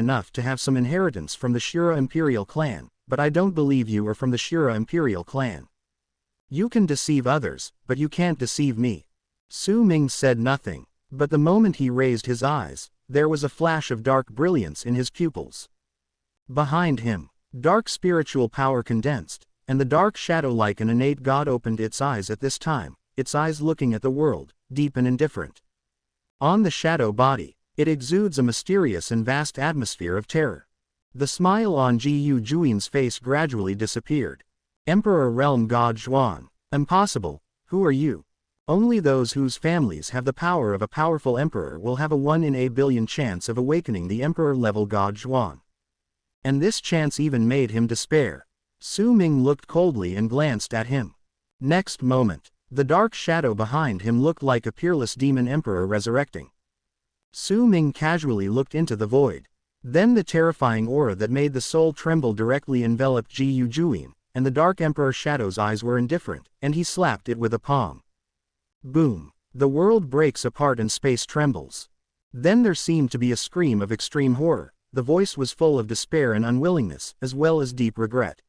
enough to have some inheritance from the Shura imperial clan, but I don't believe you are from the Shura imperial clan. You can deceive others, but you can't deceive me. Su Ming said nothing, but the moment he raised his eyes, there was a flash of dark brilliance in his pupils. Behind him, dark spiritual power condensed, and the dark shadow like an innate god opened its eyes at this time, its eyes looking at the world, deep and indifferent. On the shadow body, it exudes a mysterious and vast atmosphere of terror. The smile on Jiyu Juin's face gradually disappeared. Emperor Realm God Zhuan. Impossible. Who are you? Only those whose families have the power of a powerful emperor will have a 1 in a billion chance of awakening the emperor-level God Zhuan. And this chance even made him despair. Su Ming looked coldly and glanced at him. Next moment, the dark shadow behind him looked like a peerless demon emperor resurrecting. Su Ming casually looked into the void. Then the terrifying aura that made the soul tremble directly enveloped Jiyu Juin, and the dark emperor shadow's eyes were indifferent, and he slapped it with a palm. Boom! The world breaks apart and space trembles. Then there seemed to be a scream of extreme horror. The voice was full of despair and unwillingness, as well as deep regret.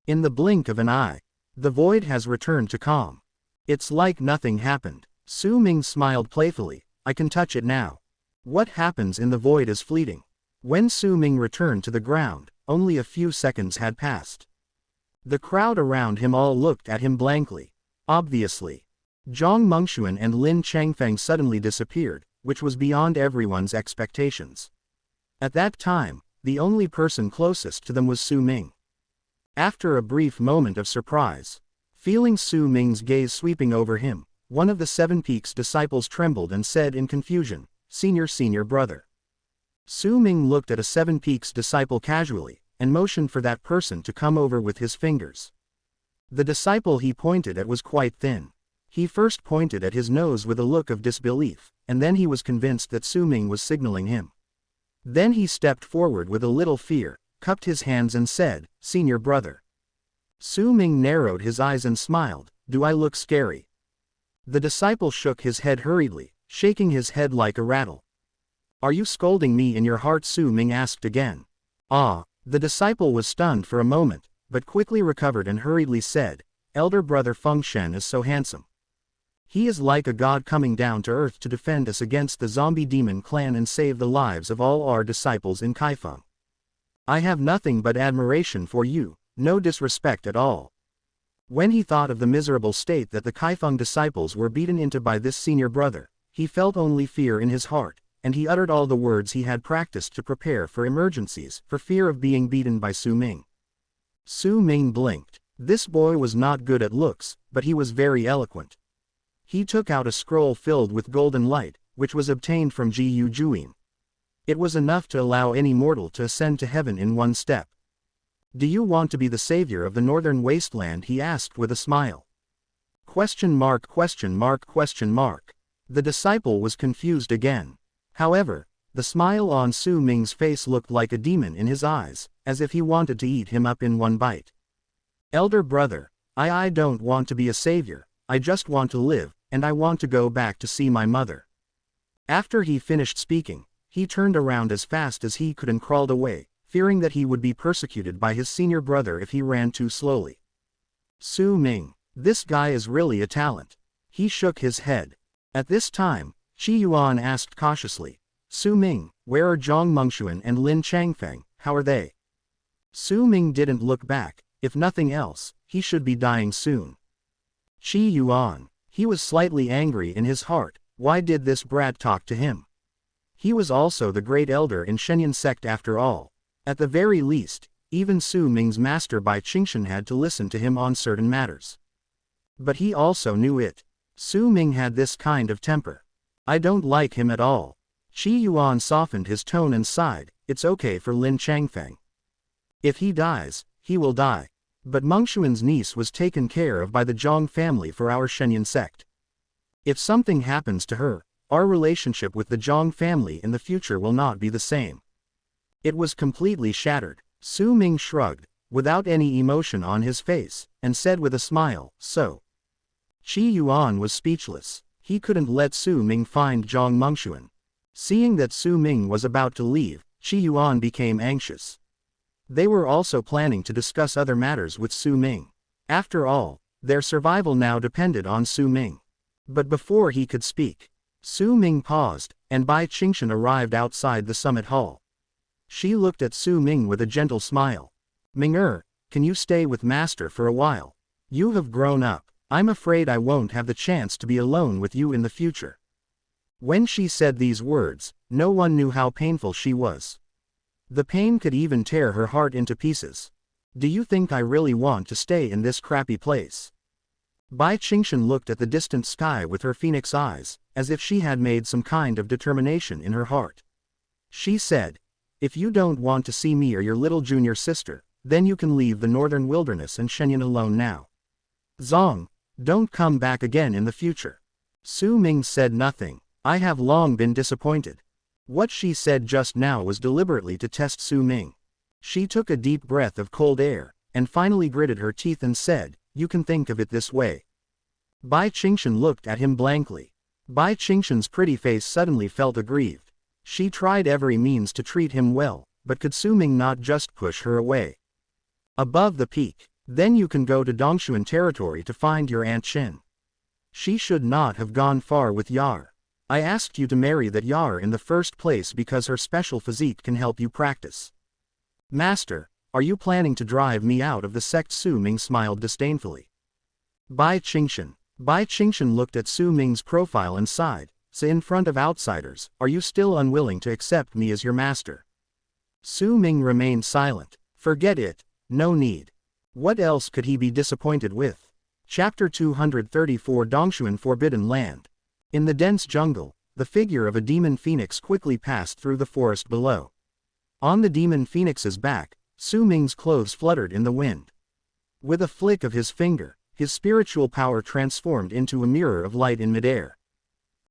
In the blink of an eye, the void has returned to calm. It's like nothing happened. Su Ming smiled playfully. I can touch it now. What happens in the void is fleeting. When Su Ming returned to the ground, only a few seconds had passed. The crowd around him all looked at him blankly. Obviously, Zhang Mengxuan and Lin Changfeng suddenly disappeared, which was beyond everyone's expectations. At that time, the only person closest to them was Su Ming. After a brief moment of surprise, feeling Su Ming's gaze sweeping over him, one of the Seven Peaks disciples trembled and said in confusion, Senior brother. Su Ming looked at a Seven Peaks disciple casually, and motioned for that person to come over with his fingers. The disciple he pointed at was quite thin. He first pointed at his nose with a look of disbelief, and then he was convinced that Su Ming was signaling him. Then he stepped forward with a little fear, cupped his hands and said, Senior brother. Su Ming narrowed his eyes and smiled, Do I look scary? The disciple shook his head hurriedly, shaking his head like a rattle. Are you scolding me in your heart? Su Ming asked again. Ah, the disciple was stunned for a moment, but quickly recovered and hurriedly said, Elder brother Feng Shen is so handsome. He is like a god coming down to earth to defend us against the zombie demon clan and save the lives of all our disciples in Kaifeng. I have nothing but admiration for you, no disrespect at all. When he thought of the miserable state that the Kaifeng disciples were beaten into by this senior brother, he felt only fear in his heart, and he uttered all the words he had practiced to prepare for emergencies, for fear of being beaten by Su Ming. Su Ming blinked. This boy was not good at looks, but he was very eloquent. He took out a scroll filled with golden light, which was obtained from Jiyu Juin. It was enough to allow any mortal to ascend to heaven in one step. Do you want to be the savior of the northern wasteland? He asked with a smile. ? The disciple was confused again. However, the smile on Su Ming's face looked like a demon in his eyes, as if he wanted to eat him up in one bite. Elder brother, I don't want to be a savior, I just want to live, and I want to go back to see my mother. After he finished speaking, he turned around as fast as he could and crawled away, fearing that he would be persecuted by his senior brother if he ran too slowly. Su Ming, this guy is really a talent. He shook his head. At this time, Qi Yuan asked cautiously, Su Ming, where are Zhang Mengxuan and Lin Changfeng, how are they? Su Ming didn't look back. If nothing else, he should be dying soon. Qi Yuan, he was slightly angry in his heart. Why did this brat talk to him? He was also the great elder in Shenyan sect after all. At the very least, even Su Ming's master Bai Qingshan had to listen to him on certain matters. But he also knew it. Su Ming had this kind of temper. I don't like him at all. Qi Yuan softened his tone and sighed, It's okay for Lin Changfeng. If he dies, he will die. But Mengxuan's niece was taken care of by the Zhang family for our Shenyan sect. If something happens to her, our relationship with the Zhang family in the future will not be the same. It was completely shattered. Su Ming shrugged, without any emotion on his face, and said with a smile, So. Qi Yuan was speechless. He couldn't let Su Ming find Zhang Mengxuan. Seeing that Su Ming was about to leave, Qi Yuan became anxious. They were also planning to discuss other matters with Su Ming. After all, their survival now depended on Su Ming. But before he could speak, Su Ming paused, and Bai Qingshan arrived outside the summit hall. She looked at Su Ming with a gentle smile. Ming-er, can you stay with Master for a while? You have grown up. I'm afraid I won't have the chance to be alone with you in the future. When she said these words, no one knew how painful she was. The pain could even tear her heart into pieces. Do you think I really want to stay in this crappy place? Bai Qingshan looked at the distant sky with her phoenix eyes, as if she had made some kind of determination in her heart. She said, if you don't want to see me or your little junior sister, then you can leave the northern wilderness and Shenyang alone now. Zong, don't come back again in the future. Su Ming said nothing. I have long been disappointed. What she said just now was deliberately to test Su Ming. She took a deep breath of cold air, and finally gritted her teeth and said, you can think of it this way. Bai Qingshan looked at him blankly. Bai Qingshan's pretty face suddenly felt aggrieved. She tried every means to treat him well, but could Su Ming not just push her away? Above the peak, then you can go to Dongshuan territory to find your Aunt Qin. She should not have gone far with Yar. I asked you to marry that Yar in the first place because her special physique can help you practice. Master, are you planning to drive me out of the sect? Su Ming smiled disdainfully. Bai Qingshan looked at Su Ming's profile and sighed, so in front of outsiders, are you still unwilling to accept me as your master? Su Ming remained silent. Forget it, no need. What else could he be disappointed with? Chapter 234 Dongshuan Forbidden Land. In the dense jungle, the figure of a demon phoenix quickly passed through the forest below. On the demon phoenix's back, Su Ming's clothes fluttered in the wind. With a flick of his finger, his spiritual power transformed into a mirror of light in midair.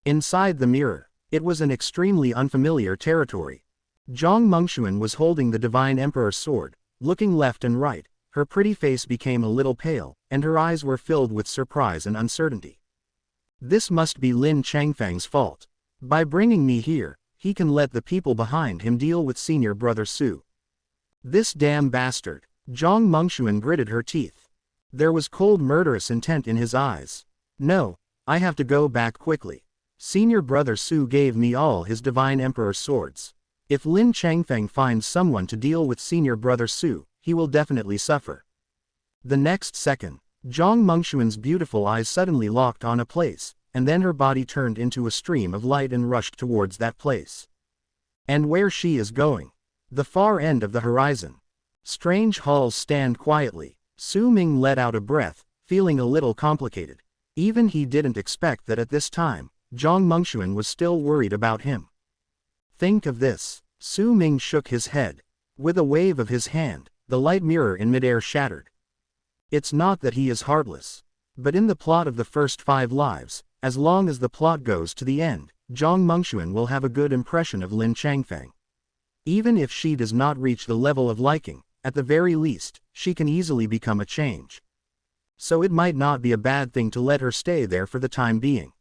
Inside the mirror, it was an extremely unfamiliar territory. Zhang Mengxuan was holding the divine emperor's sword, looking left and right. Her pretty face became a little pale, and her eyes were filled with surprise and uncertainty. This must be Lin Changfang's fault. By bringing me here, he can let the people behind him deal with senior brother Su. This damn bastard. Zhang Mengxuan gritted her teeth. There was cold murderous intent in his eyes. No, I have to go back quickly. Senior brother Su gave me all his divine emperor's swords. If Lin Changfang finds someone to deal with senior brother Su, he will definitely suffer. The next second, Zhang Mengxuan's beautiful eyes suddenly locked on a place, and then her body turned into a stream of light and rushed towards that place. And where she is going? The far end of the horizon. Strange halls stand quietly. Su Ming let out a breath, feeling a little complicated. Even he didn't expect that at this time, Zhang Mengxuan was still worried about him. Think of this. Su Ming shook his head. With a wave of his hand, the light mirror in midair shattered. It's not that he is heartless. But in the plot of the first 5 lives, as long as the plot goes to the end, Zhang Mengxuan will have a good impression of Lin Changfang. Even if she does not reach the level of liking, at the very least, she can easily become a change. So it might not be a bad thing to let her stay there for the time being.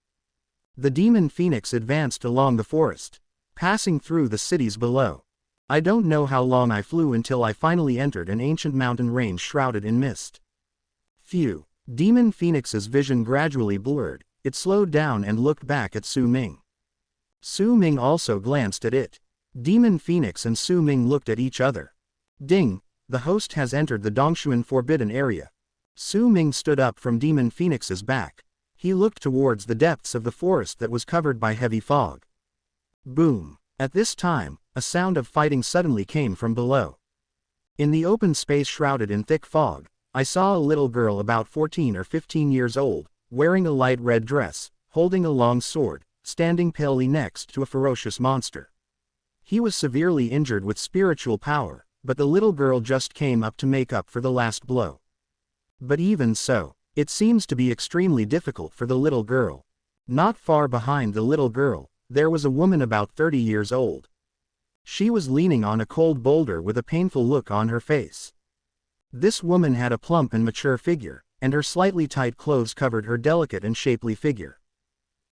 The demon phoenix advanced along the forest, passing through the cities below. I don't know how long I flew until I finally entered an ancient mountain range shrouded in mist. Phew. Demon Phoenix's vision gradually blurred. It slowed down and looked back at Su Ming. Su Ming also glanced at it. Demon Phoenix and Su Ming looked at each other. Ding, the host has entered the Dongshuan Forbidden Area. Su Ming stood up from Demon Phoenix's back. He looked towards the depths of the forest that was covered by heavy fog. Boom. At this time, a sound of fighting suddenly came from below. In the open space shrouded in thick fog, I saw a little girl about 14 or 15 years old, wearing a light red dress, holding a long sword, standing palely next to a ferocious monster. He was severely injured with spiritual power, but the little girl just came up to make up for the last blow. But even so, it seems to be extremely difficult for the little girl. Not far behind the little girl, there was a woman about 30 years old. She was leaning on a cold boulder with a painful look on her face. This woman had a plump and mature figure, and her slightly tight clothes covered her delicate and shapely figure.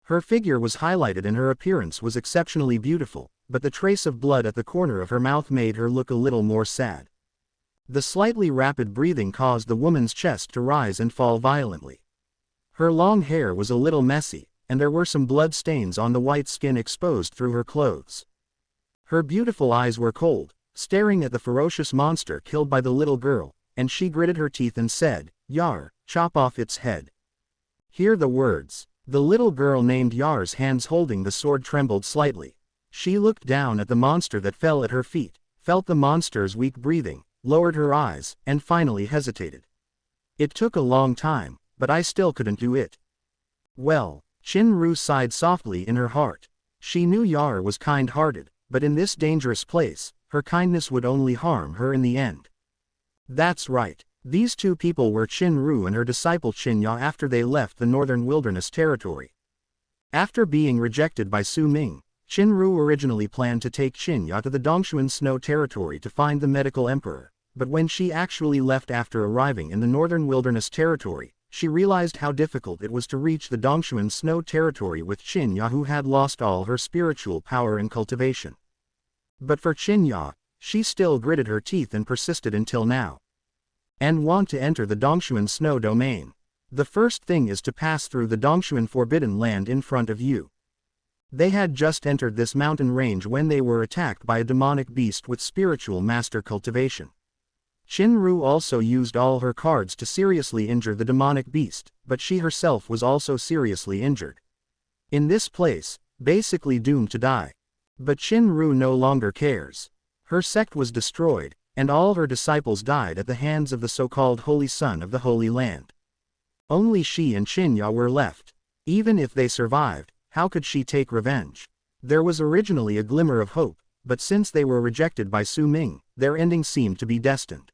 Her figure was highlighted and her appearance was exceptionally beautiful, but the trace of blood at the corner of her mouth made her look a little more sad. The slightly rapid breathing caused the woman's chest to rise and fall violently. Her long hair was a little messy, and there were some blood stains on the white skin exposed through her clothes. Her beautiful eyes were cold, staring at the ferocious monster killed by the little girl, and she gritted her teeth and said, "Yar, chop off its head." Hear the words. The little girl named Yar's hands holding the sword trembled slightly. She looked down at the monster that fell at her feet, felt the monster's weak breathing, lowered her eyes, and finally hesitated. "It took a long time, but I still couldn't do it." Well, Shinru sighed softly in her heart. She knew Yar was kind-hearted, but in this dangerous place, her kindness would only harm her in the end. That's right. These two people were Shinru and her disciple Qinya after they left the northern wilderness territory. After being rejected by Su Ming, Shinru originally planned to take Qinya to the Dongshuan Snow territory to find the medical emperor, but when she actually left after arriving in the northern wilderness territory, she realized how difficult it was to reach the Dongshuan Snow territory with Qinya, who had lost all her spiritual power and cultivation. But for Qinya, she still gritted her teeth and persisted until now. "And want to enter the Dongshuan Snow domain. The first thing is to pass through the Dongshuan Forbidden Land in front of you." They had just entered this mountain range when they were attacked by a demonic beast with spiritual master cultivation. Shinru also used all her cards to seriously injure the demonic beast, but she herself was also seriously injured. In this place, basically doomed to die. But Shinru no longer cares. Her sect was destroyed, and all her disciples died at the hands of the so-called Holy Son of the Holy Land. Only she and Qinya were left. Even if they survived, how could she take revenge? There was originally a glimmer of hope, but since they were rejected by Su Ming, their ending seemed to be destined.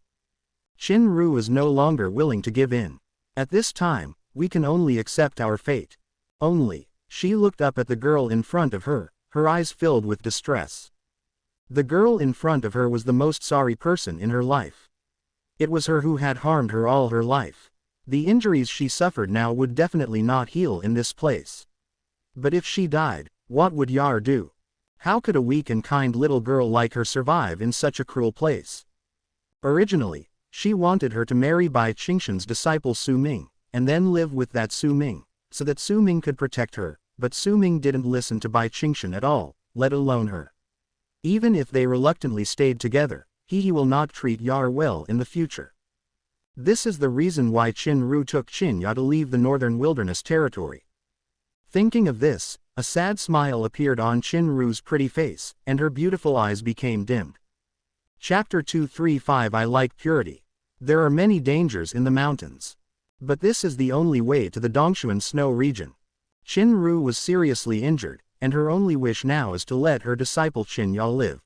Shinru is no longer willing to give in. "At this time, we can only accept our fate." Only, she looked up at the girl in front of her, her eyes filled with distress. The girl in front of her was the most sorry person in her life. It was her who had harmed her all her life. The injuries she suffered now would definitely not heal in this place. But if she died, what would Yar do? How could a weak and kind little girl like her survive in such a cruel place? Originally, she wanted her to marry Bai Qingshan's disciple Su Ming, and then live with that Su Ming, so that Su Ming could protect her, but Su Ming didn't listen to Bai Qingshan at all, let alone her. Even if they reluctantly stayed together, he will not treat Yar well in the future. This is the reason why Shinru took Qinya to leave the northern wilderness territory. Thinking of this, a sad smile appeared on Shinru's pretty face, and her beautiful eyes became dimmed. Chapter 235 I like purity. There are many dangers in the mountains. But this is the only way to the Dongshuan Snow region. Shinru was seriously injured, and her only wish now is to let her disciple Qinya live.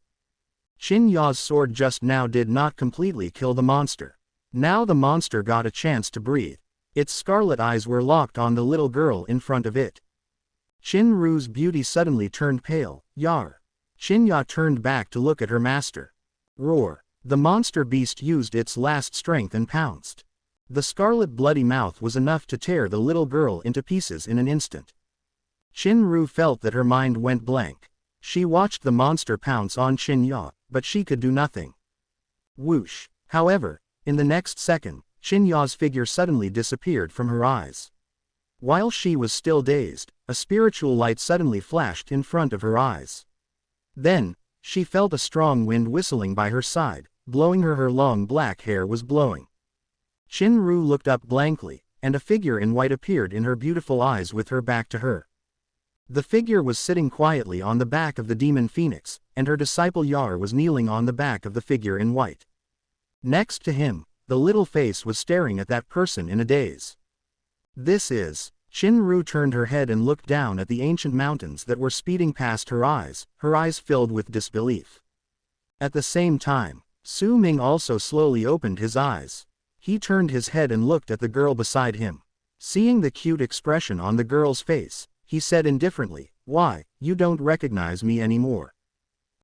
Qinya's sword just now did not completely kill the monster. Now the monster got a chance to breathe. Its scarlet eyes were locked on the little girl in front of it. Shinru's beauty suddenly turned pale. "Yar." Qinya turned back to look at her master. Roar. The monster beast used its last strength and pounced. The scarlet bloody mouth was enough to tear the little girl into pieces in an instant. Shinru felt that her mind went blank. She watched the monster pounce on Qinya, but she could do nothing. Whoosh. However, in the next second, Qinya's figure suddenly disappeared from her eyes. While she was still dazed, a spiritual light suddenly flashed in front of her eyes. Then, she felt a strong wind whistling by her side, blowing her long black hair was blowing. Shinru looked up blankly, and a figure in white appeared in her beautiful eyes with her back to her. The figure was sitting quietly on the back of the demon phoenix, and her disciple Yar was kneeling on the back of the figure in white. Next to him, the little face was staring at that person in a daze. This is... Shinru turned her head and looked down at the ancient mountains that were speeding past her eyes filled with disbelief. At the same time, Su Ming also slowly opened his eyes. He turned his head and looked at the girl beside him. Seeing the cute expression on the girl's face, he said indifferently, "Why, you don't recognize me anymore."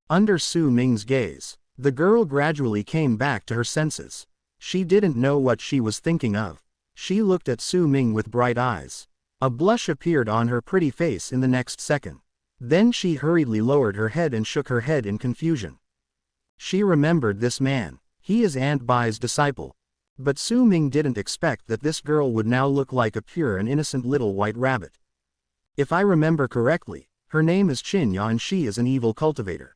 Under Su Ming's gaze, the girl gradually came back to her senses. She didn't know what she was thinking of. She looked at Su Ming with bright eyes. A blush appeared on her pretty face in the next second. Then she hurriedly lowered her head and shook her head in confusion. She remembered this man. He is Aunt Bai's disciple. But Su Ming didn't expect that this girl would now look like a pure and innocent little white rabbit. If I remember correctly, her name is Qinya and she is an evil cultivator.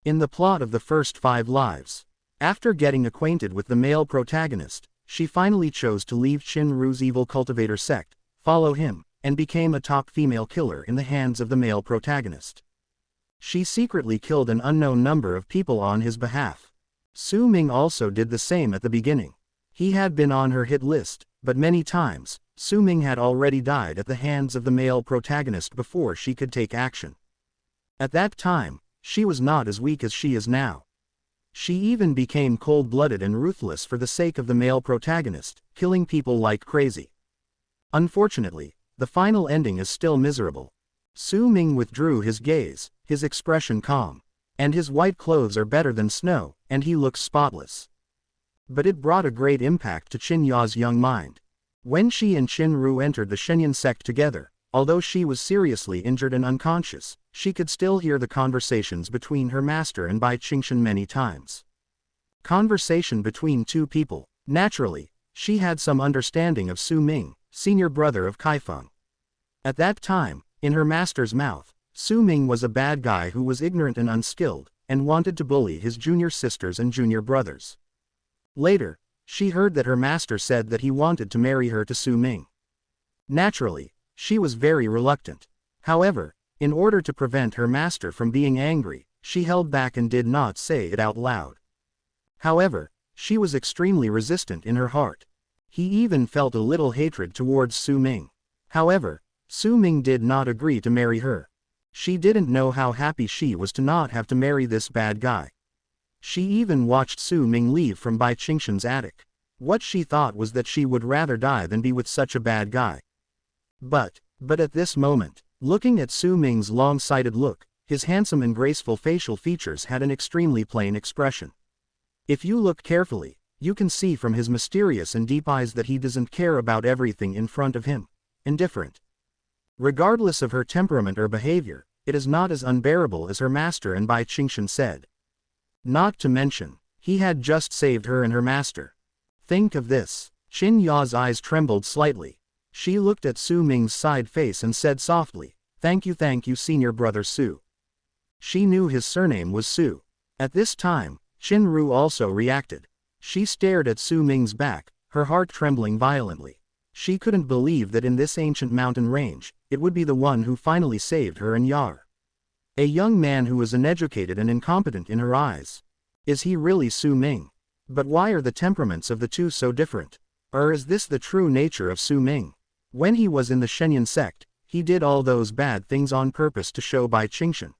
In the plot of the first 5 lives, after getting acquainted with the male protagonist, she finally chose to leave Qinru's evil cultivator sect, follow him, and became a top female killer in the hands of the male protagonist. She secretly killed an unknown number of people on his behalf. Su Ming also did the same at the beginning. He had been on her hit list, but many times, Su Ming had already died at the hands of the male protagonist before she could take action. At that time, she was not as weak as she is now. She even became cold-blooded and ruthless for the sake of the male protagonist, killing people like crazy. Unfortunately, the final ending is still miserable. Su Ming withdrew his gaze, his expression calm. And his white clothes are better than snow, and he looks spotless. But it brought a great impact to Qinya's young mind. When she and Qinru entered the Shenyang sect together, although she was seriously injured and unconscious, she could still hear the conversations between her master and Bai Qingshan many times. Conversation between two people. Naturally, she had some understanding of Su Ming, senior brother of Kaifeng. At that time, in her master's mouth, Su Ming was a bad guy who was ignorant and unskilled, and wanted to bully his junior sisters and junior brothers. Later, she heard that her master said that he wanted to marry her to Su Ming. Naturally, she was very reluctant. However, in order to prevent her master from being angry, she held back and did not say it out loud. However, she was extremely resistant in her heart. He even felt a little hatred towards Su Ming. However, Su Ming did not agree to marry her. She didn't know how happy she was to not have to marry this bad guy. She even watched Su Ming leave from Bai Qingshan's attic. What she thought was that she would rather die than be with such a bad guy. But at this moment, looking at Su Ming's long-sighted look, his handsome and graceful facial features had an extremely plain expression. If you look carefully, you can see from his mysterious and deep eyes that he doesn't care about everything in front of him. Indifferent. Regardless of her temperament or behavior, it is not as unbearable as her master and Bai Qingshan said. Not to mention, he had just saved her and her master. Think of this. Qin Ya's eyes trembled slightly. She looked at Su Ming's side face and said softly, thank you senior brother Su. She knew his surname was Su. At this time, Qinru also reacted. She stared at Su Ming's back, her heart trembling violently. She couldn't believe that in this ancient mountain range, it would be the one who finally saved her and Yar. A young man who was uneducated and incompetent in her eyes. Is he really Su Ming? But why are the temperaments of the two so different? Or is this the true nature of Su Ming? When he was in the Shenyang sect, he did all those bad things on purpose to show Bai Qingshan.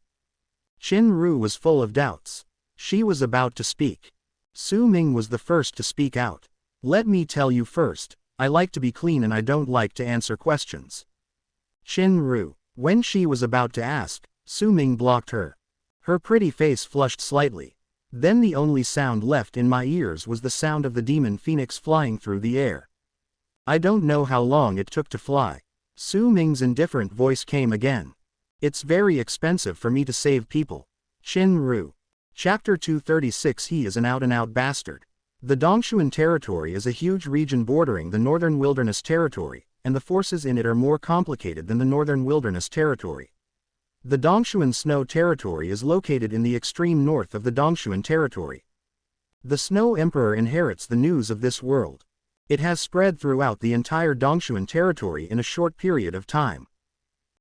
Qinru was full of doubts. She was about to speak. Su Ming was the first to speak out. Let me tell you first, I like to be clean and I don't like to answer questions. Qinru. When she was about to ask, Su Ming blocked her. Her pretty face flushed slightly. Then the only sound left in my ears was the sound of the demon phoenix flying through the air. I don't know how long it took to fly. Su Ming's indifferent voice came again. It's very expensive for me to save people. Qinru. Chapter 236. He is an out-and-out bastard. The Dongshuan territory is a huge region bordering the Northern Wilderness Territory, and the forces in it are more complicated than the Northern Wilderness Territory. The Dongshuan Snow Territory is located in the extreme north of the Dongshuan Territory. The Snow Emperor inherits the news of this world. It has spread throughout the entire Dongshuan Territory in a short period of time.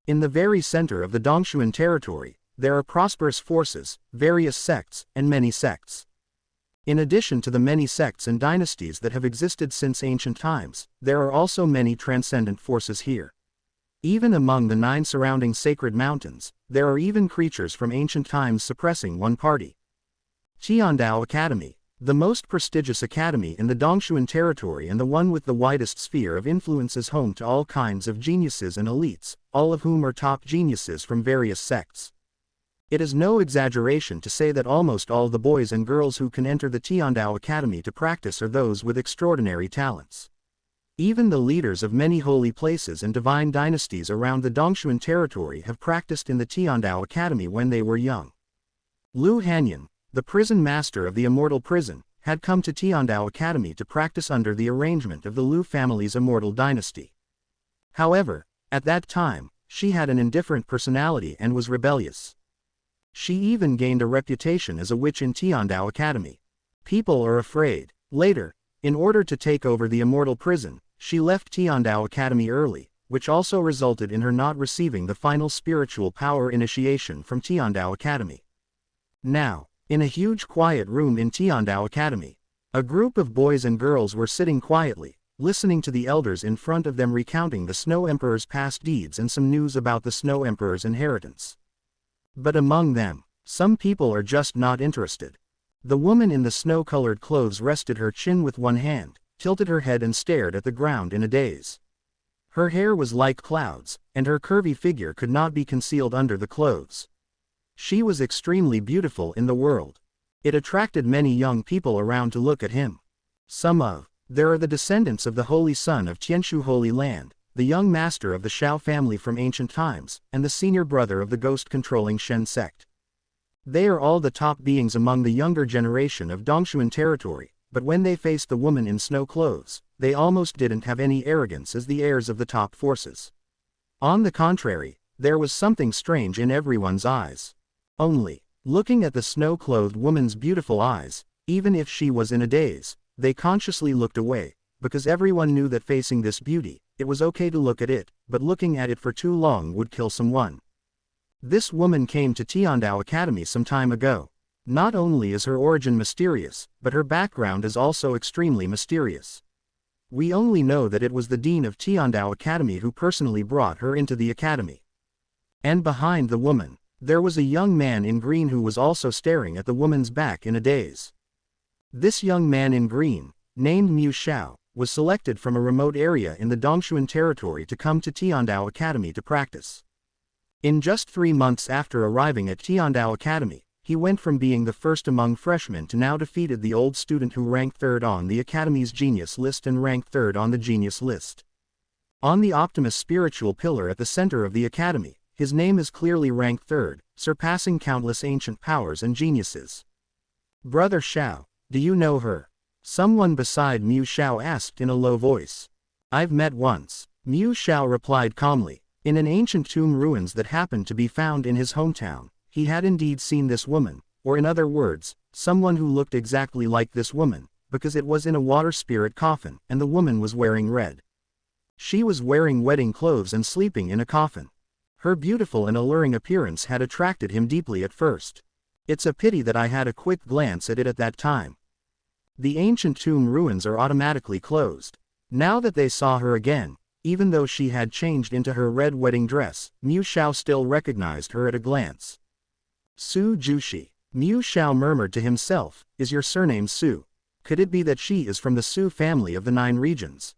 In the very center of the Dongshuan Territory, there are prosperous forces, various sects, and many sects. In addition to the many sects and dynasties that have existed since ancient times, there are also many transcendent forces here. Even among the 9 surrounding sacred mountains, there are even creatures from ancient times suppressing one party. Qiandao Academy, the most prestigious academy in the Dongshuan territory and the one with the widest sphere of influence, is home to all kinds of geniuses and elites, all of whom are top geniuses from various sects. It is no exaggeration to say that almost all the boys and girls who can enter the Qiandao Academy to practice are those with extraordinary talents. Even the leaders of many holy places and divine dynasties around the Dongshuan territory have practiced in the Tiandao Academy when they were young. Lu Hanyan, the prison master of the immortal prison, had come to Tiandao Academy to practice under the arrangement of the Lu family's immortal dynasty. However, at that time, she had an indifferent personality and was rebellious. She even gained a reputation as a witch in Tiandao Academy. People are afraid. Later, in order to take over the immortal prison, she left Tiandao Academy early, which also resulted in her not receiving the final spiritual power initiation from Tiandao Academy. Now, in a huge quiet room in Tiandao Academy, a group of boys and girls were sitting quietly, listening to the elders in front of them recounting the Snow Emperor's past deeds and some news about the Snow Emperor's inheritance. But among them, some people are just not interested. The woman in the snow-colored clothes rested her chin with one hand, tilted her head and stared at the ground in a daze. Her hair was like clouds, and her curvy figure could not be concealed under the clothes. She was extremely beautiful in the world. It attracted many young people around to look at him. There are the descendants of the Holy Son of Tianshu Holy Land, the young master of the Shao family from ancient times, and the senior brother of the ghost-controlling Shen sect. They are all the top beings among the younger generation of Dongshuan territory, but when they faced the woman in snow clothes, they almost didn't have any arrogance as the heirs of the top forces. On the contrary, there was something strange in everyone's eyes. Only, looking at the snow-clothed woman's beautiful eyes, even if she was in a daze, they consciously looked away, because everyone knew that facing this beauty, it was okay to look at it, but looking at it for too long would kill someone. This woman came to Tiandao Academy some time ago. Not only is her origin mysterious, but her background is also extremely mysterious. We only know that it was the dean of Tiandao Academy who personally brought her into the academy. And behind the woman, there was a young man in green who was also staring at the woman's back in a daze. This young man in green, named Mu Xiao, was selected from a remote area in the Dongshuan territory to come to Tiandao Academy to practice. In just 3 months after arriving at Tiandao Academy, he went from being the first among freshmen to now defeated the old student who ranked third on the Academy's genius list and ranked third on the genius list. On the Optimus spiritual pillar at the center of the Academy, his name is clearly ranked third, surpassing countless ancient powers and geniuses. "Brother Xiao, do you know her?" Someone beside Mu Xiao asked in a low voice. "I've met once," Mu Xiao replied calmly. In an ancient tomb ruins that happened to be found in his hometown, he had indeed seen this woman, or in other words, someone who looked exactly like this woman, because it was in a water spirit coffin, and the woman was wearing red. She was wearing wedding clothes and sleeping in a coffin. Her beautiful and alluring appearance had attracted him deeply at first. It's a pity that I had a quick glance at it at that time. The ancient tomb ruins are automatically closed. Now that they saw her again, even though she had changed into her red wedding dress, Mu Xiao still recognized her at a glance. "Su Jushi," Mu Xiao murmured to himself, "is your surname Su? Could it be that she is from the Su family of the 9 regions?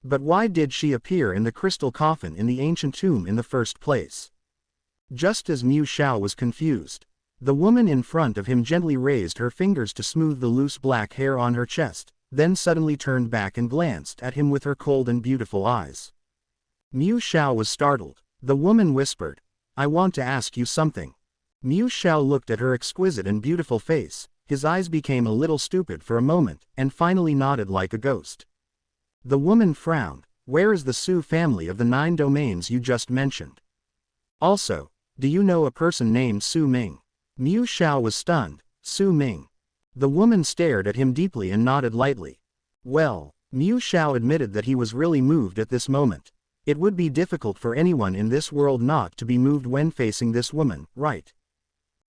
But why did she appear in the crystal coffin in the ancient tomb in the first place?" Just as Mu Xiao was confused, the woman in front of him gently raised her fingers to smooth the loose black hair on her chest, then suddenly turned back and glanced at him with her cold and beautiful eyes. Mu Xiao was startled. The woman whispered, "I want to ask you something." Mu Xiao looked at her exquisite and beautiful face, his eyes became a little stupid for a moment, and finally nodded like a ghost. The woman frowned. "Where is the Su family of the 9 domains you just mentioned? Also, do you know a person named Su Ming?" Mu Xiao was stunned. "Su Ming?" The woman stared at him deeply and nodded lightly. Well, Mu Xiao admitted that he was really moved at this moment. It would be difficult for anyone in this world not to be moved when facing this woman, right?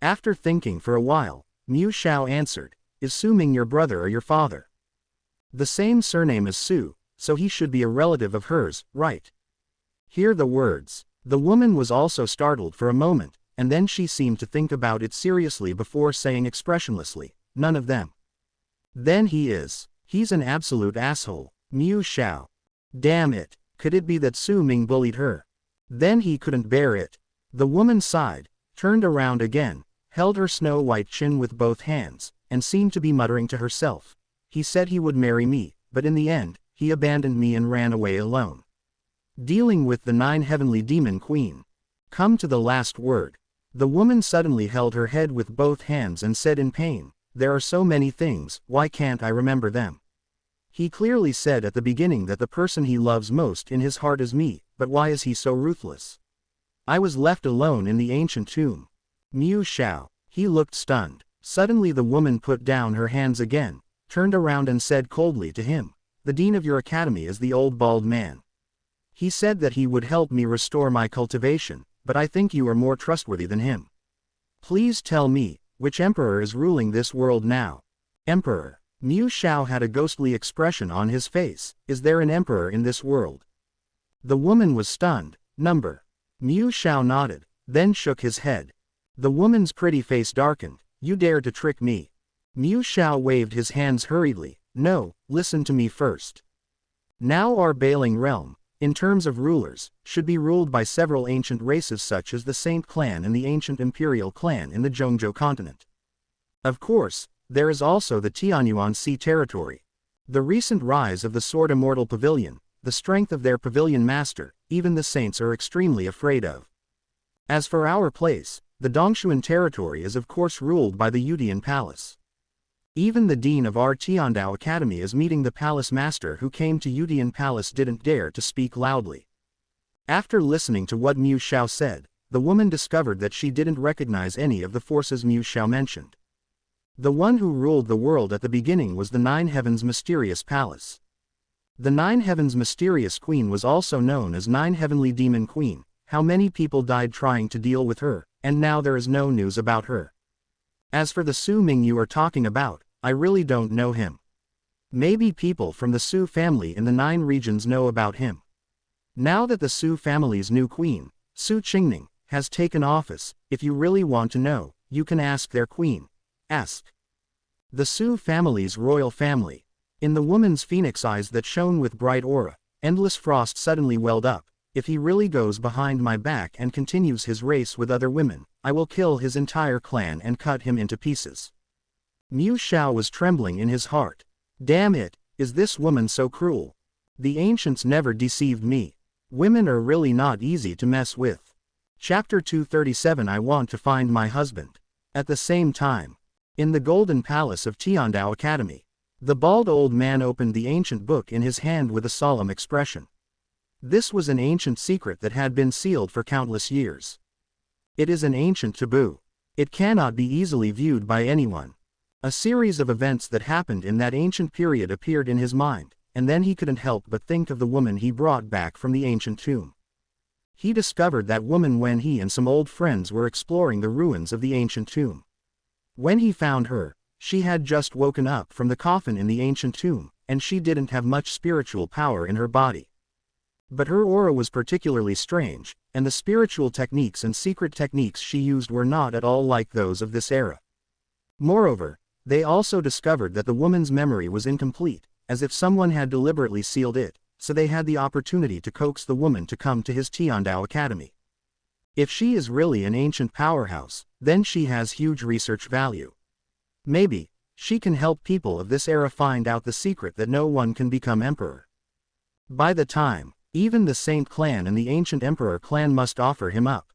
After thinking for a while, Mu Xiao answered, "Is Su Ming your brother or your father?" "The same surname as Su, so he should be a relative of hers, right?" Hear the words. The woman was also startled for a moment, and then she seemed to think about it seriously before saying expressionlessly, "None of them." "Then he's an absolute asshole." Mu Xiao. Damn it, could it be that Su Ming bullied her? Then he couldn't bear it. The woman sighed, turned around again, held her snow-white chin with both hands, and seemed to be muttering to herself. "He said he would marry me, but in the end, he abandoned me and ran away alone. Dealing with the 9 heavenly demon queen. Come to the last word. The woman suddenly held her head with both hands and said in pain, there are so many things, why can't I remember them? He clearly said at the beginning that the person he loves most in his heart is me, but why is he so ruthless? I was left alone in the ancient tomb. Mu Xiao. He looked stunned. Suddenly the woman put down her hands again, turned around and said coldly to him, the dean of your academy is the old bald man. He said that he would help me restore my cultivation, but I think you are more trustworthy than him. Please tell me, which emperor is ruling this world now? Emperor. Mu Xiao had a ghostly expression on his face. Is there an emperor in this world? The woman was stunned. Number. Mu Xiao nodded, then shook his head. The woman's pretty face darkened. You dare to trick me? Mu Xiao waved his hands hurriedly. No, listen to me first. Now our Bailing realm, in terms of rulers, should be ruled by several ancient races such as the Saint clan and the ancient imperial clan in the Zhongzhou continent. Of course, there is also the Tianyuan Sea territory. The recent rise of the Sword Immortal Pavilion, the strength of their pavilion master, even the saints are extremely afraid of. As for our place, the Dongshuan territory is of course ruled by the Yudian Palace. Even the dean of our Tiandao Academy is meeting the palace master who came to Yudian Palace didn't dare to speak loudly. After listening to what Mu Xiao said, the woman discovered that she didn't recognize any of the forces Mu Xiao mentioned. The one who ruled the world at the beginning was the 9 Heavens Mysterious Palace. The 9 Heavens Mysterious Queen was also known as 9 Heavenly Demon Queen. How many people died trying to deal with her, and now there is no news about her. As for the Su Ming you are talking about, I really don't know him. Maybe people from the Su family in the 9 regions know about him. Now that the Su family's new queen, Su Qingning, has taken office, if you really want to know, you can ask their queen. Ask. The Su family's royal family. In the woman's phoenix eyes that shone with bright aura, endless frost suddenly welled up. If he really goes behind my back and continues his race with other women, I will kill his entire clan and cut him into pieces. Mu Xiao was trembling in his heart. Damn it, is this woman so cruel? The ancients never deceived me. Women are really not easy to mess with. Chapter 237 I want to find my husband. At the same time, in the Golden Palace of Tiandao Academy, the bald old man opened the ancient book in his hand with a solemn expression. This was an ancient secret that had been sealed for countless years. It is an ancient taboo. It cannot be easily viewed by anyone. A series of events that happened in that ancient period appeared in his mind, and then he couldn't help but think of the woman he brought back from the ancient tomb. He discovered that woman when he and some old friends were exploring the ruins of the ancient tomb. When he found her, she had just woken up from the coffin in the ancient tomb, and she didn't have much spiritual power in her body. But her aura was particularly strange, and the spiritual techniques and secret techniques she used were not at all like those of this era. Moreover, they also discovered that the woman's memory was incomplete, as if someone had deliberately sealed it, so they had the opportunity to coax the woman to come to his Tiandao Academy. If she is really an ancient powerhouse, then she has huge research value. Maybe, she can help people of this era find out the secret that no one can become emperor. By the time, even the Saint clan and the ancient emperor clan must offer him up.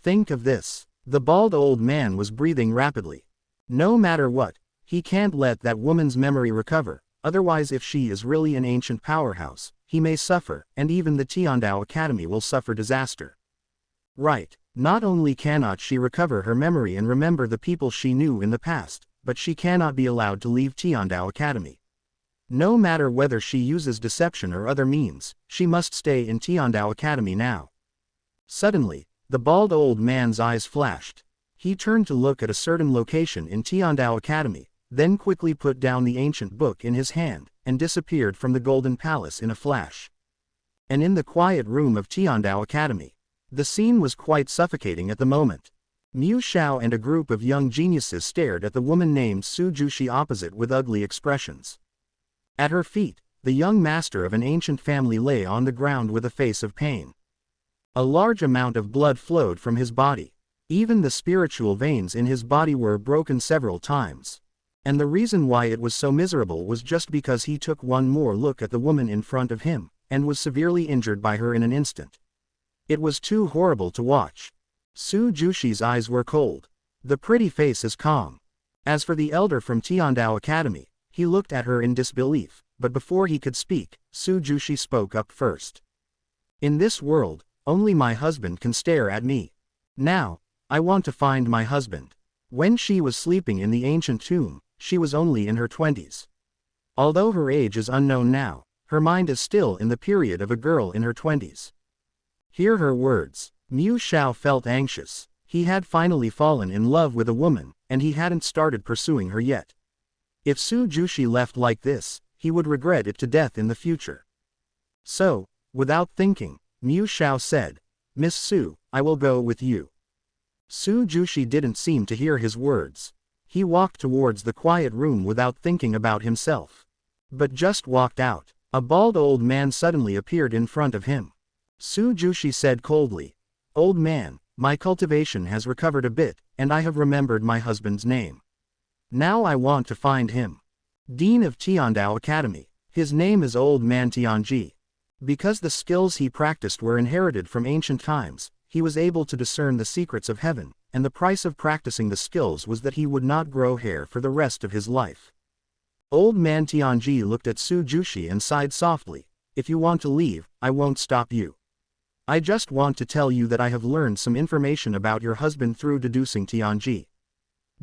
Think of this. The bald old man was breathing rapidly. No matter what, he can't let that woman's memory recover, otherwise if she is really an ancient powerhouse, he may suffer, and even the Tiandao Academy will suffer disaster. Right, not only cannot she recover her memory and remember the people she knew in the past, but she cannot be allowed to leave Tiandao Academy. No matter whether she uses deception or other means, she must stay in Tiandao Academy now. Suddenly, the bald old man's eyes flashed. He turned to look at a certain location in Tiandao Academy, then quickly put down the ancient book in his hand, and disappeared from the Golden Palace in a flash. And in the quiet room of Tiandao Academy, the scene was quite suffocating at the moment. Mu Xiao and a group of young geniuses stared at the woman named Su Jushi opposite with ugly expressions. At her feet, the young master of an ancient family lay on the ground with a face of pain. A large amount of blood flowed from his body. Even the spiritual veins in his body were broken several times. And the reason why it was so miserable was just because he took one more look at the woman in front of him, and was severely injured by her in an instant. It was too horrible to watch. Su Jushi's eyes were cold. The pretty face is calm. As for the elder from Tiandao Academy, he looked at her in disbelief, but before he could speak, Su Jushi spoke up first. In this world, only my husband can stare at me. Now, I want to find my husband. When she was sleeping in the ancient tomb, she was only in her 20s. Although her age is unknown now, her mind is still in the period of a girl in her 20s. Hear her words. Mu Xiao felt anxious. He had finally fallen in love with a woman, and he hadn't started pursuing her yet. If Su Jushi left like this, he would regret it to death in the future. So, without thinking, Mu Xiao said, "Miss Su, I will go with you." Su Jushi didn't seem to hear his words. He walked towards the quiet room without thinking about himself. But just walked out. A bald old man suddenly appeared in front of him. Su Jushi said coldly, "Old man, my cultivation has recovered a bit, and I have remembered my husband's name. Now I want to find him. Dean of Tiandao Academy. His name is Old Man Tianji. Because the skills he practiced were inherited from ancient times, he was able to discern the secrets of heaven, and the price of practicing the skills was that he would not grow hair for the rest of his life." Old Man Tianji looked at Su Jushi and sighed softly, "If you want to leave, I won't stop you. I just want to tell you that I have learned some information about your husband through deducing Tianji.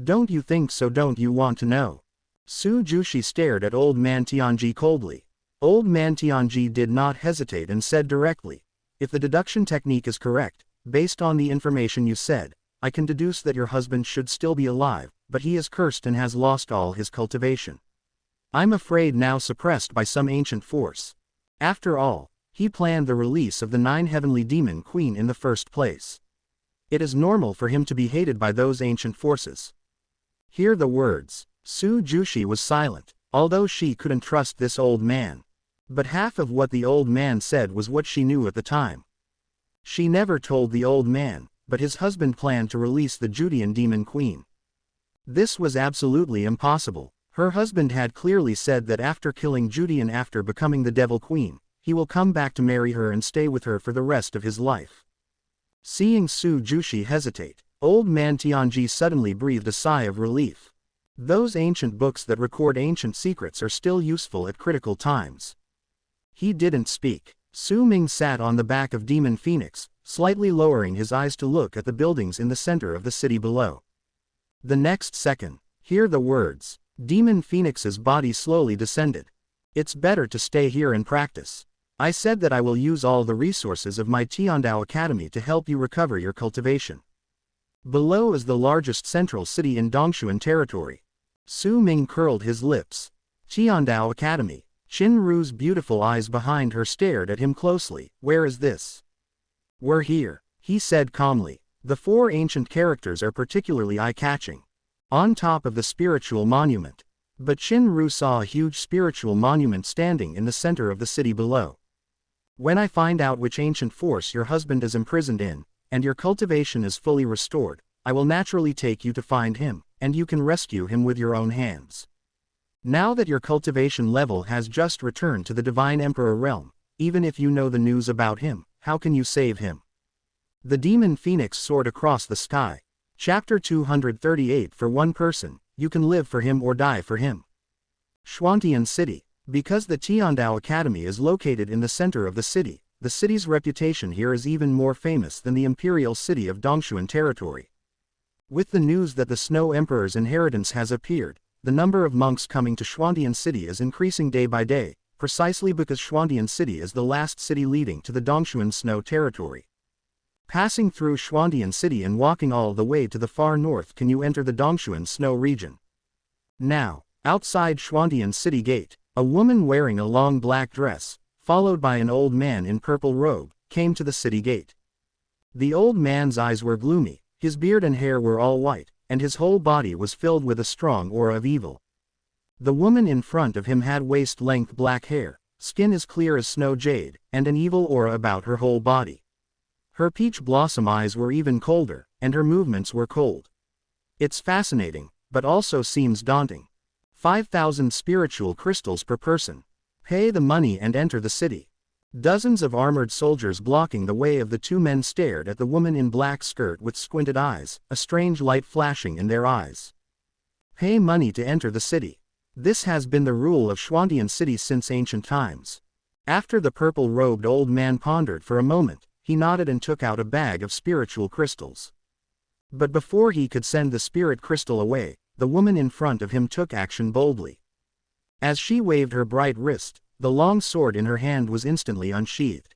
Don't you think so? Don't you want to know?" Su Jushi stared at Old Man Tianji coldly. Old Man Tianji did not hesitate and said directly, "If the deduction technique is correct, based on the information you said, I can deduce that your husband should still be alive, but he is cursed and has lost all his cultivation. I'm afraid now suppressed by some ancient force. After all, he planned the release of the 9 heavenly demon queen in the first place. It is normal for him to be hated by those ancient forces." Hear the words. Su Jushi was silent, although she couldn't trust this old man. But half of what the old man said was what she knew at the time. She never told the old man, but his husband planned to release the Judean demon queen. This was absolutely impossible. Her husband had clearly said that after killing Judean, after becoming the devil queen, he will come back to marry her and stay with her for the rest of his life. Seeing Su Jushi hesitate, Old Man Tianji suddenly breathed a sigh of relief. Those ancient books that record ancient secrets are still useful at critical times. He didn't speak. Su Ming sat on the back of Demon Phoenix, slightly lowering his eyes to look at the buildings in the center of the city below. The next second, hear the words. Demon Phoenix's body slowly descended. "It's better to stay here and practice. I said that I will use all the resources of my Tiandao Academy to help you recover your cultivation. Below is the largest central city in Dongshuan territory." Su Ming curled his lips. Tiandao Academy. Qin Ru's beautiful eyes behind her stared at him closely. "Where is this?" "We're here," he said calmly. "The 4 ancient characters are particularly eye-catching. On top of the spiritual monument." But Qin Ru saw a huge spiritual monument standing in the center of the city below. "When I find out which ancient force your husband is imprisoned in, and your cultivation is fully restored, I will naturally take you to find him, and you can rescue him with your own hands. Now that your cultivation level has just returned to the Divine Emperor realm, even if you know the news about him, how can you save him?" The Demon Phoenix soared across the sky. Chapter 238. For one person, you can live for him or die for him. Xuantian City. Because the Tiandao Academy is located in the center of the city's reputation here is even more famous than the imperial city of Dongshuan territory. With the news that the Snow Emperor's inheritance has appeared, the number of monks coming to Xuantian City is increasing day by day, precisely because Xuantian City is the last city leading to the Dongshuan Snow territory. Passing through Xuantian City and walking all the way to the far north can you enter the Dongshuan Snow region. Now, outside Xuantian City gate, a woman wearing a long black dress, followed by an old man in purple robe, came to the city gate. The old man's eyes were gloomy, his beard and hair were all white, and his whole body was filled with a strong aura of evil. The woman in front of him had waist-length black hair, skin as clear as snow jade, and an evil aura about her whole body. Her peach blossom eyes were even colder, and her movements were cold. It's fascinating, but also seems daunting. 5,000 spiritual crystals per person. Pay the money and enter the city. Dozens of armored soldiers blocking the way of the two men stared at the woman in black skirt with squinted eyes, a strange light flashing in their eyes. Pay money to enter the city. This has been the rule of Schwandian cities since ancient times. After the purple-robed old man pondered for a moment, he nodded and took out a bag of spiritual crystals. But before he could send the spirit crystal away, the woman in front of him took action boldly. As she waved her bright wrist, the long sword in her hand was instantly unsheathed.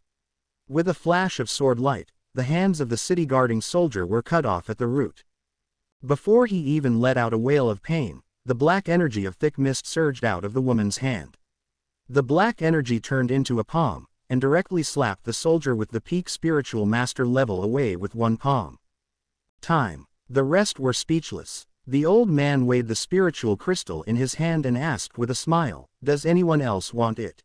With a flash of sword light, the hands of the city-guarding soldier were cut off at the root. Before he even let out a wail of pain, the black energy of thick mist surged out of the woman's hand. The black energy turned into a palm, and directly slapped the soldier with the peak spiritual master level away with one palm. Time. The rest were speechless. The old man weighed the spiritual crystal in his hand and asked with a smile, "Does anyone else want it?"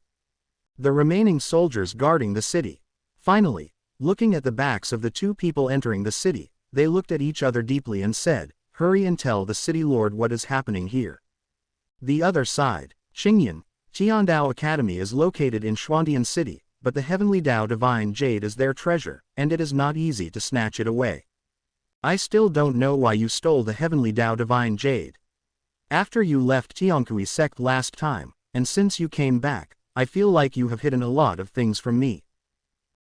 The remaining soldiers guarding the city. Finally, looking at the backs of the two people entering the city, they looked at each other deeply and said, "Hurry and tell the city lord what is happening here." The other side. Qingyan, Tiandao Academy is located in Schwandian City, but the heavenly Dao Divine Jade is their treasure, and it is not easy to snatch it away. I still don't know why you stole the heavenly Dao Divine Jade. After you left Tiankui sect last time, and since you came back, I feel like you have hidden a lot of things from me.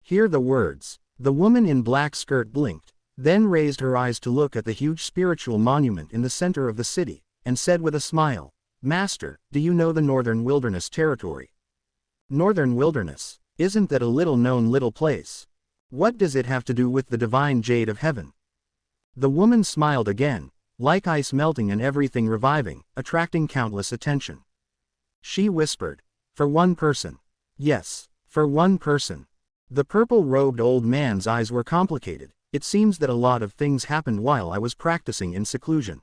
Hear the words. The woman in black skirt blinked, then raised her eyes to look at the huge spiritual monument in the center of the city, and said with a smile, "Master, do you know the Northern Wilderness territory?" Northern Wilderness? Isn't that a little-known little place? What does it have to do with the divine jade of heaven? The woman smiled again, like ice melting and everything reviving, attracting countless attention. She whispered, "For one person." Yes, for one person. The purple-robed old man's eyes were complicated. It seems that a lot of things happened while I was practicing in seclusion.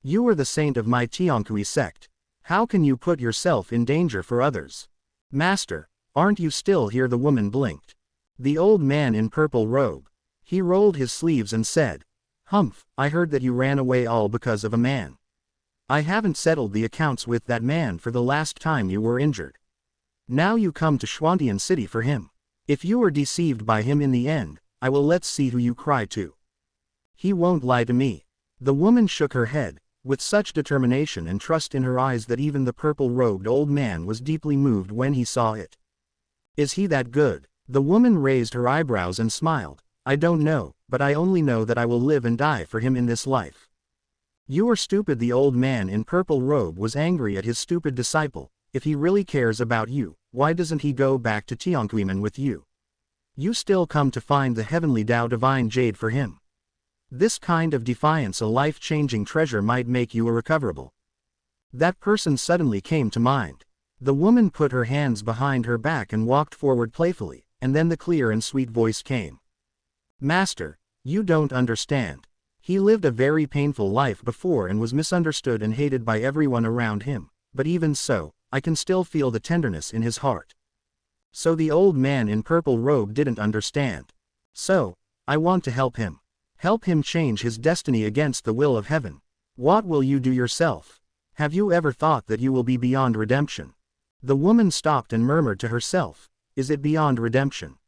You are the saint of my Tiankui sect. How can you put yourself in danger for others? Master, aren't you still here? The woman blinked. The old man in purple robe. He rolled his sleeves and said, "Humph, I heard that you ran away all because of a man. I haven't settled the accounts with that man for the last time you were injured. Now you come to Schwandian City for him. If you are deceived by him in the end, I will let's see who you cry to. He won't lie to me." The woman shook her head, with such determination and trust in her eyes that even the purple-robed old man was deeply moved when he saw it. "Is he that good?" The woman raised her eyebrows and smiled. "I don't know, but I only know that I will live and die for him in this life." "You are stupid." The old man in purple robe was angry at his stupid disciple. "If he really cares about you, why doesn't he go back to Tianquimen with you? You still come to find the heavenly Dao Divine Jade for him. This kind of defiance, a life-changing treasure, might make you irrecoverable." That person suddenly came to mind. The woman put her hands behind her back and walked forward playfully, and then the clear and sweet voice came. "Master, you don't understand. He lived a very painful life before and was misunderstood and hated by everyone around him, but even so, I can still feel the tenderness in his heart." So the old man in purple robe didn't understand. "So, I want to help him. Help him change his destiny against the will of heaven. What will you do yourself? Have you ever thought that you will be beyond redemption?" The woman stopped and murmured to herself, "Is it beyond redemption?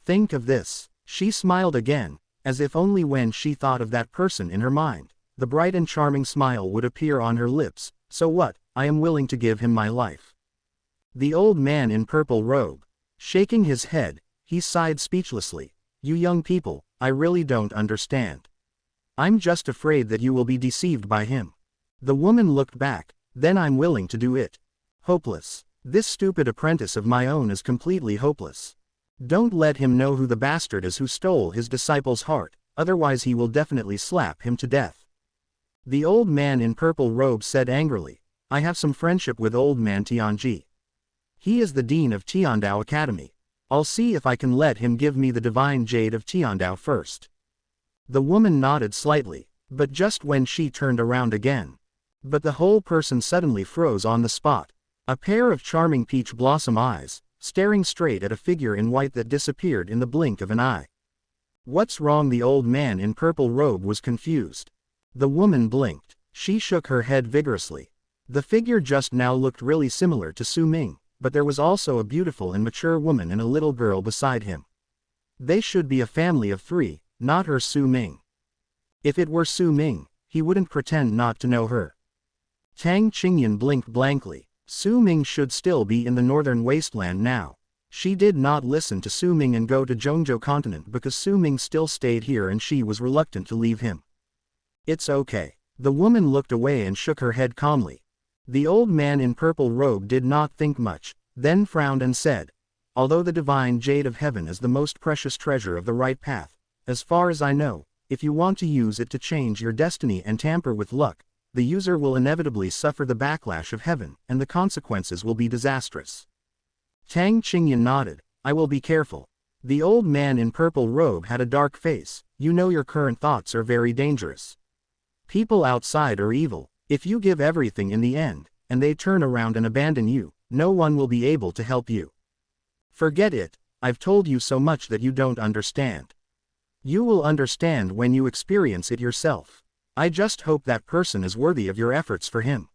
Think of this." She smiled again, as if only when she thought of that person in her mind, the bright and charming smile would appear on her lips. "So what? I am willing to give him my life." The old man in purple robe. Shaking his head, he sighed speechlessly. "You young people, I really don't understand. I'm just afraid that you will be deceived by him." The woman looked back. "Then I'm willing to do it." "Hopeless. This stupid apprentice of my own is completely hopeless. Don't let him know who the bastard is who stole his disciple's heart, otherwise he will definitely slap him to death." The old man in purple robe said angrily, "I have some friendship with old man Tianji. He is the dean of Tiandao Academy. I'll see if I can let him give me the divine jade of Tiandao first." The woman nodded slightly, but just when she turned around again. But the whole person suddenly froze on the spot. A pair of charming peach blossom eyes, staring straight at a figure in white that disappeared in the blink of an eye. "What's wrong?" The old man in purple robe was confused. The woman blinked. She shook her head vigorously. The figure just now looked really similar to Su Ming, but there was also a beautiful and mature woman and a little girl beside him. They should be a family of 3, not her Su Ming. If it were Su Ming, he wouldn't pretend not to know her. Tang Qingyan blinked blankly. Su Ming should still be in the northern wasteland now. She did not listen to Su Ming and go to Zhongzhou continent because Su Ming still stayed here and she was reluctant to leave him. It's okay. The woman looked away and shook her head calmly. The old man in purple robe did not think much, then frowned and said, although the divine jade of heaven is the most precious treasure of the right path, as far as I know, if you want to use it to change your destiny and tamper with luck, the user will inevitably suffer the backlash of heaven and the consequences will be disastrous. Tang Qingyan nodded. I will be careful. The old man in purple robe had a dark face. You know your current thoughts are very dangerous. People outside are evil. If you give everything in the end, and they turn around and abandon you, no one will be able to help you. Forget it. I've told you so much that you don't understand. You will understand when you experience it yourself. I just hope that person is worthy of your efforts for him.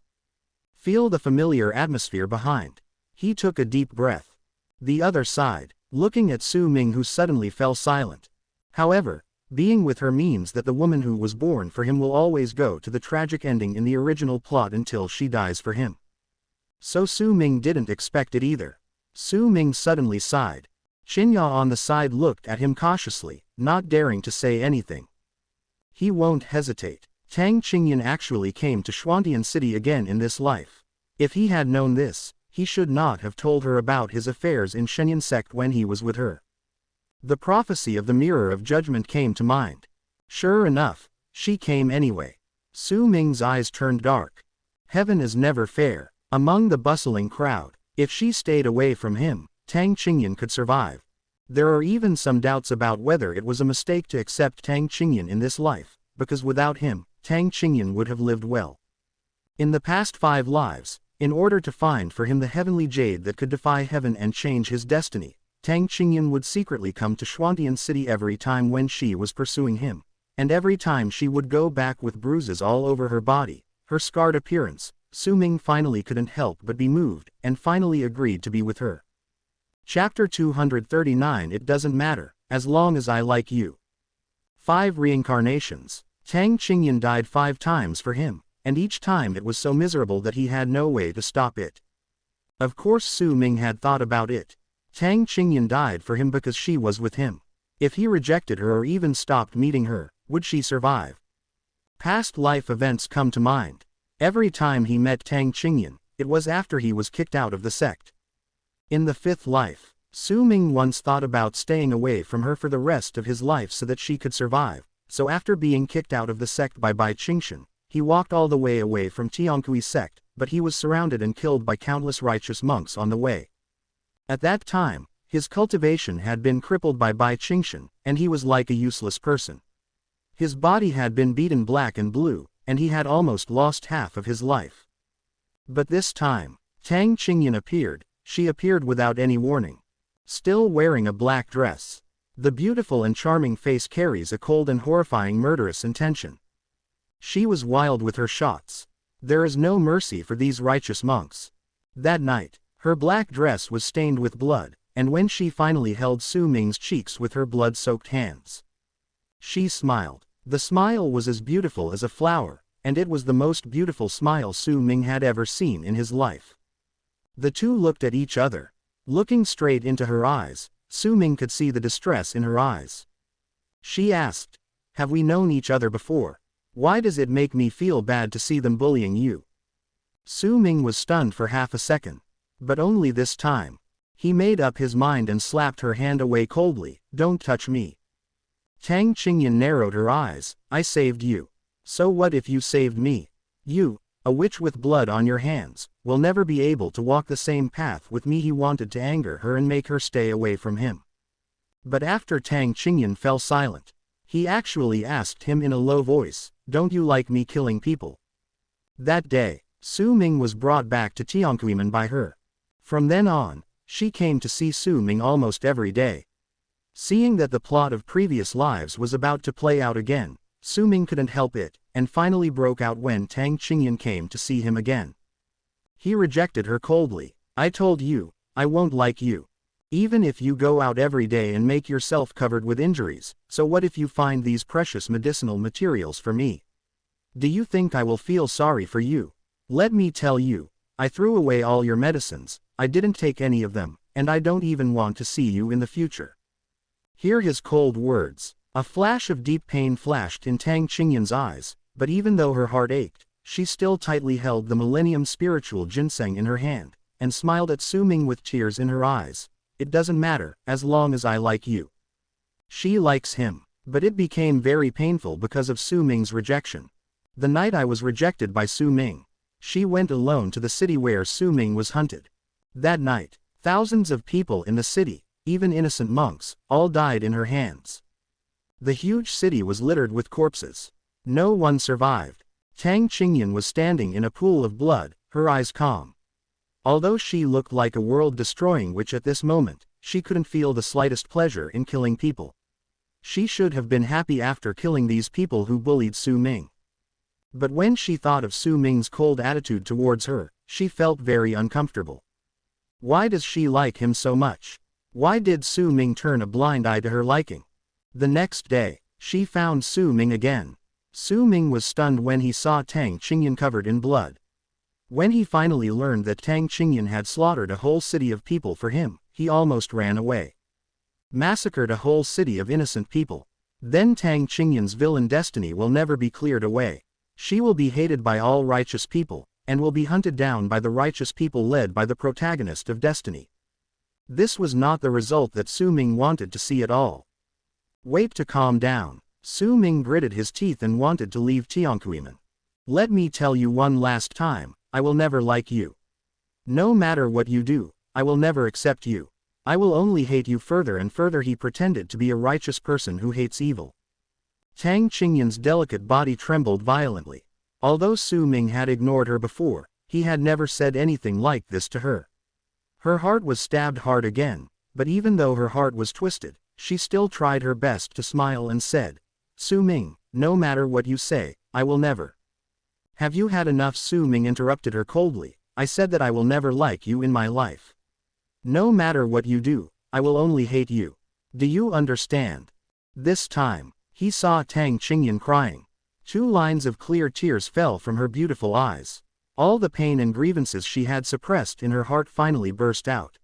Feel the familiar atmosphere behind. He took a deep breath. The other side, looking at Su Ming, who suddenly fell silent. However, being with her means that the woman who was born for him will always go to the tragic ending in the original plot until she dies for him. So Su Ming didn't expect it either. Su Ming suddenly sighed. Qinya on the side looked at him cautiously, not daring to say anything. He won't hesitate. Tang Qingyan actually came to Xuantian City again in this life. If he had known this, he should not have told her about his affairs in Shenyang sect when he was with her. The prophecy of the Mirror of Judgment came to mind. Sure enough, she came anyway. Su Ming's eyes turned dark. Heaven is never fair. Among the bustling crowd, if she stayed away from him, Tang Qingyan could survive. There are even some doubts about whether it was a mistake to accept Tang Qingyan in this life, because without him, Tang Qingyan would have lived well. In the past 5 lives, in order to find for him the heavenly jade that could defy heaven and change his destiny, Tang Qingyan would secretly come to Xuantian City every time when she was pursuing him, and every time she would go back with bruises all over her body, her scarred appearance. Su Ming finally couldn't help but be moved, and finally agreed to be with her. Chapter 239. It doesn't matter, as long as I like you. 5 reincarnations. Tang Qingyan died 5 times for him, and each time it was so miserable that he had no way to stop it. Of course Su Ming had thought about it. Tang Qingyan died for him because she was with him. If he rejected her or even stopped meeting her, would she survive? Past life events come to mind. Every time he met Tang Qingyan, it was after he was kicked out of the sect. In the 5th life, Su Ming once thought about staying away from her for the rest of his life so that she could survive, so after being kicked out of the sect by Bai Qingshan, he walked all the way away from Tiankui's sect, but he was surrounded and killed by countless righteous monks on the way. At that time, his cultivation had been crippled by Bai Qingshan, and he was like a useless person. His body had been beaten black and blue, and he had almost lost half of his life. But this time, Tang Qingyan appeared. She appeared without any warning. Still wearing a black dress. The beautiful and charming face carries a cold and horrifying murderous intention. She was wild with her shots. There is no mercy for these righteous monks. That night, her black dress was stained with blood, and when she finally held Su Ming's cheeks with her blood-soaked hands, she smiled. The smile was as beautiful as a flower, and it was the most beautiful smile Su Ming had ever seen in his life. The two looked at each other. Looking straight into her eyes, Su Ming could see the distress in her eyes. She asked, "Have we known each other before? Why does it make me feel bad to see them bullying you?" Su Ming was stunned for half a second. But only this time. He made up his mind and slapped her hand away coldly. "Don't touch me." Tang Qingyan narrowed her eyes. "I saved you. So what if you saved me? You, a witch with blood on your hands, will never be able to walk the same path with me." He wanted to anger her and make her stay away from him. But after Tang Qingyan fell silent, he actually asked him in a low voice, "Don't you like me killing people?" That day, Su Ming was brought back to Tiankuimen by her. From then on, she came to see Su Ming almost every day. Seeing that the plot of previous lives was about to play out again, Su Ming couldn't help it, and finally broke out when Tang Qingyan came to see him again. He rejected her coldly. I told you, I won't like you. Even if you go out every day and make yourself covered with injuries, so what if you find these precious medicinal materials for me? Do you think I will feel sorry for you? Let me tell you, I threw away all your medicines, I didn't take any of them, and I don't even want to see you in the future. Hear his cold words. A flash of deep pain flashed in Tang Qingyan's eyes, but even though her heart ached, she still tightly held the Millennium Spiritual Ginseng in her hand, and smiled at Su Ming with tears in her eyes. It doesn't matter, as long as I like you. She likes him. But it became very painful because of Su Ming's rejection. The night I was rejected by Su Ming, she went alone to the city where Su Ming was hunted. That night, thousands of people in the city, even innocent monks, all died in her hands. The huge city was littered with corpses. No one survived. Tang Qingyan was standing in a pool of blood, her eyes calm. Although she looked like a world-destroying witch at this moment, she couldn't feel the slightest pleasure in killing people. She should have been happy after killing these people who bullied Su Ming. But when she thought of Su Ming's cold attitude towards her, she felt very uncomfortable. Why does she like him so much? Why did Su Ming turn a blind eye to her liking? The next day, she found Su Ming again. Su Ming was stunned when he saw Tang Qingyan covered in blood. When he finally learned that Tang Qingyan had slaughtered a whole city of people for him, he almost ran away. Massacred a whole city of innocent people. Then Tang Qingyan's villain destiny will never be cleared away. She will be hated by all righteous people, and will be hunted down by the righteous people led by the protagonist of destiny. This was not the result that Su Ming wanted to see at all. Wait to calm down. Su Ming gritted his teeth and wanted to leave Tianqimen. Let me tell you one last time, I will never like you. No matter what you do, I will never accept you. I will only hate you further and further. He pretended to be a righteous person who hates evil. Tang Qingyan's delicate body trembled violently. Although Su Ming had ignored her before, he had never said anything like this to her. Her heart was stabbed hard again, but even though her heart was twisted, she still tried her best to smile and said, Su Ming, no matter what you say, I will never. Have you had enough? Su Ming interrupted her coldly. I said that I will never like you in my life. No matter what you do, I will only hate you. Do you understand? This time, he saw Tang Qingyan crying. 2 lines of clear tears fell from her beautiful eyes. All the pain and grievances she had suppressed in her heart finally burst out.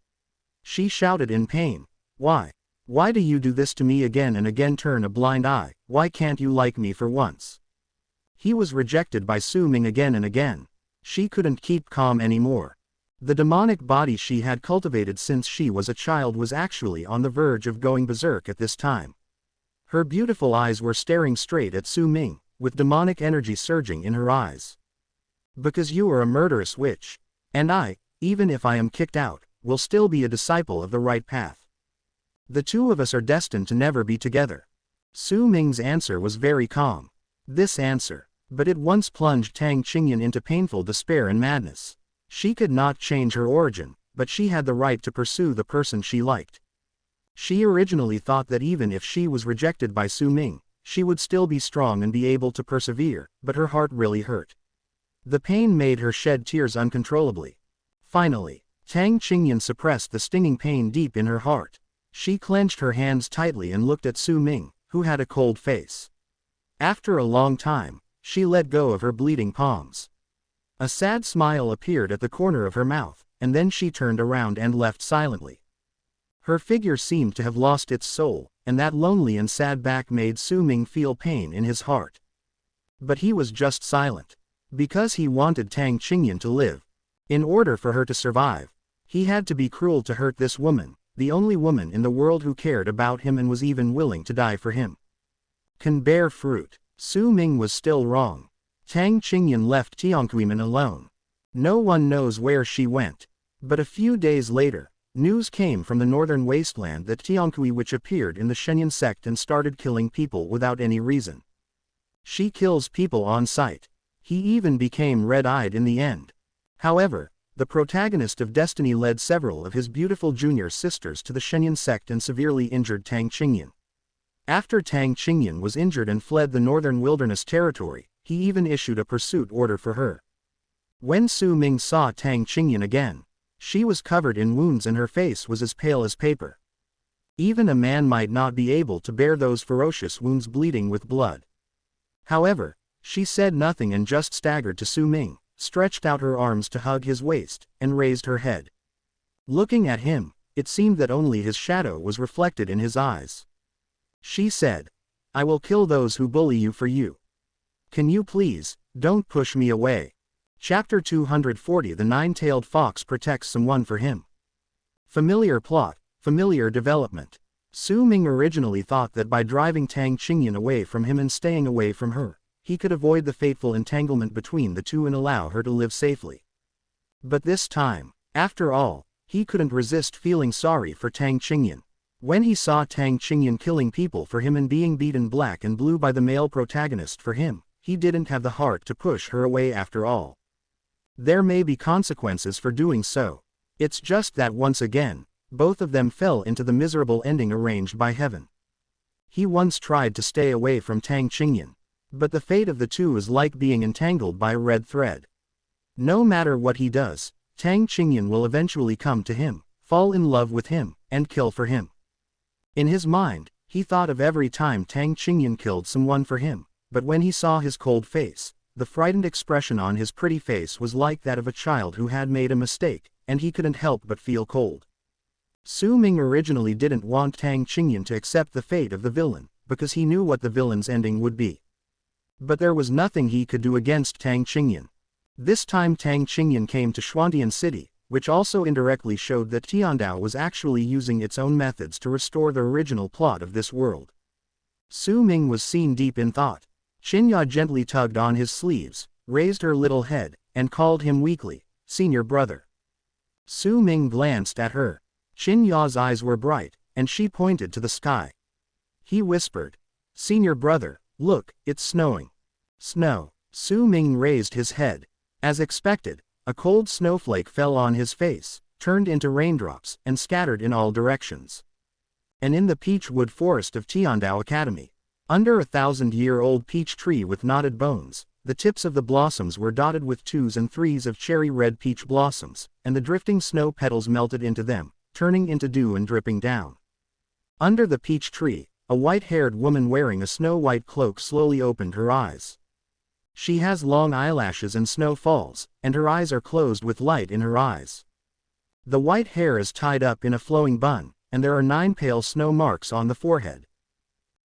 She shouted in pain. Why? Why do you do this to me again and again? Turn a blind eye. Why can't you like me for once? He was rejected by Su Ming again and again. She couldn't keep calm anymore. The demonic body she had cultivated since she was a child was actually on the verge of going berserk at this time. Her beautiful eyes were staring straight at Su Ming, with demonic energy surging in her eyes. Because you are a murderous witch. And I, even if I am kicked out, will still be a disciple of the right path. The two of us are destined to never be together. Su Ming's answer was very calm. This answer, but it once plunged Tang Qingyan into painful despair and madness. She could not change her origin, but she had the right to pursue the person she liked. She originally thought that even if she was rejected by Su Ming, she would still be strong and be able to persevere, but her heart really hurt. The pain made her shed tears uncontrollably. Finally, Tang Qingyan suppressed the stinging pain deep in her heart. She clenched her hands tightly and looked at Su Ming, who had a cold face. After a long time, she let go of her bleeding palms. A sad smile appeared at the corner of her mouth, and then she turned around and left silently. Her figure seemed to have lost its soul, and that lonely and sad back made Su Ming feel pain in his heart. But he was just silent. Because he wanted Tang Qingyan to live. In order for her to survive, he had to be cruel to hurt this woman, the only woman in the world who cared about him and was even willing to die for him. Can bear fruit. Su Ming was still wrong. Tang Qingyan left Tianqimen alone. No one knows where she went. But a few days later, news came from the northern wasteland that Tianqi witch appeared in the Shenyang sect and started killing people without any reason. She kills people on sight. He even became red-eyed in the end. However, the protagonist of Destiny led several of his beautiful junior sisters to the Shenyang sect and severely injured Tang Qingyan. After Tang Qingyan was injured and fled the northern wilderness territory, he even issued a pursuit order for her. When Su Ming saw Tang Qingyan again, she was covered in wounds and her face was as pale as paper. Even a man might not be able to bear those ferocious wounds bleeding with blood. However, she said nothing and just staggered to Su Ming, stretched out her arms to hug his waist, and raised her head. Looking at him, it seemed that only his shadow was reflected in his eyes. She said, "I will kill those who bully you for you. Can you please, don't push me away." Chapter 240 The Nine-Tailed Fox protects someone for him. Familiar plot, familiar development. Su Ming originally thought that by driving Tang Qingyan away from him and staying away from her, he could avoid the fateful entanglement between the two and allow her to live safely. But this time, after all, he couldn't resist feeling sorry for Tang Qingyan. When he saw Tang Qingyan killing people for him and being beaten black and blue by the male protagonist for him, he didn't have the heart to push her away after all. There may be consequences for doing so. It's just that once again, both of them fell into the miserable ending arranged by heaven. He once tried to stay away from Tang Qingyan, but the fate of the two is like being entangled by a red thread. No matter what he does, Tang Qingyan will eventually come to him, fall in love with him, and kill for him. In his mind, he thought of every time Tang Qingyan killed someone for him, but when he saw his cold face, the frightened expression on his pretty face was like that of a child who had made a mistake, and he couldn't help but feel cold. Su Ming originally didn't want Tang Qingyan to accept the fate of the villain, because he knew what the villain's ending would be. But there was nothing he could do against Tang Qingyan. This time Tang Qingyan came to Xuantian City, which also indirectly showed that Tiandao was actually using its own methods to restore the original plot of this world. Su Ming was seen deep in thought. Qinya gently tugged on his sleeves, raised her little head, and called him weakly, "Senior brother." Su Ming glanced at her. Qinya's eyes were bright, and she pointed to the sky. He whispered, "Senior brother, look, it's snowing." Snow. Su Ming raised his head. As expected, a cold snowflake fell on his face, turned into raindrops, and scattered in all directions. And in the peach wood forest of Tiandao Academy, under a 1,000-year-old peach tree with knotted bones, the tips of the blossoms were dotted with 2s and 3s of cherry-red peach blossoms, and the drifting snow petals melted into them, turning into dew and dripping down. Under the peach tree, a white-haired woman wearing a snow-white cloak slowly opened her eyes. She has long eyelashes and snow falls, and her eyes are closed with light in her eyes. The white hair is tied up in a flowing bun, and there are 9 pale snow marks on the forehead.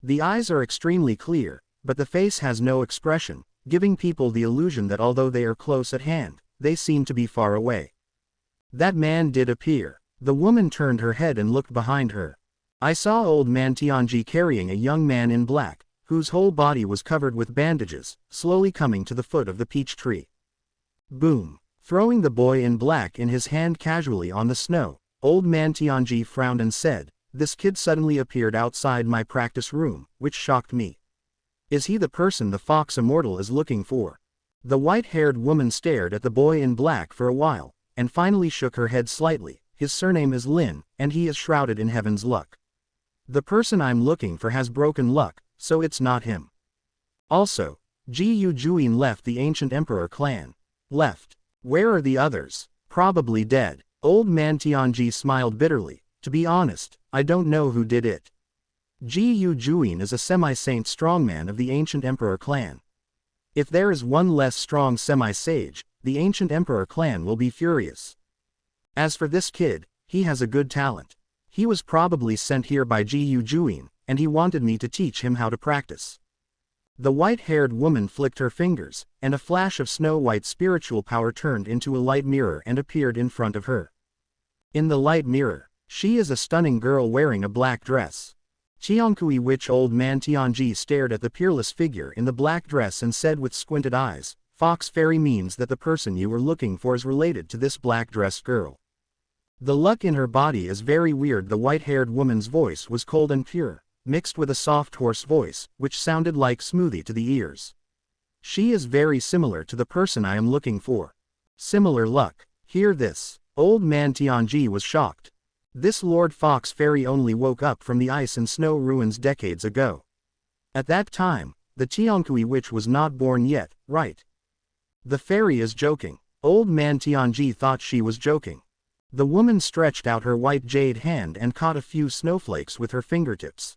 The eyes are extremely clear, but the face has no expression, giving people the illusion that although they are close at hand, they seem to be far away. That man did appear. The woman turned her head and looked behind her. I saw old man Tianji carrying a young man in black, whose whole body was covered with bandages, slowly coming to the foot of the peach tree. Boom! Throwing the boy in black in his hand casually on the snow, old man Tianji frowned and said, "This kid suddenly appeared outside my practice room, which shocked me. Is he the person the fox immortal is looking for?" The white-haired woman stared at the boy in black for a while, and finally shook her head slightly. "His surname is Lin, and he is shrouded in heaven's luck. The person I'm looking for has broken luck, so it's not him. Also, Ji Yu Juin left the ancient emperor clan. Left. Where are the others? Probably dead." Old man Tianji smiled bitterly. "To be honest, I don't know who did it. Ji Yu Juin is a semi-saint strongman of the ancient emperor clan. If there is one less strong semi-sage, the ancient emperor clan will be furious. As for this kid, he has a good talent. He was probably sent here by Ji Yu Juin, and he wanted me to teach him how to practice." The white-haired woman flicked her fingers, and a flash of snow-white spiritual power turned into a light mirror and appeared in front of her. In the light mirror, she is a stunning girl wearing a black dress. Qiankui witch old man Tianji stared at the peerless figure in the black dress and said with squinted eyes, "Fox fairy means that the person you were looking for is related to this black-dressed girl. The luck in her body is very weird." The white-haired woman's voice was cold and pure, mixed with a soft hoarse voice, which sounded like smoothie to the ears. "She is very similar to the person I am looking for. Similar luck. Hear this." Old man Tianji was shocked. This Lord Fox Fairy only woke up from the ice and snow ruins decades ago. At that time, the Tiankui witch was not born yet, right? The fairy is joking. Old man Tianji thought she was joking. The woman stretched out her white jade hand and caught a few snowflakes with her fingertips.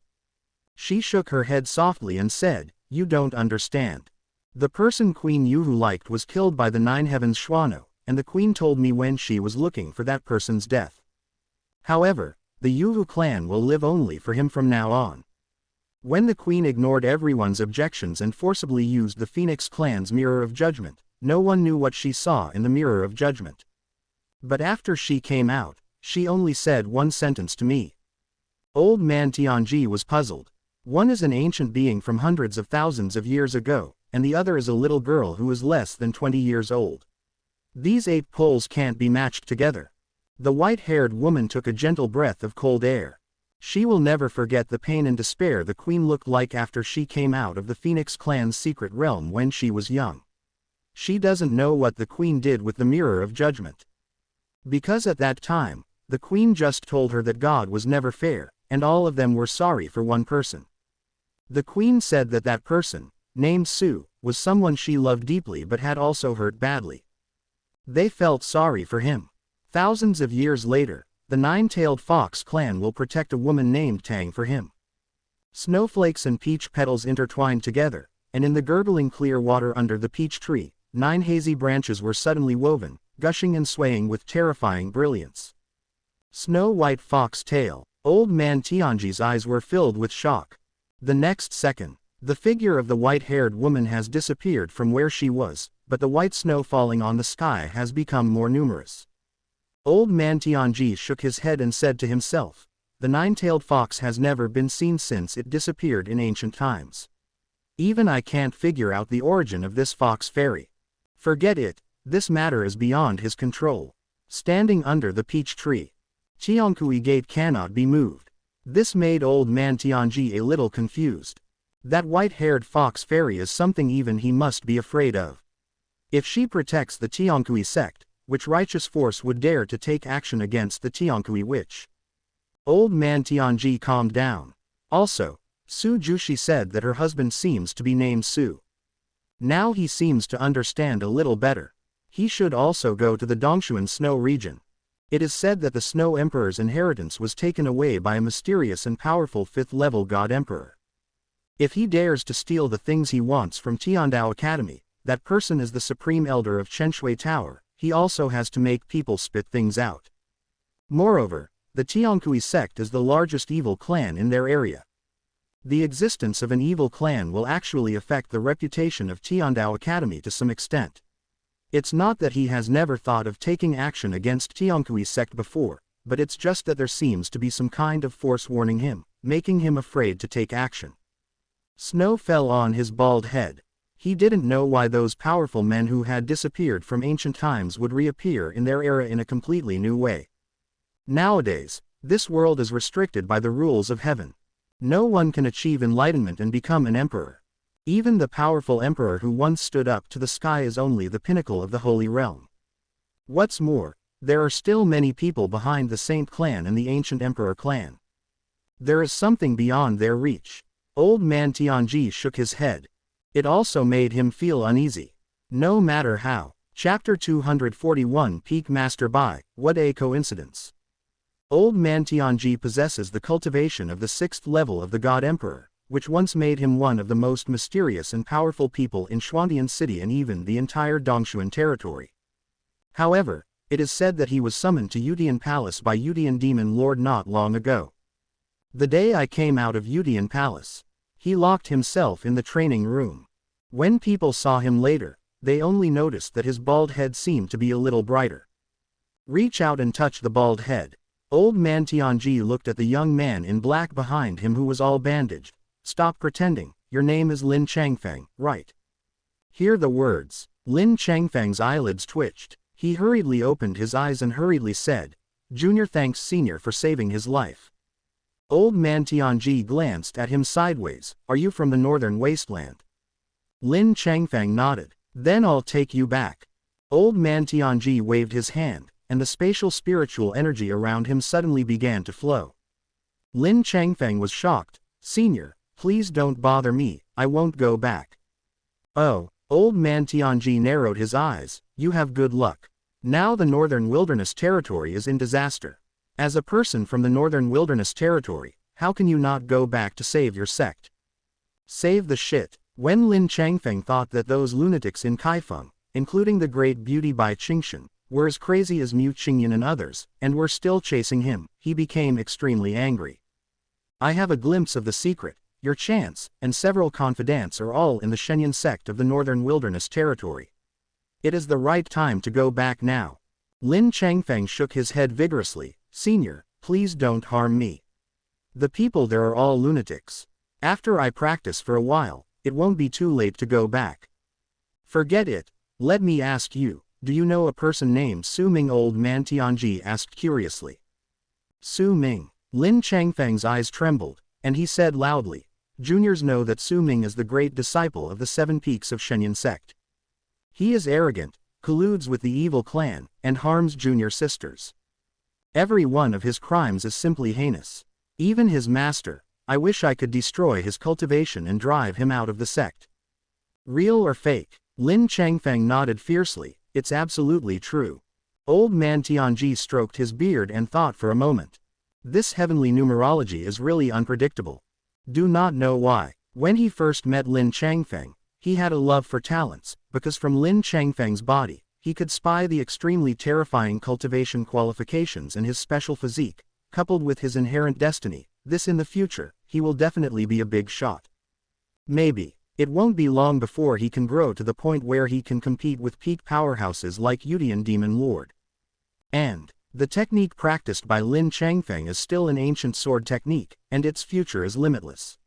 She shook her head softly and said, "You don't understand. The person Queen Yuhu liked was killed by the Nine Heavens Xuano, and the Queen told me when she was looking for that person's death. However, the Yuhu clan will live only for him from now on." When the Queen ignored everyone's objections and forcibly used the Phoenix clan's Mirror of Judgment, no one knew what she saw in the Mirror of Judgment. But after she came out, she only said one sentence to me. Old man Tianji was puzzled. One is an ancient being from hundreds of thousands of years ago, and the other is a little girl who is less than 20 years old. These 8 poles can't be matched together. The white-haired woman took a gentle breath of cold air. She will never forget the pain and despair the Queen looked like after she came out of the Phoenix clan's secret realm when she was young. She doesn't know what the Queen did with the Mirror of Judgment. Because at that time, the Queen just told her that God was never fair, and all of them were sorry for one person. The Queen said that that person, named Su, was someone she loved deeply but had also hurt badly. They felt sorry for him. Thousands of years later, the Nine-Tailed Fox clan will protect a woman named Tang for him. Snowflakes and peach petals intertwined together, and in the gurgling clear water under the peach tree, 9 hazy branches were suddenly woven, gushing and swaying with terrifying brilliance. Snow-white fox tail. Old man Tianji's eyes were filled with shock. The next second, the figure of the white-haired woman has disappeared from where she was, but the white snow falling on the sky has become more numerous. Old man Tianji shook his head and said to himself, "The nine-tailed fox has never been seen since it disappeared in ancient times. Even I can't figure out the origin of this fox fairy. Forget it, this matter is beyond his control." Standing under the peach tree, Tiankui Gate cannot be moved. This made old man Tianji a little confused. That white-haired fox fairy is something even he must be afraid of. If she protects the Tiankui sect, which righteous force would dare to take action against the Tiankui witch? Old man Tianji calmed down. Also, Su Jushi said that her husband seems to be named Su. Now he seems to understand a little better. He should also go to the Dongshuan snow region. It is said that the Snow Emperor's inheritance was taken away by a mysterious and powerful 5th-level God Emperor. If he dares to steal the things he wants from Tiandao Academy, that person is the Supreme Elder of Chenshui Tower. He also has to make people spit things out. Moreover, the Tiankui sect is the largest evil clan in their area. The existence of an evil clan will actually affect the reputation of Tiandao Academy to some extent. It's not that he has never thought of taking action against Tiankui sect before, but it's just that there seems to be some kind of force warning him, making him afraid to take action. Snow fell on his bald head. He didn't know why those powerful men who had disappeared from ancient times would reappear in their era in a completely new way. Nowadays, this world is restricted by the rules of heaven. No one can achieve enlightenment and become an emperor. Even the powerful emperor who once stood up to the sky is only the pinnacle of the holy realm. What's more, there are still many people behind the Saint clan and the ancient emperor clan. There is something beyond their reach. Old man Tianji shook his head. It also made him feel uneasy. No matter how. Chapter 241 Peak Master Bai, what a coincidence. Old man Tianji possesses the cultivation of the 6th level of the God Emperor, which once made him one of the most mysterious and powerful people in Xuandian City and even the entire Dongshuan territory. However, it is said that he was summoned to Yudian Palace by Yudian Demon Lord not long ago. The day I came out of Yudian Palace, he locked himself in the training room. When people saw him later, they only noticed that his bald head seemed to be a little brighter. Reach out and touch the bald head. Old man Tianji looked at the young man in black behind him who was all bandaged. Stop pretending, your name is Lin Changfeng, right? Hear the words. Lin Changfeng's eyelids twitched. He hurriedly opened his eyes and hurriedly said, "Junior thanks Senior for saving his life." Old man Tianji glanced at him sideways. "Are you from the northern wasteland?" Lin Changfeng nodded. "Then I'll take you back." Old man Tianji waved his hand, and the spatial spiritual energy around him suddenly began to flow. Lin Changfeng was shocked. "Senior, please don't bother me, I won't go back." "Oh." Old man Tianji narrowed his eyes. You have good luck. Now the Northern Wilderness Territory is in disaster. As a person from the Northern Wilderness Territory, how can you not go back to save your sect? Save the shit. When Lin Changfeng thought that those lunatics in Kaifeng, including the great beauty Bai Qingshan, were as crazy as Mu Qingyan and others, and were still chasing him, he became extremely angry. I have a glimpse of the secret. Your chance, and several confidants are all in the Shenyan sect of the Northern Wilderness Territory. It is the right time to go back now. Lin Changfeng shook his head vigorously. Senior, please don't harm me. The people there are all lunatics. After I practice for a while, it won't be too late to go back. Forget it. Let me ask you, do you know a person named Su Ming? Old man Tianji asked curiously. Su Ming. Lin Changfeng's eyes trembled, and he said loudly, juniors know that Su Ming is the great disciple of the Seven Peaks of Shenyan sect. He is arrogant, colludes with the evil clan, and harms junior sisters. Every one of his crimes is simply heinous. Even his master, I wish I could destroy his cultivation and drive him out of the sect. Real or fake? Lin Changfeng nodded fiercely. It's absolutely true. Old man Tianji stroked his beard and thought for a moment. This heavenly numerology is really unpredictable. Do not know why. When he first met Lin Changfeng, he had a love for talents, because from Lin Changfeng's body, he could spy the extremely terrifying cultivation qualifications and his special physique, coupled with his inherent destiny. This in the future, he will definitely be a big shot. Maybe. It won't be long before he can grow to the point where he can compete with peak powerhouses like Yudian Demon Lord. And the technique practiced by Lin Changfeng is still an ancient sword technique, and its future is limitless.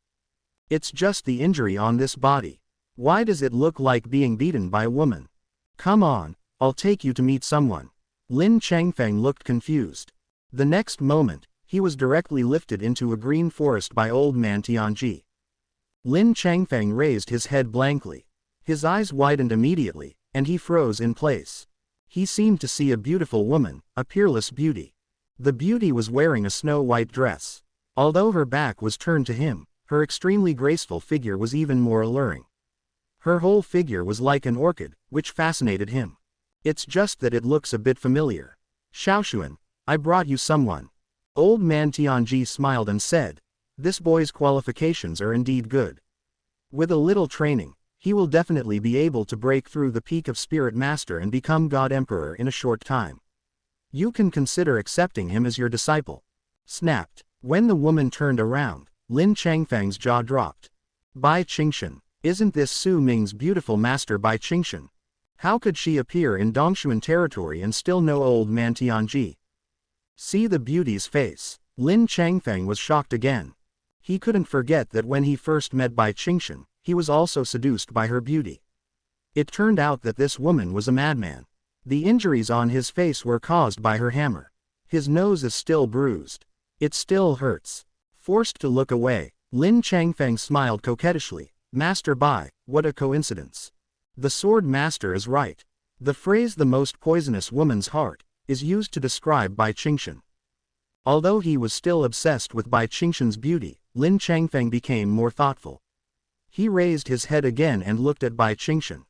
It's just the injury on this body. Why does it look like being beaten by a woman? Come on, I'll take you to meet someone. Lin Changfeng looked confused. The next moment, he was directly lifted into a green forest by old man Tianji. Lin Changfeng raised his head blankly. His eyes widened immediately, and he froze in place. He seemed to see a beautiful woman, a peerless beauty. The beauty was wearing a snow-white dress. Although her back was turned to him, her extremely graceful figure was even more alluring. Her whole figure was like an orchid, which fascinated him. It's just that it looks a bit familiar. Xiaoshuan, I brought you someone. Old man Tianji smiled and said, this boy's qualifications are indeed good. With a little training, he will definitely be able to break through the peak of Spirit Master and become God Emperor in a short time. You can consider accepting him as your disciple. Snapped. When the woman turned around, Lin Changfeng's jaw dropped. Bai Qingshan, isn't this Su Ming's beautiful master Bai Qingshan? How could she appear in Dongshuan territory and still know old man Tianji? See the beauty's face. Lin Changfeng was shocked again. He couldn't forget that when he first met Bai Qingshan, he was also seduced by her beauty. It turned out that this woman was a madman. The injuries on his face were caused by her hammer. His nose is still bruised. It still hurts. Forced to look away, Lin Changfeng smiled coquettishly. Master Bai, what a coincidence. The sword master is right. The phrase the most poisonous woman's heart is used to describe Bai Qingshan. Although he was still obsessed with Bai Qingshan's beauty, Lin Changfeng became more thoughtful. He raised his head again and looked at Bai Qingshan.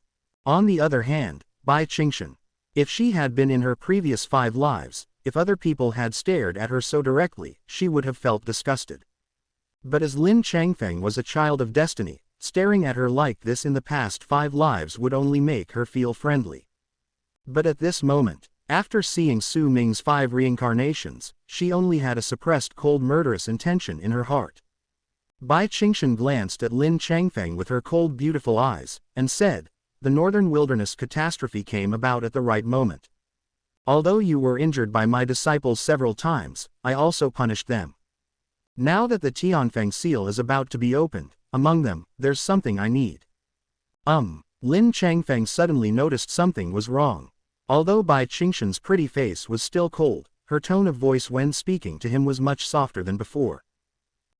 On the other hand, Bai Qingshan, if she had been in her previous 5 lives, if other people had stared at her so directly, she would have felt disgusted. But as Lin Changfeng was a child of destiny, staring at her like this in the past 5 lives would only make her feel friendly. But at this moment, after seeing Su Ming's 5 reincarnations, she only had a suppressed cold murderous intention in her heart. Bai Qingshan glanced at Lin Changfeng with her cold beautiful eyes, and said, the Northern Wilderness catastrophe came about at the right moment. Although you were injured by my disciples several times, I also punished them. Now that the Tianfeng seal is about to be opened, among them, there's something I need. Lin Changfeng suddenly noticed something was wrong. Although Bai Qingshan's pretty face was still cold, her tone of voice when speaking to him was much softer than before.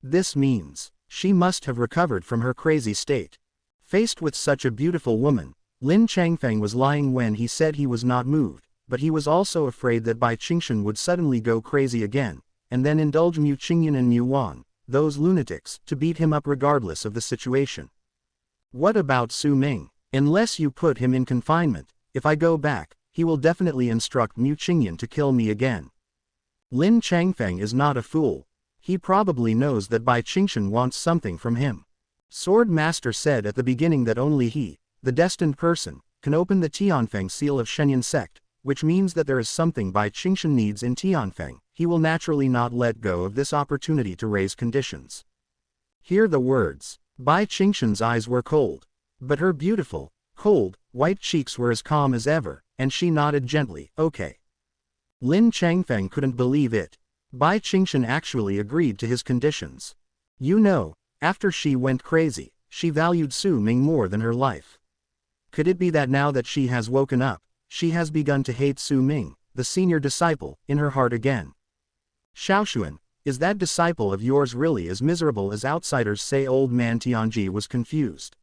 This means, she must have recovered from her crazy state. Faced with such a beautiful woman, Lin Changfeng was lying when he said he was not moved, but he was also afraid that Bai Qingshan would suddenly go crazy again, and then indulge Mu Qingyan and Mu Wan, those lunatics, to beat him up regardless of the situation. What about Su Ming? Unless you put him in confinement, if I go back, he will definitely instruct Mu Qingyan to kill me again. Lin Changfeng is not a fool. He probably knows that Bai Qingshan wants something from him. Sword Master said at the beginning that only he, the destined person, can open the Tianfeng seal of Shenyang sect, which means that there is something Bai Qingshan needs in Tianfeng. He will naturally not let go of this opportunity to raise conditions. Hear the words. Bai Qingshan's eyes were cold. But her beautiful, cold, white cheeks were as calm as ever, and she nodded gently, okay. Lin Changfeng couldn't believe it. Bai Qingshan actually agreed to his conditions. You know, after she went crazy, she valued Su Ming more than her life. Could it be that now that she has woken up, she has begun to hate Su Ming, the senior disciple, in her heart again? Xiaoshuan, is that disciple of yours really as miserable as outsiders say? Old man Tianji was confused.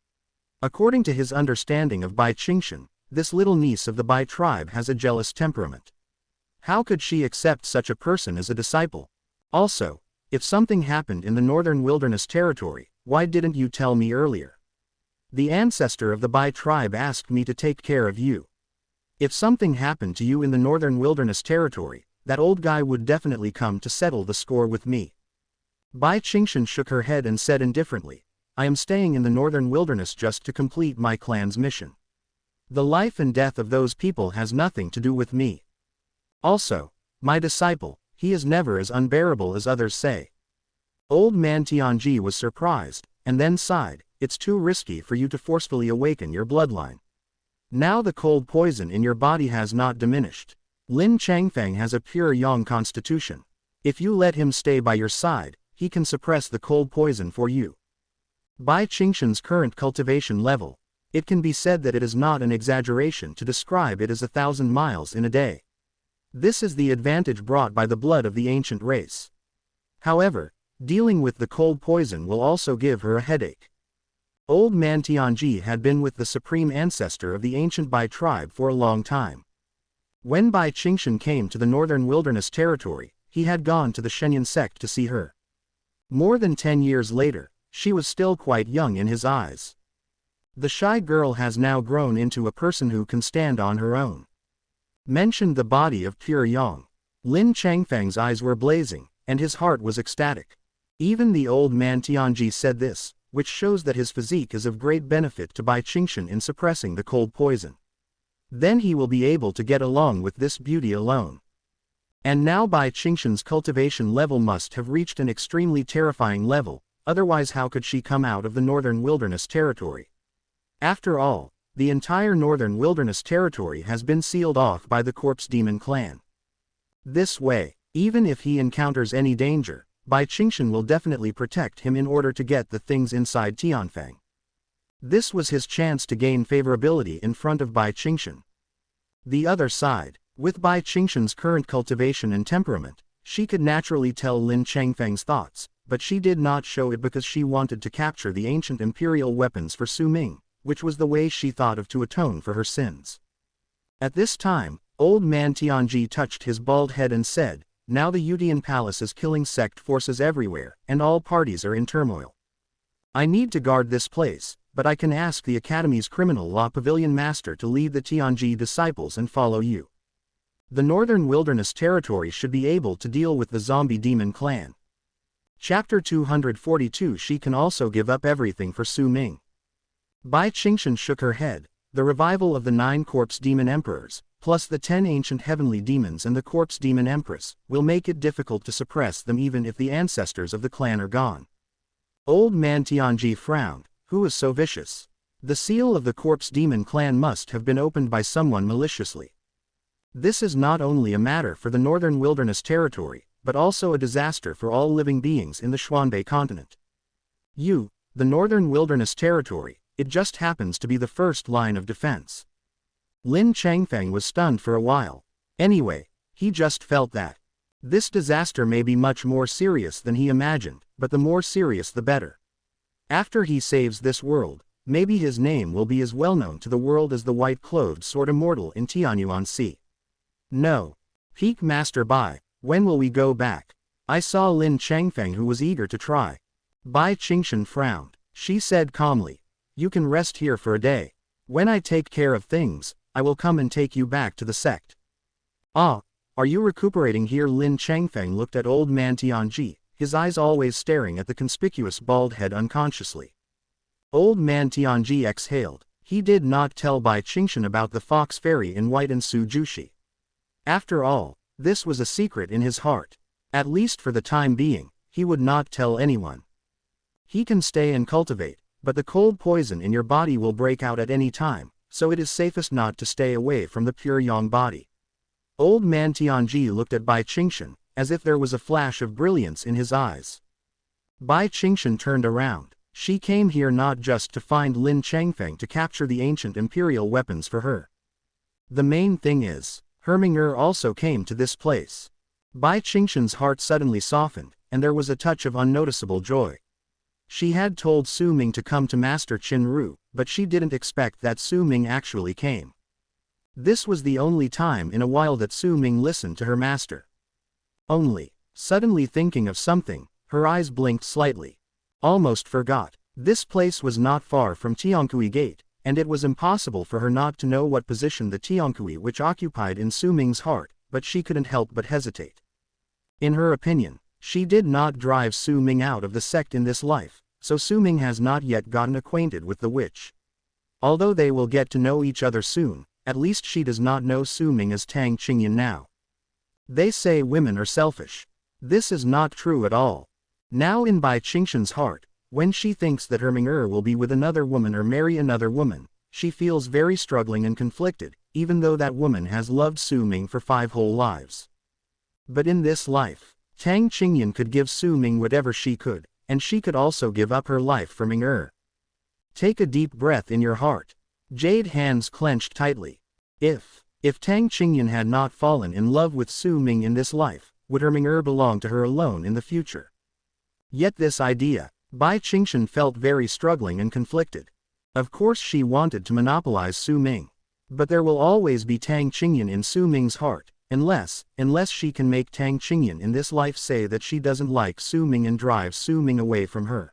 According to his understanding of Bai Qingshan, this little niece of the Bai tribe has a jealous temperament. How could she accept such a person as a disciple? Also, if something happened in the northern wilderness territory, why didn't you tell me earlier? The ancestor of the Bai tribe asked me to take care of you. If something happened to you in the northern wilderness territory, that old guy would definitely come to settle the score with me. Bai Qingshan shook her head and said indifferently, I am staying in the northern wilderness just to complete my clan's mission. The life and death of those people has nothing to do with me. Also, my disciple, he is never as unbearable as others say. Old man Tianji was surprised, and then sighed, it's too risky for you to forcefully awaken your bloodline. Now the cold poison in your body has not diminished. Lin Changfeng has a pure yang constitution. If you let him stay by your side, he can suppress the cold poison for you. Bai Qingshan's current cultivation level, it can be said that it is not an exaggeration to describe it as 1,000 miles in a day. This is the advantage brought by the blood of the ancient race. However, dealing with the cold poison will also give her a headache. Old man Tianji had been with the supreme ancestor of the ancient Bai tribe for a long time. When Bai Qingshan came to the northern wilderness territory, he had gone to the Shenyang sect to see her. More than 10 years later, she was still quite young in his eyes. The shy girl has now grown into a person who can stand on her own. Mentioned the body of pure yang. Lin Changfeng's eyes were blazing, and his heart was ecstatic. Even the old man Tianji said this, which shows that his physique is of great benefit to Bai Qingshan in suppressing the cold poison. Then he will be able to get along with this beauty alone. And now Bai Qingshan's cultivation level must have reached an extremely terrifying level, otherwise how could she come out of the northern wilderness territory? After all, the entire northern wilderness territory has been sealed off by the Corpse Demon clan. This way, even if he encounters any danger, Bai Qingshan will definitely protect him in order to get the things inside Tianfeng. This was his chance to gain favorability in front of Bai Qingshan. The other side, with Bai Qingshan's current cultivation and temperament, she could naturally tell Lin Changfeng's thoughts, but she did not show it because she wanted to capture the ancient imperial weapons for Su Ming, which was the way she thought of to atone for her sins. At this time, old man Tianji touched his bald head and said, now the Yutian Palace is killing sect forces everywhere, and all parties are in turmoil. I need to guard this place, but I can ask the Academy's criminal law pavilion master to lead the Tianji disciples and follow you. The northern wilderness territory should be able to deal with the zombie demon clan. Chapter 242. She can also give up everything for Su Ming. Bai Qingshan shook her head. The revival of the 9 corpse demon emperors, plus the 10 ancient heavenly demons and the corpse demon empress, will make it difficult to suppress them even if the ancestors of the clan are gone. Old man Tianji frowned. Who is so vicious? The seal of the corpse demon clan must have been opened by someone maliciously. This is not only a matter for the northern wilderness territory, but also a disaster for all living beings in the Xuanbei continent. The northern wilderness territory, it just happens to be the first line of defense. Lin Changfeng was stunned for a while. Anyway, he just felt that this disaster may be much more serious than he imagined, but the more serious the better. After he saves this world, maybe his name will be as well known to the world as the white-clothed sword immortal in Tianyuan Sea. No. Peak Master Bai, when will we go back? I saw Lin Changfeng who was eager to try. Bai Qingshan frowned. She said calmly, you can rest here for a day. When I take care of things, I will come and take you back to the sect. Ah, are you recuperating here? Lin Changfeng looked at old man Tianji, his eyes always staring at the conspicuous bald head unconsciously. Old man Tianji exhaled. He did not tell Bai Qingshan about the fox fairy in white and Su Jushi. After all, this was a secret in his heart. At least for the time being, he would not tell anyone. He can stay and cultivate, but the cold poison in your body will break out at any time, so it is safest not to stay away from the pure yang body. Old man Tianji looked at Bai Qingshan, as if there was a flash of brilliance in his eyes. Bai Qingshan turned around. She came here not just to find Lin Changfeng to capture the ancient imperial weapons for her. The main thing is, her Ming'er also came to this place. Bai Qingshan's heart suddenly softened, and there was a touch of unnoticeable joy. She had told Su Ming to come to Master Qin Ru, but she didn't expect that Su Ming actually came. This was the only time in a while that Su Ming listened to her master. Suddenly thinking of something, her eyes blinked slightly. Almost forgot. This place was not far from Tiankui Gate, and it was impossible for her not to know what position the Tiankui which occupied in Su Ming's heart, but she couldn't help but hesitate. In her opinion, she did not drive Su Ming out of the sect in this life, so Su Ming has not yet gotten acquainted with the witch. Although they will get to know each other soon, at least she does not know Su Ming as Tang Qingyan now. They say women are selfish. This is not true at all. Now in Bai Qingshan's heart, when she thinks that her Ming'er will be with another woman or marry another woman, she feels very struggling and conflicted, even though that woman has loved Su Ming for 5 whole lives. But in this life, Tang Qingyan could give Su Ming whatever she could, and she could also give up her life for Ming'er. Take a deep breath in your heart. Jade hands clenched tightly. If Tang Qingyan had not fallen in love with Su Ming in this life, would her Ming'er belong to her alone in the future? Yet this idea, Bai Qingshan felt very struggling and conflicted. Of course she wanted to monopolize Su Ming. But there will always be Tang Qingyan in Su Ming's heart, unless she can make Tang Qingyan in this life say that she doesn't like Su Ming and drive Su Ming away from her.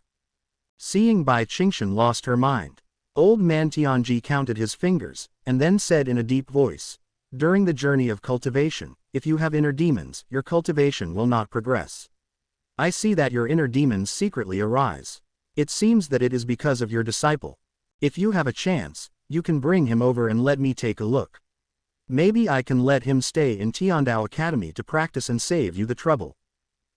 Seeing Bai Qingshan lost her mind, old man Tianji counted his fingers, and then said in a deep voice, "During the journey of cultivation, if you have inner demons, your cultivation will not progress. I see that your inner demons secretly arise. It seems that it is because of your disciple. If you have a chance, you can bring him over and let me take a look. Maybe I can let him stay in Tiandao Academy to practice and save you the trouble.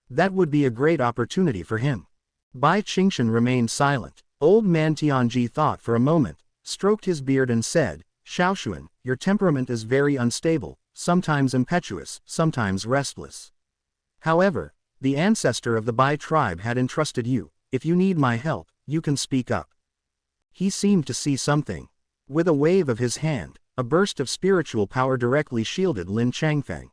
That would be a great opportunity for him." Bai Qingshan remained silent. Old man Tianji thought for a moment, stroked his beard and said, "Shaoshuan, your temperament is very unstable, sometimes impetuous, sometimes restless. However, the ancestor of the Bai tribe had entrusted you. If you need my help, you can speak up." He seemed to see something. With a wave of his hand, a burst of spiritual power directly shielded Lin Changfeng.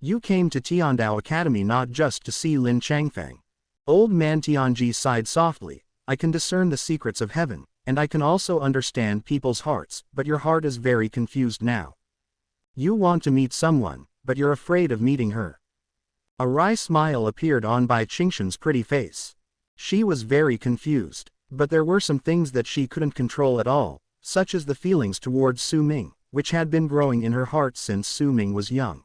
"You came to Tiandao Academy not just to see Lin Changfeng." Old man Tianji sighed softly. "I can discern the secrets of heaven, and I can also understand people's hearts, but your heart is very confused now. You want to meet someone, but you're afraid of meeting her." A wry smile appeared on Bai Qingshan's pretty face. She was very confused, but there were some things that she couldn't control at all, such as the feelings towards Su Ming, which had been growing in her heart since Su Ming was young.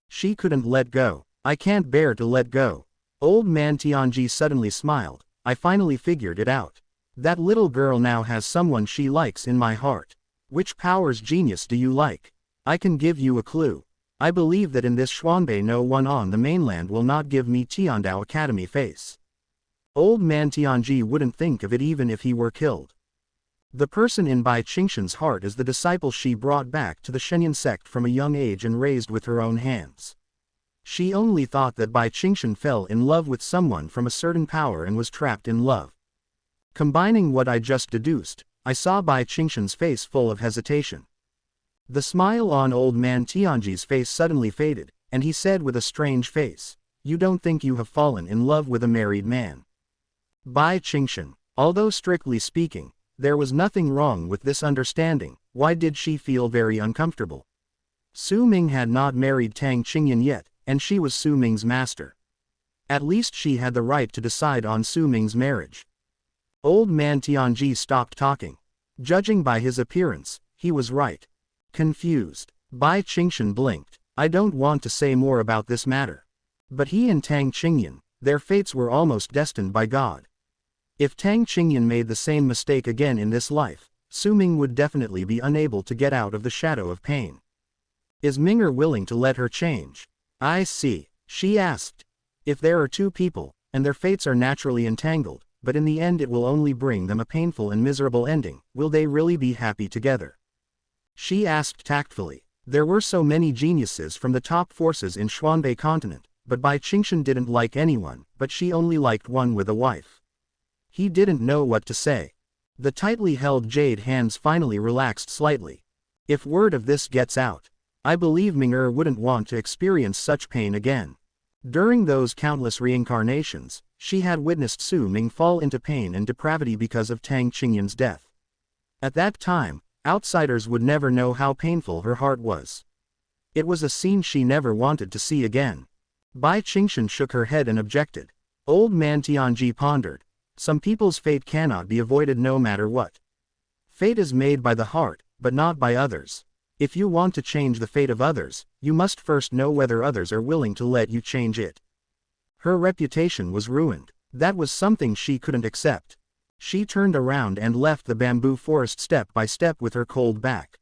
She couldn't let go. "I can't bear to let go." Old man Tianji suddenly smiled. "I finally figured it out. That little girl now has someone she likes in my heart. Which power's genius do you like? I can give you a clue. I believe that in this Xuanbei no one on the mainland will not give me Tiandao Academy face." Old man Tianji wouldn't think of it even if he were killed. The person in Bai Qingshan's heart is the disciple she brought back to the Shenyan sect from a young age and raised with her own hands. She only thought that Bai Qingshan fell in love with someone from a certain power and was trapped in love. Combining what I just deduced, I saw Bai Qingshan's face full of hesitation. The smile on old man Tianji's face suddenly faded, and he said with a strange face, "You don't think you have fallen in love with a married man?" Bai Qingshan, although strictly speaking, there was nothing wrong with this understanding. Why did she feel very uncomfortable? Su Ming had not married Tang Qingyan yet, and she was Su Ming's master. At least she had the right to decide on Su Ming's marriage. Old man Tianji stopped talking. Judging by his appearance, he was right. Confused, Bai Qingshan blinked. I don't want to say more about this matter. But he and Tang Qingyan, their fates were almost destined by God. If Tang Qingyan made the same mistake again in this life, Su Ming would definitely be unable to get out of the shadow of pain. Is Ming'er willing to let her change? I see, she asked. If there are two people, and their fates are naturally entangled, but in the end it will only bring them a painful and miserable ending, will they really be happy together? She asked tactfully. There were so many geniuses from the top forces in Xuanbei continent, but Bai Qingshan didn't like anyone, but she only liked one with a wife. He didn't know what to say. The tightly held jade hands finally relaxed slightly. If word of this gets out, I believe Ming'er wouldn't want to experience such pain again. During those countless reincarnations, she had witnessed Su Ming fall into pain and depravity because of Tang Qingyan's death. At that time, outsiders would never know how painful her heart was. It was a scene she never wanted to see again. Bai Qingshan shook her head and objected. Old man Tianji pondered. Some people's fate cannot be avoided no matter what. Fate is made by the heart, but not by others. If you want to change the fate of others, you must first know whether others are willing to let you change it. Her reputation was ruined. That was something she couldn't accept. She turned around and left the bamboo forest step by step with her cold back.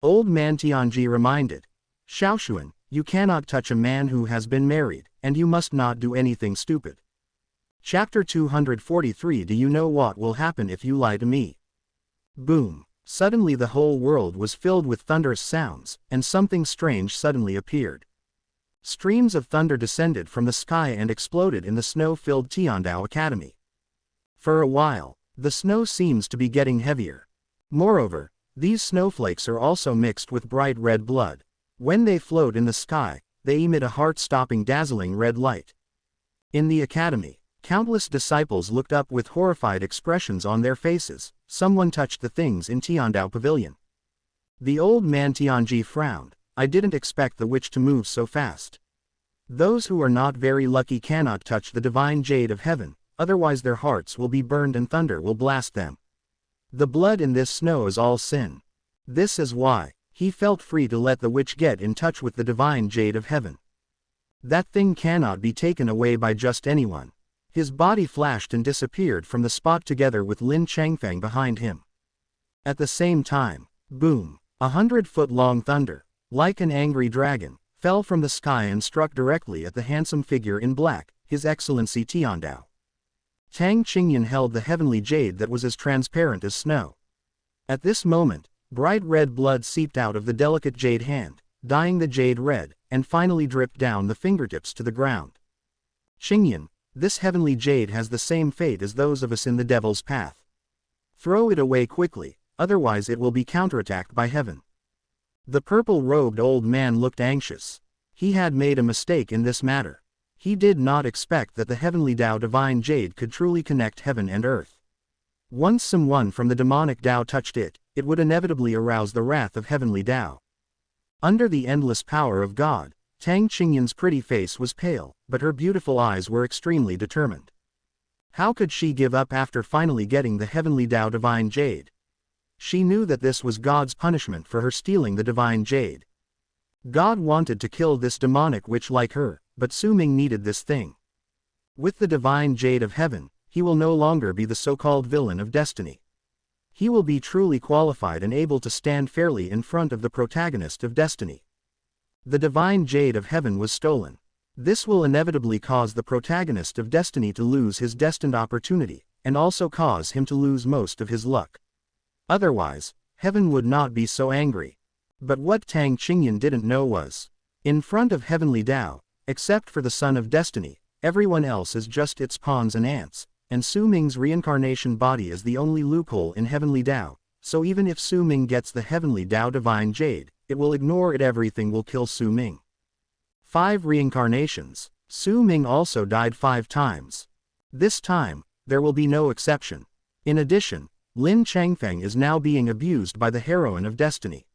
Old man Tianji reminded. Xiaoshuan, you cannot touch a man who has been married, and you must not do anything stupid. Chapter 243. Do you know what will happen if you lie to me? Boom. Suddenly the whole world was filled with thunderous sounds, and something strange suddenly appeared. Streams of thunder descended from the sky and exploded in the snow-filled Tiandao Academy. For a while, the snow seems to be getting heavier. Moreover, these snowflakes are also mixed with bright red blood. When they float in the sky, they emit a heart-stopping dazzling red light. In the academy, countless disciples looked up with horrified expressions on their faces. Someone touched the things in Tiandao Pavilion. The old man Tianji frowned. I didn't expect the witch to move so fast. Those who are not very lucky cannot touch the divine jade of heaven, otherwise their hearts will be burned and thunder will blast them. The blood in this snow is all sin. This is why he felt free to let the witch get in touch with the divine jade of heaven. That thing cannot be taken away by just anyone. His body flashed and disappeared from the spot together with Lin Changfeng behind him. At the same time, boom, 100-foot-long thunder, like an angry dragon, fell from the sky and struck directly at the handsome figure in black, His Excellency Tiandao. Tang Qingyan held the heavenly jade that was as transparent as snow. At this moment, bright red blood seeped out of the delicate jade hand, dyeing the jade red, and finally dripped down the fingertips to the ground. Qingyan, this heavenly jade has the same fate as those of us in the devil's path. Throw it away quickly, otherwise it will be counterattacked by heaven. The purple-robed old man looked anxious. He had made a mistake in this matter. He did not expect that the heavenly Tao divine jade could truly connect heaven and earth. Once someone from the demonic Tao touched it, it would inevitably arouse the wrath of heavenly Tao. Under the endless power of God, Tang Qingyan's pretty face was pale, but her beautiful eyes were extremely determined. How could she give up after finally getting the heavenly Tao divine jade? She knew that this was God's punishment for her stealing the divine jade. God wanted to kill this demonic witch like her, but Su Ming needed this thing. With the divine jade of heaven, he will no longer be the so-called villain of destiny. He will be truly qualified and able to stand fairly in front of the protagonist of destiny. The divine jade of heaven was stolen. This will inevitably cause the protagonist of destiny to lose his destined opportunity, and also cause him to lose most of his luck. Otherwise, heaven would not be so angry. But what Tang Qingyan didn't know was, in front of heavenly Tao, except for the son of destiny, everyone else is just its pawns and ants, and Su Ming's reincarnation body is the only loophole in heavenly Tao, so even if Su Ming gets the heavenly Tao divine jade, it will ignore it. Everything will kill Su Ming. 5 reincarnations. Su Ming also died 5 times. This time, there will be no exception. In addition, Lin Changfeng is now being abused by the heroine of destiny.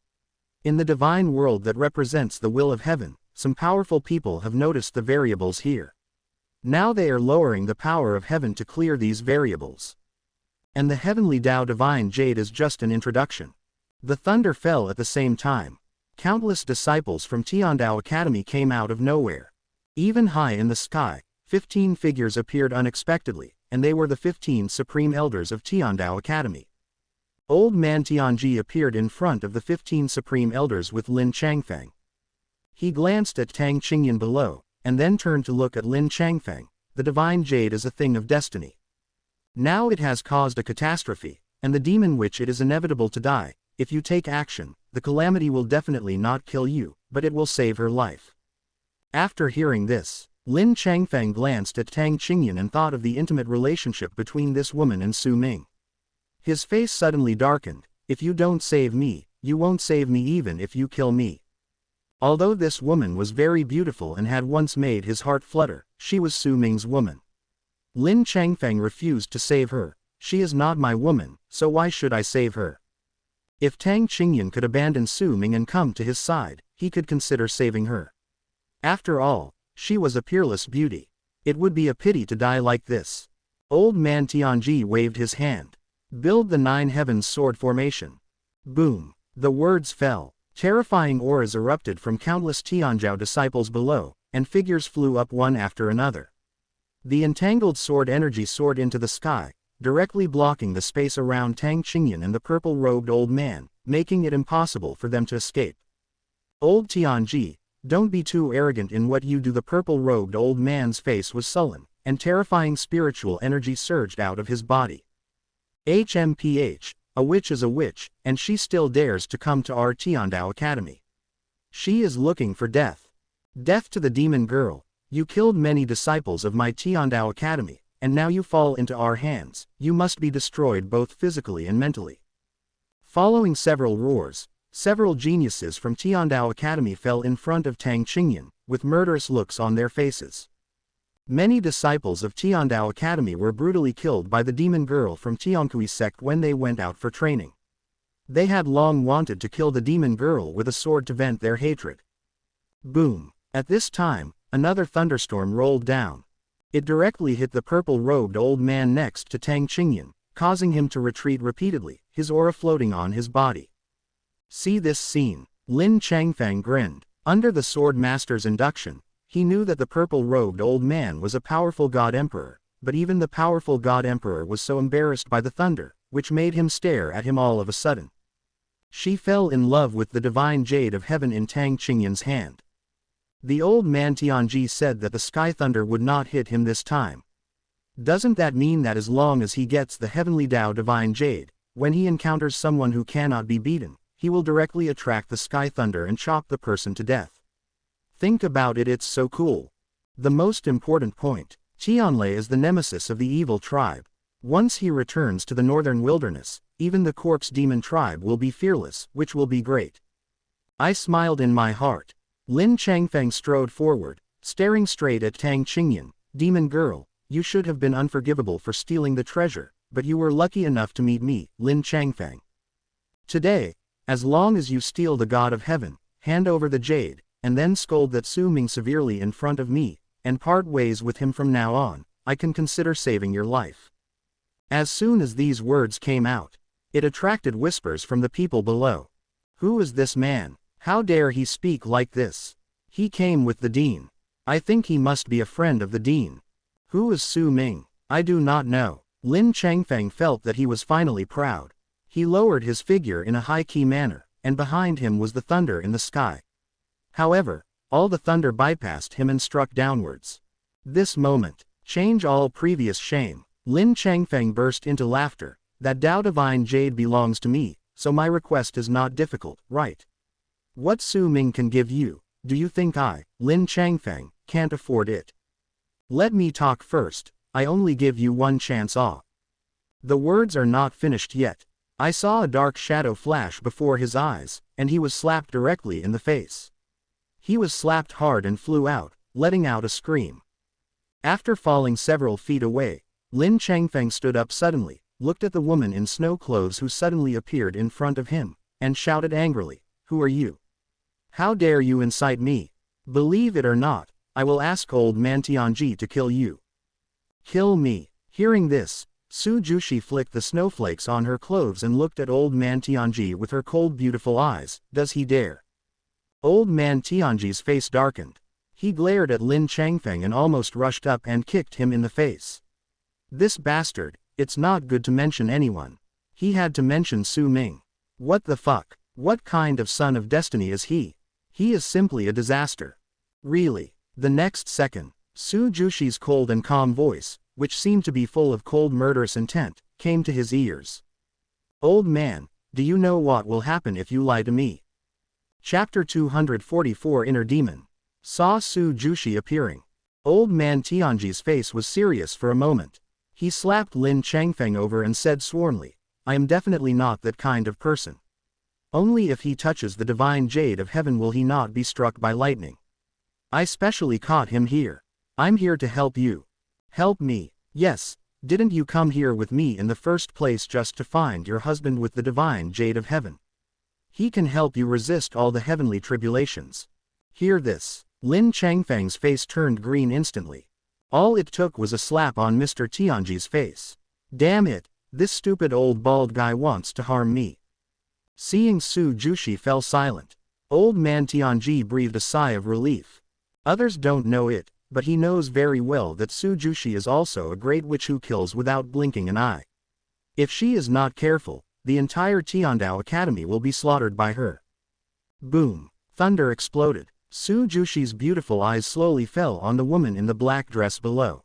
In the divine world that represents the will of heaven, some powerful people have noticed the variables here. Now they are lowering the power of heaven to clear these variables. And the heavenly Tao divine jade is just an introduction. The thunder fell at the same time. Countless disciples from Tiandao Academy came out of nowhere. Even high in the sky, 15 figures appeared unexpectedly, and they were the 15 supreme elders of Tiandao Academy. Old man Tianji appeared in front of the 15 supreme elders with Lin Changfeng. He glanced at Tang Qingyan below, and then turned to look at Lin Changfeng. The divine jade is a thing of destiny. Now it has caused a catastrophe, and the demon witch it is inevitable to die. If you take action, the calamity will definitely not kill you, but it will save her life. After hearing this, Lin Changfeng glanced at Tang Qingyan and thought of the intimate relationship between this woman and Su Ming. His face suddenly darkened. If you don't save me, you won't save me even if you kill me. Although this woman was very beautiful and had once made his heart flutter, she was Su Ming's woman. Lin Changfeng refused to save her. She is not my woman, so why should I save her? If Tang Qingyan could abandon Su Ming and come to his side, he could consider saving her. After all, she was a peerless beauty. It would be a pity to die like this. Old man Tianji waved his hand. Build the 9 heavens sword formation. Boom. The words fell. Terrifying auras erupted from countless Tianzhao disciples below, and figures flew up one after another. The entangled sword energy soared into the sky, directly blocking the space around Tang Qingyan and the purple-robed old man, making it impossible for them to escape. Old Tianji, don't be too arrogant in what you do. The purple-robed old man's face was sullen, and terrifying spiritual energy surged out of his body. HMPH, a witch is a witch, and she still dares to come to our Tiandao Academy. She is looking for death. Death to the demon girl. You killed many disciples of my Tiandao Academy, and now you fall into our hands. You must be destroyed both physically and mentally. Following several roars, several geniuses from Tiandao Academy fell in front of Tang Qingyan, with murderous looks on their faces. Many disciples of Tiandao Academy were brutally killed by the demon girl from Tiankui sect when they went out for training. They had long wanted to kill the demon girl with a sword to vent their hatred. Boom! At this time, another thunderstorm rolled down. It directly hit the purple-robed old man next to Tang Qingyan, causing him to retreat repeatedly, his aura floating on his body. See this scene. Lin Changfeng grinned. Under the sword master's induction, he knew that the purple-robed old man was a powerful god emperor, but even the powerful god emperor was so embarrassed by the thunder, which made him stare at him all of a sudden. She fell in love with the divine jade of heaven in Tang Qingyan's hand. The old man Tianji said that the sky thunder would not hit him this time. Doesn't that mean that as long as he gets the heavenly Tao divine jade, when he encounters someone who cannot be beaten, he will directly attract the sky thunder and chop the person to death? Think about it, it's so cool. The most important point, Tianlei is the nemesis of the evil tribe. Once he returns to the northern wilderness, even the corpse demon tribe will be fearless, which will be great. I smiled in my heart. Lin Changfeng strode forward, staring straight at Tang Qingyan. Demon girl, you should have been unforgivable for stealing the treasure, but you were lucky enough to meet me, Lin Changfeng. Today, as long as you steal the god of heaven, hand over the jade, and then scold that Su Ming severely in front of me, and part ways with him from now on, I can consider saving your life. As soon as these words came out, it attracted whispers from the people below. Who is this man? How dare he speak like this? He came with the dean. I think he must be a friend of the dean. Who is Su Ming? I do not know. Lin Changfeng felt that he was finally proud. He lowered his figure in a high-key manner, and behind him was the thunder in the sky. However, all the thunder bypassed him and struck downwards. This moment, change all previous shame. Lin Changfeng burst into laughter. That Tao divine jade belongs to me, so my request is not difficult, right? What Su Ming can give you, do you think I, Lin Changfeng, can't afford it? Let me talk first, I only give you one chance. The words are not finished yet. I saw a dark shadow flash before his eyes, and he was slapped directly in the face. He was slapped hard and flew out, letting out a scream. After falling several feet away, Lin Changfeng stood up suddenly, looked at the woman in snow clothes who suddenly appeared in front of him, and shouted angrily, "Who are you? How dare you incite me? Believe it or not, I will ask old man Tianji to kill you." Kill me. Hearing this, Su Jushi flicked the snowflakes on her clothes and looked at Old Man Tianji with her cold beautiful eyes. Does he dare? Old Man Tianji's face darkened. He glared at Lin Changfeng and almost rushed up and kicked him in the face. This bastard, it's not good to mention anyone. He had to mention Su Ming. What the fuck? What kind of son of destiny is he? He is simply a disaster. Really. The next second, Su Jushi's cold and calm voice, which seemed to be full of cold murderous intent, came to his ears. Old man, do you know what will happen if you lie to me? Chapter 244 Inner Demon. Saw Su Jushi appearing. Old Man Tianji's face was serious for a moment. He slapped Lin Changfeng over and said swornly, I am definitely not that kind of person. Only if he touches the divine jade of heaven will he not be struck by lightning. I specially caught him here. I'm here to help you. Help me. Yes, didn't you come here with me in the first place just to find your husband with the divine jade of heaven? He can help you resist all the heavenly tribulations. Hear this. Lin Changfeng's face turned green instantly. All it took was a slap on Mr. Tianji's face. Damn it, this stupid old bald guy wants to harm me. Seeing Su Jushi fell silent, Old Man Tianji breathed a sigh of relief. Others don't know it, but he knows very well that Su Jushi is also a great witch who kills without blinking an eye. If she is not careful, the entire Tiandao Academy will be slaughtered by her. Boom! Thunder exploded. Su Jushi's beautiful eyes slowly fell on the woman in the black dress below.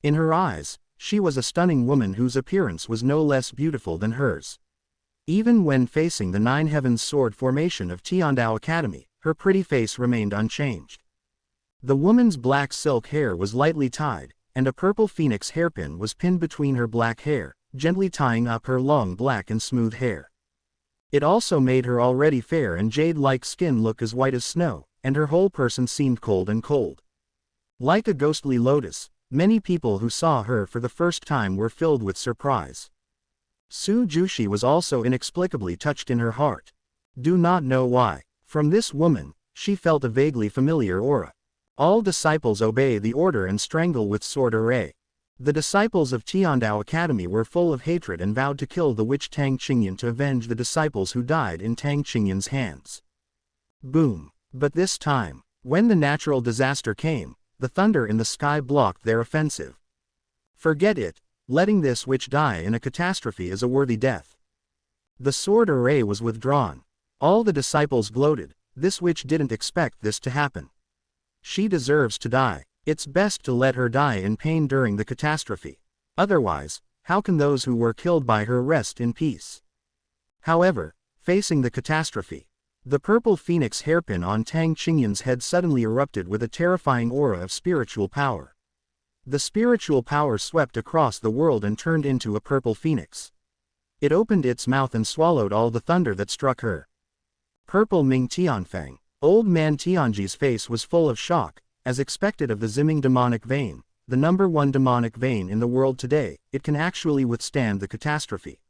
In her eyes, she was a stunning woman whose appearance was no less beautiful than hers. Even when facing the Nine Heavens sword formation of Tiandao Academy, her pretty face remained unchanged. The woman's black silk hair was lightly tied, and a purple phoenix hairpin was pinned between her black hair, gently tying up her long black and smooth hair. It also made her already fair and jade-like skin look as white as snow, and her whole person seemed cold and cold. Like a ghostly lotus, many people who saw her for the first time were filled with surprise. Su Jushi was also inexplicably touched in her heart. Do not know why. From this woman, she felt a vaguely familiar aura. All disciples obey the order and strangle with sword array. The disciples of Tiandao Academy were full of hatred and vowed to kill the witch Tang Qingyan to avenge the disciples who died in Tang Qingyan's hands. Boom! But this time, when the natural disaster came, the thunder in the sky blocked their offensive. Forget it, letting this witch die in a catastrophe is a worthy death. The sword array was withdrawn. All the disciples gloated, this witch didn't expect this to happen. She deserves to die. It's best to let her die in pain during the catastrophe. Otherwise, how can those who were killed by her rest in peace? However, facing the catastrophe, the purple phoenix hairpin on Tang Qingyan's head suddenly erupted with a terrifying aura of spiritual power. The spiritual power swept across the world and turned into a purple phoenix. It opened its mouth and swallowed all the thunder that struck her. Purple Ming Tianfeng. Old Man Tianji's face was full of shock, as expected of the Ziming demonic vein, the #1 demonic vein in the world today. It can actually withstand the catastrophe.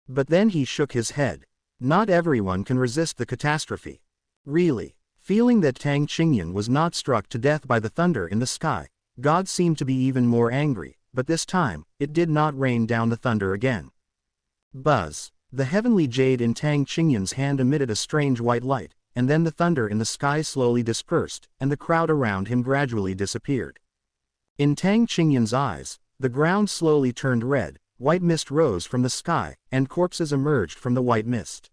But then he shook his head. Not everyone can resist the catastrophe. Really. Feeling that Tang Qingyan was not struck to death by the thunder in the sky, God seemed to be even more angry, but this time, it did not rain down the thunder again. Buzz. The heavenly jade in Tang Qingyan's hand emitted a strange white light, and then the thunder in the sky slowly dispersed, and the crowd around him gradually disappeared. In Tang Qingyan's eyes, the ground slowly turned red, white mist rose from the sky, and corpses emerged from the white mist.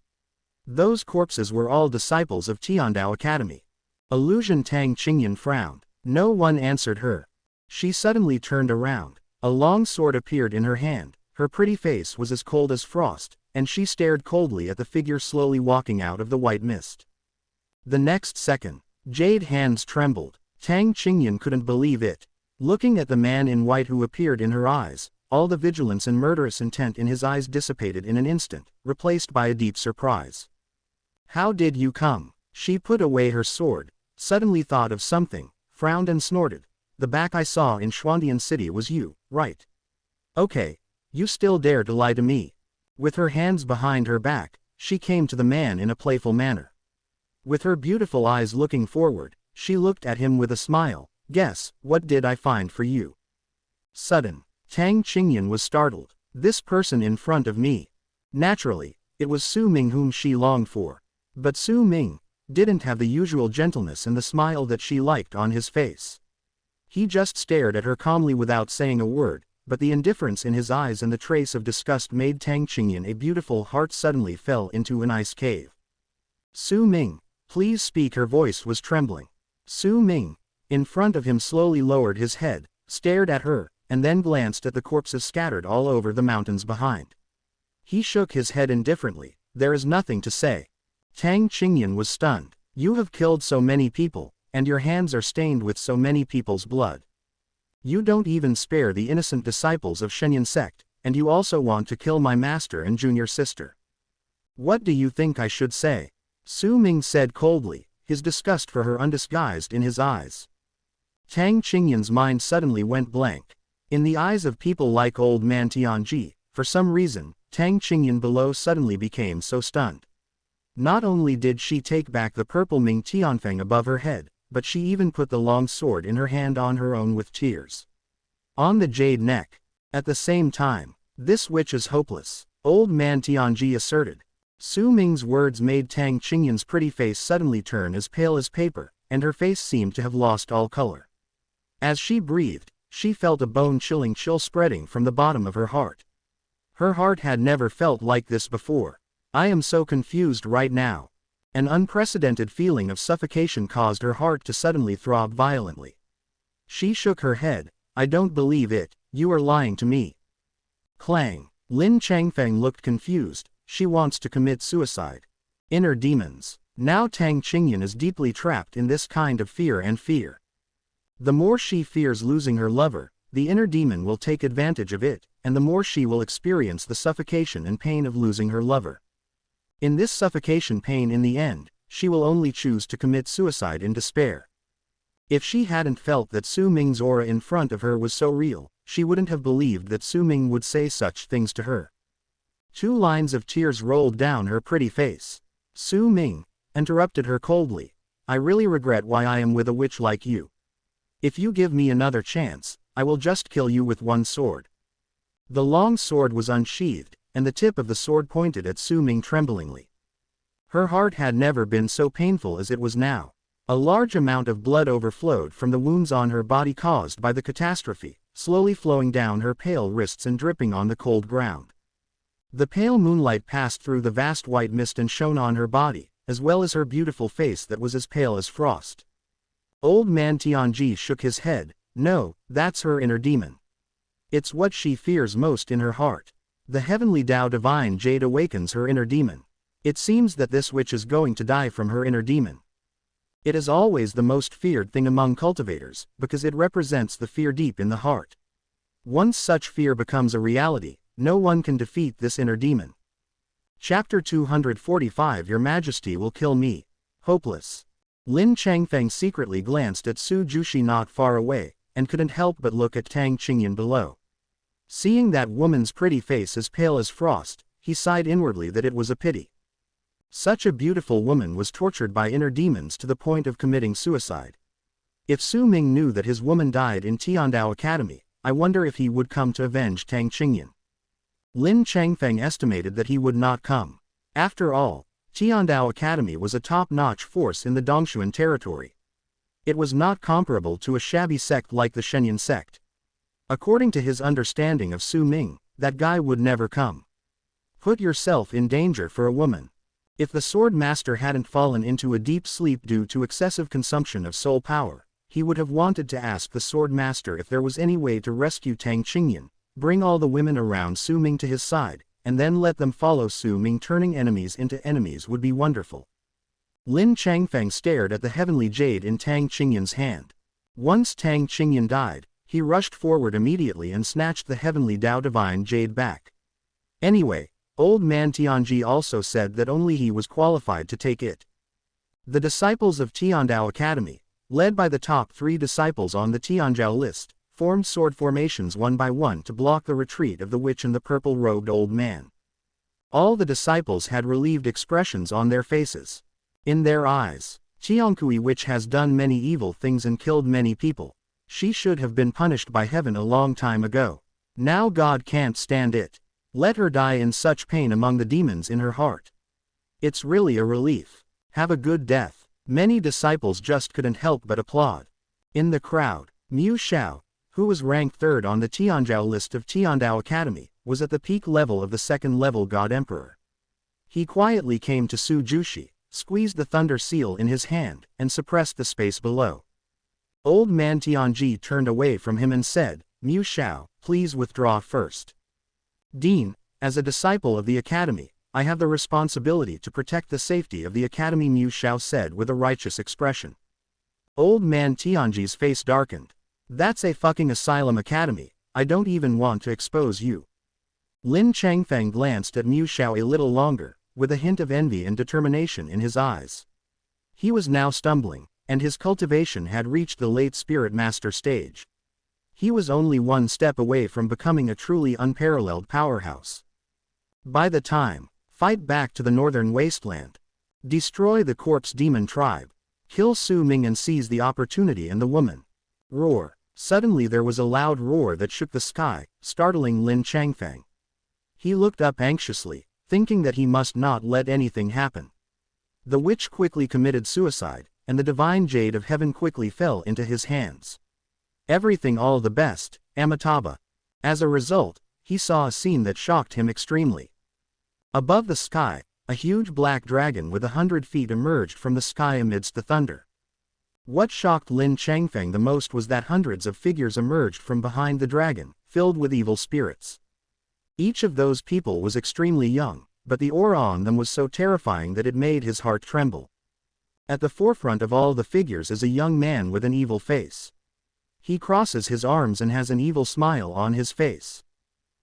Those corpses were all disciples of Tiandao Academy. Illusion. Tang Qingyan frowned. No one answered her. She suddenly turned around. A long sword appeared in her hand, her pretty face was as cold as frost, and she stared coldly at the figure slowly walking out of the white mist. The next second, jade hands trembled. Tang Qingyan couldn't believe it. Looking at the man in white who appeared in her eyes, all the vigilance and murderous intent in his eyes dissipated in an instant, replaced by a deep surprise. How did you come? She put away her sword, suddenly thought of something, frowned and snorted. The back I saw in Xuandian City was you, right? Okay, you still dare to lie to me. With her hands behind her back, she came to the man in a playful manner. With her beautiful eyes looking forward, she looked at him with a smile. Guess, what did I find for you? Sudden. Tang Qingyan was startled. This person in front of me. Naturally, it was Su Ming whom she longed for. But Su Ming didn't have the usual gentleness and the smile that she liked on his face. He just stared at her calmly without saying a word, but the indifference in his eyes and the trace of disgust made Tang Qingyan a beautiful heart suddenly fell into an ice cave. Su Ming, please speak. Her voice was trembling. Su Ming, in front of him, slowly lowered his head, stared at her, and then glanced at the corpses scattered all over the mountains behind. He shook his head indifferently. There is nothing to say. Tang Qingyan was stunned. You have killed so many people, and your hands are stained with so many people's blood. You don't even spare the innocent disciples of Shenyang sect, and you also want to kill my master and junior sister. What do you think I should say? Su Ming said coldly, his disgust for her undisguised in his eyes. Tang Qingyan's mind suddenly went blank. In the eyes of people like old man Tianji, for some reason, Tang Qingyan below suddenly became so stunned. Not only did she take back the purple Ming Tianfeng above her head, but she even put the long sword in her hand on her own with tears on the jade neck. At the same time, this witch is hopeless, old man Tianji asserted. Su Ming's words made Tang Qingyan's pretty face suddenly turn as pale as paper, and her face seemed to have lost all color. As she breathed, she felt a bone-chilling chill spreading from the bottom of her heart. Her heart had never felt like this before. I am so confused right now. An unprecedented feeling of suffocation caused her heart to suddenly throb violently. She shook her head. I don't believe it, you are lying to me. Clang. Lin Changfeng looked confused. She wants to commit suicide. Inner demons. Now Tang Qingyan is deeply trapped in this kind of fear and fear. The more she fears losing her lover, the inner demon will take advantage of it, and the more she will experience the suffocation and pain of losing her lover. In this suffocation pain, in the end, she will only choose to commit suicide in despair. If she hadn't felt that Su Ming's aura in front of her was so real, she wouldn't have believed that Su Ming would say such things to her. 2 lines of tears rolled down her pretty face. Su Ming interrupted her coldly. I really regret why I am with a witch like you. If you give me another chance, I will just kill you with one sword. The long sword was unsheathed, and the tip of the sword pointed at Su Ming tremblingly. Her heart had never been so painful as it was now. A large amount of blood overflowed from the wounds on her body caused by the catastrophe, slowly flowing down her pale wrists and dripping on the cold ground. The pale moonlight passed through the vast white mist and shone on her body, as well as her beautiful face that was as pale as frost. Old man Tianji shook his head. No, that's her inner demon. It's what she fears most in her heart. The heavenly Tao divine jade awakens her inner demon. It seems that this witch is going to die from her inner demon. It is always the most feared thing among cultivators, because it represents the fear deep in the heart. Once such fear becomes a reality, no one can defeat this inner demon. Chapter 245. Your Majesty will kill me. Hopeless. Lin Changfeng secretly glanced at Su Jushi not far away, and couldn't help but look at Tang Qingyan below. Seeing that woman's pretty face as pale as frost, he sighed inwardly that it was a pity. Such a beautiful woman was tortured by inner demons to the point of committing suicide. If Su Ming knew that his woman died in Tiandao Academy, I wonder if he would come to avenge Tang Qingyan. Lin Changfeng estimated that he would not come. After all, Tiandao Academy was a top-notch force in the Dongshuan territory. It was not comparable to a shabby sect like the Shenyang sect. According to his understanding of Su Ming, that guy would never come. Put yourself in danger for a woman. If the sword master hadn't fallen into a deep sleep due to excessive consumption of soul power, he would have wanted to ask the sword master if there was any way to rescue Tang Qingyan, bring all the women around Su Ming to his side, and then let them follow Su Ming. Turning enemies into enemies would be wonderful. Lin Changfeng stared at the heavenly jade in Tang Qingyan's hand. Once Tang Qingyan died, he rushed forward immediately and snatched the heavenly Tao divine jade back. Anyway, old man Tianji also said that only he was qualified to take it. The disciples of Tiandao Academy, led by the top 3 disciples on the Tianzhao list, formed sword formations one by one to block the retreat of the witch and the purple-robed old man. All the disciples had relieved expressions on their faces. In their eyes, Tiankui witch has done many evil things and killed many people. She should have been punished by heaven a long time ago. Now God can't stand it. Let her die in such pain among the demons in her heart. It's really a relief. Have a good death. Many disciples just couldn't help but applaud. In the crowd, Mu Xiao, who was ranked third on the Tianzhao list of Tiandao Academy, was at the peak level of the second-level God Emperor. He quietly came to Su Jushi, squeezed the thunder seal in his hand, and suppressed the space below. Old man Tianji turned away from him and said, Mu Xiao, please withdraw first. Dean, as a disciple of the Academy, I have the responsibility to protect the safety of the Academy, Mu Xiao said with a righteous expression. Old man Tianji's face darkened. That's a fucking asylum academy, I don't even want to expose you. Lin Changfeng glanced at Mu Xiao a little longer, with a hint of envy and determination in his eyes. He was now stumbling, and his cultivation had reached the late spirit master stage. He was only one step away from becoming a truly unparalleled powerhouse. By the time, fight back to the northern wasteland. Destroy the corpse demon tribe. Kill Su Ming and seize the opportunity and the woman. Roar. Suddenly there was a loud roar that shook the sky, startling Lin Changfeng. He looked up anxiously, thinking that he must not let anything happen. The witch quickly committed suicide, and the divine jade of heaven quickly fell into his hands. Everything all the best, Amitabha. As a result, he saw a scene that shocked him extremely. Above the sky, a huge black dragon with 100 feet emerged from the sky amidst the thunder. What shocked Lin Changfeng the most was that hundreds of figures emerged from behind the dragon, filled with evil spirits. Each of those people was extremely young, but the aura on them was so terrifying that it made his heart tremble. At the forefront of all the figures is a young man with an evil face. He crosses his arms and has an evil smile on his face.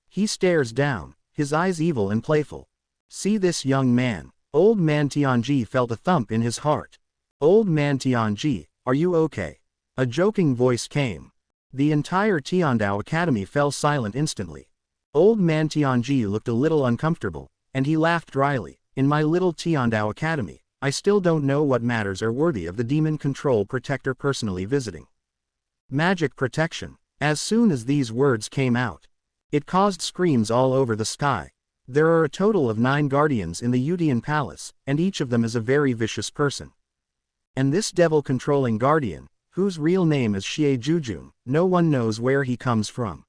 He stares down, his eyes evil and playful. See this young man. Old man Tianji felt a thump in his heart. Old man Tianji, are you okay? A joking voice came. The entire Tiandao Academy fell silent instantly. Old man Tianji looked a little uncomfortable, and he laughed dryly. In my little Tiandao Academy, I still don't know what matters are worthy of the demon control protector personally visiting. Magic protection. As soon as these words came out, it caused screams all over the sky. There are a total of 9 guardians in the Yudian Palace, and each of them is a very vicious person. And this devil-controlling guardian, whose real name is Xie Jujun, no one knows where he comes from.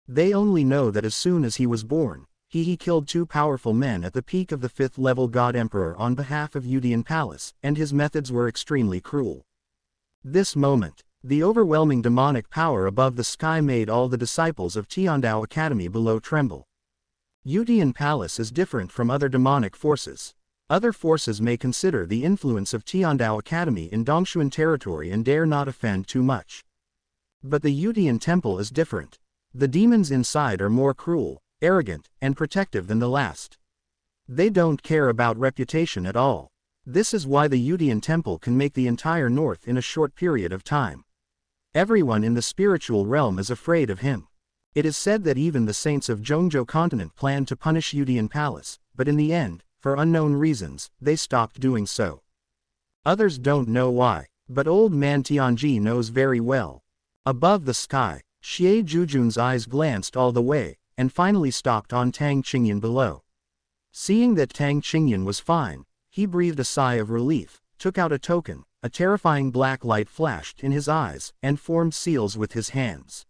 They only know that as soon as he was born, he killed 2 powerful men at the peak of the 5th-level God Emperor on behalf of Yudian Palace, and his methods were extremely cruel. This moment, the overwhelming demonic power above the sky made all the disciples of Tiandao Academy below tremble. Yudian Palace is different from other demonic forces. Other forces may consider the influence of Tiandao Academy in Dongshuan territory and dare not offend too much. But the Yudian Temple is different. The demons inside are more cruel, arrogant, and protective than the last. They don't care about reputation at all. This is why the Yudian Temple can make the entire north in a short period of time. Everyone in the spiritual realm is afraid of him. It is said that even the saints of Zhongzhou continent planned to punish Yudian Palace, but in the end, for unknown reasons, they stopped doing so. Others don't know why, but old man Tianji knows very well. Above the sky, Xie Jujun's eyes glanced all the way, and finally stopped on Tang Qingyan below. Seeing that Tang Qingyan was fine, he breathed a sigh of relief, took out a token, a terrifying black light flashed in his eyes, and formed seals with his hands.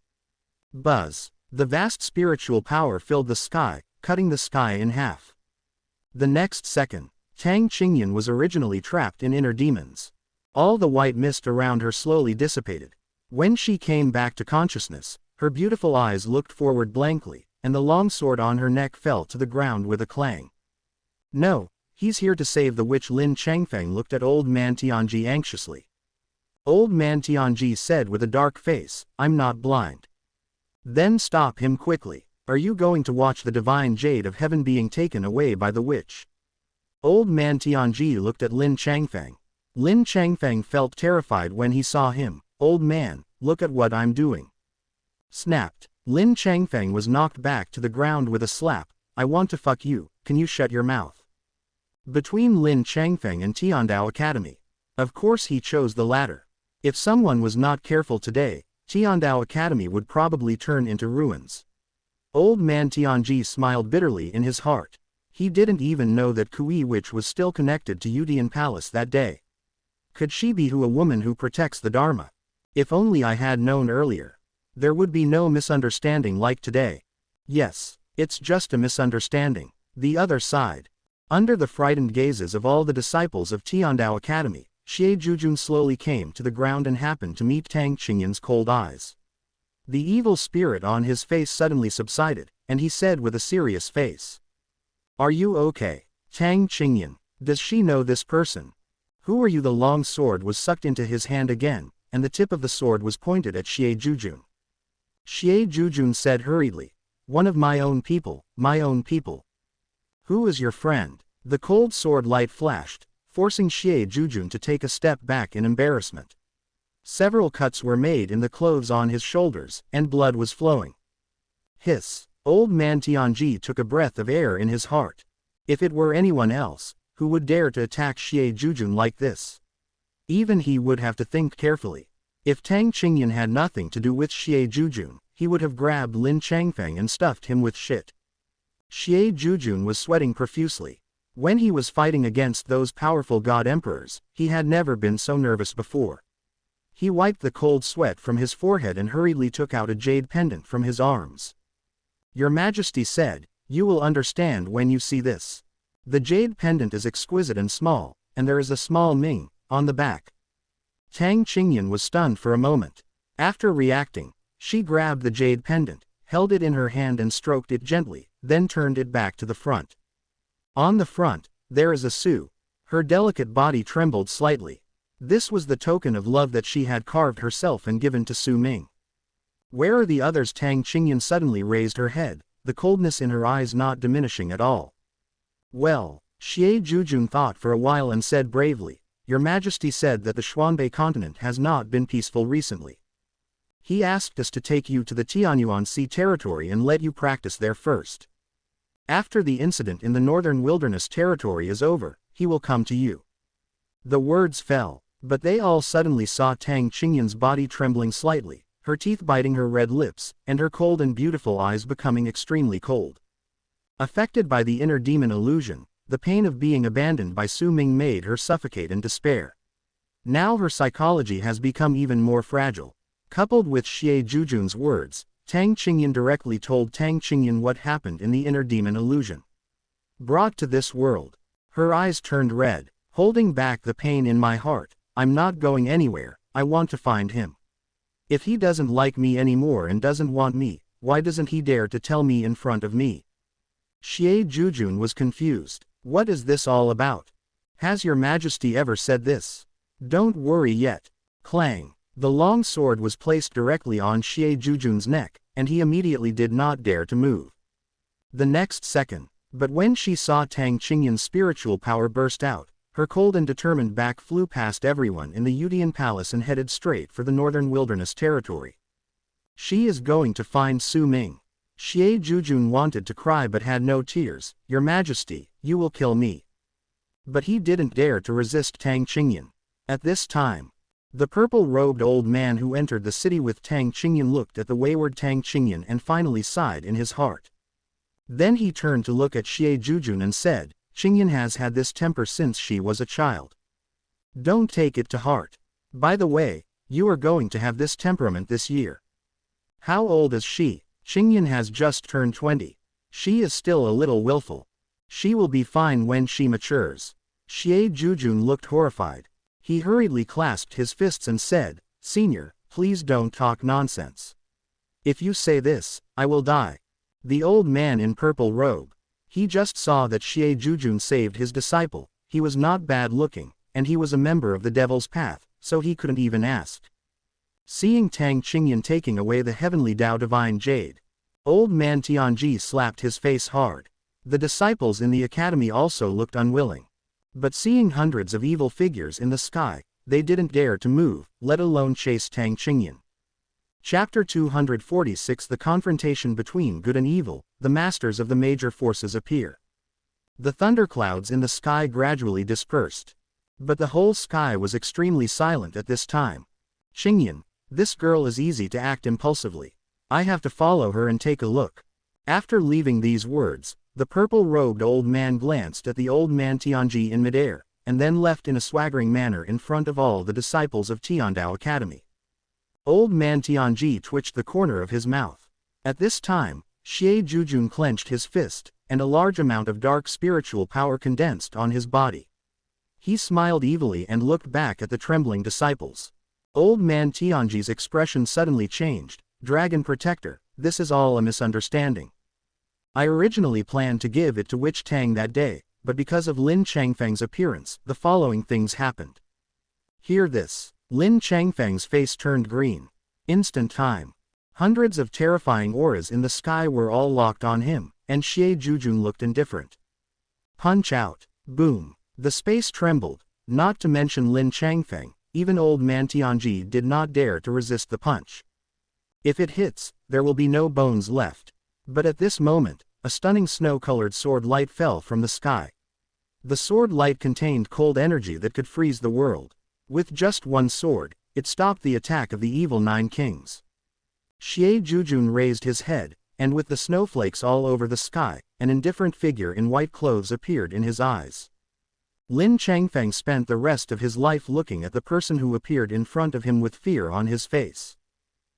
Buzz. The vast spiritual power filled the sky, cutting the sky in half. The next second, Tang Qingyan was originally trapped in inner demons. All the white mist around her slowly dissipated. When she came back to consciousness, her beautiful eyes looked forward blankly, and the long sword on her neck fell to the ground with a clang. No, he's here to save the witch. Lin Changfeng looked at old man Tianji anxiously. Old man Tianji said with a dark face, I'm not blind. Then stop him quickly. Are you going to watch the divine jade of heaven being taken away by the witch? Old man Tianji looked at Lin Changfeng. Lin Changfeng felt terrified when he saw him. Old man, look at what I'm doing. Snapped. Lin Changfeng was knocked back to the ground with a slap. I want to fuck you, can you shut your mouth? Between Lin Changfeng and Tiandao Academy. Of course he chose the latter. If someone was not careful today, Tiandao Academy would probably turn into ruins. Old man Tianji smiled bitterly in his heart. He didn't even know that Kui Witch was still connected to Yudian Palace that day. Could she be a woman who protects the Dharma? If only I had known earlier. There would be no misunderstanding like today. Yes, it's just a misunderstanding. The other side. Under the frightened gazes of all the disciples of Tiandao Academy, Xie Jujun slowly came to the ground and happened to meet Tang Qingyan's cold eyes. The evil spirit on his face suddenly subsided, and he said with a serious face. Are you okay, Tang Qingyan? Does she know this person? Who are you? The long sword was sucked into his hand again, and the tip of the sword was pointed at Xie Jujun. Xie Jujun said hurriedly, one of my own people, my own people. Who is your friend? The cold sword light flashed, forcing Xie Jujun to take a step back in embarrassment. Several cuts were made in the clothes on his shoulders, and blood was flowing. Hiss! Old man Tianji took a breath of air in his heart. If it were anyone else, who would dare to attack Xie Jujun like this? Even he would have to think carefully. If Tang Qingyan had nothing to do with Xie Jujun, he would have grabbed Lin Changfeng and stuffed him with shit. Xie Jujun was sweating profusely. When he was fighting against those powerful god emperors, he had never been so nervous before. He wiped the cold sweat from his forehead and hurriedly took out a jade pendant from his arms. Your Majesty said, you will understand when you see this. The jade pendant is exquisite and small, and there is a small Ming on the back. Tang Qingyan was stunned for a moment. After reacting, she grabbed the jade pendant, held it in her hand and stroked it gently, then turned it back to the front. On the front, there is a Su. Her delicate body trembled slightly. This was the token of love that she had carved herself and given to Su Ming. Where are the others? Tang Qingyan suddenly raised her head, the coldness in her eyes not diminishing at all. Well, Xie Jujun thought for a while and said bravely, Your Majesty said that the Xuanbei continent has not been peaceful recently. He asked us to take you to the Tianyuan Sea territory and let you practice there first. After the incident in the northern wilderness territory is over, he will come to you. The words fell, but they all suddenly saw Tang Qingyan's body trembling slightly, her teeth biting her red lips, and her cold and beautiful eyes becoming extremely cold. Affected by the inner demon illusion, the pain of being abandoned by Su Ming made her suffocate in despair. Now her psychology has become even more fragile. Coupled with Xie Jujun's words, Tang Qingyan directly told Tang Qingyan what happened in the inner demon illusion. Brought to this world. Her eyes turned red, holding back the pain in my heart. I'm not going anywhere, I want to find him. If he doesn't like me anymore and doesn't want me, why doesn't he dare to tell me in front of me? Xie Jujun was confused. What is this all about? Has Your Majesty ever said this? Don't worry yet. Clang. The long sword was placed directly on Xie Jujun's neck, and he immediately did not dare to move. The next second, but when she saw Tang Qingyan's spiritual power burst out, her cold and determined back flew past everyone in the Yudian Palace and headed straight for the northern wilderness territory. She is going to find Su Ming. Xie Jujun wanted to cry but had no tears. Your Majesty, you will kill me. But he didn't dare to resist Tang Qingyan. At this time, the purple-robed old man who entered the city with Tang Qingyan looked at the wayward Tang Qingyan and finally sighed in his heart. Then he turned to look at Xie Jujun and said, Qingyan has had this temper since she was a child. Don't take it to heart. By the way, you are going to have this temperament this year. How old is she? Qingyan has just turned 20. She is still a little willful. She will be fine when she matures. Xie Jujun looked horrified. He hurriedly clasped his fists and said, Senior, please don't talk nonsense. If you say this, I will die. The old man in purple robe. He just saw that Xie Jujun saved his disciple. He was not bad looking, and he was a member of the Devil's Path, so he couldn't even ask. Seeing Tang Qingyan taking away the heavenly Tao Divine Jade, old man Tianji slapped his face hard. The disciples in the academy also looked unwilling. But seeing hundreds of evil figures in the sky, they didn't dare to move, let alone chase Tang Qingyan. Chapter 246 The confrontation between good and evil, the masters of the major forces appear. The thunderclouds in the sky gradually dispersed. But the whole sky was extremely silent at this time. Qingyan, this girl is easy to act impulsively. I have to follow her and take a look. After leaving these words, the purple-robed old man glanced at the old man Tianji in midair, and then left in a swaggering manner in front of all the disciples of Tiandao Academy. Old man Tianji twitched the corner of his mouth. At this time, Xie Jujun clenched his fist, and a large amount of dark spiritual power condensed on his body. He smiled evilly and looked back at the trembling disciples. Old man Tianji's expression suddenly changed. Dragon Protector, this is all a misunderstanding. I originally planned to give it to Witch Tang that day, but because of Lin Changfeng's appearance, the following things happened. Hear this. Lin Changfeng's face turned green. Instant time. Hundreds of terrifying auras in the sky were all locked on him, and Xie Jujun looked indifferent. Punch out. Boom. The space trembled, not to mention Lin Changfeng. Even old man Tianji did not dare to resist the punch. If it hits, there will be no bones left. But at this moment, a stunning snow-colored sword light fell from the sky. The sword light contained cold energy that could freeze the world. With just one sword, it stopped the attack of the evil 9 kings. Xie Jujun raised his head, and with the snowflakes all over the sky, an indifferent figure in white clothes appeared in his eyes. Lin Changfeng spent the rest of his life looking at the person who appeared in front of him with fear on his face.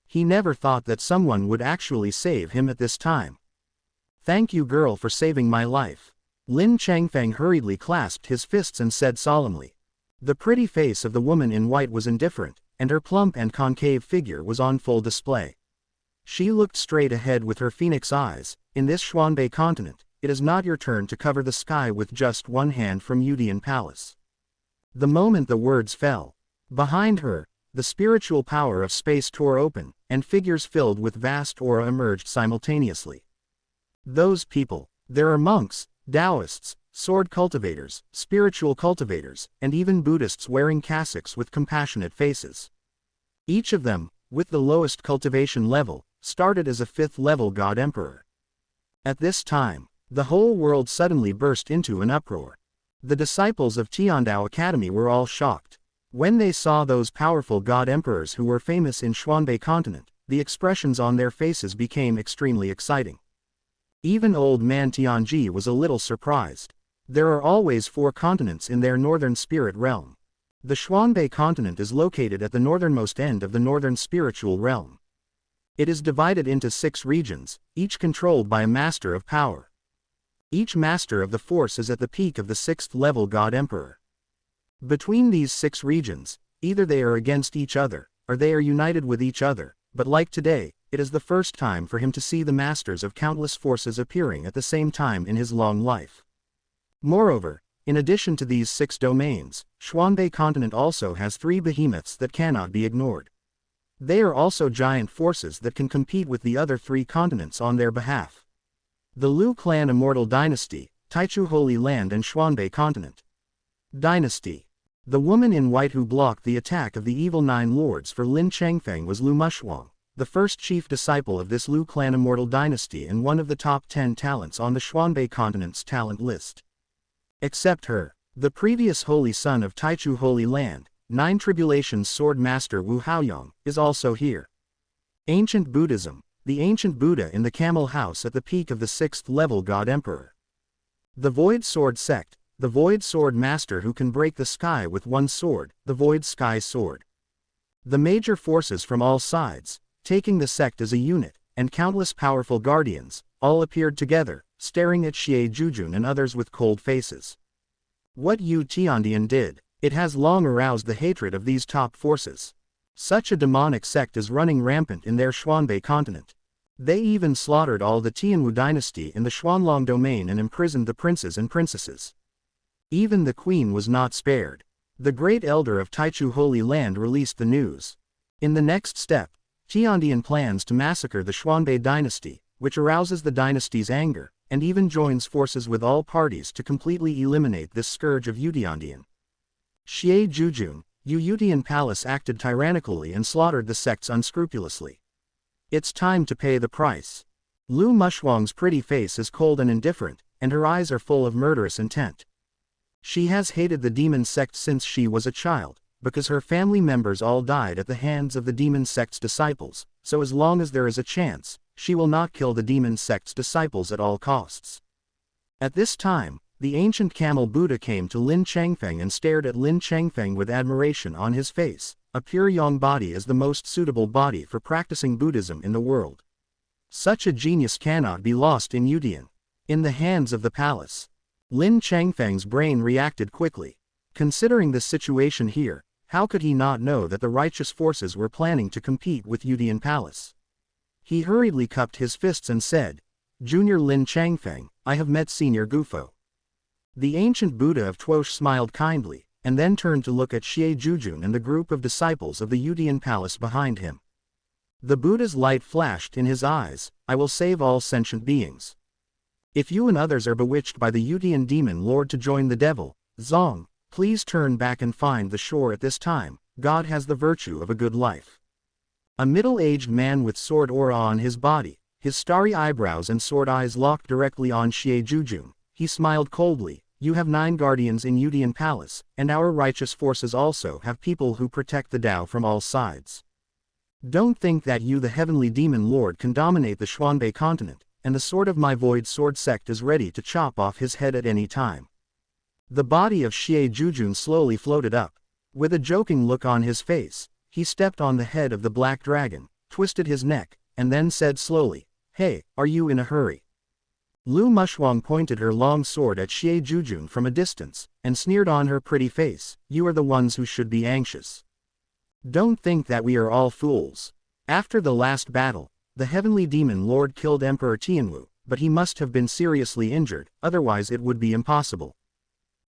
He never thought that someone would actually save him at this time. Thank you, girl, for saving my life. Lin Changfeng hurriedly clasped his fists and said solemnly. The pretty face of the woman in white was indifferent, and her plump and concave figure was on full display. She looked straight ahead with her phoenix eyes. In this Xuanbei continent, it is not your turn to cover the sky with just one hand from Yudian Palace. The moment the words fell, behind her, the spiritual power of space tore open, and figures filled with vast aura emerged simultaneously. Those people, there are monks, Taoists, sword cultivators, spiritual cultivators, and even Buddhists wearing cassocks with compassionate faces. Each of them, with the lowest cultivation level, started as a 5th-level god emperor. At this time, the whole world suddenly burst into an uproar. The disciples of Tiandao Academy were all shocked. When they saw those powerful god emperors who were famous in Xuanbei continent, the expressions on their faces became extremely exciting. Even old man Tianji was a little surprised. There are always 4 continents in their northern spirit realm. The Xuanbei continent is located at the northernmost end of the northern spiritual realm. It is divided into 6 regions, each controlled by a master of power. Each master of the force is at the peak of the 6th-level god emperor. Between these 6 regions, either they are against each other, or they are united with each other, but like today, it is the first time for him to see the masters of countless forces appearing at the same time in his long life. Moreover, in addition to these 6 domains, Xuanbei continent also has 3 behemoths that cannot be ignored. They are also giant forces that can compete with the other 3 continents on their behalf. The Liu clan immortal dynasty, Taichu Holy Land and Xuanbei continent. Dynasty. The woman in white who blocked the attack of the evil 9 lords for Lin Changfeng was Liu Mushuang, the first chief disciple of this Liu clan immortal dynasty and one of the top 10 talents on the Xuanbei continent's talent list. Except her, the previous holy son of Taichu Holy Land, 9 Tribulations sword master Wu Haoyong, is also here. Ancient Buddhism. The ancient Buddha in the camel house at the peak of the 6th-level god emperor. The Void Sword sect. The Void Sword Master who can break the sky with one sword, the Void Sky Sword. The major forces from all sides, taking the sect as a unit, and countless powerful guardians, all appeared together, staring at Xie Jujun and others with cold faces. What Yu Tiandian did, it has long aroused the hatred of these top forces. Such a demonic sect is running rampant in their Xuanbei continent. They even slaughtered all the Tianwu dynasty in the Xuanlong domain and imprisoned the princes and princesses. Even the queen was not spared. The great elder of Taichu Holy Land released the news. In the next step, Tiandian plans to massacre the Xuanbei dynasty, which arouses the dynasty's anger, and even joins forces with all parties to completely eliminate this scourge of Yutiandian. Xie Jujun, Yutian Palace acted tyrannically and slaughtered the sects unscrupulously. It's time to pay the price. Liu Mushuang's pretty face is cold and indifferent, and her eyes are full of murderous intent. She has hated the demon sect since she was a child, because her family members all died at the hands of the demon sect's disciples, so as long as there is a chance, she will not kill the demon sect's disciples at all costs. At this time, the ancient camel Buddha came to Lin Changfeng and stared at Lin Changfeng with admiration on his face. A pure yang body is the most suitable body for practicing Buddhism in the world. Such a genius cannot be lost in Yutian. In the hands of the palace. Lin Changfeng's brain reacted quickly. Considering the situation here, how could he not know that the righteous forces were planning to compete with Yutian Palace? He hurriedly cupped his fists and said, "Junior Lin Changfeng, I have met Senior Gufo." The ancient Buddha of Tuosh smiled kindly, and then turned to look at Xie Jujun and the group of disciples of the Yutian Palace behind him. The Buddha's light flashed in his eyes. "I will save all sentient beings. If you and others are bewitched by the Yutian demon lord to join the devil, Zong, please turn back and find the shore at this time. God has the virtue of a good life." A middle-aged man with sword aura on his body, his starry eyebrows and sword eyes locked directly on Xie Jujun. He smiled coldly. "You have 9 guardians in Yutian Palace, and our righteous forces also have people who protect the Tao from all sides. Don't think that you, the heavenly demon lord, can dominate the Xuanbei continent, and the sword of my void sword sect is ready to chop off his head at any time." The body of Xie Jujun slowly floated up. With a joking look on his face, he stepped on the head of the black dragon, twisted his neck, and then said slowly, "Hey, are you in a hurry?" Lu Mushuang pointed her long sword at Xie Jujun from a distance, and sneered on her pretty face, "You are the ones who should be anxious. Don't think that we are all fools. After the last battle, the heavenly demon lord killed Emperor Tianwu, but he must have been seriously injured, otherwise it would be impossible.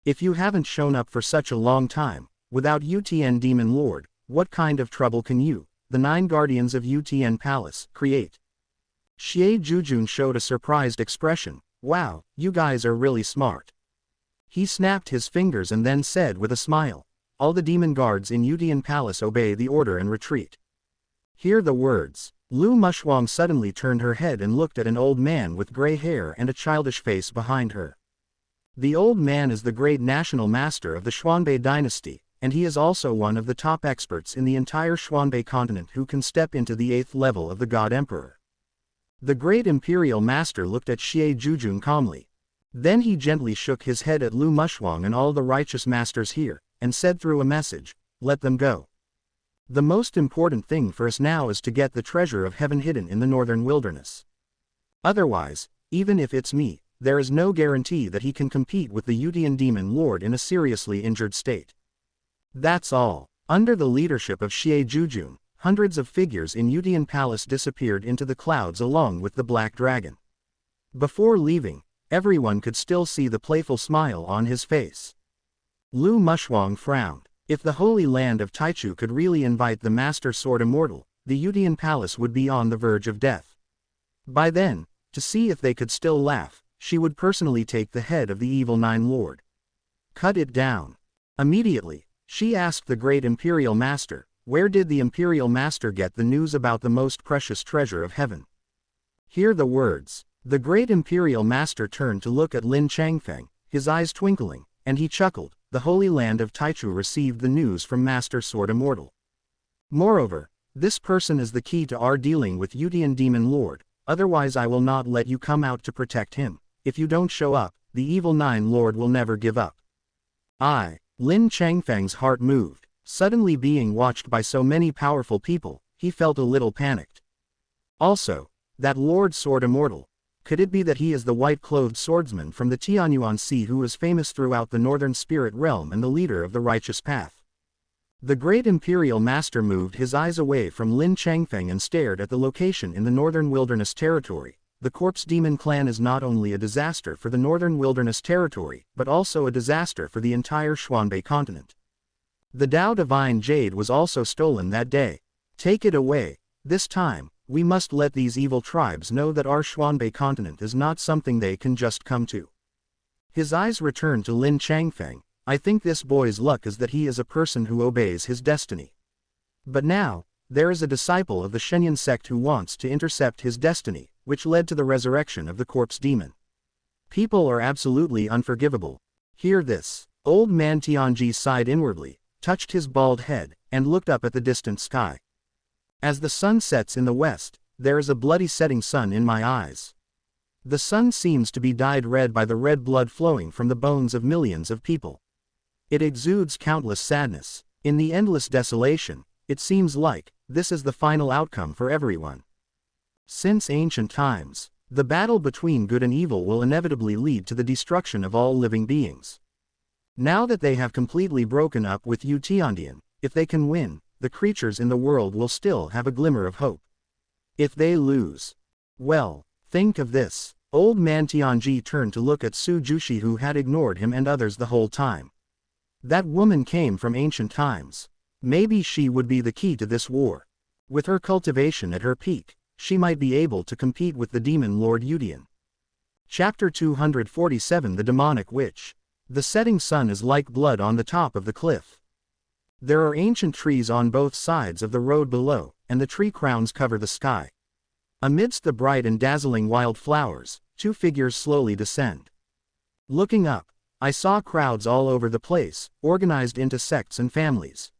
If you haven't shown up for such a long time, without Yutian demon lord, what kind of trouble can you, the 9 guardians of Yutian Palace, create?" Xie Jujun showed a surprised expression. "Wow, you guys are really smart." He snapped his fingers and then said with a smile, "All the demon guards in Yutian Palace obey the order and retreat." Hear the words. Lu Mushuang suddenly turned her head and looked at an old man with gray hair and a childish face behind her. The old man is the great national master of the Xuanbei dynasty, and he is also one of the top experts in the entire Xuanbei continent who can step into the 8th level of the God Emperor. The great imperial master looked at Xie Jujun calmly. Then he gently shook his head at Lu Mushuang and all the righteous masters here, and said through a message, "Let them go. The most important thing for us now is to get the treasure of heaven hidden in the northern wilderness. Otherwise, even if it's me, there is no guarantee that he can compete with the Yutian demon lord in a seriously injured state." That's all. Under the leadership of Xie Jujun, hundreds of figures in Yutian Palace disappeared into the clouds along with the black dragon. Before leaving, everyone could still see the playful smile on his face. Lu Mushuang frowned. If the Holy Land of Taichu could really invite the Master Sword Immortal, the Yutian Palace would be on the verge of death. By then, to see if they could still laugh, she would personally take the head of the evil 9 lord. Cut it down. Immediately, she asked the great imperial master, where did the imperial master get the news about the most precious treasure of heaven? Hear the words. The great imperial master turned to look at Lin Changfeng, his eyes twinkling, and he chuckled. The Holy Land of Taichu received the news from Master Sword Immortal. Moreover, this person is the key to our dealing with Yutian demon lord, otherwise I will not let you come out to protect him. If you don't show up, the evil 9 lord will never give up. Lin Changfeng's heart moved. Suddenly being watched by so many powerful people, he felt a little panicked. Also, that Lord Sword Immortal. Could it be that he is the white-clothed swordsman from the Tianyuan Sea who is famous throughout the northern spirit realm and the leader of the righteous path? The great imperial master moved his eyes away from Lin Changfeng and stared at the location in the northern wilderness territory. The corpse demon clan is not only a disaster for the northern wilderness territory, but also a disaster for the entire Xuanbei continent. The Tao Divine Jade was also stolen that day. Take it away. This time, we must let these evil tribes know that our Xuanbei continent is not something they can just come to. His eyes returned to Lin Changfeng. I think this boy's luck is that he is a person who obeys his destiny. But now, there is a disciple of the Shenyang sect who wants to intercept his destiny, which led to the resurrection of the corpse demon. People are absolutely unforgivable. Hear this. Old man Tianji sighed inwardly, touched his bald head, and looked up at the distant sky. As the sun sets in the west, there is a bloody setting sun in my eyes. The sun seems to be dyed red by the red blood flowing from the bones of millions of people. It exudes countless sadness. In the endless desolation, it seems like this is the final outcome for everyone. Since ancient times, the battle between good and evil will inevitably lead to the destruction of all living beings. Now that they have completely broken up with Utiandian, if they can win, the creatures in the world will still have a glimmer of hope. If they lose, well, think of this. Old man Tianji turned to look at Su Jushi, who had ignored him and others the whole time. That woman came from ancient times. Maybe she would be the key to this war. With her cultivation at her peak, she might be able to compete with the demon Lord Udian. Chapter 247 The Demonic Witch. The setting sun is like blood on the top of the cliff. There are ancient trees on both sides of the road below, and the tree crowns cover the sky. Amidst the bright and dazzling wild flowers, two figures slowly descend. Looking up, I saw crowds all over the place, organized into sects and families.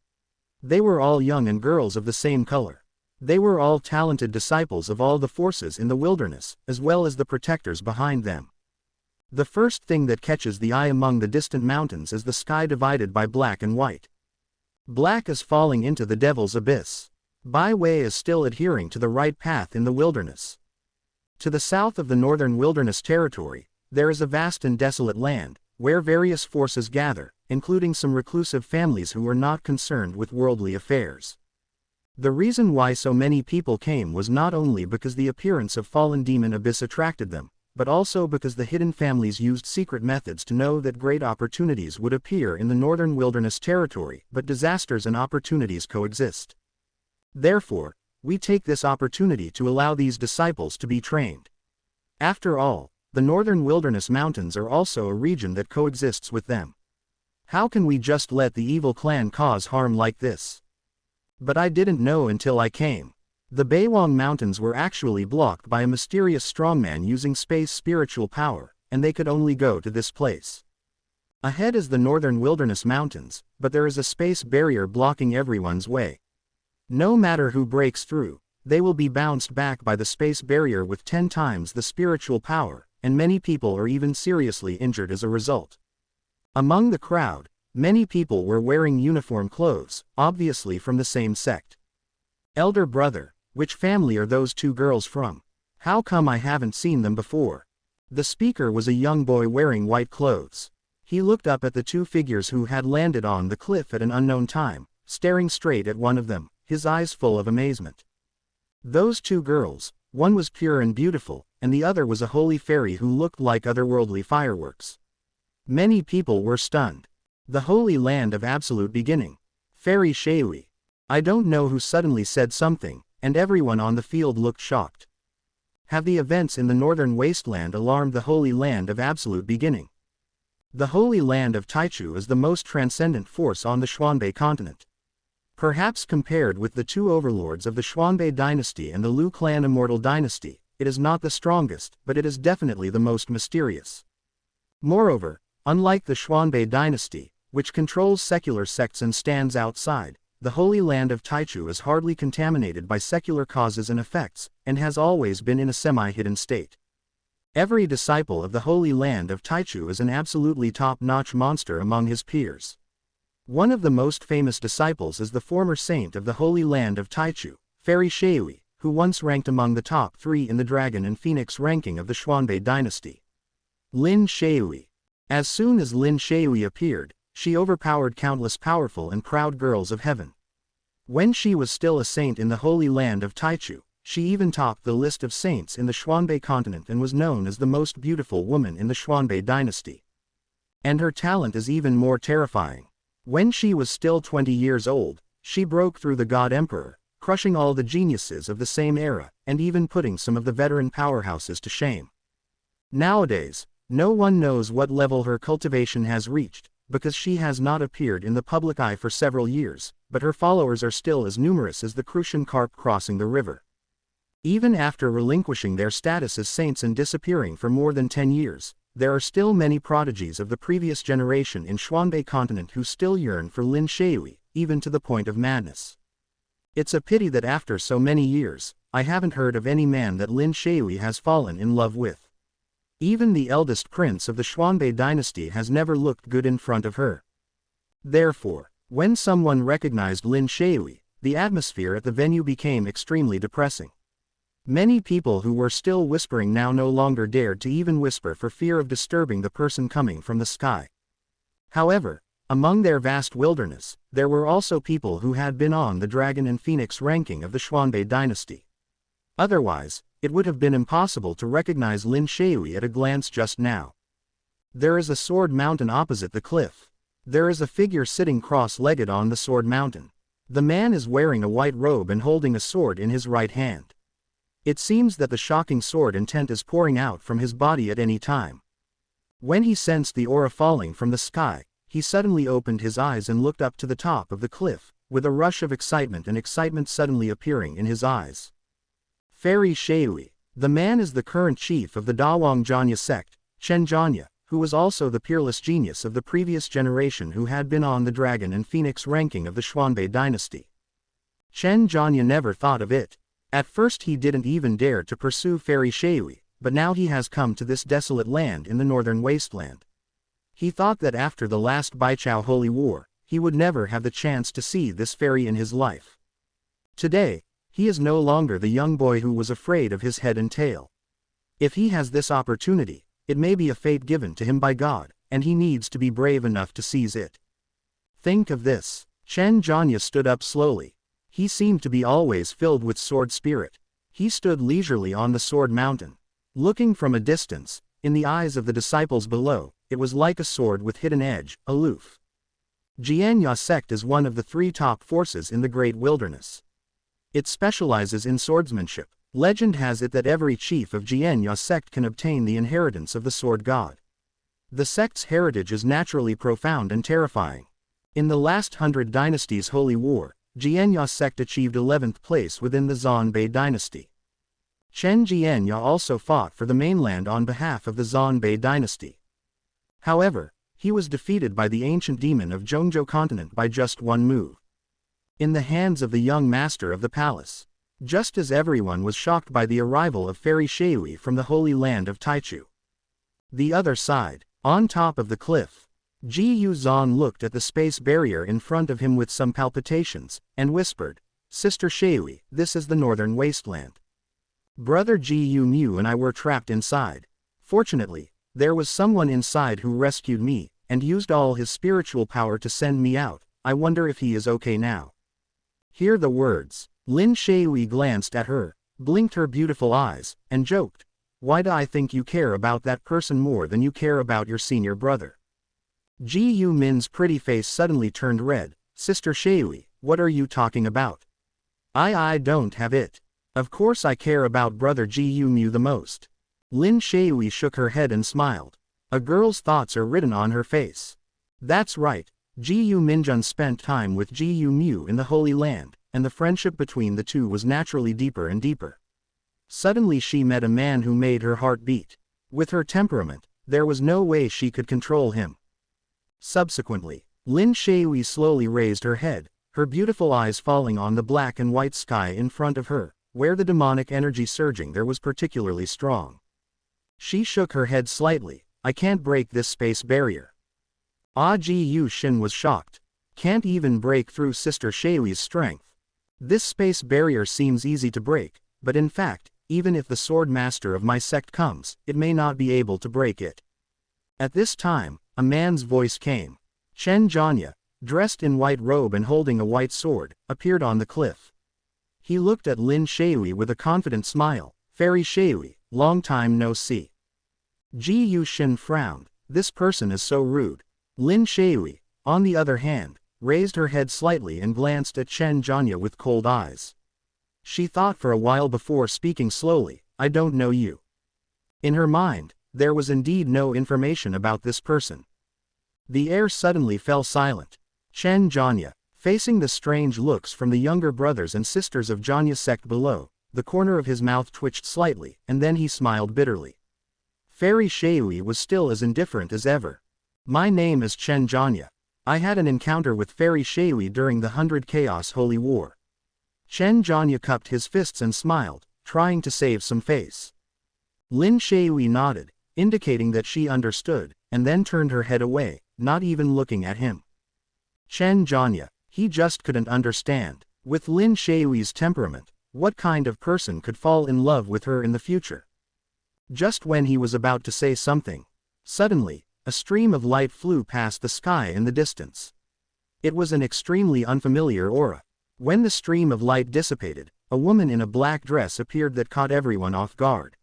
They were all young and girls of the same color. They were all talented disciples of all the forces in the wilderness, as well as the protectors behind them. The first thing that catches the eye among the distant mountains is the sky divided by black and white. Black is falling into the devil's abyss. Byway is still adhering to the right path in the wilderness. To the south of the northern wilderness territory, there is a vast and desolate land, where various forces gather, including some reclusive families who were not concerned with worldly affairs. The reason why so many people came was not only because the appearance of fallen demon Abyss attracted them, but also because the hidden families used secret methods to know that great opportunities would appear in the northern wilderness territory, but disasters and opportunities coexist. Therefore, we take this opportunity to allow these disciples to be trained. After all, the northern wilderness mountains are also a region that coexists with them. How can we just let the evil clan cause harm like this? But I didn't know until I came. The Beiwang Mountains were actually blocked by a mysterious strongman using space spiritual power, and they could only go to this place. Ahead is the northern wilderness mountains, but there is a space barrier blocking everyone's way. No matter who breaks through, they will be bounced back by the space barrier with 10 times the spiritual power, and many people are even seriously injured as a result. Among the crowd, many people were wearing uniform clothes, obviously from the same sect. Elder brother, which family are those two girls from? How come I haven't seen them before? The speaker was a young boy wearing white clothes. He looked up at the two figures who had landed on the cliff at an unknown time, staring straight at one of them, his eyes full of amazement. Those two girls, one was pure and beautiful, and the other was a holy fairy who looked like otherworldly fireworks. Many people were stunned. The holy land of absolute beginning. Fairy Sheui. I don't know who suddenly said something, and everyone on the field looked shocked. Have the events in the northern wasteland alarmed the holy land of absolute beginning? The holy land of Taichu is the most transcendent force on the Xuanbei continent. Perhaps compared with the two overlords of the Xuanbei dynasty and the Liu clan immortal dynasty, it is not the strongest, but it is definitely the most mysterious. Moreover, unlike the Xuanbei dynasty, which controls secular sects and stands outside, the holy land of Taichu is hardly contaminated by secular causes and effects, and has always been in a semi-hidden state. Every disciple of the holy land of Taichu is an absolutely top-notch monster among his peers. One of the most famous disciples is the former saint of the holy land of Taichu, Fairy Sheui, who once ranked among the top 3 in the Dragon and Phoenix ranking of the Xuanbei dynasty. Lin Sheui. As soon as Lin Sheui appeared, she overpowered countless powerful and proud girls of heaven. When she was still a saint in the holy land of Taichu, she even topped the list of saints in the Xuanbei continent and was known as the most beautiful woman in the Xuanbei dynasty. And her talent is even more terrifying. When she was still 20 years old, she broke through the God Emperor, crushing all the geniuses of the same era, and even putting some of the veteran powerhouses to shame. Nowadays, no one knows what level her cultivation has reached, because she has not appeared in the public eye for several years, but her followers are still as numerous as the Crucian carp crossing the river. Even after relinquishing their status as saints and disappearing for more than 10 years, there are still many prodigies of the previous generation in Xuanbei continent who still yearn for Lin Sheui, even to the point of madness. It's a pity that after so many years, I haven't heard of any man that Lin Shui has fallen in love with. Even the eldest prince of the Xuanbei dynasty has never looked good in front of her. Therefore, when someone recognized Lin Shui, the atmosphere at the venue became extremely depressing. Many people who were still whispering now no longer dared to even whisper for fear of disturbing the person coming from the sky. However, among their vast wilderness, there were also people who had been on the Dragon and Phoenix ranking of the Xuanbei dynasty. Otherwise, it would have been impossible to recognize Lin Shui at a glance just now. There is a sword mountain opposite the cliff. There is a figure sitting cross-legged on the sword mountain. The man is wearing a white robe and holding a sword in his right hand. It seems that the shocking sword intent is pouring out from his body at any time. When he sensed the aura falling from the sky, he suddenly opened his eyes and looked up to the top of the cliff, with a rush of excitement and excitement suddenly appearing in his eyes. Fairy Shui. The man is the current chief of the Dawang Janya sect, Chen Janya, who was also the peerless genius of the previous generation who had been on the Dragon and Phoenix ranking of the Xuanbei dynasty. Chen Janya never thought of it. At first he didn't even dare to pursue Fairy Shui, but now he has come to this desolate land in the northern wasteland. He thought that after the last Baichao Holy War, he would never have the chance to see this fairy in his life. Today, he is no longer the young boy who was afraid of his head and tail. If he has this opportunity, it may be a fate given to him by God, and he needs to be brave enough to seize it. Think of this. Chen Janya stood up slowly. He seemed to be always filled with sword spirit. He stood leisurely on the sword mountain. Looking from a distance, in the eyes of the disciples below, it was like a sword with hidden edge, aloof. Jianya sect is one of the 3 top forces in the Great Wilderness. It specializes in swordsmanship. Legend has it that every chief of Jianya sect can obtain the inheritance of the sword god. The sect's heritage is naturally profound and terrifying. In the last 100 dynasties Holy War, Jianya sect achieved 11th place within the Xuanbei dynasty. Chen Jianya also fought for the mainland on behalf of the Xuanbei dynasty. However, he was defeated by the ancient demon of Zhongzhou continent by just one move. In the hands of the young master of the palace. Just as everyone was shocked by the arrival of Fairy Shui from the holy land of Taichu. The other side, on top of the cliff, Ji Yu Zan looked at the space barrier in front of him with some palpitations, and whispered, "Sister Shui, this is the northern wasteland. Brother Ji Yu Mu and I were trapped inside. Fortunately, there was someone inside who rescued me, and used all his spiritual power to send me out. I wonder if he is okay now." Hear the words. Lin Shui glanced at her, blinked her beautiful eyes, and joked, "Why do I think you care about that person more than you care about your senior brother?" Ji Yu Min's pretty face suddenly turned red. "Sister Shui, what are you talking about? I don't have it. Of course I care about brother Ji Yu Mu the most." Lin Shui shook her head and smiled. A girl's thoughts are written on her face. That's right, Ji Yu Minjun spent time with Ji Yu Mu in the Holy Land, and the friendship between the two was naturally deeper and deeper. Suddenly she met a man who made her heart beat. With her temperament, there was no way she could control him. Subsequently, Lin Shui slowly raised her head, her beautiful eyes falling on the black and white sky in front of her, where the demonic energy surging there was particularly strong. She shook her head slightly. "I can't break this space barrier." Ji Yu Shin was shocked. "Can't even break through Sister Shui's strength. This space barrier seems easy to break, but in fact, even if the sword master of my sect comes, it may not be able to break it." At this time, a man's voice came. Chen Janya, dressed in white robe and holding a white sword, appeared on the cliff. He looked at Lin Shui with a confident smile. "Fairy Shui, long time no see." Ji Yu Shin frowned. This person is so rude. Lin Shui, on the other hand, raised her head slightly and glanced at Chen Janya with cold eyes. She thought for a while before speaking slowly, "I don't know you." In her mind, there was indeed no information about this person. The air suddenly fell silent. Chen Janya, facing the strange looks from the younger brothers and sisters of Janya sect below, the corner of his mouth twitched slightly, and then he smiled bitterly. Fairy Shui was still as indifferent as ever. "My name is Chen Janya. I had an encounter with Fairy Shui during the 100 Chaos Holy War." Chen Jianya cupped his fists and smiled, trying to save some face. Lin Shui nodded, indicating that she understood, and then turned her head away, not even looking at him. Chen Jianya, he just couldn't understand. With Lin Shui's temperament, what kind of person could fall in love with her in the future? Just when he was about to say something, suddenly, a stream of light flew past the sky in the distance. It was an extremely unfamiliar aura. When the stream of light dissipated, a woman in a black dress appeared that caught everyone off guard.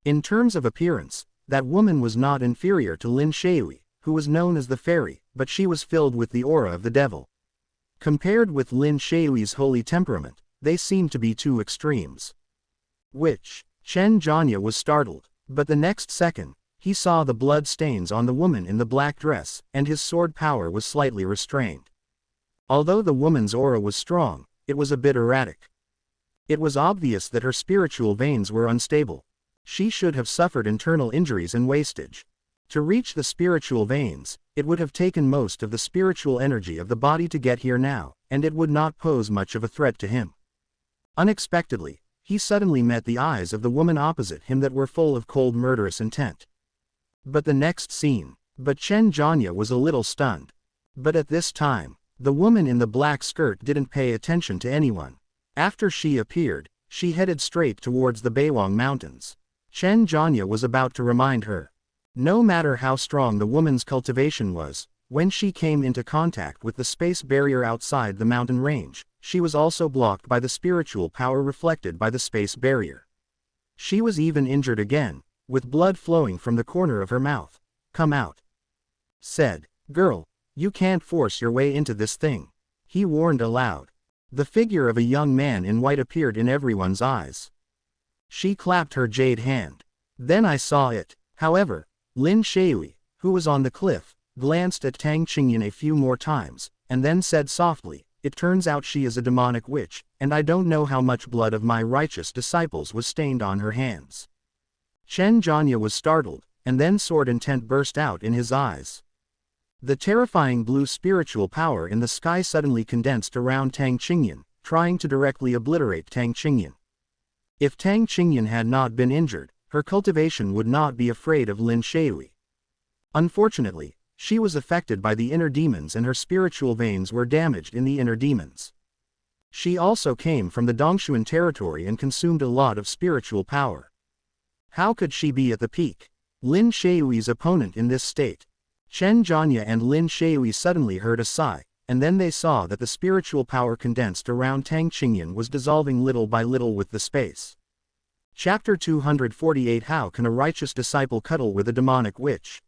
In terms of appearance, that woman was not inferior to Lin Shui, who was known as the fairy, but she was filled with the aura of the devil. Compared with Lin Shui's holy temperament, they seemed to be two extremes. Which? Chen Jianya was startled, but the next second, he saw the blood stains on the woman in the black dress, and his sword power was slightly restrained. Although the woman's aura was strong, it was a bit erratic. It was obvious that her spiritual veins were unstable. She should have suffered internal injuries and wastage. To reach the spiritual veins, it would have taken most of the spiritual energy of the body to get here now, and it would not pose much of a threat to him. Unexpectedly, he suddenly met the eyes of the woman opposite him that were full of cold murderous intent. But the next scene, Chen Jianya was a little stunned. But at this time, the woman in the black skirt didn't pay attention to anyone. After she appeared, she headed straight towards the Beiwang Mountains. Chen Jianya was about to remind her. No matter how strong the woman's cultivation was, when she came into contact with the space barrier outside the mountain range, she was also blocked by the spiritual power reflected by the space barrier. She was even injured again, with blood flowing from the corner of her mouth. "Come out," said. "Girl, you can't force your way into this thing," he warned aloud. The figure of a young man in white appeared in everyone's eyes. She clapped her jade hand. Then I saw it. However, Lin Shui, who was on the cliff, glanced at Tang Qingyan a few more times, and then said softly, "It turns out she is a demonic witch, and I don't know how much blood of my righteous disciples was stained on her hands." Chen Jianya was startled, and then sword intent burst out in his eyes. The terrifying blue spiritual power in the sky suddenly condensed around Tang Qingyan, trying to directly obliterate Tang Qingyan. If Tang Qingyan had not been injured, her cultivation would not be afraid of Lin Shui. Unfortunately, she was affected by the inner demons and her spiritual veins were damaged in the inner demons. She also came from the Dongshuan territory and consumed a lot of spiritual power. How could she be at the peak? Lin Shui's opponent in this state? Chen Jianya and Lin Shui suddenly heard a sigh, and then they saw that the spiritual power condensed around Tang Qingyan was dissolving little by little with the space. Chapter 248 How can a righteous disciple cuddle with a demonic witch?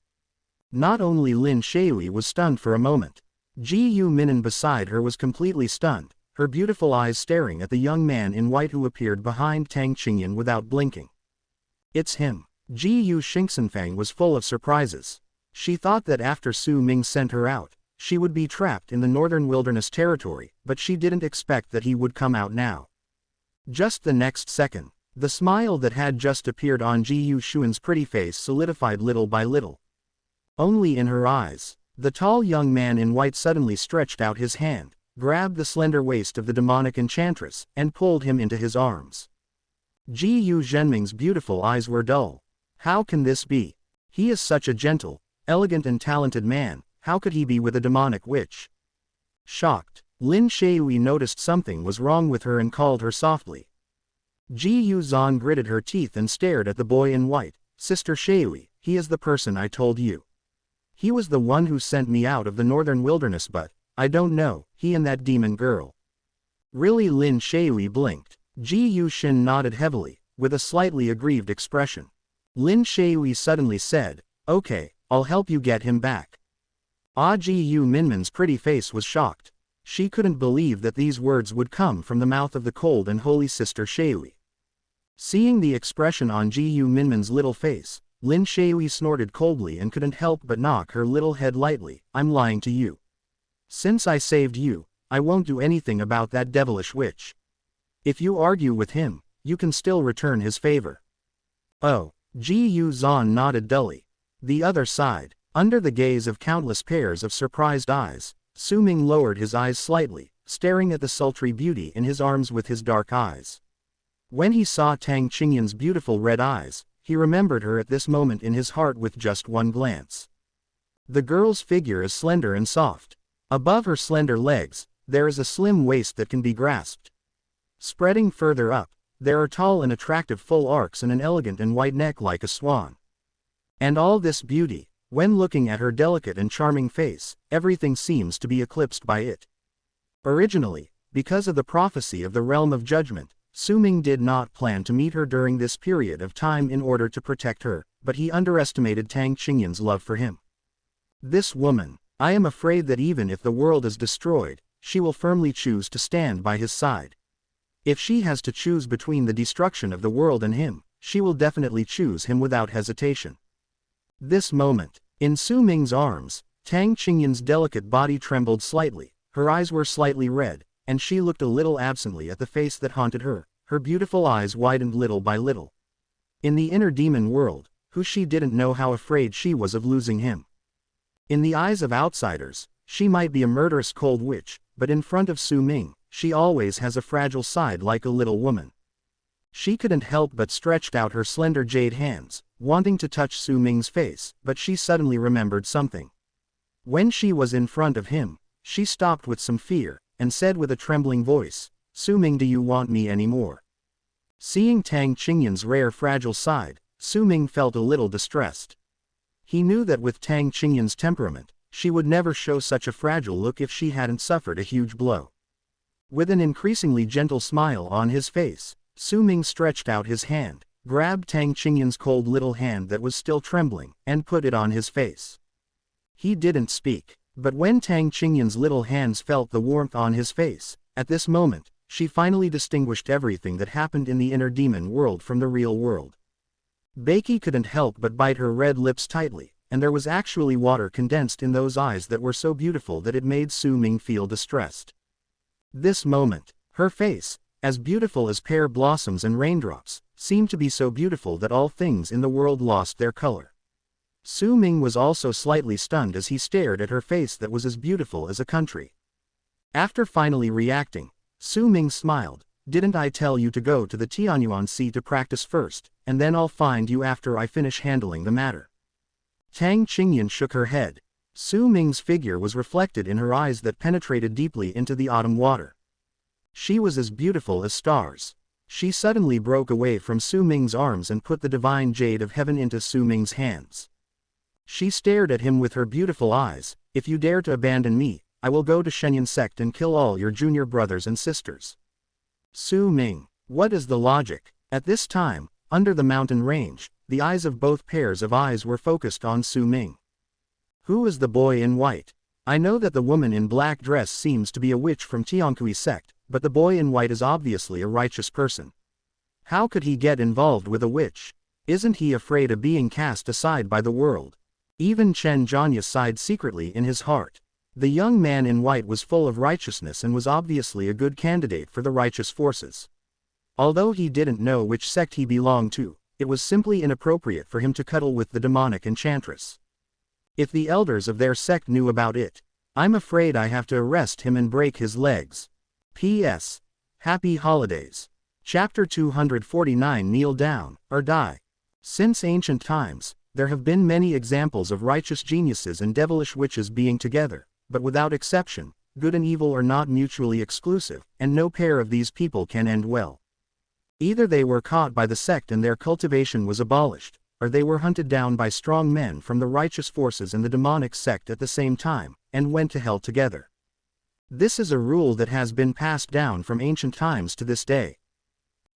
Not only Lin Shui was stunned for a moment. Yu Minan beside her was completely stunned, her beautiful eyes staring at the young man in white who appeared behind Tang Qingyan without blinking. "It's him." Yu Xingxinfang was full of surprises. She thought that after Su Ming sent her out, she would be trapped in the northern wilderness territory, but she didn't expect that he would come out now. Just the next second, the smile that had just appeared on Yu Xuan's pretty face solidified little by little. Only in her eyes, the tall young man in white suddenly stretched out his hand, grabbed the slender waist of the demonic enchantress, and pulled him into his arms. Yu Zhenming's beautiful eyes were dull. How can this be? He is such a gentle, elegant and talented man, how could he be with a demonic witch? Shocked, Lin Shui noticed something was wrong with her and called her softly. Yu Zhan gritted her teeth and stared at the boy in white. "Sister Shui, he is the person I told you. He was the one who sent me out of the northern wilderness, but, I don't know, he and that demon girl." Really? Lin Shui blinked. Yu Xin nodded heavily, with a slightly aggrieved expression. Lin Shui suddenly said, "Okay, I'll help you get him back." Yu Minmin's pretty face was shocked. She couldn't believe that these words would come from the mouth of the cold and holy Sister Shui. Seeing the expression on Yu Minmin's little face, Lin Shui snorted coldly and couldn't help but knock her little head lightly. "I'm lying to you. Since I saved you, I won't do anything about that devilish witch. If you argue with him, you can still return his favor." "Oh." Yu Zhan nodded dully. The other side, under the gaze of countless pairs of surprised eyes, Su Ming lowered his eyes slightly, staring at the sultry beauty in his arms with his dark eyes. When he saw Tang Qingyan's beautiful red eyes, he remembered her at this moment in his heart with just one glance. The girl's figure is slender and soft. Above her slender legs, there is a slim waist that can be grasped. Spreading further up, there are tall and attractive full arcs and an elegant and white neck like a swan. And all this beauty, when looking at her delicate and charming face, everything seems to be eclipsed by it. Originally, because of the prophecy of the realm of judgment, Su Ming did not plan to meet her during this period of time in order to protect her, but he underestimated Tang Qingyan's love for him. This woman, I am afraid that even if the world is destroyed, she will firmly choose to stand by his side. If she has to choose between the destruction of the world and him, she will definitely choose him without hesitation. This moment, in Su Ming's arms, Tang Qingyan's delicate body trembled slightly, her eyes were slightly red, and she looked a little absently at the face that haunted her, her beautiful eyes widened little by little. In the inner demon world, who she didn't know how afraid she was of losing him. In the eyes of outsiders, she might be a murderous cold witch, but in front of Su Ming, she always has a fragile side like a little woman. She couldn't help but stretched out her slender jade hands, wanting to touch Su Ming's face, but she suddenly remembered something. When she was in front of him, she stopped with some fear, and said with a trembling voice, "Su Ming, do you want me anymore?" Seeing Tang Qingyan's rare fragile side, Su Ming felt a little distressed. He knew that with Tang Qingyan's temperament, she would never show such a fragile look if she hadn't suffered a huge blow. With an increasingly gentle smile on his face, Su Ming stretched out his hand, grabbed Tang Qingyan's cold little hand that was still trembling, and put it on his face. He didn't speak, but when Tang Qingyan's little hands felt the warmth on his face, at this moment, she finally distinguished everything that happened in the inner demon world from the real world. Beiki couldn't help but bite her red lips tightly, and there was actually water condensed in those eyes that were so beautiful that it made Su Ming feel distressed. This moment, her face, as beautiful as pear blossoms and raindrops, seemed to be so beautiful that all things in the world lost their color. Su Ming was also slightly stunned as he stared at her face that was as beautiful as a country. After finally reacting, Su Ming smiled. "Didn't I tell you to go to the Tianyuan Sea to practice first, and then I'll find you after I finish handling the matter?" Tang Qingyan shook her head. Su Ming's figure was reflected in her eyes that penetrated deeply into the autumn water. She was as beautiful as stars. She suddenly broke away from Su Ming's arms and put the divine jade of heaven into Su Ming's hands. She stared at him with her beautiful eyes. "If you dare to abandon me, I will go to Shenyang sect and kill all your junior brothers and sisters." Su Ming, what is the logic? At this time, under the mountain range, the eyes of both pairs of eyes were focused on Su Ming. Who is the boy in white? I know that the woman in black dress seems to be a witch from Tiankui sect, but the boy in white is obviously a righteous person. How could he get involved with a witch? Isn't he afraid of being cast aside by the world? Even Chen Zhanya sighed secretly in his heart. The young man in white was full of righteousness and was obviously a good candidate for the righteous forces. Although he didn't know which sect he belonged to, it was simply inappropriate for him to cuddle with the demonic enchantress. If the elders of their sect knew about it, I'm afraid I have to arrest him and break his legs. P.S. Happy Holidays. Chapter 249. Kneel down, or die. Since ancient times, there have been many examples of righteous geniuses and devilish witches being together, but without exception, good and evil are not mutually exclusive, and no pair of these people can end well. Either they were caught by the sect and their cultivation was abolished, or they were hunted down by strong men from the righteous forces and the demonic sect at the same time, and went to hell together. This is a rule that has been passed down from ancient times to this day.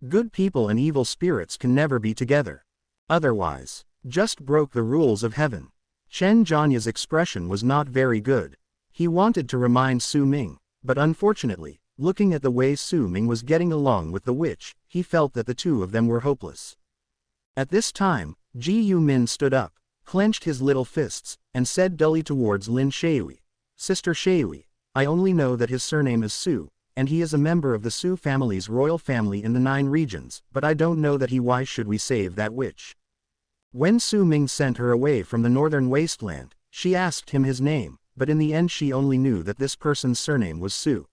Good people and evil spirits can never be together. Otherwise, just broke the rules of heaven. Chen Zhanya's expression was not very good. He wanted to remind Su Ming, but unfortunately, looking at the way Su Ming was getting along with the witch, he felt that the two of them were hopeless. At this time, Ji Yumin stood up, clenched his little fists, and said dully towards Lin Shui, "Sister Shui, I only know that his surname is Su, and he is a member of the Su family's royal family in the 9 regions, but I don't know that he. Why should we save that witch?" When Su Ming sent her away from the northern wasteland, she asked him his name, but in the end she only knew that this person's surname was Su.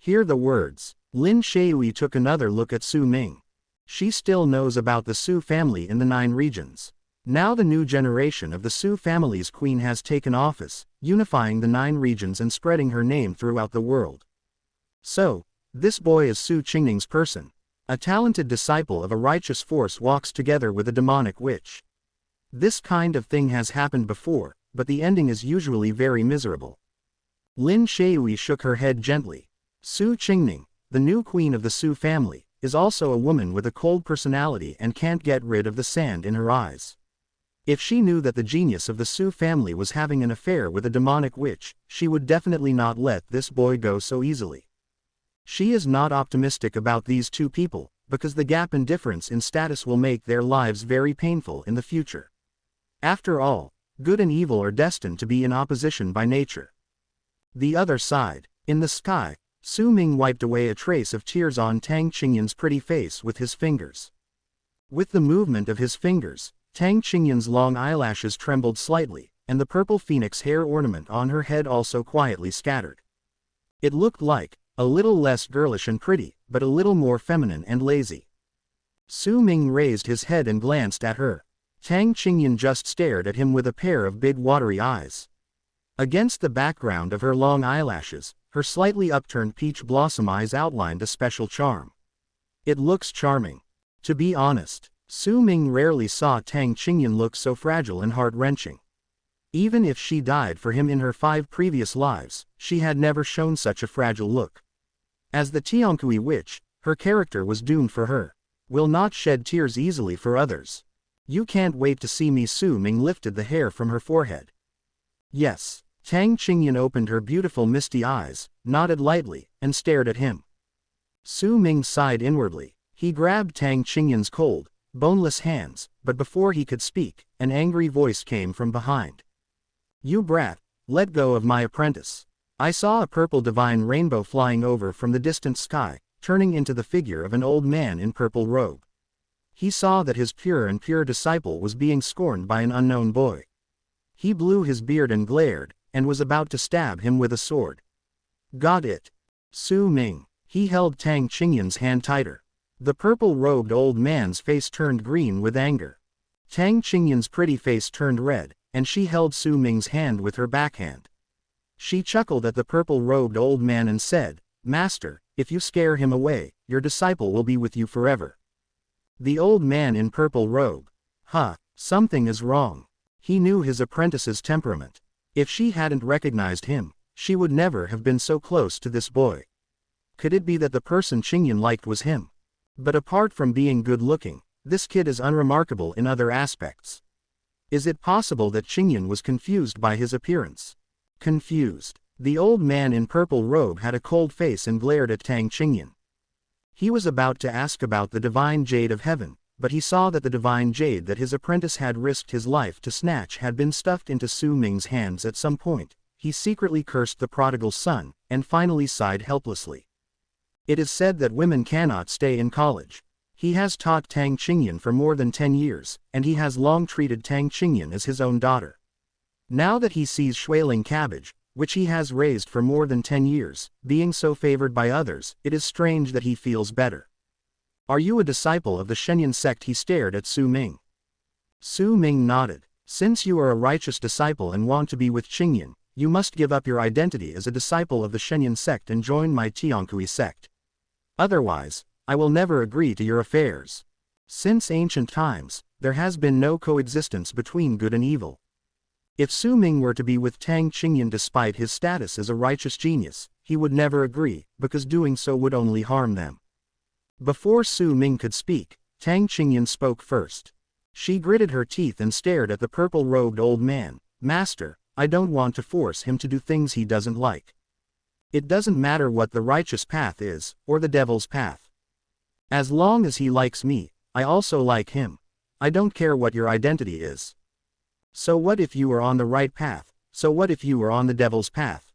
Hear the words. Lin Shui took another look at Su Ming. She still knows about the Su family in the 9 regions. Now the new generation of the Su family's queen has taken office, unifying the 9 regions and spreading her name throughout the world. So, this boy is Su Qingning's person. A talented disciple of a righteous force walks together with a demonic witch. This kind of thing has happened before, but the ending is usually very miserable. Lin Shui shook her head gently. Su Qingning, the new queen of the Su family, is also a woman with a cold personality and can't get rid of the sand in her eyes. If she knew that the genius of the Su family was having an affair with a demonic witch, she would definitely not let this boy go so easily. She is not optimistic about these 2 people, because the gap in difference in status will make their lives very painful in the future. After all, good and evil are destined to be in opposition by nature. The other side. In the sky, Su Ming wiped away a trace of tears on Tang Qingyan's pretty face with his fingers. With the movement of his fingers, Tang Qingyan's long eyelashes trembled slightly, and the purple phoenix hair ornament on her head also quietly scattered. It looked like, a little less girlish and pretty, but a little more feminine and lazy. Su Ming raised his head and glanced at her. Tang Qingyan just stared at him with a pair of big watery eyes. Against the background of her long eyelashes, her slightly upturned peach blossom eyes outlined a special charm. It looks charming. To be honest, Su Ming rarely saw Tang Qingyan look so fragile and heart-wrenching. Even if she died for him in her 5 previous lives, she had never shown such a fragile look. As the Tiankui witch, her character was doomed for her. Will not shed tears easily for others. You can't wait to see me. Su Ming lifted the hair from her forehead. Yes. Tang Qingyan opened her beautiful misty eyes, nodded lightly, and stared at him. Su Ming sighed inwardly. He grabbed Tang Qingyan's cold, boneless hands, but before he could speak, an angry voice came from behind. You brat, let go of my apprentice. I saw a purple divine rainbow flying over from the distant sky, turning into the figure of an old man in purple robe. He saw that his pure disciple was being scorned by an unknown boy. He blew his beard and glared, and was about to stab him with a sword. Got it. Su Ming. He held Tang Qingyan's hand tighter. The purple-robed old man's face turned green with anger. Tang Qingyan's pretty face turned red, and she held Su Ming's hand with her backhand. She chuckled at the purple-robed old man and said, Master, if you scare him away, your disciple will be with you forever. The old man in purple robe. Something is wrong. He knew his apprentice's temperament. If she hadn't recognized him, she would never have been so close to this boy. Could it be that the person Qingyan liked was him? But apart from being good-looking, this kid is unremarkable in other aspects. Is it possible that Qingyan was confused by his appearance? Confused. The old man in purple robe had a cold face and glared at Tang Qingyan. He was about to ask about the divine jade of heaven, but he saw that the divine jade that his apprentice had risked his life to snatch had been stuffed into Su Ming's hands at some point. He secretly cursed the prodigal son, and finally sighed helplessly. It is said that women cannot stay in college. He has taught Tang Qingyan for more than 10 years, and he has long treated Tang Qingyan as his own daughter. Now that he sees Shuiling Cabbage, which he has raised for more than 10 years, being so favored by others, it is strange that he feels better. Are you a disciple of the Shenyang sect? He stared at Su Ming. Su Ming nodded. Since you are a righteous disciple and want to be with Qingyan, you must give up your identity as a disciple of the Shenyang sect and join my Tiankui sect. Otherwise, I will never agree to your affairs. Since ancient times, there has been no coexistence between good and evil. If Su Ming were to be with Tang Qingyan despite his status as a righteous genius, he would never agree, because doing so would only harm them. Before Su Ming could speak, Tang Qingyan spoke first. She gritted her teeth and stared at the purple-robed old man. Master, I don't want to force him to do things he doesn't like. It doesn't matter what the righteous path is, or the devil's path. As long as he likes me, I also like him. I don't care what your identity is. So what if you are on the right path? So what if you are on the devil's path?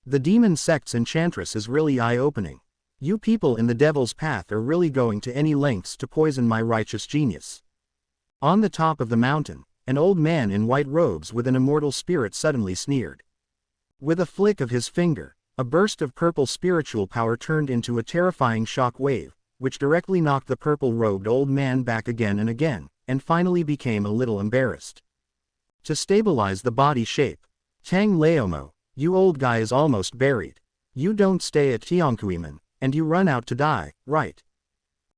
The demon sect's enchantress is really eye-opening. You people in the devil's path are really going to any lengths to poison my righteous genius. On the top of the mountain, an old man in white robes with an immortal spirit suddenly sneered. With a flick of his finger, A burst of purple spiritual power turned into a terrifying shock wave, which directly knocked the purple-robed old man back again and again, and finally became a little embarrassed. To stabilize the body shape. Tang Laomo, you old guy is almost buried. You don't stay at Tiankuimen, and you run out to die, right?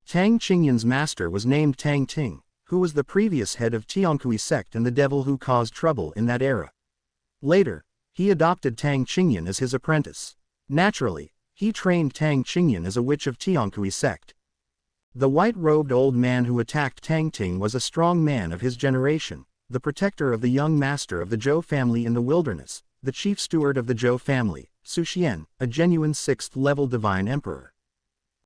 Tang Qingyan's master was named Tang Ting, who was the previous head of Tiankui sect and the devil who caused trouble in that era. Later, he adopted Tang Qingyan as his apprentice. Naturally, he trained Tang Qingyan as a witch of Tiankui sect. The white-robed old man who attacked Tang Ting was a strong man of his generation, the protector of the young master of the Zhou family in the wilderness, the chief steward of the Zhou family, Su Qian, a genuine 6th-level divine emperor.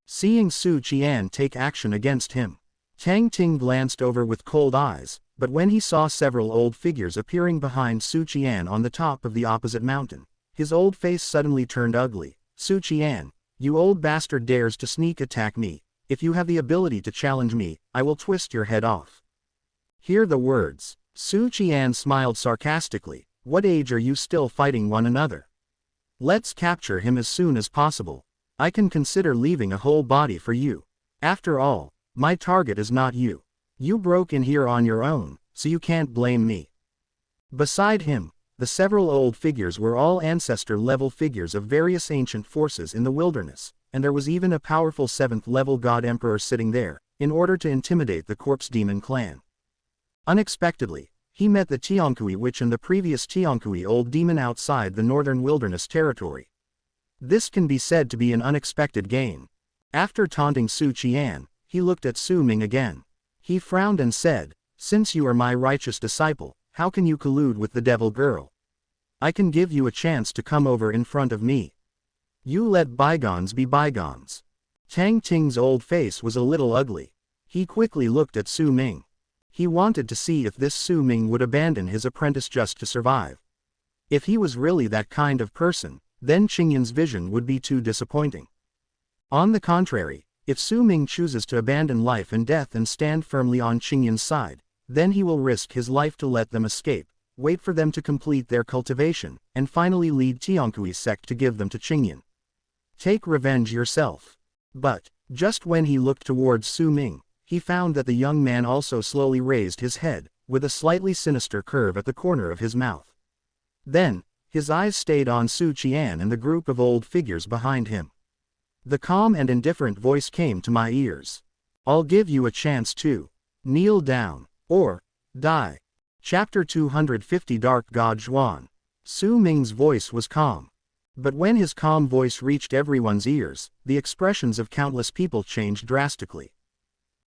Seeing Su Qian take action against him, Tang Ting glanced over with cold eyes, but when he saw several old figures appearing behind Su Qian on the top of the opposite mountain, his old face suddenly turned ugly. Su Qian, you old bastard dares to sneak attack me. If you have the ability to challenge me, I will twist your head off. Hear the words. Su Qian smiled sarcastically. What age are you still fighting one another? Let's capture him as soon as possible. I can consider leaving a whole body for you. After all, my target is not you. You broke in here on your own, so you can't blame me. Beside him, the several old figures were all ancestor-level figures of various ancient forces in the wilderness, and there was even a powerful 7th-level god emperor sitting there, in order to intimidate the corpse demon clan. Unexpectedly, he met the Tiankui witch and the previous Tiankui old demon outside the northern wilderness territory. This can be said to be an unexpected gain. After taunting Su Qian, he looked at Su Ming again. He frowned and said, since you are my righteous disciple, how can you collude with the devil girl? I can give you a chance to come over in front of me. You let bygones be bygones. Tang Ting's old face was a little ugly. He quickly looked at Su Ming. He wanted to see if this Su Ming would abandon his apprentice just to survive. If he was really that kind of person, then Qingyan's vision would be too disappointing. On the contrary, if Su Ming chooses to abandon life and death and stand firmly on Qingyan's side, then he will risk his life to let them escape, wait for them to complete their cultivation, and finally lead Tiankui's sect to give them to Qingyan. Take revenge yourself. But, just when he looked towards Su Ming, he found that the young man also slowly raised his head, with a slightly sinister curve at the corner of his mouth. Then, his eyes stayed on Su Qian and the group of old figures behind him. The calm and indifferent voice came to my ears. I'll give you a chance to kneel down, or die. Chapter 250 Dark God Zhuan. Su Ming's voice was calm. But when his calm voice reached everyone's ears, the expressions of countless people changed drastically.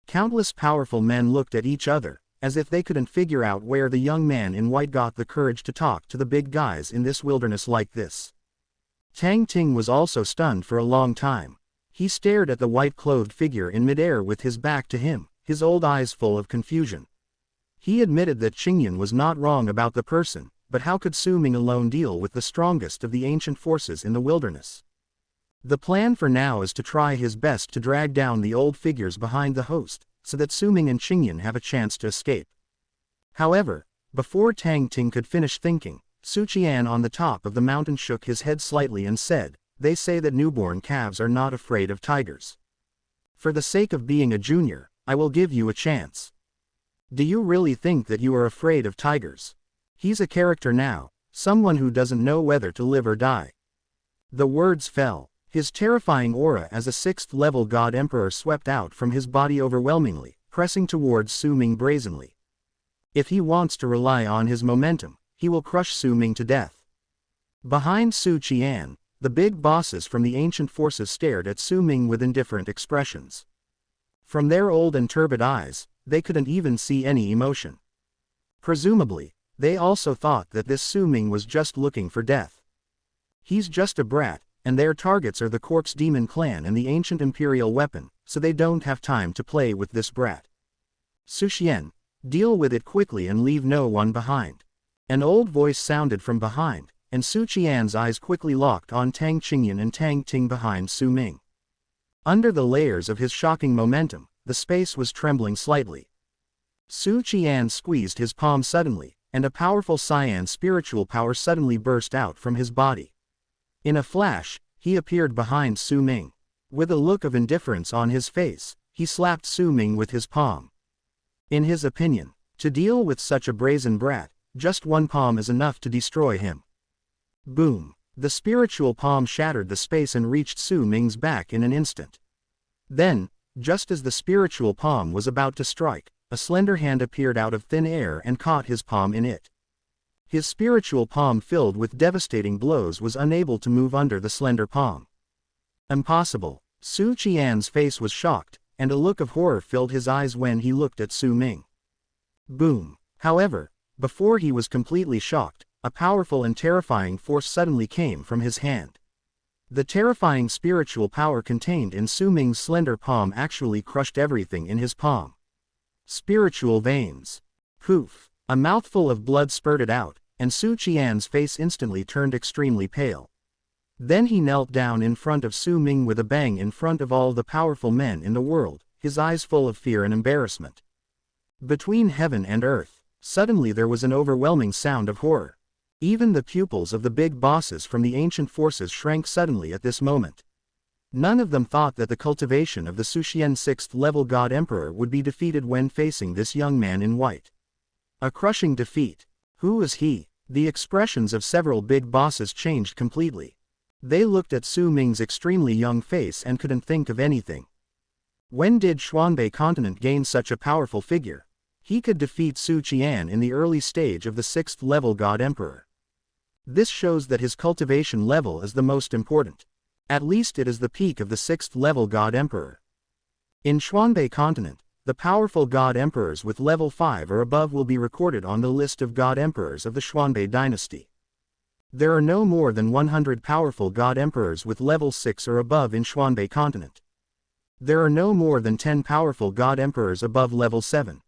Countless powerful men looked at each other, as if they couldn't figure out where the young man in white got the courage to talk to the big guys in this wilderness like this. Tang Ting was also stunned for a long time. He stared at the white-clothed figure in midair with his back to him, his old eyes full of confusion. He admitted that Qingyan was not wrong about the person, but how could Su Ming alone deal with the strongest of the ancient forces in the wilderness? The plan for now is to try his best to drag down the old figures behind the host, so that Su Ming and Qingyan have a chance to escape. However, before Tang Ting could finish thinking, Su Qian on the top of the mountain shook his head slightly and said, they say that newborn calves are not afraid of tigers. For the sake of being a junior, I will give you a chance. Do you really think that you are afraid of tigers? He's a character now, someone who doesn't know whether to live or die. The words fell. His terrifying aura as a 6th-level god emperor swept out from his body overwhelmingly, pressing towards Su Ming brazenly. If he wants to rely on his momentum, he will crush Su Ming to death. Behind Su Qian, the big bosses from the ancient forces stared at Su Ming with indifferent expressions. From their old and turbid eyes, they couldn't even see any emotion. Presumably, they also thought that this Su Ming was just looking for death. He's just a brat, and their targets are the corpse demon clan and the ancient imperial weapon, so they don't have time to play with this brat. Su Qian, deal with it quickly and leave no one behind. An old voice sounded from behind, and Su Qian's eyes quickly locked on Tang Qingyan and Tang Ting behind Su Ming. Under the layers of his shocking momentum, the space was trembling slightly. Su Qian squeezed his palm suddenly, and a powerful cyan spiritual power suddenly burst out from his body. In a flash, he appeared behind Su Ming. With a look of indifference on his face, he slapped Su Ming with his palm. In his opinion, to deal with such a brazen brat, just one palm is enough to destroy him. Boom! The spiritual palm shattered the space and reached Su Ming's back in an instant. Then, just as the spiritual palm was about to strike, a slender hand appeared out of thin air and caught his palm in it. His spiritual palm filled with devastating blows was unable to move under the slender palm. Impossible. Su Qian's face was shocked, and a look of horror filled his eyes when he looked at Su Ming. Boom! However, before he was completely shocked, a powerful and terrifying force suddenly came from his hand. The terrifying spiritual power contained in Su Ming's slender palm actually crushed everything in his palm. Spiritual veins. Poof! A mouthful of blood spurted out, and Su Qian's face instantly turned extremely pale. Then he knelt down in front of Su Ming with a bang in front of all the powerful men in the world, his eyes full of fear and embarrassment. Between heaven and earth, suddenly there was an overwhelming sound of horror. Even the pupils of the big bosses from the ancient forces shrank suddenly at this moment. None of them thought that the cultivation of the Suqian 6th level God Emperor would be defeated when facing this young man in white. A crushing defeat. Who is he? The expressions of several big bosses changed completely. They looked at Su Ming's extremely young face and couldn't think of anything. When did Xuanbei continent gain such a powerful figure? He could defeat Su Qian in the early stage of the 6th level God Emperor. This shows that his cultivation level is the most important. At least it is the peak of the 6th level God Emperor. In Xuanbei continent, the powerful God Emperors with level 5 or above will be recorded on the list of God Emperors of the Xuanbei dynasty. There are no more than 100 powerful God Emperors with level 6 or above in Xuanbei continent. There are no more than 10 powerful God Emperors above level 7.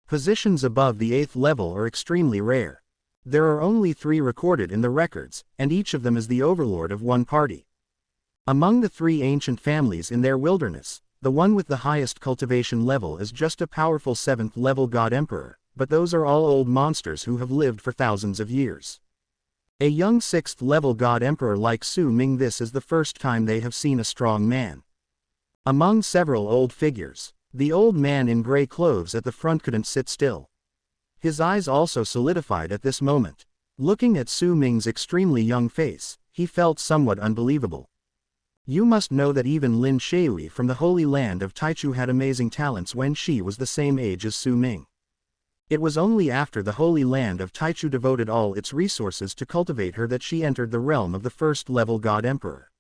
Positions above the 8th level are extremely rare. There are only 3 recorded in the records, and each of them is the overlord of one party. Among the 3 ancient families in their wilderness, the one with the highest cultivation level is just a powerful 7th level God Emperor, but those are all old monsters who have lived for thousands of years. A young 6th level God Emperor like Su Ming, this is the first time they have seen a strong man. Among several old figures, the old man in gray clothes at the front couldn't sit still. His eyes also solidified at this moment. Looking at Su Ming's extremely young face, he felt somewhat unbelievable. You must know that even Lin Shui from the Holy Land of Taichu had amazing talents when she was the same age as Su Ming. It was only after the Holy Land of Taichu devoted all its resources to cultivate her that she entered the realm of the 1st level God Emperor.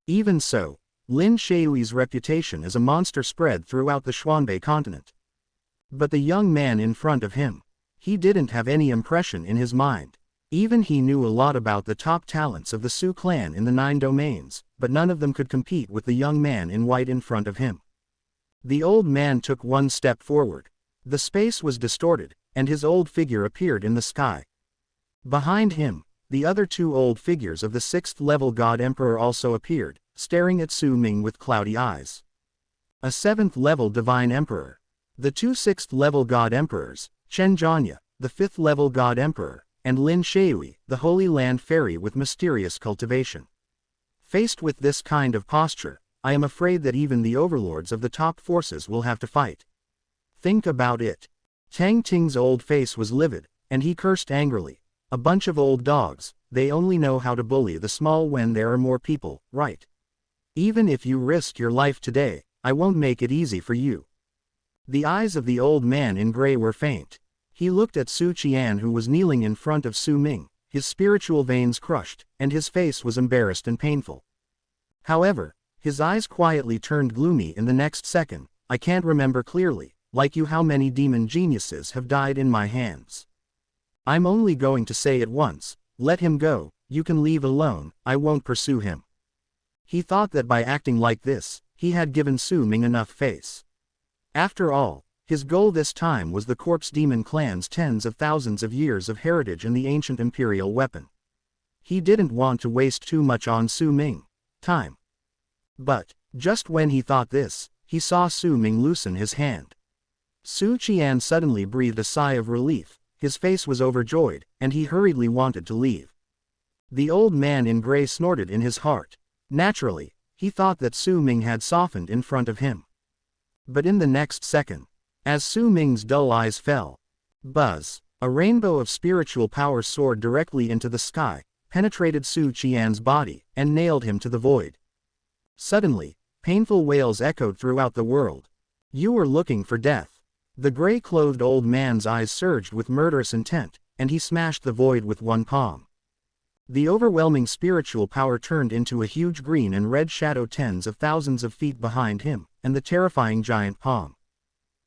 Even so, Lin Shui's reputation as a monster spread throughout the Xuanbei continent. But the young man in front of him, he didn't have any impression in his mind. Even he knew a lot about the top talents of the Su clan in the 9 domains, but none of them could compete with the young man in white in front of him. The old man took one step forward. The space was distorted, and his old figure appeared in the sky. Behind him, the other 2 old figures of the 6th level God Emperor also appeared, staring at Su Ming with cloudy eyes. A 7th level Divine Emperor. The 2 6th level God Emperors, Chen Zhanya, the 5th level God Emperor, and Lin Shui, the Holy Land Fairy with mysterious cultivation. Faced with this kind of posture, I am afraid that even the overlords of the top forces will have to fight. Think about it. Tang Ting's old face was livid, and he cursed angrily. A bunch of old dogs, they only know how to bully the small when there are more people, right? Even if you risk your life today, I won't make it easy for you. The eyes of the old man in gray were faint. He looked at Su Qian, who was kneeling in front of Su Ming, his spiritual veins crushed, and his face was embarrassed and painful. However, his eyes quietly turned gloomy in the next second. I can't remember clearly, like you, how many demon geniuses have died in my hands. I'm only going to say it once, let him go, you can leave alone, I won't pursue him. He thought that by acting like this, he had given Su Ming enough face. After all, his goal this time was the corpse demon clan's tens of thousands of years of heritage and the ancient imperial weapon. He didn't want to waste too much on Su Ming time. But, just when he thought this, he saw Su Ming loosen his hand. Su Qian suddenly breathed a sigh of relief, his face was overjoyed, and he hurriedly wanted to leave. The old man in gray snorted in his heart. Naturally, he thought that Su Ming had softened in front of him. But in the next second, as Su Ming's dull eyes fell, buzz, a rainbow of spiritual power soared directly into the sky, penetrated Su Qian's body, and nailed him to the void. Suddenly, painful wails echoed throughout the world. You were looking for death. The gray-clothed old man's eyes surged with murderous intent, and he smashed the void with one palm. The overwhelming spiritual power turned into a huge green and red shadow tens of thousands of feet behind him, and the terrifying giant palm.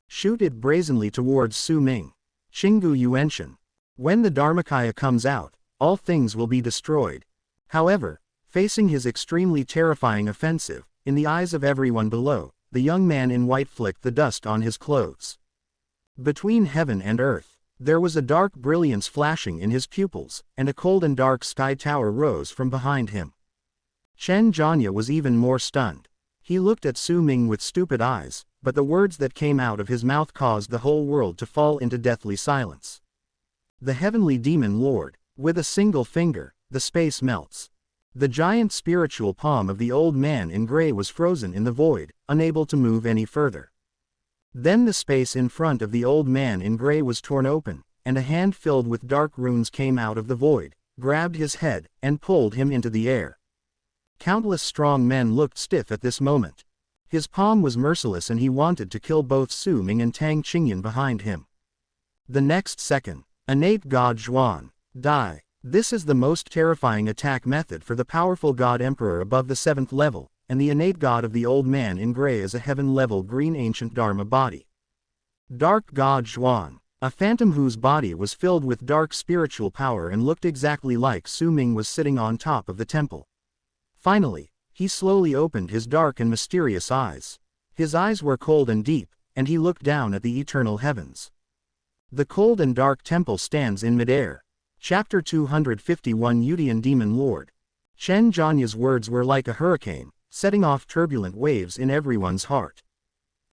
Shoot it brazenly towards Su Ming. Qinggu Yuanshan. When the Dharmakaya comes out, all things will be destroyed. However, facing his extremely terrifying offensive, in the eyes of everyone below, the young man in white flicked the dust on his clothes. Between heaven and earth, there was a dark brilliance flashing in his pupils, and a cold and dark sky tower rose from behind him. Chen Zhanya was even more stunned. He looked at Su Ming with stupid eyes, but the words that came out of his mouth caused the whole world to fall into deathly silence. The heavenly demon lord, with a single finger, the space melts. The giant spiritual palm of the old man in gray was frozen in the void, unable to move any further. Then the space in front of the old man in gray was torn open, and a hand filled with dark runes came out of the void, grabbed his head, and pulled him into the air. Countless strong men looked stiff at this moment. His palm was merciless and he wanted to kill both Su Ming and Tang Qingyan behind him. The next second, innate god Zhuan, die. This is the most terrifying attack method for the powerful god emperor above the 7th level, and the innate god of the old man in gray is a heaven-level green ancient Dharma body. Dark god Zhuan, a phantom whose body was filled with dark spiritual power and looked exactly like Su Ming, was sitting on top of the temple. Finally, he slowly opened his dark and mysterious eyes. His eyes were cold and deep, and he looked down at the eternal heavens. The cold and dark temple stands in midair. Chapter 251 Yudian Demon Lord. Chen Zhanya's words were like a hurricane, setting off turbulent waves in everyone's heart.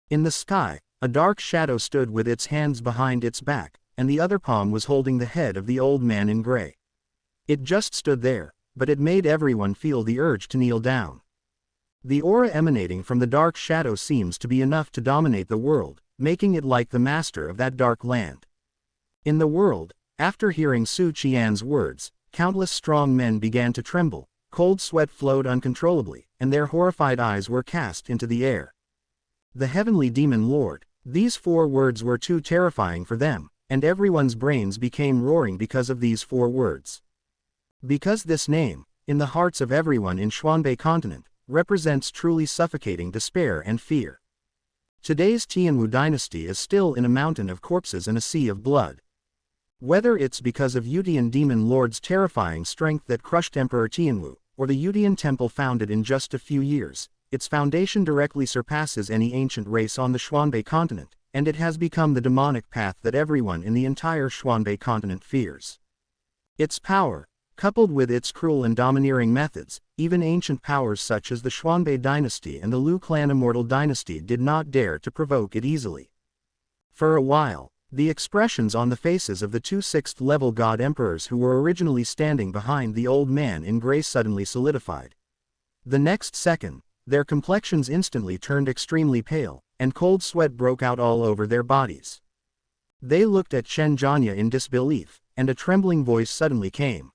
In the sky, a dark shadow stood with its hands behind its back, and the other palm was holding the head of the old man in gray. It just stood there, but it made everyone feel the urge to kneel down. The aura emanating from the dark shadow seems to be enough to dominate the world, making it like the master of that dark land. In the world, after hearing Su Qian's words, countless strong men began to tremble, cold sweat flowed uncontrollably, and their horrified eyes were cast into the air. The heavenly demon lord, these 4 words were too terrifying for them, and everyone's brains became roaring because of these 4 words. Because this name, in the hearts of everyone in Xuanbei continent, represents truly suffocating despair and fear. Today's Tianwu dynasty is still in a mountain of corpses and a sea of blood. Whether it's because of Yudian demon lord's terrifying strength that crushed Emperor Tianwu, or the Yudian temple founded in just a few years, its foundation directly surpasses any ancient race on the Xuanbei continent, and it has become the demonic path that everyone in the entire Xuanbei continent fears. Its power, coupled with its cruel and domineering methods, even ancient powers such as the Xuanbei dynasty and the Lu clan immortal dynasty did not dare to provoke it easily. For a while, the expressions on the faces of the 2 6th-level god emperors who were originally standing behind the old man in gray suddenly solidified. The next second, their complexions instantly turned extremely pale, and cold sweat broke out all over their bodies. They looked at Chen Zhanya in disbelief, and a trembling voice suddenly came.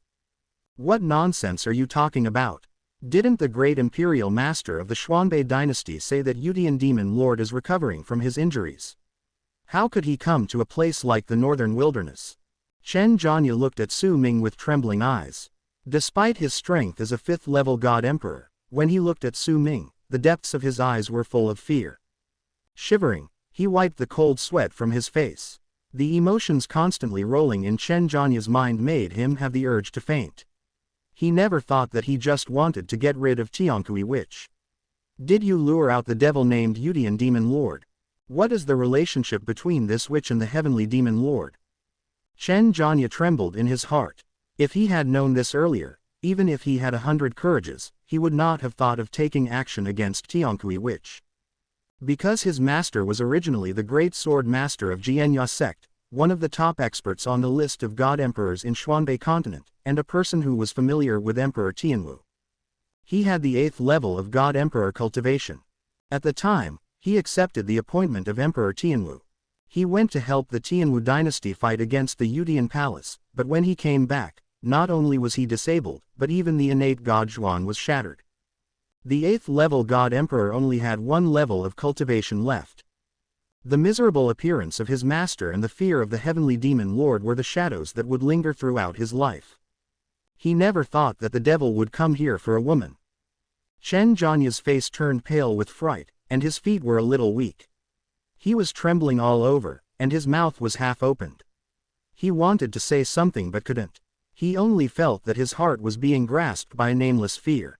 What nonsense are you talking about? Didn't the great imperial master of the Xuanbei dynasty say that Yudian demon lord is recovering from his injuries? How could he come to a place like the northern wilderness? Chen Zhanya looked at Su Ming with trembling eyes. Despite his strength as a 5th-level god emperor, when he looked at Su Ming, the depths of his eyes were full of fear. Shivering, he wiped the cold sweat from his face. The emotions constantly rolling in Chen Zhanya's mind made him have the urge to faint. He never thought that he just wanted to get rid of Tiankui Witch. Did you lure out the devil named Yudian demon lord? What is the relationship between this witch and the heavenly demon lord? Chen Zhanya trembled in his heart. If he had known this earlier, even if he had 100 courages, he would not have thought of taking action against Tiankui Witch. Because his master was originally the great sword master of Jianya sect, one of the top experts on the list of god emperors in Xuanbei continent, and a person who was familiar with Emperor Tianwu. He had the 8th level of god emperor cultivation. At the time, he accepted the appointment of Emperor Tianwu. He went to help the Tianwu dynasty fight against the Yudian palace, but when he came back, not only was he disabled, but even the innate god Zhuan was shattered. The 8th level god emperor only had 1 level of cultivation left. The miserable appearance of his master and the fear of the heavenly demon lord were the shadows that would linger throughout his life. He never thought that the devil would come here for a woman. Chen Zhanya's face turned pale with fright, and his feet were a little weak. He was trembling all over, and his mouth was half opened. He wanted to say something but couldn't. He only felt that his heart was being grasped by a nameless fear.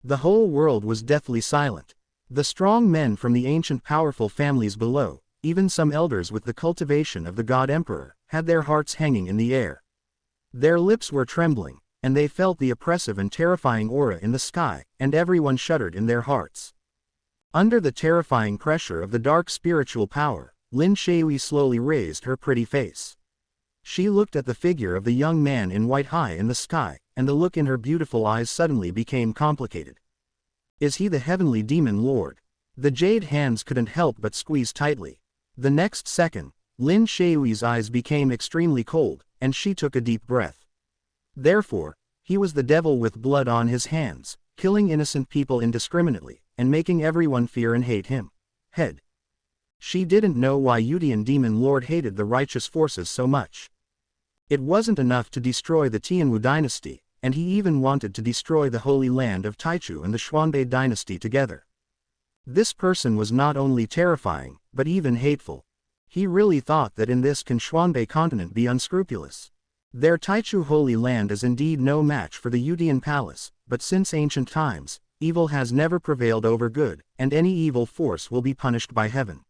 The whole world was deathly silent. The strong men from the ancient powerful families below, even some elders with the cultivation of the god emperor, had their hearts hanging in the air. Their lips were trembling, and they felt the oppressive and terrifying aura in the sky, and everyone shuddered in their hearts. Under the terrifying pressure of the dark spiritual power, Lin Shui slowly raised her pretty face. She looked at the figure of the young man in white high in the sky, and the look in her beautiful eyes suddenly became complicated. Is he the heavenly demon lord? The jade hands couldn't help but squeeze tightly. The next second, Lin Shui's eyes became extremely cold, and she took a deep breath. Therefore, he was the devil with blood on his hands, killing innocent people indiscriminately, and making everyone fear and hate him. Head. She didn't know why Yudian demon lord hated the righteous forces so much. It wasn't enough to destroy the Tianwu dynasty, and he even wanted to destroy the holy land of Taichu and the Xuanbei dynasty together. This person was not only terrifying, but even hateful. He really thought that in this can Xuanbei continent be unscrupulous. Their Taichu holy land is indeed no match for the Yudian palace, but since ancient times, evil has never prevailed over good, and any evil force will be punished by heaven.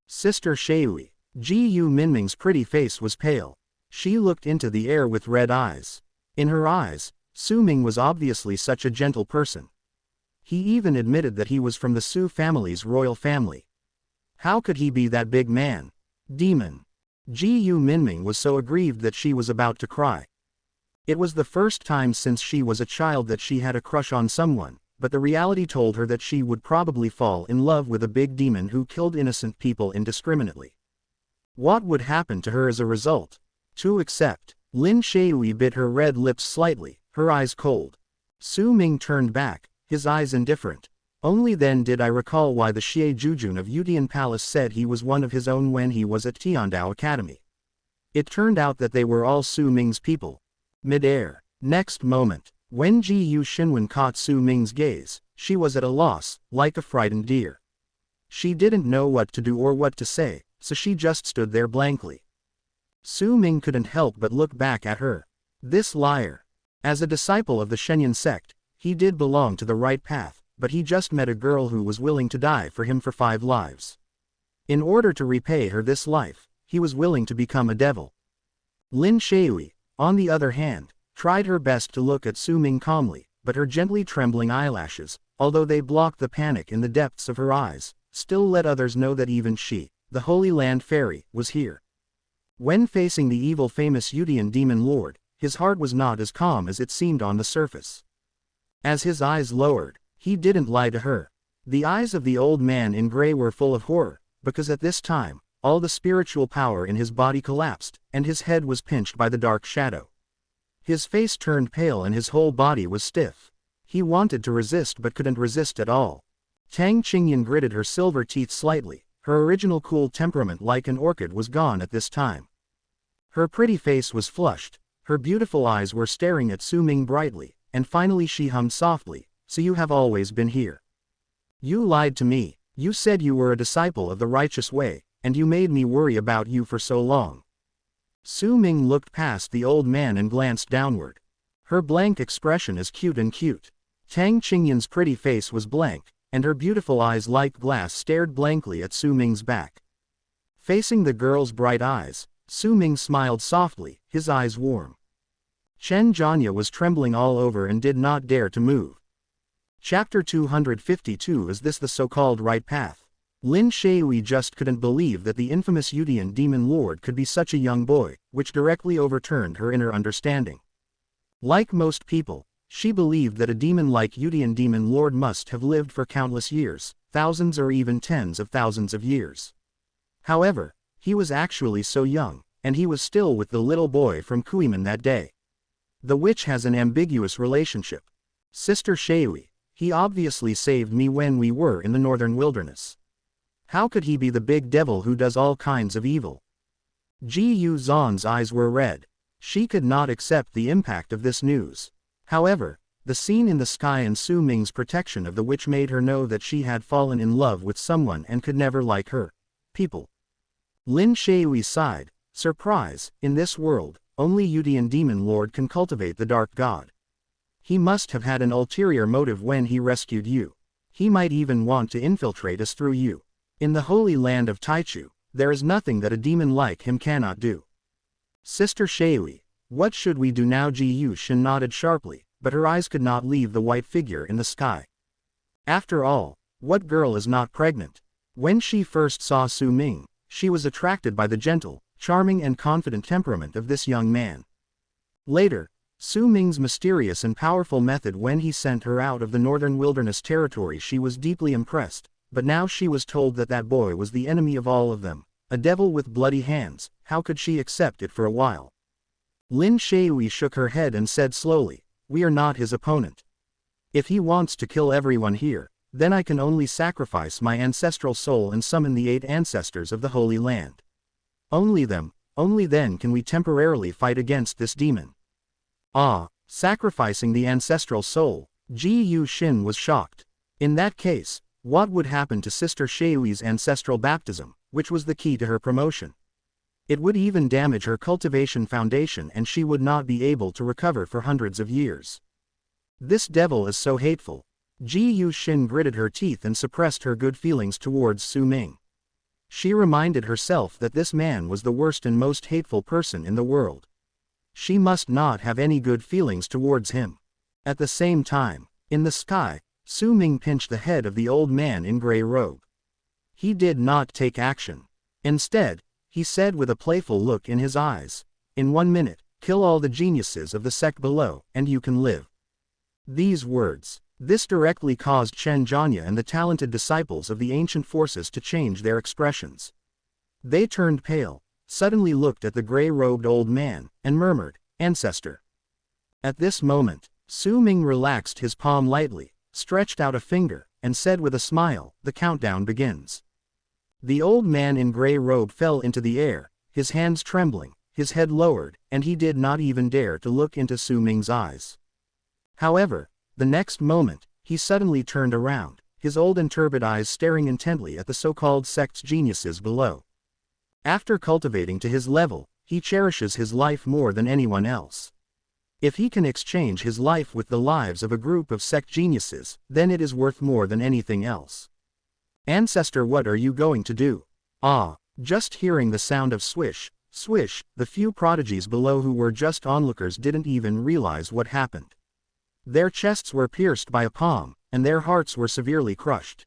Sister Shui. Ji-Yu Minming's pretty face was pale. She looked into the air with red eyes. In her eyes, Su Ming was obviously such a gentle person. He even admitted that he was from the Su family's royal family. How could he be that big man? Demon. Ji-Yu Minming was so aggrieved that she was about to cry. It was the first time since she was a child that she had a crush on someone, but the reality told her that she would probably fall in love with a big demon who killed innocent people indiscriminately. What would happen to her as a result? To accept. Lin Shui bit her red lips slightly, her eyes cold. Su Ming turned back, his eyes indifferent. Only then did I recall why the Xie Jujun of Yudian Palace said he was one of his own when he was at Tiandao Academy. It turned out that they were all Su Ming's people. Mid-air. Next moment, when Ji-Yu Xinwen caught Su Ming's gaze, she was at a loss, like a frightened deer. She didn't know what to do or what to say, so she just stood there blankly. Su Ming couldn't help but look back at her. This liar. As a disciple of the Shenyang sect, he did belong to the right path, but he just met a girl who was willing to die for him for 5 lives. In order to repay her this life, he was willing to become a devil. Lin Shui, on the other hand, tried her best to look at Su Ming calmly, but her gently trembling eyelashes, although they blocked the panic in the depths of her eyes, still let others know that even she, the Holy Land Fairy, was here. When facing the evil famous Yudian demon lord, his heart was not as calm as it seemed on the surface. As his eyes lowered, he didn't lie to her. The eyes of the old man in gray were full of horror, because at this time, all the spiritual power in his body collapsed, and his head was pinched by the dark shadow. His face turned pale and his whole body was stiff. He wanted to resist but couldn't resist at all. Tang Qingyan gritted her silver teeth slightly. Her original cool temperament like an orchid was gone at this time. Her pretty face was flushed, her beautiful eyes were staring at Su Ming brightly, and finally she hummed softly, "So you have always been here. You lied to me, you said you were a disciple of the righteous way, and you made me worry about you for so long." Su Ming looked past the old man and glanced downward. Her blank expression is cute and cute. Tang Qingyan's pretty face was blank, and her beautiful eyes like glass stared blankly at Su Ming's back. Facing the girl's bright eyes, Su Ming smiled softly, his eyes warm. Chen Zhanya was trembling all over and did not dare to move. Chapter 252. Is this the so-called right path? Lin Shui just couldn't believe that the infamous Yudian demon lord could be such a young boy, which directly overturned her inner understanding. Like most people, she believed that a demon like Yudian demon lord must have lived for countless years, thousands or even tens of thousands of years. However, he was actually so young, and he was still with the little boy from Kuiman that day. The witch has an ambiguous relationship. Sister Shui, he obviously saved me when we were in the northern wilderness. How could he be the big devil who does all kinds of evil? Ji Yu Zan's eyes were red. She could not accept the impact of this news. However, the scene in the sky and Su Ming's protection of the witch made her know that she had fallen in love with someone and could never like her people. Lin Shui sighed. Surprise, in this world, only Yudian demon lord can cultivate the dark god. He must have had an ulterior motive when he rescued you. He might even want to infiltrate us through you. In the holy land of Taichu, there is nothing that a demon like him cannot do. Sister Shui, what should we do now? Ji Yu Shin nodded sharply, but her eyes could not leave the white figure in the sky. After all, what girl is not pregnant? When she first saw Su Ming, she was attracted by the gentle, charming and confident temperament of this young man. Later, Su Ming's mysterious and powerful method when he sent her out of the northern wilderness territory, she was deeply impressed, but now she was told that that boy was the enemy of all of them, a devil with bloody hands. How could she accept it for a while? Lin Shui shook her head and said slowly, we are not his opponent. If he wants to kill everyone here, then I can only sacrifice my ancestral soul and summon the 8 ancestors of the Holy Land. Only then can we temporarily fight against this demon. Ah, sacrificing the ancestral soul, Ji Yu Shin was shocked. In that case, what would happen to Sister Shui's ancestral baptism, which was the key to her promotion? It would even damage her cultivation foundation and she would not be able to recover for hundreds of years. This devil is so hateful. Ji Yu Shin gritted her teeth and suppressed her good feelings towards Su Ming. She reminded herself that this man was the worst and most hateful person in the world. She must not have any good feelings towards him. At the same time, in the sky, Su Ming pinched the head of the old man in gray robe. He did not take action. Instead, he said with a playful look in his eyes, in 1 minute, kill all the geniuses of the sect below, and you can live. These words, this directly caused Chen Janya and the talented disciples of the ancient forces to change their expressions. They turned pale, suddenly looked at the gray-robed old man, and murmured, Ancestor. At this moment, Su Ming relaxed his palm lightly, stretched out a finger, and said with a smile, the countdown begins. The old man in gray robe fell into the air, his hands trembling, his head lowered, and he did not even dare to look into Su Ming's eyes. However, the next moment, he suddenly turned around, his old and turbid eyes staring intently at the so-called sect's geniuses below. After cultivating to his level, he cherishes his life more than anyone else. If he can exchange his life with the lives of a group of sect geniuses, then it is worth more than anything else. Ancestor, what are you going to do? Ah, just hearing the sound of swish, swish, the few prodigies below who were just onlookers didn't even realize what happened. Their chests were pierced by a palm, and their hearts were severely crushed.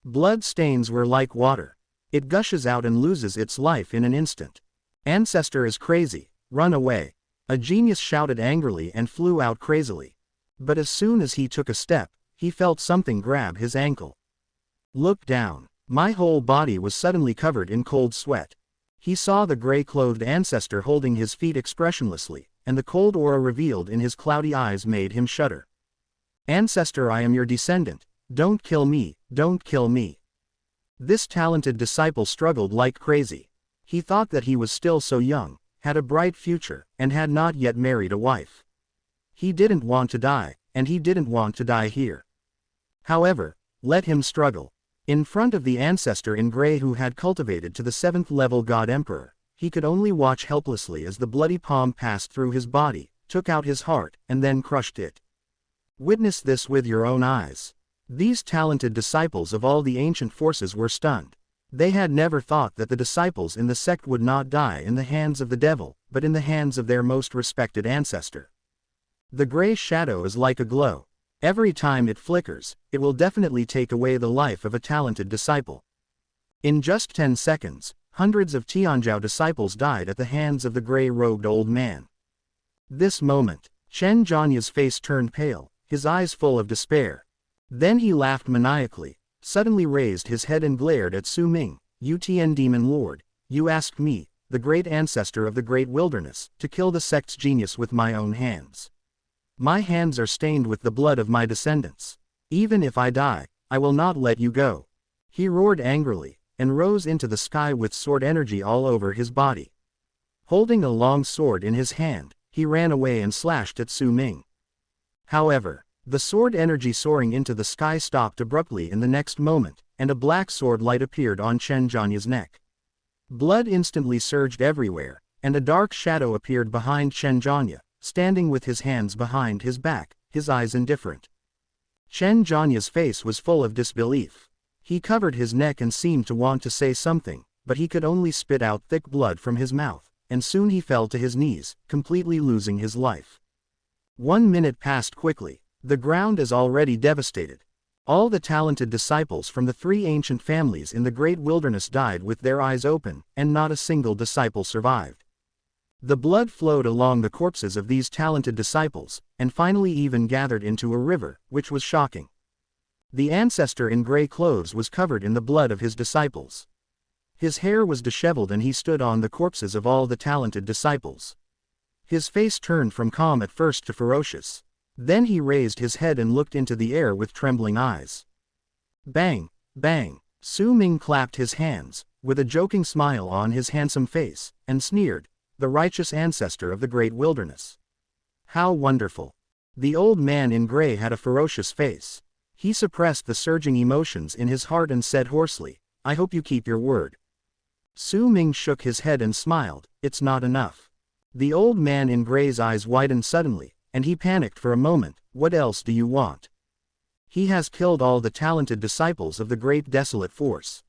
Blood stains were like water. It gushes out and loses its life in an instant. Ancestor is crazy, run away. A genius shouted angrily and flew out crazily. But as soon as he took a step, he felt something grab his ankle. Look down. My whole body was suddenly covered in cold sweat. He saw the gray-clothed ancestor holding his feet expressionlessly, and the cold aura revealed in his cloudy eyes made him shudder. Ancestor, I am your descendant. Don't kill me, don't kill me. This talented disciple struggled like crazy. He thought that he was still so young, had a bright future, and had not yet married a wife. He didn't want to die, and he didn't want to die here. However, let him struggle. In front of the ancestor in gray who had cultivated to the 7th level God Emperor, he could only watch helplessly as the bloody palm passed through his body, took out his heart, and then crushed it. Witness this with your own eyes. These talented disciples of all the ancient forces were stunned. They had never thought that the disciples in the sect would not die in the hands of the devil, but in the hands of their most respected ancestor. The gray shadow is like a glow. Every time it flickers, it will definitely take away the life of a talented disciple. In just 10 seconds, hundreds of Tianzhou disciples died at the hands of the gray-robed old man. This moment, Chen Zhanya's face turned pale, his eyes full of despair. Then he laughed maniacally, suddenly raised his head and glared at Su Ming. "You Tian Demon Lord, you asked me, the great ancestor of the great wilderness, to kill the sect's genius with my own hands. My hands are stained with the blood of my descendants. Even if I die, I will not let you go." He roared angrily, and rose into the sky with sword energy all over his body. Holding a long sword in his hand, he ran away and slashed at Su Ming. However, the sword energy soaring into the sky stopped abruptly in the next moment, and a black sword light appeared on Chen Zhanya's neck. Blood instantly surged everywhere, and a dark shadow appeared behind Chen Zhanya, standing with his hands behind his back, his eyes indifferent. Chen Zhanya's face was full of disbelief. He covered his neck and seemed to want to say something, but he could only spit out thick blood from his mouth, and soon he fell to his knees, completely losing his life. 1 minute passed quickly. The ground is already devastated. All the talented disciples from the 3 ancient families in the great wilderness died with their eyes open, and not a single disciple survived. The blood flowed along the corpses of these talented disciples, and finally even gathered into a river, which was shocking. The ancestor in gray clothes was covered in the blood of his disciples. His hair was disheveled and he stood on the corpses of all the talented disciples. His face turned from calm at first to ferocious. Then he raised his head and looked into the air with trembling eyes. Bang, bang, Su Ming clapped his hands, with a joking smile on his handsome face, and sneered, "The righteous ancestor of the great wilderness. How wonderful." The old man in gray had a ferocious face. He suppressed the surging emotions in his heart and said hoarsely, "I hope you keep your word." Su Ming shook his head and smiled, "It's not enough." The old man in gray's eyes widened suddenly, and he panicked for a moment. "What else do you want?" "He has killed all the talented disciples of the great desolate force.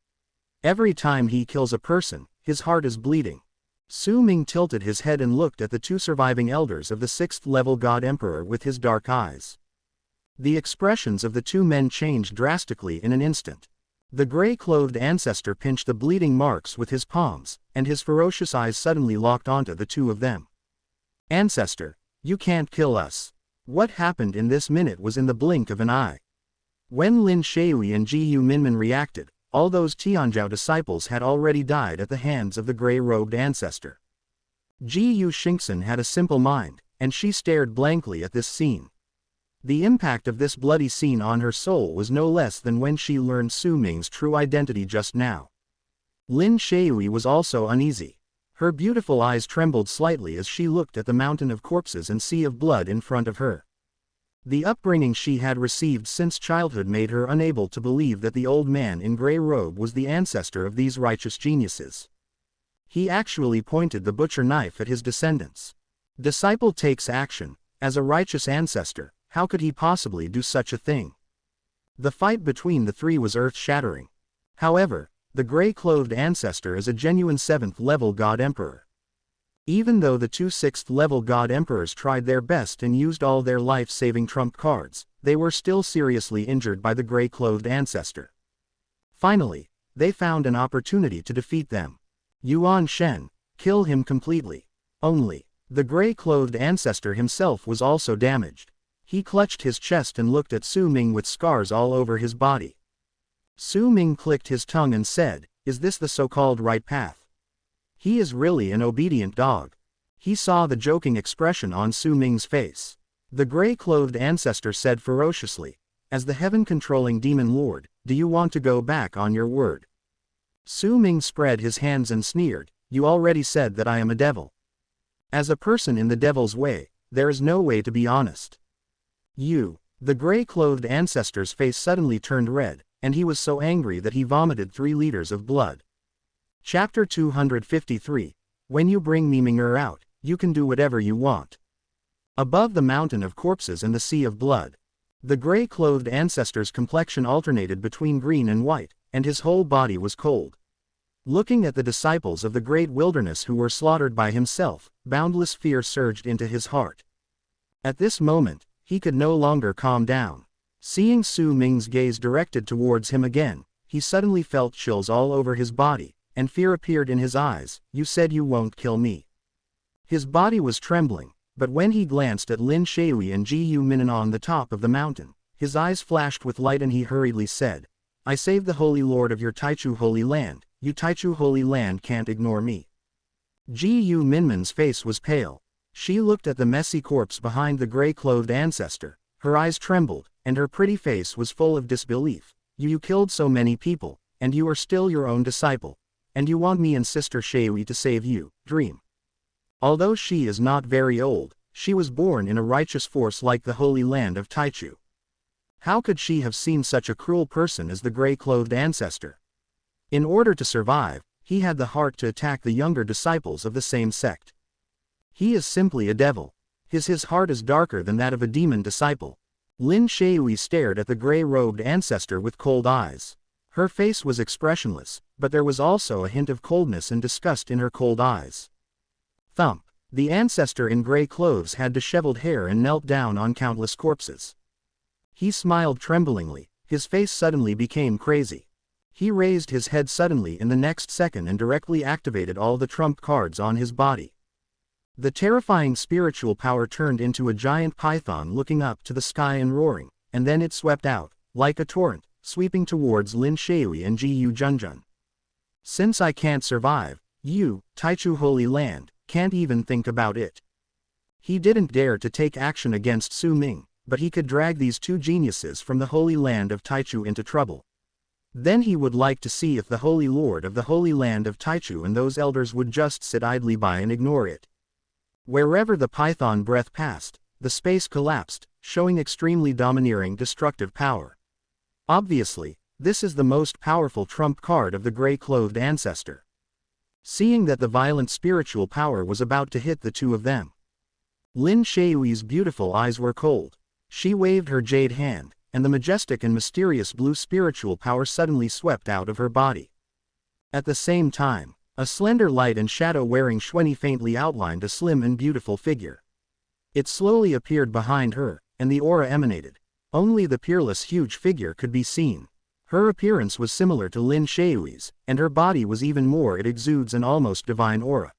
Every time he kills a person, his heart is bleeding." Su Ming tilted his head and looked at the 2 surviving elders of the 6th-level God Emperor with his dark eyes. The expressions of the 2 men changed drastically in an instant. The gray-clothed ancestor pinched the bleeding marks with his palms, and his ferocious eyes suddenly locked onto the 2 of them. "Ancestor, you can't kill us." What happened in this minute was in the blink of an eye. When Lin Shui and Jiyu Minmin reacted, all those Tianzhou disciples had already died at the hands of the gray-robed ancestor. Jiyu Xingxin had a simple mind, and she stared blankly at this scene. The impact of this bloody scene on her soul was no less than when she learned Su Ming's true identity just now. Lin Shui was also uneasy. Her beautiful eyes trembled slightly as she looked at the mountain of corpses and sea of blood in front of her. The upbringing she had received since childhood made her unable to believe that the old man in gray robe was the ancestor of these righteous geniuses. He actually pointed the butcher knife at his descendants. Disciple takes action. As a righteous ancestor, how could he possibly do such a thing? The fight between the 3 was earth-shattering. However, the gray-clothed ancestor is a genuine 7th-level God Emperor. Even though the 2 6th-level God Emperors tried their best and used all their life-saving trump cards, they were still seriously injured by the gray-clothed ancestor. Finally, they found an opportunity to defeat them. Yuan Shen, kill him completely. Only, the gray-clothed ancestor himself was also damaged. He clutched his chest and looked at Su Ming with scars all over his body. Su Ming clicked his tongue and said, "Is this the so-called right path?" He is really an obedient dog. He saw the joking expression on Su Ming's face. The gray-clothed ancestor said ferociously, "As the heaven-controlling demon lord, do you want to go back on your word?" Su Ming spread his hands and sneered, "You already said that I am a devil. As a person in the devil's way, there is no way to be honest." The gray-clothed ancestor's face suddenly turned red, and he was so angry that he vomited 3 liters of blood. Chapter 253, When you bring Miming'er out, you can do whatever you want. Above the mountain of corpses and the sea of blood, the gray-clothed ancestor's complexion alternated between green and white, and his whole body was cold. Looking at the disciples of the great wilderness who were slaughtered by himself, boundless fear surged into his heart. At this moment, he could no longer calm down. Seeing Su Ming's gaze directed towards him again, he suddenly felt chills all over his body, and fear appeared in his eyes. "You said you won't kill me." His body was trembling, but when he glanced at Lin Shui and Gu Minan on the top of the mountain, his eyes flashed with light and he hurriedly said, "I saved the Holy Lord of your Taichu Holy Land. You Taichu Holy Land can't ignore me." Gu Minman's face was pale. She looked at the messy corpse behind the gray-clothed ancestor. Her eyes trembled, and her pretty face was full of disbelief. You killed so many people, and you are still your own disciple. And you want me and Sister Shui to save you, dream. Although she is not very old, she was born in a righteous force like the Holy Land of Taichu. How could she have seen such a cruel person as the gray-clothed ancestor? In order to survive, he had the heart to attack the younger disciples of the same sect. He is simply a devil. His heart is darker than that of a demon disciple. Lin Shui stared at the gray-robed ancestor with cold eyes. Her face was expressionless, but there was also a hint of coldness and disgust in her cold eyes. Thump. The ancestor in gray clothes had disheveled hair and knelt down on countless corpses. He smiled tremblingly. His face suddenly became crazy. He raised his head suddenly in the next second and directly activated all the trump cards on his body. The terrifying spiritual power turned into a giant python looking up to the sky and roaring, and then it swept out, like a torrent, sweeping towards Lin Shui and Gu Junjun. Since I can't survive, you, Taichu Holy Land, can't even think about it. He didn't dare to take action against Su Ming, but he could drag these two geniuses from the Holy Land of Taichu into trouble. Then he would like to see if the Holy Lord of the Holy Land of Taichu and those elders would just sit idly by and ignore it. Wherever the python breath passed, the space collapsed, showing extremely domineering destructive power. Obviously, this is the most powerful trump card of the gray-clothed ancestor. Seeing that the violent spiritual power was about to hit the two of them, Lin Shui's beautiful eyes were cold. She waved her jade hand, and the majestic and mysterious blue spiritual power suddenly swept out of her body. At the same time, a slender light and shadow wearing Xuanyi faintly outlined a slim and beautiful figure. It slowly appeared behind her, and the aura emanated. Only the peerless huge figure could be seen. Her appearance was similar to Lin Shui's, and her body was even more. It exudes an almost divine aura.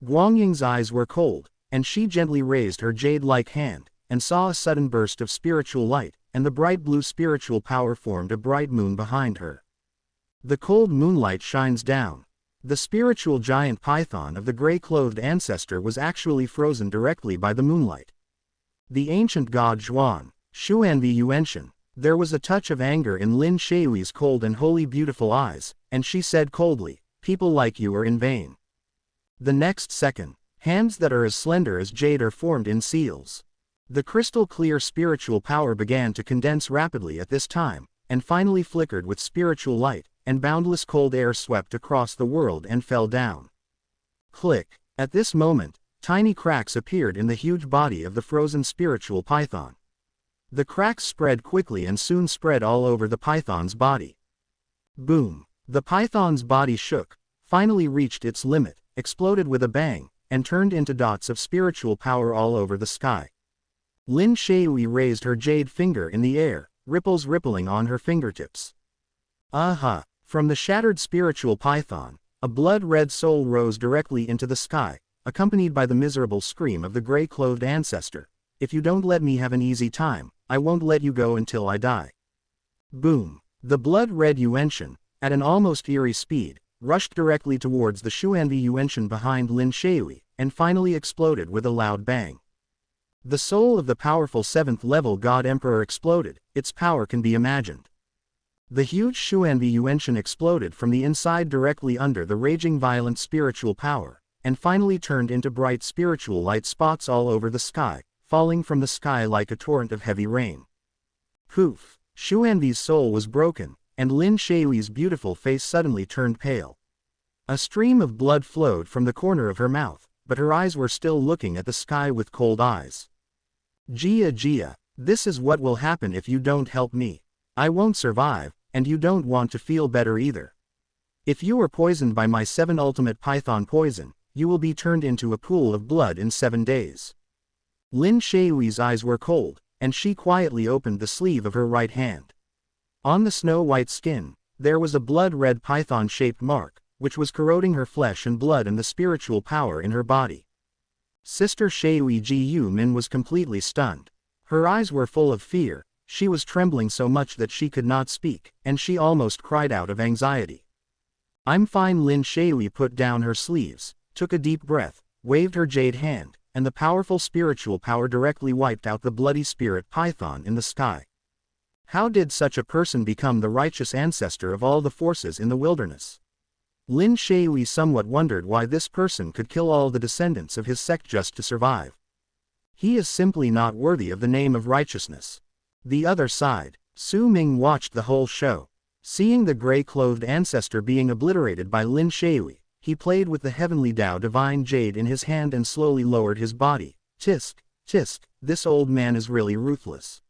Guangying's eyes were cold, and she gently raised her jade-like hand, and saw a sudden burst of spiritual light, and the bright blue spiritual power formed a bright moon behind her. The cold moonlight shines down. The spiritual giant python of the gray-clothed ancestor was actually frozen directly by the moonlight. The ancient god Zhuan, Xuanvi Yuanshan. There was a touch of anger in Lin Shui's cold and wholly beautiful eyes, and she said coldly, "People like you are in vain." The next second, hands that are as slender as jade are formed in seals. The crystal-clear spiritual power began to condense rapidly at this time, and finally flickered with spiritual light, and boundless cold air swept across the world and fell down. Click. At this moment, tiny cracks appeared in the huge body of the frozen spiritual python. The cracks spread quickly and soon spread all over the python's body. Boom! The python's body shook, finally reached its limit, exploded with a bang, and turned into dots of spiritual power all over the sky. Lin Shui raised her jade finger in the air, ripples rippling on her fingertips. Aha! From the shattered spiritual python, a blood-red soul rose directly into the sky, accompanied by the miserable scream of the gray-clothed ancestor. "If you don't let me have an easy time, I won't let you go until I die." Boom! The blood-red Yuanshan, at an almost eerie speed, rushed directly towards the Xuanvi Yuanshan behind Lin Shui, and finally exploded with a loud bang. The soul of the powerful 7th-level God Emperor exploded. Its power can be imagined. The huge Xuanvi Yuanshan exploded from the inside directly under the raging violent spiritual power, and finally turned into bright spiritual light spots all over the sky, falling from the sky like a torrent of heavy rain. Poof! Xuanvi's soul was broken, and Lin Shui's beautiful face suddenly turned pale. A stream of blood flowed from the corner of her mouth, but her eyes were still looking at the sky with cold eyes. Jia, this is what will happen if you don't help me. I won't survive, and you don't want to feel better either. If you are poisoned by my 7 ultimate python poison, you will be turned into a pool of blood in 7 days. Lin Shui's eyes were cold, and she quietly opened the sleeve of her right hand. On the snow-white skin, There was a blood-red python-shaped mark, which was corroding her flesh and blood and the spiritual power in her body. Sister Shui Ji Min was completely stunned. Her eyes were full of fear, she was trembling so much that she could not speak, and she almost cried out of anxiety. I'm fine. Lin Shui put down her sleeves, took a deep breath, waved her jade hand, and the powerful spiritual power directly wiped out the bloody spirit python in the sky. How did such a person become the righteous ancestor of all the forces in the wilderness? Lin Shui somewhat wondered why this person could kill all the descendants of his sect just to survive. He is simply not worthy of the name of righteousness. The other side, Su Ming watched the whole show. Seeing the gray-clothed ancestor being obliterated by Lin Shui, he played with the heavenly Tao divine jade in his hand and slowly lowered his body. Tisk, tisk, this old man is really ruthless.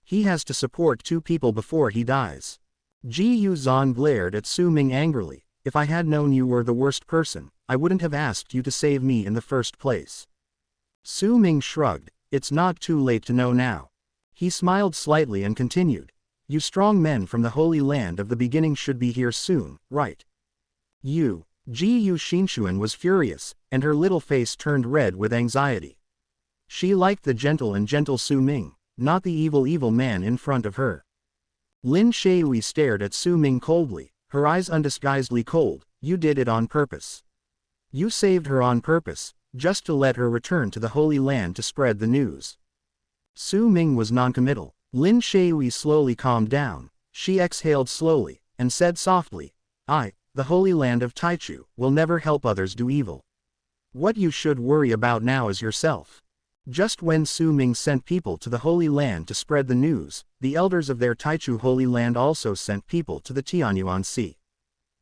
He has to support 2 people before he dies. Ji Yu Zhan glared at Su Ming angrily. If I had known you were the worst person, I wouldn't have asked you to save me in the first place. Su Ming shrugged. It's not too late to know now. He smiled slightly and continued. You strong men from the Holy Land of the beginning should be here soon, right? You. Ji Yu Xinshuan was furious, and her little face turned red with anxiety. She liked the gentle Su Ming, not the evil man in front of her. Lin Shui stared at Su Ming coldly, her eyes undisguisedly cold. You did it on purpose. You saved her on purpose, just to let her return to the Holy Land to spread the news. Su Ming was noncommittal. Lin Shui slowly calmed down. She exhaled slowly, and said softly, the Holy Land of Taichu, will never help others do evil. What you should worry about now is yourself. Just when Su Ming sent people to the Holy Land to spread the news, the elders of their Taichu Holy Land also sent people to the Tianyuan Sea.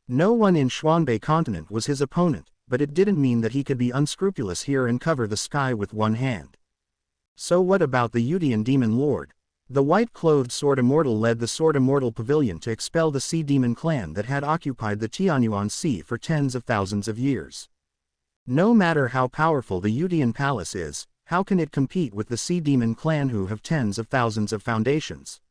No one in Xuanbei continent was his opponent, but it didn't mean that he could be unscrupulous here and cover the sky with one hand. So what about the Yudian Demon Lord? The white-clothed Sword Immortal led the Sword Immortal Pavilion to expel the Sea Demon clan that had occupied the Tianyuan Sea for tens of thousands of years. No matter how powerful the Yudian Palace is, how can it compete with the Sea Demon clan who have tens of thousands of foundations?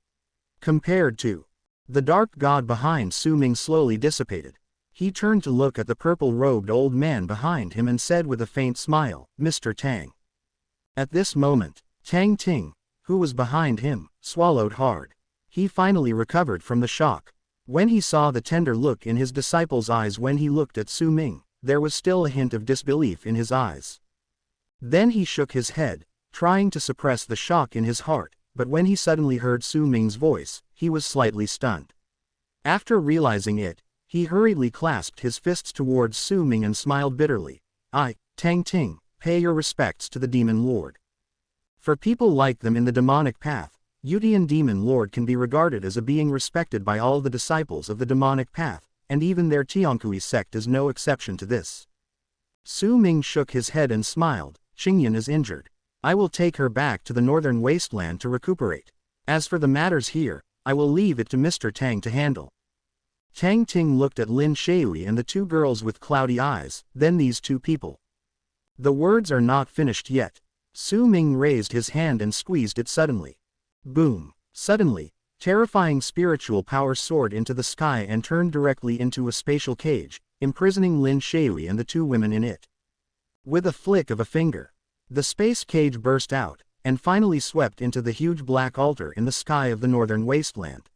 Compared to. The dark god behind Su Ming slowly dissipated. He turned to look at the purple-robed old man behind him and said with a faint smile, Mr. Tang. At this moment, Tang Ting, who was behind him, swallowed hard. He finally recovered from the shock. When he saw the tender look in his disciple's eyes when he looked at Su Ming, there was still a hint of disbelief in his eyes. Then he shook his head, trying to suppress the shock in his heart, but when he suddenly heard Su Ming's voice, he was slightly stunned. After realizing it, he hurriedly clasped his fists towards Su Ming and smiled bitterly. Tang Ting, pay your respects to the Demon Lord. For people like them in the demonic path, Yudian Demon Lord can be regarded as a being respected by all the disciples of the demonic path, and even their Tiankui sect is no exception to this. Su Ming shook his head and smiled. Qingyan is injured. I will take her back to the northern wasteland to recuperate. As for the matters here, I will leave it to Mr. Tang to handle. Tang Ting looked at Lin Shui and the 2 girls with cloudy eyes, then these 2 people. The words are not finished yet. Su Ming raised his hand and squeezed it suddenly. Boom! Suddenly, terrifying spiritual power soared into the sky and turned directly into a spatial cage, imprisoning Lin Shui and the 2 women in it. With a flick of a finger, the space cage burst out, and finally swept into the huge black altar in the sky of the northern wasteland.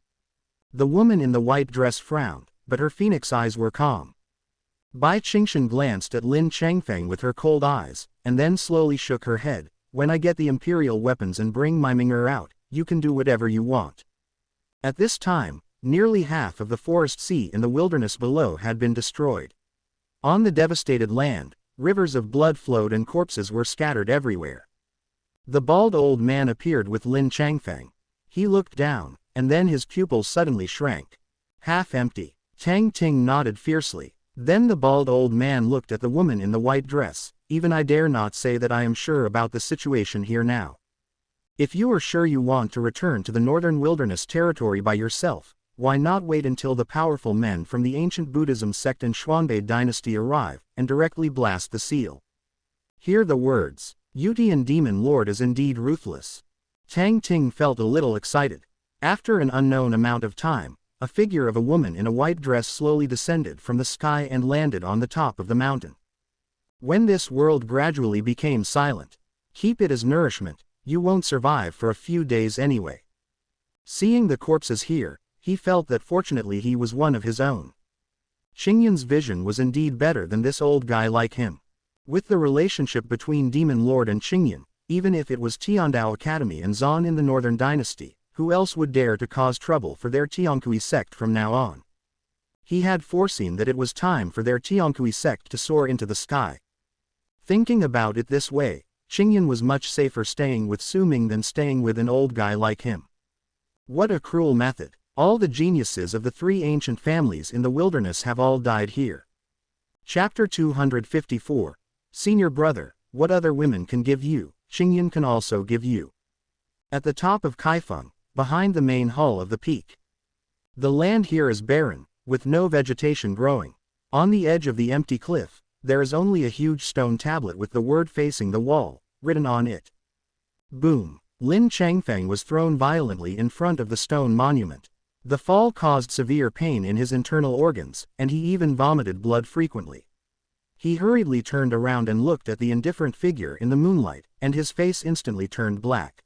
The woman in the white dress frowned, but her phoenix eyes were calm. Bai Qingshan glanced at Lin Changfeng with her cold eyes, and then slowly shook her head. When I get the imperial weapons and bring my Ming'er out, you can do whatever you want. At this time, nearly half of the forest sea in the wilderness below had been destroyed. On the devastated land, rivers of blood flowed and corpses were scattered everywhere. The bald old man appeared with Lin Changfeng. He looked down, and then his pupils suddenly shrank. Half empty. Tang Ting nodded fiercely. Then the bald old man looked at the woman in the white dress. Even I dare not say that I am sure about the situation here now. If you are sure you want to return to the northern wilderness territory by yourself, why not wait until the powerful men from the ancient Buddhism sect and Xuanbei dynasty arrive, and directly blast the seal? Hear the words. Yudian Demon Lord is indeed ruthless. Tang Ting felt a little excited. After an unknown amount of time, a figure of a woman in a white dress slowly descended from the sky and landed on the top of the mountain. When this world gradually became silent, keep it as nourishment, you won't survive for a few days anyway. Seeing the corpses here, he felt that fortunately he was one of his own. Qingyan's vision was indeed better than this old guy like him. With the relationship between Demon Lord and Qingyan, even if it was Tiandao Academy and Zan in the Northern Dynasty, who else would dare to cause trouble for their Tiankui sect from now on? He had foreseen that it was time for their Tiankui sect to soar into the sky. Thinking about it this way, Qingyan was much safer staying with Su Ming than staying with an old guy like him. What a cruel method! All the geniuses of the three ancient families in the wilderness have all died here. Chapter 254. Senior brother, what other women can give you, Qingyan can also give you. At the top of Kaifeng, behind the main hull of the peak. The land here is barren, with no vegetation growing. On the edge of the empty cliff, there is only a huge stone tablet with the word facing the wall, written on it. Boom! Lin Changfeng was thrown violently in front of the stone monument. The fall caused severe pain in his internal organs, and he even vomited blood frequently. He hurriedly turned around and looked at the indifferent figure in the moonlight, and his face instantly turned black.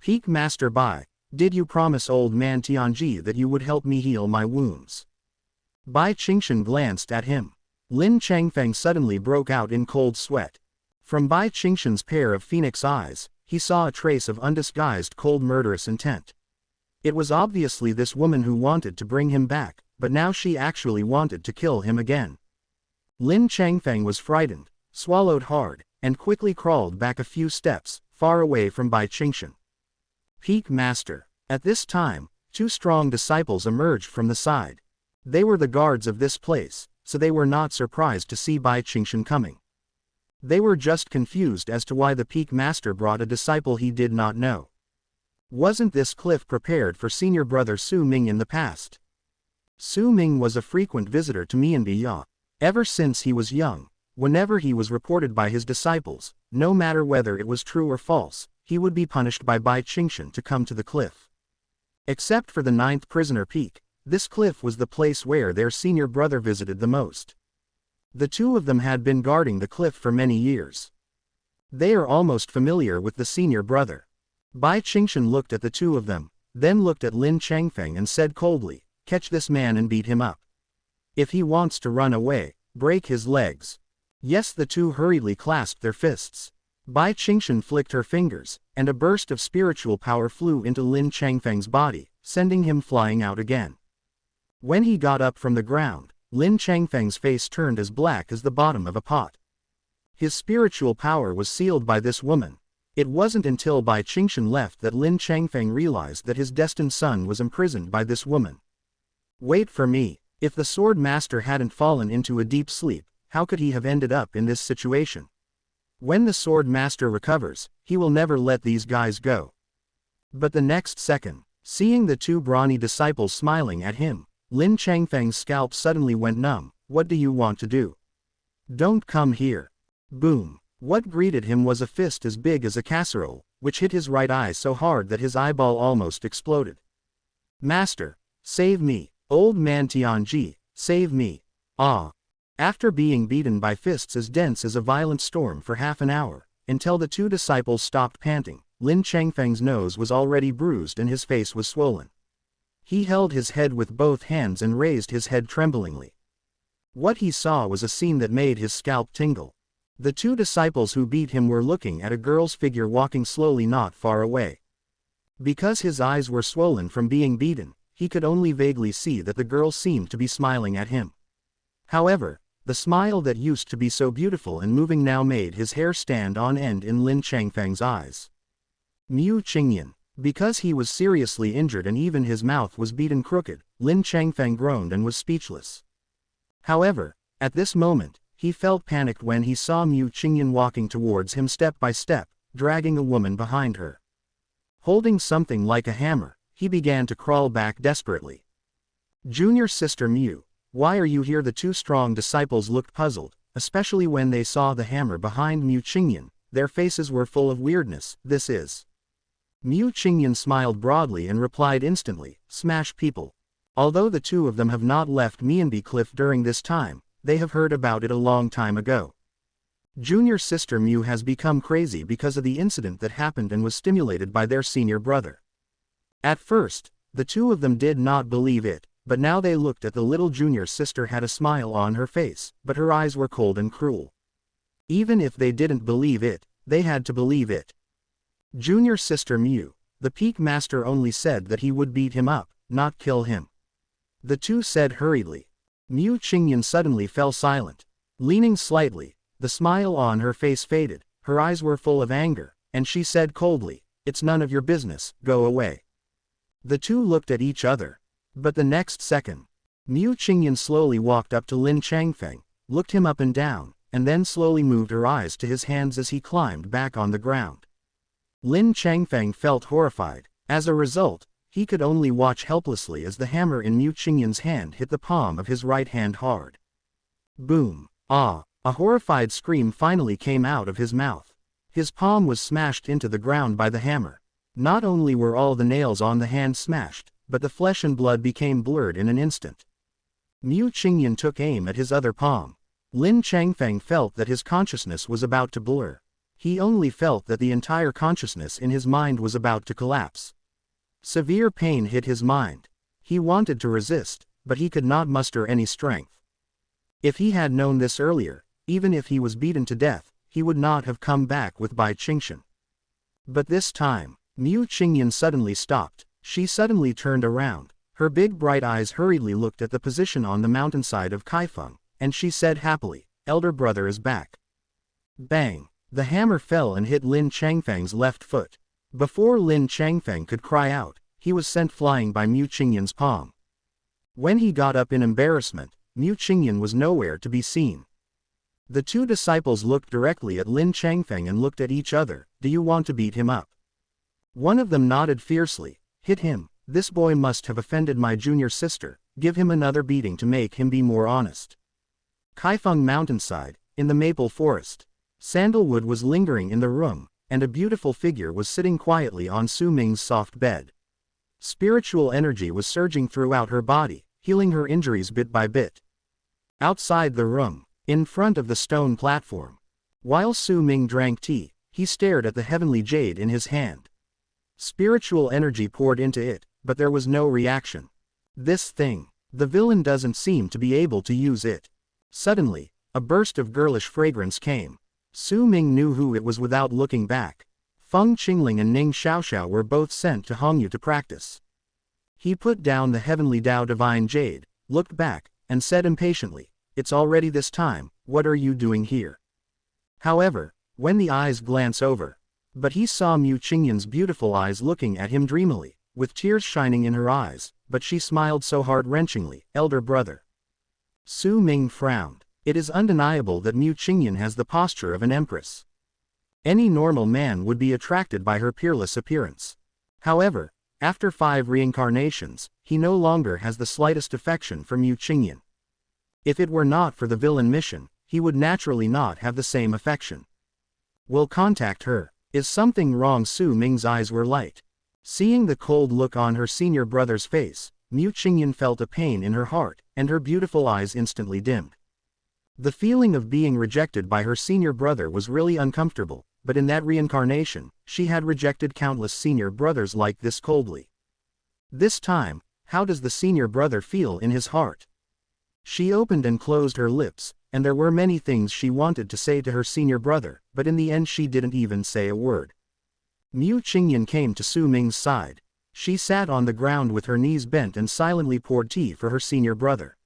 Peak Master Bai, did you promise old man Tianji that you would help me heal my wounds? Bai Qingshan glanced at him. Lin Changfeng suddenly broke out in cold sweat. From Bai Qingshan's pair of phoenix eyes, he saw a trace of undisguised cold murderous intent. It was obviously this woman who wanted to bring him back, but now she actually wanted to kill him again. Lin Changfeng was frightened, swallowed hard, and quickly crawled back a few steps, far away from Bai Qingshan. Peak Master. At this time, two strong disciples emerged from the side. They were the guards of this place, so they were not surprised to see Bai Qingshan coming. They were just confused as to why the Peak Master brought a disciple he did not know. Wasn't this cliff prepared for senior brother Su Ming in the past? Su Ming was a frequent visitor to Mianbiya. Ever since he was young, whenever he was reported by his disciples, no matter whether it was true or false, he would be punished by Bai Qingshan to come to the cliff. Except for the 9th prisoner peak, this cliff was the place where their senior brother visited the most. The two of them had been guarding the cliff for many years. They are almost familiar with the senior brother. Bai Qingshan looked at the two of them, then looked at Lin Changfeng and said coldly, "Catch this man and beat him up. If he wants to run away, break his legs." Yes, the two hurriedly clasped their fists. Bai Qingshan flicked her fingers, and a burst of spiritual power flew into Lin Changfeng's body, sending him flying out again. When he got up from the ground, Lin Changfeng's face turned as black as the bottom of a pot. His spiritual power was sealed by this woman. It wasn't until Bai Qingshan left that Lin Changfeng realized that his destined son was imprisoned by this woman. Wait for me. If the sword master hadn't fallen into a deep sleep, how could he have ended up in this situation? When the sword master recovers, he will never let these guys go. But the next second, seeing the two brawny disciples smiling at him, Lin Changfeng's scalp suddenly went numb. What do you want to do? Don't come here. Boom. What greeted him was a fist as big as a casserole, which hit his right eye so hard that his eyeball almost exploded. Master, save me. Old man Tianji, save me. Ah. After being beaten by fists as dense as a violent storm for half an hour, until the two disciples stopped panting, Lin Changfeng's nose was already bruised and his face was swollen. He held his head with both hands and raised his head tremblingly. What he saw was a scene that made his scalp tingle. The two disciples who beat him were looking at a girl's figure walking slowly not far away. Because his eyes were swollen from being beaten, he could only vaguely see that the girl seemed to be smiling at him. However, the smile that used to be so beautiful and moving now made his hair stand on end in Lin Changfeng's eyes. Mu Qingyan. Because he was seriously injured and even his mouth was beaten crooked, Lin Changfeng groaned and was speechless. However, at this moment, he felt panicked when he saw Mu Qingyan walking towards him step by step, dragging a woman behind her. Holding something like a hammer, he began to crawl back desperately. Junior sister Mu, why are you here? The two strong disciples looked puzzled, especially when they saw the hammer behind Mu Qingyan. Their faces were full of weirdness. This is. Mu Qingyan smiled broadly and replied instantly, smash people. Although the two of them have not left Mianbi Cliff during this time, they have heard about it a long time ago. Junior sister Miu has become crazy because of the incident that happened and was stimulated by their senior brother. At first, the two of them did not believe it, but now they looked at the little junior sister had a smile on her face, but her eyes were cold and cruel. Even if they didn't believe it, they had to believe it. Junior sister Miu, the peak master only said that he would beat him up, not kill him. The two said hurriedly. Miu Qingyan suddenly fell silent. Leaning slightly, the smile on her face faded, her eyes were full of anger, and she said coldly, "It's none of your business, go away." The two looked at each other. But the next second, Miu Qingyan slowly walked up to Lin Changfeng, looked him up and down, and then slowly moved her eyes to his hands as he climbed back on the ground. Lin Changfeng felt horrified. As a result, he could only watch helplessly as the hammer in Miu Qingyan's hand hit the palm of his right hand hard. Boom! Ah! A horrified scream finally came out of his mouth. His palm was smashed into the ground by the hammer. Not only were all the nails on the hand smashed, but the flesh and blood became blurred in an instant. Miu Qingyan took aim at his other palm. Lin Changfeng felt that his consciousness was about to blur. He only felt that the entire consciousness in his mind was about to collapse. Severe pain hit his mind. He wanted to resist, but he could not muster any strength. If he had known this earlier, even if he was beaten to death, he would not have come back with Bai Qingshan. But this time, Miu Qingyan suddenly stopped. She suddenly turned around. Her big bright eyes hurriedly looked at the position on the mountainside of Kaifeng, and she said happily, "Elder brother is back." Bang! The hammer fell and hit Lin Changfeng's left foot. Before Lin Changfeng could cry out, he was sent flying by Miu Qingyan's palm. When he got up in embarrassment, Miu Qingyan was nowhere to be seen. The two disciples looked directly at Lin Changfeng and looked at each other. "Do you want to beat him up?" One of them nodded fiercely. "Hit him, this boy must have offended my junior sister, give him another beating to make him be more honest." Kaifeng mountainside, in the maple forest. Sandalwood was lingering in the room, and a beautiful figure was sitting quietly on Su Ming's soft bed. Spiritual energy was surging throughout her body, healing her injuries bit by bit. Outside the room, in front of the stone platform, while Su Ming drank tea, he stared at the heavenly jade in his hand. Spiritual energy poured into it, but there was no reaction. This thing, the villain doesn't seem to be able to use it. Suddenly, a burst of girlish fragrance came. Su Ming knew who it was without looking back. Feng Qingling and Ning Xiaoxiao were both sent to Hongyu to practice. He put down the heavenly Tao divine jade, looked back, and said impatiently, "It's already this time, what are you doing here?" However, when the eyes glance over, but he saw Miu Qingyan's beautiful eyes looking at him dreamily, with tears shining in her eyes, but she smiled so heart-wrenchingly, "Elder brother." Su Ming frowned. It is undeniable that Miu Qingyan has the posture of an empress. Any normal man would be attracted by her peerless appearance. However, after 5 reincarnations, he no longer has the slightest affection for Miu Qingyan. If it were not for the villain mission, he would naturally not have the same affection. "Will contact her. Is something wrong?" Su Ming's eyes were light. Seeing the cold look on her senior brother's face, Miu Qingyan felt a pain in her heart, and her beautiful eyes instantly dimmed. The feeling of being rejected by her senior brother was really uncomfortable, but in that reincarnation, she had rejected countless senior brothers like this coldly. This time, how does the senior brother feel in his heart? She opened and closed her lips, and there were many things she wanted to say to her senior brother, but in the end she didn't even say a word. Miu Qingyan came to Su Ming's side. She sat on the ground with her knees bent and silently poured tea for her senior brother.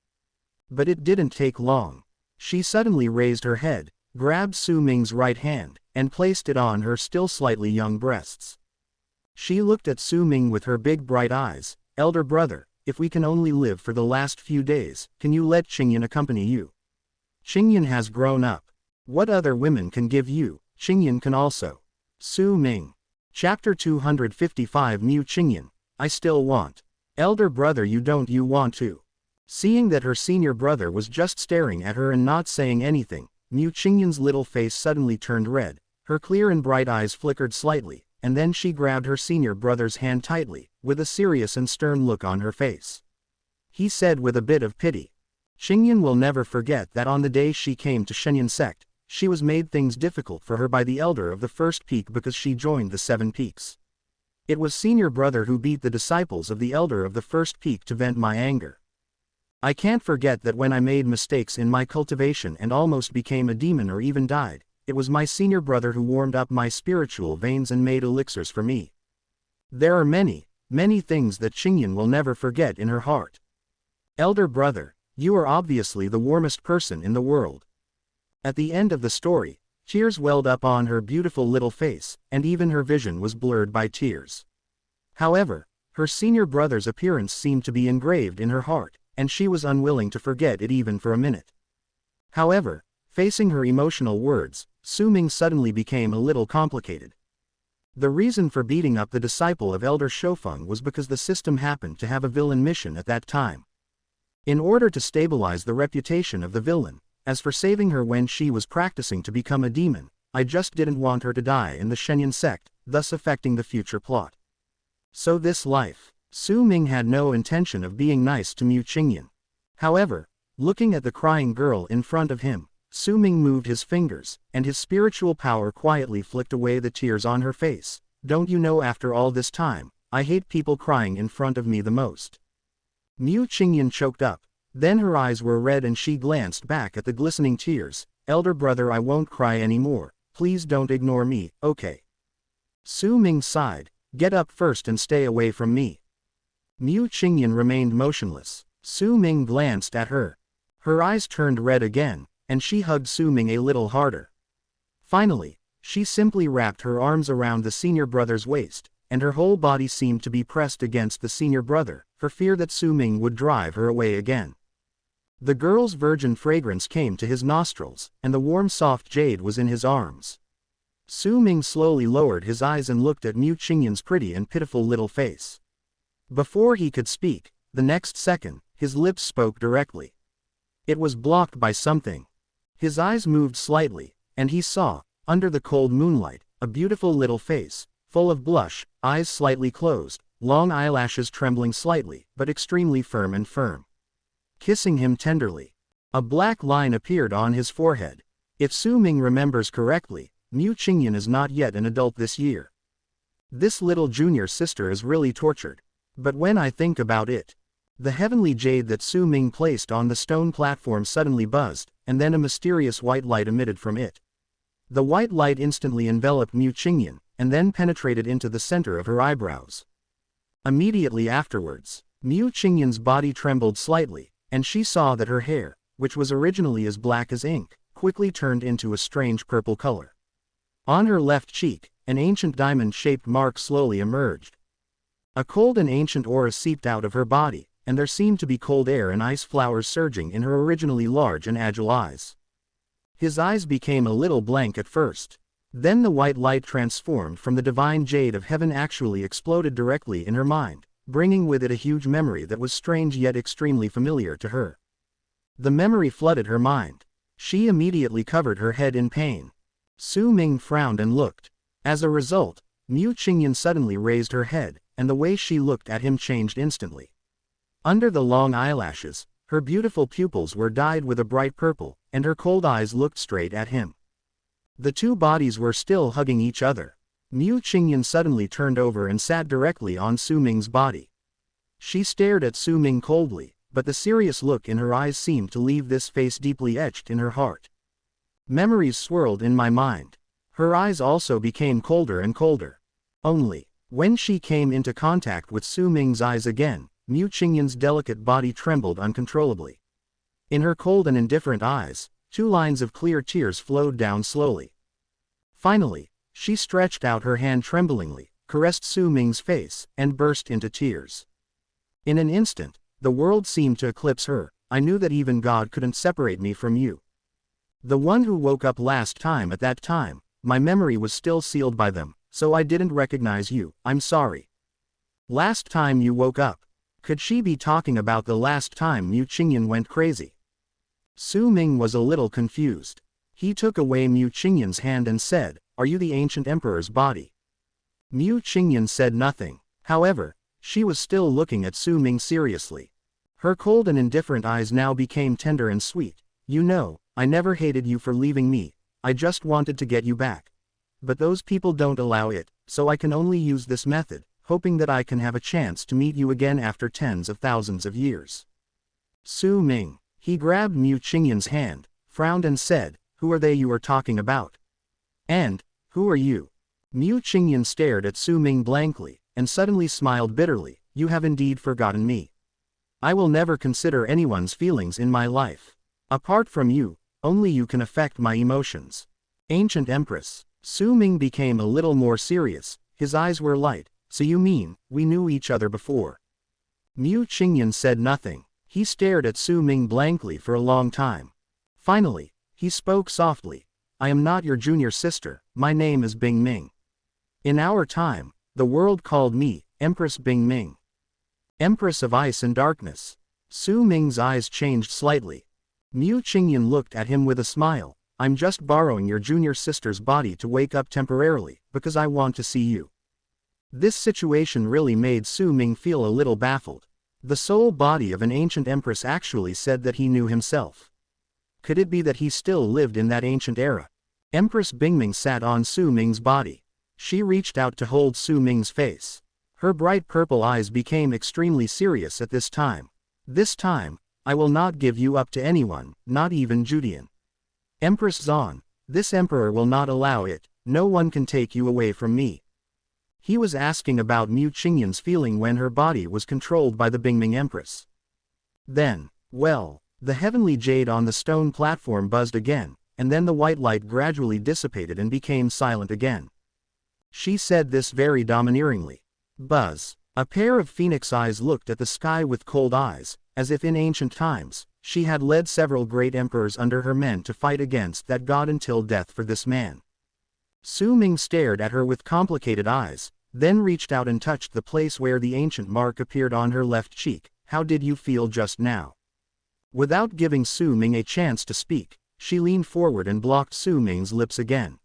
But it didn't take long. She suddenly raised her head, grabbed Su Ming's right hand, and placed it on her still slightly young breasts. She looked at Su Ming with her big bright eyes. "Elder brother, if we can only live for the last few days, can you let Qingyan accompany you? Qingyan has grown up. What other women can give you, Qingyan can also." Su Ming. Chapter 255 Miu Qingyan, "I still want." "Elder brother, you want to." Seeing that her senior brother was just staring at her and not saying anything, Miu Qingyan's little face suddenly turned red, her clear and bright eyes flickered slightly, and then she grabbed her senior brother's hand tightly, with a serious and stern look on her face. he said with a bit of pity. Qingyan will never forget that on the day she came to Shenyan sect, she was made things difficult for her by the elder of the first peak because she joined the 7 peaks. It was senior brother who beat the disciples of the elder of the first peak to vent my anger. I can't forget that when I made mistakes in my cultivation and almost became a demon or even died, it was my senior brother who warmed up my spiritual veins and made elixirs for me. There are many, many things that Qingyan will never forget in her heart. Elder brother, you are obviously the warmest person in the world. At the end of the story, tears welled up on her beautiful little face, and even her vision was blurred by tears. However, her senior brother's appearance seemed to be engraved in her heart, and she was unwilling to forget it even for a minute. However, facing her emotional words, Su Ming suddenly became a little complicated. The reason for beating up the disciple of Elder Shofeng was because the system happened to have a villain mission at that time. In order to stabilize the reputation of the villain, as for saving her when she was practicing to become a demon, I just didn't want her to die in the Shenyan sect, thus affecting the future plot. So this life, Su Ming had no intention of being nice to Mu Qingyan. However, looking at the crying girl in front of him, Su Ming moved his fingers, and his spiritual power quietly flicked away the tears on her face. Don't you know, after all this time, I hate people crying in front of me the most. Mu Qingyan choked up, then her eyes were red and she glanced back at the glistening tears. Elder brother, I won't cry anymore, please don't ignore me, okay? Su Ming sighed, get up first and stay away from me. Mu Qingyan remained motionless. Su Ming glanced at her. Her eyes turned red again, and she hugged Su Ming a little harder. Finally, she simply wrapped her arms around the senior brother's waist, and her whole body seemed to be pressed against the senior brother, for fear that Su Ming would drive her away again. The girl's virgin fragrance came to his nostrils, and the warm soft jade was in his arms. Su Ming slowly lowered his eyes and looked at Mu Qingyan's pretty and pitiful little face. Before he could speak, the next second, his lips spoke directly. It was blocked by something. His eyes moved slightly, and he saw, under the cold moonlight, a beautiful little face, full of blush, eyes slightly closed, long eyelashes trembling slightly, but extremely firm and firm. Kissing him tenderly. A black line appeared on his forehead. If Su Ming remembers correctly, Mu Qingyan is not yet an adult this year. This little junior sister is really tortured. But when I think about it, the heavenly jade that Su Ming placed on the stone platform suddenly buzzed, and then a mysterious white light emitted from it. The white light instantly enveloped Mu Qingyan, and then penetrated into the center of her eyebrows. Immediately afterwards, Mu Qingyan's body trembled slightly, and she saw that her hair, which was originally as black as ink, quickly turned into a strange purple color. On her left cheek, an ancient diamond-shaped mark slowly emerged. A cold and ancient aura seeped out of her body, and there seemed to be cold air and ice flowers surging in her originally large and agile eyes. His eyes became a little blank at first. Then the white light transformed from the divine jade of heaven actually exploded directly in her mind, bringing with it a huge memory that was strange yet extremely familiar to her. The memory flooded her mind. She immediately covered her head in pain. Su Ming frowned and looked. As a result, Mu Qingyan suddenly raised her head, and the way she looked at him changed instantly. Under the long eyelashes, her beautiful pupils were dyed with a bright purple, and her cold eyes looked straight at him. The two bodies were still hugging each other. Mu Qingyan suddenly turned over and sat directly on Su Ming's body. She stared at Su Ming coldly, but the serious look in her eyes seemed to leave this face deeply etched in her heart. Memories swirled in my mind. Her eyes also became colder and colder. Only, when she came into contact with Su Ming's eyes again, Mu Qingyan's delicate body trembled uncontrollably. In her cold and indifferent eyes, 2 lines of clear tears flowed down slowly. Finally, she stretched out her hand tremblingly, caressed Su Ming's face, and burst into tears. In an instant, the world seemed to eclipse her. I knew that even God couldn't separate me from you. The one who woke up last time. At that time, my memory was still sealed by them, so I didn't recognize you. I'm sorry. Last time you woke up. Could she be talking about the last time Mu Qingyan went crazy? Su Ming was a little confused. He took away Mu Qingyan's hand and said, "Are you the ancient emperor's body?" Mu Qingyan said nothing. However, she was still looking at Su Ming seriously. Her cold and indifferent eyes now became tender and sweet. You know, I never hated you for leaving me, I just wanted to get you back. But those people don't allow it, so I can only use this method, hoping that I can have a chance to meet you again after tens of thousands of years. Su Ming. He grabbed Mu Qingyan's hand, frowned and said, who are they you are talking about? And, who are you? Mu Qingyan stared at Su Ming blankly, and suddenly smiled bitterly, you have indeed forgotten me. I will never consider anyone's feelings in my life. Apart from you, only you can affect my emotions. Ancient Empress. Su Ming became a little more serious, his eyes were light, so you mean, we knew each other before? Mu Qingyan said nothing. He stared at Su Ming blankly for a long time. Finally, he spoke softly, I am not your junior sister, my name is Bing Ming. In our time, the world called me, Empress Bing Ming. Empress of Ice and Darkness. Su Ming's eyes changed slightly. Mu Qingyan looked at him with a smile, I'm just borrowing your junior sister's body to wake up temporarily, because I want to see you. This situation really made Su Ming feel a little baffled. The soul body of an ancient empress actually said that he knew himself. Could it be that he still lived in that ancient era? Empress Bingming sat on Su Ming's body. She reached out to hold Su Ming's face. Her bright purple eyes became extremely serious at this time. This time, I will not give you up to anyone, not even Judian. Empress Zan, this emperor will not allow it, no one can take you away from me. He was asking about Mu Qingyan's feeling when her body was controlled by the Bingming Empress. Then, well, the heavenly jade on the stone platform buzzed again, and then the white light gradually dissipated and became silent again. She said this very domineeringly. Buzz. A pair of phoenix eyes looked at the sky with cold eyes, as if in ancient times, she had led several great emperors under her men to fight against that god until death for this man. Su Ming stared at her with complicated eyes, then reached out and touched the place where the ancient mark appeared on her left cheek. How did you feel just now? Without giving Su Ming a chance to speak, she leaned forward and blocked Su Ming's lips again.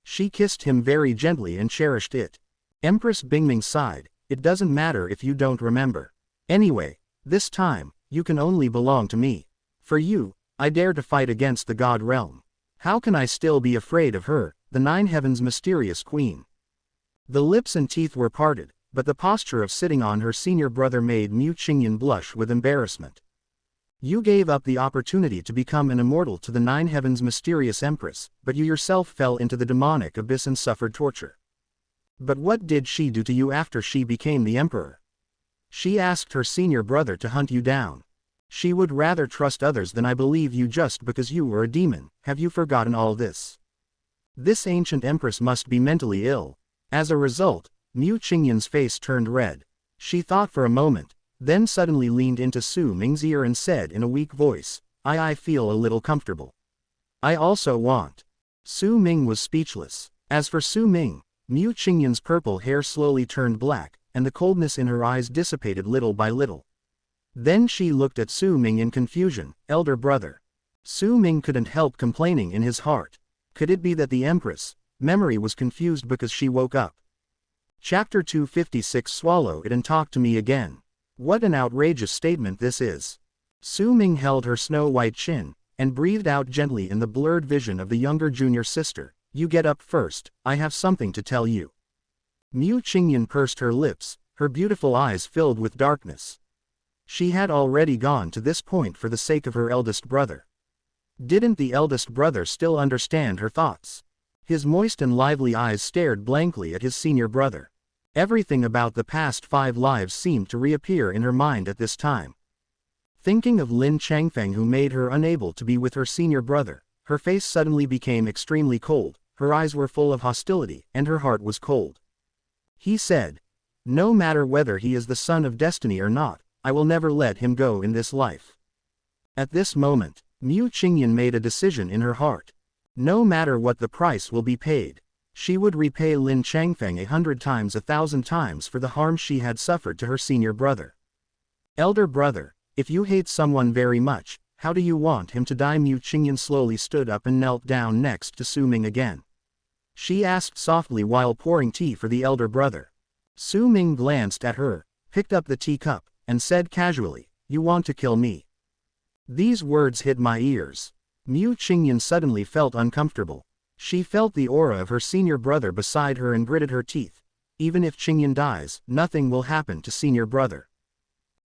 She kissed him very gently and cherished it. Empress Bingming sighed, it doesn't matter if you don't remember. Anyway, this time, you can only belong to me. For you, I dare to fight against the god realm. How can I still be afraid of her, the Nine Heavens' mysterious queen? The lips and teeth were parted, but the posture of sitting on her senior brother made Mu Qingyan blush with embarrassment. You gave up the opportunity to become an immortal to the Nine Heavens' mysterious empress, but you yourself fell into the demonic abyss and suffered torture. But what did she do to you after she became the emperor? She asked her senior brother to hunt you down. She would rather trust others than I believe you just because you were a demon. Have you forgotten all this? This ancient empress must be mentally ill. As a result, Mu Qingyan's face turned red. She thought for a moment, then suddenly leaned into Su Ming's ear and said in a weak voice, I feel a little comfortable. I also want. Su Ming was speechless. As for Su Ming, Mu Qingyan's purple hair slowly turned black, and the coldness in her eyes dissipated little by little. Then she looked at Su Ming in confusion, elder brother. Su Ming couldn't help complaining in his heart. Could it be that the Empress, memory was confused because she woke up? Chapter 256 Swallow it and talk to me again. What an outrageous statement this is. Su Ming held her snow-white chin, and breathed out gently in the blurred vision of the younger junior sister. You get up first, I have something to tell you. Mu Qingyan pursed her lips, her beautiful eyes filled with darkness. She had already gone to this point for the sake of her eldest brother. Didn't the eldest brother still understand her thoughts? His moist and lively eyes stared blankly at his senior brother. Everything about the past 5 lives seemed to reappear in her mind at this time. Thinking of Lin Changfeng who made her unable to be with her senior brother, her face suddenly became extremely cold, her eyes were full of hostility, and her heart was cold. He said, no matter whether he is the son of destiny or not, I will never let him go in this life. At this moment, Mu Qingyan made a decision in her heart. No matter what the price will be paid, she would repay Lin Changfeng 100 times 1,000 times for the harm she had suffered to her senior brother. Elder brother, if you hate someone very much, how do you want him to die? Mu Qingyan slowly stood up and knelt down next to Su Ming again. She asked softly while pouring tea for the elder brother. Su Ming glanced at her, picked up the teacup, and said casually, You want to kill me. These words hit my ears. Mu Qingyan suddenly felt uncomfortable. She felt the aura of her senior brother beside her and gritted her teeth. Even if Qingyan dies, nothing will happen to senior brother.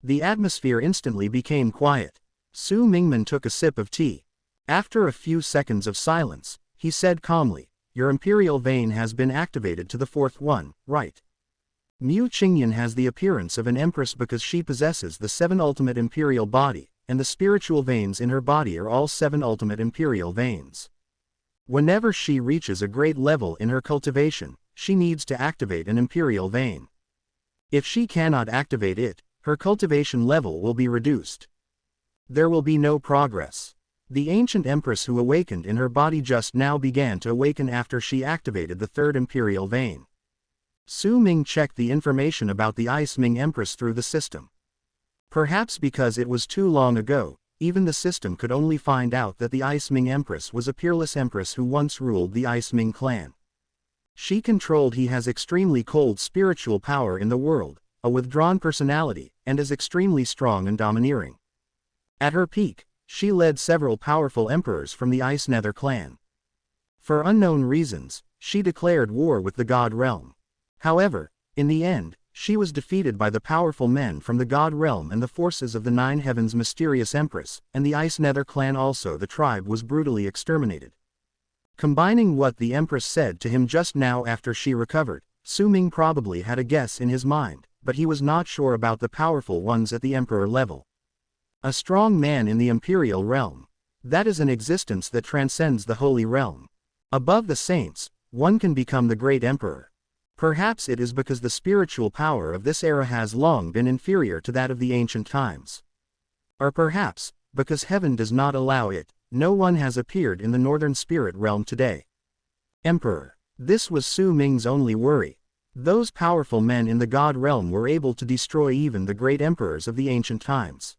The atmosphere instantly became quiet. Su Mingmen took a sip of tea. After a few seconds of silence, he said calmly, "Your imperial vein has been activated to the fourth one, right? Mu Qingyan has the appearance of an empress because she possesses the 7 ultimate imperial body, and the spiritual veins in her body are all 7 ultimate imperial veins. Whenever she reaches a great level in her cultivation, she needs to activate an imperial vein. If she cannot activate it, her cultivation level will be reduced. There will be no progress." The ancient empress who awakened in her body just now began to awaken after she activated the 3rd imperial vein. Su Ming checked the information about the Ice Ming Empress through the system. Perhaps because it was too long ago, even the system could only find out that the Ice Ming Empress was a peerless empress who once ruled the Ice Ming clan. She controlled he has extremely cold spiritual power in the world, a withdrawn personality, and is extremely strong and domineering. At her peak, she led several powerful emperors from the Ice Nether clan. For unknown reasons, she declared war with the God Realm. However, in the end, she was defeated by the powerful men from the God Realm and the forces of the 9 Heavens mysterious Empress, and the Ice Nether clan also. The tribe was brutally exterminated. Combining what the Empress said to him just now after she recovered, Su Ming probably had a guess in his mind, but he was not sure about the powerful ones at the Emperor level. A strong man in the Imperial Realm. That is an existence that transcends the Holy Realm. Above the saints, one can become the Great Emperor. Perhaps it is because the spiritual power of this era has long been inferior to that of the ancient times. Or perhaps, because heaven does not allow it, no one has appeared in the Northern Spirit Realm today. Emperor. This was Su Ming's only worry. Those powerful men in the God Realm were able to destroy even the great emperors of the ancient times.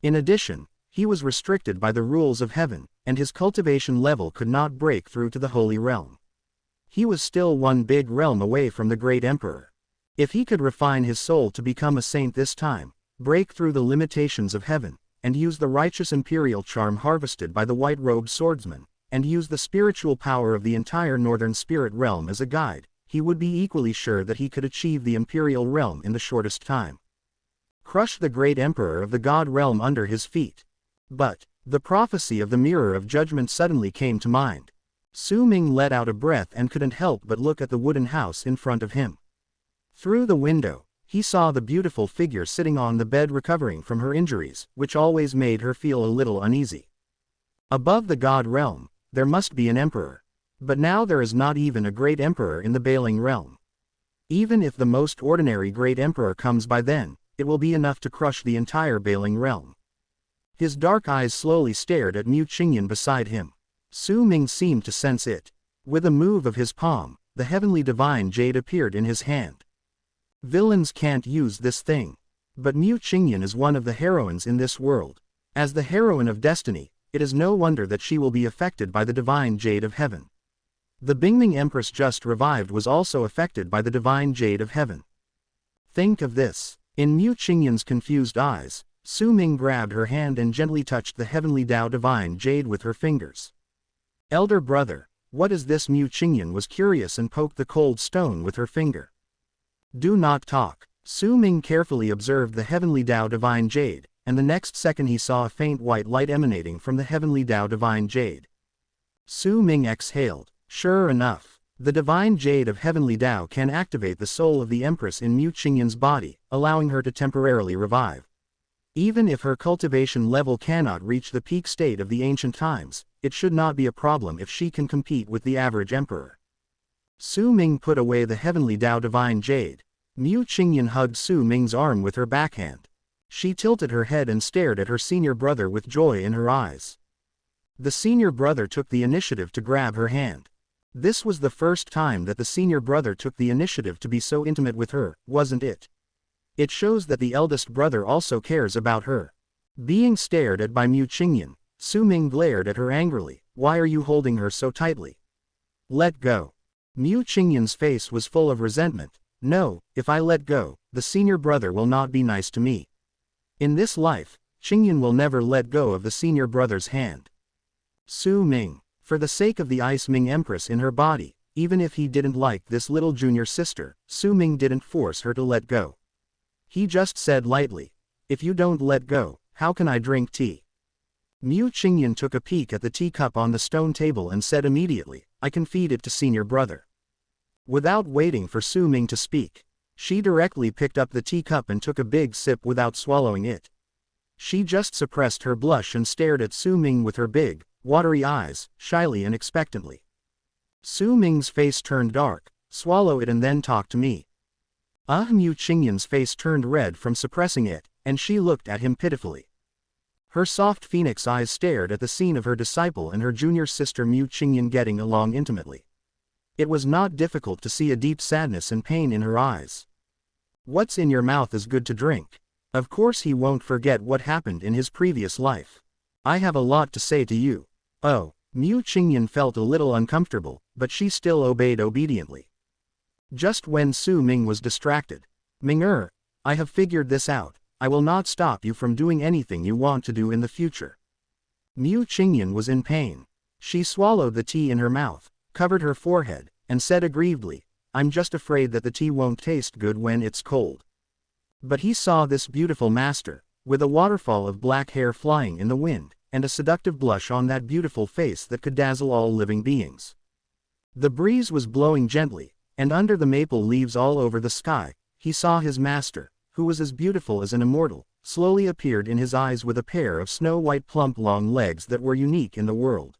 In addition, he was restricted by the rules of heaven, and his cultivation level could not break through to the Holy Realm. He was still one big realm away from the great emperor. If he could refine his soul to become a saint this time, break through the limitations of heaven, and use the righteous imperial charm harvested by the white-robed swordsman, and use the spiritual power of the entire Northern Spirit Realm as a guide, he would be equally sure that he could achieve the imperial realm in the shortest time. Crush the great emperor of the God Realm under his feet. But the prophecy of the Mirror of Judgment suddenly came to mind. Su Ming let out a breath and couldn't help but look at the wooden house in front of him. Through the window, he saw the beautiful figure sitting on the bed recovering from her injuries, which always made her feel a little uneasy. Above the God Realm, there must be an emperor. But now there is not even a great emperor in the Bailing Realm. Even if the most ordinary great emperor comes by then, it will be enough to crush the entire Bailing Realm. His dark eyes slowly stared at Mu Qingyan beside him. Su Ming seemed to sense it. With a move of his palm, the heavenly divine jade appeared in his hand. Villains can't use this thing. But Mu Qingyan is one of the heroines in this world. As the heroine of destiny, it is no wonder that she will be affected by the divine jade of heaven. The Bingming Empress just revived was also affected by the divine jade of heaven. Think of this. In Mu Qingyan's confused eyes, Su Ming grabbed her hand and gently touched the heavenly Tao divine jade with her fingers. Elder brother, what is this? Mu Qingyan was curious and poked the cold stone with her finger. Do not talk. Su Ming carefully observed the heavenly Tao divine jade, and the next second he saw a faint white light emanating from the heavenly Tao divine jade. Su Ming exhaled. Sure enough, the divine jade of heavenly Tao can activate the soul of the Empress in Mu Qingyan's body, allowing her to temporarily revive. Even if her cultivation level cannot reach the peak state of the ancient times, it should not be a problem if she can compete with the average emperor. Su Ming put away the heavenly Tao divine jade. Mu Qingyan hugged Su Ming's arm with her backhand. She tilted her head and stared at her senior brother with joy in her eyes. The senior brother took the initiative to grab her hand. This was the first time that the senior brother took the initiative to be so intimate with her, wasn't it? It shows that the eldest brother also cares about her. Being stared at by Mu Qingyan, Su Ming glared at her angrily. Why are you holding her so tightly? Let go. Mu Qingyan's face was full of resentment. No, if I let go, the senior brother will not be nice to me. In this life, Qingyan will never let go of the senior brother's hand. Su Ming. For the sake of the Ice Ming Empress in her body, even if he didn't like this little junior sister, Su Ming didn't force her to let go. He just said lightly, "If you don't let go, how can I drink tea?" Mu Qingyan took a peek at the teacup on the stone table and said immediately, "I can feed it to senior brother." Without waiting for Su Ming to speak, she directly picked up the teacup and took a big sip without swallowing it. She just suppressed her blush and stared at Su Ming with her big, watery eyes, shyly and expectantly. Su Ming's face turned dark. "Swallow it and then talk to me." Mu Qingyan's face turned red from suppressing it, and she looked at him pitifully. Her soft phoenix eyes stared at the scene of her disciple and her junior sister Mu Qingyan getting along intimately. It was not difficult to see a deep sadness and pain in her eyes. "What's in your mouth is good to drink. Of course he won't forget what happened in his previous life. I have a lot to say to you." Oh, Mu Qingyan felt a little uncomfortable, but she still obeyed obediently. Just when Su Ming was distracted, "Ming-er, I have figured this out. I will not stop you from doing anything you want to do in the future." Mu Qingyan was in pain. She swallowed the tea in her mouth, covered her forehead, and said aggrievedly, "I'm just afraid that the tea won't taste good when it's cold." But he saw this beautiful master, with a waterfall of black hair flying in the wind, and a seductive blush on that beautiful face that could dazzle all living beings. The breeze was blowing gently, and under the maple leaves all over the sky, he saw his master, who was as beautiful as an immortal, slowly appeared in his eyes with a pair of snow-white plump long legs that were unique in the world.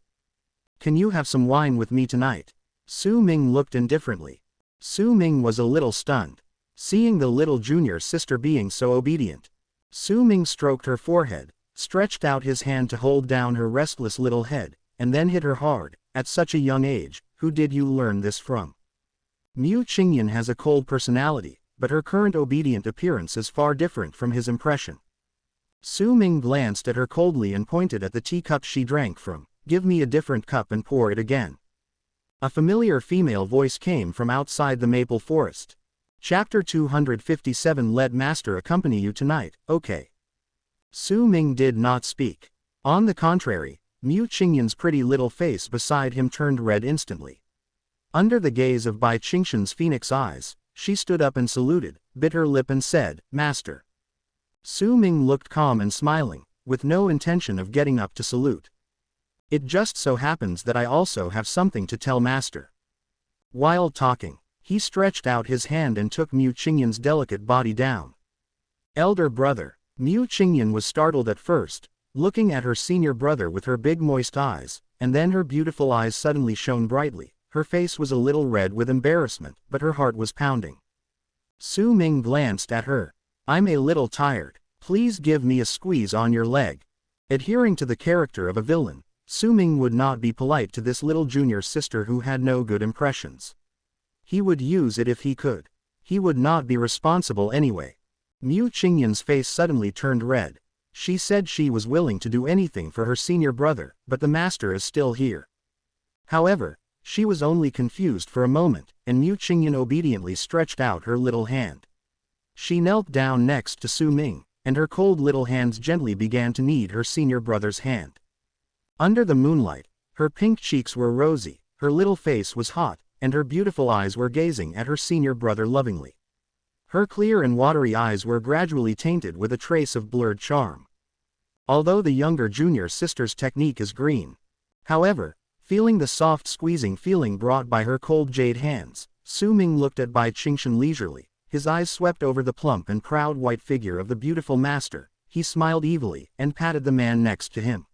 "Can you have some wine with me tonight?" Su Ming looked indifferently. Su Ming was a little stunned, seeing the little junior sister being so obedient. Su Ming stroked her forehead, stretched out his hand to hold down her restless little head, and then hit her hard. "At such a young age, who did you learn this from?" Mu Qingyan has a cold personality, but her current obedient appearance is far different from his impression. Su Ming glanced at her coldly and pointed at the teacup she drank from. "Give me a different cup and pour it again." A familiar female voice came from outside the maple forest. Chapter 257. Let Master accompany you tonight, okay? Su Ming did not speak. On the contrary, Mu Qingyan's pretty little face beside him turned red instantly. Under the gaze of Bai Qingshan's phoenix eyes, she stood up and saluted, bit her lip and said, "Master." Su Ming looked calm and smiling, with no intention of getting up to salute. "It just so happens that I also have something to tell Master." While talking, he stretched out his hand and took Mu Qingyan's delicate body down. "Elder brother." Mu Qingyan was startled at first, looking at her senior brother with her big moist eyes, and then her beautiful eyes suddenly shone brightly. Her face was a little red with embarrassment, but her heart was pounding. Su Ming glanced at her. "I'm a little tired. Please give me a squeeze on your leg." Adhering to the character of a villain, Su Ming would not be polite to this little junior sister who had no good impressions. He would use it if he could. He would not be responsible anyway. Mu Qingyan's face suddenly turned red. She said she was willing to do anything for her senior brother, but the master is still here. However, she was only confused for a moment, and Mu Qingyan obediently stretched out her little hand. She knelt down next to Su Ming, and her cold little hands gently began to knead her senior brother's hand. Under the moonlight, her pink cheeks were rosy, her little face was hot, and her beautiful eyes were gazing at her senior brother lovingly. Her clear and watery eyes were gradually tainted with a trace of blurred charm. Although the younger junior sister's technique is green. However, feeling the soft squeezing feeling brought by her cold jade hands, Su Ming looked at Bai Qingshan leisurely. His eyes swept over the plump and proud white figure of the beautiful master. He smiled evilly and patted the man next to him.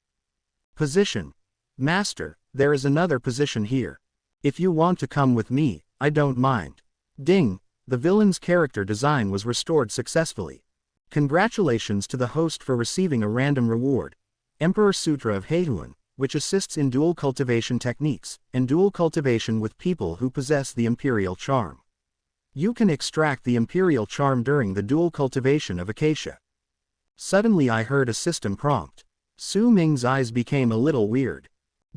"Position. Master, there is another position here. If you want to come with me, I don't mind." Ding! The villain's character design was restored successfully. Congratulations to the host for receiving a random reward. Emperor Sutra of Heihuan, which assists in dual cultivation techniques, and dual cultivation with people who possess the imperial charm. You can extract the imperial charm during the dual cultivation of Acacia. Suddenly I heard a system prompt. Su Ming's eyes became a little weird.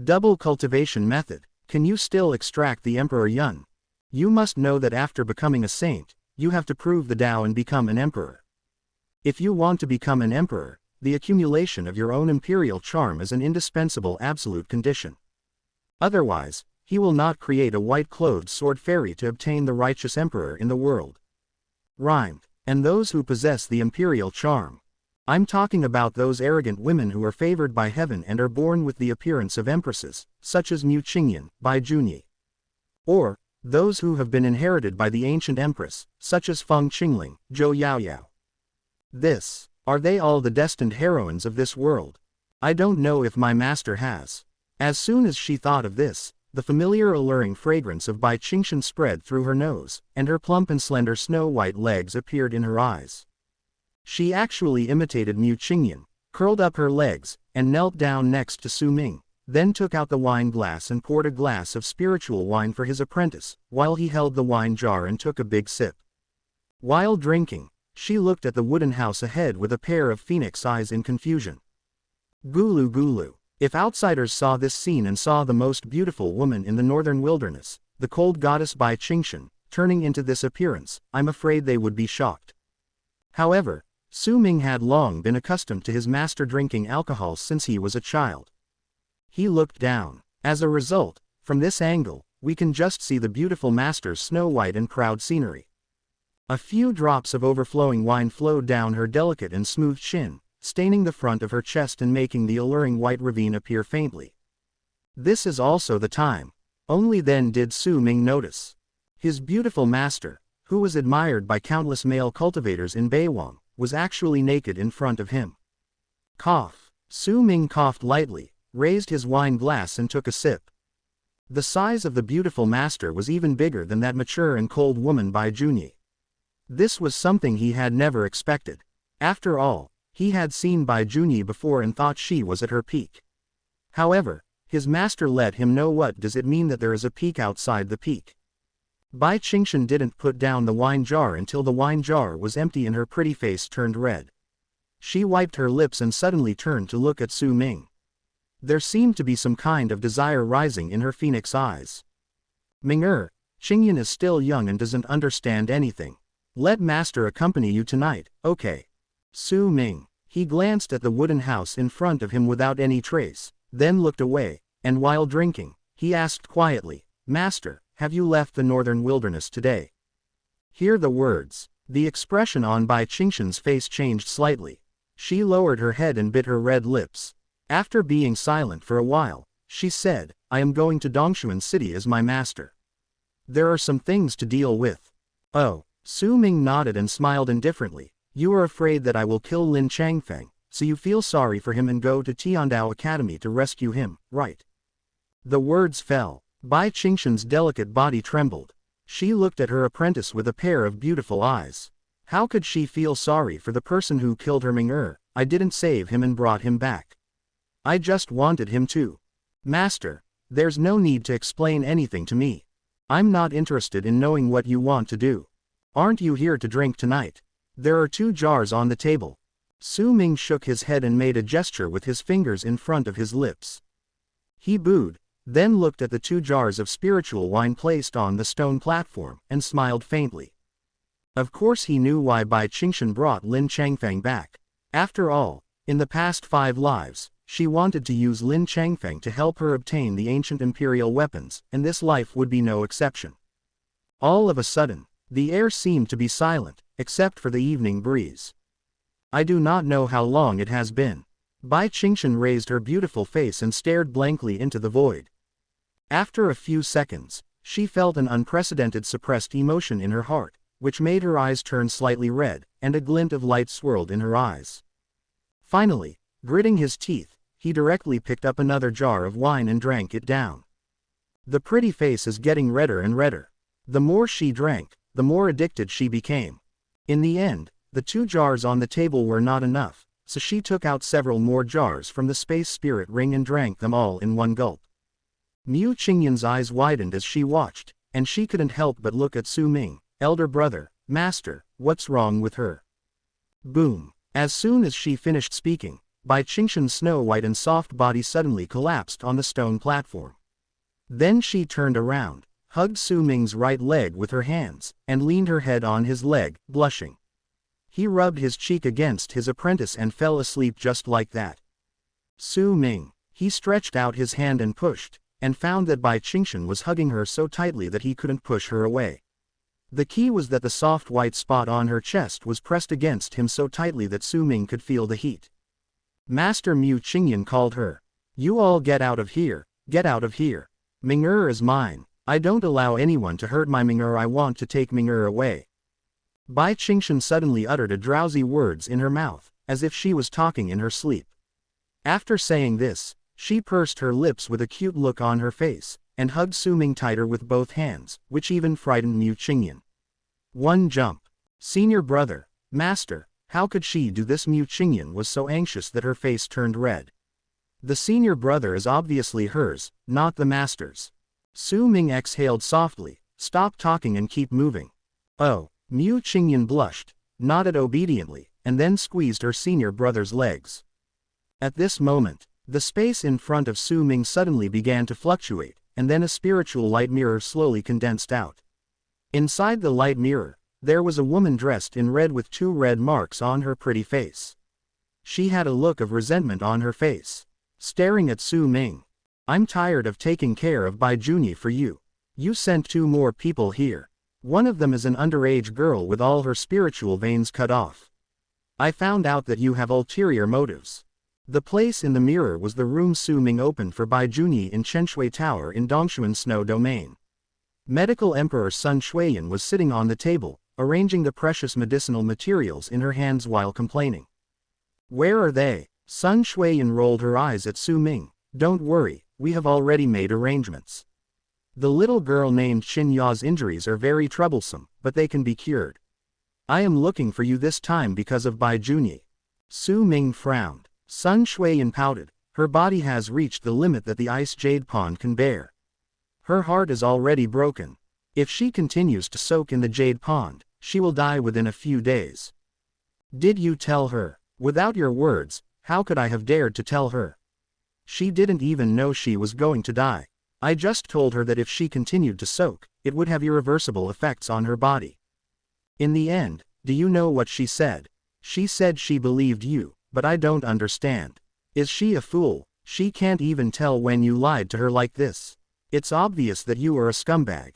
Double cultivation method. Can you still extract the Emperor Yun? You must know that after becoming a saint, you have to prove the Tao and become an emperor. If you want to become an emperor, the accumulation of your own imperial charm is an indispensable absolute condition. Otherwise, he will not create a white-clothed sword fairy to obtain the righteous emperor in the world. Rhymed. And those who possess the imperial charm. I'm talking about those arrogant women who are favored by heaven and are born with the appearance of empresses, such as Mu Qingyan, Bai Junyi. Or, those who have been inherited by the ancient empress, such as Feng Qingling, Zhou Yaoyao. Are they all the destined heroines of this world? I don't know if my master has. As soon as she thought of this, the familiar alluring fragrance of Bai Qingxian spread through her nose, and her plump and slender snow-white legs appeared in her eyes. She actually imitated Mu Qingyan, curled up her legs, and knelt down next to Su Ming, then took out the wine glass and poured a glass of spiritual wine for his apprentice, while he held the wine jar and took a big sip. While drinking, she looked at the wooden house ahead with a pair of phoenix eyes in confusion. Gulu gulu. If outsiders saw this scene and saw the most beautiful woman in the northern wilderness, the cold goddess Bai Qingxian, turning into this appearance, I'm afraid they would be shocked. However, Su Ming had long been accustomed to his master drinking alcohol since he was a child. He looked down. As a result, from this angle, we can just see the beautiful master's snow-white and proud scenery. A few drops of overflowing wine flowed down her delicate and smooth chin, staining the front of her chest and making the alluring white ravine appear faintly. This is also the time. Only then did Su Ming notice. His beautiful master, who was admired by countless male cultivators in Beiwang, was actually naked in front of him. Cough. Su Ming coughed lightly, raised his wine glass and took a sip. The size of the beautiful master was even bigger than that mature and cold woman Bai Junyi. This was something he had never expected. After all, he had seen Bai Junyi before and thought she was at her peak. However, his master let him know what does it mean that there is a peak outside the peak. Bai Qingxian didn't put down the wine jar until the wine jar was empty and her pretty face turned red. She wiped her lips and suddenly turned to look at Su Ming. There seemed to be some kind of desire rising in her phoenix eyes. Ming-er, Qingyan is still young and doesn't understand anything. Let master accompany you tonight, okay? Su Ming. He glanced at the wooden house in front of him without any trace, then looked away, and while drinking, he asked quietly, Master, have you left the northern wilderness today? Hear the words. The expression on Bai Qingxian's face changed slightly. She lowered her head and bit her red lips. After being silent for a while, she said, I am going to Dongshuan City as my master. There are some things to deal with. Oh. Su Ming nodded and smiled indifferently. You are afraid that I will kill Lin Changfeng, so you feel sorry for him and go to Tiandao Academy to rescue him, right? The words fell. Bai Qingxian's delicate body trembled. She looked at her apprentice with a pair of beautiful eyes. How could she feel sorry for the person who killed her? Ming-er, I didn't save him and brought him back. I just wanted him to. Master, there's no need to explain anything to me. I'm not interested in knowing what you want to do. Aren't you here to drink tonight? There are 2 jars on the table. Su Ming shook his head and made a gesture with his fingers in front of his lips. He bowed, then looked at the 2 jars of spiritual wine placed on the stone platform, and smiled faintly. Of course he knew why Bai Qingxian brought Lin Changfeng back. After all, in the past 5 lives, she wanted to use Lin Changfeng to help her obtain the ancient imperial weapons, and this life would be no exception. All of a sudden, the air seemed to be silent, except for the evening breeze. I do not know how long it has been. Bai Qingxian raised her beautiful face and stared blankly into the void. After a few seconds, she felt an unprecedented suppressed emotion in her heart, which made her eyes turn slightly red, and a glint of light swirled in her eyes. Finally, gritting his teeth, he directly picked up another jar of wine and drank it down. The pretty face is getting redder and redder. The more she drank, the more addicted she became. In the end, the 2 jars on the table were not enough, so she took out several more jars from the space spirit ring and drank them all in one gulp. Mu Qingyan's eyes widened as she watched, and she couldn't help but look at Su Ming. Elder brother, master, what's wrong with her? Boom. As soon as she finished speaking, Bai Qingxian's snow-white and soft body suddenly collapsed on the stone platform. Then she turned around, hugged Su Ming's right leg with her hands, and leaned her head on his leg, blushing. He rubbed his cheek against his apprentice and fell asleep just like that. Su Ming. He stretched out his hand and pushed, and found that Bai Qingshan was hugging her so tightly that he couldn't push her away. The key was that the soft white spot on her chest was pressed against him so tightly that Su Ming could feel the heat. Master Mu Qingyan called her. You all get out of here, get out of here. Ming'er is mine. I don't allow anyone to hurt my Ming'er. I want to take Ming'er away. Bai Qingshan suddenly uttered a drowsy words in her mouth, as if she was talking in her sleep. After saying this, she pursed her lips with a cute look on her face, and hugged Su Ming tighter with both hands, which even frightened Mu Qingyan. One jump. Senior brother, master, how could she do this? Mu Qingyan was so anxious that her face turned red. The senior brother is obviously hers, not the master's. Su Ming exhaled softly, stop talking and keep moving. Oh, Mu Qingyan blushed, nodded obediently, and then squeezed her senior brother's legs. At this moment, the space in front of Su Ming suddenly began to fluctuate, and then a spiritual light mirror slowly condensed out. Inside the light mirror, there was a woman dressed in red with 2 red marks on her pretty face. She had a look of resentment on her face. Staring at Su Ming. I'm tired of taking care of Bai Junyi for you. You sent 2 more people here. One of them is an underage girl with all her spiritual veins cut off. I found out that you have ulterior motives. The place in the mirror was the room Su Ming opened for Bai Junyi in Chenshui Tower in Dongshuan Snow Domain. Medical Emperor Sun Shuiyan was sitting on the table, arranging the precious medicinal materials in her hands while complaining. Where are they? Sun Shuiyan rolled her eyes at Su Ming. Don't worry, we have already made arrangements. The little girl named Xin Ya's injuries are very troublesome, but they can be cured. I am looking for you this time because of Bai Junyi. Su Ming frowned. Sun Shuiyan pouted. Her body has reached the limit that the ice jade pond can bear. Her heart is already broken. If she continues to soak in the jade pond, she will die within a few days. Did you tell her? Without your words, how could I have dared to tell her? She didn't even know she was going to die. I just told her that if she continued to soak, it would have irreversible effects on her body. In the end, do you know what she said? She said she believed you, but I don't understand. Is she a fool? She can't even tell when you lied to her like this. It's obvious that you are a scumbag.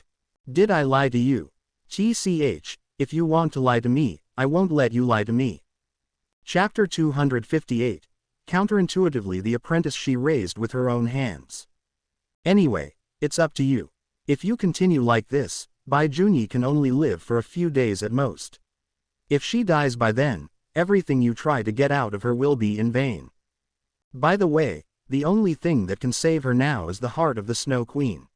Did I lie to you? TCH, if you want to lie to me, I won't let you lie to me. Chapter 258. Counterintuitively the apprentice she raised with her own hands. Anyway, it's up to you. If you continue like this, Bai Junyi can only live for a few days at most. If she dies by then, everything you try to get out of her will be in vain. By the way, the only thing that can save her now is the heart of the Snow Queen.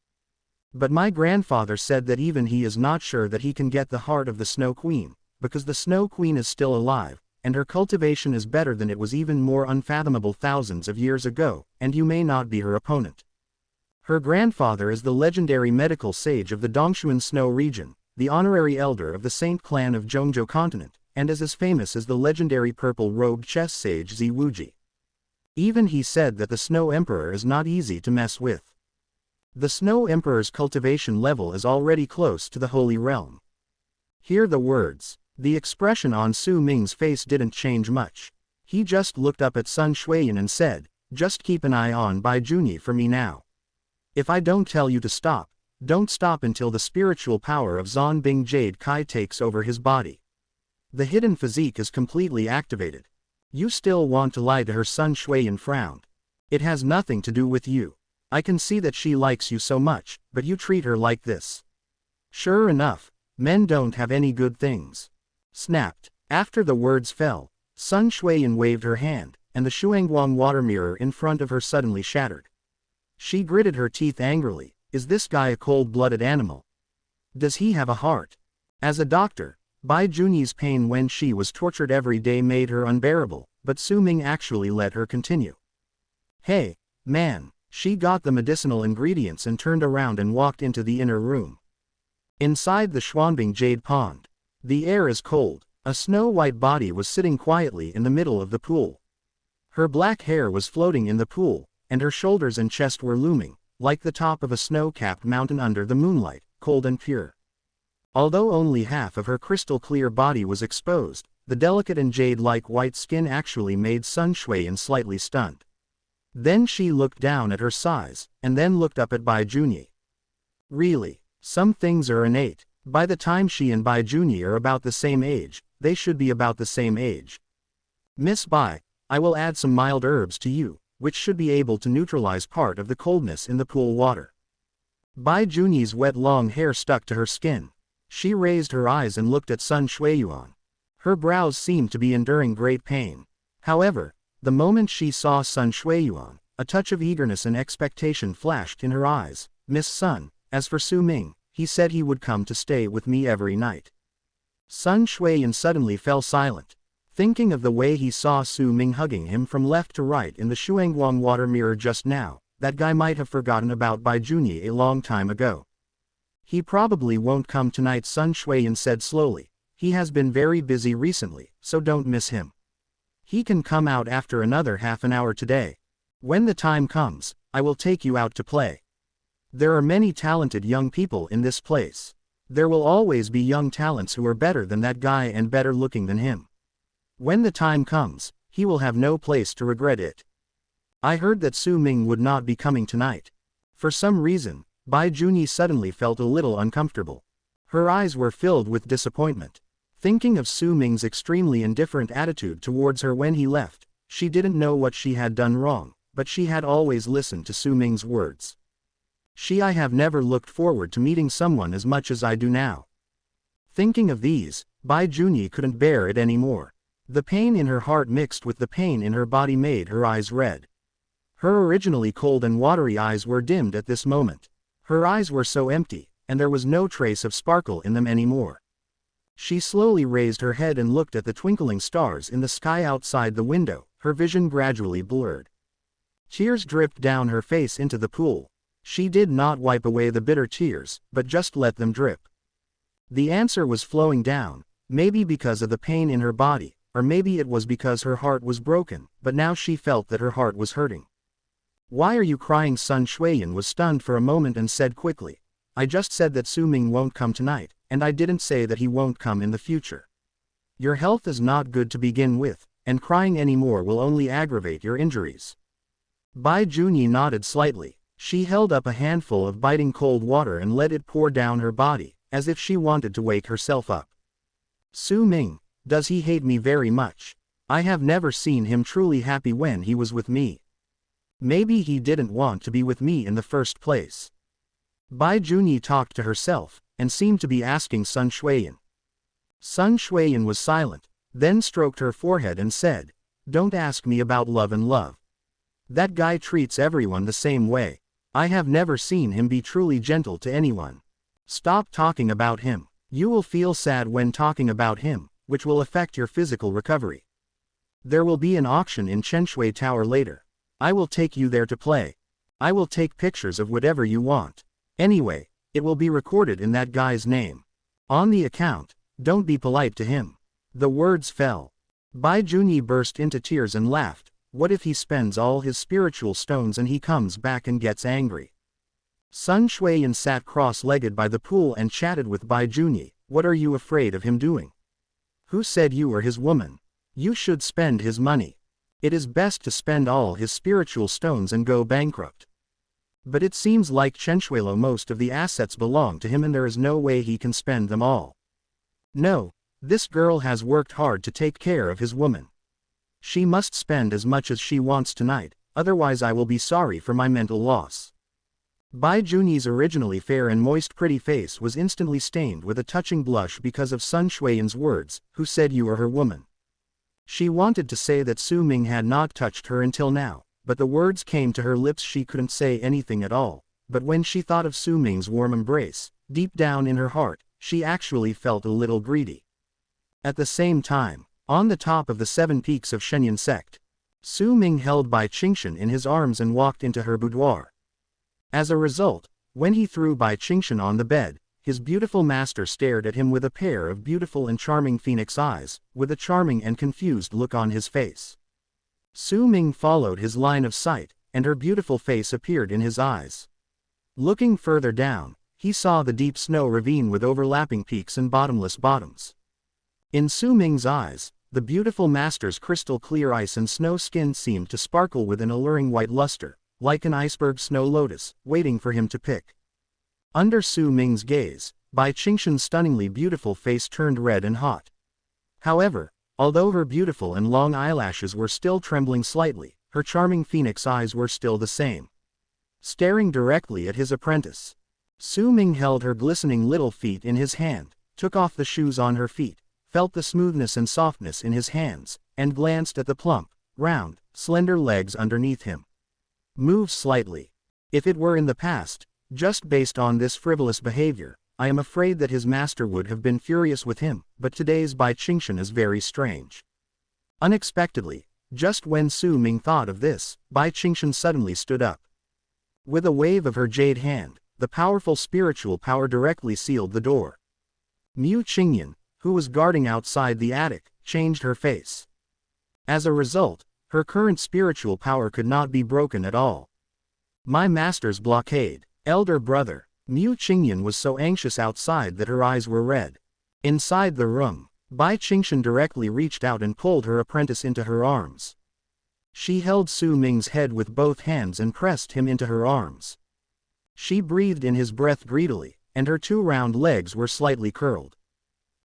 But my grandfather said that even he is not sure that he can get the heart of the Snow Queen, because the Snow Queen is still alive, and her cultivation is better than it was even more unfathomable thousands of years ago, and you may not be her opponent. Her grandfather is the legendary medical sage of the Dongshuan Snow region, the honorary elder of the Saint clan of Zhongzhou continent, and is as famous as the legendary purple-robed chess sage Zi Wuji. Even he said that the Snow Emperor is not easy to mess with. The Snow Emperor's cultivation level is already close to the Holy Realm. Hear the words. The expression on Su Ming's face didn't change much. He just looked up at Sun Shuiyan and said, just keep an eye on Bai Junyi for me now. If I don't tell you to stop, don't stop until the spiritual power of Zonbing Jade Kai takes over his body. The hidden physique is completely activated. You still want to lie to her? Sun Shuiyan frowned. It has nothing to do with you. I can see that she likes you so much, but you treat her like this. Sure enough, men don't have any good things. Snapped. After the words fell, Sun Shuiyan waved her hand, and the Shuangguang water mirror in front of her suddenly shattered. She gritted her teeth angrily. Is this guy a cold-blooded animal? Does he have a heart? As a doctor, Bai Junyi's pain when she was tortured every day made her unbearable, but Su Ming actually let her continue. Hey, man. She got the medicinal ingredients and turned around and walked into the inner room. Inside the Xuanbing Jade Pond. The air is cold. A snow-white body was sitting quietly in the middle of the pool. Her black hair was floating in the pool, and her shoulders and chest were looming, like the top of a snow-capped mountain under the moonlight, cold and pure. Although only half of her crystal-clear body was exposed, the delicate and jade-like white skin actually made Sun Shuiyan slightly stunned. Then she looked down at her size, and then looked up at Bai Junyi. Really, some things are innate. By the time she and Bai Junyi are about the same age, they should be about the same age. Miss Bai, I will add some mild herbs to you, which should be able to neutralize part of the coldness in the pool water. Bai Junyi's wet long hair stuck to her skin. She raised her eyes and looked at Sun Shuiyan. Her brows seemed to be enduring great pain. However, the moment she saw Sun Shuiyan, a touch of eagerness and expectation flashed in her eyes. Miss Sun, as for Su Ming, he said he would come to stay with me every night. Sun Shuiyan suddenly fell silent. Thinking of the way he saw Su Ming hugging him from left to right in the Shuangguang water mirror just now, that guy might have forgotten about Bai Junyi a long time ago. He probably won't come tonight, Sun Shuiyan said slowly. He has been very busy recently, so don't miss him. He can come out after another half an hour today. When the time comes, I will take you out to play. There are many talented young people in this place. There will always be young talents who are better than that guy and better looking than him. When the time comes, he will have no place to regret it. I heard that Su Ming would not be coming tonight. For some reason, Bai Junyi suddenly felt a little uncomfortable. Her eyes were filled with disappointment. Thinking of Su Ming's extremely indifferent attitude towards her when he left, she didn't know what she had done wrong, but she had always listened to Su Ming's words. I have never looked forward to meeting someone as much as I do now. Thinking of these, Bai Junyi couldn't bear it anymore. The pain in her heart mixed with the pain in her body made her eyes red. Her originally cold and watery eyes were dimmed at this moment. Her eyes were so empty, and there was no trace of sparkle in them anymore. She slowly raised her head and looked at the twinkling stars in the sky outside the window, her vision gradually blurred. Tears dripped down her face into the pool. She did not wipe away the bitter tears, but just let them drip. The answer was flowing down, maybe because of the pain in her body, or maybe it was because her heart was broken, but now she felt that her heart was hurting. Why are you crying? Sun Shuiyan was stunned for a moment and said quickly. I just said that Su Ming won't come tonight, and I didn't say that he won't come in the future. Your health is not good to begin with, and crying anymore will only aggravate your injuries. Bai Junyi nodded slightly. She held up a handful of biting cold water and let it pour down her body, as if she wanted to wake herself up. Su Ming, does he hate me very much? I have never seen him truly happy when he was with me. Maybe he didn't want to be with me in the first place. Bai Junyi talked to herself, and seemed to be asking Sun Shuiyan. Sun Shuiyan was silent, then stroked her forehead and said, Don't ask me about love and love. That guy treats everyone the same way. I have never seen him be truly gentle to anyone. Stop talking about him. You will feel sad when talking about him, which will affect your physical recovery. There will be an auction in Chenshui Tower later. I will take you there to play. I will take pictures of whatever you want. Anyway, it will be recorded in that guy's name. On the account, don't be polite to him. The words fell. Bai Junyi burst into tears and laughed. What if he spends all his spiritual stones and he comes back and gets angry? Sun Shuiyan sat cross-legged by the pool and chatted with Bai Junyi. What are you afraid of him doing? Who said you are his woman? You should spend his money. It is best to spend all his spiritual stones and go bankrupt. But it seems like Chenchuelo most of the assets belong to him and there is no way he can spend them all. No, this girl has worked hard to take care of his woman. She must spend as much as she wants tonight, otherwise I will be sorry for my mental loss. Bai Junyi's originally fair and moist pretty face was instantly stained with a touching blush because of Sun Shuiyan's words, who said you are her woman. She wanted to say that Su Ming had not touched her until now, but the words came to her lips she couldn't say anything at all, but when she thought of Su Ming's warm embrace, deep down in her heart, she actually felt a little greedy. At the same time, on the top of the 7 peaks of Shenyan sect, Su Ming held Bai Qingshan in his arms and walked into her boudoir. As a result, when he threw Bai Qingshan on the bed, his beautiful master stared at him with a pair of beautiful and charming phoenix eyes, with a charming and confused look on his face. Su Ming followed his line of sight, and her beautiful face appeared in his eyes. Looking further down, he saw the deep snow ravine with overlapping peaks and bottomless bottoms. In Su Ming's eyes, The beautiful master's crystal-clear ice and snow skin seemed to sparkle with an alluring white luster, like an iceberg snow lotus, waiting for him to pick. Under Su Ming's gaze, Bai Qingshan's stunningly beautiful face turned red and hot. However, although her beautiful and long eyelashes were still trembling slightly, her charming phoenix eyes were still the same. Staring directly at his apprentice, Su Ming held her glistening little feet in his hand, took off the shoes on her feet, felt the smoothness and softness in his hands, and glanced at the plump, round, slender legs underneath him. Moved slightly. If it were in the past, just based on this frivolous behavior, I am afraid that his master would have been furious with him, but today's Bai Qingshan is very strange. Unexpectedly, just when Su Ming thought of this, Bai Qingshan suddenly stood up. With a wave of her jade hand, the powerful spiritual power directly sealed the door. Mu Qingyan, who was guarding outside the attic, changed her face. As a result, her current spiritual power could not be broken at all. My master's blockade, elder brother. Mu Qingyan was so anxious outside that her eyes were red. Inside the room, Bai Qingshan directly reached out and pulled her apprentice into her arms. She held Su Ming's head with both hands and pressed him into her arms. She breathed in his breath greedily, and her two round legs were slightly curled.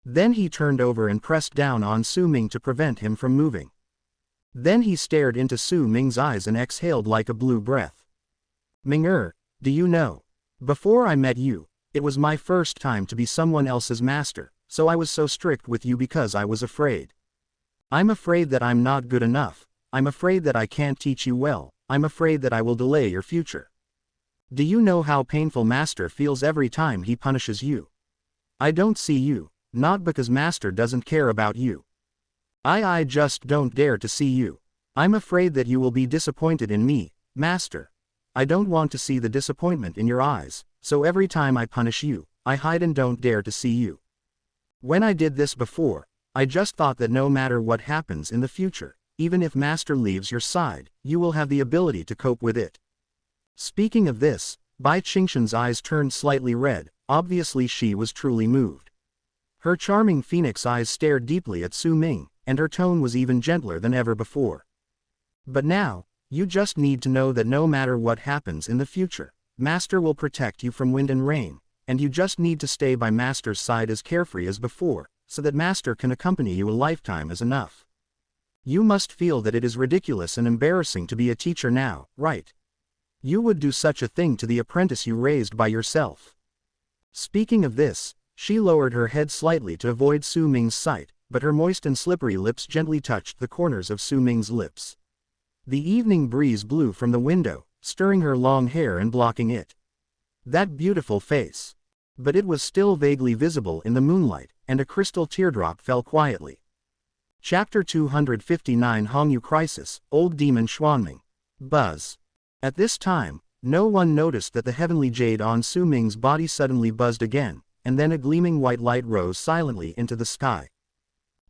Then he turned over and pressed down on Su Ming to prevent him from moving. Then he stared into Su Ming's eyes and exhaled like a blue breath. Ming-er, do you know? Before I met you, it was my first time to be someone else's master, so I was so strict with you because I was afraid. I'm afraid that I'm not good enough, I'm afraid that I can't teach you well, I'm afraid that I will delay your future. Do you know how painful Master feels every time he punishes you? I don't see you, not because Master doesn't care about you. I just don't dare to see you. I'm afraid that you will be disappointed in me, Master. I don't want to see the disappointment in your eyes, so every time I punish you, I hide and don't dare to see you. When I did this before, I just thought that no matter what happens in the future, even if Master leaves your side, you will have the ability to cope with it. Speaking of this, Bai Qingshan's eyes turned slightly red, obviously she was truly moved. Her charming phoenix eyes stared deeply at Su Ming, and her tone was even gentler than ever before. But now, you just need to know that no matter what happens in the future, Master will protect you from wind and rain, and you just need to stay by Master's side as carefree as before, so that Master can accompany you a lifetime is enough. You must feel that it is ridiculous and embarrassing to be a teacher now, right? You would do such a thing to the apprentice you raised by yourself. Speaking of this, she lowered her head slightly to avoid Su Ming's sight, but her moist and slippery lips gently touched the corners of Su Ming's lips. The evening breeze blew from the window, stirring her long hair and blocking it. That beautiful face. But it was still vaguely visible in the moonlight, and a crystal teardrop fell quietly. Chapter 259 Hongyu Crisis, Old Demon Xuanming. Buzz. At this time, no one noticed that the heavenly jade on Su Ming's body suddenly buzzed again, and then a gleaming white light rose silently into the sky.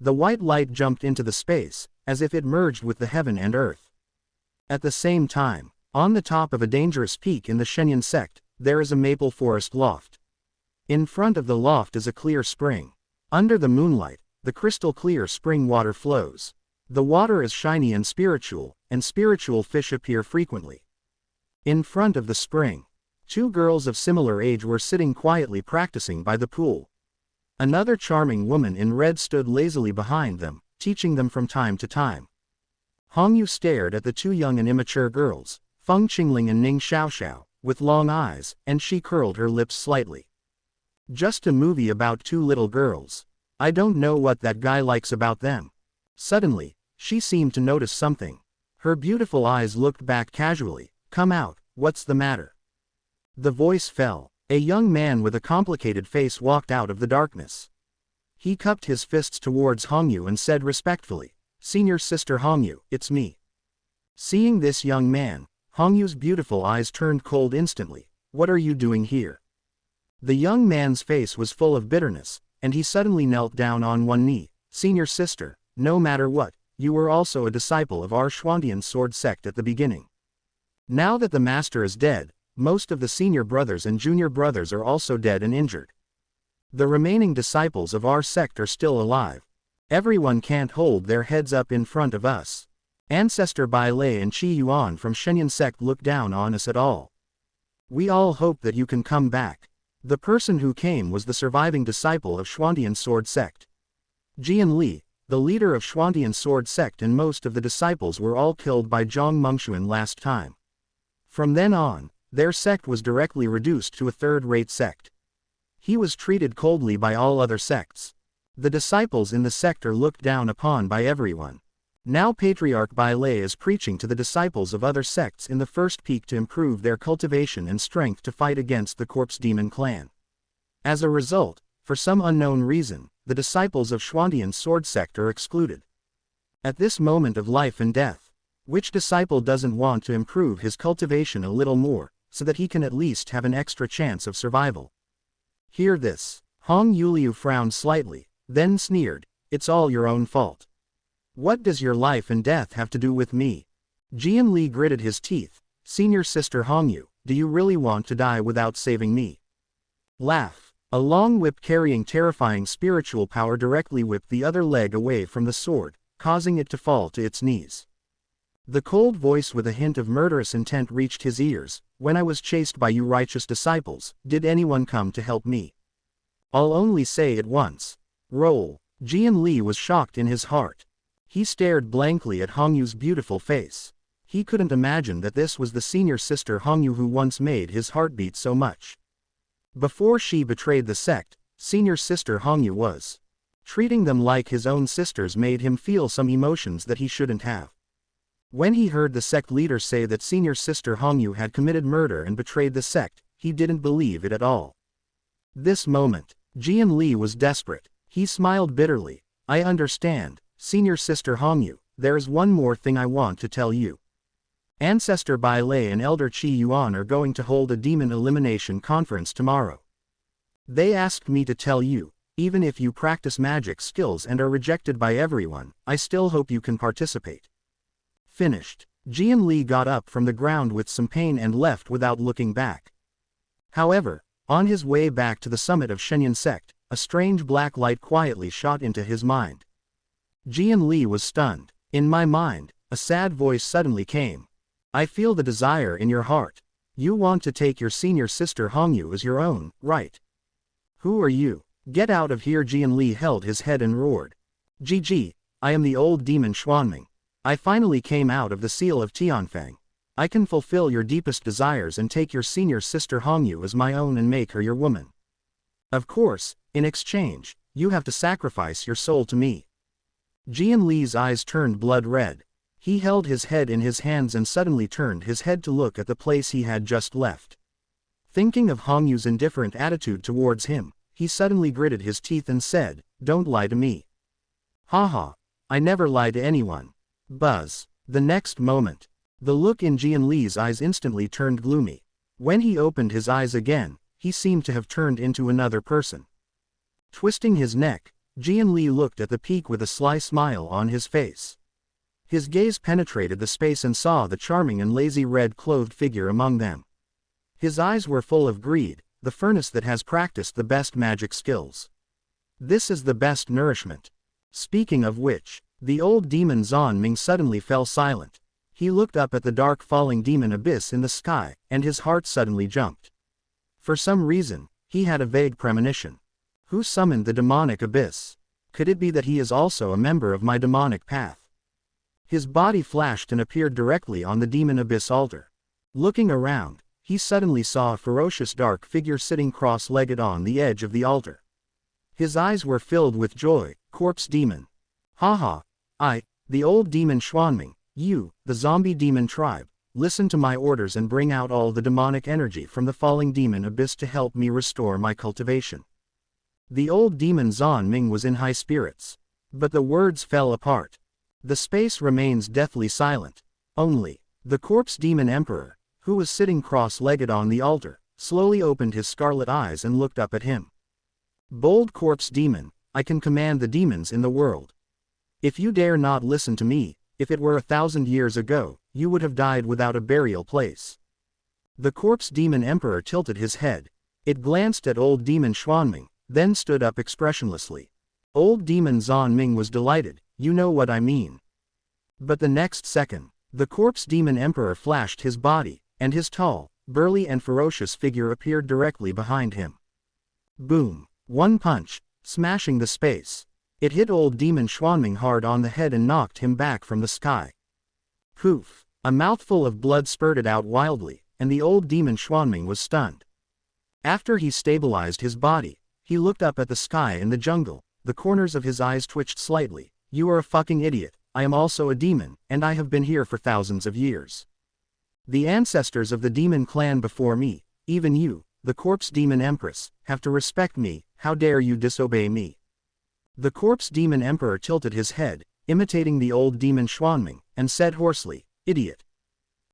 The white light jumped into the space, as if it merged with the heaven and earth. At the same time, on the top of a dangerous peak in the Shenyan sect, there is a maple forest loft. In front of the loft is a clear spring. Under the moonlight, the crystal clear spring water flows. The water is shiny and spiritual fish appear frequently. In front of the spring, two girls of similar age were sitting quietly practicing by the pool. Another charming woman in red stood lazily behind them, teaching them from time to time. Hongyu stared at the two young and immature girls, Feng Qingling and Ning Xiaoxiao, with long eyes, and she curled her lips slightly. Just a movie about two little girls. I don't know what that guy likes about them. Suddenly, she seemed to notice something. Her beautiful eyes looked back casually. Come out, what's the matter? The voice fell. A young man with a complicated face walked out of the darkness. He cupped his fists towards Hongyu and said respectfully, "Senior Sister Hongyu, it's me." Seeing this young man, Hongyu's beautiful eyes turned cold instantly. What are you doing here? The young man's face was full of bitterness, and he suddenly knelt down on one knee. Senior Sister, no matter what, you were also a disciple of our Xuandian sword sect at the beginning. Now that the master is dead, most of the senior brothers and junior brothers are also dead and injured. The remaining disciples of our sect are still alive. Everyone can't hold their heads up in front of us. Ancestor Bai Lei and Qi Yuan from Shenyang sect look down on us at all. We all hope that you can come back. The person who came was the surviving disciple of Xuantian sword sect. Jian Li, the leader of Xuantian sword sect, and most of the disciples were all killed by Zhang Mengxuan last time. From then on, their sect was directly reduced to a third-rate sect. He was treated coldly by all other sects. The disciples in the sect are looked down upon by everyone. Now Patriarch Bai Lei is preaching to the disciples of other sects in the first peak to improve their cultivation and strength to fight against the Corpse Demon clan. As a result, for some unknown reason, the disciples of Xuantian sword sect are excluded. At this moment of life and death, which disciple doesn't want to improve his cultivation a little more, so that he can at least have an extra chance of survival? Hear this. Hong Yuliu frowned slightly, then sneered, "It's all your own fault. What does your life and death have to do with me?" Jian Li gritted his teeth. "Senior sister Hongyu, do you really want to die without saving me?" Laugh. A long whip carrying terrifying spiritual power directly whipped the other leg away from the sword, causing it to fall to its knees. The cold voice with a hint of murderous intent reached his ears. "When I was chased by you righteous disciples, did anyone come to help me? I'll only say it once. Roll." Jian Li was shocked in his heart. He stared blankly at Hongyu's beautiful face. He couldn't imagine that this was the senior sister Hongyu who once made his heart beat so much. Before she betrayed the sect, senior sister Hongyu was. Treating them like his own sisters made him feel some emotions that he shouldn't have. When he heard the sect leader say that senior sister Hongyu had committed murder and betrayed the sect, he didn't believe it at all. This moment, Jian Li was desperate. He smiled bitterly. "I understand, senior sister Hongyu, there is one more thing I want to tell you. Ancestor Bai Lei and Elder Qi Yuan are going to hold a demon elimination conference tomorrow. They asked me to tell you, even if you practice magic skills and are rejected by everyone, I still hope you can participate." Finished. Jian Li got up from the ground with some pain and left without looking back. However, on his way back to the summit of Shenyang sect, a strange black light quietly shot into his mind. Jian Li was stunned. "In my mind," a sad voice suddenly came. "I feel the desire in your heart. You want to take your senior sister Hongyu as your own, right? Who are you? Get out of here!" Jian Li held his head and roared. "GG, I am the old demon Xuanming. I finally came out of the seal of Tianfeng. I can fulfill your deepest desires and take your senior sister Hongyu as my own and make her your woman. Of course, in exchange, you have to sacrifice your soul to me." Jian Li's eyes turned blood red. He held his head in his hands and suddenly turned his head to look at the place he had just left. Thinking of Hongyu's indifferent attitude towards him, he suddenly gritted his teeth and said, "Don't lie to me." "Haha, I never lie to anyone." Buzz. The next moment, the look in Jian Li's eyes instantly turned gloomy. When he opened his eyes again, he seemed to have turned into another person. Twisting his neck, Jian Li looked at the peak with a sly smile on his face. His gaze penetrated the space and saw the charming and lazy red-clothed figure among them. His eyes were full of greed, the furnace that has practiced the best magic skills. This is the best nourishment. Speaking of which, the old demon Zan Ming suddenly fell silent. He looked up at the dark falling demon abyss in the sky, and his heart suddenly jumped. For some reason, he had a vague premonition. Who summoned the demonic abyss? Could it be that he is also a member of my demonic path? His body flashed and appeared directly on the demon abyss altar. Looking around, he suddenly saw a ferocious dark figure sitting cross-legged on the edge of the altar. His eyes were filled with joy. "Corpse demon. Haha, the old demon Xuanming, you, the zombie demon tribe, listen to my orders and bring out all the demonic energy from the falling demon abyss to help me restore my cultivation." The old demon Zan Ming was in high spirits. But the words fell apart. The space remains deathly silent. Only, the corpse demon emperor, who was sitting cross-legged on the altar, slowly opened his scarlet eyes and looked up at him. "Bold corpse demon, I can command the demons in the world. If you dare not listen to me, if it were 1,000 years ago, you would have died without a burial place." The corpse demon emperor tilted his head. It glanced at old demon Xuanming, then stood up expressionlessly. Old demon Zan Ming was delighted, you know what I mean. But the next second, the corpse demon emperor flashed his body, and his tall, burly and ferocious figure appeared directly behind him. Boom. One punch, smashing the space. It hit old demon Xuanming hard on the head and knocked him back from the sky. Poof. A mouthful of blood spurted out wildly, and the old demon Xuanming was stunned. After he stabilized his body, he looked up at the sky in the jungle, the corners of his eyes twitched slightly. You are a fucking idiot, I am also a demon, and I have been here for thousands of years. The ancestors of the demon clan before me, even you, the corpse demon Empress, have to respect me, how dare you disobey me? The corpse demon emperor tilted his head, imitating the old demon Xuanming, and said hoarsely, idiot.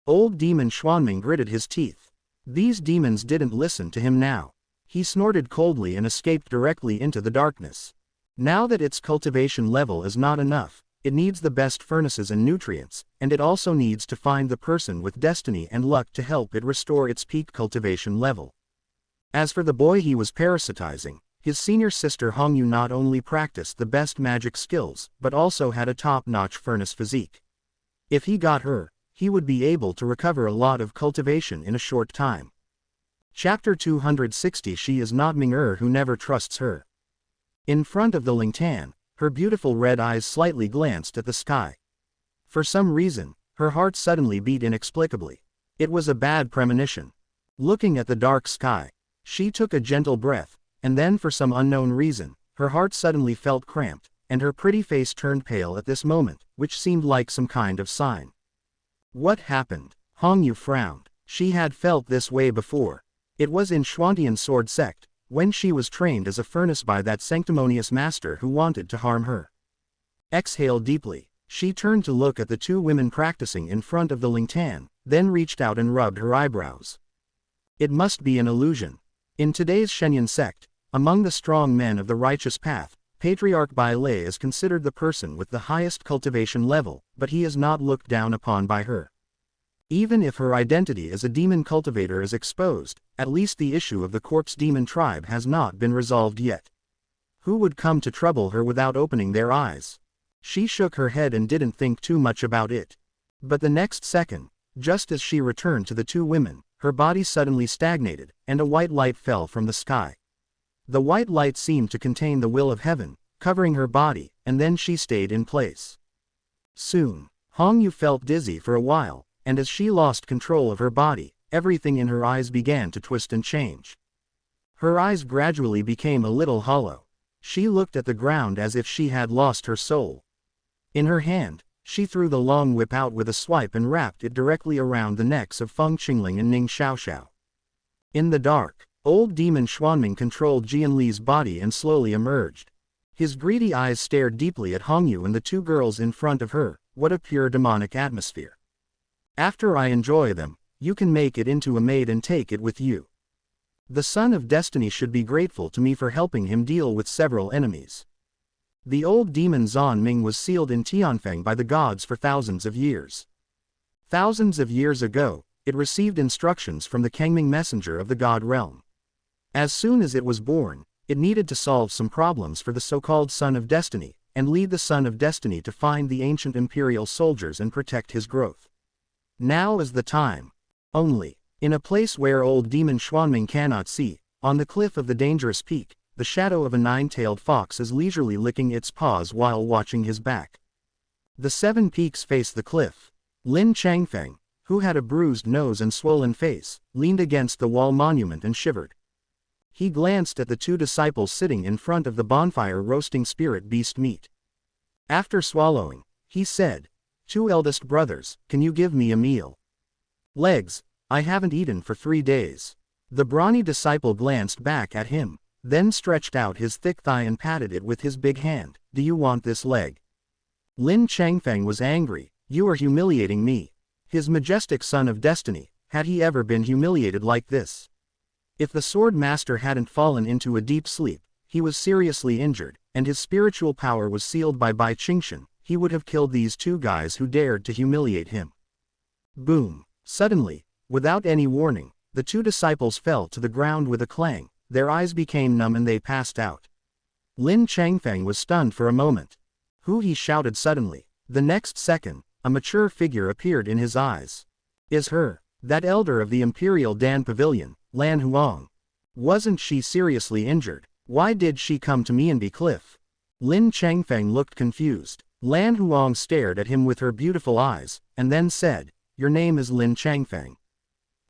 Old demon Xuanming gritted his teeth. These demons didn't listen to him now. He snorted coldly and escaped directly into the darkness. Now that its cultivation level is not enough, it needs the best furnaces and nutrients, and it also needs to find the person with destiny and luck to help it restore its peak cultivation level. As for the boy he was parasitizing, his senior sister Hongyu not only practiced the best magic skills, but also had a top-notch furnace physique. If he got her, he would be able to recover a lot of cultivation in a short time. Chapter 260 She is not Ming-Er who never trusts her. In front of the Lingtan, her beautiful red eyes slightly glanced at the sky. For some reason, her heart suddenly beat inexplicably. It was a bad premonition. Looking at the dark sky, she took a gentle breath, and then for some unknown reason, her heart suddenly felt cramped, and her pretty face turned pale at this moment, which seemed like some kind of sign. What happened? Hongyu frowned. She had felt this way before. It was in Xuantian sword sect, when she was trained as a furnace by that sanctimonious master who wanted to harm her. Exhale deeply, she turned to look at the two women practicing in front of the Lingtan, then reached out and rubbed her eyebrows. It must be an illusion. In today's Shenyan sect, among the strong men of the righteous path, Patriarch Bai Lei is considered the person with the highest cultivation level, but he is not looked down upon by her. Even if her identity as a demon cultivator is exposed, at least the issue of the corpse demon tribe has not been resolved yet. Who would come to trouble her without opening their eyes? She shook her head and didn't think too much about it. But the next second, just as she returned to the two women, her body suddenly stagnated, and a white light fell from the sky. The white light seemed to contain the will of heaven, covering her body, and then she stayed in place. Soon, Hongyu felt dizzy for a while, and as she lost control of her body, everything in her eyes began to twist and change. Her eyes gradually became a little hollow. She looked at the ground as if she had lost her soul. In her hand, she threw the long whip out with a swipe and wrapped it directly around the necks of Feng Qingling and Ning Xiaoxiao. In the dark, old demon Xuanming controlled Jianli's body and slowly emerged. His greedy eyes stared deeply at Hongyu and the two girls in front of her. What a pure demonic atmosphere. After I enjoy them, you can make it into a maid and take it with you. The Son of Destiny should be grateful to me for helping him deal with several enemies. The old demon Zan Ming was sealed in Tianfeng by the gods for thousands of years. Thousands of years ago, it received instructions from the Kangming messenger of the god realm. As soon as it was born, it needed to solve some problems for the so-called Son of Destiny, and lead the Son of Destiny to find the ancient imperial soldiers and protect his growth. Now is the time. Only, in a place where old demon Xuanming cannot see, on the cliff of the dangerous peak, the shadow of a nine-tailed fox is leisurely licking its paws while watching his back. The 7 peaks face the cliff. Lin Changfeng, who had a bruised nose and swollen face, leaned against the wall monument and shivered. He glanced at the 2 disciples sitting in front of the bonfire roasting spirit beast meat. After swallowing, he said, 2 eldest brothers, can you give me a meal? Legs, I haven't eaten for 3 days. The brawny disciple glanced back at him, then stretched out his thick thigh and patted it with his big hand. Do you want this leg? Lin Changfeng was angry. You are humiliating me. His majestic Son of Destiny, had he ever been humiliated like this? If the sword master hadn't fallen into a deep sleep, he was seriously injured, and his spiritual power was sealed by Bai Qingshan, he would have killed these 2 guys who dared to humiliate him. Boom! Suddenly, without any warning, the 2 disciples fell to the ground with a clang, their eyes became numb and they passed out. Lin Changfeng was stunned for a moment. "Who?" he shouted suddenly. The next second, a mature figure appeared in his eyes. "Is her, that elder of the Imperial Dan Pavilion, Lan Huang. Wasn't she seriously injured? Why did she come to Mianbi Cliff?" Lin Changfeng looked confused. Lan Huang stared at him with her beautiful eyes, and then said, "Your name is Lin Changfeng."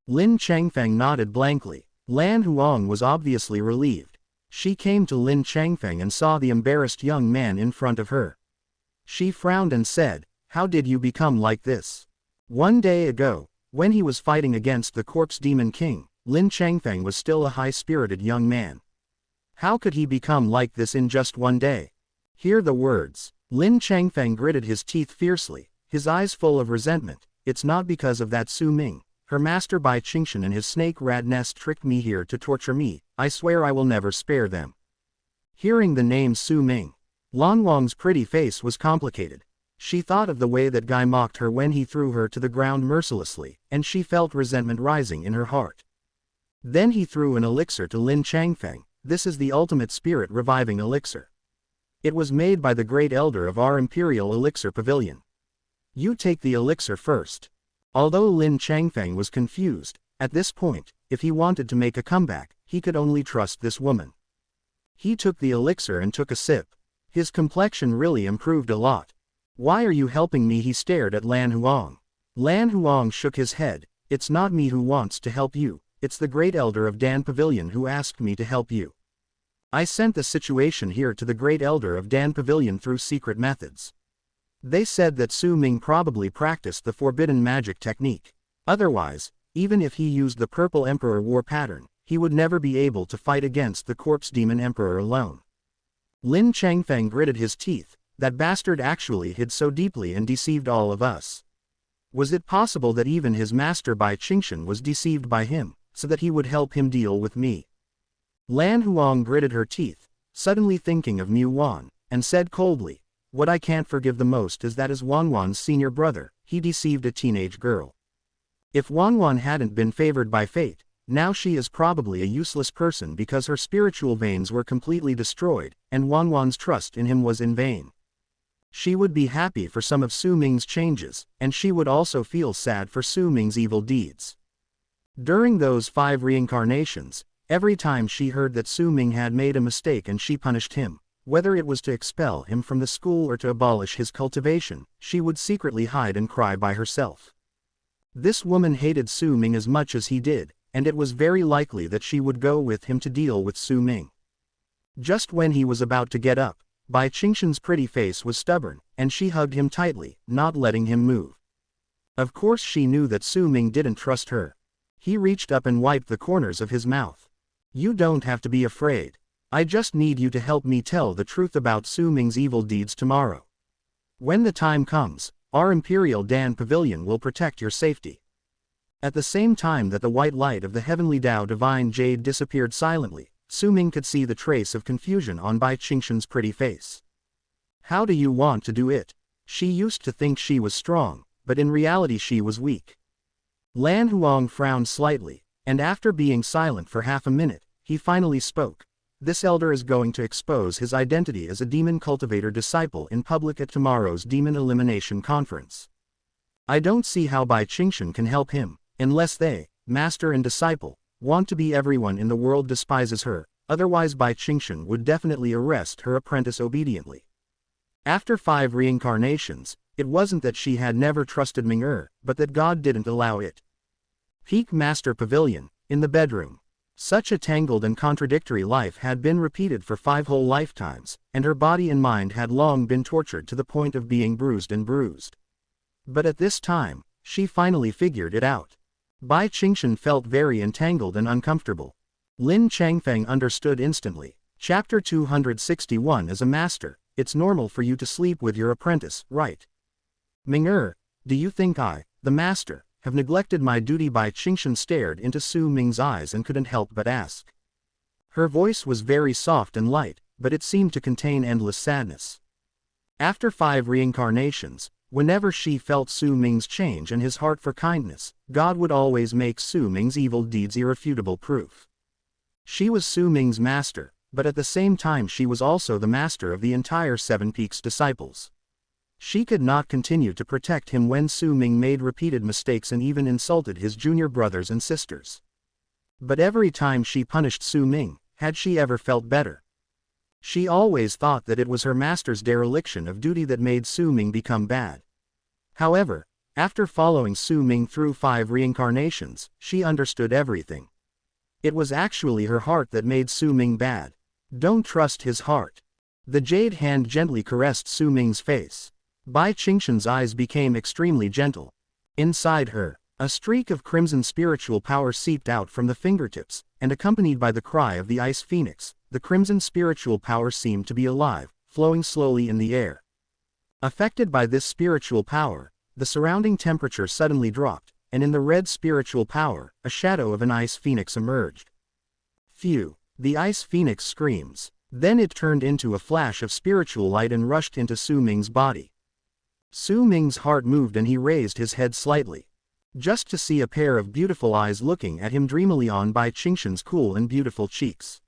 Lin Changfeng nodded blankly. Lan Huang was obviously relieved. She came to Lin Changfeng and saw the embarrassed young man in front of her. She frowned and said, "How did you become like this?" One day ago, when he was fighting against the Corpse Demon King, Lin Changfeng was still a high-spirited young man. How could he become like this in just one day? Hear the words. Lin Changfeng gritted his teeth fiercely, his eyes full of resentment. "It's not because of that Su Ming. Her master Bai Qingshan and his snake rat nest tricked me here to torture me. I swear I will never spare them." Hearing the name Su Ming, Lan Wang's pretty face was complicated. She thought of the way that guy mocked her when he threw her to the ground mercilessly, and she felt resentment rising in her heart. Then he threw an elixir to Lin Changfeng. This is the ultimate spirit reviving elixir. It was made by the great elder of our Imperial Elixir Pavilion. You take the elixir first. Although Lin Changfeng was confused, at this point, if he wanted to make a comeback, he could only trust this woman. He took the elixir and took a sip. His complexion really improved a lot. "Why are you helping me?" he stared at Lan Huang. Lan Huang shook his head. "It's not me who wants to help you, it's the great elder of Dan Pavilion who asked me to help you. I sent the situation here to the great elder of Dan Pavilion through secret methods. They said that Su Ming probably practiced the forbidden magic technique. Otherwise, even if he used the Purple Emperor war pattern, he would never be able to fight against the Corpse Demon Emperor alone." Lin Changfeng gritted his teeth. That bastard actually hid so deeply and deceived all of us. Was it possible that even his master Bai Qingshan was deceived by him, so that he would help him deal with me? Lan Huang gritted her teeth, suddenly thinking of Mu Wan, and said coldly, "What I can't forgive the most is that as Wanwan's senior brother, he deceived a teenage girl. If Wanwan hadn't been favored by fate, now she is probably a useless person because her spiritual veins were completely destroyed, and Wanwan's trust in him was in vain. She would be happy for some of Su Ming's changes, and she would also feel sad for Su Ming's evil deeds. During those 5 reincarnations, every time she heard that Su Ming had made a mistake and she punished him, whether it was to expel him from the school or to abolish his cultivation, she would secretly hide and cry by herself. This woman hated Su Ming as much as he did, and it was very likely that she would go with him to deal with Su Ming. Just when he was about to get up, Bai Qingshan's pretty face was stubborn, and she hugged him tightly, not letting him move. Of course she knew that Su Ming didn't trust her. He reached up and wiped the corners of his mouth. "You don't have to be afraid. I just need you to help me tell the truth about Su Ming's evil deeds tomorrow. When the time comes, our Imperial Dan Pavilion will protect your safety." At the same time that the white light of the heavenly Tao Divine Jade disappeared silently, Su Ming could see the trace of confusion on Bai Qingshan's pretty face. "How do you want to do it?" She used to think she was strong, but in reality she was weak. Lan Huang frowned slightly, and after being silent for half a minute, he finally spoke. "This elder is going to expose his identity as a demon cultivator disciple in public at tomorrow's Demon Elimination Conference. I don't see how Bai Qingshan can help him, unless they, master and disciple, want to be everyone in the world despises her, otherwise Bai Qingshan would definitely arrest her apprentice obediently." After 5 reincarnations, it wasn't that she had never trusted Ming but that God didn't allow it. Peak Master Pavilion, in the bedroom. Such a tangled and contradictory life had been repeated for 5 whole lifetimes, and her body and mind had long been tortured to the point of being bruised and bruised. But at this time, she finally figured it out. Bai Qingshan felt very entangled and uncomfortable. Lin Changfeng understood instantly. Chapter 261. As a master, it's normal for you to sleep with your apprentice, right? Ming do you think I, the master, have neglected my duty? Bai Qingshan stared into Su Ming's eyes and couldn't help but ask. Her voice was very soft and light, but it seemed to contain endless sadness. After 5 reincarnations, whenever she felt Su Ming's change and his heart for kindness, God would always make Su Ming's evil deeds irrefutable proof. She was Su Ming's master, but at the same time she was also the master of the entire Seven Peaks disciples. She could not continue to protect him when Su Ming made repeated mistakes and even insulted his junior brothers and sisters. But every time she punished Su Ming, had she ever felt better? She always thought that it was her master's dereliction of duty that made Su Ming become bad. However, after following Su Ming through 5 reincarnations, she understood everything. It was actually her heart that made Su Ming bad. Don't trust his heart. The jade hand gently caressed Su Ming's face. Bai Qingshan's eyes became extremely gentle. Inside her, a streak of crimson spiritual power seeped out from the fingertips, and accompanied by the cry of the ice phoenix, the crimson spiritual power seemed to be alive, flowing slowly in the air. Affected by this spiritual power, the surrounding temperature suddenly dropped, and in the red spiritual power, a shadow of an ice phoenix emerged. Phew! The ice phoenix screams. Then it turned into a flash of spiritual light and rushed into Su Ming's body. Su Ming's heart moved and he raised his head slightly. Just to see a pair of beautiful eyes looking at him dreamily on Bai Qingshan's cool and beautiful cheeks.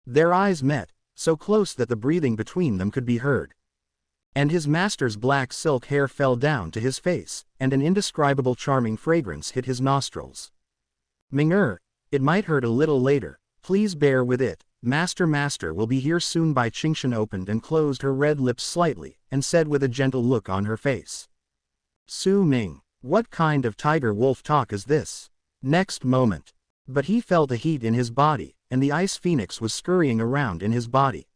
Their eyes met, so close that the breathing between them could be heard. And his master's black silk hair fell down to his face, and an indescribable charming fragrance hit his nostrils. Ming-er, it might hurt a little later, please bear with it. Master will be here soon. Bai Qingshan opened and closed her red lips slightly, and said with a gentle look on her face. Su Ming, what kind of tiger-wolf talk is this? Next moment. But he felt a heat in his body, and the ice phoenix was scurrying around in his body.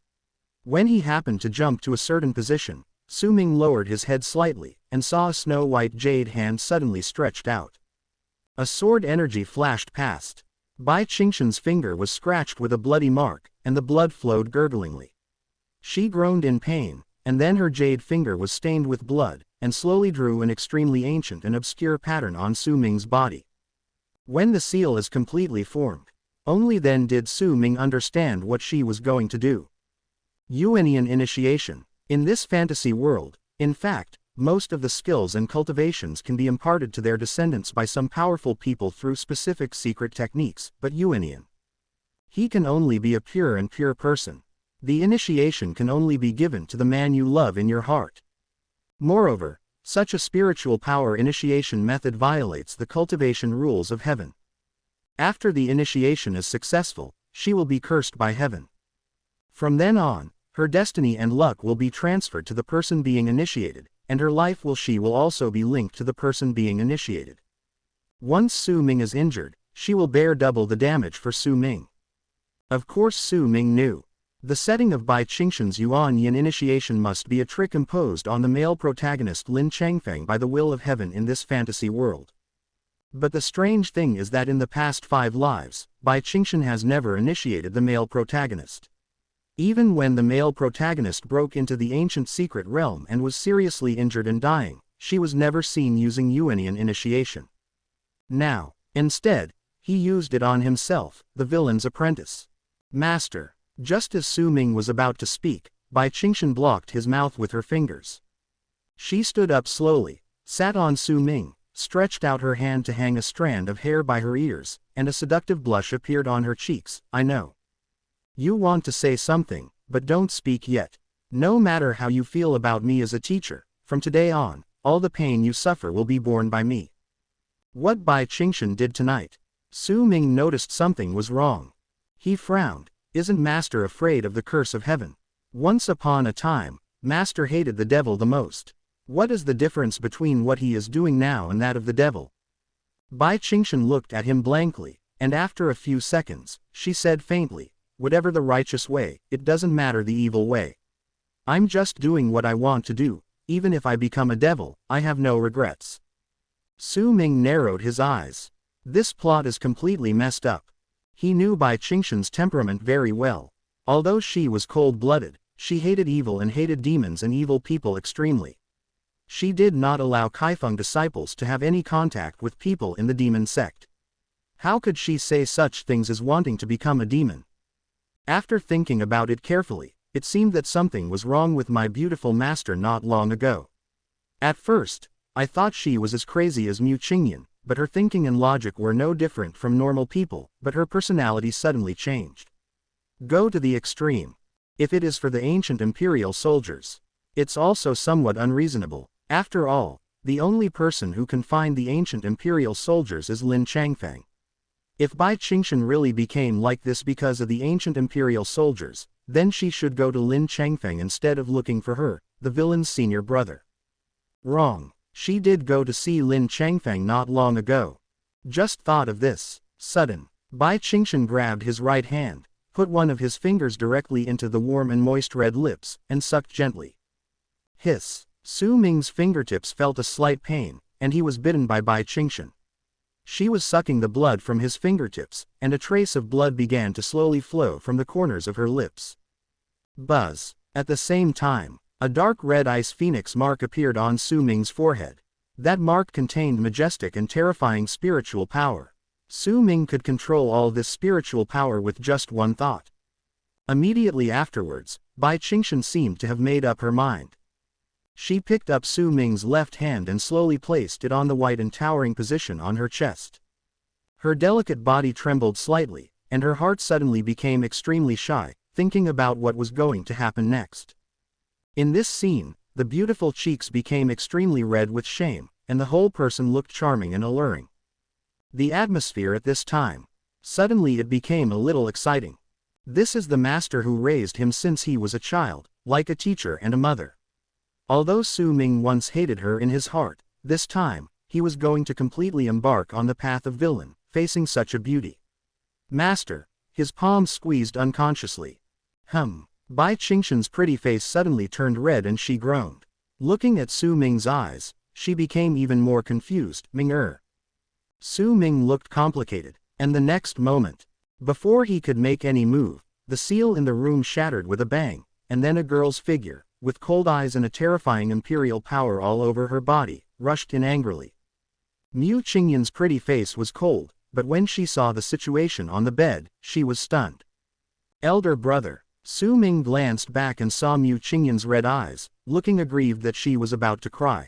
When he happened to jump to a certain position, Su Ming lowered his head slightly, and saw a snow-white jade hand suddenly stretched out. A sword energy flashed past. Bai Qingshan's finger was scratched with a bloody mark, and the blood flowed gurglingly. She groaned in pain, and then her jade finger was stained with blood, and slowly drew an extremely ancient and obscure pattern on Su Ming's body. When the seal is completely formed, only then did Su Ming understand what she was going to do. Yuanian initiation. In this fantasy world, in fact, most of the skills and cultivations can be imparted to their descendants by some powerful people through specific secret techniques, but Yuanian. He can only be a pure and pure person. The initiation can only be given to the man you love in your heart. Moreover, such a spiritual power initiation method violates the cultivation rules of heaven. After the initiation is successful, she will be cursed by heaven. From then on, her destiny and luck will be transferred to the person being initiated, and her life will also be linked to the person being initiated. Once Su Ming is injured, she will bear double the damage for Su Ming. Of course Su Ming knew. The setting of Bai Qingshan's Yuan-Yin initiation must be a trick imposed on the male protagonist Lin Changfeng by the will of heaven in this fantasy world. But the strange thing is that in the past 5 lives, Bai Qingshan has never initiated the male protagonist. Even when the male protagonist broke into the ancient secret realm and was seriously injured and dying, she was never seen using Yuanian initiation. Now, instead, he used it on himself, the villain's apprentice. Master. Just as Su Ming was about to speak, Bai Qingshan blocked his mouth with her fingers. She stood up slowly, sat on Su Ming, stretched out her hand to hang a strand of hair by her ears, and a seductive blush appeared on her cheeks. I know. You want to say something, but don't speak yet. No matter how you feel about me as a teacher, from today on, all the pain you suffer will be borne by me. What Bai Qingshan did tonight? Su Ming noticed something was wrong. He frowned. Isn't Master afraid of the curse of heaven? Once upon a time, Master hated the devil the most. What is the difference between what he is doing now and that of the devil? Bai Qingshan looked at him blankly, and after a few seconds, she said faintly, whatever the righteous way, it doesn't matter the evil way. I'm just doing what I want to do, even if I become a devil, I have no regrets. Su Ming narrowed his eyes. This plot is completely messed up. He knew Bai Qingshan's temperament very well. Although she was cold-blooded, she hated evil and hated demons and evil people extremely. She did not allow Kaifeng disciples to have any contact with people in the demon sect. How could she say such things as wanting to become a demon? After thinking about it carefully, it seemed that something was wrong with my beautiful master not long ago. At first, I thought she was as crazy as Mu Qingyan, but her thinking and logic were no different from normal people, but her personality suddenly changed. Go to the extreme. If it is for the ancient imperial soldiers, it's also somewhat unreasonable. After all, the only person who can find the ancient imperial soldiers is Lin Changfeng. If Bai Qingshan really became like this because of the ancient imperial soldiers, then she should go to Lin Changfeng instead of looking for her, the villain's senior brother. Wrong. She did go to see Lin Changfeng not long ago. Just thought of this. Sudden. Bai Qingshan grabbed his right hand, put one of his fingers directly into the warm and moist red lips, and sucked gently. Hiss. Su Ming's fingertips felt a slight pain, and he was bitten by Bai Qingshan. She was sucking the blood from his fingertips, and a trace of blood began to slowly flow from the corners of her lips. Buzz. At the same time, a dark red ice phoenix mark appeared on Su Ming's forehead. That mark contained majestic and terrifying spiritual power. Su Ming could control all this spiritual power with just one thought. Immediately afterwards, Bai Qingshan seemed to have made up her mind. She picked up Su Ming's left hand and slowly placed it on the white and towering position on her chest. Her delicate body trembled slightly, and her heart suddenly became extremely shy, thinking about what was going to happen next. In this scene, the beautiful cheeks became extremely red with shame, and the whole person looked charming and alluring. The atmosphere at this time. Suddenly it became a little exciting. This is the master who raised him since he was a child, like a teacher and a mother. Although Su Ming once hated her in his heart, this time, he was going to completely embark on the path of villain, facing such a beauty. Master. His palms squeezed unconsciously. Bai Qingshan's pretty face suddenly turned red and she groaned. Looking at Su Ming's eyes, she became even more confused. Ming-er. Su Ming looked complicated, and the next moment, before he could make any move, the seal in the room shattered with a bang, and then a girl's figure, with cold eyes and a terrifying imperial power all over her body, rushed in angrily. Mu Qingyan's pretty face was cold, but when she saw the situation on the bed, she was stunned. Elder brother. Su Ming glanced back and saw Mu Qingyan's red eyes, looking aggrieved that she was about to cry.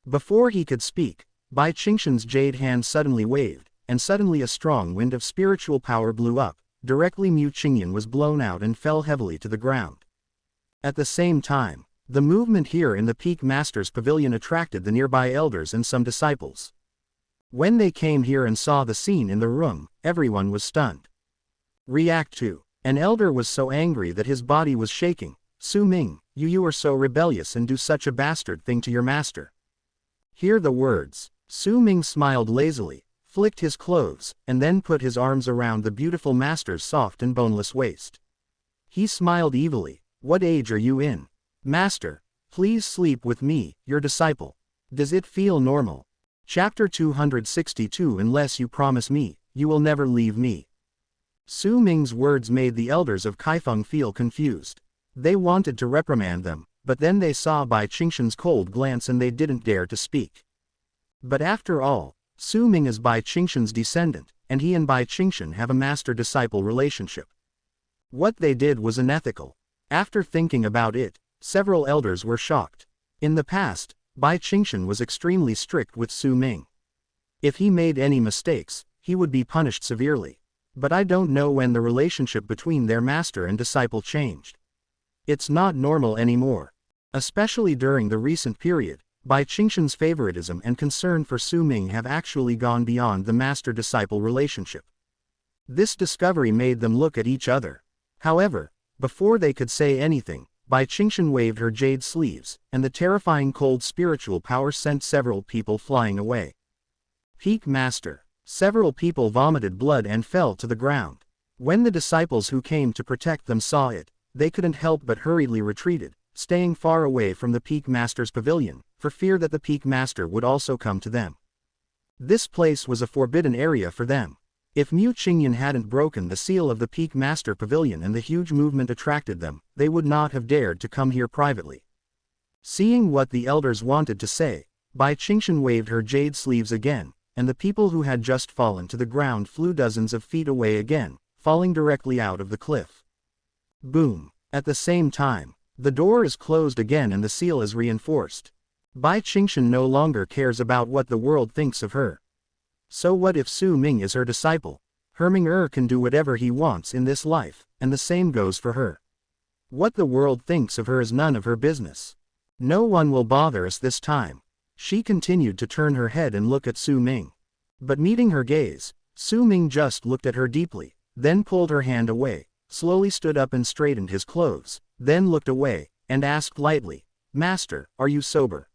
Before he could speak, Bai Qingshan's jade hand suddenly waved, and suddenly a strong wind of spiritual power blew up. Directly Mu Qingyan was blown out and fell heavily to the ground. At the same time, the movement here in the Peak Master's Pavilion attracted the nearby elders and some disciples. When they came here and saw the scene in the room, everyone was stunned. React to. An elder was so angry that his body was shaking. Su Ming, you are so rebellious and do such a bastard thing to your master. Hear the words. Su Ming smiled lazily, flicked his clothes, and then put his arms around the beautiful master's soft and boneless waist. He smiled evilly. What age are you in? Master, please sleep with me, your disciple. Does it feel normal? Chapter 262. Unless you promise me, you will never leave me. Su Ming's words made the elders of Kaifeng feel confused. They wanted to reprimand them, but then they saw Bai Qingshan's cold glance and they didn't dare to speak. But after all, Su Ming is Bai Qingshan's descendant, and he and Bai Qingshan have a master-disciple relationship. What they did was unethical. After thinking about it, several elders were shocked. In the past, Bai Qingshan was extremely strict with Su Ming. If he made any mistakes, he would be punished severely. But I don't know when the relationship between their master and disciple changed. It's not normal anymore. Especially during the recent period, Bai Qingshan's favoritism and concern for Su Ming have actually gone beyond the master-disciple relationship. This discovery made them look at each other. However, before they could say anything, Bai Qingshan waved her jade sleeves, and the terrifying cold spiritual power sent several people flying away. Peak Master. Several people vomited blood and fell to the ground. When the disciples who came to protect them saw it, they couldn't help but hurriedly retreated, staying far away from the Peak Master's pavilion, for fear that the Peak Master would also come to them. This place was a forbidden area for them. If Mu Qingyan hadn't broken the seal of the Peak Master Pavilion and the huge movement attracted them, they would not have dared to come here privately. Seeing what the elders wanted to say, Bai Qingshan waved her jade sleeves again, and the people who had just fallen to the ground flew dozens of feet away again, falling directly out of the cliff. Boom. At the same time, the door is closed again and the seal is reinforced. Bai Qingshan no longer cares about what the world thinks of her. So what if Su Ming is her disciple? Her Ming can do whatever he wants in this life, and the same goes for her. What the world thinks of her is none of her business. No one will bother us this time. She continued to turn her head and look at Su Ming. But meeting her gaze, Su Ming just looked at her deeply, then pulled her hand away, slowly stood up and straightened his clothes, then looked away, and asked lightly, "Master, are you sober?"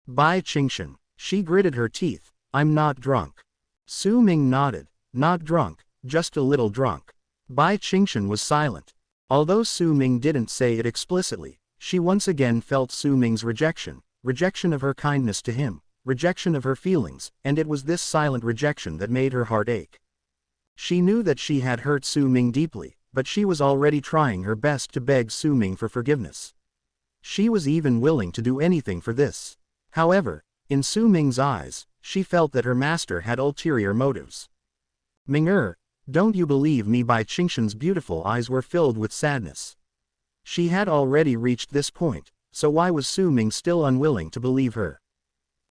Bai Qingshan. She gritted her teeth, "I'm not drunk." Su Ming nodded, "Not drunk, just a little drunk." Bai Qingshan was silent. Although Su Ming didn't say it explicitly, she once again felt Su Ming's rejection of her kindness to him, rejection of her feelings, and it was this silent rejection that made her heart ache. She knew that she had hurt Su Ming deeply, but she was already trying her best to beg Su Ming for forgiveness. She was even willing to do anything for this. However, in Su Ming's eyes, she felt that her master had ulterior motives. "Ming, don't you believe me?" Bai Qingshan's beautiful eyes were filled with sadness. She had already reached this point, so why was Su Ming still unwilling to believe her?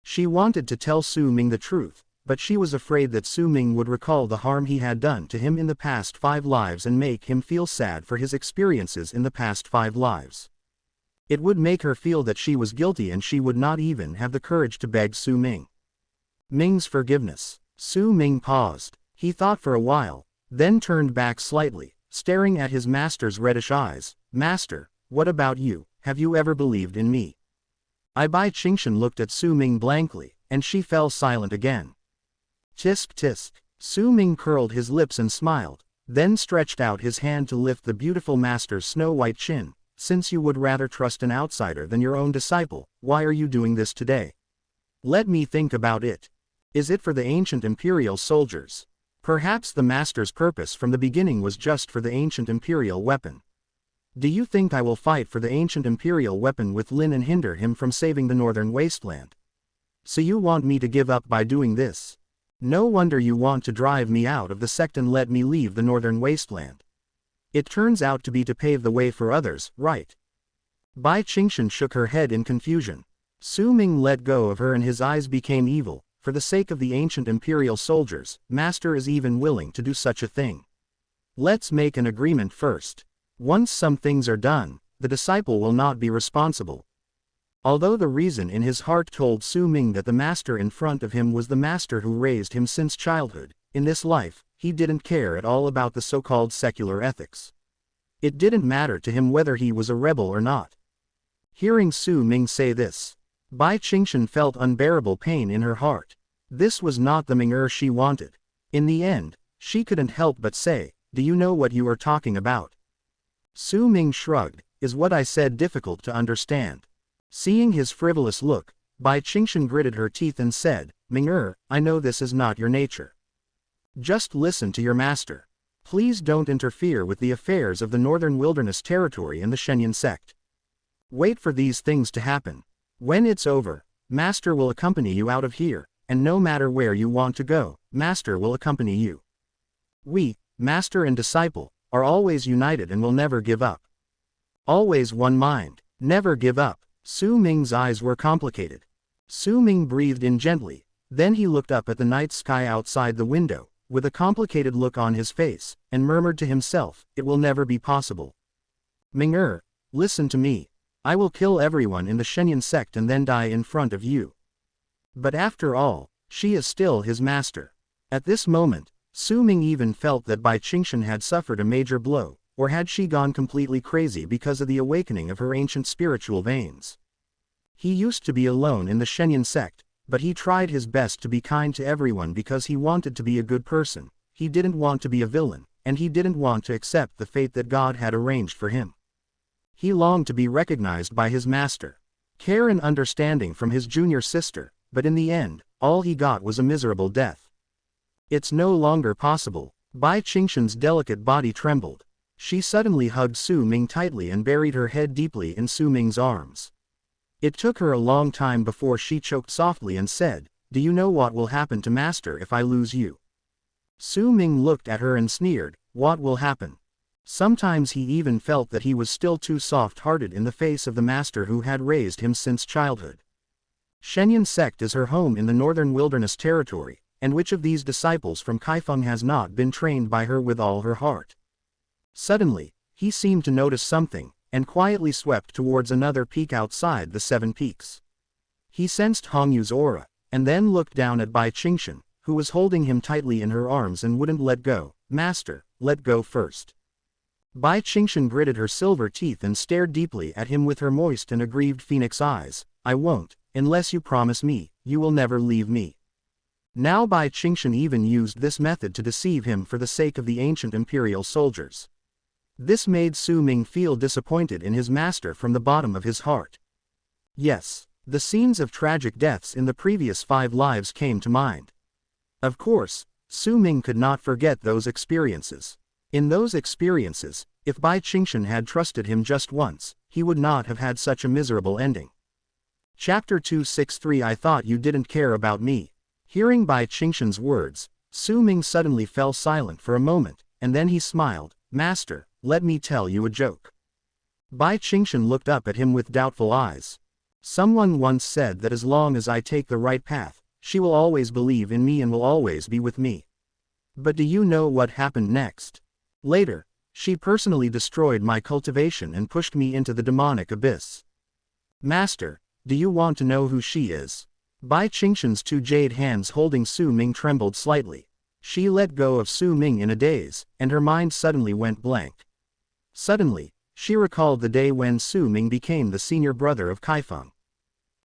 She wanted to tell Su Ming the truth, but she was afraid that Su Ming would recall the harm he had done to him in the past 5 lives and make him feel sad for his experiences in the past 5 lives. It would make her feel that she was guilty and she would not even have the courage to beg Su Ming Ming's forgiveness. Su Ming paused. He thought for a while, then turned back slightly, staring at his master's reddish eyes. "Master, what about you? Have you ever believed in me?" Bai Qingshan looked at Su Ming blankly, and she fell silent again. Tisk tisk. Su Ming curled his lips and smiled, then stretched out his hand to lift the beautiful master's snow-white chin. "Since you would rather trust an outsider than your own disciple, why are you doing this today? Let me think about it. Is it for the ancient imperial soldiers? Perhaps the master's purpose from the beginning was just for the ancient imperial weapon. Do you think I will fight for the ancient imperial weapon with Lin and hinder him from saving the northern wasteland? So you want me to give up by doing this? No wonder you want to drive me out of the sect and let me leave the northern wasteland. It turns out to be to pave the way for others, right?" Bai Qingshan shook her head in confusion. Su Ming let go of her and his eyes became evil. "For the sake of the ancient imperial soldiers, Master is even willing to do such a thing. Let's make an agreement first. Once some things are done, the disciple will not be responsible." Although the reason in his heart told Su Ming that the master in front of him was the master who raised him since childhood, in this life, he didn't care at all about the so-called secular ethics. It didn't matter to him whether he was a rebel or not. Hearing Su Ming say this, Bai Qingshan felt unbearable pain in her heart. This was not the Ming she wanted. In the end, she couldn't help but say, "Do you know what you are talking about?" Su Ming shrugged. "Is what I said difficult to understand?" Seeing his frivolous look, Bai Qingshan gritted her teeth and said, "Ming, I know this is not your nature. Just listen to your master. Please don't interfere with the affairs of the Northern Wilderness Territory and the Shenyang sect. Wait for these things to happen. When it's over, Master will accompany you out of here, and no matter where you want to go, Master will accompany you. We, Master and disciple, are always united and will never give up. Always one mind, never give up." Su Ming's eyes were complicated. Su Ming breathed in gently, then he looked up at the night sky outside the window, with a complicated look on his face, and murmured to himself, "It will never be possible. Ming, listen to me. I will kill everyone in the Shenyang sect and then die in front of you. But after all, she is still his master." At this moment, Su Ming even felt that Bai Qingshan had suffered a major blow, or had she gone completely crazy because of the awakening of her ancient spiritual veins. He used to be alone in the Shenyang sect, but he tried his best to be kind to everyone because he wanted to be a good person, he didn't want to be a villain, and he didn't want to accept the fate that God had arranged for him. He longed to be recognized by his master, care and understanding from his junior sister, but in the end, all he got was a miserable death. It's no longer possible. Bai Qingshan's delicate body trembled. She suddenly hugged Su Ming tightly and buried her head deeply in Su Ming's arms. It took her a long time before she choked softly and said, "Do you know what will happen to Master if I lose you?" Su Ming looked at her and sneered, "What will happen?" Sometimes he even felt that he was still too soft-hearted in the face of the master who had raised him since childhood. Shenyang sect is her home in the Northern Wilderness Territory, and which of these disciples from Kaifeng has not been trained by her with all her heart? Suddenly, he seemed to notice something, and quietly swept towards another peak outside the 7 peaks. He sensed Hongyu's aura, and then looked down at Bai Qingshan, who was holding him tightly in her arms and wouldn't let go. Master, let go first. Bai Qingshan gritted her silver teeth and stared deeply at him with her moist and aggrieved phoenix eyes. I won't, unless you promise me, you will never leave me. Now Bai Qingshan even used this method to deceive him for the sake of the ancient imperial soldiers. This made Su Ming feel disappointed in his master from the bottom of his heart. Yes, the scenes of tragic deaths in the previous 5 lives came to mind. Of course, Su Ming could not forget those experiences. In those experiences, if Bai Qingshan had trusted him just once, he would not have had such a miserable ending. Chapter 263 I thought you didn't care about me. Hearing Bai Qingshan's words, Su Ming suddenly fell silent for a moment, and then he smiled. Master, let me tell you a joke. Bai Qingshan looked up at him with doubtful eyes. Someone once said that as long as I take the right path, she will always believe in me and will always be with me. But do you know what happened next? Later, she personally destroyed my cultivation and pushed me into the demonic abyss. Master, do you want to know who she is? Bai Qingshan's 2 jade hands holding Su Ming trembled slightly. She let go of Su Ming in a daze, and her mind suddenly went blank. Suddenly, she recalled the day when Su Ming became the senior brother of Kaifeng.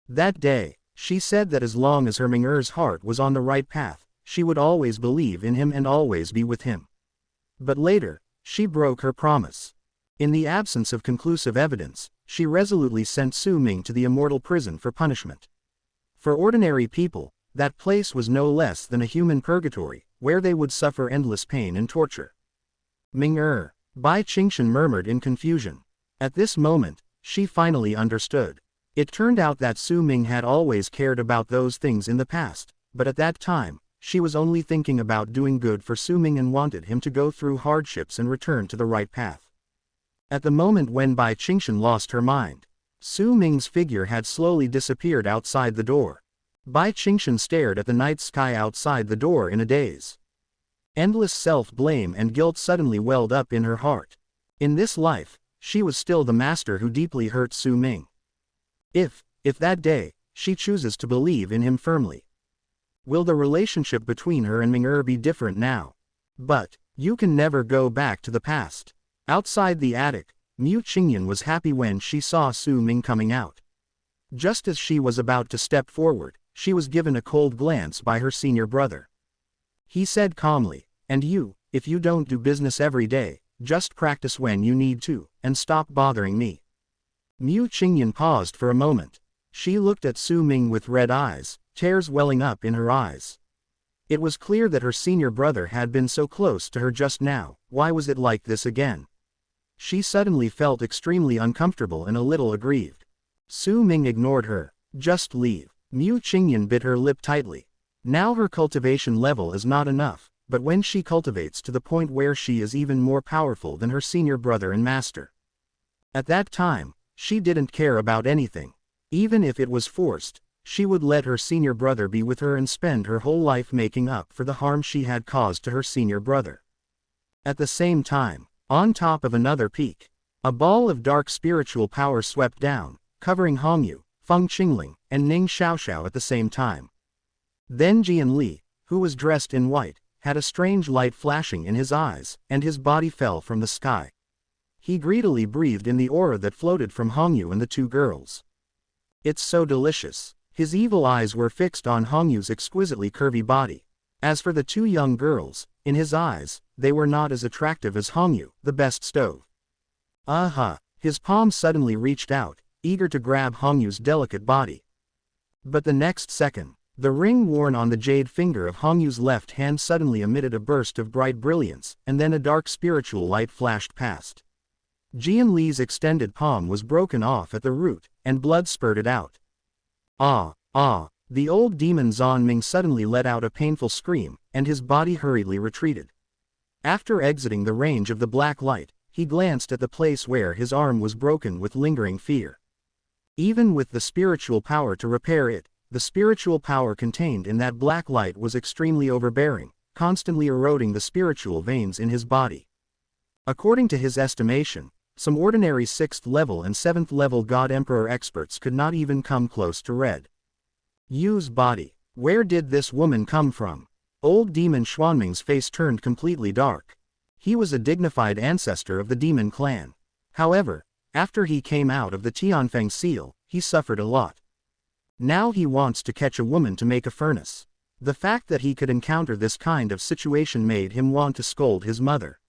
That day, she said that as long as her Ming'er's heart was on the right path, she would always believe in him and always be with him. But later, she broke her promise. In the absence of conclusive evidence, she resolutely sent Su Ming to the immortal prison for punishment. For ordinary people, that place was no less than a human purgatory, where they would suffer endless pain and torture. Ming'er, Bai Qingshan murmured in confusion. At this moment, she finally understood. It turned out that Su Ming had always cared about those things in the past, but at that time, she was only thinking about doing good for Su Ming and wanted him to go through hardships and return to the right path. At the moment when Bai Qingshan lost her mind, Su Ming's figure had slowly disappeared outside the door. Bai Qingshan stared at the night sky outside the door in a daze. Endless self-blame and guilt suddenly welled up in her heart. In this life, she was still the master who deeply hurt Su Ming. If that day, she chooses to believe in him firmly, will the relationship between her and Ming'er be different now? But, you can never go back to the past. Outside the attic, Mu Qingyan was happy when she saw Su Ming coming out. Just as she was about to step forward, she was given a cold glance by her senior brother. He said calmly, and you, if you don't do business every day, just practice when you need to, and stop bothering me. Mu Qingyan paused for a moment. She looked at Su Ming with red eyes, tears welling up in her eyes. It was clear that her senior brother had been so close to her just now. Why was it like this again? She suddenly felt extremely uncomfortable and a little aggrieved. Su Ming ignored her. Just leave. Mu Qingyan bit her lip tightly. Now her cultivation level is not enough, but when she cultivates to the point where she is even more powerful than her senior brother and master. At that time, she didn't care about anything. Even if it was forced, she would let her senior brother be with her and spend her whole life making up for the harm she had caused to her senior brother. At the same time, on top of another peak, a ball of dark spiritual power swept down, covering Hongyu, Feng Qingling, and Ning Xiaoxiao at the same time. Then Jian Li, who was dressed in white, had a strange light flashing in his eyes, and his body fell from the sky. He greedily breathed in the aura that floated from Hongyu and the 2 girls. It's so delicious. His evil eyes were fixed on Hongyu's exquisitely curvy body. As for the 2 young girls, in his eyes, they were not as attractive as Hongyu, the best stove. Aha! His palm suddenly reached out, eager to grab Hongyu's delicate body. But the next second, the ring worn on the jade finger of Hongyu's left hand suddenly emitted a burst of bright brilliance, and then a dark spiritual light flashed past. Jian Li's extended palm was broken off at the root, and blood spurted out. Ah! The old demon Zan Ming suddenly let out a painful scream, and his body hurriedly retreated. After exiting the range of the black light, he glanced at the place where his arm was broken with lingering fear. Even with the spiritual power to repair it, The spiritual power contained in that black light was extremely overbearing, constantly eroding the spiritual veins in his body. According to his estimation, some ordinary 6th level and 7th level God Emperor experts could not even come close to Red Yu's body. Where did this woman come from? Old demon Xuanming's face turned completely dark. He was a dignified ancestor of the demon clan. However, after he came out of the Tianfeng seal, he suffered a lot. Now he wants to catch a woman to make a furnace. The fact that he could encounter this kind of situation made him want to scold his mother.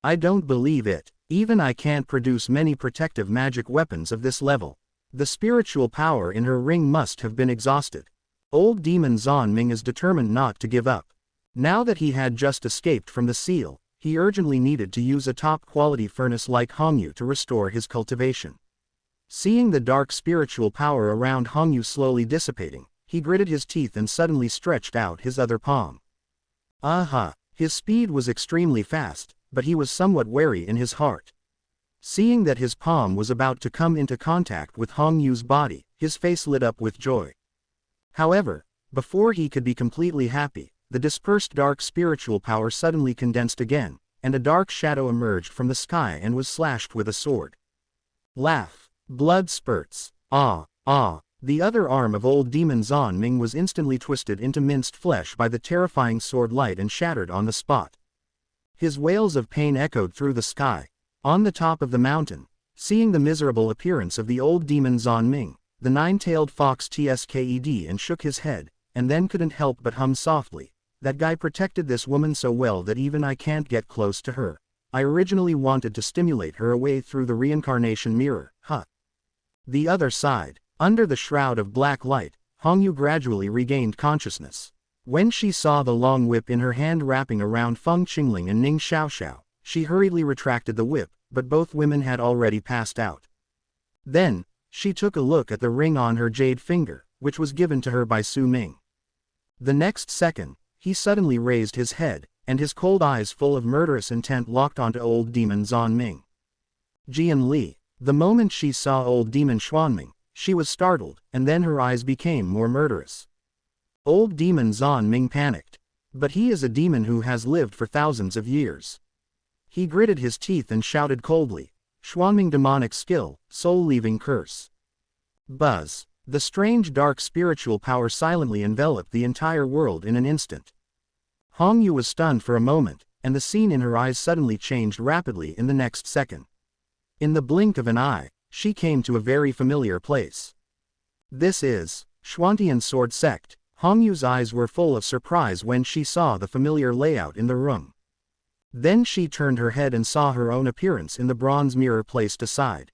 I don't believe it. Even I can't produce many protective magic weapons of this level. The spiritual power in her ring must have been exhausted. Old demon Xuanming is determined not to give up. Now that he had just escaped from the seal, he urgently needed to use a top-quality furnace like Hongyu to restore his cultivation. Seeing the dark spiritual power around Hongyu slowly dissipating, he gritted his teeth and suddenly stretched out his other palm. Aha! His speed was extremely fast, but he was somewhat wary in his heart. Seeing that his palm was about to come into contact with Hongyu's body, his face lit up with joy. However, before he could be completely happy, the dispersed dark spiritual power suddenly condensed again, and a dark shadow emerged from the sky and was slashed with a sword. Laugh. Blood spurts. Ah, ah. The other arm of old demon Xuanming was instantly twisted into minced flesh by the terrifying sword light and shattered on the spot. His wails of pain echoed through the sky. On the top of the mountain, seeing the miserable appearance of the old demon Xuanming, the nine-tailed fox tsked and shook his head, and then couldn't help but hum softly. That guy protected this woman so well that even I can't get close to her. I originally wanted to stimulate her away through the reincarnation mirror, huh? The other side, under the shroud of black light, Hongyu gradually regained consciousness. When she saw the long whip in her hand wrapping around Feng Qingling and Ning Xiaoxiao, she hurriedly retracted the whip, but both women had already passed out. Then, she took a look at the ring on her jade finger, which was given to her by Su Ming. The next second, he suddenly raised his head, and his cold eyes full of murderous intent locked onto old demon Xuanming. Jian Li. The moment she saw old demon Xuanming, she was startled, and then her eyes became more murderous. Old demon Xuanming panicked. But he is a demon who has lived for thousands of years. He gritted his teeth and shouted coldly, Xuanming demonic skill, soul-leaving curse. Buzz. The strange dark spiritual power silently enveloped the entire world in an instant. Hongyu was stunned for a moment, and the scene in her eyes suddenly changed rapidly in the next second. In the blink of an eye, she came to a very familiar place. This is Xuantian Sword Sect. Hongyu's eyes were full of surprise when she saw the familiar layout in the room. Then she turned her head and saw her own appearance in the bronze mirror placed aside.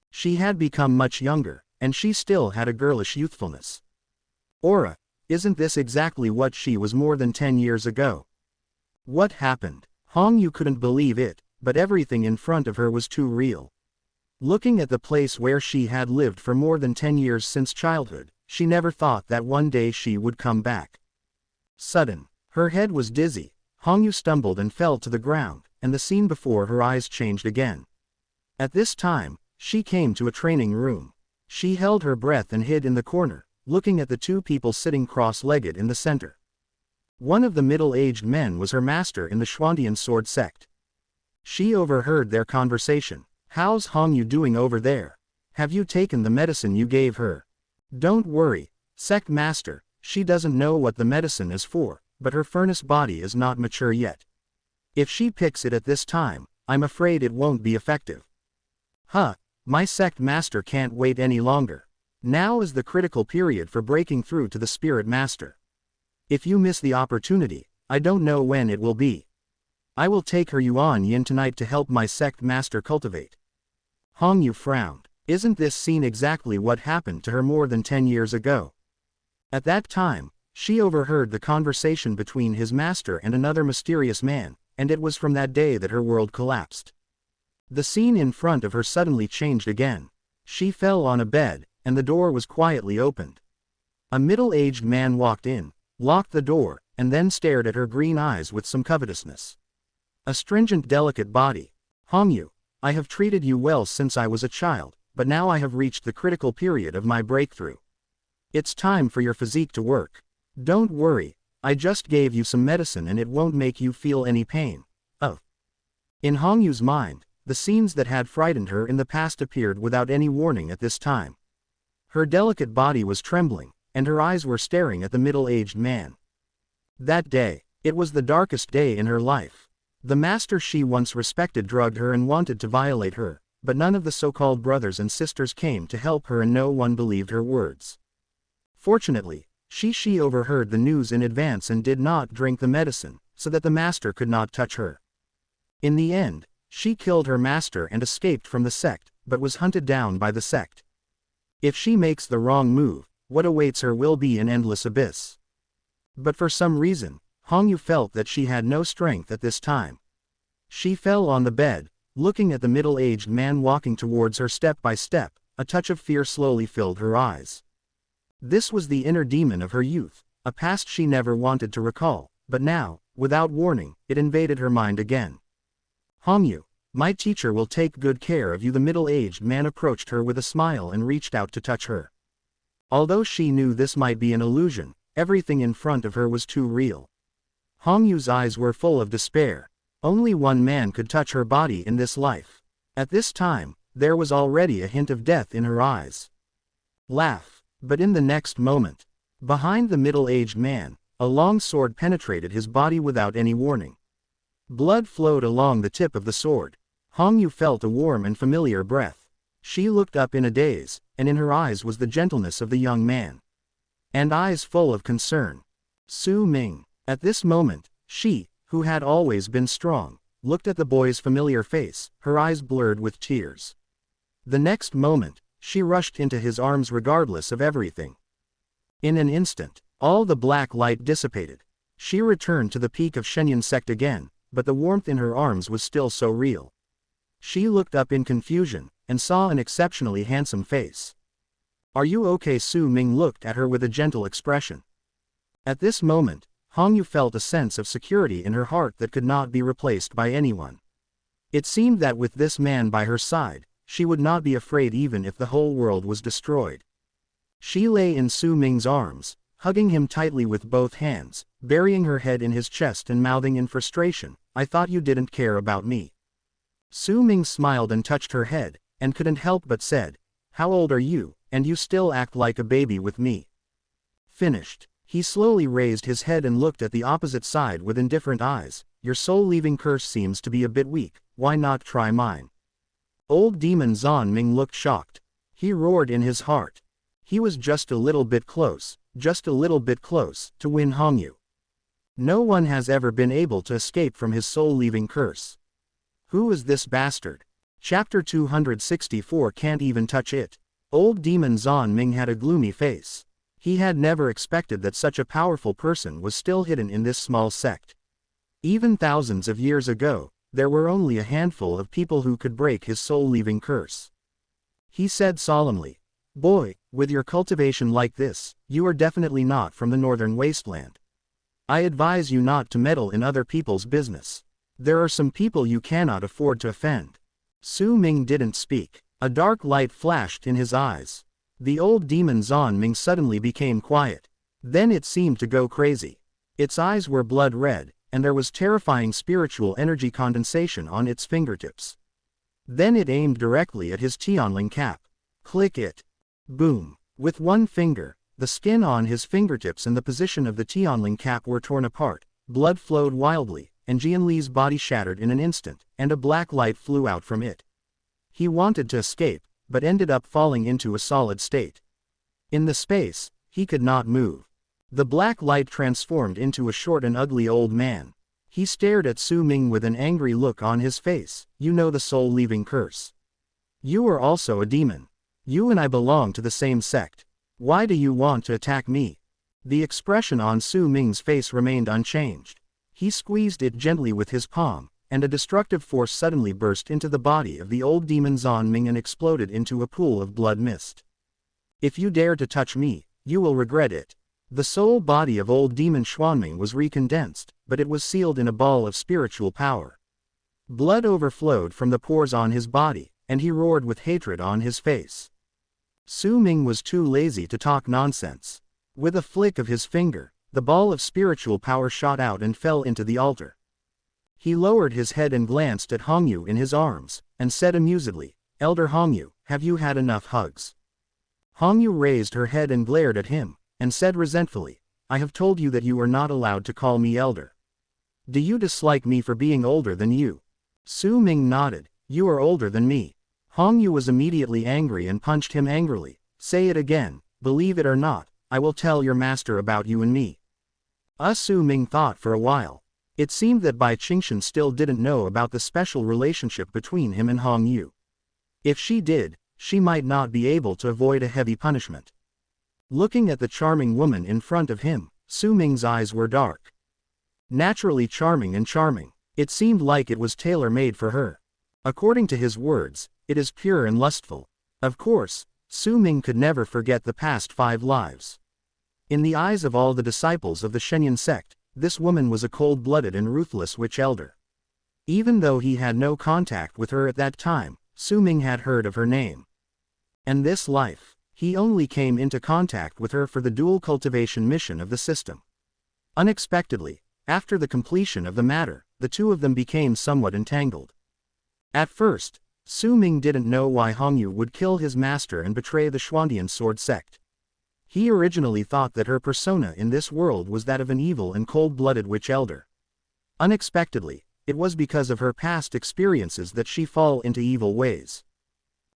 She had become much younger, and she still had a girlish youthfulness. Aura, isn't this exactly what she was more than 10 years ago? What happened? Hongyu couldn't believe it, but everything in front of her was too real. Looking at the place where she had lived for more than 10 years since childhood, she never thought that one day she would come back. Sudden, her head was dizzy, Hongyu stumbled and fell to the ground, and the scene before her eyes changed again. At this time, she came to a training room. She held her breath and hid in the corner, looking at the two people sitting cross-legged in the center. One of the middle-aged men was her master in the Xuantian Sword Sect. She overheard their conversation. How's Hongyu doing over there? Have you taken the medicine you gave her? Don't worry, Sect Master, she doesn't know what the medicine is for, but her furnace body is not mature yet. If she picks it at this time, I'm afraid it won't be effective. Huh, my Sect Master can't wait any longer. Now is the critical period for breaking through to the Spirit Master. If you miss the opportunity, I don't know when it will be. I will take her Yuan Yin tonight to help my Sect Master cultivate. Hongyu frowned. Isn't this scene exactly what happened to her more than 10 years ago? At that time, she overheard the conversation between his master and another mysterious man, and it was from that day that her world collapsed. The scene in front of her suddenly changed again. She fell on a bed, and the door was quietly opened. A middle-aged man walked in, locked the door, and then stared at her green eyes with some covetousness. A stringent, delicate body. Hongyu, I have treated you well since I was a child, but now I have reached the critical period of my breakthrough. It's time for your physique to work. Don't worry, I just gave you some medicine and it won't make you feel any pain. Oh. In Hongyu's mind, the scenes that had frightened her in the past appeared without any warning at this time. Her delicate body was trembling, and her eyes were staring at the middle-aged man. That day, it was the darkest day in her life. The master she once respected drugged her and wanted to violate her, but none of the so-called brothers and sisters came to help her and no one believed her words. Fortunately, she overheard the news in advance and did not drink the medicine, so that the master could not touch her. In the end, she killed her master and escaped from the sect, but was hunted down by the sect. If she makes the wrong move, what awaits her will be an endless abyss. But for some reason, Hongyu felt that she had no strength at this time. She fell on the bed, looking at the middle-aged man walking towards her step by step. A touch of fear slowly filled her eyes. This was the inner demon of her youth, a past she never wanted to recall, but now, without warning, it invaded her mind again. Hongyu, my teacher will take good care of you. The middle-aged man approached her with a smile and reached out to touch her. Although she knew this might be an illusion, everything in front of her was too real. Hongyu's eyes were full of despair. Only one man could touch her body in this life. At this time, there was already a hint of death in her eyes. Laugh. But in the next moment, behind the middle-aged man, a long sword penetrated his body without any warning. Blood flowed along the tip of the sword. Hongyu felt a warm and familiar breath. She looked up in a daze, and in her eyes was the gentleness of the young man. And eyes full of concern. Su Ming. At this moment, she, who had always been strong, looked at the boy's familiar face, her eyes blurred with tears. The next moment, she rushed into his arms regardless of everything. In an instant, all the black light dissipated. She returned to the peak of Shenyang sect again, but the warmth in her arms was still so real. She looked up in confusion, and saw an exceptionally handsome face. Are you okay? Su Ming looked at her with a gentle expression. At this moment, Hongyu felt a sense of security in her heart that could not be replaced by anyone. It seemed that with this man by her side, she would not be afraid even if the whole world was destroyed. She lay in Su Ming's arms, hugging him tightly with both hands, burying her head in his chest and mouthing in frustration, I thought you didn't care about me. Su Ming smiled and touched her head, and couldn't help but said, how old are you, and you still act like a baby with me. Finished. He slowly raised his head and looked at the opposite side with indifferent eyes. Your soul-leaving curse seems to be a bit weak, why not try mine? Old demon Zan Ming looked shocked. He roared in his heart. He was just a little bit close to win Hongyu. No one has ever been able to escape from his soul-leaving curse. Who is this bastard? Chapter 264 Can't even touch it. Old demon Zan Ming had a gloomy face. He had never expected that such a powerful person was still hidden in this small sect. Even thousands of years ago, there were only a handful of people who could break his soul-leaving curse. He said solemnly, boy, with your cultivation like this, you are definitely not from the northern wasteland. I advise you not to meddle in other people's business. There are some people you cannot afford to offend. Su Ming didn't speak. A dark light flashed in his eyes. The old demon Zan Ming suddenly became quiet. Then it seemed to go crazy. Its eyes were blood red, and there was terrifying spiritual energy condensation on its fingertips. Then it aimed directly at his Tianling cap. Click it. Boom. With one finger, the skin on his fingertips and the position of the Tianling cap were torn apart, blood flowed wildly, and Jianli's body shattered in an instant, and a black light flew out from it. He wanted to escape, but ended up falling into a solid state. In the space, he could not move. The black light transformed into a short and ugly old man. He stared at Su Ming with an angry look on his face. You know the soul-leaving curse. You are also a demon. You and I belong to the same sect. Why do you want to attack me? The expression on Su Ming's face remained unchanged. He squeezed it gently with his palm, and a destructive force suddenly burst into the body of the old demon Zan Ming and exploded into a pool of blood mist. If you dare to touch me, you will regret it. The soul body of old demon Xuanming was recondensed, but it was sealed in a ball of spiritual power. Blood overflowed from the pores on his body, and he roared with hatred on his face. Su Ming was too lazy to talk nonsense. With a flick of his finger, the ball of spiritual power shot out and fell into the altar. He lowered his head and glanced at Hongyu in his arms, and said amusedly, "Elder Hongyu, have you had enough hugs?" Hongyu raised her head and glared at him, and said resentfully, "I have told you that you are not allowed to call me elder. Do you dislike me for being older than you?" Su Ming nodded. "You are older than me." Hongyu was immediately angry and punched him angrily. "Say it again, believe it or not, I will tell your master about you and me." Su Ming thought for a while. It seemed that Bai Qingshan still didn't know about the special relationship between him and Hongyu. If she did, she might not be able to avoid a heavy punishment. Looking at the charming woman in front of him, Su Ming's eyes were dark. Naturally charming and charming, it seemed like it was tailor-made for her. According to his words, it is pure and lustful. Of course, Su Ming could never forget the past 5 lives. In the eyes of all the disciples of the Shenyan sect, this woman was a cold-blooded and ruthless witch elder. Even though he had no contact with her at that time, Su Ming had heard of her name. And this life, he only came into contact with her for the dual cultivation mission of the system. Unexpectedly, after the completion of the matter, the two of them became somewhat entangled. At first, Su Ming didn't know why Hongyu would kill his master and betray the Xuandian sword sect. He originally thought that her persona in this world was that of an evil and cold-blooded witch elder. Unexpectedly, it was because of her past experiences that she fell into evil ways.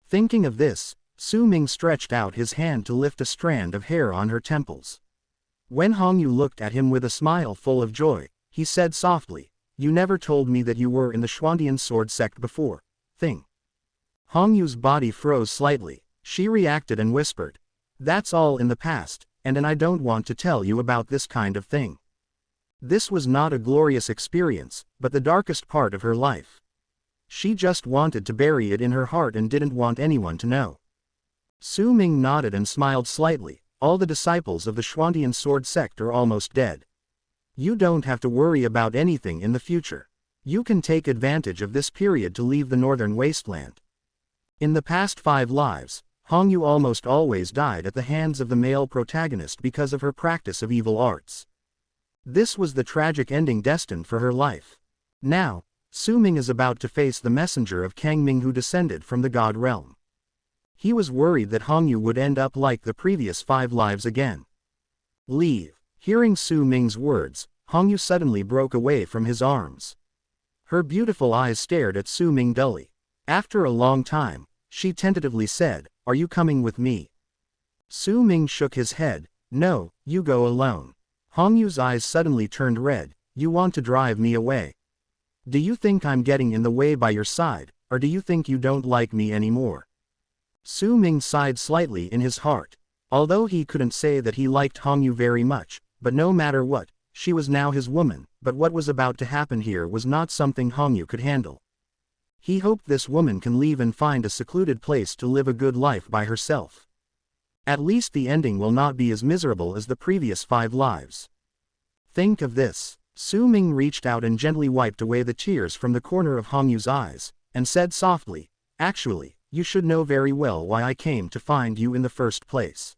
Thinking of this, Su Ming stretched out his hand to lift a strand of hair on her temples. When Hongyu looked at him with a smile full of joy, he said softly, "You never told me that you were in the Xuandian sword sect before, thing." Hongyu's body froze slightly. She reacted and whispered, "That's all in the past, and I don't want to tell you about this kind of thing." This was not a glorious experience, but the darkest part of her life. She just wanted to bury it in her heart and didn't want anyone to know. Su Ming nodded and smiled slightly. "All the disciples of the Xuandian sword sect are almost dead. You don't have to worry about anything in the future. You can take advantage of this period to leave the northern wasteland." In the past 5 lives, Hongyu almost always died at the hands of the male protagonist because of her practice of evil arts. This was the tragic ending destined for her life. Now, Su Ming is about to face the messenger of Kangming who descended from the god realm. He was worried that Hongyu would end up like the previous 5 lives again. "Leave." Hearing Su Ming's words, Hongyu suddenly broke away from his arms. Her beautiful eyes stared at Su Ming dully. After a long time, she tentatively said, "Are you coming with me?" Su Ming shook his head. "No, you go alone." Hongyu's eyes suddenly turned red. "You want to drive me away? Do you think I'm getting in the way by your side, or do you think you don't like me anymore?" Su Ming sighed slightly in his heart. Although he couldn't say that he liked Hongyu very much, but no matter what, she was now his woman, but what was about to happen here was not something Hongyu could handle. He hoped this woman can leave and find a secluded place to live a good life by herself. At least the ending will not be as miserable as the previous 5 lives. Think of this. Su Ming reached out and gently wiped away the tears from the corner of Hongyu's eyes, and said softly, "Actually, you should know very well why I came to find you in the first place."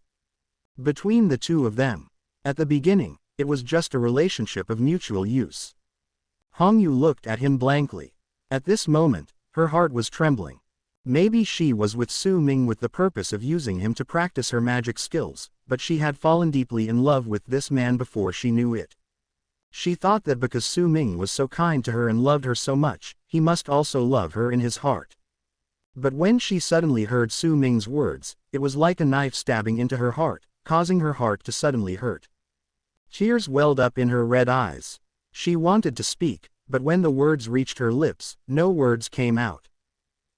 Between the two of them, at the beginning, it was just a relationship of mutual use. Hongyu looked at him blankly. At this moment, her heart was trembling. Maybe she was with Su Ming with the purpose of using him to practice her magic skills, but she had fallen deeply in love with this man before she knew it. She thought that because Su Ming was so kind to her and loved her so much, he must also love her in his heart. But when she suddenly heard Su Ming's words, it was like a knife stabbing into her heart, causing her heart to suddenly hurt. Tears welled up in her red eyes. She wanted to speak, but when the words reached her lips, no words came out.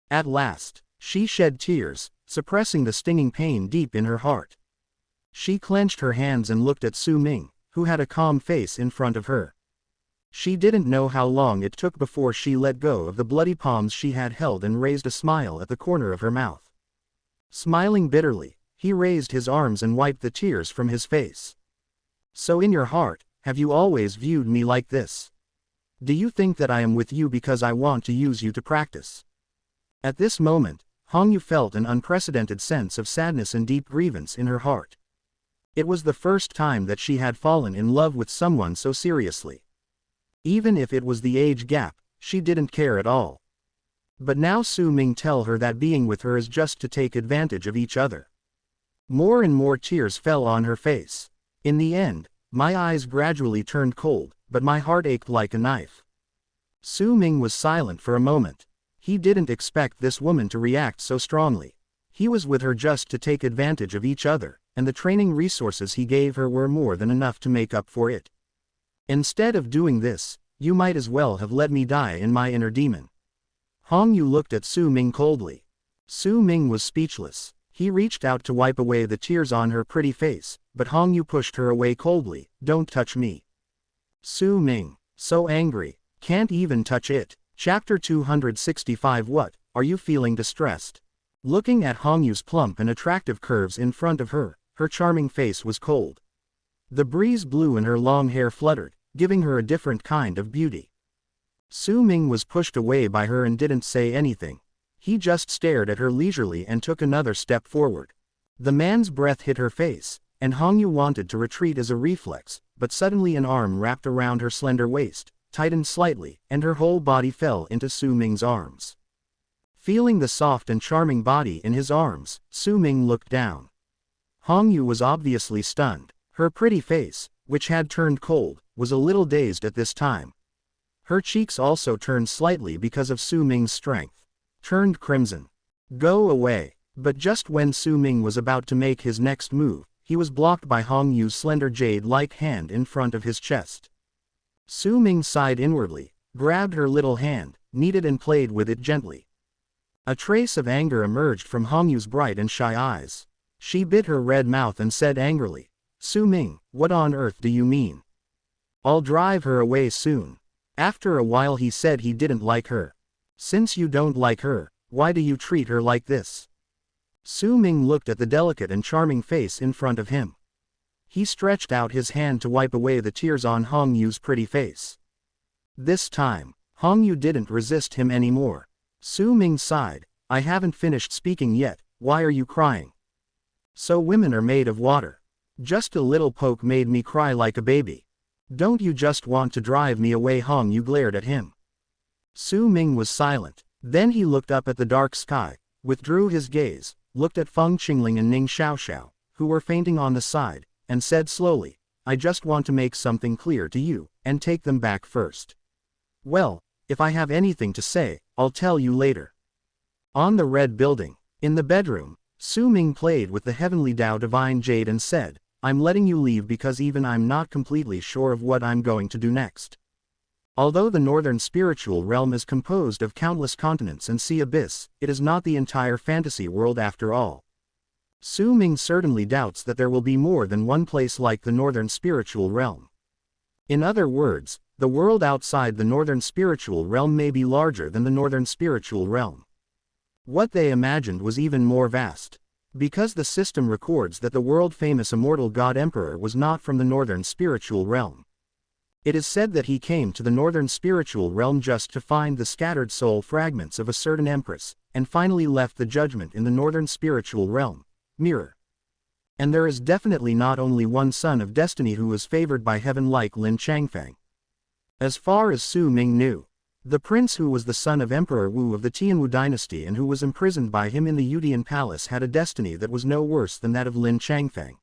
At last, she shed tears, suppressing the stinging pain deep in her heart. She clenched her hands and looked at Su Ming, who had a calm face in front of her. She didn't know how long it took before she let go of the bloody palms she had held and raised a smile at the corner of her mouth. Smiling bitterly, he raised his arms and wiped the tears from his face. "So in your heart, have you always viewed me like this? Do you think that I am with you because I want to use you to practice?" At this moment, Hong Yu felt an unprecedented sense of sadness and deep grievance in her heart. It was the first time that she had fallen in love with someone so seriously. Even if it was the age gap, she didn't care at all. But now Su Ming tell her that being with her is just to take advantage of each other. More and more tears fell on her face. In the end, my eyes gradually turned cold, but my heart ached like a knife. Su Ming was silent for a moment. He didn't expect this woman to react so strongly. He was with her just to take advantage of each other, and the training resources he gave her were more than enough to make up for it. Instead of doing this, you might as well have let me die in my inner demon. Hong Yu looked at Su Ming coldly. Su Ming was speechless. He reached out to wipe away the tears on her pretty face, but Hong Yu pushed her away coldly. Don't touch me. Su Ming, so angry, can't even touch it. Chapter 265. What, are you feeling distressed? Looking at Hong Yu's plump and attractive curves in front of her, her charming face was cold. The breeze blew and her long hair fluttered, giving her a different kind of beauty. Su Ming was pushed away by her and didn't say anything. He just stared at her leisurely and took another step forward. The man's breath hit her face, and Hong Yu wanted to retreat as a reflex, but suddenly an arm wrapped around her slender waist, tightened slightly, and her whole body fell into Su Ming's arms. Feeling the soft and charming body in his arms, Su Ming looked down. Hong Yu was obviously stunned. Her pretty face, which had turned cold, was a little dazed at this time. Her cheeks also turned slightly because of Su Ming's strength. Turned crimson. Go away. But just when Su Ming was about to make his next move, he was blocked by Hong Yu's slender jade-like hand in front of his chest. Su Ming sighed inwardly, grabbed her little hand, kneaded and played with it gently. A trace of anger emerged from Hong Yu's bright and shy eyes. She bit her red mouth and said angrily, Su Ming, what on earth do you mean? I'll drive her away soon. After a while he said he didn't like her. Since you don't like her, why do you treat her like this? Su Ming looked at the delicate and charming face in front of him. He stretched out his hand to wipe away the tears on Hong Yu's pretty face. This time, Hong Yu didn't resist him anymore. Su Ming sighed, I haven't finished speaking yet, why are you crying? So women are made of water. Just a little poke made me cry like a baby. Don't you just want to drive me away? Hong Yu glared at him. Su Ming was silent. Then he looked up at the dark sky, withdrew his gaze, looked at Feng Qingling and Ning Xiaoxiao, who were fainting on the side, and said slowly, I just want to make something clear to you, and take them back first. Well, if I have anything to say, I'll tell you later. On the red building, in the bedroom, Su Ming played with the heavenly Tao divine jade and said, I'm letting you leave because even I'm not completely sure of what I'm going to do next. Although the northern spiritual realm is composed of countless continents and sea abyss, it is not the entire fantasy world after all. Su Ming certainly doubts that there will be more than one place like the northern spiritual realm. In other words, the world outside the northern spiritual realm may be larger than the northern spiritual realm. What they imagined was even more vast. Because the system records that the world-famous immortal god Emperor was not from the northern spiritual realm. It is said that he came to the northern spiritual realm just to find the scattered soul fragments of a certain Empress, and finally left the judgment in the northern spiritual realm, mirror. And there is definitely not only one son of destiny who was favored by heaven like Lin Changfeng. As far as Su Ming knew, the prince who was the son of Emperor Wu of the Tianwu dynasty and who was imprisoned by him in the Yudian palace had a destiny that was no worse than that of Lin Changfeng.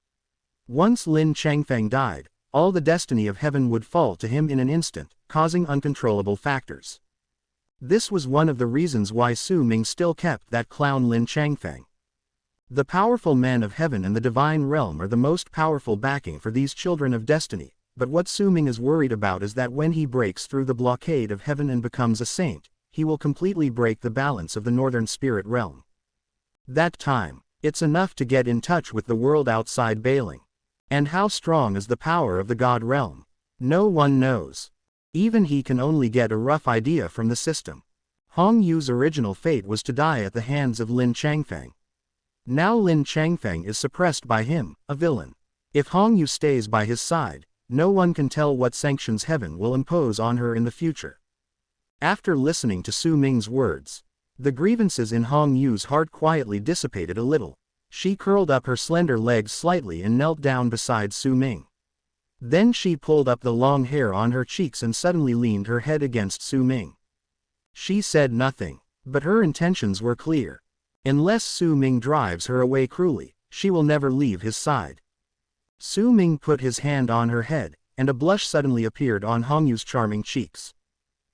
Once Lin Changfeng died, all the destiny of heaven would fall to him in an instant, causing uncontrollable factors. This was one of the reasons why Su Ming still kept that clown Lin Changfeng. The powerful men of heaven and the divine realm are the most powerful backing for these children of destiny, but what Su Ming is worried about is that when he breaks through the blockade of heaven and becomes a saint, he will completely break the balance of the northern spirit realm. That time, it's enough to get in touch with the world outside Bailing. And how strong is the power of the god realm? No one knows. Even he can only get a rough idea from the system. Hong Yu's original fate was to die at the hands of Lin Changfeng. Now Lin Changfeng is suppressed by him, a villain. If Hong Yu stays by his side, no one can tell what sanctions heaven will impose on her in the future. After listening to Su Ming's words, The grievances in Hong Yu's heart quietly dissipated a little. She curled up her slender legs slightly and knelt down beside Su Ming. Then she pulled up the long hair on her cheeks and suddenly leaned her head against Su Ming. She said nothing, but her intentions were clear. Unless Su Ming drives her away cruelly, she will never leave his side. Su Ming put his hand on her head, and a blush suddenly appeared on Hong Yu's charming cheeks.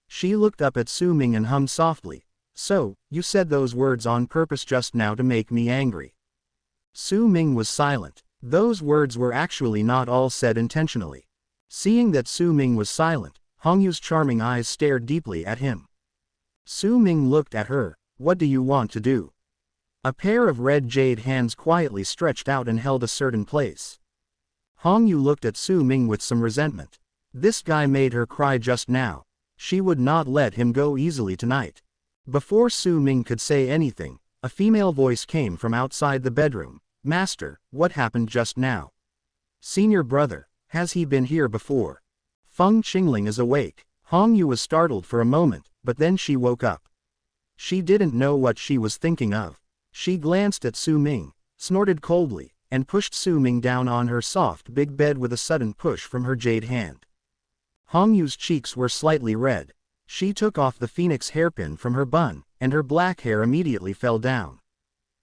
She looked up at Su Ming and hummed softly, "So, you said those words on purpose just now to make me angry." Su Ming was silent. Those words were actually not all said intentionally. Seeing that Su Ming was silent, Hong Yu's charming eyes stared deeply at him. Su Ming looked at her. "What do you want to do?" A pair of red jade hands quietly stretched out and held a certain place. Hong Yu looked at Su Ming with some resentment. This guy made her cry just now. She would not let him go easily tonight. Before Su Ming could say anything, a female voice came from outside the bedroom. "Master, what happened just now?" "Senior brother, has he been here before?" "Feng Qingling is awake." Hong Yu was startled for a moment, but then she woke up. She didn't know what she was thinking of. She glanced at Su Ming, snorted coldly, and pushed Su Ming down on her soft big bed with a sudden push from her jade hand. Hong Yu's cheeks were slightly red. She took off the phoenix hairpin from her bun, and her black hair immediately fell down.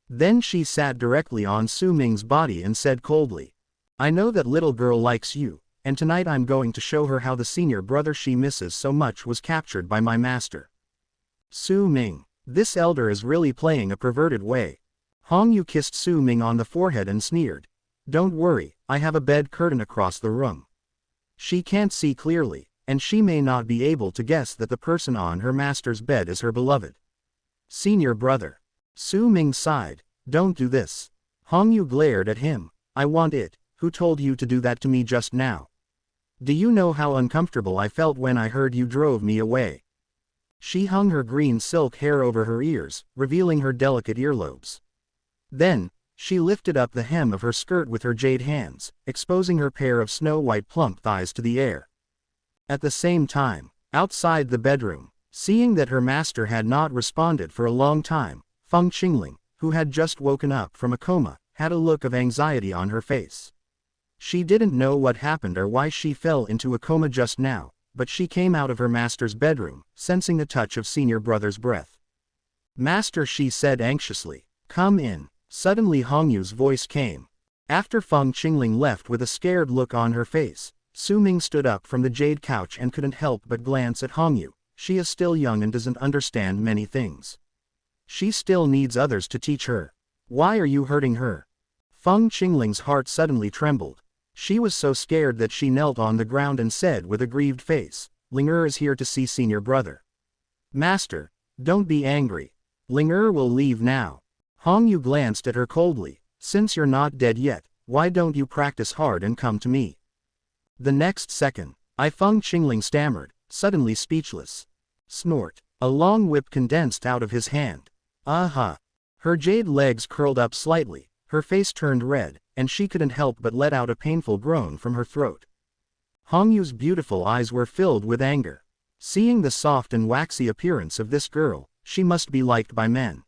Then she sat directly on Su Ming's body and said coldly, "I know that little girl likes you, and tonight I'm going to show her how the senior brother she misses so much was captured by my master." Su Ming, this elder is really playing a perverted way. Hong Yu kissed Su Ming on the forehead and sneered. "Don't worry, I have a bed curtain across the room. She can't see clearly, and she may not be able to guess that the person on her master's bed is her beloved senior brother." Su Ming sighed. "Don't do this." Hong Yu glared at him. "I want it. Who told you to do that to me just now? Do you know how uncomfortable I felt when I heard you drove me away?" She hung her green silk hair over her ears, revealing her delicate earlobes. Then, she lifted up the hem of her skirt with her jade hands, exposing her pair of snow-white plump thighs to the air. At the same time, outside the bedroom, seeing that her master had not responded for a long time, Feng Qingling, who had just woken up from a coma, had a look of anxiety on her face. She didn't know what happened or why she fell into a coma just now, but she came out of her master's bedroom, sensing the touch of senior brother's breath. "Master," she said anxiously. "Come in." Suddenly Hong Yu's voice came. After Feng Qingling left with a scared look on her face, Su Ming stood up from the jade couch and couldn't help but glance at Hong Yu. She is still young and doesn't understand many things. She still needs others to teach her. "Why are you hurting her?" Feng Qingling's heart suddenly trembled. She was so scared that she knelt on the ground and said with a grieved face, "Ling is here to see senior brother." "Master, don't be angry. Ling will leave now." Hong Yu glanced at her coldly. "Since you're not dead yet, why don't you practice hard and come to me?" The next second, Feng Qingling stammered, suddenly speechless. Snort. A long whip condensed out of his hand. "Aha!" Her jade legs curled up slightly, her face turned red, and she couldn't help but let out a painful groan from her throat. Hong Yu's beautiful eyes were filled with anger. Seeing the soft and waxy appearance of this girl, she must be liked by men.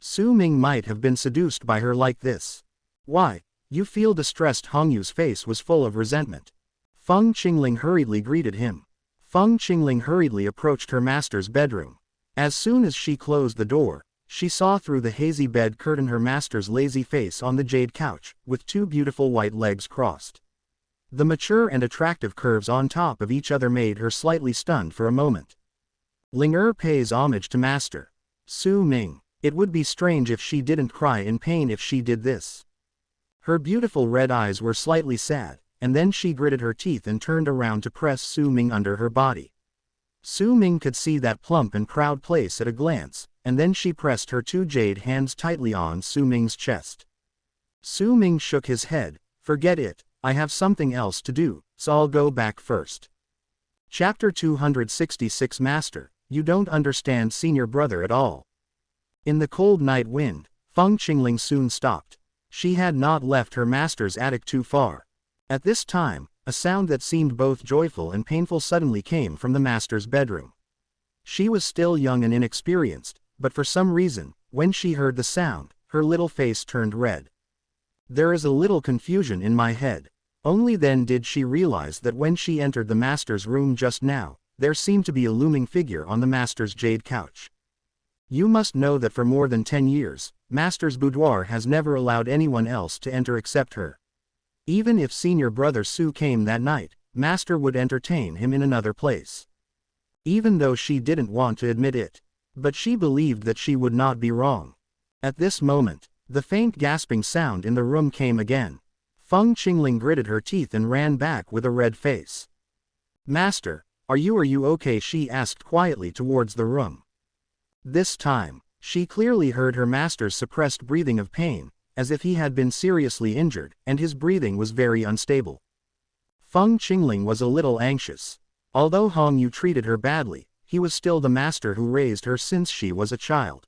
Su Ming might have been seduced by her like this. "Why, you feel distressed?" Hong Yu's face was full of resentment. Feng Qingling hurriedly greeted him. Feng Qingling hurriedly approached her master's bedroom. As soon as she closed the door, she saw through the hazy bed curtain her master's lazy face on the jade couch, with two beautiful white legs crossed. The mature and attractive curves on top of each other made her slightly stunned for a moment. Ling pays homage to master. Su Ming. It would be strange if she didn't cry in pain if she did this. Her beautiful red eyes were slightly sad, and then she gritted her teeth and turned around to press Su Ming under her body. Su Ming could see that plump and proud place at a glance, and then she pressed her two jade hands tightly on Su Ming's chest. Su Ming shook his head. "Forget it, I have something else to do, so I'll go back first." Chapter 266 Master, you don't understand senior brother at all. In the cold night wind, Feng Qingling soon stopped. She had not left her master's attic too far. At this time, a sound that seemed both joyful and painful suddenly came from the master's bedroom. She was still young and inexperienced, but for some reason, when she heard the sound, her little face turned red. There is a little confusion in my head. Only then did she realize that when she entered the master's room just now, there seemed to be a looming figure on the master's jade couch. You must know that for more than 10 years, master's boudoir has never allowed anyone else to enter except her. Even if senior brother Su came that night, master would entertain him in another place. Even though she didn't want to admit it. But she believed that she would not be wrong. At this moment, the faint gasping sound in the room came again. Feng Qingling gritted her teeth and ran back with a red face. Master, are you okay? She asked quietly towards the room. This time, she clearly heard her master's suppressed breathing of pain, as if he had been seriously injured, and his breathing was very unstable. Feng Qingling was a little anxious. Although Hong Yu treated her badly, he was still the master who raised her since she was a child.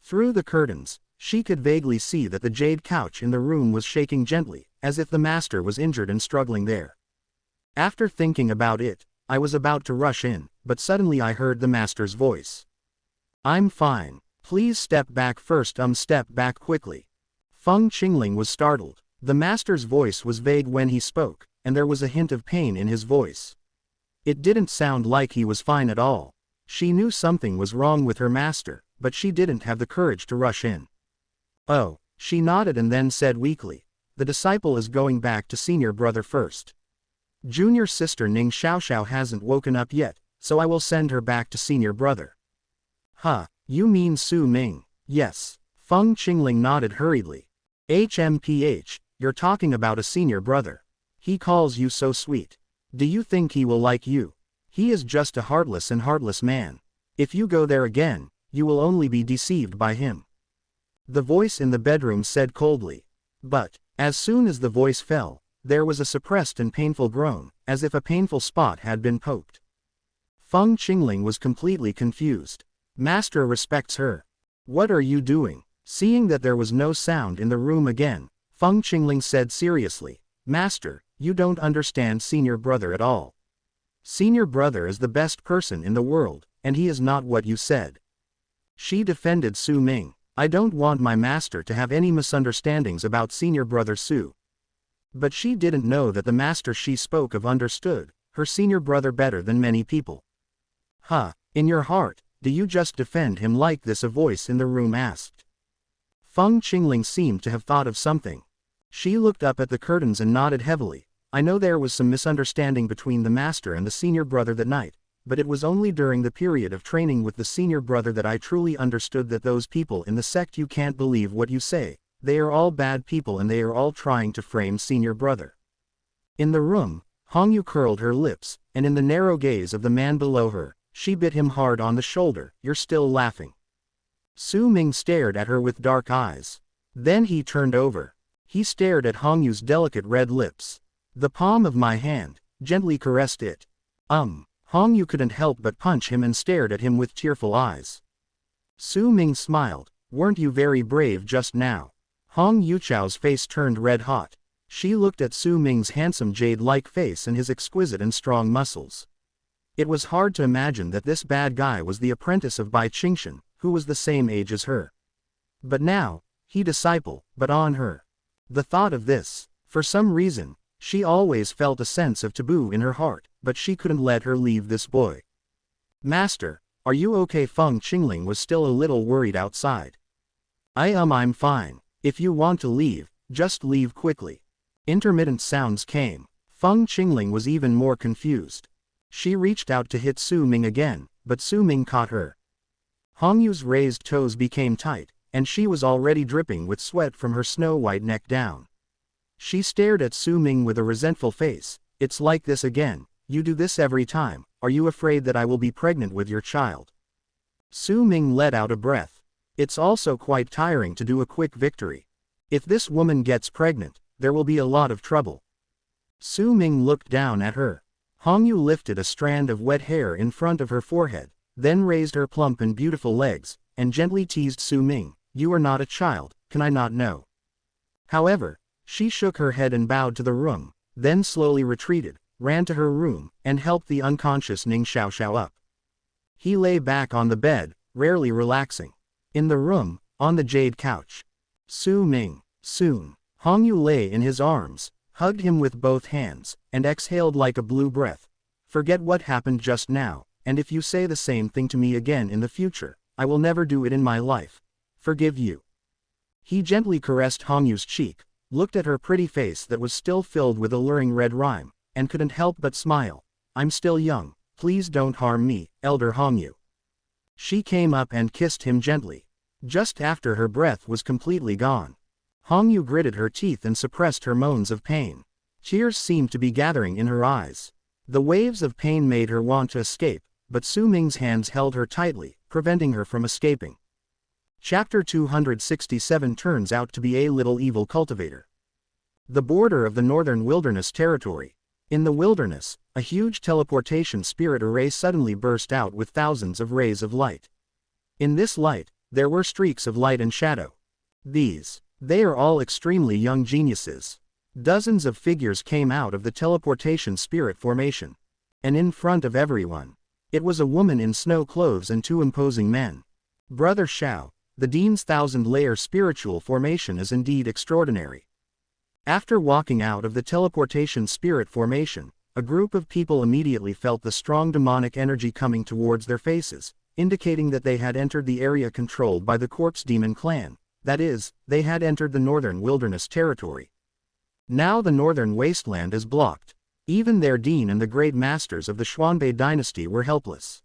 Through the curtains, she could vaguely see that the jade couch in the room was shaking gently, as if the master was injured and struggling there. After thinking about it, I was about to rush in, but suddenly I heard the master's voice. I'm fine. Please step back first. Step back quickly. Feng Qingling was startled. The master's voice was vague when he spoke, and there was a hint of pain in his voice. It didn't sound like he was fine at all. She knew something was wrong with her master, but she didn't have the courage to rush in. Oh, she nodded and then said weakly, the disciple is going back to senior brother first. Junior sister Ning Xiaoxiao hasn't woken up yet, so I will send her back to senior brother. Huh, you mean Su Ming? Yes. Feng Qingling nodded hurriedly. HMPH, you're talking about a senior brother. He calls you so sweet. Do you think he will like you? He is just a heartless man. If you go there again, you will only be deceived by him. The voice in the bedroom said coldly. But, as soon as the voice fell, there was a suppressed and painful groan, as if a painful spot had been poked. Feng Qingling was completely confused. Master respects her. What are you doing? Seeing that there was no sound in the room again, Feng Qingling said seriously, Master, you don't understand senior brother at all. Senior brother is the best person in the world, and he is not what you said. She defended Su Ming. I don't want my master to have any misunderstandings about senior brother Su. But she didn't know that the master she spoke of understood her senior brother better than many people. Huh, in your heart, do you just defend him like this? A voice in the room asked. Feng Qingling seemed to have thought of something. She looked up at the curtains and nodded heavily. I know there was some misunderstanding between the master and the senior brother that night, but it was only during the period of training with the senior brother that I truly understood that those people in the sect, you can't believe what you say, they are all bad people and they are all trying to frame senior brother. In the room, Hong Yu curled her lips, and in the narrow gaze of the man below her, she bit him hard on the shoulder. You're still laughing. Su Ming stared at her with dark eyes. Then he turned over. He stared at Hong Yu's delicate red lips. The palm of my hand gently caressed it. Hong Yu couldn't help but punch him and stared at him with tearful eyes. Su Ming smiled. Weren't you very brave just now? Hong Yuchao's face turned red hot. She looked at Su Ming's handsome jade-like face and his exquisite and strong muscles. It was hard to imagine that this bad guy was the apprentice of Bai Qingshan, who was the same age as her. But now, he disciple, but on her. The thought of this, for some reason, she always felt a sense of taboo in her heart, but she couldn't let her leave this boy. Master, are you okay? Feng Qingling was still a little worried outside. I'm fine. If you want to leave, just leave quickly. Intermittent sounds came. Feng Qingling was even more confused. She reached out to hit Su Ming again, but Su Ming caught her. Hong Yu's raised toes became tight, and she was already dripping with sweat from her snow-white neck down. She stared at Su Ming with a resentful face. It's like this again, you do this every time, are you afraid that I will be pregnant with your child? Su Ming let out a breath. It's also quite tiring to do a quick victory. If this woman gets pregnant, there will be a lot of trouble. Su Ming looked down at her. Hong Yu lifted a strand of wet hair in front of her forehead, then raised her plump and beautiful legs, and gently teased Su Ming, you are not a child, can I not know? However, she shook her head and bowed to the room, then slowly retreated, ran to her room, and helped the unconscious Ning Xiaoxiao up. He lay back on the bed, rarely relaxing. In the room, on the jade couch, Su Ming, soon, Hongyu lay in his arms, hugged him with both hands, and exhaled like a blue breath. Forget what happened just now, and if you say the same thing to me again in the future, I will never do it in my life. Forgive you. He gently caressed Hongyu's cheek, looked at her pretty face that was still filled with alluring red rime, and couldn't help but smile. I'm still young, please don't harm me, Elder Hongyu. She came up and kissed him gently. Just after her breath was completely gone, Hongyu gritted her teeth and suppressed her moans of pain. Tears seemed to be gathering in her eyes. The waves of pain made her want to escape, but Su Ming's hands held her tightly, preventing her from escaping. Chapter 267 turns out to be a little evil cultivator. The border of the northern wilderness territory. In the wilderness, a huge teleportation spirit array suddenly burst out with thousands of rays of light. In this light, there were streaks of light and shadow. They are all extremely young geniuses. Dozens of figures came out of the teleportation spirit formation. And in front of everyone, it was a woman in snow clothes and two imposing men. Brother Xiao, the Dean's thousand-layer spiritual formation is indeed extraordinary. After walking out of the teleportation spirit formation, a group of people immediately felt the strong demonic energy coming towards their faces, indicating that they had entered the area controlled by the Corpse Demon clan. That is, they had entered the northern wilderness territory. Now the northern wasteland is blocked. Even their dean and the great masters of the Xuanbei dynasty were helpless.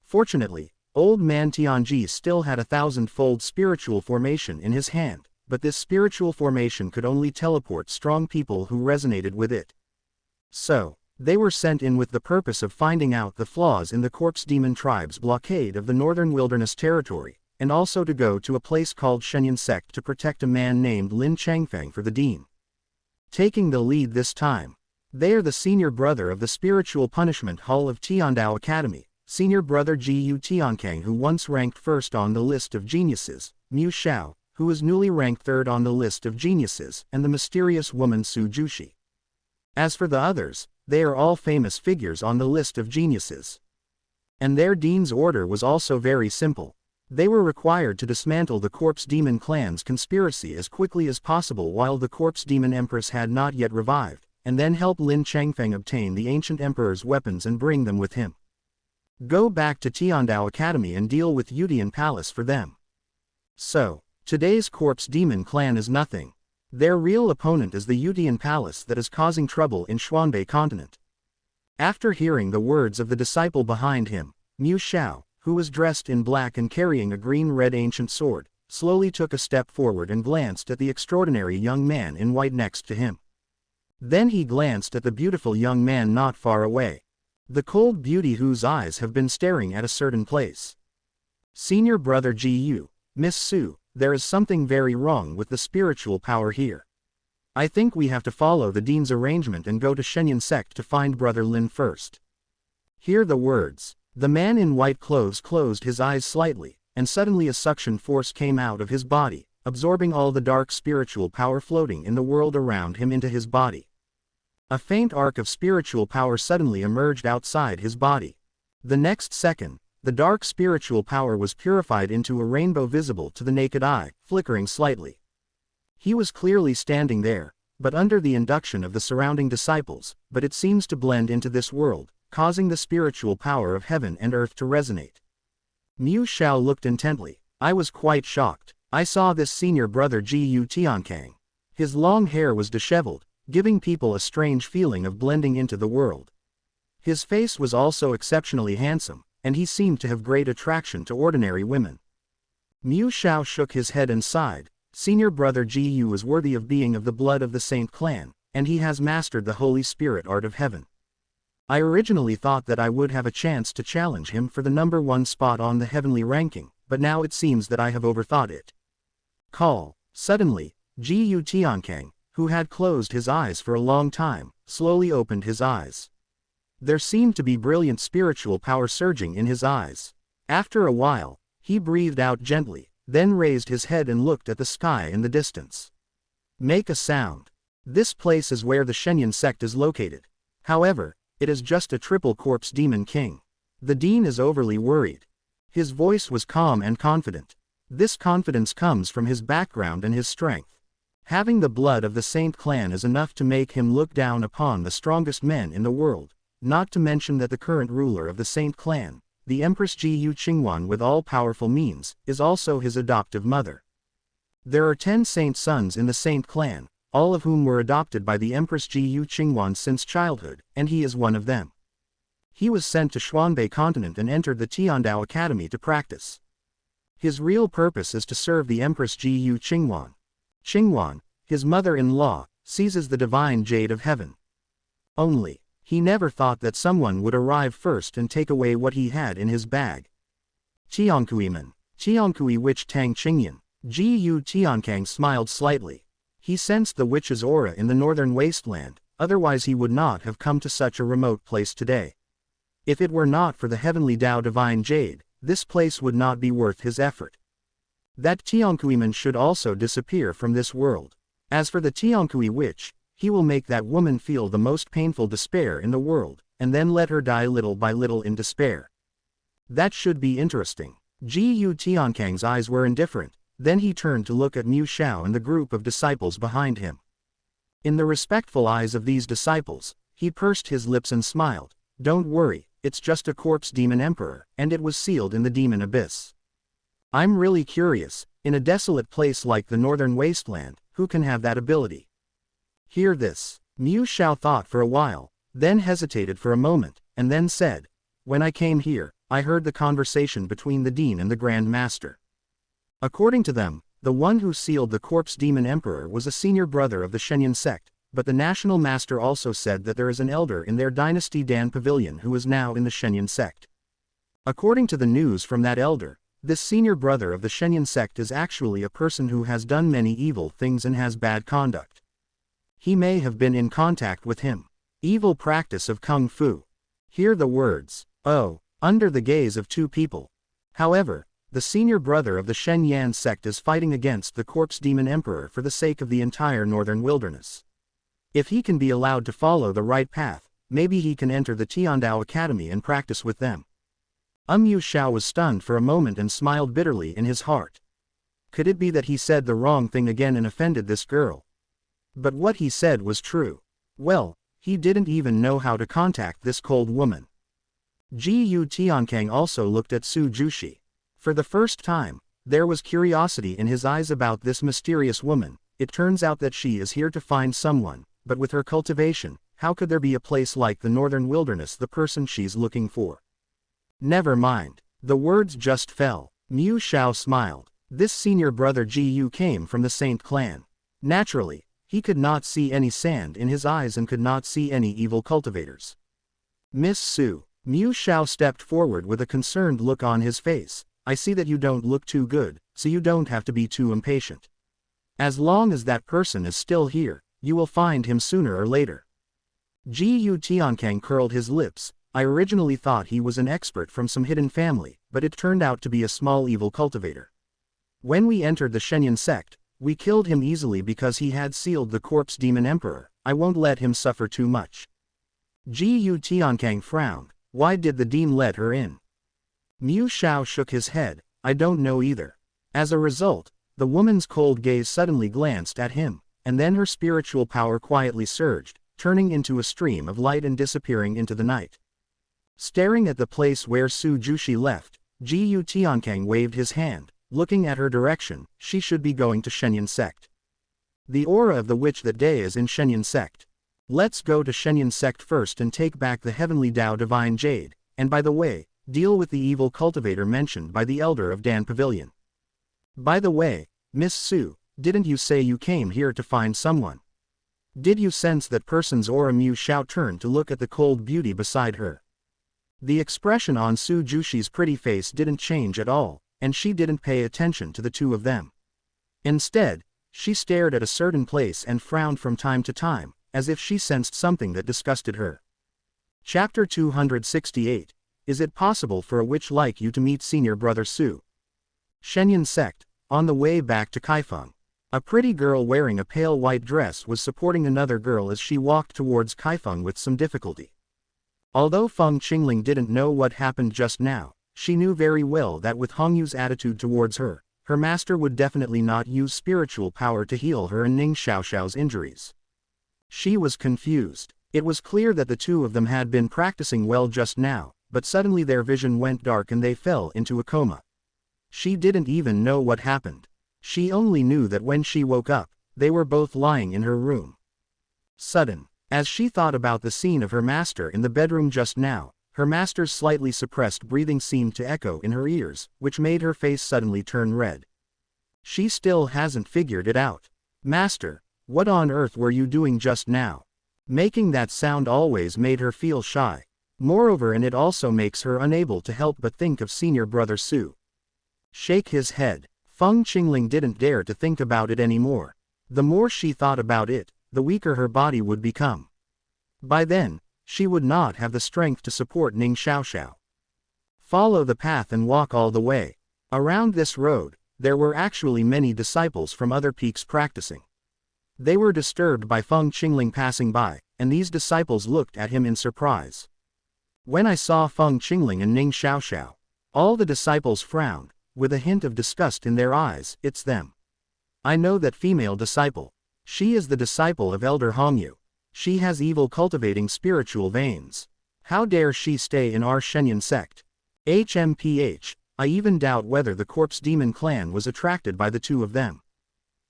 Fortunately, old man Tianji still had a thousand-fold spiritual formation in his hand, but this spiritual formation could only teleport strong people who resonated with it. So, they were sent in with the purpose of finding out the flaws in the Corpse Demon tribe's blockade of the northern wilderness territory, and also to go to a place called Shenyang Sect to protect a man named Lin Changfeng for the dean. Taking the lead this time, they are the senior brother of the spiritual punishment hall of Tiandao Academy, senior brother Jiyu Tiankang, who once ranked first on the list of geniuses, Mu Xiao, who is newly ranked third on the list of geniuses, and the mysterious woman Su Jushi. As for the others, they are all famous figures on the list of geniuses. And their dean's order was also very simple. They were required to dismantle the Corpse Demon clan's conspiracy as quickly as possible while the Corpse Demon Empress had not yet revived, and then help Lin Changfeng obtain the ancient emperor's weapons and bring them with him. Go back to Tiandao Academy and deal with Yudian Palace for them. So, today's Corpse Demon clan is nothing. Their real opponent is the Yudian Palace that is causing trouble in Xuanbei continent. After hearing the words of the disciple behind him, Mu Xiao, who was dressed in black and carrying a green-red ancient sword, slowly took a step forward and glanced at the extraordinary young man in white next to him. Then he glanced at the beautiful young man not far away. The cold beauty whose eyes have been staring at a certain place. Senior brother Ji Yu, Miss Su, there is something very wrong with the spiritual power here. I think we have to follow the dean's arrangement and go to Shenyang Sect to find brother Lin first. Hear the words. The man in white clothes closed his eyes slightly, and suddenly a suction force came out of his body, absorbing all the dark spiritual power floating in the world around him into his body. A faint arc of spiritual power suddenly emerged outside his body. The next second, the dark spiritual power was purified into a rainbow visible to the naked eye, flickering slightly. He was clearly standing there, but under the induction of the surrounding disciples, but it seems to blend into this world, causing the spiritual power of heaven and earth to resonate. Mu Xiao looked intently. I was quite shocked. I saw this senior brother Jiyu Tiankang. His long hair was disheveled, giving people a strange feeling of blending into the world. His face was also exceptionally handsome, and he seemed to have great attraction to ordinary women. Mu Xiao shook his head and sighed. Senior brother Jiyu is worthy of being of the blood of the Saint clan, and he has mastered the Holy Spirit art of heaven. I originally thought that I would have a chance to challenge him for the number 1 spot on the heavenly ranking, but now it seems that I have overthought it. Call. Suddenly, Jiyu Tiankang, who had closed his eyes for a long time, slowly opened his eyes. There seemed to be brilliant spiritual power surging in his eyes. After a while, he breathed out gently, then raised his head and looked at the sky in the distance. Make a sound. This place is where the Shenyang Sect is located. However, it is just a triple Corpse Demon King. The dean is overly worried. His voice was calm and confident. This confidence comes from his background and his strength. Having the blood of the Saint clan is enough to make him look down upon the strongest men in the world, not to mention that the current ruler of the Saint clan, the Empress Gu Qingwan with all-powerful means, is also his adoptive mother. There are 10 Saint sons in the Saint clan, all of whom were adopted by the Empress Gu Qingwan since childhood, and he is one of them. He was sent to Xuanbei continent and entered the Tiandao Academy to practice. His real purpose is to serve the Empress Gu Qingwan. Qingwan, his mother-in-law, seizes the divine jade of heaven. Only, he never thought that someone would arrive first and take away what he had in his bag. Tiankui-man, Tiankui witch Tang Qingyan. Gu Tiankang smiled slightly. He sensed the witch's aura in the northern wasteland, otherwise he would not have come to such a remote place today. If it were not for the heavenly Tao divine jade, this place would not be worth his effort. That Tiankui-man should also disappear from this world. As for the Tiankui witch, he will make that woman feel the most painful despair in the world, and then let her die little by little in despair. That should be interesting. Gu Tiankang's eyes were indifferent, then he turned to look at Mu Xiao and the group of disciples behind him. In the respectful eyes of these disciples, he pursed his lips and smiled. Don't worry, it's just a corpse demon emperor, and it was sealed in the demon abyss. I'm really curious, in a desolate place like the northern wasteland, who can have that ability? Hear this. Mu Xiao thought for a while, then hesitated for a moment, and then said, when I came here, I heard the conversation between the Dean and the Grand Master. According to them, the one who sealed the corpse demon emperor was a senior brother of the Shenyang sect, but the national master also said that there is an elder in their dynasty Dan Pavilion who is now in the Shenyang sect. According to the news from that elder, this senior brother of the Shenyang sect is actually a person who has done many evil things and has bad conduct. He may have been in contact with him. Evil practice of Kung Fu. Hear the words, oh, under the gaze of 2 people. However, the senior brother of the Shenyang sect is fighting against the corpse demon emperor for the sake of the entire northern wilderness. If he can be allowed to follow the right path, maybe he can enter the Tiandao Academy and practice with them. Mu Xiao was stunned for a moment and smiled bitterly in his heart. Could it be that he said the wrong thing again and offended this girl? But what he said was true. Well, he didn't even know how to contact this cold woman. Gu Tiankang also looked at Su Jushi. For the first time, there was curiosity in his eyes about this mysterious woman. It turns out that she is here to find someone, but with her cultivation, how could there be a place like the northern wilderness the person she's looking for? Never mind. The words just fell. Mu Xiao smiled. This senior brother Gu came from the Saint clan. Naturally, he could not see any sand in his eyes and could not see any evil cultivators. Miss Su. Mu Xiao stepped forward with a concerned look on his face. I see that you don't look too good, so you don't have to be too impatient. As long as that person is still here, you will find him sooner or later. Gu Tiankang curled his lips. I originally thought he was an expert from some hidden family, but it turned out to be a small evil cultivator. When we entered the Shenyang sect, we killed him easily because he had sealed the corpse demon emperor. I won't let him suffer too much. Gu Tiankang frowned. Why did the dean let her in? Mu Xiao shook his head. I don't know either. As a result, the woman's cold gaze suddenly glanced at him, and then her spiritual power quietly surged, turning into a stream of light and disappearing into the night. Staring at the place where Su Jushi left, Gu Tiankang waved his hand, looking at her direction. She should be going to Shenyang sect. The aura of the witch that day is in Shenyang sect. Let's go to Shenyang sect first and take back the heavenly Tao divine jade, and by the way, deal with the evil cultivator mentioned by the elder of Dan Pavilion. By the way, Miss Su, didn't you say you came here to find someone? Did you sense that person's aura? Mu Xiao turned to look at the cold beauty beside her. The expression on Su Jushi's pretty face didn't change at all, and she didn't pay attention to the 2 of them. Instead, she stared at a certain place and frowned from time to time, as if she sensed something that disgusted her. Chapter 268. Is it possible for a witch like you to meet senior brother Su? Shenyang sect. On the way back to Kaifeng, a pretty girl wearing a pale white dress was supporting another girl as she walked towards Kaifeng with some difficulty. Although Feng Qingling didn't know what happened just now, She knew very well that with Hongyu's attitude towards her, her master would definitely not use spiritual power to heal her and Ning Xiaoxiao's injuries. She was confused. It was clear that the two of them had been practicing well just now, but suddenly their vision went dark and they fell into a coma. She didn't even know what happened. She only knew that when she woke up, they were both lying in her room. As she thought about the scene of her master in the bedroom just now, her master's slightly suppressed breathing seemed to echo in her ears, which made her face suddenly turn red. She still hasn't figured it out. Master, what on earth were you doing just now? Making that sound always made her feel shy. Moreover, and it also makes her unable to help but think of senior brother Su. Shake his head. Feng Qingling didn't dare to think about it anymore. The more she thought about it, the weaker her body would become. By then, she would not have the strength to support Ning Xiaoxiao. Follow the path and walk all the way. Around this road, there were actually many disciples from other peaks practicing. They were disturbed by Feng Qingling passing by, and these disciples looked at him in surprise. When I saw Feng Qingling and Ning Xiaoxiao, all the disciples frowned, with a hint of disgust in their eyes. It's them. I know that female disciple. She is the disciple of Elder Hongyu. She has evil cultivating spiritual veins. How dare she stay in our Shenyang sect? HMPH, I even doubt whether the Corpse Demon clan was attracted by the two of them.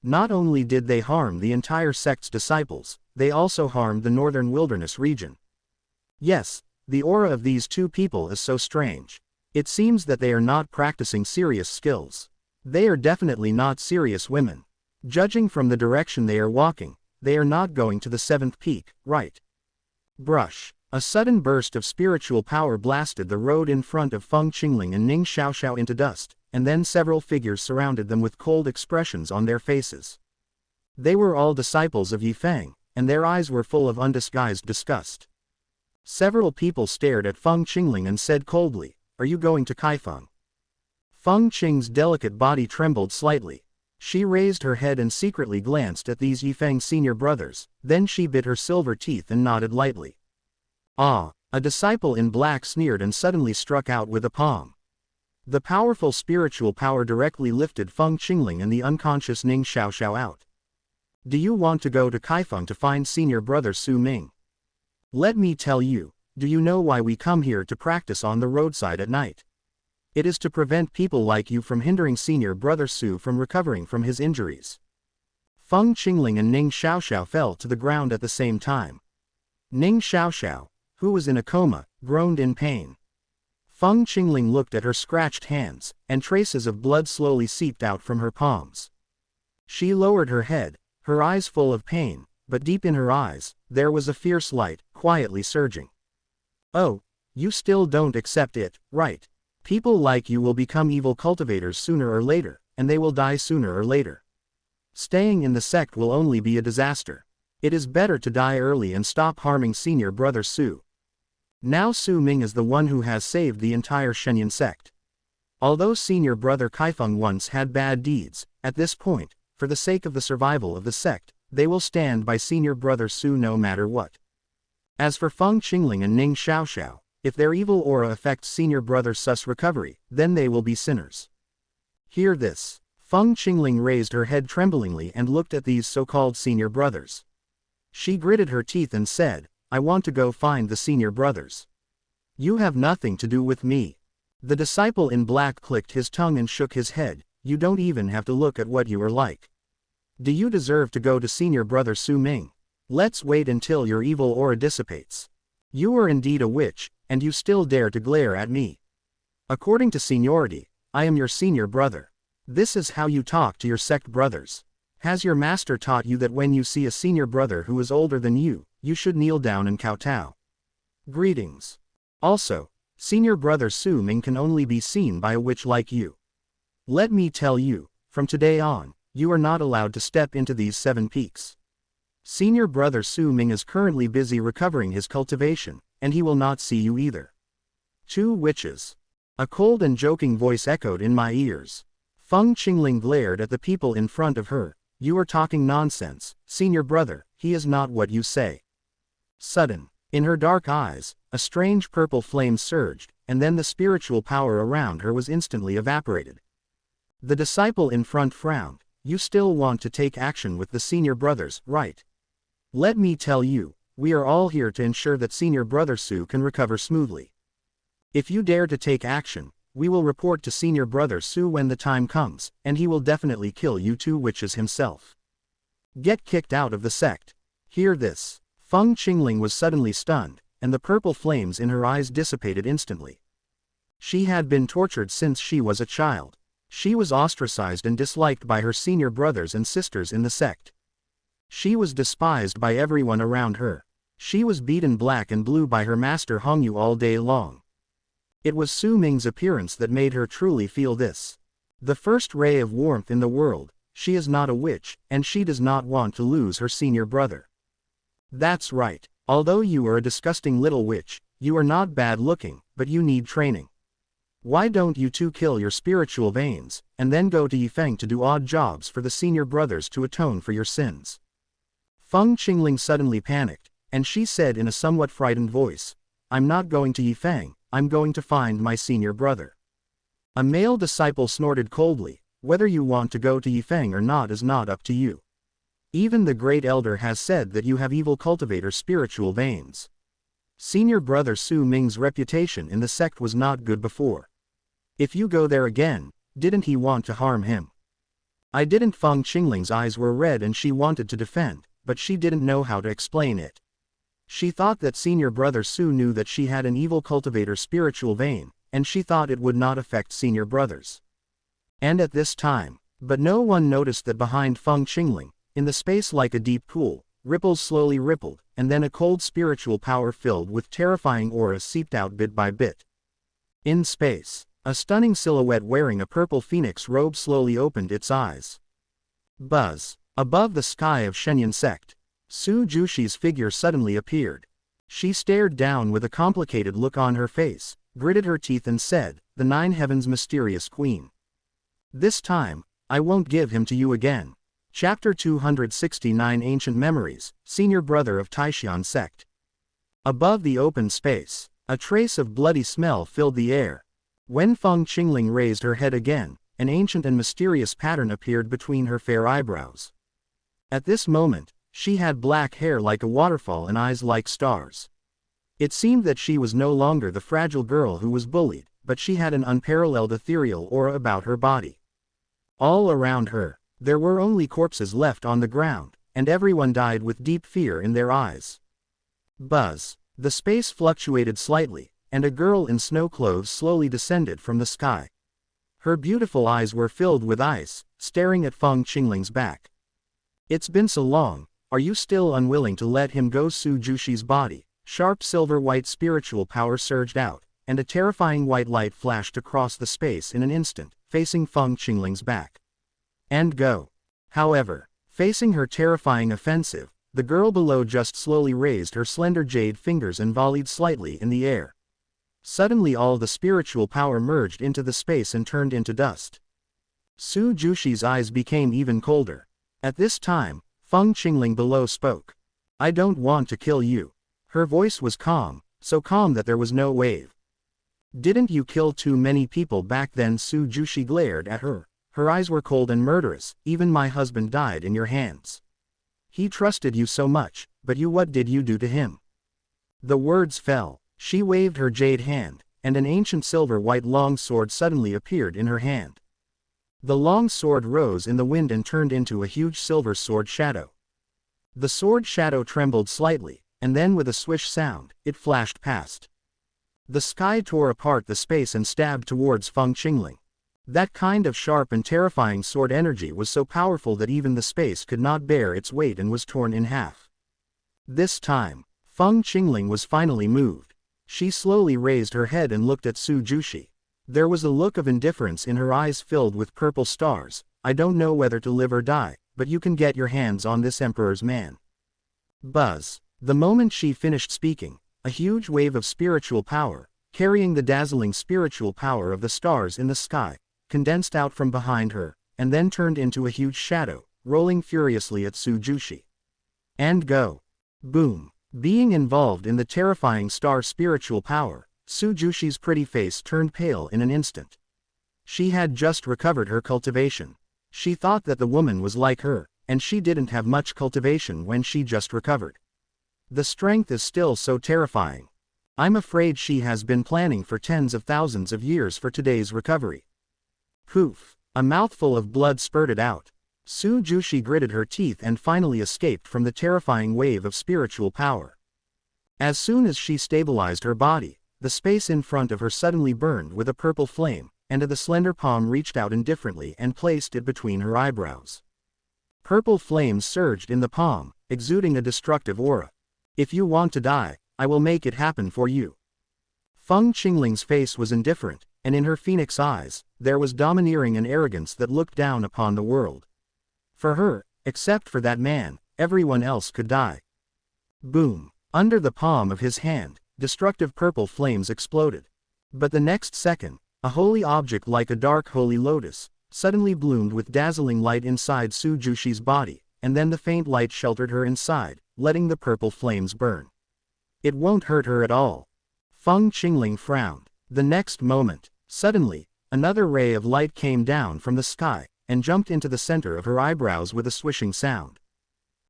Not only did they harm the entire sect's disciples, they also harmed the northern wilderness region. Yes, the aura of these two people is so strange. It seems that they are not practicing serious skills. They are definitely not serious women. Judging from the direction they are walking, they are not going to the 7th peak, right? Brush. A sudden burst of spiritual power blasted the road in front of Feng Qingling and Ning Xiaoxiao into dust, and then several figures surrounded them with cold expressions on their faces. They were all disciples of Yifeng, and their eyes were full of undisguised disgust. Several people stared at Feng Qingling and said coldly, "Are you going to Kaifeng?" Feng Qing's delicate body trembled slightly. She raised her head and secretly glanced at these Yifeng senior brothers, then she bit her silver teeth and nodded lightly. Ah, a disciple in black sneered and suddenly struck out with a palm. The powerful spiritual power directly lifted Feng Qingling and the unconscious Ning Xiaoxiao out. Do you want to go to Kaifeng to find senior brother Su Ming? Let me tell you, do you know why we come here to practice on the roadside at night? It is to prevent people like you from hindering senior brother Su from recovering from his injuries. Feng Qingling and Ning Xiaoxiao fell to the ground at the same time. Ning Xiaoxiao, who was in a coma, groaned in pain. Feng Qingling looked at her scratched hands, and traces of blood slowly seeped out from her palms. She lowered her head, her eyes full of pain, but deep in her eyes, there was a fierce light, quietly surging. Oh, you still don't accept it, right? People like you will become evil cultivators sooner or later, and they will die sooner or later. Staying in the sect will only be a disaster. It is better to die early and stop harming senior brother Su. Now Su Ming is the one who has saved the entire Shenyang sect. Although senior brother Kaifeng once had bad deeds, at this point, for the sake of the survival of the sect, they will stand by senior brother Su no matter what. As for Feng Qingling and Ning Xiaoxiao, if their evil aura affects senior brother Su's recovery, then they will be sinners. Hear this. Feng Qingling raised her head tremblingly and looked at these so-called senior brothers. She gritted her teeth and said, I want to go find the senior brothers. You have nothing to do with me. The disciple in black clicked his tongue and shook his head. You don't even have to look at what you are like. Do you deserve to go to senior brother Su Ming? Let's wait until your evil aura dissipates. You are indeed a witch, and you still dare to glare at me. According to seniority, I am your senior brother. This is how you talk to your sect brothers. Has your master taught you that when you see a senior brother who is older than you should kneel down and kowtow? Greetings. Also, senior brother Su Ming can only be seen by a witch like you. Let me tell you, from today on, you are not allowed to step into these 7 peaks. Senior brother Su Ming is currently busy recovering his cultivation, and he will not see you either. 2 witches. A cold and joking voice echoed in my ears. Feng Qingling glared at the people in front of her. You are talking nonsense, senior brother, he is not what you say. In her dark eyes, a strange purple flame surged, and then the spiritual power around her was instantly evaporated. The disciple in front frowned. You still want to take action with the senior brothers, right? Let me tell you, we are all here to ensure that senior brother Su can recover smoothly. If you dare to take action, we will report to senior brother Su when the time comes, and he will definitely kill you two witches himself. Get kicked out of the sect. Hear this. Feng Qingling was suddenly stunned, and the purple flames in her eyes dissipated instantly. She had been tortured since she was a child. She was ostracized and disliked by her senior brothers and sisters in the sect. She was despised by everyone around her. She was beaten black and blue by her master Hongyu all day long. It was Su Ming's appearance that made her truly feel this. The first ray of warmth in the world. She is not a witch, and she does not want to lose her senior brother. That's right. Although you are a disgusting little witch, you are not bad looking, but you need training. Why don't you two kill your spiritual veins, and then go to Yifeng to do odd jobs for the senior brothers to atone for your sins? Feng Qingling suddenly panicked, and she said in a somewhat frightened voice, I'm not going to Yifeng, I'm going to find my senior brother. A male disciple snorted coldly, whether you want to go to Yifeng or not is not up to you. Even the great elder has said that you have evil cultivator spiritual veins. Senior brother Su Ming's reputation in the sect was not good before. If you go there again, didn't he want to harm him? I didn't. Feng Qingling's eyes were red and she wanted to defend, but she didn't know how to explain it. She thought that senior brother Su knew that she had an evil cultivator spiritual vein, and she thought it would not affect senior brothers. And at this time, but no one noticed that behind Feng Qingling, in the space like a deep pool, ripples slowly rippled, and then a cold spiritual power filled with terrifying auras seeped out bit by bit. In space, a stunning silhouette wearing a purple phoenix robe slowly opened its eyes. Buzz. Above the sky of Shenyan sect, Su Jushi's figure suddenly appeared. She stared down with a complicated look on her face, gritted her teeth and said, the Nine Heavens' mysterious queen. This time, I won't give him to you again. Chapter 269 Ancient Memories, Senior Brother of Taishan Sect. Above the open space, a trace of bloody smell filled the air. When Feng Qingling raised her head again, an ancient and mysterious pattern appeared between her fair eyebrows. At this moment, she had black hair like a waterfall and eyes like stars. It seemed that she was no longer the fragile girl who was bullied, but she had an unparalleled ethereal aura about her body. All around her, there were only corpses left on the ground, and everyone died with deep fear in their eyes. Buzz. The space fluctuated slightly, and a girl in snow clothes slowly descended from the sky. Her beautiful eyes were filled with ice, staring at Feng Qingling's back. It's been so long, are you still unwilling to let him go? Su Jushi's body, sharp silver-white spiritual power surged out, and a terrifying white light flashed across the space in an instant, facing Feng Qingling's back. And go. However, facing her terrifying offensive, the girl below just slowly raised her slender jade fingers and volleyed slightly in the air. Suddenly all the spiritual power merged into the space and turned into dust. Su Jushi's eyes became even colder. At this time, Feng Qingling below spoke. I don't want to kill you. Her voice was calm, so calm that there was no wave. Didn't you kill too many people back then? Su Jushi glared at her. Her eyes were cold and murderous. Even my husband died in your hands. He trusted you so much, but what did you do to him? The words fell. She waved her jade hand, and an ancient silver-white long sword suddenly appeared in her hand. The long sword rose in the wind and turned into a huge silver sword shadow. The sword shadow trembled slightly, and then with a swish sound, it flashed past. The sky tore apart the space and stabbed towards Feng Qingling. That kind of sharp and terrifying sword energy was so powerful that even the space could not bear its weight and was torn in half. This time, Feng Qingling was finally moved. She slowly raised her head and looked at Su Jushi. There was a look of indifference in her eyes filled with purple stars. I don't know whether to live or die, but you can get your hands on this emperor's man. Buzz. The moment she finished speaking, a huge wave of spiritual power, carrying the dazzling spiritual power of the stars in the sky, condensed out from behind her, and then turned into a huge shadow, rolling furiously at Su Jushi. And go. Boom. Being involved in the terrifying star spiritual power, Su Jushi's pretty face turned pale in an instant. She had just recovered her cultivation. She thought that the woman was like her, and she didn't have much cultivation when she just recovered. The strength is still so terrifying. I'm afraid she has been planning for tens of thousands of years for today's recovery. Poof! A mouthful of blood spurted out. Su Jushi gritted her teeth and finally escaped from the terrifying wave of spiritual power. As soon as she stabilized her body, the space in front of her suddenly burned with a purple flame, and the slender palm reached out indifferently and placed it between her eyebrows. Purple flames surged in the palm, exuding a destructive aura. If you want to die, I will make it happen for you. Feng Qingling's face was indifferent, and in her phoenix eyes, there was domineering and arrogance that looked down upon the world. For her, except for that man, everyone else could die. Boom! Under the palm of his hand, destructive purple flames exploded. But the next second, a holy object like a dark holy lotus, suddenly bloomed with dazzling light inside Su Jushi's body, and then the faint light sheltered her inside, letting the purple flames burn. It won't hurt her at all. Feng Qingling frowned. The next moment, suddenly, another ray of light came down from the sky, and jumped into the center of her eyebrows with a swishing sound.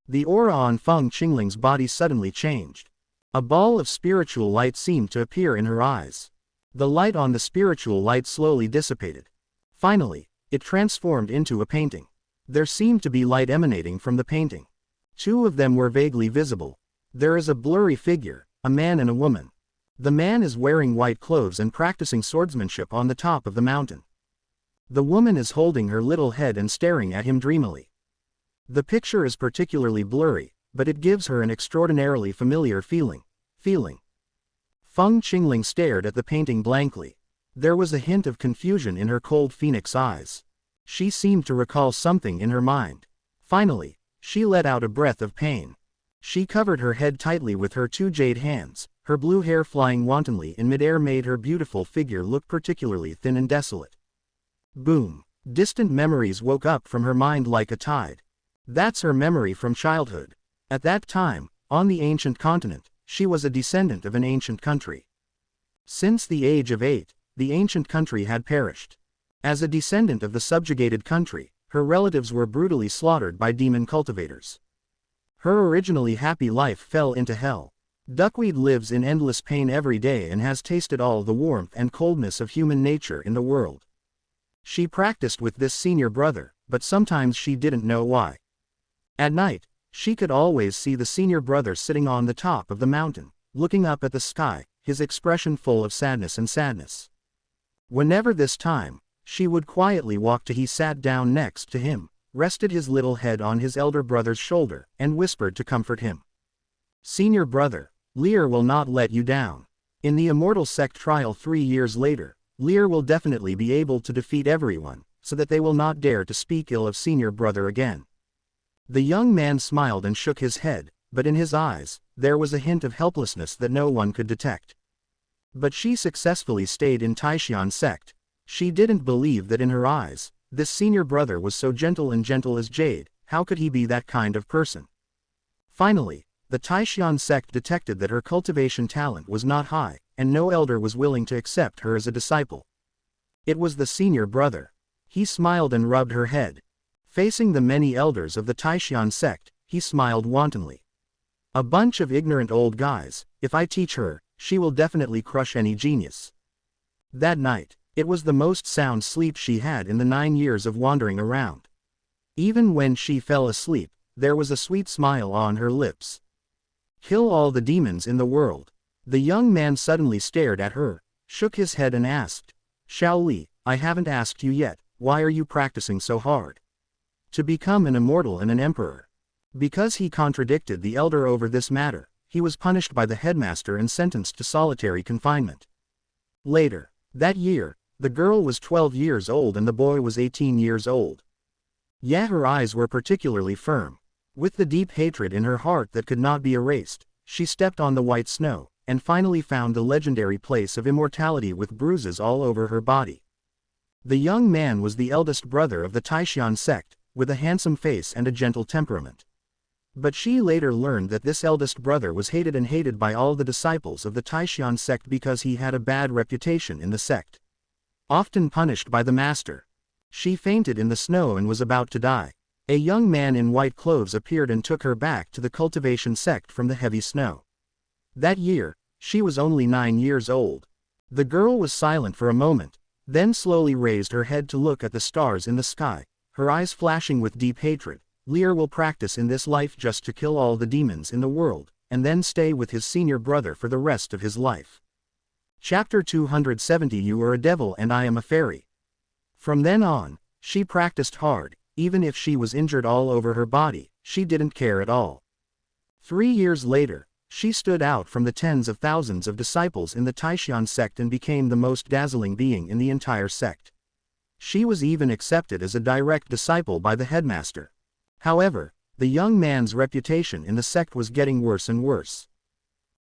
The aura on Feng Qingling's body suddenly changed. A ball of spiritual light seemed to appear in her eyes. The light on the spiritual light slowly dissipated. Finally, it transformed into a painting. There seemed to be light emanating from the painting. Two of them were vaguely visible. There is a blurry figure, a man and a woman. The man is wearing white clothes and practicing swordsmanship on the top of the mountain. The woman is holding her little head and staring at him dreamily. The picture is particularly blurry, but it gives her an extraordinarily familiar feeling. Feng Qingling stared at the painting blankly. There was a hint of confusion in her cold phoenix eyes. She seemed to recall something in her mind. Finally, she let out a breath of pain. She covered her head tightly with her two jade hands. Her blue hair flying wantonly in midair made her beautiful figure look particularly thin and desolate. Boom! Distant memories woke up from her mind like a tide. That's her memory from childhood. At that time, on the ancient continent, she was a descendant of an ancient country. Since the age of 8, the ancient country had perished. As a descendant of the subjugated country, her relatives were brutally slaughtered by demon cultivators. Her originally happy life fell into hell. Duckweed lives in endless pain every day and has tasted all the warmth and coldness of human nature in the world. She practiced with this senior brother, but sometimes she didn't know why. At night, she could always see the senior brother sitting on the top of the mountain, looking up at the sky, his expression full of sadness. Whenever this time, she would quietly walk to he sat down next to him, rested his little head on his elder brother's shoulder, and whispered to comfort him. Senior brother, Lear will not let you down. In the immortal sect trial 3 years later, Lear will definitely be able to defeat everyone, so that they will not dare to speak ill of senior brother again. The young man smiled and shook his head, but in his eyes, there was a hint of helplessness that no one could detect. But she successfully stayed in Taishan sect. She didn't believe that in her eyes, this senior brother was so gentle as jade. How could he be that kind of person? Finally, the Taishan sect detected that her cultivation talent was not high, and no elder was willing to accept her as a disciple. It was the senior brother. He smiled and rubbed her head. Facing the many elders of the Taishan sect, he smiled wantonly. A bunch of ignorant old guys. If I teach her, she will definitely crush any genius. That night, it was the most sound sleep she had in the 9 years of wandering around. Even when she fell asleep, there was a sweet smile on her lips. Kill all the demons in the world. The young man suddenly stared at her, shook his head and asked, Xiao Li, I haven't asked you yet, why are you practicing so hard? To become an immortal and an emperor. Because he contradicted the elder over this matter, he was punished by the headmaster and sentenced to solitary confinement. Later, that year, the girl was 12 years old and the boy was 18 years old. Yet her eyes were particularly firm. With the deep hatred in her heart that could not be erased, she stepped on the white snow, and finally found the legendary place of immortality with bruises all over her body. The young man was the eldest brother of the Taishan sect, with a handsome face and a gentle temperament. But she later learned that this eldest brother was hated by all the disciples of the Taishan sect because he had a bad reputation in the sect. Often punished by the master. She fainted in the snow and was about to die. A young man in white clothes appeared and took her back to the cultivation sect from the heavy snow. That year, she was only 9 years old. The girl was silent for a moment, then slowly raised her head to look at the stars in the sky, her eyes flashing with deep hatred. Lear will practice in this life just to kill all the demons in the world, and then stay with his senior brother for the rest of his life. Chapter 270 You are a devil and I am a fairy. From then on, she practiced hard, even if she was injured all over her body, she didn't care at all. 3 years later, she stood out from the tens of thousands of disciples in the Taishan sect and became the most dazzling being in the entire sect. She was even accepted as a direct disciple by the headmaster. However, the young man's reputation in the sect was getting worse and worse.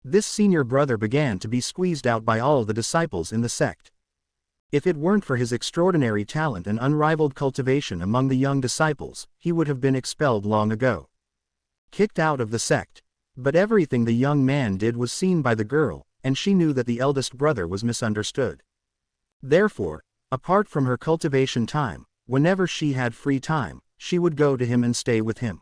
This senior brother began to be squeezed out by all the disciples in the sect. If it weren't for his extraordinary talent and unrivaled cultivation among the young disciples, he would have been expelled long ago. Kicked out of the sect. But everything the young man did was seen by the girl, and she knew that the eldest brother was misunderstood. Therefore, apart from her cultivation time, whenever she had free time, she would go to him and stay with him.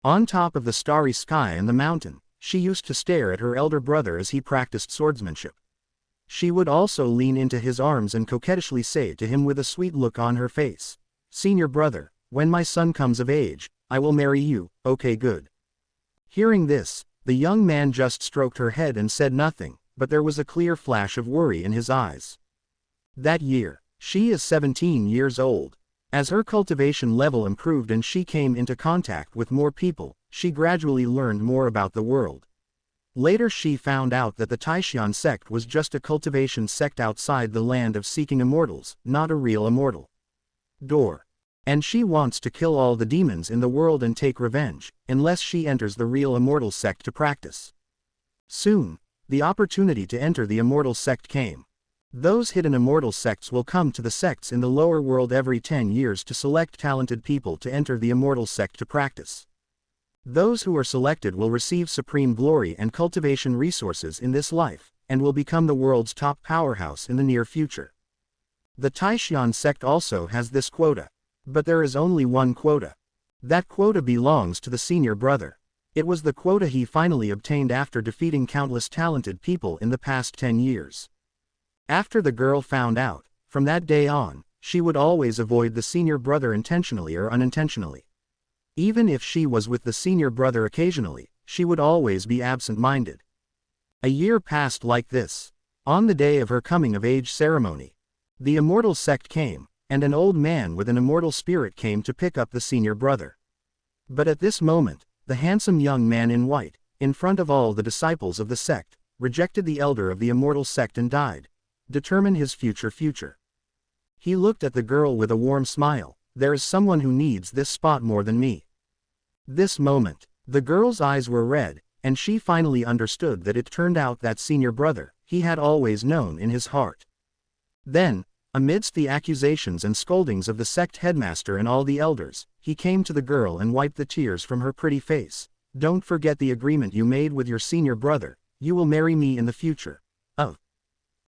On top of the starry sky and the mountain, she used to stare at her elder brother as he practiced swordsmanship. She would also lean into his arms and coquettishly say to him with a sweet look on her face, "Senior brother, when my son comes of age, I will marry you, okay good." Hearing this, the young man just stroked her head and said nothing, but there was a clear flash of worry in his eyes. That year, she is 17 years old. As her cultivation level improved and she came into contact with more people, she gradually learned more about the world. Later she found out that the Taishan sect was just a cultivation sect outside the land of seeking immortals, not a real immortal. And she wants to kill all the demons in the world and take revenge, unless she enters the real immortal sect to practice. Soon, the opportunity to enter the immortal sect came. Those hidden immortal sects will come to the sects in the lower world every 10 years to select talented people to enter the immortal sect to practice. Those who are selected will receive supreme glory and cultivation resources in this life, and will become the world's top powerhouse in the near future. The Taishan sect also has this quota. But there is only one quota. That quota belongs to the senior brother. It was the quota he finally obtained after defeating countless talented people in the past 10 years. After the girl found out, from that day on, she would always avoid the senior brother intentionally or unintentionally. Even if she was with the senior brother occasionally, she would always be absent-minded. A year passed like this. On the day of her coming-of-age ceremony, the immortal sect came, and an old man with an immortal spirit came to pick up the senior brother. But at this moment, the handsome young man in white, in front of all the disciples of the sect, rejected the elder of the immortal sect and died. Determine his future. He looked at the girl with a warm smile. There is someone who needs this spot more than me. This moment, the girl's eyes were red, and she finally understood that it turned out that senior brother, he had always known in his heart. Then, amidst the accusations and scoldings of the sect headmaster and all the elders, he came to the girl and wiped the tears from her pretty face. Don't forget the agreement you made with your senior brother, you will marry me in the future.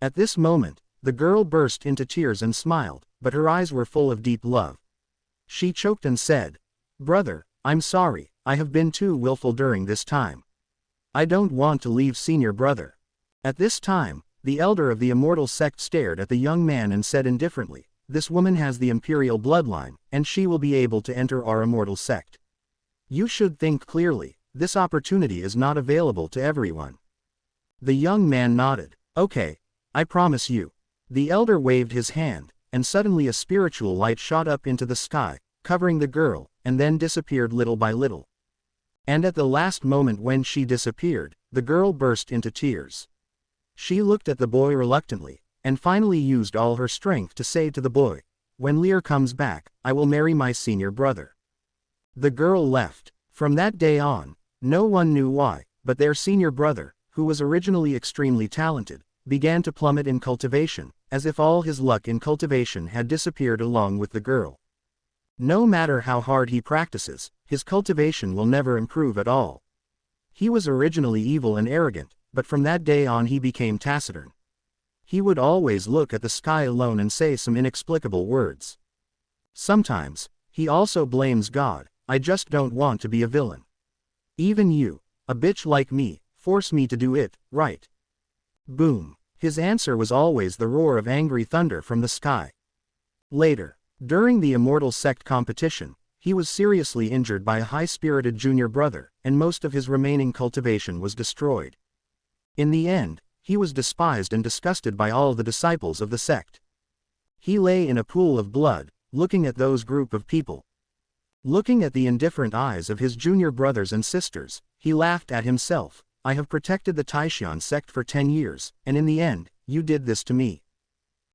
At this moment, the girl burst into tears and smiled, but her eyes were full of deep love. She choked and said, "Brother, I'm sorry, I have been too willful during this time. I don't want to leave senior brother." At this time, the elder of the immortal sect stared at the young man and said indifferently, "This woman has the imperial bloodline, and she will be able to enter our immortal sect. You should think clearly, this opportunity is not available to everyone." The young man nodded. "Okay, I promise you." The elder waved his hand, and suddenly a spiritual light shot up into the sky, covering the girl, and then disappeared little by little. And at the last moment when she disappeared, the girl burst into tears. She looked at the boy reluctantly, and finally used all her strength to say to the boy, "When Lear comes back, I will marry my senior brother." The girl left. From that day on, no one knew why, but their senior brother, who was originally extremely talented, began to plummet in cultivation, as if all his luck in cultivation had disappeared along with the girl. No matter how hard he practices, his cultivation will never improve at all. He was originally evil and arrogant, but from that day on he became taciturn. He would always look at the sky alone and say some inexplicable words. Sometimes, he also blames God. I just don't want to be a villain. Even you, a bitch like me, force me to do it, right? Boom. His answer was always the roar of angry thunder from the sky. Later, during the immortal sect competition, he was seriously injured by a high-spirited junior brother, and most of his remaining cultivation was destroyed. In the end, he was despised and disgusted by all the disciples of the sect. He lay in a pool of blood, looking at those group of people. Looking at the indifferent eyes of his junior brothers and sisters, he laughed at himself. I have protected the Taishan sect for 10 years, and in the end, you did this to me.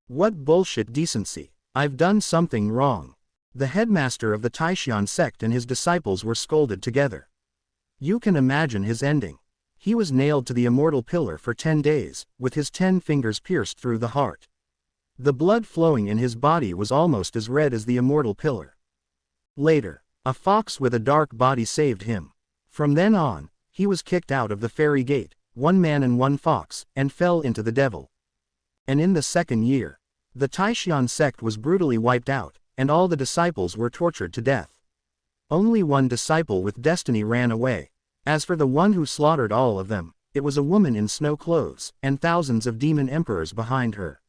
What bullshit decency. I've done something wrong. The headmaster of the Taishan sect and his disciples were scolded together. You can imagine his ending. He was nailed to the immortal pillar for 10 days, with his 10 fingers pierced through the heart. The blood flowing in his body was almost as red as the immortal pillar. Later, a fox with a dark body saved him. From then on, he was kicked out of the fairy gate, 1 man and 1 fox, and fell into the devil. And in the 2nd year, the Taishan sect was brutally wiped out, and all the disciples were tortured to death. Only 1 disciple with destiny ran away. As for the one who slaughtered all of them, it was a woman in snow clothes, and thousands of demon emperors behind her.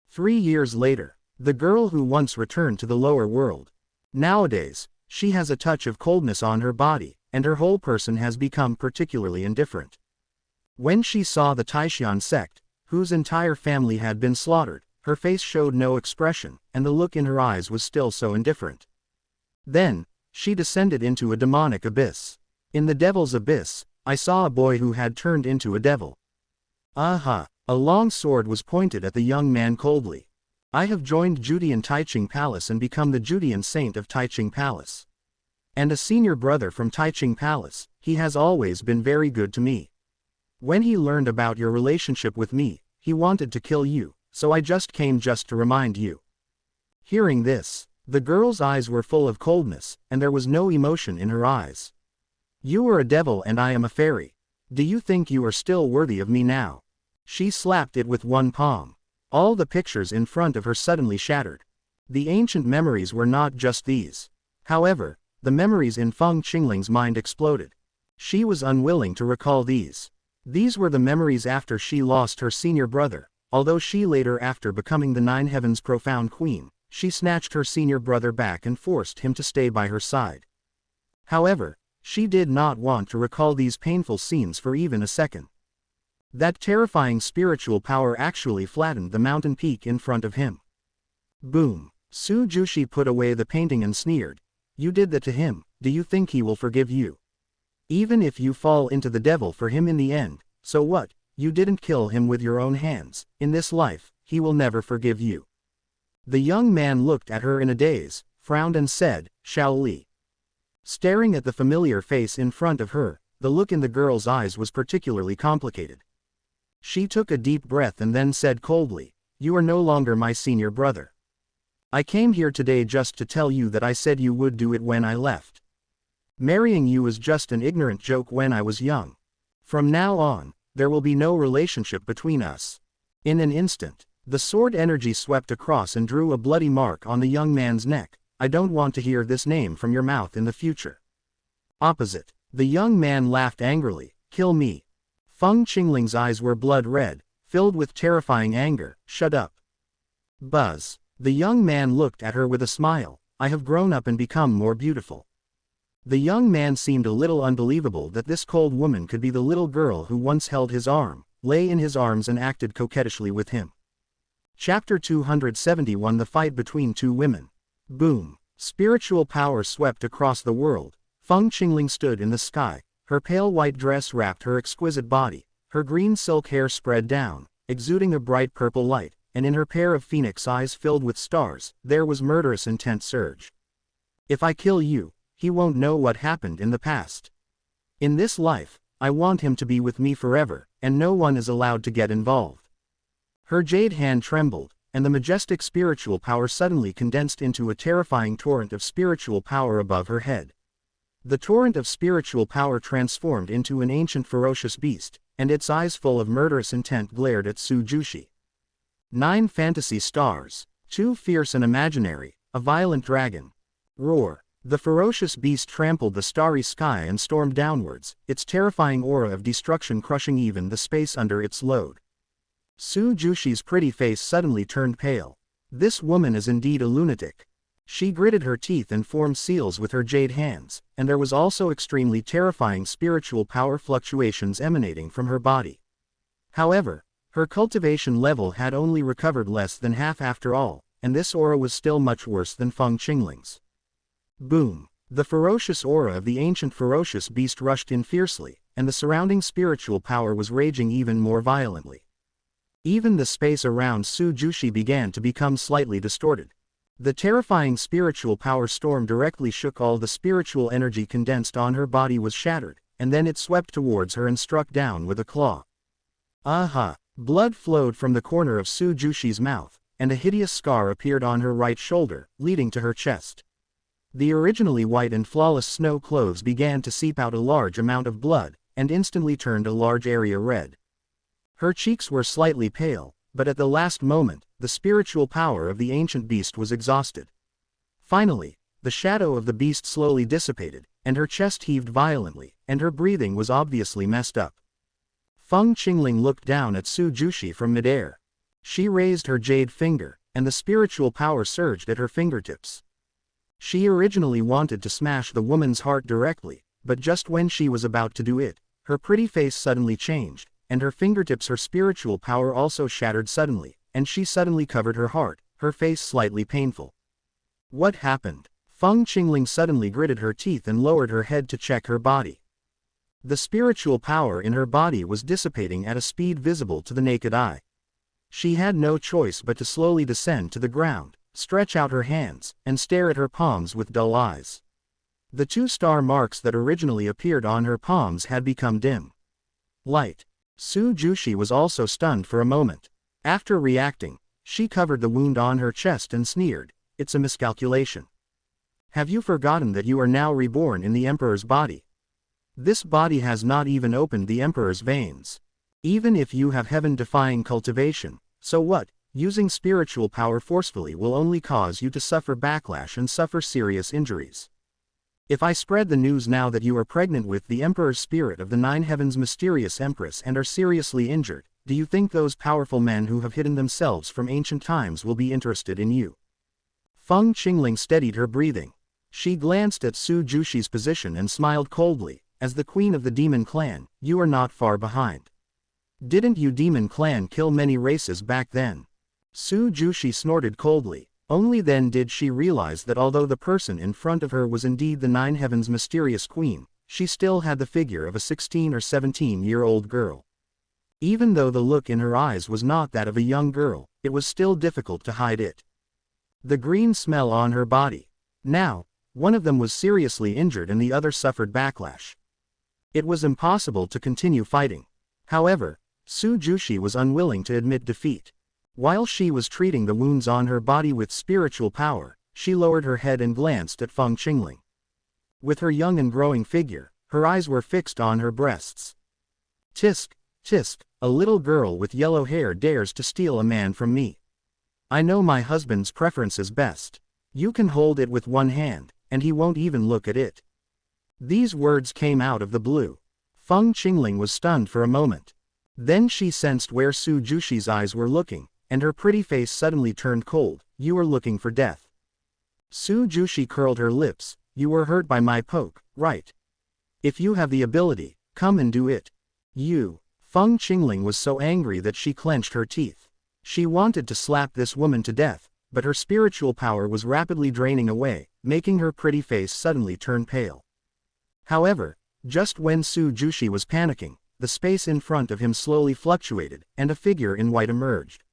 3 years later, the girl who once returned to the lower world. Nowadays, she has a touch of coldness on her body, and her whole person has become particularly indifferent. When she saw the Taishan sect, whose entire family had been slaughtered, her face showed no expression, and the look in her eyes was still so indifferent. Then, she descended into a demonic abyss. In the devil's abyss, I saw a boy who had turned into a devil. Aha! A long sword was pointed at the young man coldly. I have joined Judean Taiching Palace and become the Judean saint of Taiching Palace. And a senior brother from Taiching Palace, he has always been very good to me. When he learned about your relationship with me, he wanted to kill you, so I just came just to remind you. Hearing this, the girl's eyes were full of coldness, and there was no emotion in her eyes. You are a devil and I am a fairy. Do you think you are still worthy of me now? She slapped it with 1 palm. All the pictures in front of her suddenly shattered. The ancient memories were not just these. However, the memories in Feng Qingling's mind exploded. She was unwilling to recall these. These were the memories after she lost her senior brother, although she later, after becoming the 9 Heavens' profound queen, she snatched her senior brother back and forced him to stay by her side. However, she did not want to recall these painful scenes for even a second. That terrifying spiritual power actually flattened the mountain peak in front of him. Boom! Su Jushi put away the painting and sneered. You did that to him, do you think he will forgive you? Even if you fall into the devil for him in the end, so what? You didn't kill him with your own hands. In this life, he will never forgive you. The young man looked at her in a daze, frowned and said, Shao Li. Staring at the familiar face in front of her, the look in the girl's eyes was particularly complicated. She took a deep breath and then said coldly, You are no longer my senior brother. I came here today just to tell you that I said you would do it when I left. Marrying you was just an ignorant joke when I was young. From now on, there will be no relationship between us. In an instant, the sword energy swept across and drew a bloody mark on the young man's neck. I don't want to hear this name from your mouth in the future. Opposite, the young man laughed angrily, Kill me. Feng Qingling's eyes were blood red, filled with terrifying anger. Shut up. Buzz. The young man looked at her with a smile. I have grown up and become more beautiful. The young man seemed a little unbelievable that this cold woman could be the little girl who once held his arm, lay in his arms and acted coquettishly with him. Chapter 271 The Fight Between Two Women. Boom. Spiritual power swept across the world. Feng Qingling stood in the sky. Her pale white dress wrapped her exquisite body. Her green silk hair spread down, exuding a bright purple light, and in her pair of phoenix eyes filled with stars, there was murderous intent surge. If I kill you, he won't know what happened in the past. In this life, I want him to be with me forever, and no one is allowed to get involved. Her jade hand trembled, and the majestic spiritual power suddenly condensed into a terrifying torrent of spiritual power above her head. The torrent of spiritual power transformed into an ancient ferocious beast, and its eyes full of murderous intent glared at Su Jushi. 9 fantasy stars, 2 fierce and imaginary, a violent dragon. Roar. The ferocious beast trampled the starry sky and stormed downwards, its terrifying aura of destruction crushing even the space under its load. Su Jushi's pretty face suddenly turned pale. This woman is indeed a lunatic. She gritted her teeth and formed seals with her jade hands, and there was also extremely terrifying spiritual power fluctuations emanating from her body. However, her cultivation level had only recovered less than half after all, and this aura was still much worse than Feng Qingling's. Boom! The ferocious aura of the ancient ferocious beast rushed in fiercely, and the surrounding spiritual power was raging even more violently. Even the space around Su Jushi began to become slightly distorted. The terrifying spiritual power storm directly shook all the spiritual energy condensed on her body was shattered, and then it swept towards her and struck down with a claw. Aha! Blood flowed from the corner of Su Jushi's mouth, and a hideous scar appeared on her right shoulder, leading to her chest. The originally white and flawless snow clothes began to seep out a large amount of blood, and instantly turned a large area red. Her cheeks were slightly pale, but at the last moment, the spiritual power of the ancient beast was exhausted. Finally, the shadow of the beast slowly dissipated, and her chest heaved violently, and her breathing was obviously messed up. Feng Qingling looked down at Su Jushi from midair. She raised her jade finger, and the spiritual power surged at her fingertips. She originally wanted to smash the woman's heart directly, but just when she was about to do it, her pretty face suddenly changed, and her fingertips her spiritual power also shattered suddenly, and she suddenly covered her heart, her face slightly painful. What happened? Feng Qingling suddenly gritted her teeth and lowered her head to check her body. The spiritual power in her body was dissipating at a speed visible to the naked eye. She had no choice but to slowly descend to the ground, stretch out her hands, and stare at her palms with dull eyes. The 2 star marks that originally appeared on her palms had become dim. Light. Su Jushi was also stunned for a moment. After reacting, she covered the wound on her chest and sneered, "It's a miscalculation. Have you forgotten that you are now reborn in the Emperor's body? This body has not even opened the Emperor's veins. Even if you have heaven-defying cultivation, so what? Using spiritual power forcefully will only cause you to suffer backlash and suffer serious injuries. If I spread the news now that you are pregnant with the Emperor's spirit of the 9 heavens mysterious Empress and are seriously injured, do you think those powerful men who have hidden themselves from ancient times will be interested in you?" Feng Qingling steadied her breathing. She glanced at Su Jushi's position and smiled coldly. "As the queen of the demon clan, you are not far behind. Didn't you demon clan kill many races back then?" Su Jushi snorted coldly. Only then did she realize that although the person in front of her was indeed the 9 heavens mysterious queen, she still had the figure of a 16 or 17-year-old girl. Even though the look in her eyes was not that of a young girl, it was still difficult to hide it. The green smell on her body. Now, one of them was seriously injured and the other suffered backlash. It was impossible to continue fighting. However, Su Jushi was unwilling to admit defeat. While she was treating the wounds on her body with spiritual power, she lowered her head and glanced at Feng Qingling. With her young and growing figure, her eyes were fixed on her breasts. "Tisk, tisk, a little girl with yellow hair dares to steal a man from me. I know my husband's preferences best. You can hold it with one hand, and he won't even look at it." These words came out of the blue. Feng Qingling was stunned for a moment. Then she sensed where Su Jushi's eyes were looking, and her pretty face suddenly turned cold. "You are looking for death." Su Jushi curled her lips. "You were hurt by my poke, right? If you have the ability, come and do it." "You." Feng Qingling was so angry that she clenched her teeth. She wanted to slap this woman to death, but her spiritual power was rapidly draining away, making her pretty face suddenly turn pale. However, just when Su Jushi was panicking, the space in front of him slowly fluctuated, and a figure in white emerged.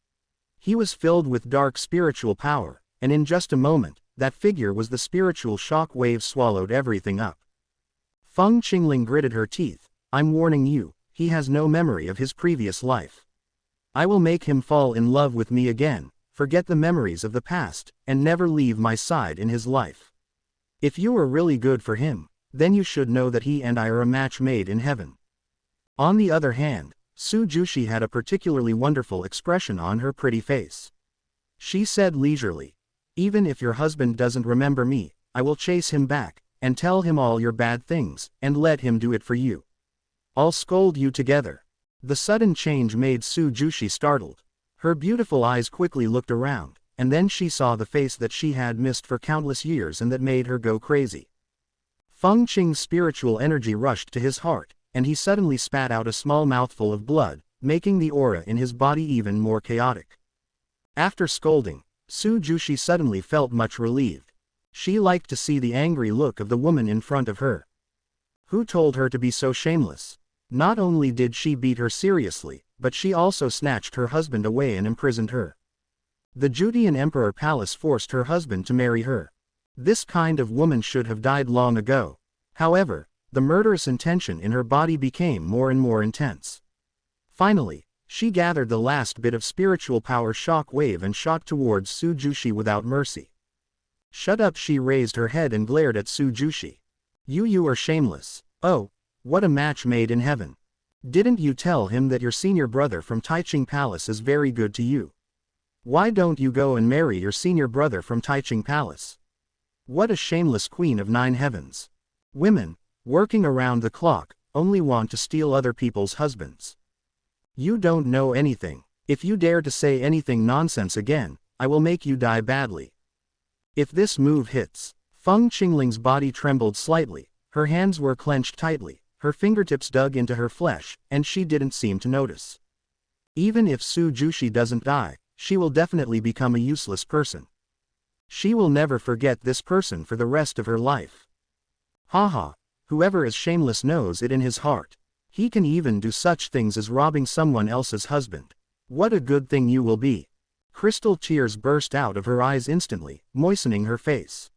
He was filled with dark spiritual power, and in just a moment, that figure was the spiritual shock wave swallowed everything up. Feng Qingling gritted her teeth. "I'm warning you, he has no memory of his previous life. I will make him fall in love with me again, forget the memories of the past, and never leave my side in his life. If you are really good for him, then you should know that he and I are a match made in heaven. On the other hand, Su Jushi had a particularly wonderful expression on her pretty face. She said leisurely, "Even if your husband doesn't remember me, I will chase him back, and tell him all your bad things, and let him do it for you. I'll scold you together." The sudden change made Su Jushi startled. Her beautiful eyes quickly looked around, and then she saw the face that she had missed for countless years and that made her go crazy. Feng Qing's spiritual energy rushed to his heart, and he suddenly spat out a small mouthful of blood, making the aura in his body even more chaotic. After scolding, Su Jushi suddenly felt much relieved. She liked to see the angry look of the woman in front of her. Who told her to be so shameless? Not only did she beat her seriously, but she also snatched her husband away and imprisoned her. The Judean Emperor Palace forced her husband to marry her. This kind of woman should have died long ago. However, the murderous intention in her body became more and more intense. Finally, she gathered the last bit of spiritual power shock wave and shot towards Su Jushi without mercy. "Shut up!" She raised her head and glared at Su Jushi. You are shameless. Oh, what a match made in heaven. Didn't you tell him that your senior brother from Taiching Palace is very good to you? Why don't you go and marry your senior brother from Taiching Palace? What a shameless queen of 9 heavens. Women, working around the clock, only want to steal other people's husbands. You don't know anything. If you dare to say anything nonsense again, I will make you die badly. If this move hits. Feng Qingling's body trembled slightly, her hands were clenched tightly, her fingertips dug into her flesh, and she didn't seem to notice. Even if Su Jushi doesn't die, she will definitely become a useless person. She will never forget this person for the rest of her life. Haha, whoever is shameless knows it in his heart. He can even do such things as robbing someone else's husband. What a good thing you will be. Crystal tears burst out of her eyes instantly, moistening her face.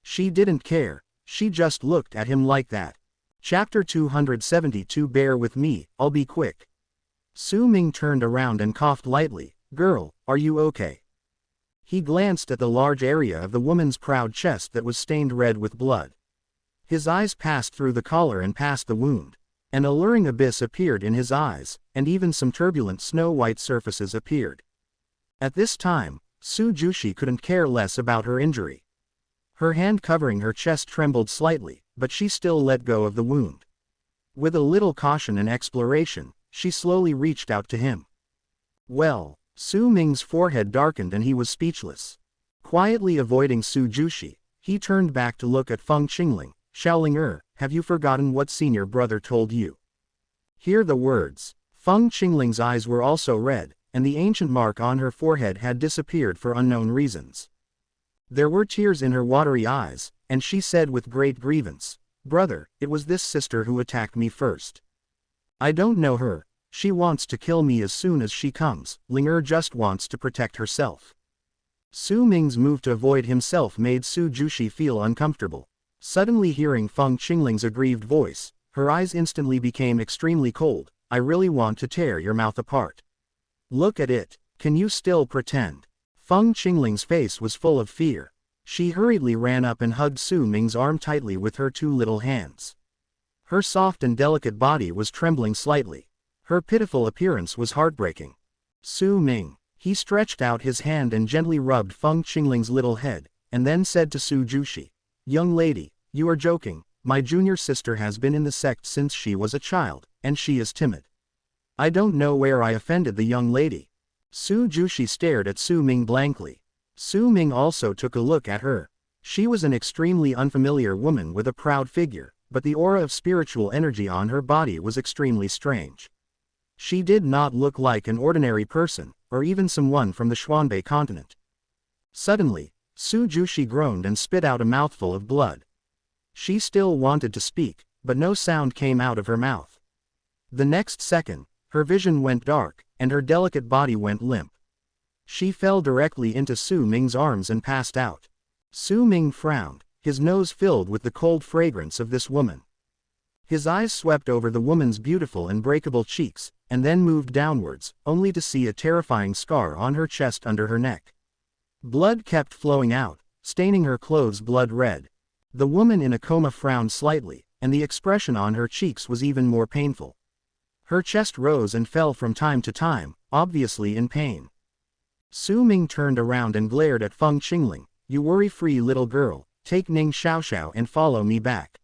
She didn't care, she just looked at him like that. Chapter 272. Bear with me, I'll be quick. Su Ming turned around and coughed lightly. Girl, are you okay? He glanced at the large area of the woman's proud chest that was stained red with blood. His eyes passed through the collar and past the wound. An alluring abyss appeared in his eyes, and even some turbulent snow-white surfaces appeared. At this time, Su Jushi couldn't care less about her injury. Her hand covering her chest trembled slightly, but she still let go of the wound. With a little caution and exploration, she slowly reached out to him. Well, Su Ming's forehead darkened and he was speechless. Quietly avoiding Su Jushi, he turned back to look at Feng Qingling. Xiaoling, have you forgotten what senior brother told you? Hear the words. Feng Qingling's eyes were also red, and the ancient mark on her forehead had disappeared for unknown reasons. There were tears in her watery eyes, and she said with great grievance, Brother, it was this sister who attacked me first. I don't know her, she wants to kill me as soon as she comes, Ling just wants to protect herself. Su Ming's move to avoid himself made Su Jushi feel uncomfortable. Suddenly hearing Feng Qingling's aggrieved voice, her eyes instantly became extremely cold. I really want to tear your mouth apart. Look at it, can you still pretend? Feng Qingling's face was full of fear. She hurriedly ran up and hugged Su Ming's arm tightly with her 2 little hands. Her soft and delicate body was trembling slightly. Her pitiful appearance was heartbreaking. Su Ming. He stretched out his hand and gently rubbed Feng Qingling's little head, and then said to Su Jushi, Young lady, you are joking, my junior sister has been in the sect since she was a child, and she is timid. I don't know where I offended the young lady. Su Jushi stared at Su Ming blankly. Su Ming also took a look at her. She was an extremely unfamiliar woman with a proud figure, but the aura of spiritual energy on her body was extremely strange. She did not look like an ordinary person, or even someone from the Xuanbei continent. Suddenly, Su Jushi groaned and spit out a mouthful of blood. She still wanted to speak, but no sound came out of her mouth. The next second, her vision went dark, and her delicate body went limp. She fell directly into Su Ming's arms and passed out. Su Ming frowned, his nose filled with the cold fragrance of this woman. His eyes swept over the woman's beautiful and breakable cheeks, and then moved downwards, only to see a terrifying scar on her chest under her neck. Blood kept flowing out, staining her clothes blood red. The woman in a coma frowned slightly, and the expression on her cheeks was even more painful. Her chest rose and fell from time to time, obviously in pain. Su Ming turned around and glared at Feng Qingling. "You worry-free little girl, take Ning Xiaoxiao and follow me back."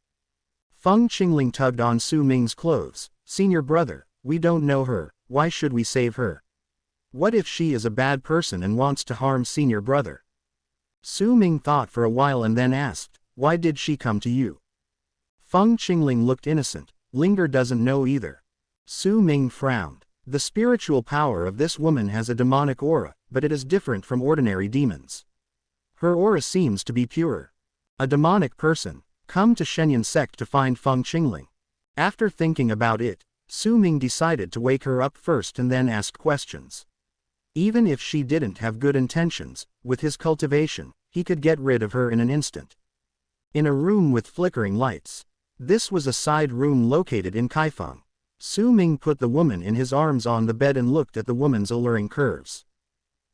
Feng Qingling tugged on Su Ming's clothes. "Senior brother, we don't know her, why should we save her? What if she is a bad person and wants to harm senior brother?" Su Ming thought for a while and then asked, "Why did she come to you?" Feng Qingling looked innocent. "Linger doesn't know either." Su Ming frowned. "The spiritual power of this woman has a demonic aura, but it is different from ordinary demons. Her aura seems to be pure. A demonic person. Come to Shenyang sect to find Feng Qingling." After thinking about it, Su Ming decided to wake her up first and then ask questions. Even if she didn't have good intentions, with his cultivation, he could get rid of her in an instant. In a room with flickering lights. This was a side room located in Kaifeng. Su Ming put the woman in his arms on the bed and looked at the woman's alluring curves.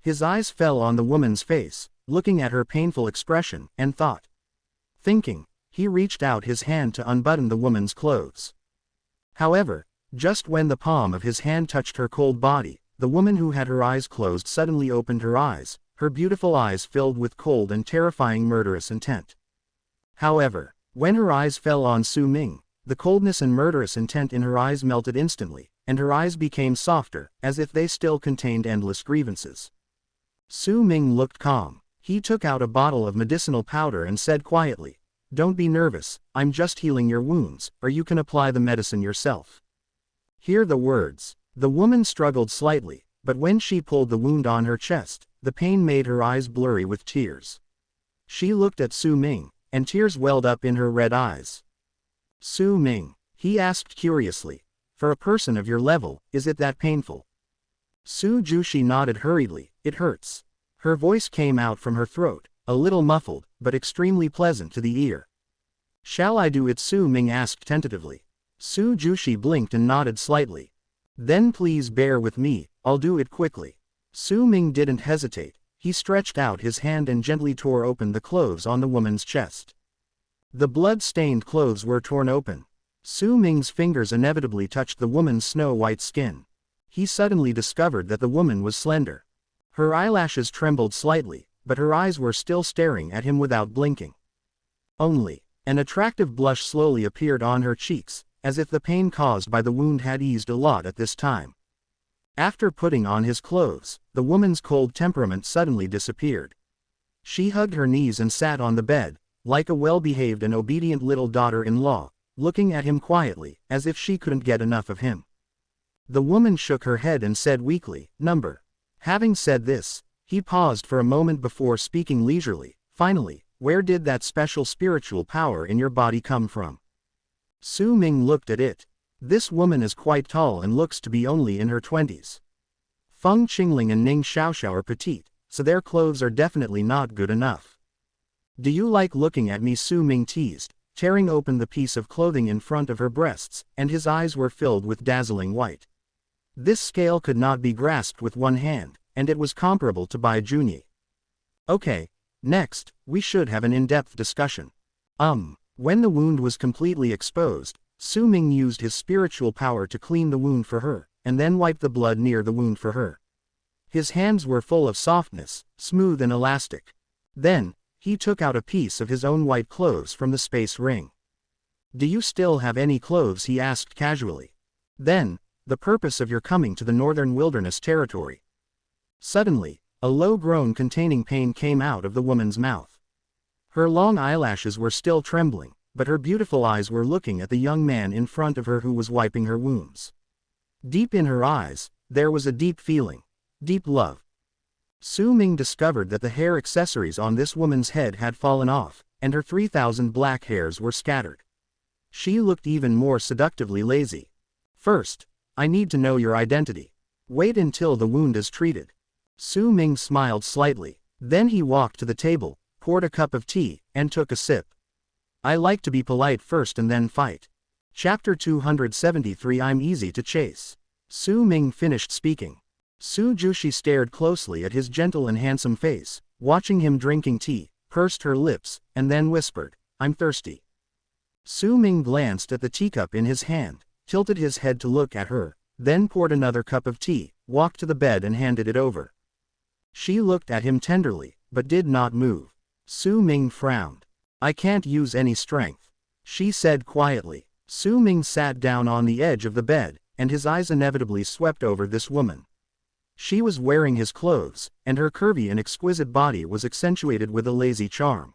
His eyes fell on the woman's face, looking at her painful expression, and thought. Thinking, he reached out his hand to unbutton the woman's clothes. However, just when the palm of his hand touched her cold body, the woman who had her eyes closed suddenly opened her eyes, her beautiful eyes filled with cold and terrifying murderous intent. However, when her eyes fell on Su Ming, the coldness and murderous intent in her eyes melted instantly, and her eyes became softer, as if they still contained endless grievances. Su Ming looked calm. He took out a bottle of medicinal powder and said quietly, "Don't be nervous, I'm just healing your wounds, or you can apply the medicine yourself." Hear the words. The woman struggled slightly, but when she pulled the wound on her chest, the pain made her eyes blurry with tears. She looked at Su Ming, and tears welled up in her red eyes. "Su Ming," he asked curiously, "for a person of your level, is it that painful?" Su Jushi nodded hurriedly. "It hurts." Her voice came out from her throat, a little muffled, but extremely pleasant to the ear. "Shall I do it?" Su Ming asked tentatively. Su Jushi blinked and nodded slightly. "Then please bear with me, I'll do it quickly." Su Ming didn't hesitate. He stretched out his hand and gently tore open the clothes on the woman's chest. The blood-stained clothes were torn open. Su Ming's fingers inevitably touched the woman's snow-white skin. He suddenly discovered that the woman was slender. Her eyelashes trembled slightly, but her eyes were still staring at him without blinking. Only, an attractive blush slowly appeared on her cheeks, as if the pain caused by the wound had eased a lot at this time. After putting on his clothes, the woman's cold temperament suddenly disappeared. She hugged her knees and sat on the bed, like a well-behaved and obedient little daughter-in-law, looking at him quietly, as if she couldn't get enough of him. The woman shook her head and said weakly, "Number." Having said this, he paused for a moment before speaking leisurely. "Finally, where did that special spiritual power in your body come from?" Su Ming looked at it. This woman is quite tall and looks to be only in her 20s. Feng Qingling and Ning Xiaoxiao are petite, so their clothes are definitely not good enough. "Do you like looking at me?" Su Ming teased, tearing open the piece of clothing in front of her breasts, and his eyes were filled with dazzling white. This scale could not be grasped with one hand, and it was comparable to Bai Junyi. "Okay, next, we should have an in-depth discussion." When the wound was completely exposed, Su Ming used his spiritual power to clean the wound for her, and then wipe the blood near the wound for her. His hands were full of softness, smooth and elastic. Then, he took out a piece of his own white clothes from the space ring. "Do you still have any clothes?" he asked casually. "Then, the purpose of your coming to the northern wilderness territory." Suddenly, a low groan containing pain came out of the woman's mouth. Her long eyelashes were still trembling, but her beautiful eyes were looking at the young man in front of her who was wiping her wounds. Deep in her eyes, there was a deep feeling. Deep love. Su Ming discovered that the hair accessories on this woman's head had fallen off, and her 3,000 black hairs were scattered. She looked even more seductively lazy. "First, I need to know your identity. Wait until the wound is treated." Su Ming smiled slightly. Then he walked to the table, poured a cup of tea, and took a sip. "I like to be polite first and then fight." Chapter 273 I'm easy to chase. Su Ming finished speaking. Su Jushi stared closely at his gentle and handsome face, watching him drinking tea, pursed her lips, and then whispered, I'm thirsty. Su Ming glanced at the teacup in his hand, tilted his head to look at her, then poured another cup of tea, walked to the bed and handed it over. She looked at him tenderly, but did not move. Su Ming frowned. I can't use any strength, she said quietly. Su Ming sat down on the edge of the bed, and his eyes inevitably swept over this woman. She was wearing his clothes, and her curvy and exquisite body was accentuated with a lazy charm.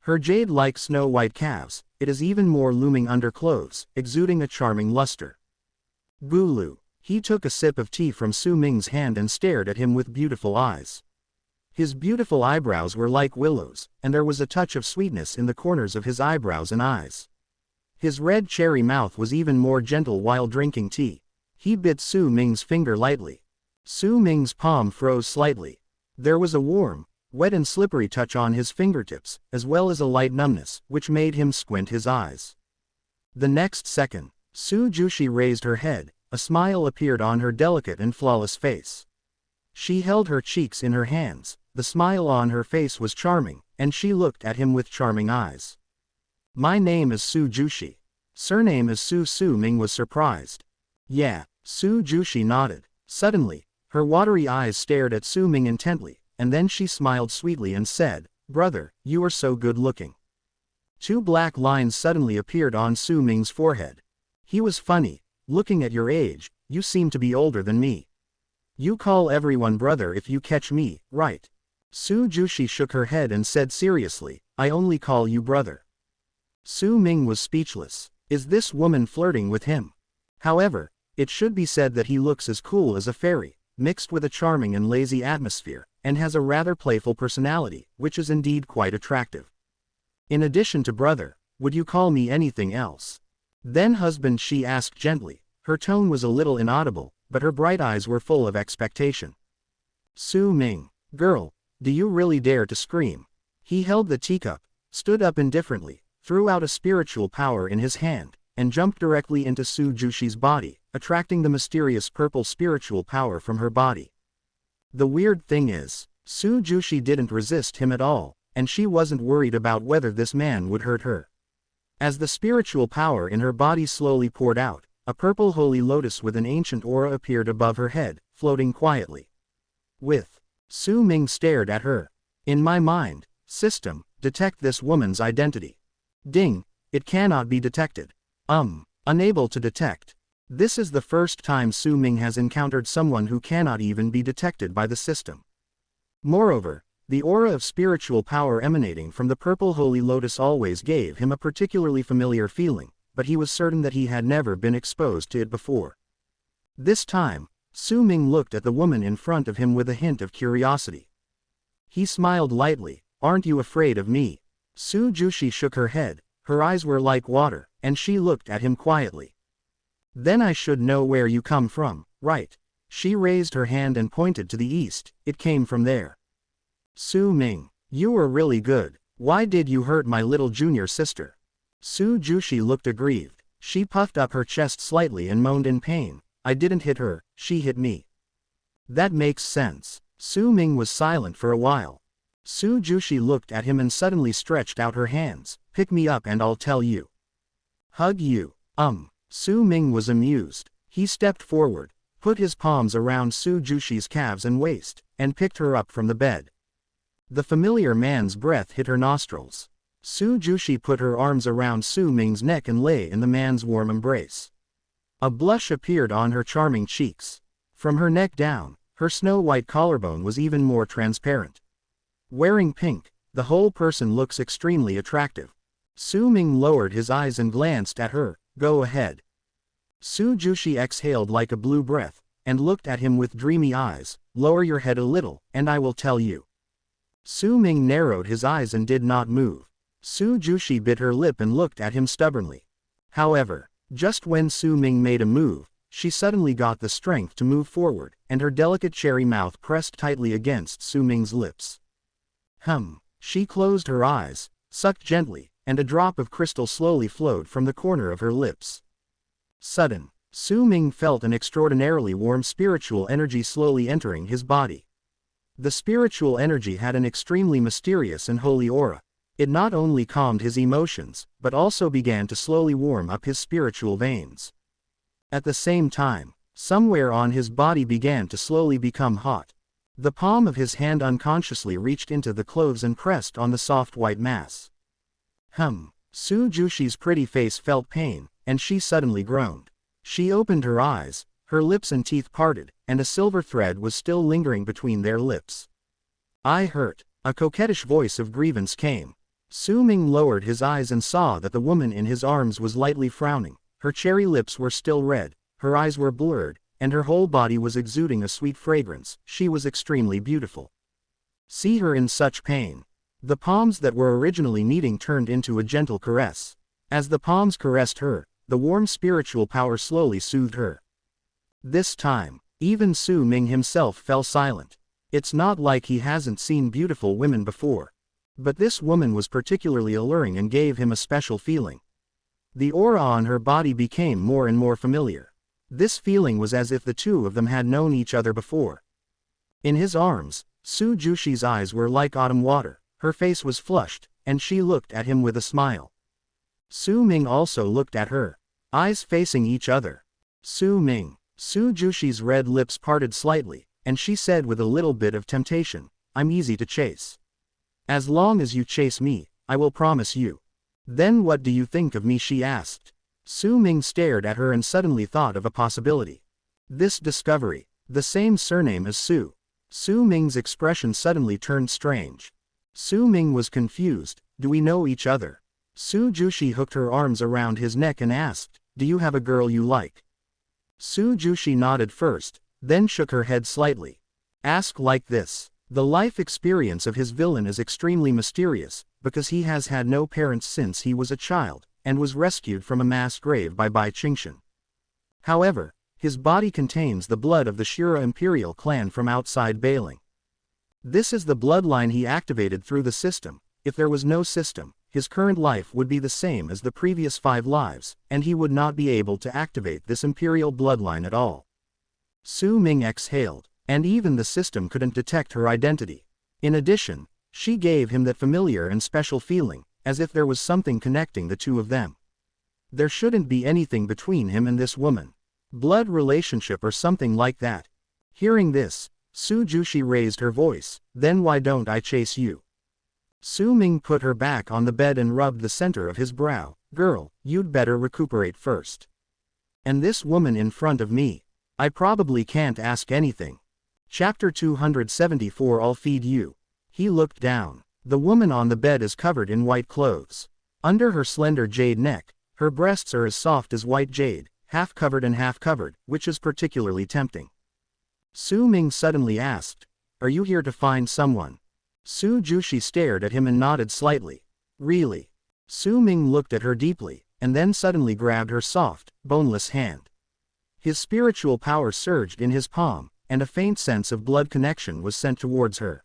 Her jade-like snow-white calves, it is even more looming under clothes, exuding a charming luster. Bulu. He took a sip of tea from Su Ming's hand and stared at him with beautiful eyes. His beautiful eyebrows were like willows, and there was a touch of sweetness in the corners of his eyebrows and eyes. His red cherry mouth was even more gentle while drinking tea. He bit Su Ming's finger lightly. Su Ming's palm froze slightly. There was a warm, wet and slippery touch on his fingertips, as well as a light numbness, which made him squint his eyes. The next second, Su Jushi raised her head, a smile appeared on her delicate and flawless face. She held her cheeks in her hands, the smile on her face was charming, and she looked at him with charming eyes. My name is Su Jushi. Surname is Su. Su Ming was surprised. Yeah, Su Jushi nodded. Suddenly, her watery eyes stared at Su Ming intently, and then she smiled sweetly and said, Brother, you are so good looking. Two black lines suddenly appeared on Su Ming's forehead. He was funny. Looking at your age, you seem to be older than me. You call everyone brother if you catch me, right? Su Jushi shook her head and said seriously, I only call you brother. Su Ming was speechless. Is this woman flirting with him? However, it should be said that he looks as cool as a fairy, mixed with a charming and lazy atmosphere, and has a rather playful personality, which is indeed quite attractive. In addition to brother, would you call me anything else? Then husband, she asked gently. Her tone was a little inaudible, but her bright eyes were full of expectation. Su Ming. Girl, do you really dare to scream? He held the teacup, stood up indifferently, threw out a spiritual power in his hand, and jumped directly into Su Jushi's body, attracting the mysterious purple spiritual power from her body. The weird thing is, Su Jushi didn't resist him at all, and she wasn't worried about whether this man would hurt her. As the spiritual power in her body slowly poured out, a purple holy lotus with an ancient aura appeared above her head, floating quietly. Su Ming stared at her. In my mind, system, detect this woman's identity. Ding, it cannot be detected. Unable to detect. This is the first time Su Ming has encountered someone who cannot even be detected by the system. Moreover, the aura of spiritual power emanating from the purple holy lotus always gave him a particularly familiar feeling, but he was certain that he had never been exposed to it before. This time, Su Ming looked at the woman in front of him with a hint of curiosity. He smiled lightly. Aren't you afraid of me? Su Jushi shook her head, her eyes were like water, and she looked at him quietly. Then I should know where you come from, right? She raised her hand and pointed to the east. It came from there. Su Ming, you were really good. Why did you hurt my little junior sister? Su Jushi looked aggrieved. She puffed up her chest slightly and moaned in pain. I didn't hit her, she hit me. That makes sense. Su Ming was silent for a while. Su Jushi looked at him and suddenly stretched out her hands. Pick me up and I'll tell you. Hug you. Su Ming was amused. He stepped forward, put his palms around Su Jushi's calves and waist, and picked her up from the bed. The familiar man's breath hit her nostrils. Su Jushi put her arms around Su Ming's neck and lay in the man's warm embrace. A blush appeared on her charming cheeks. From her neck down, her snow-white collarbone was even more transparent. Wearing pink, the whole person looks extremely attractive. Su Ming lowered his eyes and glanced at her. Go ahead. Su Jushi exhaled like a blue breath, and looked at him with dreamy eyes. Lower your head a little, and I will tell you. Su Ming narrowed his eyes and did not move. Su Jushi bit her lip and looked at him stubbornly. However, just when Su Ming made a move, she suddenly got the strength to move forward, and her delicate cherry mouth pressed tightly against Su Ming's lips. She closed her eyes, sucked gently, and a drop of crystal slowly flowed from the corner of her lips. Su Ming felt an extraordinarily warm spiritual energy slowly entering his body. The spiritual energy had an extremely mysterious and holy aura. It not only calmed his emotions, but also began to slowly warm up his spiritual veins. At the same time, somewhere on his body began to slowly become hot. The palm of his hand unconsciously reached into the clothes and pressed on the soft white mass. Su Jushi's pretty face felt pain, and she suddenly groaned. She opened her eyes, her lips and teeth parted, and a silver thread was still lingering between their lips. "I hurt." A coquettish voice of grievance came. Su Ming lowered his eyes and saw that the woman in his arms was lightly frowning. Her cherry lips were still red, her eyes were blurred, and her whole body was exuding a sweet fragrance. She was extremely beautiful. See her in such pain. The palms that were originally kneading turned into a gentle caress. As the palms caressed her, the warm spiritual power slowly soothed her. This time, even Su Ming himself fell silent. It's not like he hasn't seen beautiful women before. But this woman was particularly alluring and gave him a special feeling. The aura on her body became more and more familiar. This feeling was as if the two of them had known each other before. In his arms, Su Jushi's eyes were like autumn water, her face was flushed, and she looked at him with a smile. Su Ming also looked at her, eyes facing each other. Su Ming. Su Jushi's red lips parted slightly, and she said with a little bit of temptation, "I'm easy to chase. As long as you chase me, I will promise you." "Then what do you think of me?" she asked. Su Ming stared at her and suddenly thought of a possibility. This discovery, the same surname as Su. Su Ming's expression suddenly turned strange. Su Ming was confused. "Do we know each other?" Su Jushi hooked her arms around his neck and asked, "Do you have a girl you like?" Su Jushi nodded first, then shook her head slightly. "Ask like this. The life experience of his villain is extremely mysterious, because he has had no parents since he was a child, and was rescued from a mass grave by Bai Qingshan. However, his body contains the blood of the Shira imperial clan from outside Bailing. This is the bloodline he activated through the system. If there was no system, his current life would be the same as the previous 5 lives, and he would not be able to activate this imperial bloodline at all." Su Ming exhaled, and even the system couldn't detect her identity. In addition, she gave him that familiar and special feeling, as if there was something connecting the two of them. There shouldn't be anything between him and this woman. Blood relationship or something like that. Hearing this, Su Jushi raised her voice, "Then why don't I chase you?" Su Ming put her back on the bed and rubbed the center of his brow. "Girl, you'd better recuperate first. And this woman in front of me. I probably can't ask anything." Chapter 274 "I'll feed you." He looked down. The woman on the bed is covered in white clothes. Under her slender jade neck, her breasts are as soft as white jade, half covered and half covered, which is particularly tempting. Su Ming suddenly asked, "Are you here to find someone?" Su Jushi stared at him and nodded slightly. "Really?" Su Ming looked at her deeply, and then suddenly grabbed her soft, boneless hand. His spiritual power surged in his palm, and a faint sense of blood connection was sent towards her.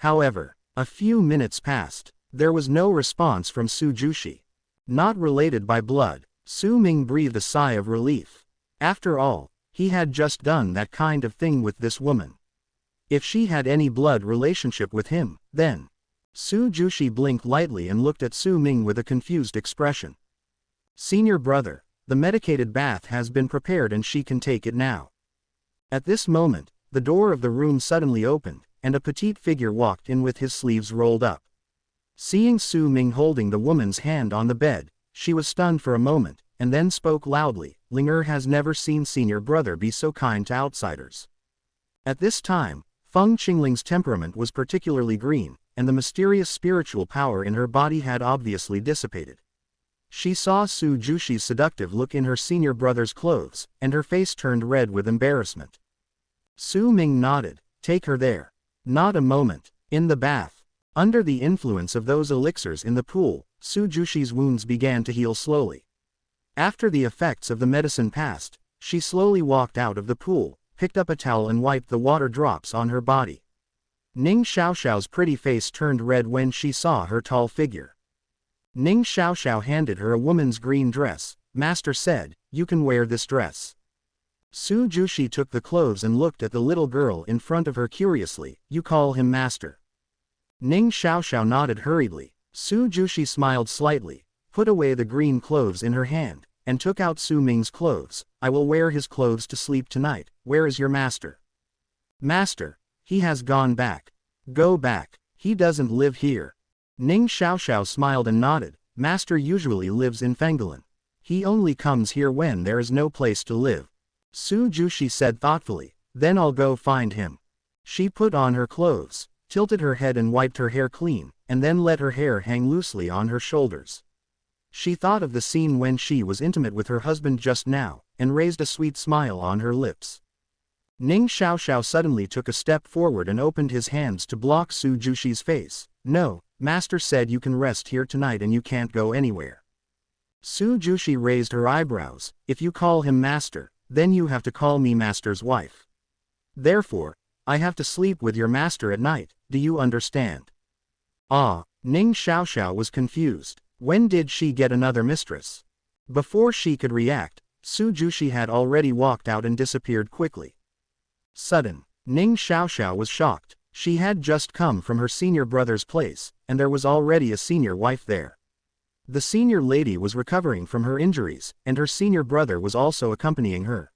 However, a few minutes passed. There was no response from Su Jushi. Not related by blood, Su Ming breathed a sigh of relief. After all, he had just done that kind of thing with this woman. If she had any blood relationship with him, then... Su Jushi blinked lightly and looked at Su Ming with a confused expression. "Senior brother, the medicated bath has been prepared and she can take it now." At this moment, the door of the room suddenly opened, and a petite figure walked in with his sleeves rolled up. Seeing Su Ming holding the woman's hand on the bed, she was stunned for a moment, and then spoke loudly, "Ling has never seen senior brother be so kind to outsiders." At this time, Feng Qingling's temperament was particularly green, and the mysterious spiritual power in her body had obviously dissipated. She saw Su Jushi's seductive look in her senior brother's clothes, and her face turned red with embarrassment. Su Ming nodded. "Take her there." Not a moment. In the bath. Under the influence of those elixirs in the pool, Su Jushi's wounds began to heal slowly. After the effects of the medicine passed, she slowly walked out of the pool, picked up a towel and wiped the water drops on her body. Ning Xiaoxiao's pretty face turned red when she saw her tall figure. Ning Xiaoxiao handed her a woman's green dress. "Master said, you can wear this dress." Su Jushi took the clothes and looked at the little girl in front of her curiously. "You call him master?" Ning Xiaoxiao nodded hurriedly. Su Jushi smiled slightly, put away the green clothes in her hand, and took out Su Ming's clothes. I will wear his clothes to sleep tonight. Where is your master? Master. He has gone back. Go back. He doesn't live here. Ning Xiaoxiao smiled and nodded. Master usually lives in Fenggalan. He only comes here when there is no place to live. Su Jushi said thoughtfully, then I'll go find him. She put on her clothes, tilted her head and wiped her hair clean, and then let her hair hang loosely on her shoulders. She thought of the scene when she was intimate with her husband just now, and raised a sweet smile on her lips. Ning Xiaoxiao suddenly took a step forward and opened his hands to block Su Jushi's face. No, Master said you can rest here tonight and you can't go anywhere. Su Jushi raised her eyebrows. If you call him Master, then you have to call me Master's wife. Therefore, I have to sleep with your master at night, do you understand? Ah, Ning Xiaoxiao was confused. When did she get another mistress? Before she could react, Su Jushi had already walked out and disappeared quickly. Sudden, Ning Xiaoxiao was shocked. She had just come from her senior brother's place, and there was already a senior wife there. The senior lady was recovering from her injuries, and her senior brother was also accompanying her.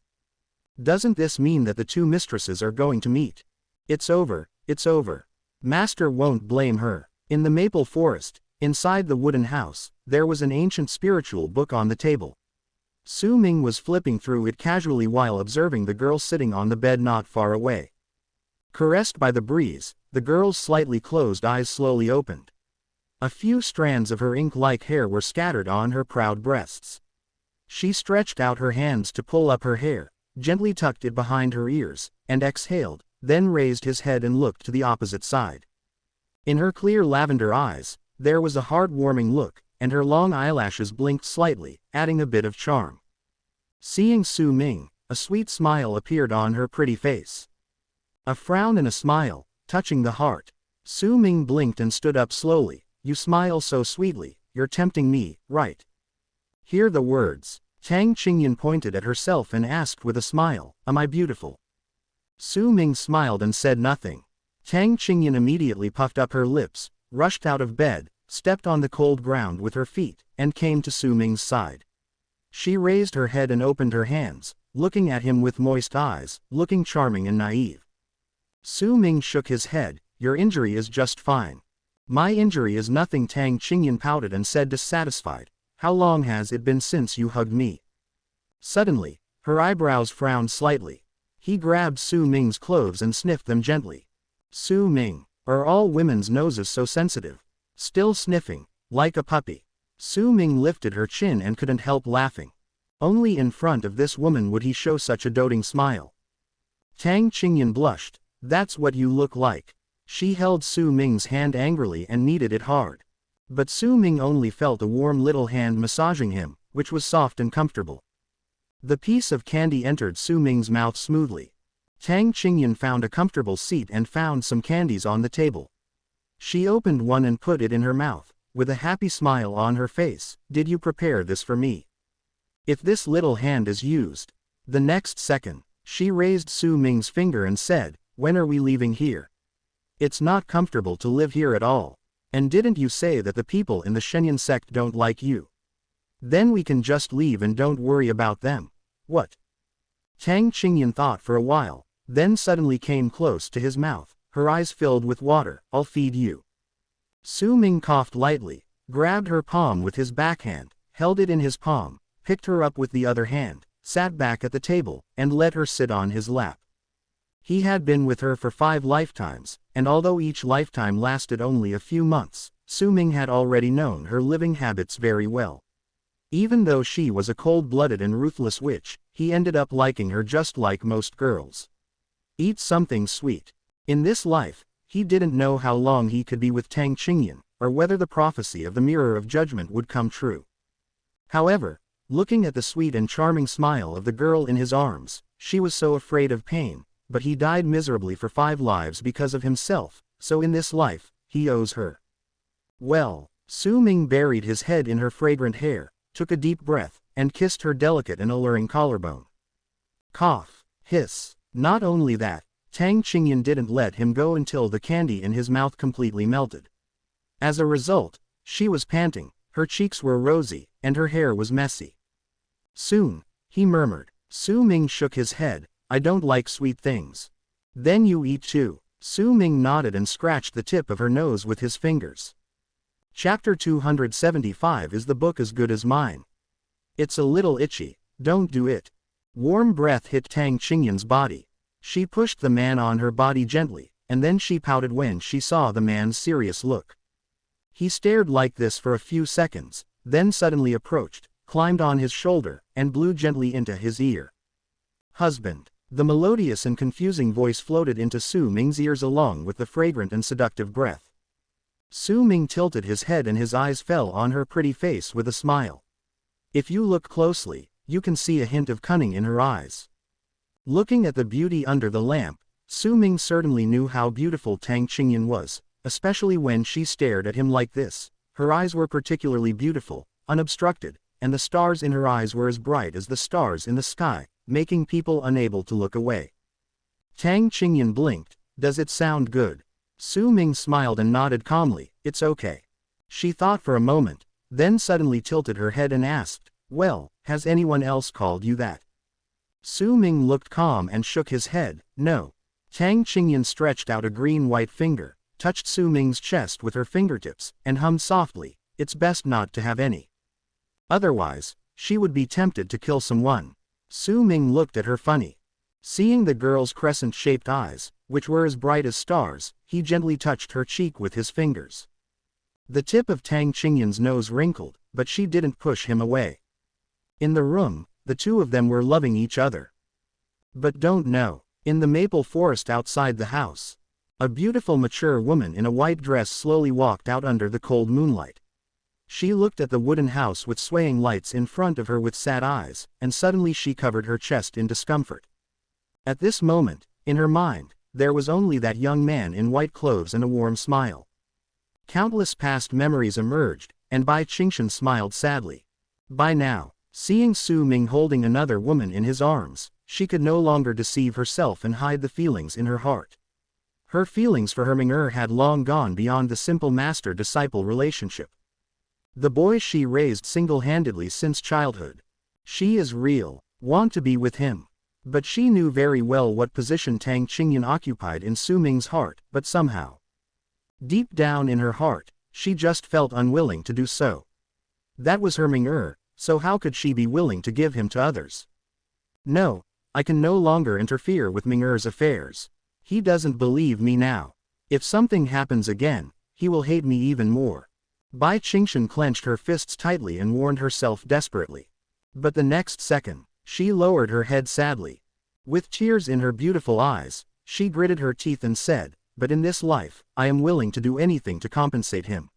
Doesn't this mean that the two mistresses are going to meet? It's over, it's over. Master won't blame her. In the maple forest, inside the wooden house, there was an ancient spiritual book on the table. Su Ming was flipping through it casually while observing the girl sitting on the bed not far away. Caressed by the breeze, the girl's slightly closed eyes slowly opened. A few strands of her ink-like hair were scattered on her proud breasts. She stretched out her hands to pull up her hair, gently tucked it behind her ears, and exhaled, then raised his head and looked to the opposite side. In her clear lavender eyes, there was a heart-warming look, and her long eyelashes blinked slightly, adding a bit of charm. Seeing Su Ming, a sweet smile appeared on her pretty face. A frown and a smile, touching the heart. Su Ming blinked and stood up slowly. You smile so sweetly, you're tempting me, right? Hear the words. Tang Qingyan pointed at herself and asked with a smile, am I beautiful? Su Ming smiled and said nothing. Tang Qingyan immediately puffed up her lips, rushed out of bed, stepped on the cold ground with her feet, and came to Su Ming's side. She raised her head and opened her hands, looking at him with moist eyes, looking charming and naive. Su Ming shook his head. Your injury is just fine. My injury is nothing. Tang Qingyan pouted and said dissatisfied. How long has it been since you hugged me? Suddenly, her eyebrows frowned slightly. He grabbed Su Ming's clothes and sniffed them gently. Su Ming, are all women's noses so sensitive? Still sniffing, like a puppy. Su Ming lifted her chin and couldn't help laughing. Only in front of this woman would he show such a doting smile. Tang Qingyan blushed. That's what you look like. She held Su Ming's hand angrily and kneaded it hard. But Su Ming only felt a warm little hand massaging him, which was soft and comfortable. The piece of candy entered Su Ming's mouth smoothly. Tang Qingyan found a comfortable seat and found some candies on the table. She opened one and put it in her mouth, with a happy smile on her face. Did you prepare this for me? If this little hand is used. The next second, she raised Su Ming's finger and said, when are we leaving here? It's not comfortable to live here at all. And didn't you say that the people in the Shenyang sect don't like you? Then we can just leave and don't worry about them. What? Tang Qingyan thought for a while, then suddenly came close to his mouth, her eyes filled with water. I'll feed you. Su Ming coughed lightly, grabbed her palm with his backhand, held it in his palm, picked her up with the other hand, sat back at the table, and let her sit on his lap. He had been with her for 5 lifetimes, and although each lifetime lasted only a few months, Su Ming had already known her living habits very well. Even though she was a cold-blooded and ruthless witch, he ended up liking her just like most girls. Eat something sweet. In this life, he didn't know how long he could be with Tang Qingyan, or whether the prophecy of the Mirror of Judgment would come true. However, looking at the sweet and charming smile of the girl in his arms, she was so afraid of pain. But he died miserably for 5 lives because of himself, so in this life, he owes her. Well, Su Ming buried his head in her fragrant hair, took a deep breath, and kissed her delicate and alluring collarbone. Cough, hiss. Not only that, Tang Qingyan didn't let him go until the candy in his mouth completely melted. As a result, She was panting, her cheeks were rosy, and her hair was messy. Soon, he murmured. Su Ming shook his head. I don't like sweet things. Then you eat too. Su Ming nodded and scratched the tip of her nose with his fingers. Chapter 275 Is the book as good as mine? It's a little itchy. Don't do it. Warm breath hit Tang Qingyan's body. She pushed the man on her body gently, and then she pouted when she saw the man's serious look. He stared like this for a few seconds, then suddenly approached, climbed on his shoulder, and blew gently into his ear. Husband. The melodious and confusing voice floated into Su Ming's ears along with the fragrant and seductive breath. Su Ming tilted his head and his eyes fell on her pretty face with a smile. If you look closely, you can see a hint of cunning in her eyes. Looking at the beauty under the lamp, Su Ming certainly knew how beautiful Tang Qingyan was, especially when she stared at him like this. Her eyes were particularly beautiful, unobstructed, and the stars in her eyes were as bright as the stars in the sky, making people unable to look away. Tang Qingyan blinked. Does it sound good? Su Ming smiled and nodded calmly. It's okay. She thought for a moment, then suddenly tilted her head and asked, well, has anyone else called you that? Su Ming looked calm and shook his head. No. Tang Qingyan stretched out a green-white finger, touched Su Ming's chest with her fingertips, and hummed softly, it's best not to have any. Otherwise, she would be tempted to kill someone. Su Ming looked at her funny. Seeing the girl's crescent-shaped eyes, which were as bright as stars, he gently touched her cheek with his fingers. The tip of Tang Qingyan's nose wrinkled, but she didn't push him away. In the room, the two of them were loving each other. But don't know. In the maple forest outside the house, a beautiful mature woman in a white dress slowly walked out under the cold moonlight. She looked at the wooden house with swaying lights in front of her with sad eyes, and suddenly she covered her chest in discomfort. At this moment, in her mind, there was only that young man in white clothes and a warm smile. Countless past memories emerged, and Bai Qingshan smiled sadly. By now, seeing Su Ming holding another woman in his arms, she could no longer deceive herself and hide the feelings in her heart. Her feelings for her Ming had long gone beyond the simple master-disciple relationship. The boy she raised single-handedly since childhood. She is real, want to be with him. But she knew very well what position Tang Qingyan occupied in Su Ming's heart, but somehow, deep down in her heart, she just felt unwilling to do so. That was her Ming, so how could she be willing to give him to others? No, I can no longer interfere with Ming's affairs. He doesn't believe me now. If something happens again, he will hate me even more. Bai Qingshan clenched her fists tightly and warned herself desperately. But the next second, she lowered her head sadly. With tears in her beautiful eyes, she gritted her teeth and said, but in this life, I am willing to do anything to compensate him.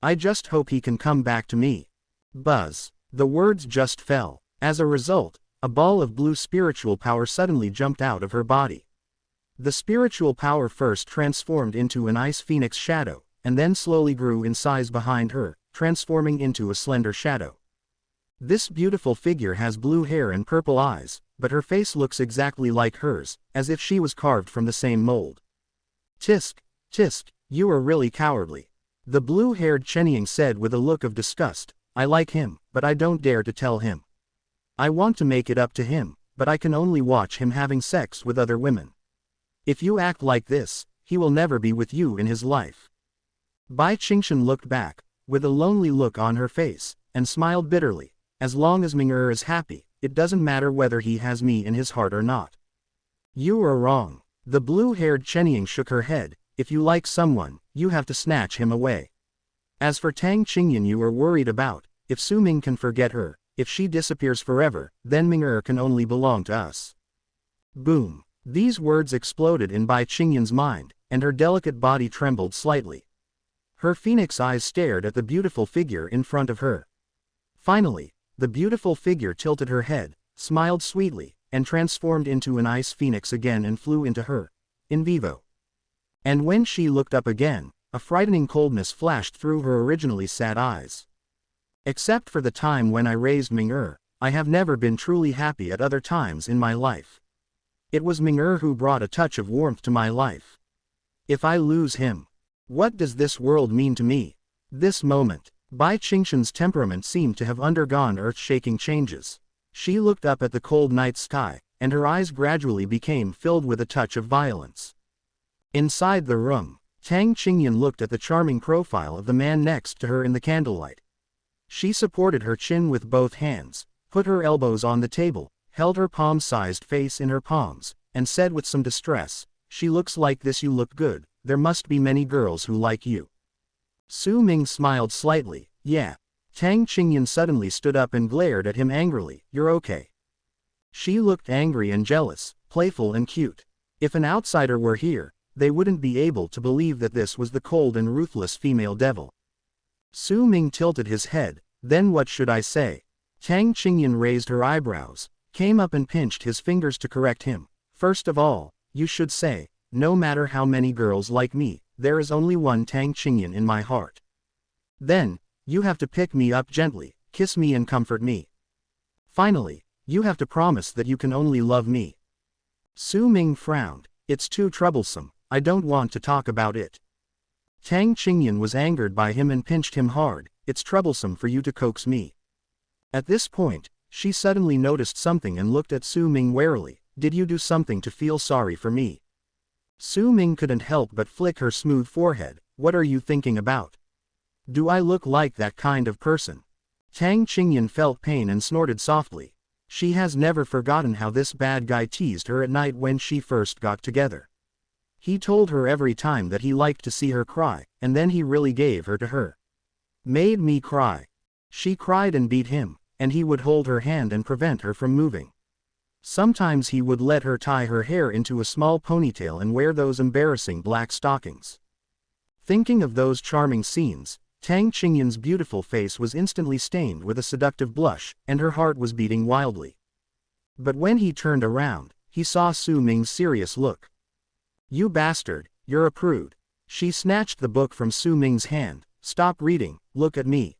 I just hope he can come back to me. Buzz. The words just fell. As a result, a ball of blue spiritual power suddenly jumped out of her body. The spiritual power first transformed into an ice phoenix shadow, and then slowly grew in size behind her, transforming into a slender shadow. This beautiful figure has blue hair and purple eyes, but her face looks exactly like hers, as if she was carved from the same mold. Tisk, tisk, you are really cowardly. The blue-haired Chenying said with a look of disgust, I like him, but I don't dare to tell him. I want to make it up to him, but I can only watch him having sex with other women. If you act like this, he will never be with you in his life. Bai Qingshan looked back, with a lonely look on her face, and smiled bitterly. As long as Ming is happy, it doesn't matter whether he has me in his heart or not. You are wrong. The blue-haired Chenying shook her head. If you like someone, you have to snatch him away. As for Tang Qingyan you are worried about, if Su Ming can forget her, if she disappears forever, then Ming can only belong to us. Boom. These words exploded in Bai Qingyan's mind, and her delicate body trembled slightly. Her phoenix eyes stared at the beautiful figure in front of her. Finally, the beautiful figure tilted her head, smiled sweetly, and transformed into an ice phoenix again and flew into her, in vivo. And when she looked up again, a frightening coldness flashed through her originally sad eyes. Except for the time when I raised Ming, I have never been truly happy at other times in my life. It was Ming who brought a touch of warmth to my life. If I lose him, what does this world mean to me? This moment, Bai Qingshan's temperament seemed to have undergone earth-shaking changes. She looked up at the cold night sky, and her eyes gradually became filled with a touch of violence. Inside the room, Tang Qingyan looked at the charming profile of the man next to her in the candlelight. She supported her chin with both hands, put her elbows on the table, held her palm-sized face in her palms, and said with some distress, "She looks like this. You look good. There must be many girls who like you." Su Ming smiled slightly. "Yeah." Tang Qingyan suddenly stood up and glared at him angrily. "You're okay." She looked angry and jealous, playful and cute. If an outsider were here, they wouldn't be able to believe that this was the cold and ruthless female devil. Su Ming tilted his head. "Then what should I say?" Tang Qingyan raised her eyebrows, came up and pinched his fingers to correct him. "First of all, you should say, no matter how many girls like me, there is only one Tang Qingyan in my heart. Then, you have to pick me up gently, kiss me and comfort me. Finally, you have to promise that you can only love me." Su Ming frowned. "It's too troublesome. I don't want to talk about it." Tang Qingyan was angered by him and pinched him hard. "It's troublesome for you to coax me." At this point, she suddenly noticed something and looked at Su Ming warily. "Did you do something to feel sorry for me?" Su Ming couldn't help but flick her smooth forehead. "What are you thinking about? Do I look like that kind of person?" Tang Qingyan felt pain and snorted softly. She has never forgotten how this bad guy teased her at night when she first got together. He told her every time that he liked to see her cry, and then he really gave her to her. "Made me cry." She cried and beat him, and he would hold her hand and prevent her from moving. Sometimes he would let her tie her hair into a small ponytail and wear those embarrassing black stockings. Thinking of those charming scenes, Tang Qingyan's beautiful face was instantly stained with a seductive blush, and her heart was beating wildly. But when he turned around, he saw Su Ming's serious look. "You bastard, you're a prude." She snatched the book from Su Ming's hand. "Stop reading, look at me."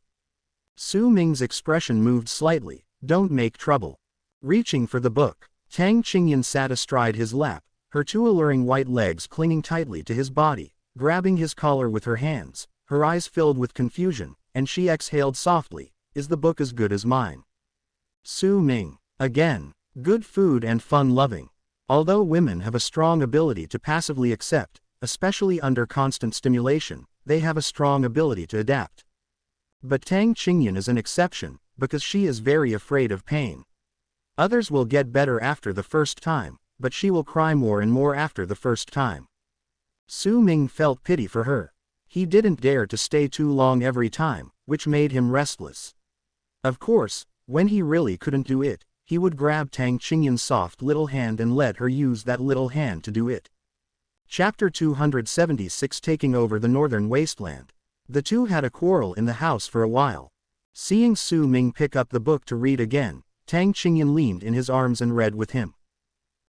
Su Ming's expression moved slightly. "Don't make trouble." Reaching for the book, Tang Qingyan sat astride his lap, her two alluring white legs clinging tightly to his body, grabbing his collar with her hands, her eyes filled with confusion, and she exhaled softly. "Is the book as good as mine?" Su Ming. Again. Good food and fun-loving. Although women have a strong ability to passively accept, especially under constant stimulation, they have a strong ability to adapt. But Tang Qingyan is an exception, because she is very afraid of pain. Others will get better after the first time, but she will cry more and more after the first time. Su Ming felt pity for her. He didn't dare to stay too long every time, which made him restless. Of course, when he really couldn't do it, he would grab Tang Qingyan's soft little hand and let her use that little hand to do it. Chapter 276 Taking over the northern wasteland. The two had a quarrel in the house for a while. Seeing Su Ming pick up the book to read again, Tang Qingyan leaned in his arms and read with him.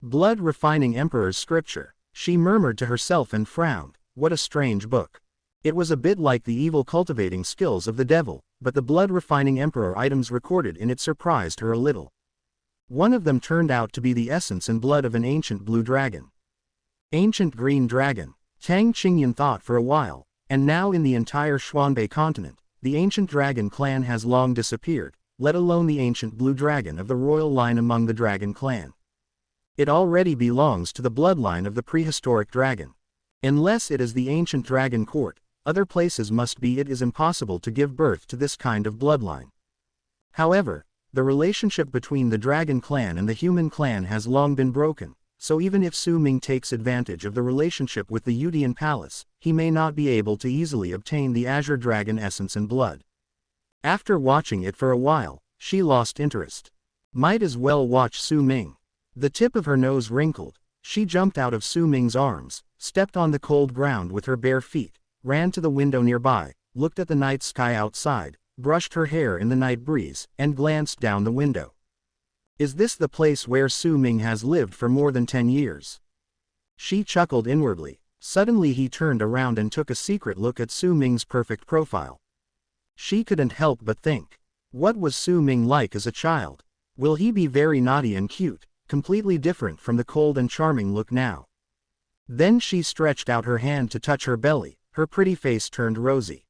Blood-refining Emperor's scripture. She murmured to herself and frowned. What a strange book. It was a bit like the evil cultivating skills of the devil, but the blood-refining Emperor items recorded in it surprised her a little. One of them turned out to be the essence and blood of an ancient blue dragon. Ancient green dragon. Tang Qingyan thought for a while, and now in the entire Xuanbei continent, the ancient dragon clan has long disappeared, let alone the ancient blue dragon of the royal line among the dragon clan. It already belongs to the bloodline of the prehistoric dragon. Unless it is the ancient dragon court, other places must be. It is impossible to give birth to this kind of bloodline. However, the relationship between the dragon clan and the human clan has long been broken, so even if Su Ming takes advantage of the relationship with the Yudian palace, he may not be able to easily obtain the azure dragon essence and blood. After watching it for a while, she lost interest. Might as well watch Su Ming. The tip of her nose wrinkled. She jumped out of Su Ming's arms, stepped on the cold ground with her bare feet, ran to the window nearby, looked at the night sky outside, brushed her hair in the night breeze, and glanced down the window. Is this the place where Su Ming has lived for more than 10 years? She chuckled inwardly. Suddenly he turned around and took a secret look at Su Ming's perfect profile. She couldn't help but think. What was Su Ming like as a child? Will he be very naughty and cute, completely different from the cold and charming look now? Then she stretched out her hand to touch her belly, her pretty face turned rosy.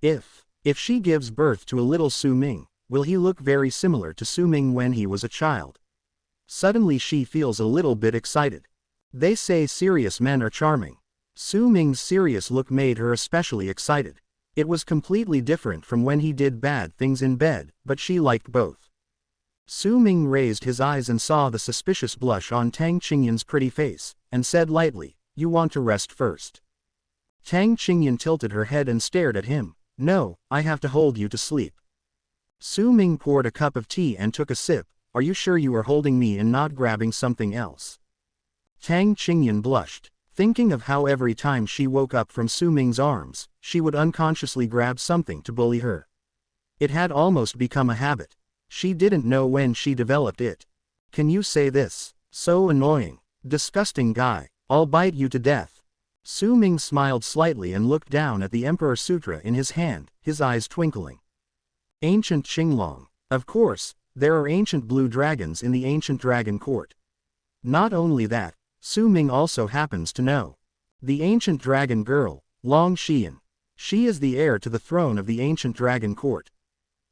If she gives birth to a little Su Ming, will he look very similar to Su Ming when he was a child? Suddenly she feels a little bit excited. They say serious men are charming. Su Ming's serious look made her especially excited. It was completely different from when he did bad things in bed, but she liked both. Su Ming raised his eyes and saw the suspicious blush on Tang Qingyan's pretty face, and said lightly, "You want to rest first?" Tang Qingyan tilted her head and stared at him. "No, I have to hold you to sleep." Su Ming poured a cup of tea and took a sip. "Are you sure you are holding me and not grabbing something else?" Tang Qingyan blushed, thinking of how every time she woke up from Su Ming's arms, she would unconsciously grab something to bully her. It had almost become a habit. She didn't know when she developed it. "Can you say this? So annoying. Disgusting guy. I'll bite you to death." Su Ming smiled slightly and looked down at the Emperor Sutra in his hand, his eyes twinkling. Ancient Qinglong. Of course, there are ancient blue dragons in the ancient dragon court. Not only that, Su Ming also happens to know the ancient dragon girl, Long Xian. She is the heir to the throne of the ancient dragon court.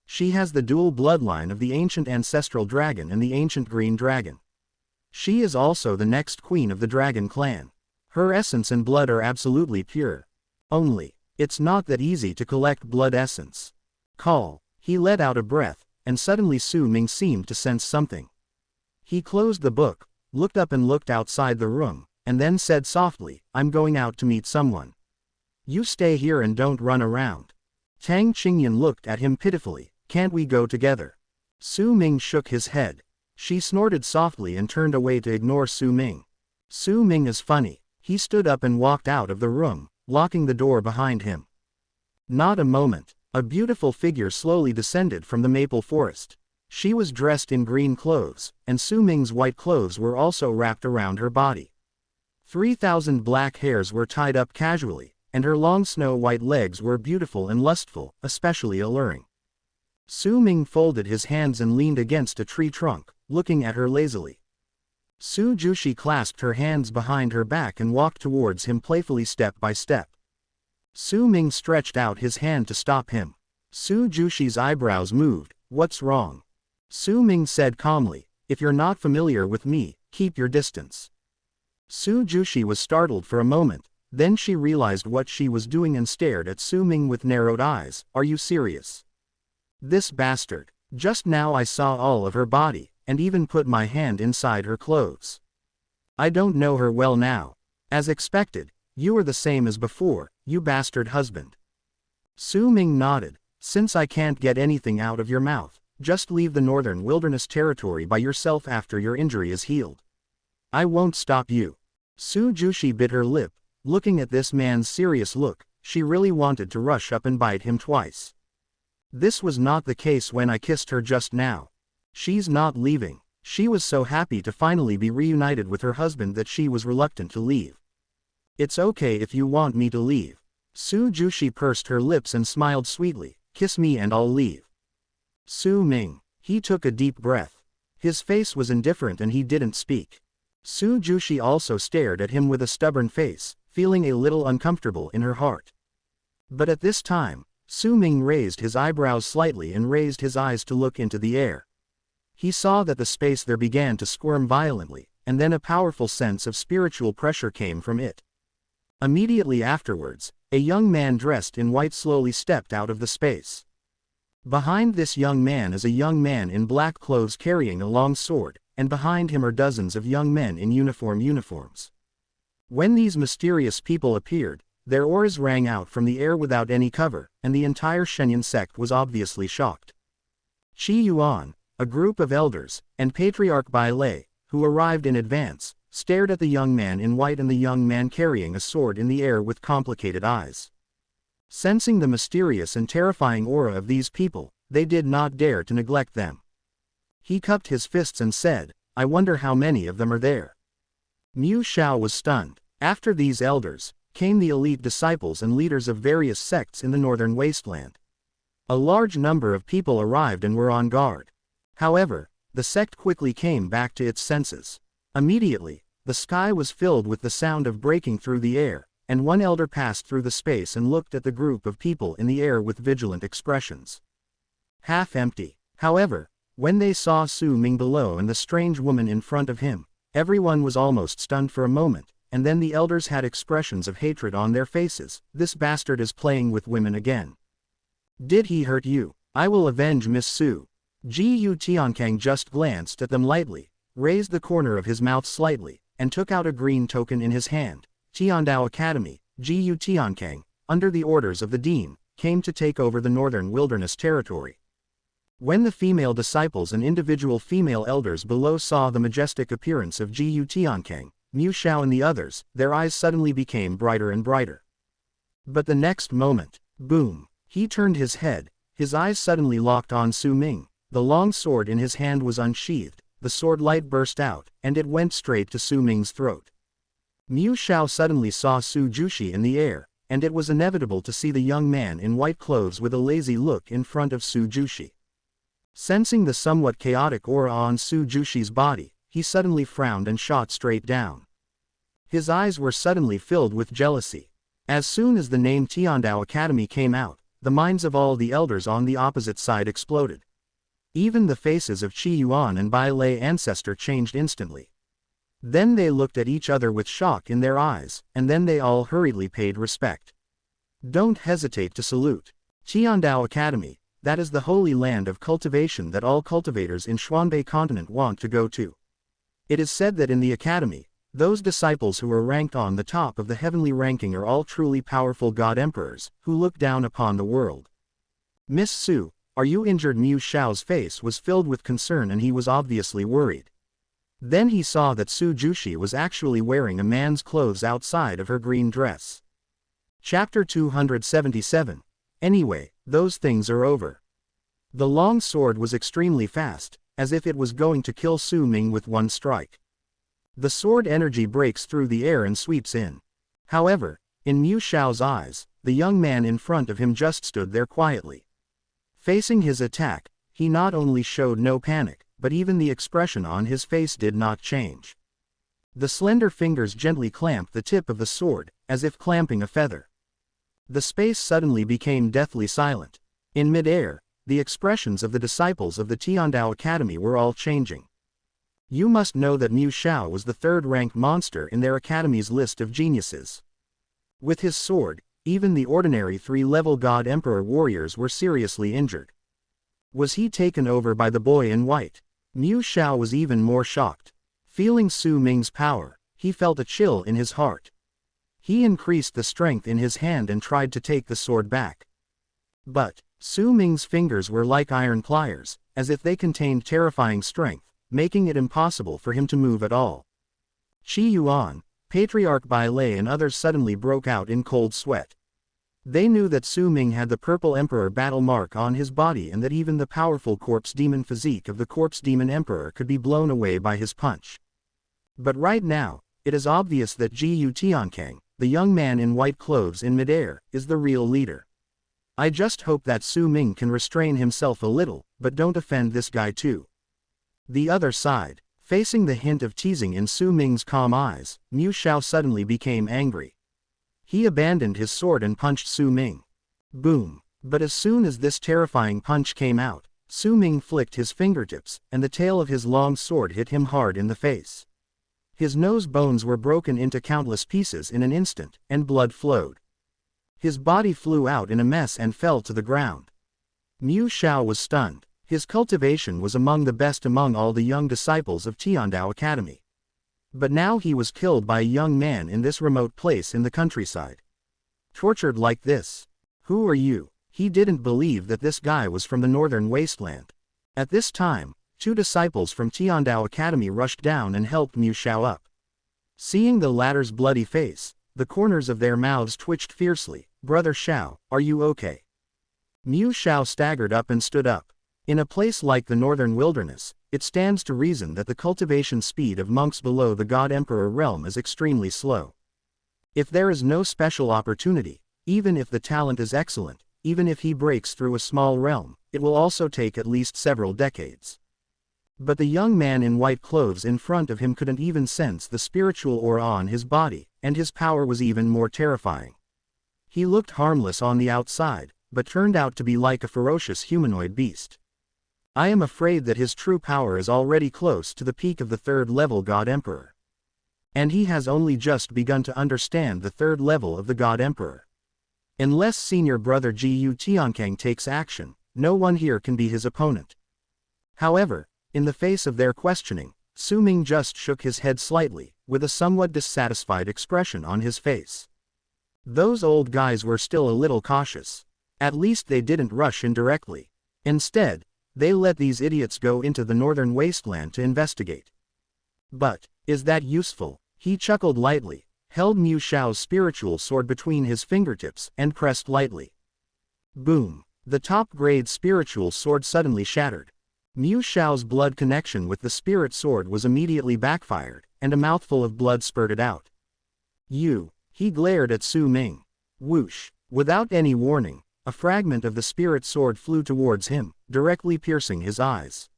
She has the dual bloodline of the ancient ancestral dragon and the ancient green dragon. She is also the next queen of the dragon clan. Her essence and blood are absolutely pure. Only, it's not that easy to collect blood essence. Call. He let out a breath, and suddenly Su Ming seemed to sense something. He closed the book, looked up and looked outside the room, and then said softly, "I'm going out to meet someone. You stay here and don't run around." Tang Qingyan looked at him pitifully. "Can't we go together?" Su Ming shook his head. She snorted softly and turned away to ignore Su Ming. Su Ming is funny. He stood up and walked out of the room, locking the door behind him. Not a moment. A beautiful figure slowly descended from the maple forest. She was dressed in green clothes, and Su Ming's white clothes were also wrapped around her body. 3,000 black hairs were tied up casually, and her long snow-white legs were beautiful and lustful, especially alluring. Su Ming folded his hands and leaned against a tree trunk, looking at her lazily. Su Jushi clasped her hands behind her back and walked towards him playfully step by step. Su Ming stretched out his hand to stop him. Su Jushi's eyebrows moved. "What's wrong?" Su Ming said calmly, "If you're not familiar with me, keep your distance." Su Jushi was startled for a moment, then she realized what she was doing and stared at Su Ming with narrowed eyes. "Are you serious? This bastard. Just now I saw all of her body, and even put my hand inside her clothes. I don't know her well now. As expected, you are the same as before, you bastard husband." Su Ming nodded. "Since I can't get anything out of your mouth, just leave the northern wilderness territory by yourself after your injury is healed. I won't stop you." Su Jushi bit her lip. Looking at this man's serious look, she really wanted to rush up and bite him twice. This was not the case when I kissed her just now. She's not leaving. She was so happy to finally be reunited with her husband that she was reluctant to leave. "It's okay if you want me to leave." Su Jushi pursed her lips and smiled sweetly. "Kiss me and I'll leave." Su Ming. He took a deep breath. His face was indifferent and he didn't speak. Su Jushi also stared at him with a stubborn face, feeling a little uncomfortable in her heart. But at this time, Su Ming raised his eyebrows slightly and raised his eyes to look into the air. He saw that the space there began to squirm violently, and then a powerful sense of spiritual pressure came from it. Immediately afterwards, a young man dressed in white slowly stepped out of the space. Behind this young man is a young man in black clothes carrying a long sword, and behind him are dozens of young men in uniforms. When these mysterious people appeared, their auras rang out from the air without any cover, and the entire Shenyan sect was obviously shocked. Qi Yuan, a group of elders, and Patriarch Bai Lei, who arrived in advance, stared at the young man in white and the young man carrying a sword in the air with complicated eyes. Sensing the mysterious and terrifying aura of these people, they did not dare to neglect them. He cupped his fists and said, "I wonder how many of them are there." Mu Shao was stunned. After these elders, came the elite disciples and leaders of various sects in the northern wasteland. A large number of people arrived and were on guard. However, the sect quickly came back to its senses. Immediately, the sky was filled with the sound of breaking through the air, and one elder passed through the space and looked at the group of people in the air with vigilant expressions. Half empty. However, when they saw Su Ming below and the strange woman in front of him, everyone was almost stunned for a moment, and then the elders had expressions of hatred on their faces. This bastard is playing with women again. Did he hurt you? I will avenge Miss Su. Yu Tiankang just glanced at them lightly, raised the corner of his mouth slightly, and took out a green token in his hand. Tiandao Academy, Yu Tiankang, under the orders of the Dean, came to take over the northern wilderness territory. When the female disciples and individual female elders below saw the majestic appearance of Yu Tiankang, Mu Xiao and the others, their eyes suddenly became brighter and brighter. But the next moment, boom, he turned his head, his eyes suddenly locked on Su Ming. The long sword in his hand was unsheathed, the sword light burst out, and it went straight to Su Ming's throat. Mu Xiao suddenly saw Su Jushi in the air, and it was inevitable to see the young man in white clothes with a lazy look in front of Su Jushi. Sensing the somewhat chaotic aura on Su Jushi's body, he suddenly frowned and shot straight down. His eyes were suddenly filled with jealousy. As soon as the name Tiandao Academy came out, the minds of all the elders on the opposite side exploded. Even the faces of Qi Yuan and Bai Lei ancestor changed instantly. Then they looked at each other with shock in their eyes, and then they all hurriedly paid respect. Don't hesitate to salute. Tiandao Academy, that is the holy land of cultivation that all cultivators in Xuanbei continent want to go to. It is said that in the academy, those disciples who are ranked on the top of the heavenly ranking are all truly powerful God Emperors, who look down upon the world. Miss Su, are you injured? Mu Xiao's face was filled with concern and he was obviously worried. Then he saw that Su Jushi was actually wearing a man's clothes outside of her green dress. Chapter 277. Anyway, those things are over. The long sword was extremely fast, as if it was going to kill Su Ming with one strike. The sword energy breaks through the air and sweeps in. However, in Mu Xiao's eyes, the young man in front of him just stood there quietly. Facing his attack, he not only showed no panic, but even the expression on his face did not change. The slender fingers gently clamped the tip of the sword, as if clamping a feather. The space suddenly became deathly silent. In mid-air, the expressions of the disciples of the Tiandao Academy were all changing. You must know that Mu Xiao was the third-ranked monster in their academy's list of geniuses. With his sword, even the ordinary 3-level God Emperor warriors were seriously injured. Was he taken over by the boy in white? Mu Xiao was even more shocked. Feeling Su Ming's power, he felt a chill in his heart. He increased the strength in his hand and tried to take the sword back. But Su Ming's fingers were like iron pliers, as if they contained terrifying strength, making it impossible for him to move at all. Qi Yuan, Patriarch Bai Lei and others suddenly broke out in cold sweat. They knew that Su Ming had the purple emperor battle mark on his body and that even the powerful corpse demon physique of the corpse demon emperor could be blown away by his punch. But right now, it is obvious that Yu Tiankang, the young man in white clothes in midair, is the real leader. I just hope that Su Ming can restrain himself a little, but don't offend this guy too. The other side, facing the hint of teasing in Su Ming's calm eyes, Mu Xiao suddenly became angry. He abandoned his sword and punched Su Ming. Boom! But as soon as this terrifying punch came out, Su Ming flicked his fingertips, and the tail of his long sword hit him hard in the face. His nose bones were broken into countless pieces in an instant, and blood flowed. His body flew out in a mess and fell to the ground. Mu Xiao was stunned. His cultivation was among the best among all the young disciples of Tiandao Academy. But now he was killed by a young man in this remote place in the countryside. Tortured like this. Who are you? He didn't believe that this guy was from the northern wasteland. At this time, 2 disciples from Tiandao Academy rushed down and helped Mu Xiao up. Seeing the latter's bloody face, the corners of their mouths twitched fiercely. Brother Xiao, are you okay? Mu Xiao staggered up and stood up. In a place like the northern wilderness, it stands to reason that the cultivation speed of monks below the God Emperor realm is extremely slow. If there is no special opportunity, even if the talent is excellent, even if he breaks through a small realm, it will also take at least several decades. But the young man in white clothes in front of him couldn't even sense the spiritual aura on his body, and his power was even more terrifying. He looked harmless on the outside, but turned out to be like a ferocious humanoid beast. I am afraid that his true power is already close to the peak of the third-level God Emperor. And he has only just begun to understand the third level of the God Emperor. Unless senior brother Gu Tiankang takes action, no one here can be his opponent. However, in the face of their questioning, Su Ming just shook his head slightly, with a somewhat dissatisfied expression on his face. Those old guys were still a little cautious. At least they didn't rush in directly. Instead, they let these idiots go into the northern wasteland to investigate. But, is that useful? He chuckled lightly, held Mu Xiao's spiritual sword between his fingertips, and pressed lightly. Boom! The top-grade spiritual sword suddenly shattered. Mu Xiao's blood connection with the spirit sword was immediately backfired, and a mouthful of blood spurted out. You! He glared at Su Ming. Whoosh! Without any warning, a fragment of the spirit sword flew towards him, directly piercing his eyes.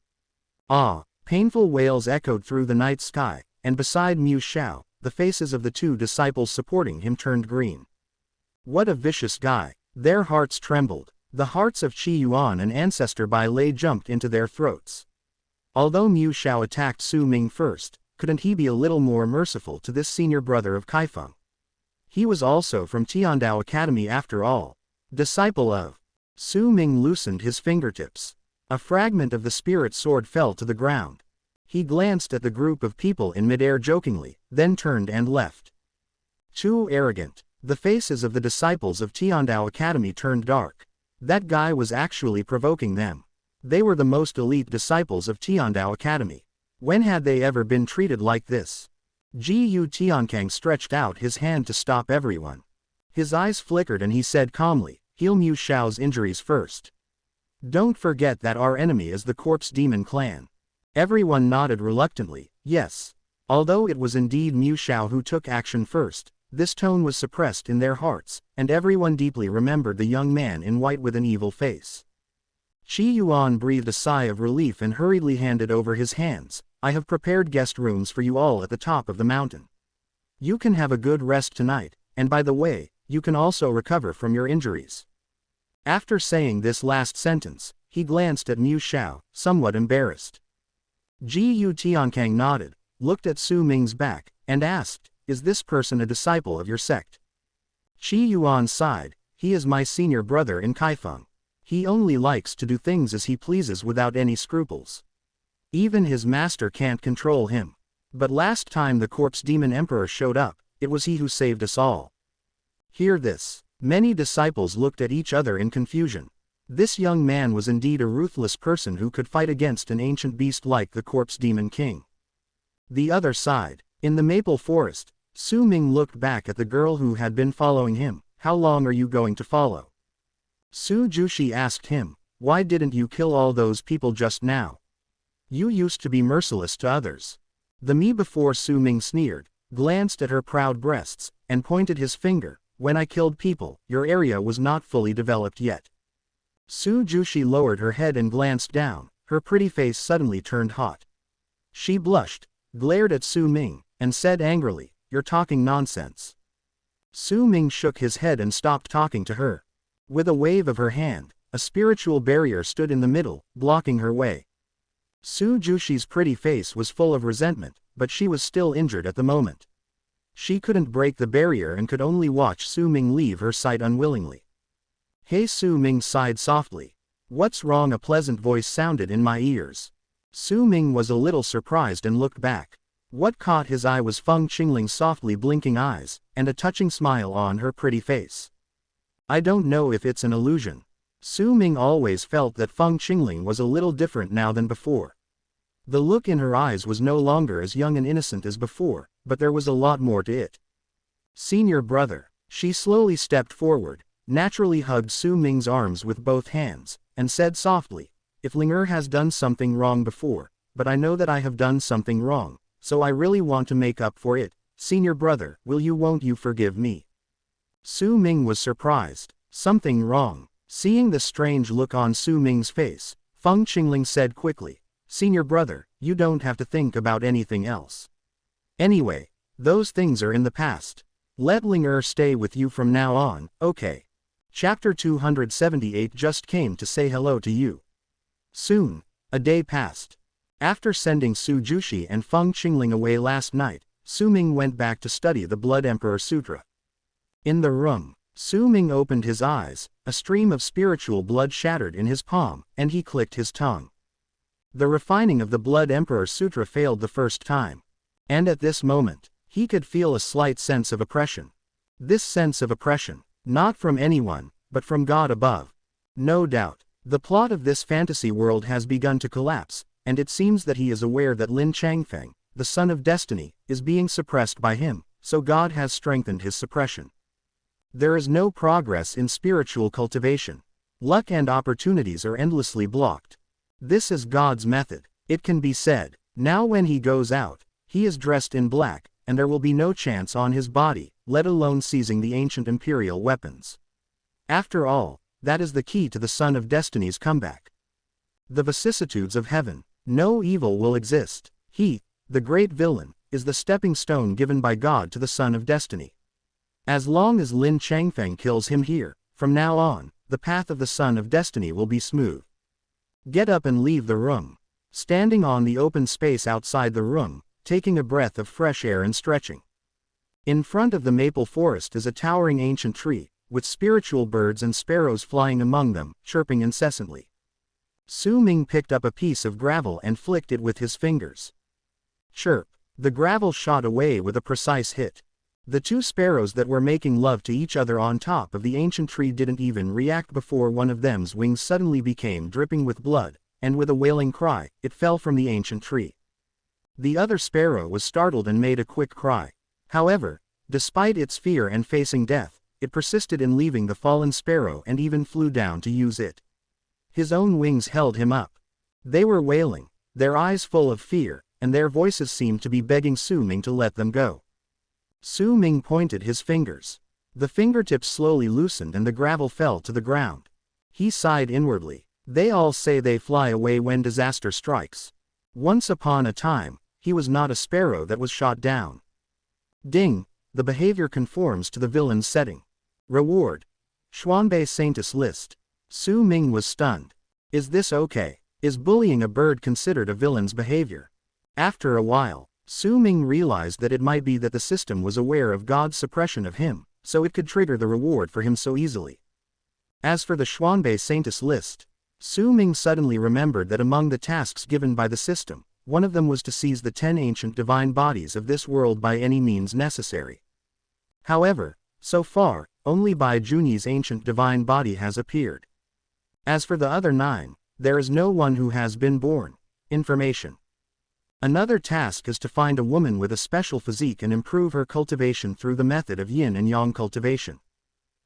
Ah! Painful wails echoed through the night sky, and beside Mu Xiao, the faces of the two disciples supporting him turned green. What a vicious guy! Their hearts trembled. The hearts of Qi Yuan and Ancestor Bai Lei jumped into their throats. Although Mu Xiao attacked Su Ming first, couldn't he be a little more merciful to this senior brother of Kaifeng? He was also from Tiandao Academy after all. Disciple of. Su Ming loosened his fingertips. A fragment of the spirit sword fell to the ground. He glanced at the group of people in midair jokingly, then turned and left. Too arrogant. The faces of the disciples of Tiandao Academy turned dark. That guy was actually provoking them. They were the most elite disciples of Tiandao Academy. When had they ever been treated like this? Gu Tiankang stretched out his hand to stop everyone. His eyes flickered and he said calmly, "Heal Mu Xiao's injuries first. Don't forget that our enemy is the Corpse Demon clan." Everyone nodded reluctantly, yes. Although it was indeed Mu Xiao who took action first, this tone was suppressed in their hearts, and everyone deeply remembered the young man in white with an evil face. Qi Yuan breathed a sigh of relief and hurriedly handed over his hands. "I have prepared guest rooms for you all at the top of the mountain. You can have a good rest tonight, and by the way, you can also recover from your injuries." After saying this last sentence, he glanced at Mu Xiao, somewhat embarrassed. Gu Tiankang nodded, looked at Su Ming's back, and asked, "Is this person a disciple of your sect?" Qi Yuan sighed, "He is my senior brother in Kaifeng. He only likes to do things as he pleases without any scruples. Even his master can't control him. But last time the Corpse Demon Emperor showed up, it was he who saved us all." Hear this. Many disciples looked at each other in confusion. This young man was indeed a ruthless person who could fight against an ancient beast like the Corpse Demon King. The other side. In the maple forest, Su Ming looked back at the girl who had been following him. "How long are you going to follow?" Su Jushi asked him, "Why didn't you kill all those people just now? You used to be merciless to others." The me before Su Ming sneered, glanced at her proud breasts, and pointed his finger. "When I killed people, your area was not fully developed yet." Su Jushi lowered her head and glanced down, her pretty face suddenly turned hot. She blushed, glared at Su Ming, and said angrily, "You're talking nonsense." Su Ming shook his head and stopped talking to her. With a wave of her hand, a spiritual barrier stood in the middle, blocking her way. Su Jushi's pretty face was full of resentment, but she was still injured at the moment. She couldn't break the barrier and could only watch Su Ming leave her sight unwillingly. "Hey," Su Ming sighed softly. "What's wrong?" A pleasant voice sounded in my ears. Su Ming was a little surprised and looked back. What caught his eye was Feng Qingling's softly blinking eyes, and a touching smile on her pretty face. I don't know if it's an illusion. Su Ming always felt that Feng Qingling was a little different now than before. The look in her eyes was no longer as young and innocent as before, but there was a lot more to it. "Senior brother." She slowly stepped forward, naturally hugged Su Ming's arms with both hands, and said softly, "If Linger has done something wrong before, but I know that I have done something wrong, so I really want to make up for it. Senior brother, won't you forgive me?" Su Ming was surprised. Something wrong? Seeing the strange look on Su Ming's face, Feng Qingling said quickly, "Senior brother, you don't have to think about anything else. Anyway, those things are in the past. Let Ling stay with you from now on, okay? Chapter 278 just came to say hello to you. Soon, a day passed. After sending Su Jushi and Feng Qingling away last night, Su Ming went back to study the Blood Emperor Sutra. In the room, Su Ming opened his eyes, a stream of spiritual blood shattered in his palm, and he clicked his tongue. The refining of the Blood Emperor Sutra failed the first time. And at this moment, he could feel a slight sense of oppression. This sense of oppression, not from anyone, but from God above. No doubt, the plot of this fantasy world has begun to collapse, and it seems that he is aware that Lin Changfeng, the son of destiny, is being suppressed by him, so God has strengthened his suppression. There is no progress in spiritual cultivation. Luck and opportunities are endlessly blocked. This is God's method. It can be said, now when he goes out, he is dressed in black, and there will be no chance on his body, let alone seizing the ancient imperial weapons. After all, that is the key to the Son of Destiny's comeback. The vicissitudes of heaven. No evil will exist. He, the great villain, is the stepping stone given by God to the Son of Destiny. As long as Lin Changfeng kills him here, from now on, the path of the Son of Destiny will be smooth. Get up and leave the room. Standing on the open space outside the room, taking a breath of fresh air and stretching. In front of the maple forest is a towering ancient tree, with spiritual birds and sparrows flying among them, chirping incessantly. Su Ming picked up a piece of gravel and flicked it with his fingers. Chirp! The gravel shot away with a precise hit. The two sparrows that were making love to each other on top of the ancient tree didn't even react before one of them's wings suddenly became dripping with blood, and with a wailing cry, it fell from the ancient tree. The other sparrow was startled and made a quick cry. However, despite its fear and facing death, it persisted in leaving the fallen sparrow and even flew down to use it. His own wings held him up. They were wailing, their eyes full of fear, and their voices seemed to be begging Su Ming to let them go. Su Ming pointed his fingers. The fingertips slowly loosened and the gravel fell to the ground. He sighed inwardly. They all say they fly away when disaster strikes. Once upon a time, he was not a sparrow that was shot down. Ding! The behavior conforms to the villain's setting. Reward. Xuanbei Saintus list. Su Ming was stunned. Is this okay? Is bullying a bird considered a villain's behavior? After a while, Su Ming realized that it might be that the system was aware of God's suppression of him, so it could trigger the reward for him so easily. As for the Xuanbei Saintus list, Su Ming suddenly remembered that among the tasks given by the system, one of them was to seize the 10 ancient divine bodies of this world by any means necessary. However, so far, only Bai Juni's ancient divine body has appeared. As for the other 9, there is no one who has been born. Information. Another task is to find a woman with a special physique and improve her cultivation through the method of yin and yang cultivation.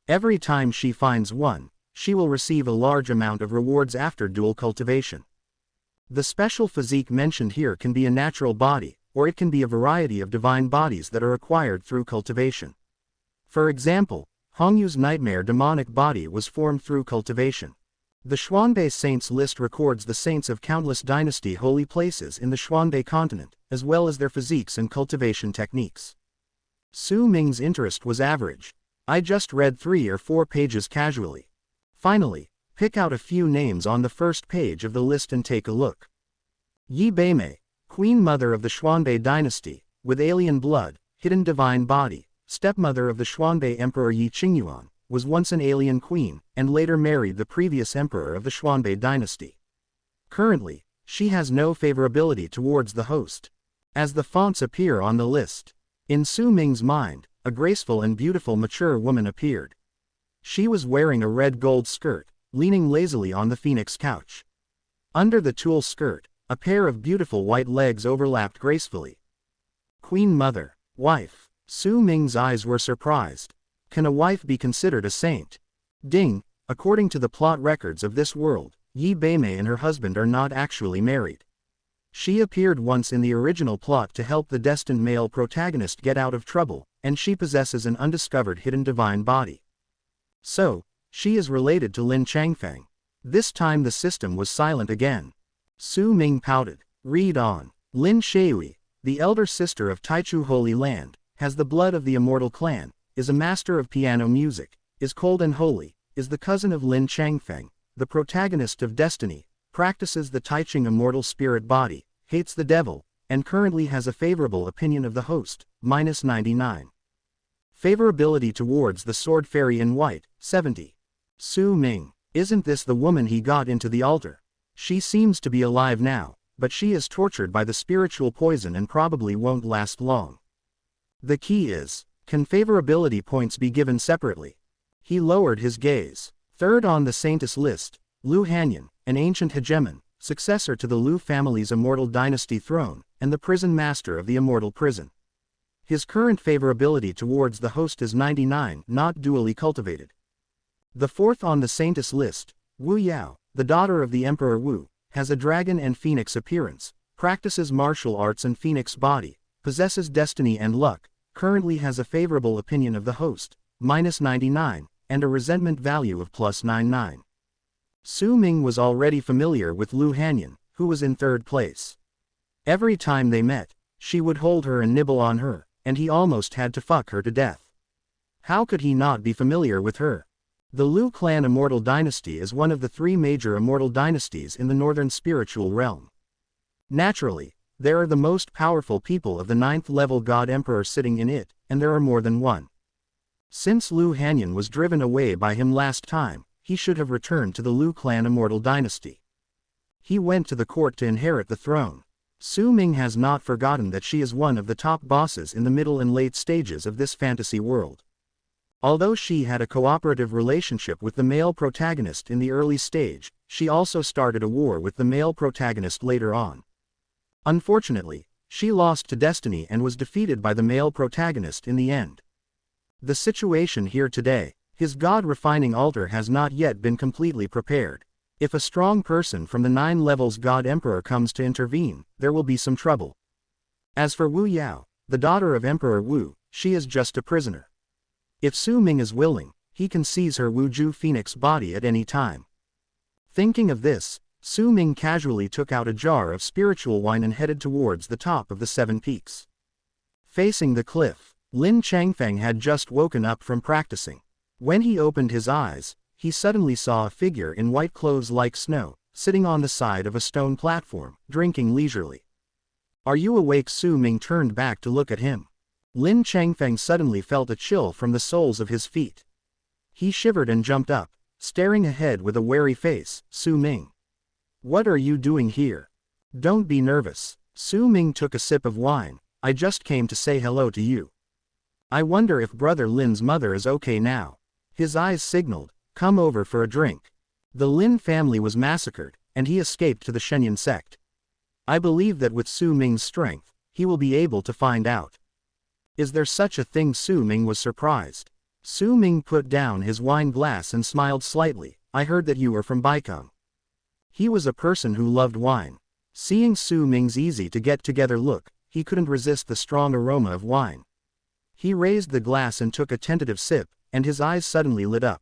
Every time she finds one, she will receive a large amount of rewards after dual cultivation. The special physique mentioned here can be a natural body, or it can be a variety of divine bodies that are acquired through cultivation. For example, Hongyu's nightmare demonic body was formed through cultivation. The Xuanbei saints list records the saints of countless dynasty holy places in the Xuanbei continent, as well as their physiques and cultivation techniques. Su Ming's interest was average. I just read 3 or 4 pages casually. Finally, pick out a few names on the first page of the list and take a look. Yi Beimei, Queen Mother of the Xuanbei dynasty, with alien blood, hidden divine body, stepmother of the Xuanbei Emperor Yi Qingyuan, was once an alien queen, and later married the previous emperor of the Xuanbei dynasty. Currently, she has no favorability towards the host. As the fonts appear on the list, in Su Ming's mind, a graceful and beautiful mature woman appeared. She was wearing a red gold skirt, leaning lazily on the phoenix couch. Under the tulle skirt, a pair of beautiful white legs overlapped gracefully. Queen Mother, wife. Su Ming's eyes were surprised. Can a wife be considered a saint? Ding! According to the plot records of this world, Yi Beimei and her husband are not actually married. She appeared once in the original plot to help the destined male protagonist get out of trouble, and she possesses an undiscovered hidden divine body. So, she is related to Lin Changfeng. This time the system was silent again. Su Ming pouted. Read on. Lin Shui, the elder sister of Taichu Holy Land, has the blood of the immortal clan, is a master of piano music, is cold and holy, is the cousin of Lin Changfeng, the protagonist of Destiny, practices the Taiching immortal spirit body, hates the devil, and currently has a favorable opinion of the host, -99. Favorability towards the sword fairy in white, 70. Su Ming. Isn't this the woman he got into the altar? She seems to be alive now, but she is tortured by the spiritual poison and probably won't last long. The key is, can favorability points be given separately? He lowered his gaze. Third on the Saintess list, Lu Hanyan, an ancient hegemon, successor to the Lu family's immortal dynasty throne, and the prison master of the immortal prison. His current favorability towards the host is 99, not dually cultivated. The fourth on the Saintess list, Wu Yao, the daughter of the Emperor Wu, has a dragon and phoenix appearance, practices martial arts and phoenix body, possesses destiny and luck, currently has a favorable opinion of the host, -99, and a resentment value of +99. Su Ming was already familiar with Lu Hanyan, who was in third place. Every time they met, she would hold her and nibble on her, and he almost had to fuck her to death. How could he not be familiar with her? The Lu clan immortal dynasty is one of the three major immortal dynasties in the northern spiritual realm. Naturally, there are the most powerful people of the 9th level god emperor sitting in it, and there are more than one. Since Lu Hanyan was driven away by him last time, he should have returned to the Lu clan immortal dynasty. He went to the court to inherit the throne. Su Ming has not forgotten that she is one of the top bosses in the middle and late stages of this fantasy world. Although she had a cooperative relationship with the male protagonist in the early stage, she also started a war with the male protagonist later on. Unfortunately, she lost to Destiny and was defeated by the male protagonist in the end. The situation here today, his god-refining altar has not yet been completely prepared. If a strong person from the 9 levels god emperor comes to intervene, there will be some trouble. As for Wu Yao, the daughter of Emperor Wu, she is just a prisoner. If Su Ming is willing, he can seize her Wuju Phoenix body at any time. Thinking of this, Su Ming casually took out a jar of spiritual wine and headed towards the top of the 7 peaks. Facing the cliff, Lin Changfeng had just woken up from practicing. When he opened his eyes, he suddenly saw a figure in white clothes like snow, sitting on the side of a stone platform, drinking leisurely. "Are you awake?" Su Ming turned back to look at him. Lin Changfeng suddenly felt a chill from the soles of his feet. He shivered and jumped up, staring ahead with a wary face. "Su Ming. What are you doing here? Don't be nervous." Su Ming took a sip of wine. "I just came to say hello to you. I wonder if Brother Lin's mother is okay now." His eyes signaled, "Come over for a drink." The Lin family was massacred, and he escaped to the Shenyang sect. I believe that with Su Ming's strength, he will be able to find out. Is there such a thing? Su Ming was surprised. Su Ming put down his wine glass and smiled slightly. "I heard that you were from Baikong." He was a person who loved wine. Seeing Su Ming's easy-to-get-together look, he couldn't resist the strong aroma of wine. He raised the glass and took a tentative sip, and his eyes suddenly lit up.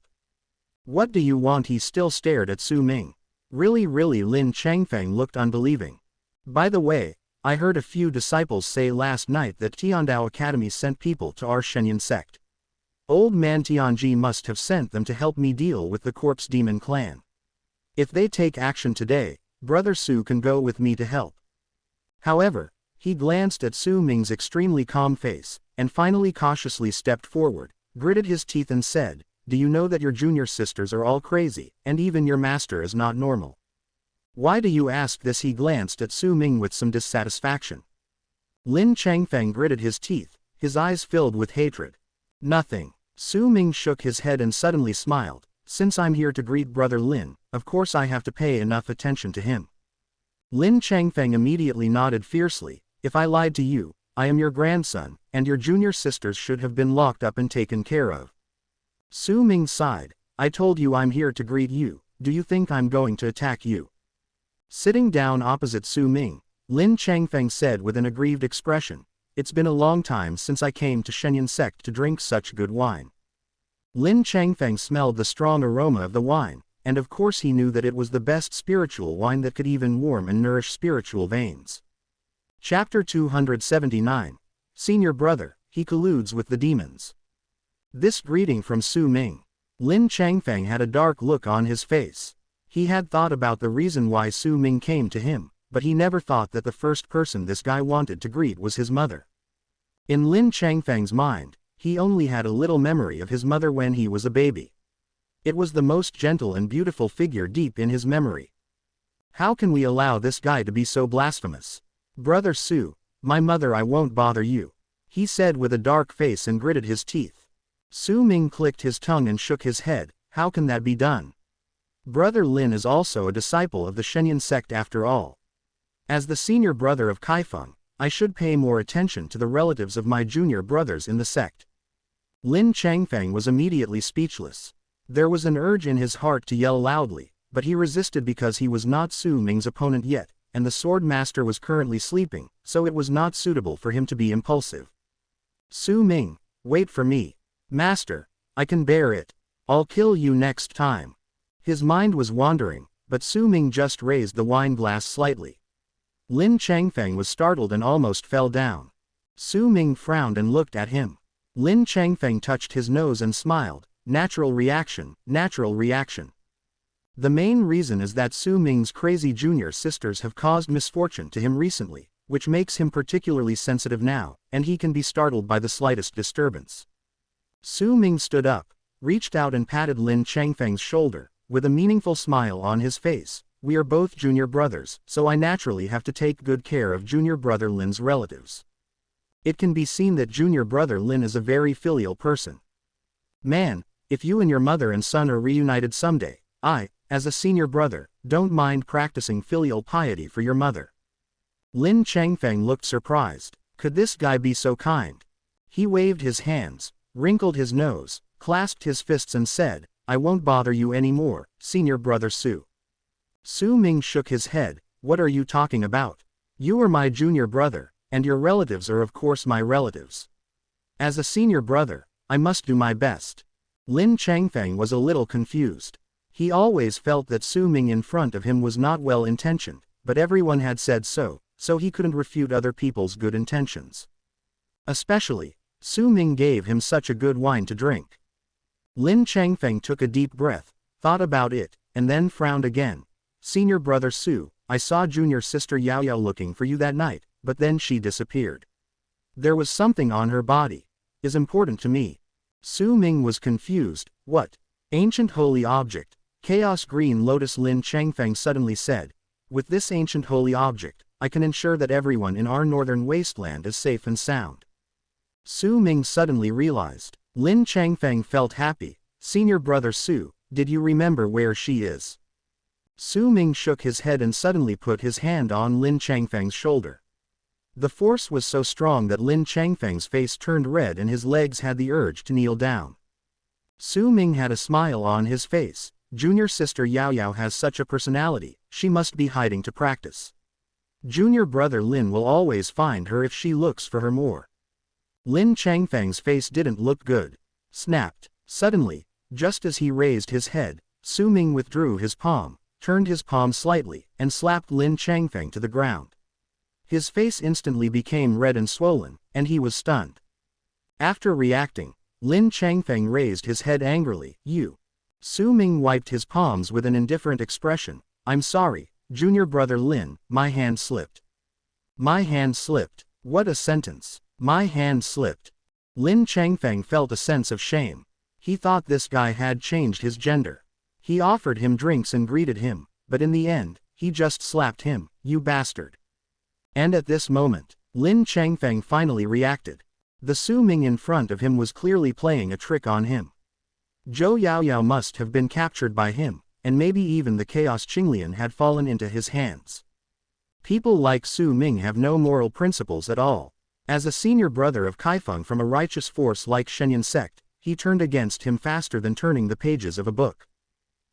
"What do you want?" He still stared at Su Ming. Really, Lin Changfeng looked unbelieving. "By the way, I heard a few disciples say last night that Tiandao Academy sent people to our Shenyang sect. Old man Tianji must have sent them to help me deal with the corpse demon clan. If they take action today, Brother Su can go with me to help." However, he glanced at Su Ming's extremely calm face, and finally cautiously stepped forward, gritted his teeth and said, "Do you know that your junior sisters are all crazy, and even your master is not normal? Why do you ask this?" He glanced at Su Ming with some dissatisfaction. Lin Changfeng gritted his teeth, his eyes filled with hatred. "Nothing." Su Ming shook his head and suddenly smiled. "Since I'm here to greet Brother Lin, of course I have to pay enough attention to him." Lin Changfeng immediately nodded fiercely. "If I lied to you, I am your grandson, and your junior sisters should have been locked up and taken care of." Su Ming sighed. "I told you I'm here to greet you. Do you think I'm going to attack you?" Sitting down opposite Su Ming, Lin Changfeng said with an aggrieved expression, "It's been a long time since I came to Shenyang sect to drink such good wine." Lin Changfeng smelled the strong aroma of the wine, and of course he knew that it was the best spiritual wine that could even warm and nourish spiritual veins. Chapter 279. Senior Brother, he colludes with the demons. This greeting from Su Ming. Lin Changfeng had a dark look on his face. He had thought about the reason why Su Ming came to him, but he never thought that the first person this guy wanted to greet was his mother. In Lin Changfeng's mind, he only had a little memory of his mother when he was a baby. It was the most gentle and beautiful figure deep in his memory. How can we allow this guy to be so blasphemous? Brother Su, my mother, I won't bother you, he said with a dark face and gritted his teeth. Su Ming clicked his tongue and shook his head. How can that be done? Brother Lin is also a disciple of the Shenyan sect after all. As the senior brother of Kaifeng, I should pay more attention to the relatives of my junior brothers in the sect. Lin Changfeng was immediately speechless. There was an urge in his heart to yell loudly, but he resisted because he was not Su Ming's opponent yet, and the sword master was currently sleeping, so it was not suitable for him to be impulsive. Su Ming, wait for me. Master, I can bear it. I'll kill you next time. His mind was wandering, but Su Ming just raised the wine glass slightly. Lin Changfeng was startled and almost fell down. Su Ming frowned and looked at him. Lin Changfeng touched his nose and smiled. Natural reaction, natural reaction. The main reason is that Su Ming's crazy junior sisters have caused misfortune to him recently, which makes him particularly sensitive now, and he can be startled by the slightest disturbance. Su Ming stood up, reached out and patted Lin Changfeng's shoulder, with a meaningful smile on his face. We are both junior brothers, so I naturally have to take good care of junior brother Lin's relatives. It can be seen that junior brother Lin is a very filial person. Man, if you and your mother and son are reunited someday, I, as a senior brother, don't mind practicing filial piety for your mother. Lin Changfeng looked surprised. Could this guy be so kind? He waved his hands, wrinkled his nose, clasped his fists and said, I won't bother you anymore, senior brother Su. Su Ming shook his head. What are you talking about? You are my junior brother, and your relatives are of course my relatives. As a senior brother, I must do my best. Lin Changfeng was a little confused. He always felt that Su Ming in front of him was not well intentioned, but everyone had said so he couldn't refute other people's good intentions. Especially, Su Ming gave him such a good wine to drink. Lin Changfeng took a deep breath, thought about it, and then frowned again. Senior brother Su, I saw junior sister Yao Yao looking for you that night, but then she disappeared. There was something on her body. Is important to me. Su Ming was confused. What? Ancient holy object. Chaos green lotus. Lin Changfeng suddenly said. With this ancient holy object, I can ensure that everyone in our northern wasteland is safe and sound. Su Ming suddenly realized. Lin Changfeng felt happy. Senior brother Su, did you remember where she is? Su Ming shook his head and suddenly put his hand on Lin Changfeng's shoulder. The force was so strong that Lin Changfeng's face turned red and his legs had the urge to kneel down. Su Ming had a smile on his face. Junior sister Yao Yao has such a personality, she must be hiding to practice. Junior brother Lin will always find her if she looks for her more. Lin Changfeng's face didn't look good. Snapped. Suddenly, just as he raised his head, Su Ming withdrew his palm, turned his palm slightly, and slapped Lin Changfeng to the ground. His face instantly became red and swollen, and he was stunned. After reacting, Lin Changfeng raised his head angrily. You. Su Ming wiped his palms with an indifferent expression. I'm sorry, junior brother Lin, my hand slipped. My hand slipped. What a sentence. My hand slipped. Lin Changfeng felt a sense of shame. He thought this guy had changed his gender. He offered him drinks and greeted him, but in the end, he just slapped him. You bastard. And at this moment, Lin Changfeng finally reacted. The Su Ming in front of him was clearly playing a trick on him. Zhou Yaoyao must have been captured by him, and maybe even the Chaos Qinglian had fallen into his hands. People like Su Ming have no moral principles at all. As a senior brother of Kaifeng from a righteous force like Shenyan sect, he turned against him faster than turning the pages of a book.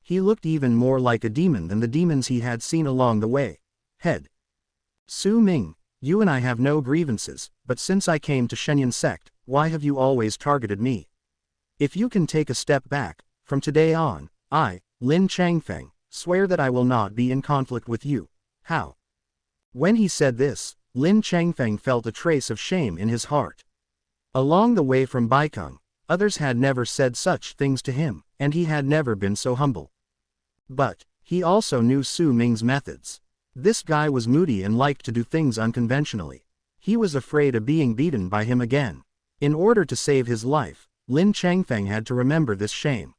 He looked even more like a demon than the demons he had seen along the way. Head. Su Ming, you and I have no grievances, but since I came to Shenyan sect, why have you always targeted me? If you can take a step back, from today on, I, Lin Changfeng, swear that I will not be in conflict with you. How? When he said this, Lin Changfeng felt a trace of shame in his heart. Along the way from Baikeng, Others had never said such things to him, and he had never been so humble. But he also knew Su Ming's methods. This guy was moody and liked to do things unconventionally. He was afraid of being beaten by him again. In order to save his life, Lin Changfeng had to remember this shame.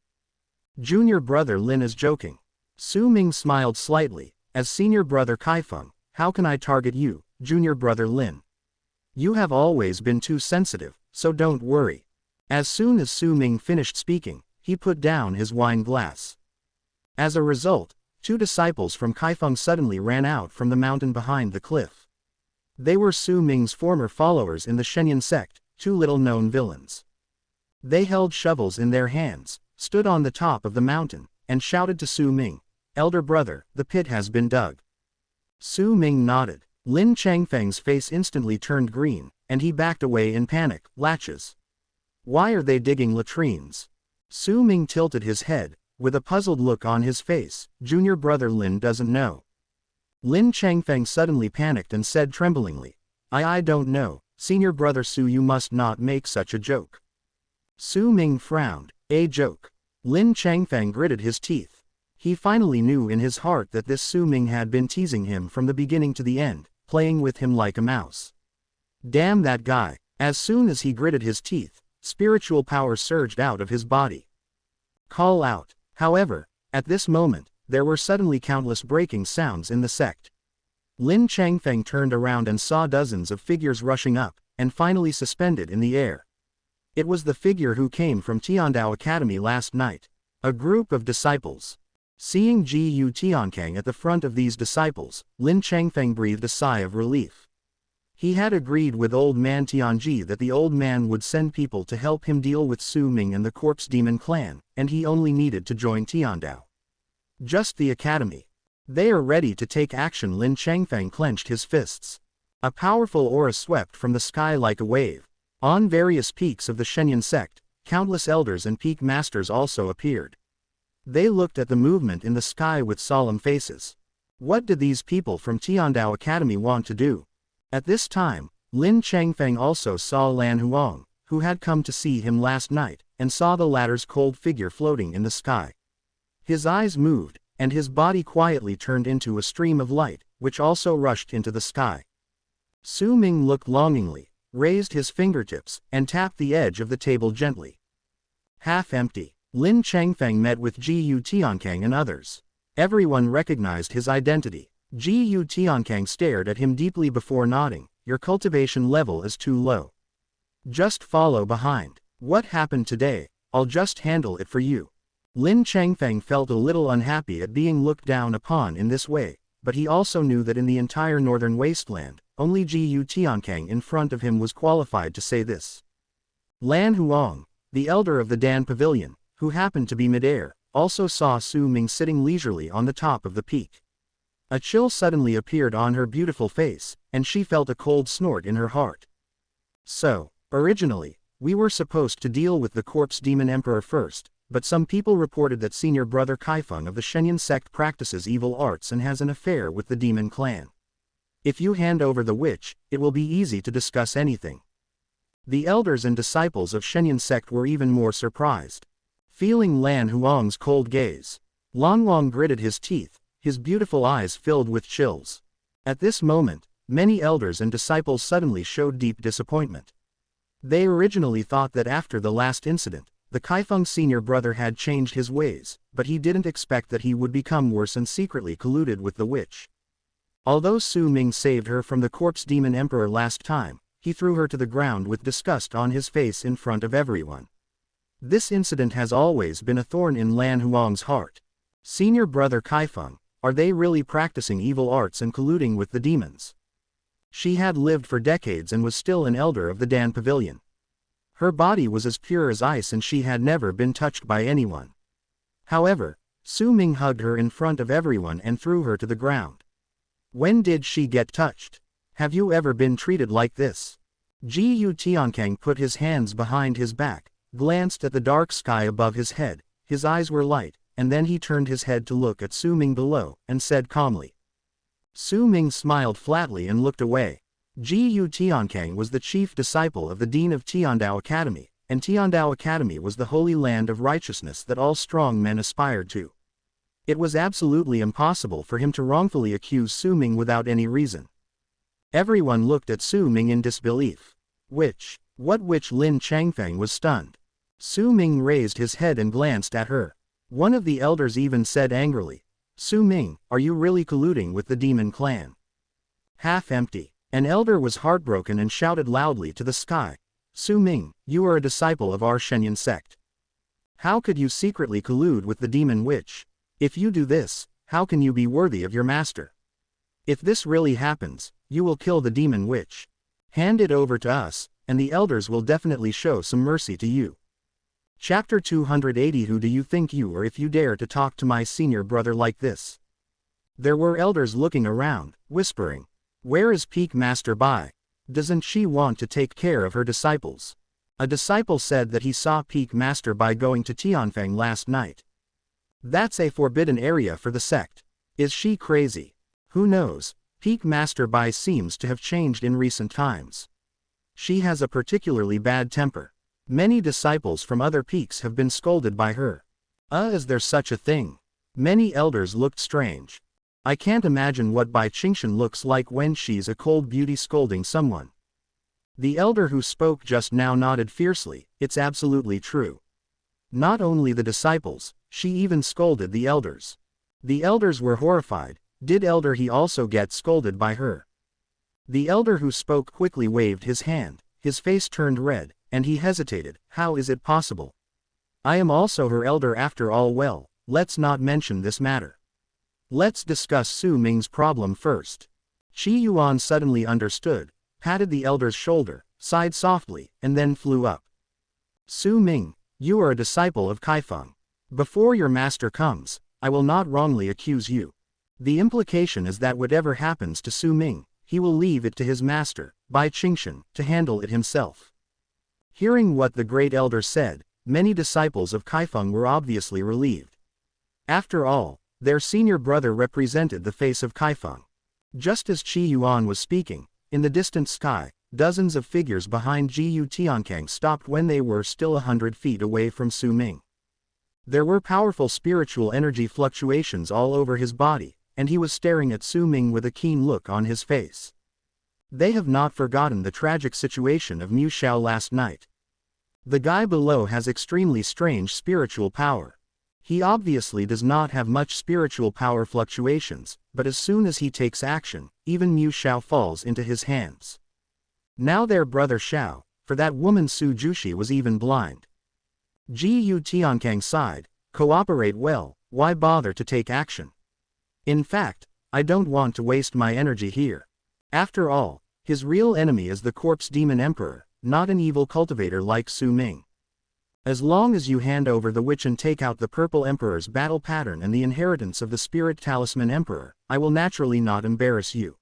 Junior brother Lin is joking. Su Ming smiled slightly. As senior brother Kaifeng, how can I target you, junior brother Lin? You have always been too sensitive, so don't worry. As soon as Su Ming finished speaking, he put down his wine glass. As a result, 2 disciples from Kaifeng suddenly ran out from the mountain behind the cliff. They were Su Ming's former followers in the Shenyang sect, 2 little-known villains. They held shovels in their hands, stood on the top of the mountain, and shouted to Su Ming, "Elder brother, the pit has been dug." Su Ming nodded. Lin Changfeng's face instantly turned green, and he backed away in panic. Latches. Why are they digging latrines? Su Ming tilted his head, with a puzzled look on his face. Junior brother Lin doesn't know. Lin Changfeng suddenly panicked and said tremblingly, I don't know, senior brother Su, you must not make such a joke. Su Ming frowned. A joke? Lin Changfeng gritted his teeth. He finally knew in his heart that this Su Ming had been teasing him from the beginning to the end, playing with him like a mouse. Damn that guy. As soon as he gritted his teeth, spiritual power surged out of his body. Call out. However, at this moment, there were suddenly countless breaking sounds in the sect. Lin Changfeng turned around and saw dozens of figures rushing up, and finally suspended in the air. It was the figure who came from Tiandao Academy last night. A group of disciples. Seeing Ji Tiankang at the front of these disciples, Lin Changfeng breathed a sigh of relief. He had agreed with old man Tianji that the old man would send people to help him deal with Su Ming and the Corpse Demon clan, and he only needed to join Tiandao. Just the academy. They are ready to take action. Lin Changfeng clenched his fists. A powerful aura swept from the sky like a wave. On various peaks of the Shenyang sect, countless elders and peak masters also appeared. They looked at the movement in the sky with solemn faces. What did these people from Tiandao Academy want to do? At this time, Lin Changfeng also saw Lan Huang, who had come to see him last night, and saw the latter's cold figure floating in the sky. His eyes moved, and his body quietly turned into a stream of light, which also rushed into the sky. Su Ming looked longingly, raised his fingertips, and tapped the edge of the table gently. Half empty. Lin Changfeng met with Ji Tiankang and others. Everyone recognized his identity. Ji Tiankang stared at him deeply before nodding. Your cultivation level is too low. Just follow behind. What happened today? I'll just handle it for you. Lin Changfeng felt a little unhappy at being looked down upon in this way, but he also knew that in the entire northern wasteland, only Ji Tiankang in front of him was qualified to say this. Lan Huang, the elder of the Dan Pavilion, who happened to be midair, also saw Su Ming sitting leisurely on the top of the peak. A chill suddenly appeared on her beautiful face, and she felt a cold snort in her heart. So, originally, we were supposed to deal with the Corpse Demon Emperor first, but some people reported that senior brother Kaifeng of the Shenyang sect practices evil arts and has an affair with the demon clan. If you hand over the witch, it will be easy to discuss anything. The elders and disciples of Shenyang sect were even more surprised. Feeling Lan Huang's cold gaze, Lan Huang gritted his teeth, his beautiful eyes filled with chills. At this moment, many elders and disciples suddenly showed deep disappointment. They originally thought that after the last incident, the Kaifeng senior brother had changed his ways, but he didn't expect that he would become worse and secretly colluded with the witch. Although Su Ming saved her from the Corpse Demon Emperor last time, he threw her to the ground with disgust on his face in front of everyone. This incident has always been a thorn in Lan Huang's heart. Senior brother Kaifeng, are they really practicing evil arts and colluding with the demons? She had lived for decades and was still an elder of the Dan Pavilion. Her body was as pure as ice and she had never been touched by anyone. However, Su Ming hugged her in front of everyone and threw her to the ground. When did she get touched? Have you ever been treated like this? Ji Tiankang put his hands behind his back, glanced at the dark sky above his head, his eyes were light, and then he turned his head to look at Su Ming below, and said calmly. Su Ming smiled flatly and looked away. Ji Tiankang was the chief disciple of the Dean of Tiandao Academy, and Tiandao Academy was the holy land of righteousness that all strong men aspired to. It was absolutely impossible for him to wrongfully accuse Su Ming without any reason. Everyone looked at Su Ming in disbelief. What witch? Lin Changfeng was stunned. Su Ming raised his head and glanced at her. One of the elders even said angrily, "Su Ming, are you really colluding with the demon clan?" Half empty. An elder was heartbroken and shouted loudly to the sky, "Su Ming, you are a disciple of our Shenyan sect. How could you secretly collude with the demon witch? If you do this, how can you be worthy of your master? If this really happens, you will kill the demon witch. Hand it over to us, and the elders will definitely show some mercy to you." Chapter 280. Who do you think you are if you dare to talk to my senior brother like this? There were elders looking around, whispering, "Where is Peak Master Bai? Doesn't she want to take care of her disciples?" A disciple said that he saw Peak Master Bai going to Tianfeng last night. That's a forbidden area for the sect. Is she crazy? Who knows, Peak Master Bai seems to have changed in recent times. She has a particularly bad temper. Many disciples from other peaks have been scolded by her. Is there such a thing? Many elders looked strange. I can't imagine what Bai Qingshan looks like when she's a cold beauty scolding someone. The elder who spoke just now nodded fiercely. It's absolutely true. Not only the disciples, she even scolded the elders. The elders were horrified. Did elder he also get scolded by her? The elder who spoke quickly waved his hand. His face turned red, and he hesitated. How is it possible? I am also her elder after all. Well, let's not mention this matter. Let's discuss Su Ming's problem first. Qi Yuan suddenly understood, patted the elder's shoulder, sighed softly, and then flew up. Su Ming, you are a disciple of Kaifeng. Before your master comes, I will not wrongly accuse you. The implication is that whatever happens to Su Ming, he will leave it to his master, Bai Qingshan, to handle it himself. Hearing what the great elder said, many disciples of Kaifeng were obviously relieved. After all, their senior brother represented the face of Kaifeng. Just as Qi Yuan was speaking, in the distant sky, dozens of figures behind Jiyu Tiankang stopped when they were still 100 feet away from Su Ming. There were powerful spiritual energy fluctuations all over his body, and he was staring at Su Ming with a keen look on his face. They have not forgotten the tragic situation of Mu Xiao last night. The guy below has extremely strange spiritual power. He obviously does not have much spiritual power fluctuations, but as soon as he takes action, even Mu Xiao falls into his hands. Now their brother Xiao, for that woman Su Jushi was even blind. Ji Yu Tiankang sighed, cooperate well, why bother to take action? In fact, I don't want to waste my energy here. After all, his real enemy is the corpse demon emperor, not an evil cultivator like Su Ming. As long as you hand over the witch and take out the purple emperor's battle pattern and the inheritance of the spirit talisman emperor, I will naturally not embarrass you.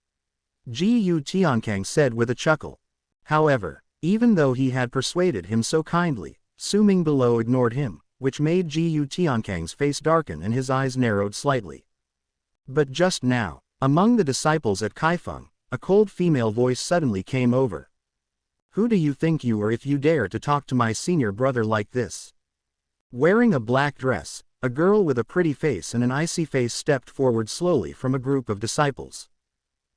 Ji Yu Tiankang said with a chuckle. However, even though he had persuaded him so kindly, Su Ming below ignored him, which made Ji Yu Tiankang's face darken and his eyes narrowed slightly. But just now, among the disciples at Kaifeng, a cold female voice suddenly came over. Who do you think you are if you dare to talk to my senior brother like this? Wearing a black dress, a girl with a pretty face and an icy face stepped forward slowly from a group of disciples.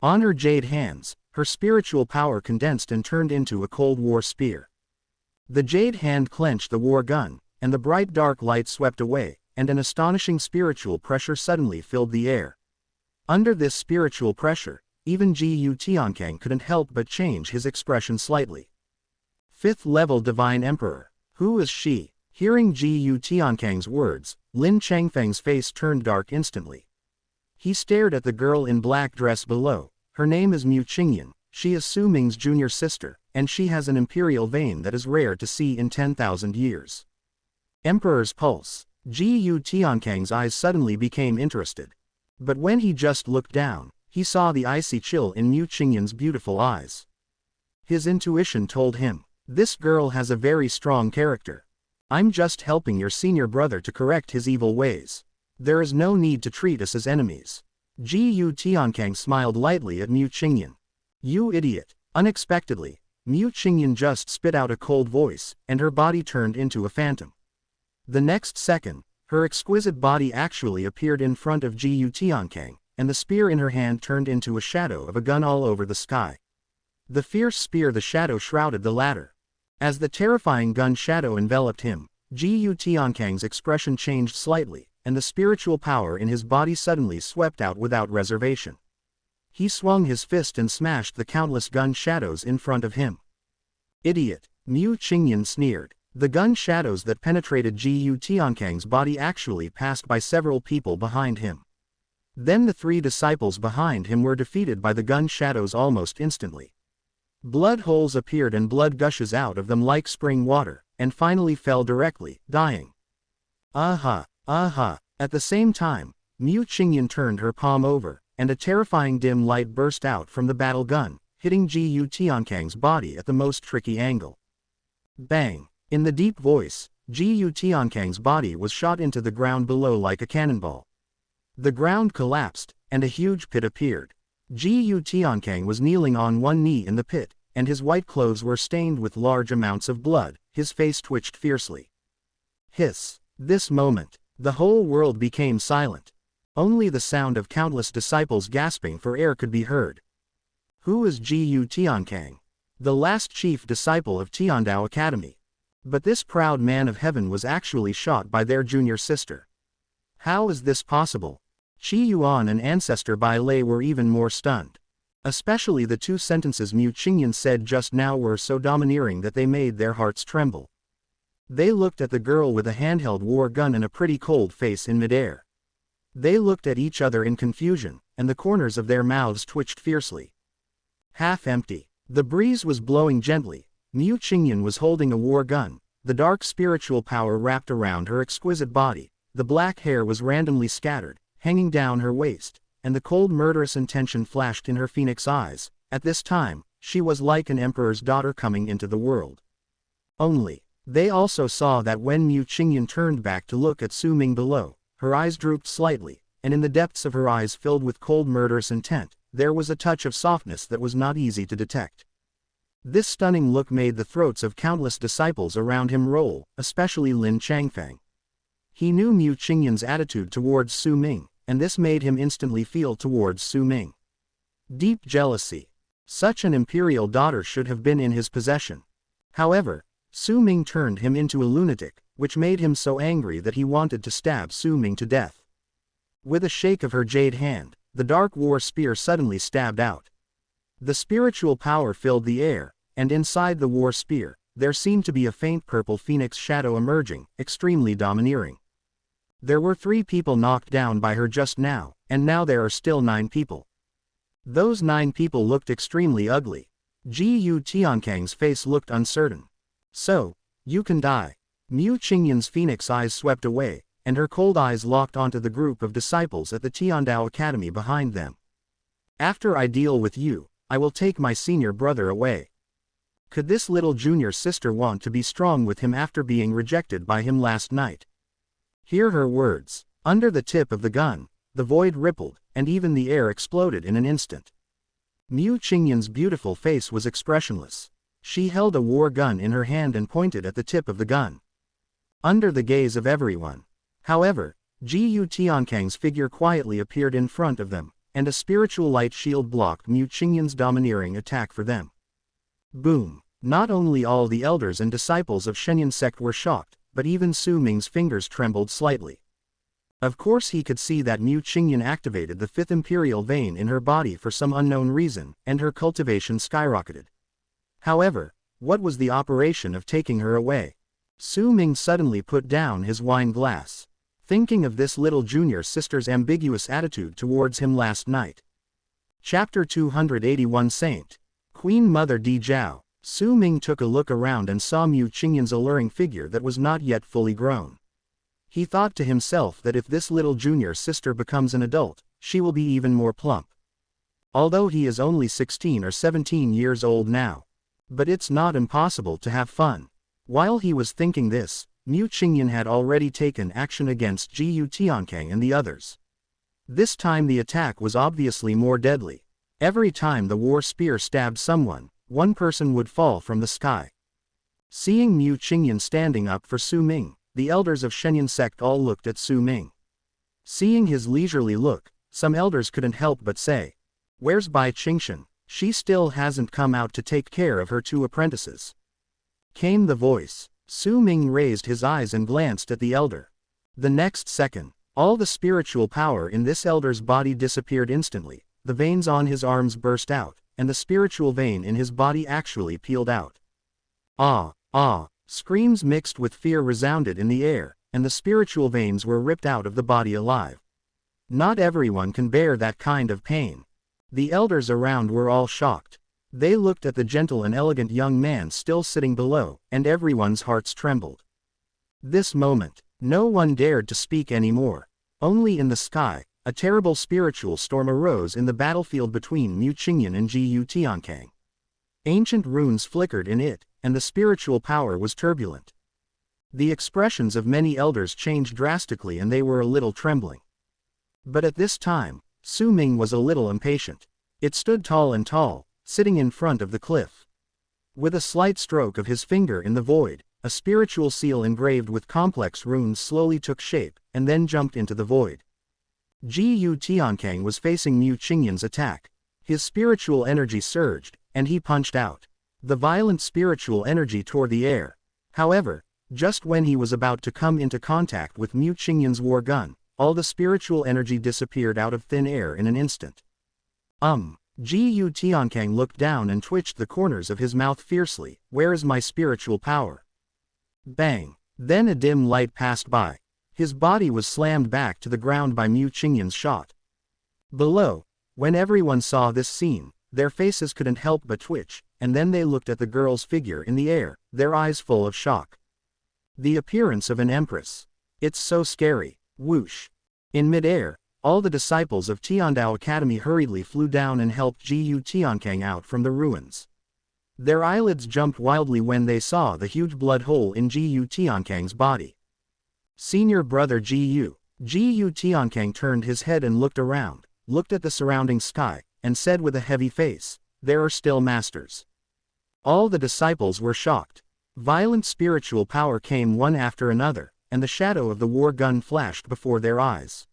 On her jade hands, her spiritual power condensed and turned into a cold war spear. The jade hand clenched the war gun, and the bright dark light swept away, and an astonishing spiritual pressure suddenly filled the air. Under this spiritual pressure, even Ji Yu Tiankang couldn't help but change his expression slightly. 5th level Divine Emperor. Who is she? Hearing Ji Yu Tiankang's words, Lin Changfeng's face turned dark instantly. He stared at the girl in black dress below. Her name is Mu Qingyan, she is Su Ming's junior sister, and she has an imperial vein that is rare to see in 10,000 years. Emperor's pulse. Ji Yu Tiankang's eyes suddenly became interested. But when he just looked down, he saw the icy chill in Mu Qingyan's beautiful eyes. His intuition told him, this girl has a very strong character. I'm just helping your senior brother to correct his evil ways. There is no need to treat us as enemies. Ji Yu Tiankang smiled lightly at Mu Qingyan. You idiot. Unexpectedly, Mu Qingyan just spit out a cold voice, and her body turned into a phantom. The next second, her exquisite body actually appeared in front of Jiyu Tiankang, and the spear in her hand turned into a shadow of a gun all over the sky. The fierce spear, the shadow shrouded the latter. As the terrifying gun shadow enveloped him, Jiyu Tiankang's expression changed slightly, and the spiritual power in his body suddenly swept out without reservation. He swung his fist and smashed the countless gun shadows in front of him. Idiot! Mu Qingyan sneered. The gun shadows that penetrated Jiyu Tiankang's body actually passed by several people behind him. Then the three disciples behind him were defeated by the gun shadows almost instantly. Blood holes appeared and blood gushes out of them like spring water, and finally fell directly, dying. Aha! Aha! At the same time, Mu Qingyan turned her palm over, and a terrifying dim light burst out from the battle gun, hitting Jiyu Tiankang's body at the most tricky angle. Bang! In the deep voice, Jiyu Tiankang's body was shot into the ground below like a cannonball. The ground collapsed, and a huge pit appeared. Jiyu Tiankang was kneeling on one knee in the pit, and his white clothes were stained with large amounts of blood. His face twitched fiercely. Hiss! This moment, the whole world became silent. Only the sound of countless disciples gasping for air could be heard. Who is Jiyu Tiankang? The last chief disciple of Tiandao Academy. But this proud man of heaven was actually shot by their junior sister. How is this possible? Qi Yuan and Ancestor Bai Lei were even more stunned. Especially the two sentences Mu Qingyan said just now were so domineering that they made their hearts tremble. They looked at the girl with a handheld war gun and a pretty cold face in midair. They looked at each other in confusion, and the corners of their mouths twitched fiercely. Half empty. The breeze was blowing gently. Mu Qingyan was holding a war gun, the dark spiritual power wrapped around her exquisite body, the black hair was randomly scattered, hanging down her waist, and the cold murderous intention flashed in her phoenix eyes. At this time, she was like an emperor's daughter coming into the world. Only, they also saw that when Mu Qingyan turned back to look at Su Ming below, her eyes drooped slightly, and in the depths of her eyes filled with cold murderous intent, there was a touch of softness that was not easy to detect. This stunning look made the throats of countless disciples around him roll, especially Lin Changfang. He knew Mu Qingyan's attitude towards Su Ming, and this made him instantly feel towards Su Ming deep jealousy. Such an imperial daughter should have been in his possession. However, Su Ming turned him into a lunatic, which made him so angry that he wanted to stab Su Ming to death. With a shake of her jade hand, the dark war spear suddenly stabbed out. The spiritual power filled the air, and inside the war spear, there seemed to be a faint purple phoenix shadow emerging, extremely domineering. There were 3 people knocked down by her just now, and now there are still 9 people. Those 9 people looked extremely ugly. Jiyu Tiankang's face looked uncertain. So, you can die. Mu Qingyan's phoenix eyes swept away, and her cold eyes locked onto the group of disciples at the Tiandao Academy behind them. After I deal with you, I will take my senior brother away. Could this little junior sister want to be strong with him after being rejected by him last night? Hear her words. Under the tip of the gun, the void rippled, and even the air exploded in an instant. Mu Qingyan's beautiful face was expressionless. She held a war gun in her hand and pointed at the tip of the gun. Under the gaze of everyone, however, Jiyu Tiankang's figure quietly appeared in front of them, and a spiritual light shield blocked Mu Qingyan's domineering attack for them. Boom! Not only all the elders and disciples of Shenyang sect were shocked, but even Su Ming's fingers trembled slightly. Of course he could see that Mu Qingyan activated the 5th imperial vein in her body for some unknown reason, and her cultivation skyrocketed. However, what was the operation of taking her away? Su Ming suddenly put down his wine glass, thinking of this little junior sister's ambiguous attitude towards him last night. Chapter 281 Saint Queen Mother Di Zhao. Su Ming took a look around and saw Mu Qingyan's alluring figure that was not yet fully grown. He thought to himself that if this little junior sister becomes an adult, she will be even more plump. Although he is only 16 or 17 years old now. But it's not impossible to have fun. While he was thinking this, Mu Qingyan had already taken action against Jiyu Tiankang and the others. This time the attack was obviously more deadly. Every time the war spear stabbed someone, one person would fall from the sky. Seeing Mu Qingyan standing up for Su Ming, the elders of Shenyan sect all looked at Su Ming. Seeing his leisurely look, some elders couldn't help but say, "Where's Bai Qingshan? She still hasn't come out to take care of her 2 apprentices." Came the voice. Su Ming raised his eyes and glanced at the elder. The next second, all the spiritual power in this elder's body disappeared instantly, the veins on his arms burst out, and the spiritual vein in his body actually peeled out. Ah, ah, screams mixed with fear resounded in the air, and the spiritual veins were ripped out of the body alive. Not everyone can bear that kind of pain. The elders around were all shocked. They looked at the gentle and elegant young man still sitting below, and everyone's hearts trembled. This moment, no one dared to speak anymore. Only in the sky, a terrible spiritual storm arose in the battlefield between Mu Qingyan and Jiyu Tiankang. Ancient runes flickered in it, and the spiritual power was turbulent. The expressions of many elders changed drastically and they were a little trembling. But at this time, Su Ming was a little impatient. It stood tall and tall, sitting in front of the cliff. With a slight stroke of his finger in the void, a spiritual seal engraved with complex runes slowly took shape, and then jumped into the void. Jiyu Tiankang was facing Mu Qingyan's attack. His spiritual energy surged, and he punched out. The violent spiritual energy tore the air. However, just when he was about to come into contact with Mu Qingyan's war gun, all the spiritual energy disappeared out of thin air in an instant. Jiyu Tiankang looked down and twitched the corners of his mouth fiercely. "Where is my spiritual power?" Bang! Then a dim light passed by. His body was slammed back to the ground by Mu Qingyan's shot. Below, when everyone saw this scene, their faces couldn't help but twitch, and then they looked at the girl's figure in the air, their eyes full of shock. The appearance of an empress. It's so scary. Whoosh! In mid-air, all the disciples of Tiandao Academy hurriedly flew down and helped Jiyu Tiankang out from the ruins. Their eyelids jumped wildly when they saw the huge blood hole in Jiyu Tiankang's body. Senior brother Jiyu Tiankang turned his head and looked around, looked at the surrounding sky, and said with a heavy face, "There are still masters." All the disciples were shocked. Violent spiritual power came one after another, and the shadow of the war gun flashed before their eyes.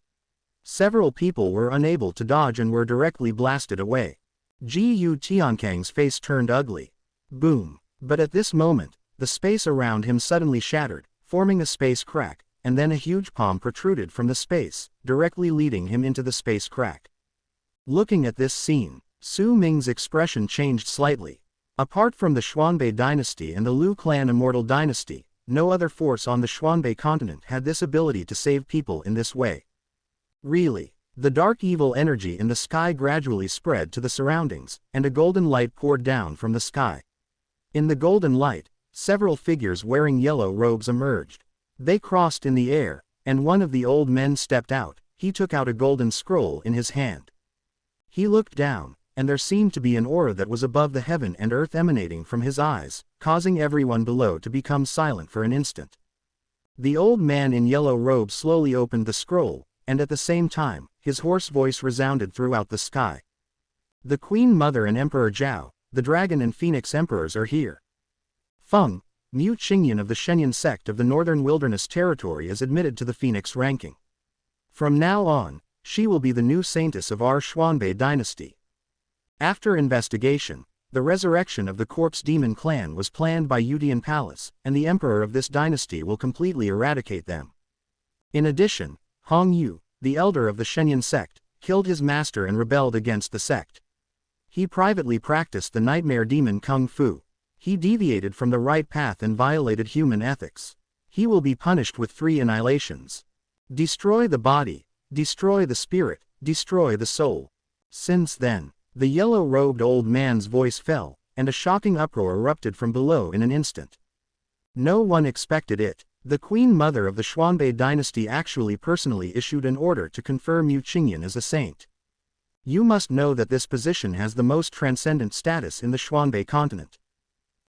Several people were unable to dodge and were directly blasted away. Jiyu Tiankang's face turned ugly. Boom! But at this moment, the space around him suddenly shattered, forming a space crack, and then a huge palm protruded from the space, directly leading him into the space crack. Looking at this scene, Su Ming's expression changed slightly. Apart from the Xuanbei dynasty and the Liu clan immortal dynasty, no other force on the Xuanbei continent had this ability to save people in this way. Really, the dark evil energy in the sky gradually spread to the surroundings, and a golden light poured down from the sky. In the golden light, several figures wearing yellow robes emerged. They crossed in the air, and one of the old men stepped out. He took out a golden scroll in his hand. He looked down, and there seemed to be an aura that was above the heaven and earth emanating from his eyes, causing everyone below to become silent for an instant. The old man in yellow robe slowly opened the scroll, and at the same time, his hoarse voice resounded throughout the sky. "The Queen Mother and Emperor Zhao, the Dragon and Phoenix Emperors are here. Feng, Mu Qingyan of the Shenyan sect of the Northern Wilderness Territory is admitted to the Phoenix ranking. From now on, she will be the new saintess of our Xuanbei dynasty." After investigation, the resurrection of the corpse demon clan was planned by Yudian Palace, and the emperor of this dynasty will completely eradicate them. In addition, Hong Yu, the elder of the Shenyan sect, killed his master and rebelled against the sect. He privately practiced the nightmare demon kung fu. He deviated from the right path and violated human ethics. He will be punished with 3 annihilations. Destroy the body, destroy the spirit, destroy the soul. Since then, the yellow-robed old man's voice fell, and a shocking uproar erupted from below in an instant. No one expected it. The Queen Mother of the Xuanbei dynasty actually personally issued an order to confer Mu Qingyan as a saint. You must know that this position has the most transcendent status in the Xuanbei continent.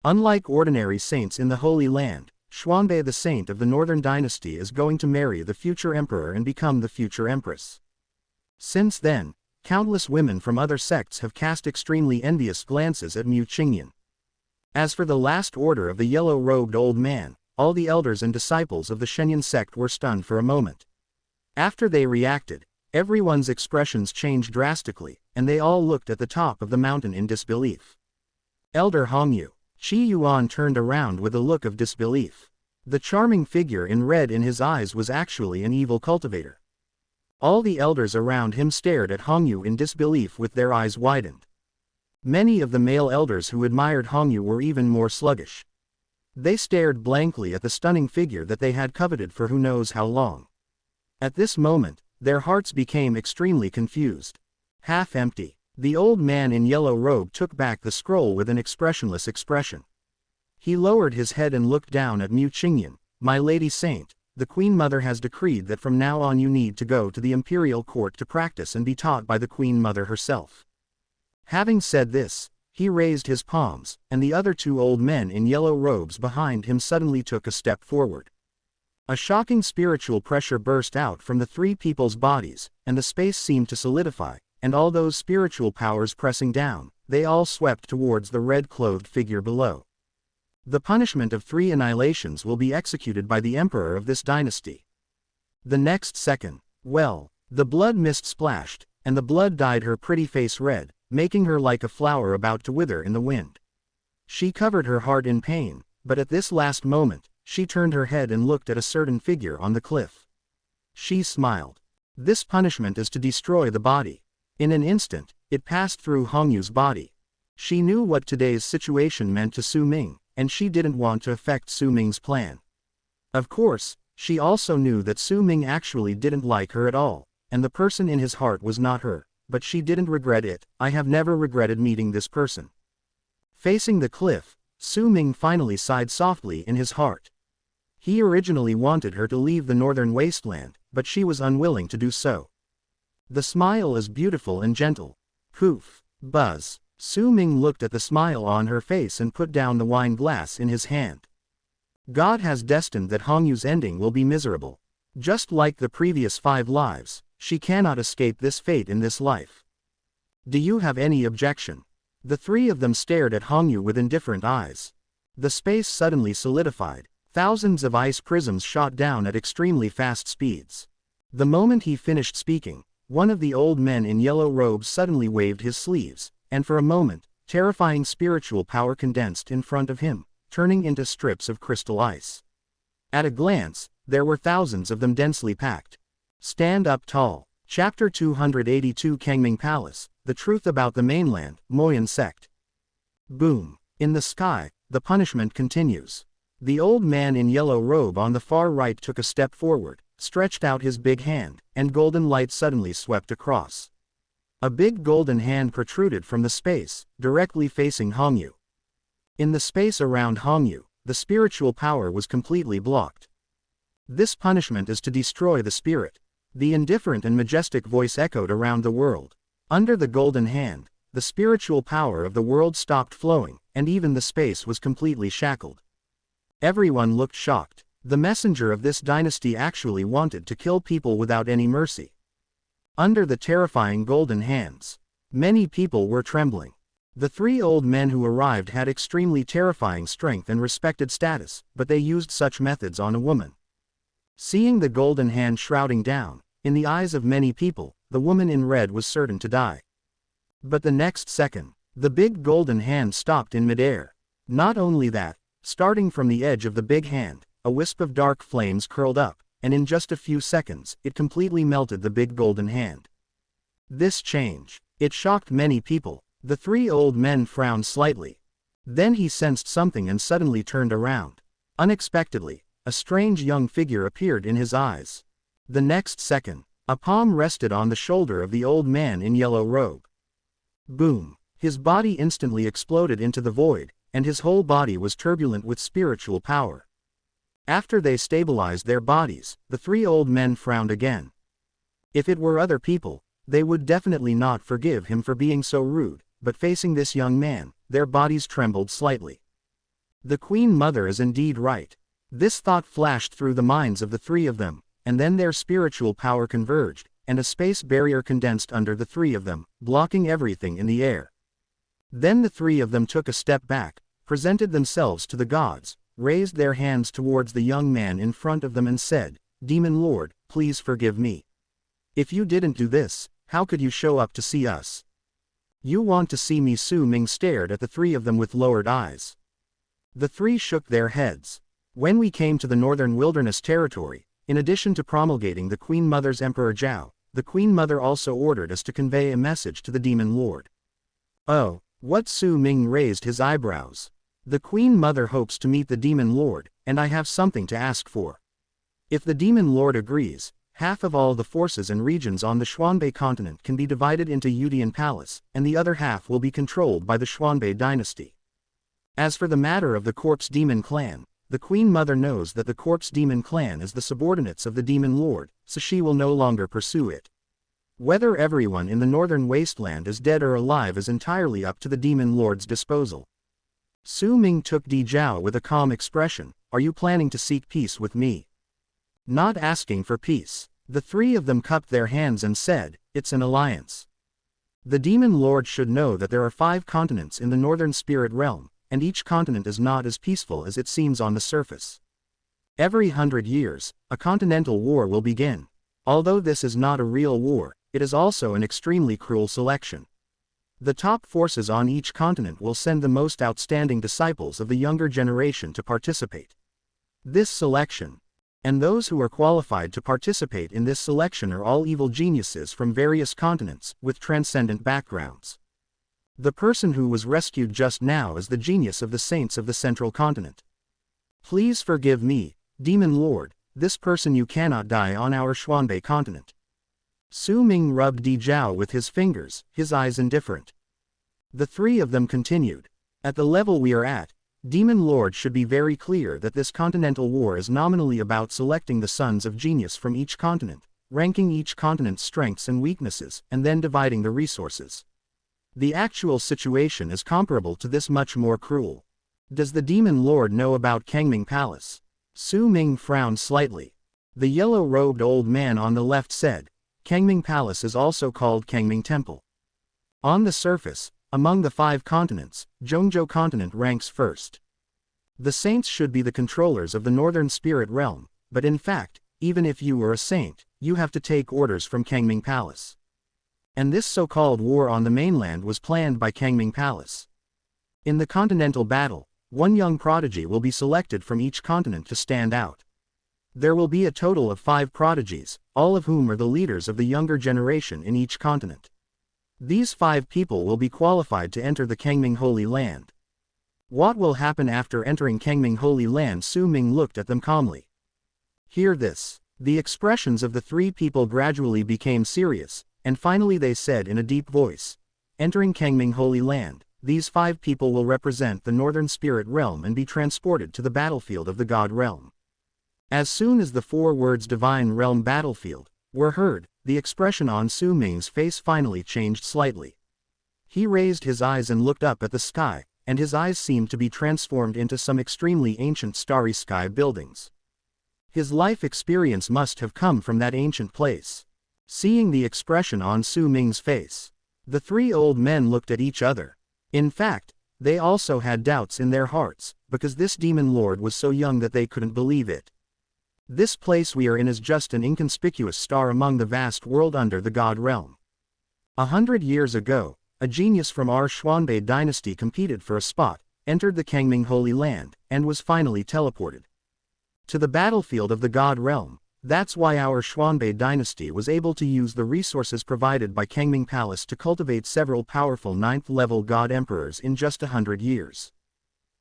Unlike ordinary saints in the Holy Land, Xuanbei the saint of the Northern Dynasty is going to marry the future emperor and become the future empress. Since then, Countless women from other sects have cast extremely envious glances at Mu Qingyan. As for the last order of the yellow-robed old man, all the elders and disciples of the Shenyan sect were stunned for a moment. After they reacted, everyone's expressions changed drastically, and they all looked at the top of the mountain in disbelief. Elder Hongyu. Qi Yuan turned around with a look of disbelief. The charming figure in red in his eyes was actually an evil cultivator. All the elders around him stared at Hongyu in disbelief with their eyes widened. Many of the male elders who admired Hongyu were even more sluggish. They stared blankly at the stunning figure that they had coveted for who knows how long. At this moment, their hearts became extremely confused. Half empty. The old man in yellow robe took back the scroll with an expressionless expression. He lowered his head and looked down at Mu Qingyan. My lady saint, the Queen Mother has decreed that from now on you need to go to the imperial court to practice and be taught by the Queen Mother herself. Having said this, he raised his palms, and the other two old men in yellow robes behind him suddenly took a step forward. A shocking spiritual pressure burst out from the three people's bodies, and the space seemed to solidify, and all those spiritual powers pressing down, they all swept towards the red-clothed figure below. The punishment of 3 annihilations will be executed by the emperor of this dynasty. The next second, well, the blood mist splashed, and the blood dyed her pretty face red, making her like a flower about to wither in the wind. She covered her heart in pain, but at this last moment, she turned her head and looked at a certain figure on the cliff. She smiled. This punishment is to destroy the body. In an instant, it passed through Hongyu's body. She knew what today's situation meant to Su Ming, and she didn't want to affect Su Ming's plan. Of course, she also knew that Su Ming actually didn't like her at all, and the person in his heart was not her, but she didn't regret it. I have never regretted meeting this person. Facing the cliff, Su Ming finally sighed softly in his heart. He originally wanted her to leave the northern wasteland, but she was unwilling to do so. The smile is beautiful and gentle. Poof. Buzz. Su Ming looked at the smile on her face and put down the wine glass in his hand. God has destined that Hongyu's ending will be miserable. Just like the previous 5 lives, she cannot escape this fate in this life. Do you have any objection? The 3 of them stared at Hongyu with indifferent eyes. The space suddenly solidified. Thousands of ice prisms shot down at extremely fast speeds. The moment he finished speaking, one of the old men in yellow robes suddenly waved his sleeves, and for a moment, terrifying spiritual power condensed in front of him, turning into strips of crystal ice. At a glance, there were thousands of them densely packed. Stand up tall. Chapter 282 Kangming Palace, The Truth About the Mainland, Moyan Sect. Boom. In the sky, the punishment continues. The old man in yellow robe on the far right took a step forward, stretched out his big hand, and golden light suddenly swept across. A big golden hand protruded from the space, directly facing Hongyu. In the space around Hongyu, the spiritual power was completely blocked. This punishment is to destroy the spirit. The indifferent and majestic voice echoed around the world. Under the golden hand, the spiritual power of the world stopped flowing, and even the space was completely shackled. Everyone looked shocked. The messenger of this dynasty actually wanted to kill people without any mercy. Under the terrifying golden hands, many people were trembling. The 3 old men who arrived had extremely terrifying strength and respected status, but they used such methods on a woman. Seeing the golden hand shrouding down, in the eyes of many people, the woman in red was certain to die. But the next second, the big golden hand stopped in midair. Not only that, starting from the edge of the big hand, a wisp of dark flames curled up, and in just a few seconds, it completely melted the big golden hand. This change, it shocked many people. The 3 old men frowned slightly. Then he sensed something and suddenly turned around. Unexpectedly, a strange young figure appeared in his eyes. The next second, a palm rested on the shoulder of the old man in yellow robe. Boom! His body instantly exploded into the void, and his whole body was turbulent with spiritual power. After they stabilized their bodies, the 3 old men frowned again. If it were other people, they would definitely not forgive him for being so rude, but facing this young man, their bodies trembled slightly. The Queen Mother is indeed right. This thought flashed through the minds of the 3 of them, and then their spiritual power converged, and a space barrier condensed under the three of them, blocking everything in the air. Then the three of them took a step back, presented themselves to the gods, raised their hands towards the young man in front of them and said, "Demon Lord, please forgive me. If you didn't do this, how could you show up to see us? You want to see me?" Su Ming stared at the three of them with lowered eyes. The three shook their heads. "When we came to the northern wilderness territory, in addition to promulgating the Queen Mother's Emperor Zhao, the Queen Mother also ordered us to convey a message to the Demon Lord." "Oh, what?" Su Ming raised his eyebrows. "The Queen Mother hopes to meet the Demon Lord, and I have something to ask for. If the Demon Lord agrees, half of all the forces and regions on the Xuanbei continent can be divided into Yudian Palace, and the other half will be controlled by the Xuanbei dynasty. As for the matter of the Corpse Demon clan, the Queen Mother knows that the Corpse Demon clan is the subordinates of the Demon Lord, so she will no longer pursue it. Whether everyone in the northern wasteland is dead or alive is entirely up to the Demon Lord's disposal." Su Ming took Di Zhao with a calm expression. "Are you planning to seek peace with me?" "Not asking for peace." The three of them cupped their hands and said, "It's an alliance. The Demon Lord should know that there are 5 continents in the northern spirit realm, and each continent is not as peaceful as it seems on the surface. Every 100 years, a continental war will begin. Although this is not a real war, it is also an extremely cruel selection. The top forces on each continent will send the most outstanding disciples of the younger generation to participate. This selection, and those who are qualified to participate in this selection, are all evil geniuses from various continents, with transcendent backgrounds. The person who was rescued just now is the genius of the saints of the central continent. Please forgive me, Demon Lord, this person you cannot die on our Xuanbei continent." Su Ming rubbed Di Zhao with his fingers, his eyes indifferent. The three of them continued. "At the level we are at, Demon Lord should be very clear that this continental war is nominally about selecting the sons of genius from each continent, ranking each continent's strengths and weaknesses, and then dividing the resources. The actual situation is comparable to this, much more cruel. Does the Demon Lord know about Kangming Palace?" Su Ming frowned slightly. The yellow-robed old man on the left said, "Kangming Palace is also called Kangming Temple. On the surface, among the 5 continents, Zhongzhou continent ranks first. The saints should be the controllers of the northern spirit realm, but in fact, even if you were a saint, you have to take orders from Kangming Palace. And this so-called war on the mainland was planned by Kangming Palace. In the continental battle, one young prodigy will be selected from each continent to stand out. There will be a total of 5 prodigies, all of whom are the leaders of the younger generation in each continent. These 5 people will be qualified to enter the Kangming Holy Land. What will happen after entering Kangming Holy Land?" Su Ming looked at them calmly. "Hear this." The expressions of the 3 people gradually became serious, and finally they said in a deep voice, "Entering Kangming Holy Land, these 5 people will represent the northern spirit realm and be transported to the battlefield of the God realm." As soon as the 4 words "Divine Realm Battlefield" were heard, the expression on Su Ming's face finally changed slightly. He raised his eyes and looked up at the sky, and his eyes seemed to be transformed into some extremely ancient starry sky buildings. His life experience must have come from that ancient place. Seeing the expression on Su Ming's face, the 3 old men looked at each other. In fact, they also had doubts in their hearts, because this Demon Lord was so young that they couldn't believe it. This place we are in is just an inconspicuous star among the vast world under the God realm. 100 years ago, a genius from our Xuanbei dynasty competed for a spot, entered the Kangming Holy Land, and was finally teleported to the battlefield of the God realm. That's why our Xuanbei dynasty was able to use the resources provided by Kangming Palace to cultivate several powerful 9th-level God Emperors in just 100 years.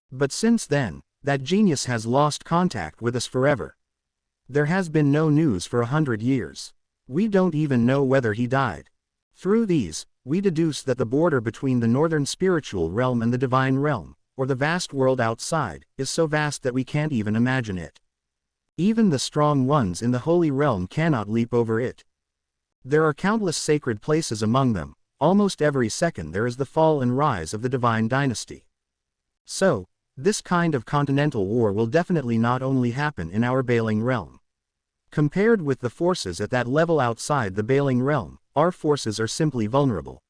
But since then, that genius has lost contact with us forever. There has been no news for 100 years. We don't even know whether he died. Through these, we deduce that the border between the northern spiritual realm and the divine realm, or the vast world outside, is so vast that we can't even imagine it. Even the strong ones in the holy realm cannot leap over it. There are countless sacred places among them. Almost every second there is the fall and rise of the divine dynasty. So, this kind of continental war will definitely not only happen in our Bailing realm. Compared with the forces at that level outside the Bailing realm, our forces are simply vulnerable.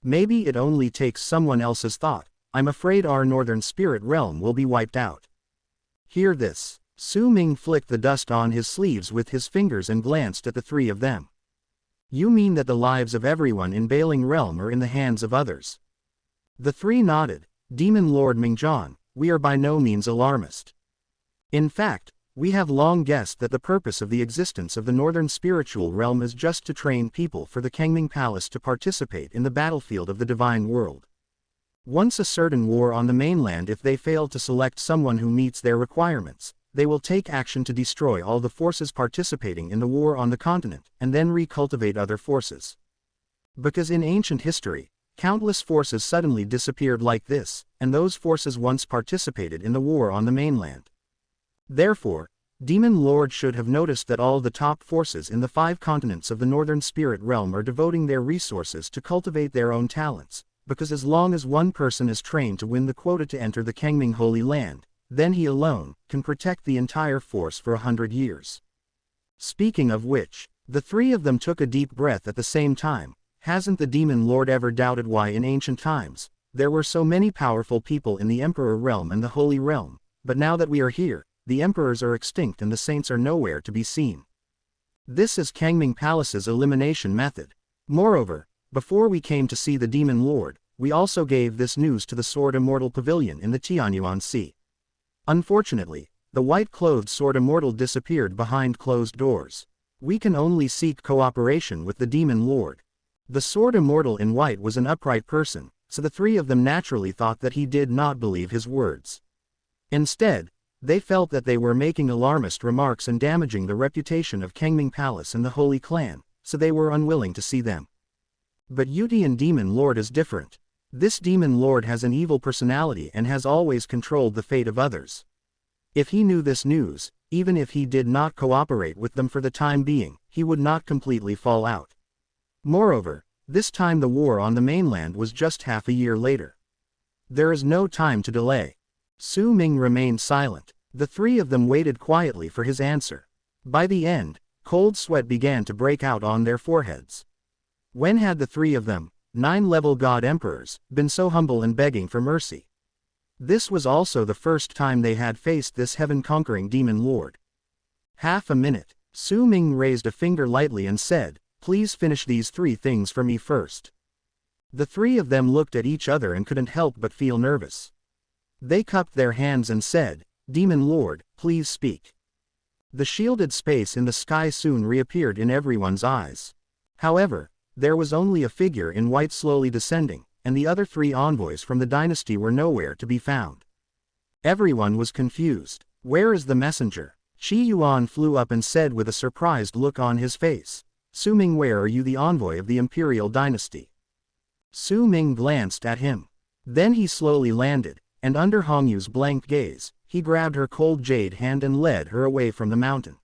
Maybe it only takes someone else's thought. I'm afraid our northern spirit realm will be wiped out. Hear this. Su Ming flicked the dust on his sleeves with his fingers and glanced at the three of them. You mean that the lives of everyone in Bailing realm are in the hands of others? The three nodded. Demon Lord Mingzhan, we are by no means alarmist. In fact, we have long guessed that the purpose of the existence of the northern spiritual realm is just to train people for the Kangming Palace to participate in the battlefield of the divine world. Once a certain war on the mainland, if they fail to select someone who meets their requirements, they will take action to destroy all the forces participating in the war on the continent, and then recultivate other forces. Because in ancient history, countless forces suddenly disappeared like this, and those forces once participated in the war on the mainland. Therefore, Demon Lord should have noticed that all the top forces in the 5 continents of the northern spirit realm are devoting their resources to cultivate their own talents, because as long as one person is trained to win the quota to enter the Kangming Holy Land, then he alone can protect the entire force for 100 years. Speaking of which, the three of them took a deep breath at the same time. Hasn't the Demon Lord ever doubted why in ancient times there were so many powerful people in the Emperor realm and the Holy Realm, but now that we are here, the Emperors are extinct and the Saints are nowhere to be seen. This is Kangming Palace's elimination method. Moreover, before we came to see the Demon Lord, we also gave this news to the Sword Immortal Pavilion in the Tianyuan Sea. Unfortunately, the white-clothed Sword Immortal disappeared behind closed doors. We can only seek cooperation with the Demon Lord. The Sword Immortal in white was an upright person, so the three of them naturally thought that he did not believe his words. Instead, they felt that they were making alarmist remarks and damaging the reputation of Kangming Palace and the Holy Clan, so they were unwilling to see them. But Yutian Demon Lord is different. This Demon Lord has an evil personality and has always controlled the fate of others. If he knew this news, even if he did not cooperate with them for the time being, he would not completely fall out. Moreover, this time the war on the mainland was just half a year later. There is no time to delay. Su Ming remained silent. The three of them waited quietly for his answer. By the end, cold sweat began to break out on their foreheads. When had the three of them, 9-level god emperors, been so humble and begging for mercy? This was also the first time they had faced this heaven-conquering Demon Lord. Half a minute, Su Ming raised a finger lightly and said, "Please finish these 3 things for me first." The three of them looked at each other and couldn't help but feel nervous. They cupped their hands and said, "Demon Lord, please speak." The shielded space in the sky soon reappeared in everyone's eyes. However, there was only a figure in white slowly descending, and the other 3 envoys from the dynasty were nowhere to be found. Everyone was confused. Where is the messenger? Qi Yuan flew up and said with a surprised look on his face, "Su Ming, where are you, the envoy of the imperial dynasty?" Su Ming glanced at him. Then he slowly landed, and under Hongyu's blank gaze, he grabbed her cold jade hand and led her away from the mountain.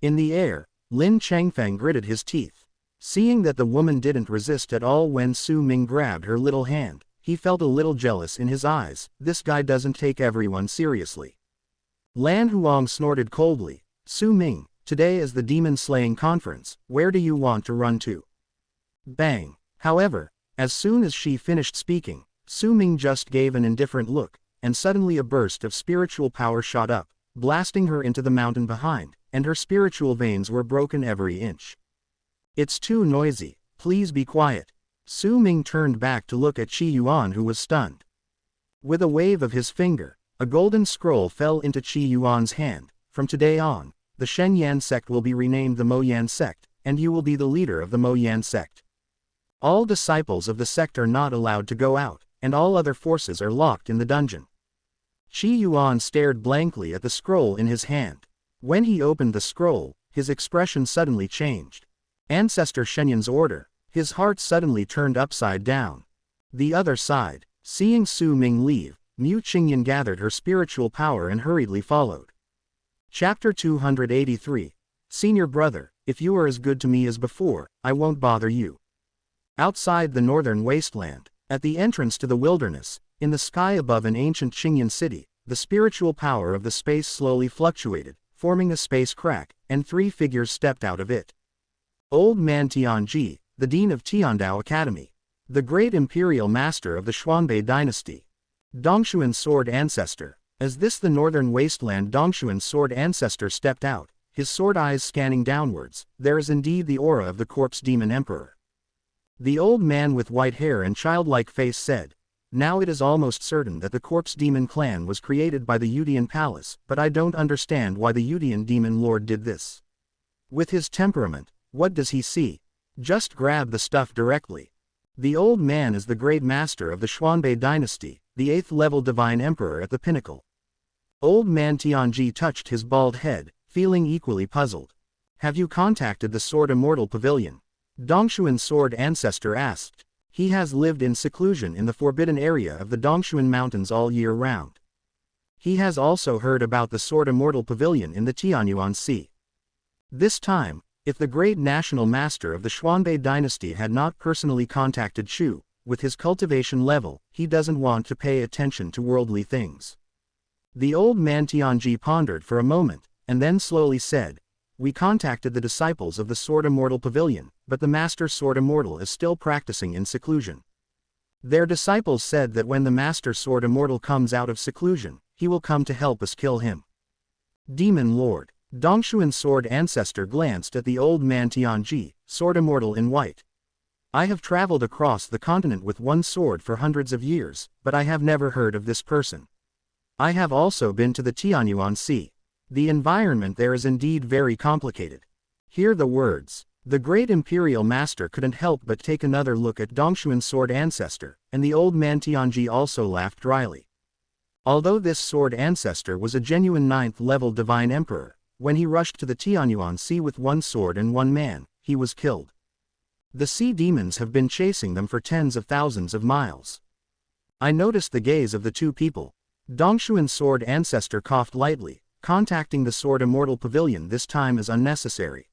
In the air, Lin Changfeng gritted his teeth. Seeing that the woman didn't resist at all when Su Ming grabbed her little hand, he felt a little jealous in his eyes. This guy doesn't take everyone seriously. Lan Huang snorted coldly. "Su Ming, today is the demon-slaying conference, where do you want to run to?" Bang! However, as soon as she finished speaking, Su Ming just gave an indifferent look, and suddenly a burst of spiritual power shot up, blasting her into the mountain behind, and her spiritual veins were broken every inch. "It's too noisy, please be quiet." Su Ming turned back to look at Qi Yuan, who was stunned. With a wave of his finger, a golden scroll fell into Qi Yuan's hand. "From today on, the Shen Yan sect will be renamed the Mo Yan sect, and you will be the leader of the Mo Yan sect. All disciples of the sect are not allowed to go out, and all other forces are locked in the dungeon." Qi Yuan stared blankly at the scroll in his hand. When he opened the scroll, his expression suddenly changed. Ancestor Shenyan's order. His heart suddenly turned upside down. The other side. Seeing Su Ming leave, Mu Qingyan gathered her spiritual power and hurriedly followed. Chapter 283. Senior brother, if you are as good to me as before, I won't bother you. Outside the northern wasteland, at the entrance to the wilderness, in the sky above an ancient Qingyan city, the spiritual power of the space slowly fluctuated, forming a space crack, and 3 figures stepped out of it. Old Man Tianji, the Dean of Tiandao Academy. The Great Imperial Master of the Xuanbei Dynasty. Dongshuan's Sword Ancestor. As this the northern wasteland Dongshuan's Sword Ancestor stepped out, his sword eyes scanning downwards, there is indeed the aura of the corpse demon emperor. The old man with white hair and childlike face said, "Now it is almost certain that the corpse demon clan was created by the Yudian palace, but I don't understand why the Yudian demon lord did this. With his temperament, what does he see? Just grab the stuff directly." The old man is the great master of the Xuanbei dynasty, the 8th level divine emperor at the pinnacle. Old man Tianji touched his bald head, feeling equally puzzled. "Have you contacted the Sword Immortal Pavilion?" Dongshuan's Sword Ancestor asked. He has lived in seclusion in the forbidden area of the Dongshuan Mountains all year round. He has also heard about the Sword Immortal Pavilion in the Tianyuan Sea. This time, if the great national master of the Xuanbei dynasty had not personally contacted Shu, with his cultivation level, he doesn't want to pay attention to worldly things. The old man Tianji pondered for a moment, and then slowly said, "We contacted the disciples of the Sword Immortal Pavilion, but the Master Sword Immortal is still practicing in seclusion. Their disciples said that when the Master Sword Immortal comes out of seclusion, he will come to help us kill him." Demon Lord. Dongshuan's Sword Ancestor glanced at the old man Tianji, Sword Immortal in white. "I have traveled across the continent with one sword for hundreds of years, but I have never heard of this person. I have also been to the Tianyuan Sea. The environment there is indeed very complicated." Hear the words. The great imperial master couldn't help but take another look at Dongshuan's Sword Ancestor, and the old man Tianji also laughed dryly. Although this Sword Ancestor was a genuine 9th level divine emperor, when he rushed to the Tianyuan Sea with one sword and one man, he was killed. The sea demons have been chasing them for tens of thousands of miles. I noticed the gaze of the two people. Dongshuan's Sword Ancestor coughed lightly. "Contacting the Sword Immortal Pavilion this time is unnecessary.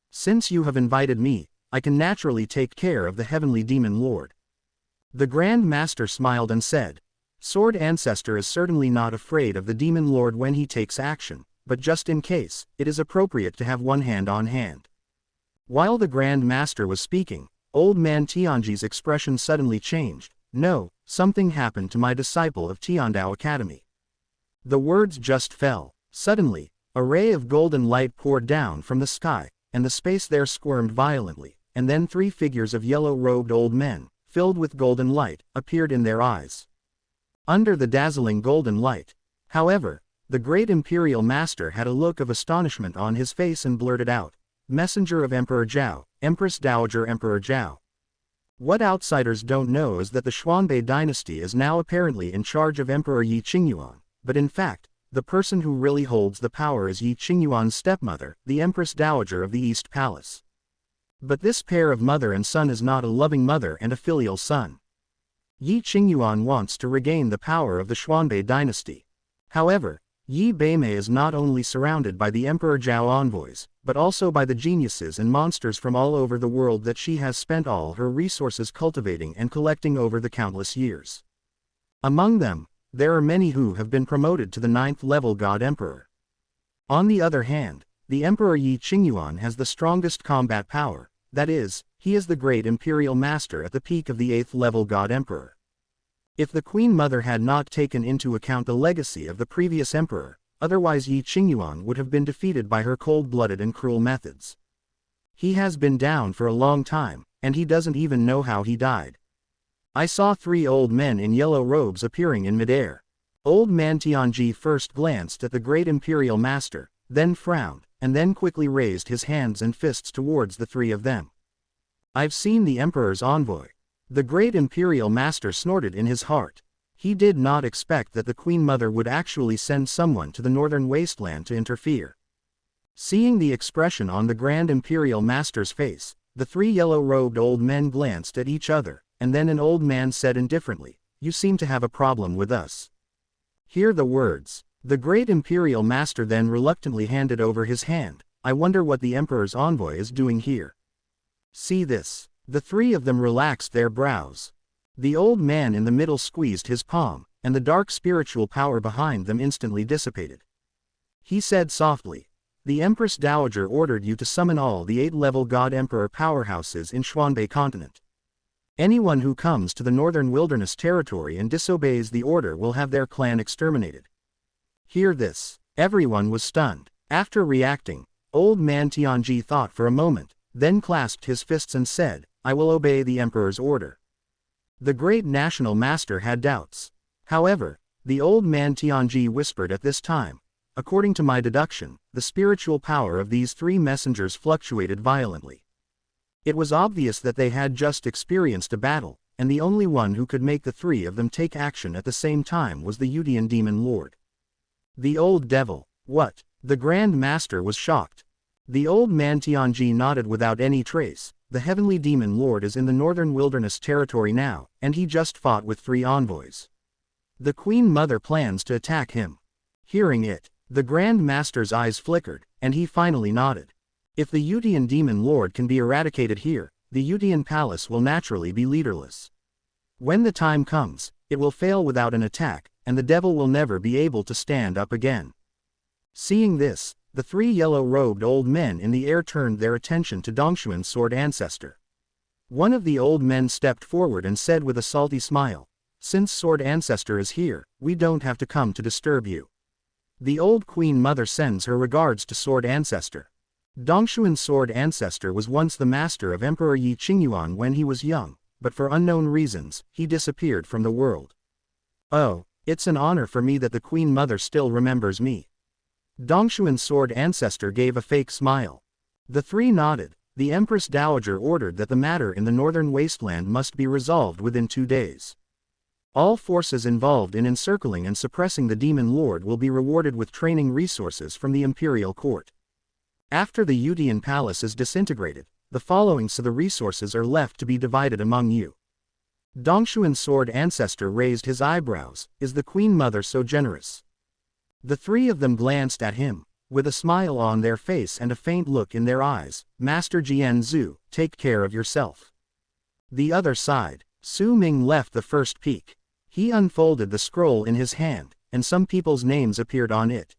Since you have invited me, I can naturally take care of the Heavenly Demon Lord." The Grand Master smiled and said, "Sword Ancestor is certainly not afraid of the Demon Lord when he takes action, but just in case, it is appropriate to have one hand on hand." While the Grand Master was speaking, old man Tianji's expression suddenly changed. "No, something happened to my disciple of Tiandao Academy." The words just fell. Suddenly, a ray of golden light poured down from the sky, and the space there squirmed violently, and then 3 figures of yellow-robed old men, filled with golden light, appeared in their eyes. Under the dazzling golden light, however, the great imperial master had a look of astonishment on his face and blurted out, "Messenger of Emperor Zhao, Empress Dowager Emperor Zhao." What outsiders don't know is that the Xuanbei dynasty is now apparently in charge of Emperor Yi Qingyuan, but in fact, the person who really holds the power is Yi Qingyuan's stepmother, the Empress Dowager of the East Palace. But this pair of mother and son is not a loving mother and a filial son. Yi Qingyuan wants to regain the power of the Xuanbei dynasty. However, Yi Beimei is not only surrounded by the Emperor Zhao envoys, but also by the geniuses and monsters from all over the world that she has spent all her resources cultivating and collecting over the countless years. Among them, there are many who have been promoted to the 9th level God Emperor. On the other hand, the Emperor Yi Qingyuan has the strongest combat power, that is, he is the great imperial master at the peak of the 8th level God Emperor. If the Queen Mother had not taken into account the legacy of the previous emperor, otherwise Yi Qingyuan would have been defeated by her cold-blooded and cruel methods. He has been down for a long time, and he doesn't even know how he died. I saw 3 old men in yellow robes appearing in midair. Old man Tianji first glanced at the great imperial master, then frowned, and then quickly raised his hands and fists towards the 3 of them. "I've seen the emperor's envoy." The great imperial master snorted in his heart. He did not expect that the Queen Mother would actually send someone to the northern wasteland to interfere. Seeing the expression on the grand imperial master's face, the 3 yellow-robed old men glanced at each other, and then an old man said indifferently, "You seem to have a problem with us." Hear the words. The great imperial master then reluctantly handed over his hand. "I wonder what the emperor's envoy is doing here. See this." The 3 of them relaxed their brows. The old man in the middle squeezed his palm, and the dark spiritual power behind them instantly dissipated. He said softly. The Empress Dowager ordered you to summon all the 8-level God Emperor powerhouses in Xuanbei continent. Anyone who comes to the northern wilderness territory and disobeys the order will have their clan exterminated. Hear this. Everyone was stunned. After reacting, Old Man Tianji thought for a moment, then clasped his fists and said, I will obey the Emperor's order. The great national master had doubts. However, the Old Man Tianji whispered at this time, according to my deduction, the spiritual power of these 3 messengers fluctuated violently. It was obvious that they had just experienced a battle, and the only one who could make the 3 of them take action at the same time was the Yudian Demon Lord. The old devil. What? The Grand Master was shocked. The Old Man Tianji nodded without any trace. The Heavenly Demon Lord is in the northern wilderness territory now, and he just fought with 3 envoys. The Queen Mother plans to attack him. Hearing it, the Grand Master's eyes flickered, and he finally nodded. If the Yudian Demon Lord can be eradicated here, the Yudian Palace will naturally be leaderless. When the time comes, it will fail without an attack, and the devil will never be able to stand up again. Seeing this, the 3 yellow-robed old men in the air turned their attention to Dongshuan's sword ancestor. One of the old men stepped forward and said with a salty smile, Since sword ancestor is here, we don't have to come to disturb you. The old Queen Mother sends her regards to sword ancestor. Dongshuan's sword ancestor was once the master of Emperor Yi Qingyuan when he was young, but for unknown reasons, he disappeared from the world. Oh, it's an honor for me that the Queen Mother still remembers me. Dongshuan's sword ancestor gave a fake smile. The 3 nodded. The Empress Dowager ordered that the matter in the northern wasteland must be resolved within 2 days. All forces involved in encircling and suppressing the Demon Lord will be rewarded with training resources from the imperial court. After the Yudian Palace is disintegrated, the following so the resources are left to be divided among you. Dongshuan's sword ancestor raised his eyebrows. Is the Queen Mother so generous? The 3 of them glanced at him, with a smile on their face and a faint look in their eyes. Master Jian Zhu, take care of yourself. The other side. Su Ming left the first peak. He unfolded the scroll in his hand, and some people's names appeared on it.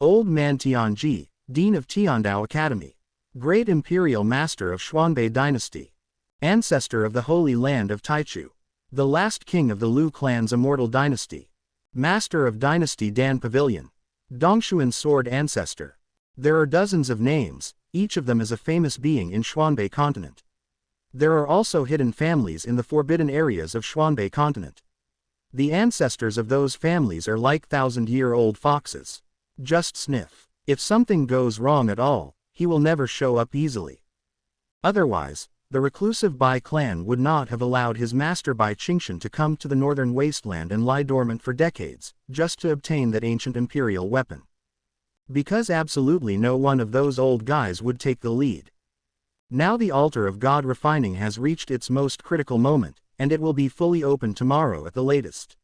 Old Man Tianji, Dean of Tiandao Academy. Great Imperial Master of Xuanbei Dynasty. Ancestor of the Holy Land of Taichu. The last king of the Lu clan's immortal dynasty. Master of Dynasty Dan Pavilion. Dongshuan's sword ancestor. There are dozens of names, each of them is a famous being in Xuanbei continent. There are also hidden families in the forbidden areas of Xuanbei continent. The ancestors of those families are like 1,000-year-old foxes. Just sniff. If something goes wrong at all, he will never show up easily. Otherwise, the reclusive Bai clan would not have allowed his master Bai Qingshan to come to the northern wasteland and lie dormant for decades, just to obtain that ancient imperial weapon. Because absolutely no one of those old guys would take the lead. Now the altar of God refining has reached its most critical moment, and it will be fully open tomorrow at the latest.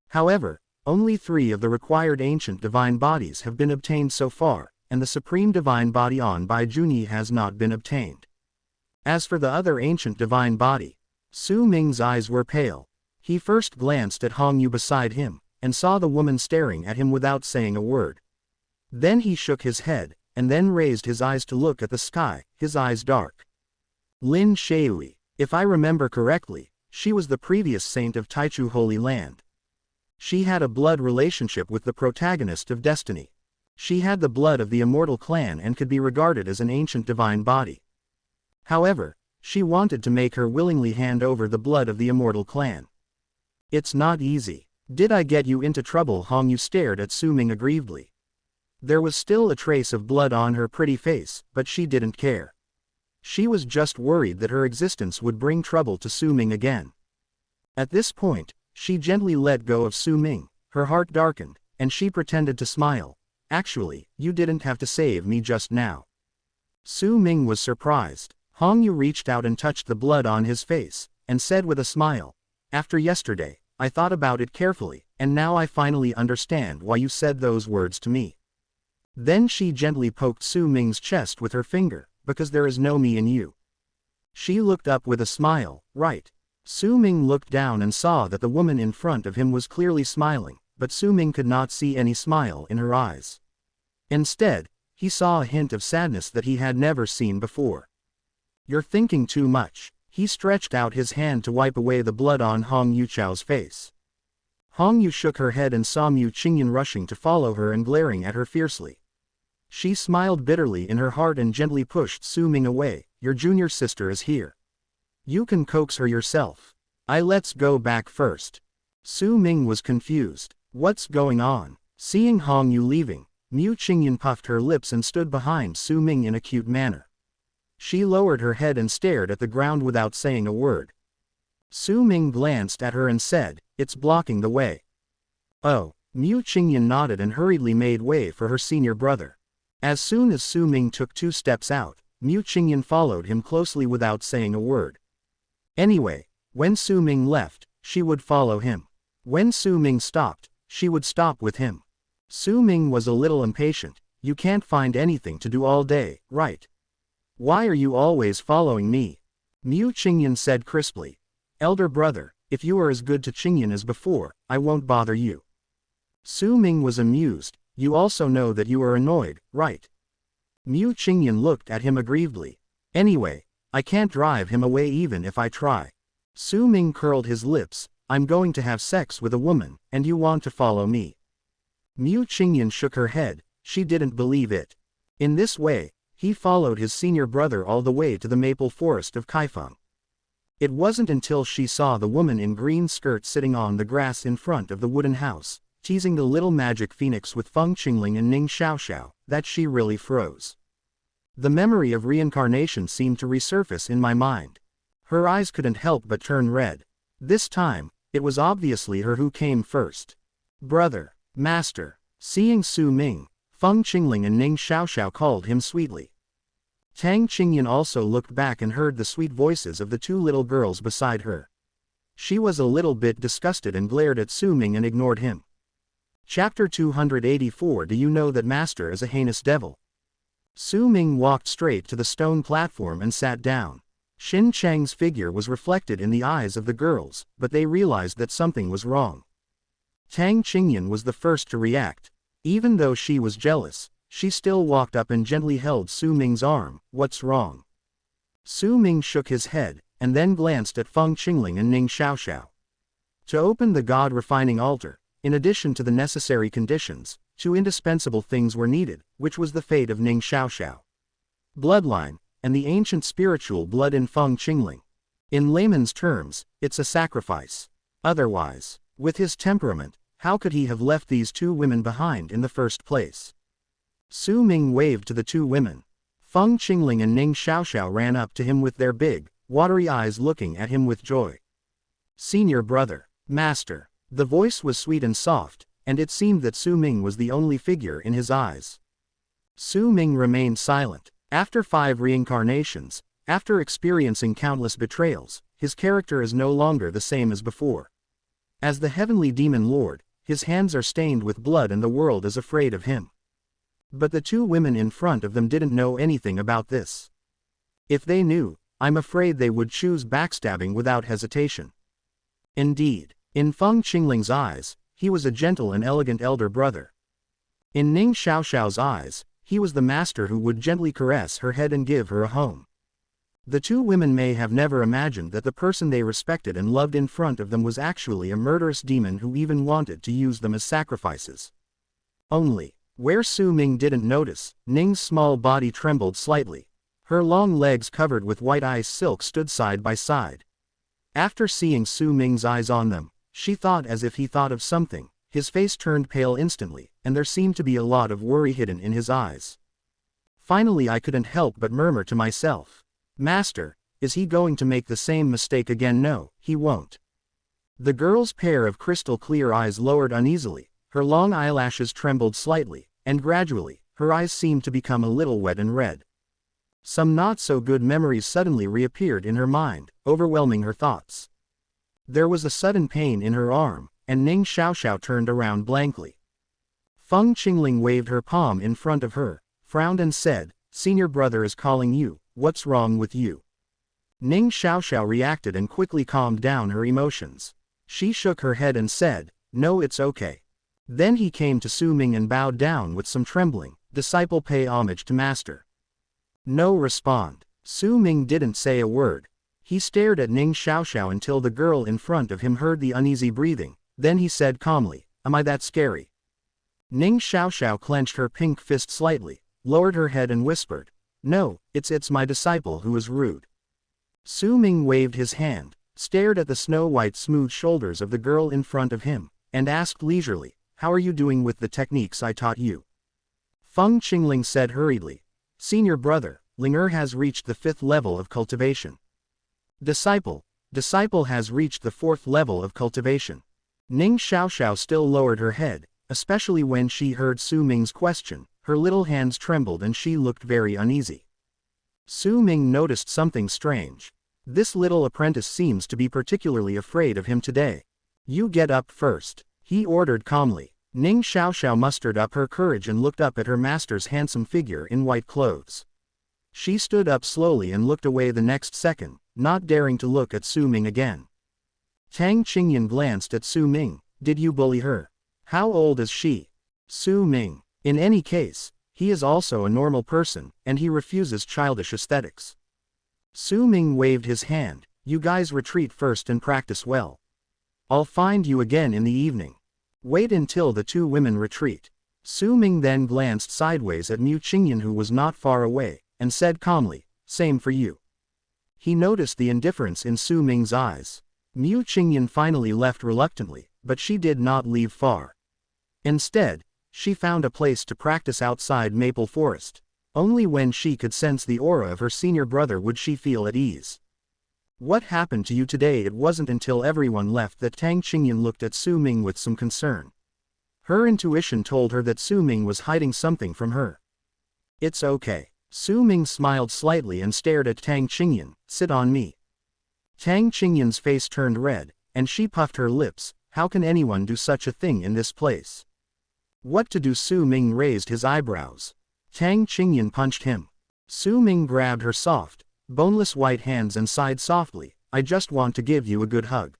However, only 3 of the required ancient divine bodies have been obtained so far, and the supreme divine body on Bai Junyi has not been obtained. As for the other ancient divine body, Su Ming's eyes were pale. He first glanced at Hong Yu beside him, and saw the woman staring at him without saying a word. Then he shook his head, and then raised his eyes to look at the sky, his eyes dark. Lin Shui, if I remember correctly, she was the previous saint of Taichu Holy Land. She had a blood relationship with the protagonist of Destiny. She had the blood of the immortal clan and could be regarded as an ancient divine body. However, she wanted to make her willingly hand over the blood of the immortal clan. It's not easy. Did I get you into trouble? Hong Yu stared at Su Ming aggrievedly. There was still a trace of blood on her pretty face, but she didn't care. She was just worried that her existence would bring trouble to Su Ming again. At this point, she gently let go of Su Ming, her heart darkened, and she pretended to smile. Actually, you didn't have to save me just now. Su Ming was surprised. Hong Yu reached out and touched the blood on his face, and said with a smile, after yesterday, I thought about it carefully, and now I finally understand why you said those words to me. Then she gently poked Su Ming's chest with her finger, because there is no me in you. She looked up with a smile, right. Su Ming looked down and saw that the woman in front of him was clearly smiling, but Su Ming could not see any smile in her eyes. Instead, he saw a hint of sadness that he had never seen before. "You're thinking too much." He stretched out his hand to wipe away the blood on Hong Yuchao's face. Hong Yu shook her head and saw Mu Qingyan rushing to follow her and glaring at her fiercely. She smiled bitterly in her heart and gently pushed Su Ming away. "Your junior sister is here. You can coax her yourself. Let's go back first." Su Ming was confused. What's going on? Seeing Hong Yu leaving, Mu Qingyan puffed her lips and stood behind Su Ming in a cute manner. She lowered her head and stared at the ground without saying a word. Su Ming glanced at her and said, "It's blocking the way." "Oh." Mu Qingyan nodded and hurriedly made way for her senior brother. As soon as Su Ming took 2 steps out, Mu Qingyan followed him closely without saying a word. Anyway, when Su Ming left, she would follow him. When Su Ming stopped, she would stop with him. Su Ming was a little impatient. "You can't find anything to do all day, right? Why are you always following me?" Mu Qingyan said crisply. "Elder brother, if you are as good to Qingyan as before, I won't bother you." Su Ming was amused. "You also know that you are annoyed, right?" Mu Qingyan looked at him aggrievedly. "Anyway, I can't drive him away even if I try." Su Ming curled his lips. "I'm going to have sex with a woman, and you want to follow me?" Mu Qingyan shook her head. She didn't believe it. In this way, he followed his senior brother all the way to the maple forest of Kaifeng. It wasn't until she saw the woman in green skirt sitting on the grass in front of the wooden house, teasing the little magic phoenix with Feng Qingling and Ning Xiaoxiao, that she really froze. The memory of reincarnation seemed to resurface in my mind. Her eyes couldn't help but turn red. This time, it was obviously her who came first. "Brother, master." Seeing Su Ming, Feng Qingling and Ning Xiaoxiao called him sweetly. Tang Qingyan also looked back and heard the sweet voices of the 2 little girls beside her. She was a little bit disgusted and glared at Su Ming and ignored him. Chapter 284. Do you know that Master is a heinous devil? Su Ming walked straight to the stone platform and sat down. Xin Chang's figure was reflected in the eyes of the girls, but they realized that something was wrong. Tang Qingyan was the first to react. Even though she was jealous, she still walked up and gently held Su Ming's arm. "What's wrong?" Su Ming shook his head, and then glanced at Feng Qingling and Ning Xiaoxiao. To open the God-refining altar, in addition to the necessary conditions, 2 indispensable things were needed, which was the fate of Ning Xiaoxiao. Bloodline, and the ancient spiritual blood in Feng Qingling. In layman's terms, it's a sacrifice. Otherwise, with his temperament, how could he have left these 2 women behind in the first place? Su Ming waved to the 2 women. Feng Qingling and Ning Xiaoxiao ran up to him with their big, watery eyes looking at him with joy. "Senior brother, master." The voice was sweet and soft, and it seemed that Su Ming was the only figure in his eyes. Su Ming remained silent. After 5 reincarnations, after experiencing countless betrayals, his character is no longer the same as before. As the heavenly demon lord, his hands are stained with blood and the world is afraid of him. But the 2 women in front of them didn't know anything about this. If they knew, I'm afraid they would choose backstabbing without hesitation. Indeed, in Feng Qingling's eyes, he was a gentle and elegant elder brother. In Ning Xiaoxiao's eyes, he was the master who would gently caress her head and give her a home. The 2 women may have never imagined that the person they respected and loved in front of them was actually a murderous demon who even wanted to use them as sacrifices. Only, where Su Ming didn't notice, Ning's small body trembled slightly. Her long legs covered with white ice silk stood side by side. After seeing Su Ming's eyes on them, she thought as if he thought of something. His face turned pale instantly, and there seemed to be a lot of worry hidden in his eyes. Finally I couldn't help but murmur to myself, "Master, is he going to make the same mistake again?" "No, he won't." The girl's pair of crystal clear eyes lowered uneasily, her long eyelashes trembled slightly, and gradually, her eyes seemed to become a little wet and red. Some not-so-good memories suddenly reappeared in her mind, overwhelming her thoughts. There was a sudden pain in her arm, and Ning Xiaoxiao turned around blankly. Feng Qingling waved her palm in front of her, frowned and said, "Senior brother is calling you, what's wrong with you?" Ning Xiaoxiao reacted and quickly calmed down her emotions. She shook her head and said, "No, it's okay." Then he came to Su Ming and bowed down with some trembling, Disciple pay homage to master. No respond. Su Ming didn't say a word. He stared at Ning Xiaoxiao until the girl in front of him heard the uneasy breathing, then he said calmly, "Am I that scary?" Ning Xiaoxiao clenched her pink fist slightly, lowered her head and whispered, "No, it's my disciple who is rude." Su Ming waved his hand, stared at the snow-white smooth shoulders of the girl in front of him, and asked leisurely, "How are you doing with the techniques I taught you?" Feng Qingling said hurriedly, "Senior brother, Ling has reached the 5th level of cultivation. Disciple has reached the 4th level of cultivation." Ning Xiaoxiao still lowered her head, especially when she heard Su Ming's question. Her little hands trembled and she looked very uneasy. Su Ming noticed something strange. This little apprentice seems to be particularly afraid of him today. "You get up first," he ordered calmly. Ning Xiaoxiao mustered up her courage and looked up at her master's handsome figure in white clothes. She stood up slowly and looked away the next second, not daring to look at Su Ming again. Tang Qingyan glanced at Su Ming. "Did you bully her? How old is she?" Su Ming. In any case, he is also a normal person, and he refuses childish aesthetics. Su Ming waved his hand. "You guys retreat first and practice well. I'll find you again in the evening. Wait until the two women retreat." Su Ming then glanced sideways at Mu Qingyan who was not far away, and said calmly, "Same for you." He noticed the indifference in Su Ming's eyes. Mu Qingyan finally left reluctantly, but she did not leave far. Instead, she found a place to practice outside Maple Forest. Only when she could sense the aura of her senior brother would she feel at ease. "What happened to you today?" It wasn't until everyone left that Tang Qingyan looked at Su Ming with some concern. Her intuition told her that Su Ming was hiding something from her. "It's okay." Su Ming smiled slightly and stared at Tang Qingyan. "Sit on me." Tang Qingyan's face turned red, and she puffed her lips. "How can anyone do such a thing in this place?" "What to do?" Su Ming raised his eyebrows. Tang Qingyan punched him. Su Ming grabbed her soft, boneless white hands and sighed softly, "I just want to give you a good hug."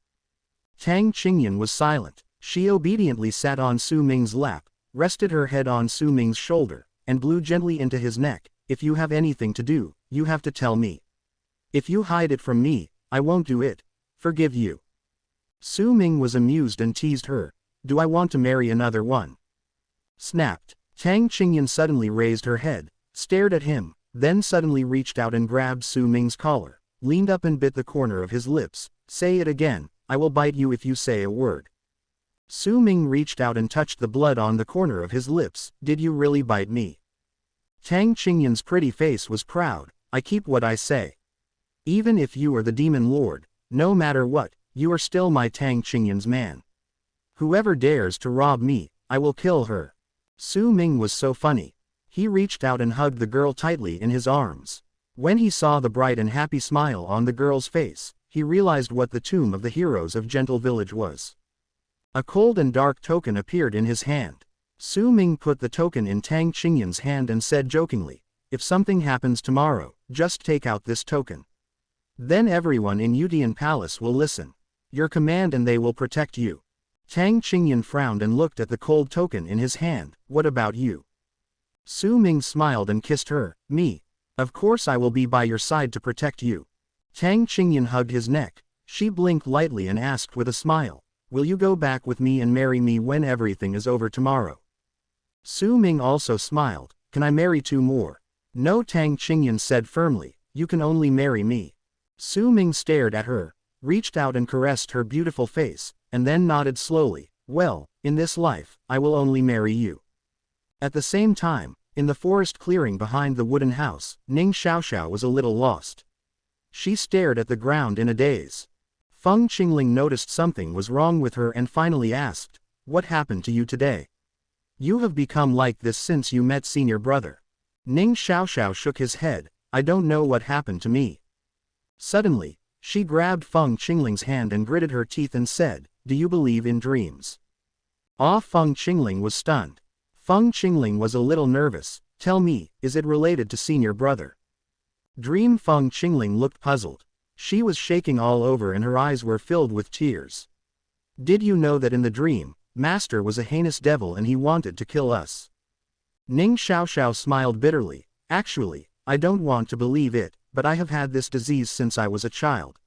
Tang Qingyan was silent. She obediently sat on Su Ming's lap, rested her head on Su Ming's shoulder, and blew gently into his neck. "If you have anything to do, you have to tell me. If you hide it from me, I won't do it. Forgive you." Su Ming was amused and teased her. "Do I want to marry another one?" Snapped. Tang Qingyan suddenly raised her head, stared at him, then suddenly reached out and grabbed Su Ming's collar, leaned up and bit the corner of his lips. "Say it again. I will bite you if you say a word." Su Ming reached out and touched the blood on the corner of his lips. "Did you really bite me?" Tang Qingyan's pretty face was proud. "I keep what I say. Even if you are the demon lord, no matter what, you are still my Tang Qingyan's man. Whoever dares to rob me, I will kill her." Su Ming was so funny. He reached out and hugged the girl tightly in his arms. When he saw the bright and happy smile on the girl's face, he realized what the tomb of the heroes of Gentle Village was. A cold and dark token appeared in his hand. Su Ming put the token in Tang Qingyan's hand and said jokingly, "If something happens tomorrow, just take out this token. Then everyone in Yutian Palace will listen. Your command and they will protect you." Tang Qingyan frowned and looked at the cold token in his hand. "What about you?" Su Ming smiled and kissed her. "Me. Of course I will be by your side to protect you." Tang Qingyan hugged his neck. She blinked lightly and asked with a smile, "Will you go back with me and marry me when everything is over tomorrow?" Su Ming also smiled. "Can I marry two more?" "No," Tang Qingyan said firmly, "you can only marry me." Su Ming stared at her, reached out and caressed her beautiful face, and then nodded slowly. "Well, in this life, I will only marry you." At the same time, in the forest clearing behind the wooden house, Ning Xiaoxiao was a little lost. She stared at the ground in a daze. Feng Qingling noticed something was wrong with her and finally asked, "What happened to you today? You have become like this since you met senior brother." Ning Xiaoxiao shook his head. "I don't know what happened to me." Suddenly, she grabbed Feng Qingling's hand and gritted her teeth and said, "Do you believe in dreams?" Feng Qingling was stunned. Feng Qingling was a little nervous. "Tell me, is it related to senior brother?" Dream. Feng Qingling looked puzzled. She was shaking all over and her eyes were filled with tears. "Did you know that in the dream, Master was a heinous devil and he wanted to kill us?" Ning Xiaoxiao smiled bitterly. Actually, I don't want to believe it, but I have had this disease since I was a child.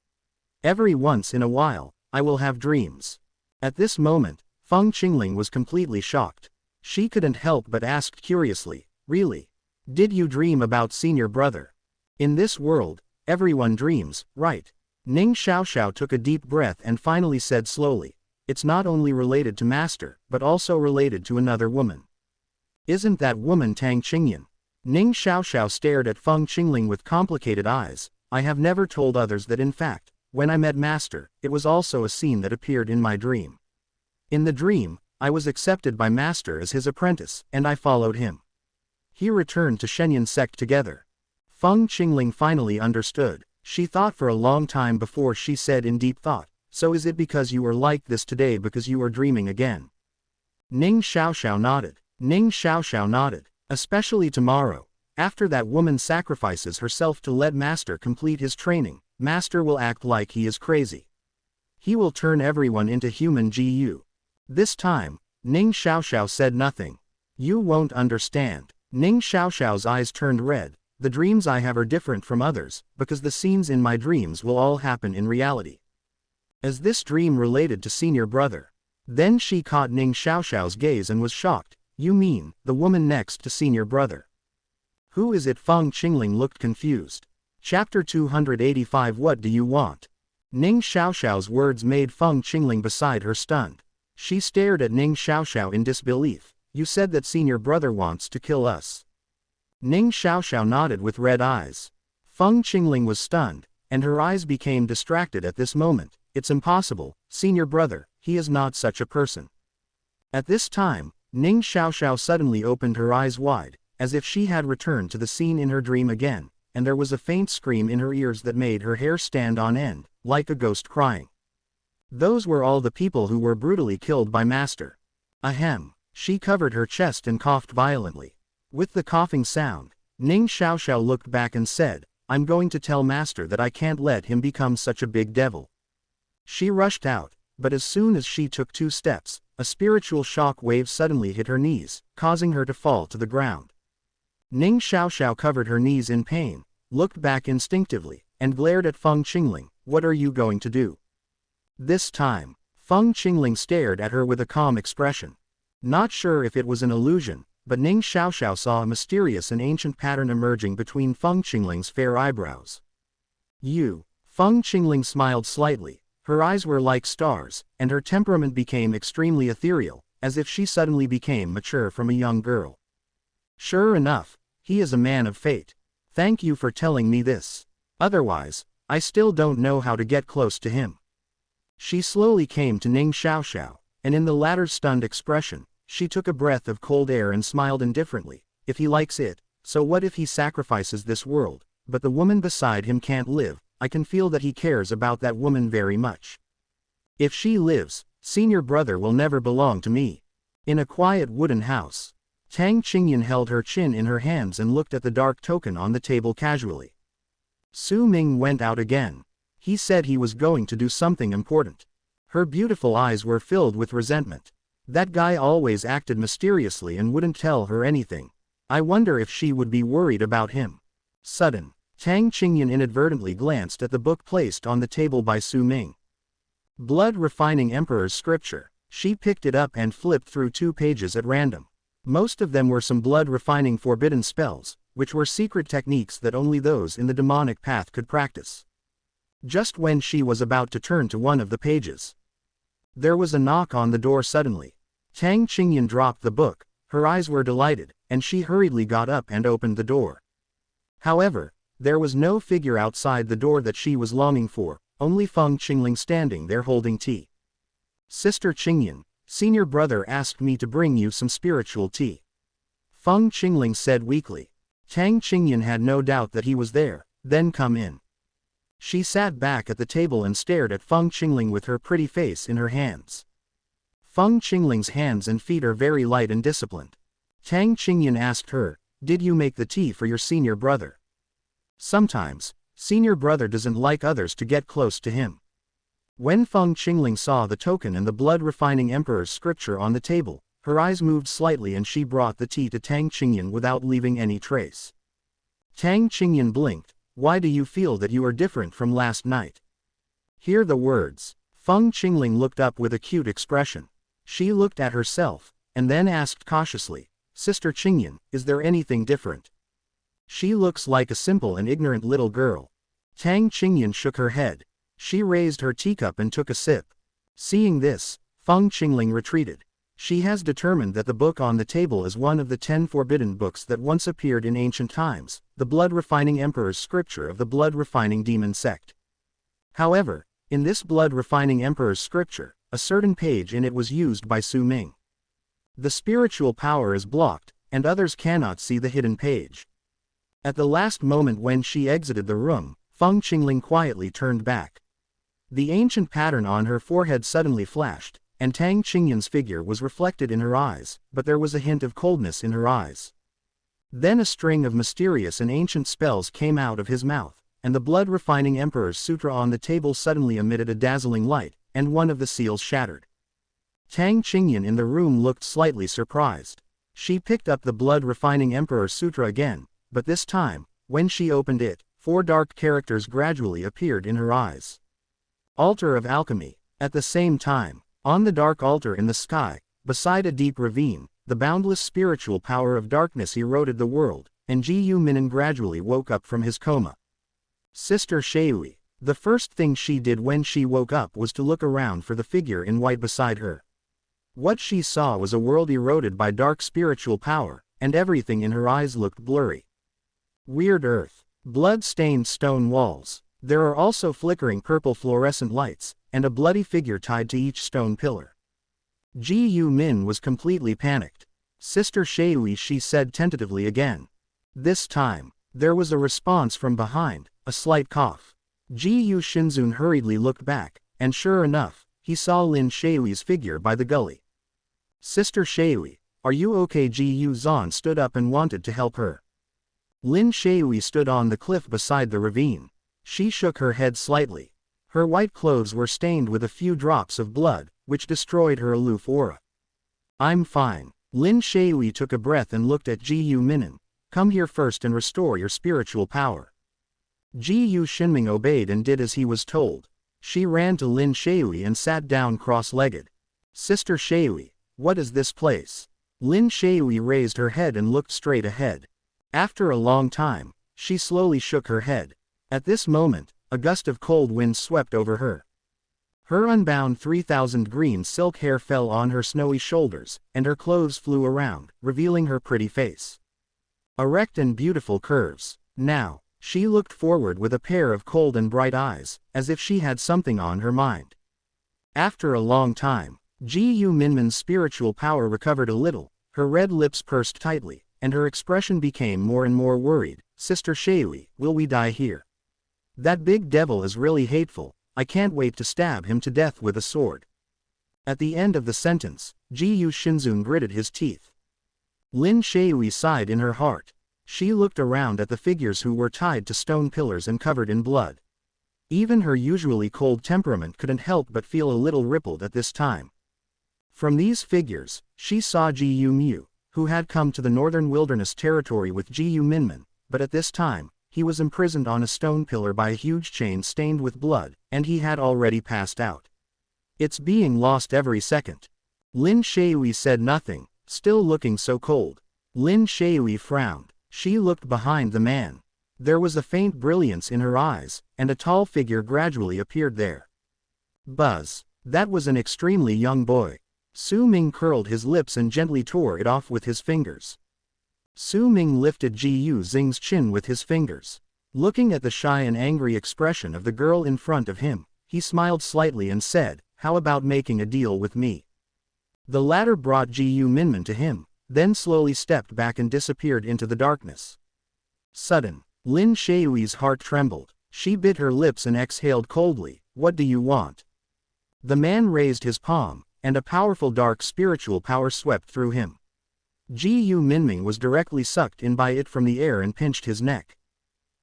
Every once in a while, I will have dreams. At this moment, Feng Qingling was completely shocked. She couldn't help but ask curiously, really? Did you dream about senior brother? In this world, everyone dreams, right? Ning Xiaoxiao took a deep breath and finally said slowly, it's not only related to master, but also related to another woman. Isn't that woman Tang Qingyan? Ning Xiaoxiao stared at Feng Qingling with complicated eyes. I have never told others that in fact, when I met master, it was also a scene that appeared in my dream. In the dream, I was accepted by master as his apprentice, and I followed him. He returned to Shenyan sect together. Feng Qingling finally understood. She thought for a long time before she said in deep thought, so is it because you are like this today because you are dreaming again? Ning Xiaoxiao nodded. Ning Xiaoxiao nodded. Especially tomorrow, after that woman sacrifices herself to let master complete his training, master will act like he is crazy. He will turn everyone into human GU. This time, Ning Xiaoxiao said nothing. You won't understand. Ning Xiaoxiao's eyes turned red. The dreams I have are different from others, because the scenes in my dreams will all happen in reality. As this dream related to senior brother. Then she caught Ning Xiaoxiao's gaze and was shocked. You mean, the woman next to senior brother? Who is it? Feng Qingling looked confused. Chapter 285 What do you want? Ning Xiaoxiao's words made Feng Qingling beside her stunned. She stared at Ning Xiaoxiao in disbelief. You said that senior brother wants to kill us. Ning Xiaoxiao nodded with red eyes. Feng Qingling was stunned, and her eyes became distracted at this moment. It's impossible, senior brother, he is not such a person. At this time, Ning Xiaoxiao suddenly opened her eyes wide, as if she had returned to the scene in her dream again, and there was a faint scream in her ears that made her hair stand on end, like a ghost crying. Those were all the people who were brutally killed by master. Ahem. She covered her chest and coughed violently. With the coughing sound, Ning Xiaoxiao looked back and said, I'm going to tell master that I can't let him become such a big devil. She rushed out, but as soon as she took 2 steps, a spiritual shock wave suddenly hit her knees, causing her to fall to the ground. Ning Xiaoxiao covered her knees in pain, looked back instinctively, and glared at Feng Qingling. What are you going to do? This time, Feng Qingling stared at her with a calm expression. Not sure if it was an illusion, but Ning Xiaoxiao saw a mysterious and ancient pattern emerging between Feng Qingling's fair eyebrows. Feng Qingling smiled slightly. Her eyes were like stars, and her temperament became extremely ethereal, as if she suddenly became mature from a young girl. Sure enough, he is a man of fate. Thank you for telling me this. Otherwise, I still don't know how to get close to him. She slowly came to Ning Xiaoxiao, and in the latter's stunned expression, she took a breath of cold air and smiled indifferently. If he likes it, so what if he sacrifices this world, but the woman beside him can't live? I can feel that he cares about that woman very much. If she lives, senior brother will never belong to me. In a quiet wooden house, Tang Qingyan held her chin in her hands and looked at the dark token on the table casually. Su Ming went out again. He said he was going to do something important. Her beautiful eyes were filled with resentment. That guy always acted mysteriously and wouldn't tell her anything. I wonder if she would be worried about him. Tang Qingyan inadvertently glanced at the book placed on the table by Su Ming. Blood Refining Emperor's Scripture. She picked it up and flipped through 2 pages at random. Most of them were some blood-refining forbidden spells, which were secret techniques that only those in the demonic path could practice. Just when she was about to turn to one of the pages, there was a knock on the door suddenly. Tang Qingyan dropped the book, her eyes were delighted, and she hurriedly got up and opened the door. However, there was no figure outside the door that she was longing for, only Feng Qingling standing there holding tea. Sister Qingyan, senior brother asked me to bring you some spiritual tea. Feng Qingling said weakly. Tang Qingyan had no doubt that he was there. Then come in. She sat back at the table and stared at Feng Qingling with her pretty face in her hands. Feng Qingling's hands and feet are very light and disciplined. Tang Qingyan asked her, did you make the tea for your senior brother? Sometimes, senior brother doesn't like others to get close to him. When Feng Qingling saw the token and the blood-refining emperor's scripture on the table, Her eyes moved slightly and she brought the tea to Tang Qingyan without leaving any trace. Tang Qingyan blinked. Why do you feel that you are different from last night? Hear the words. Feng Qingling looked up with a cute expression. She looked at herself, and then asked cautiously, Sister Qingyan, is there anything different? She looks like a simple and ignorant little girl. Tang Qingyan shook her head. She raised her teacup and took a sip. Seeing this, Feng Qingling retreated. She has determined that the book on the table is one of the 10 forbidden books that once appeared in ancient times, the blood-refining emperor's scripture of the blood-refining demon sect. However, in this blood-refining emperor's scripture, a certain page in it was used by Su Ming. The spiritual power is blocked, and others cannot see the hidden page. At the last moment when she exited the room, Feng Qingling quietly turned back. The ancient pattern on her forehead suddenly flashed, and Tang Qingyan's figure was reflected in her eyes, but there was a hint of coldness in her eyes. Then a string of mysterious and ancient spells came out of his mouth, and the blood-refining emperor's sutra on the table suddenly emitted a dazzling light, and one of the seals shattered. Tang Qingyan in the room looked slightly surprised. She picked up the blood-refining emperor's sutra again, but this time, when she opened it, 4 dark characters gradually appeared in her eyes. Altar of Alchemy. At the same time, on the dark altar in the sky, beside a deep ravine, the boundless spiritual power of darkness eroded the world, and Ji Minin gradually woke up from his coma. Sister Shui. The first thing she did when she woke up was to look around for the figure in white beside her. What she saw was a world eroded by dark spiritual power, and everything in her eyes looked blurry. Weird earth. Blood-stained stone walls. There are also flickering purple fluorescent lights, and a bloody figure tied to each stone pillar. Ji Min was completely panicked. Sister Shui, she said tentatively again. This time, there was a response from behind, a slight cough. Ji Shinzun hurriedly looked back, and sure enough, he saw Lin Shui's figure by the gully. Sister Shui, are you okay? Ji Zan stood up and wanted to help her. Lin Shui stood on the cliff beside the ravine. She shook her head slightly. Her white clothes were stained with a few drops of blood, which destroyed her aloof aura. I'm fine. Lin Shui took a breath and looked at Ji Minin. Come here first and restore your spiritual power. Ji Shinming obeyed and did as he was told. She ran to Lin Shui and sat down cross-legged. Sister Shui, what is this place? Lin Shui raised her head and looked straight ahead. After a long time, she slowly shook her head. At this moment, a gust of cold wind swept over her. Her unbound 3,000 green silk hair fell on her snowy shoulders, and her clothes flew around, revealing her pretty face. Erect and beautiful curves. Now, she looked forward with a pair of cold and bright eyes, as if she had something on her mind. After a long time, Ji Minmin's spiritual power recovered a little, her red lips pursed tightly, and her expression became more and more worried. Sister Shui, will we die here? That big devil is really hateful, I can't wait to stab him to death with a sword. At the end of the sentence, Ji Shinzun gritted his teeth. Lin Shui sighed in her heart. She looked around at the figures who were tied to stone pillars and covered in blood. Even her usually cold temperament couldn't help but feel a little rippled at this time. From these figures, she saw Ji Mu, who had come to the northern wilderness territory with Ji Minmin, but at this time, he was imprisoned on a stone pillar by a huge chain stained with blood, and he had already passed out. It's being lost every second. Lin Shui said nothing, still looking so cold. Lin Shui frowned. She looked behind the man. There was a faint brilliance in her eyes, and a tall figure gradually appeared there. Buzz. That was an extremely young boy. Su Ming curled his lips and gently tore it off with his fingers. Su Ming lifted Ji Xing's chin with his fingers. Looking at the shy and angry expression of the girl in front of him, he smiled slightly and said, how about making a deal with me? The latter brought Ji Minmin to him, then slowly stepped back and disappeared into the darkness. Sudden, Lin Shui's heart trembled. She bit her lips and exhaled coldly, what do you want? The man raised his palm, and a powerful dark spiritual power swept through him. Ji Minming was directly sucked in by it from the air and pinched his neck.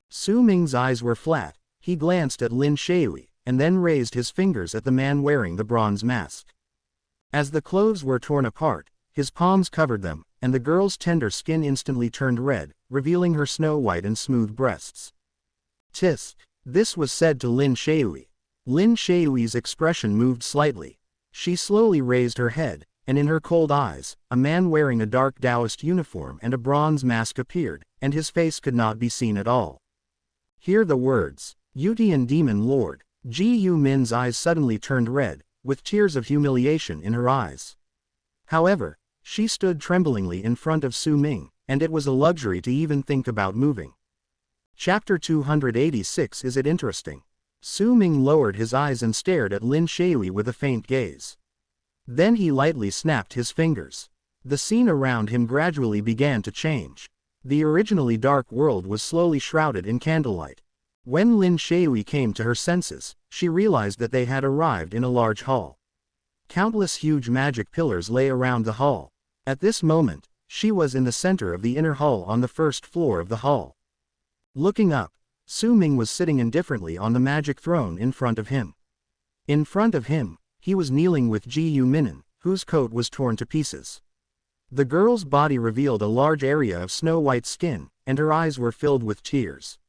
Su Ming's eyes were flat, he glanced at Lin Shui, and then raised his fingers at the man wearing the bronze mask. As the clothes were torn apart, his palms covered them, and the girl's tender skin instantly turned red, revealing her snow-white and smooth breasts. Tisk. This was said to Lin Shui. Lin Shui's expression moved slightly. She slowly raised her head, and in her cold eyes, a man wearing a dark Taoist uniform and a bronze mask appeared, and his face could not be seen at all. Hear the words, Yutian Demon Lord. Ji Yu Min's eyes suddenly turned red, with tears of humiliation in her eyes. However, she stood tremblingly in front of Su Ming, and it was a luxury to even think about moving. Chapter 286. Is it interesting? Su Ming lowered his eyes and stared at Lin Shui with a faint gaze. Then he lightly snapped his fingers. The scene around him gradually began to change. The originally dark world was slowly shrouded in candlelight. When Lin Shui came to her senses, she realized that they had arrived in a large hall. Countless huge magic pillars lay around the hall. At this moment, she was in the center of the inner hall on the first floor of the hall. Looking up, Su Ming was sitting indifferently on the magic throne in front of him. In front of him, he was kneeling with Ji Yu Min, whose coat was torn to pieces. The girl's body revealed a large area of snow-white skin, and her eyes were filled with tears.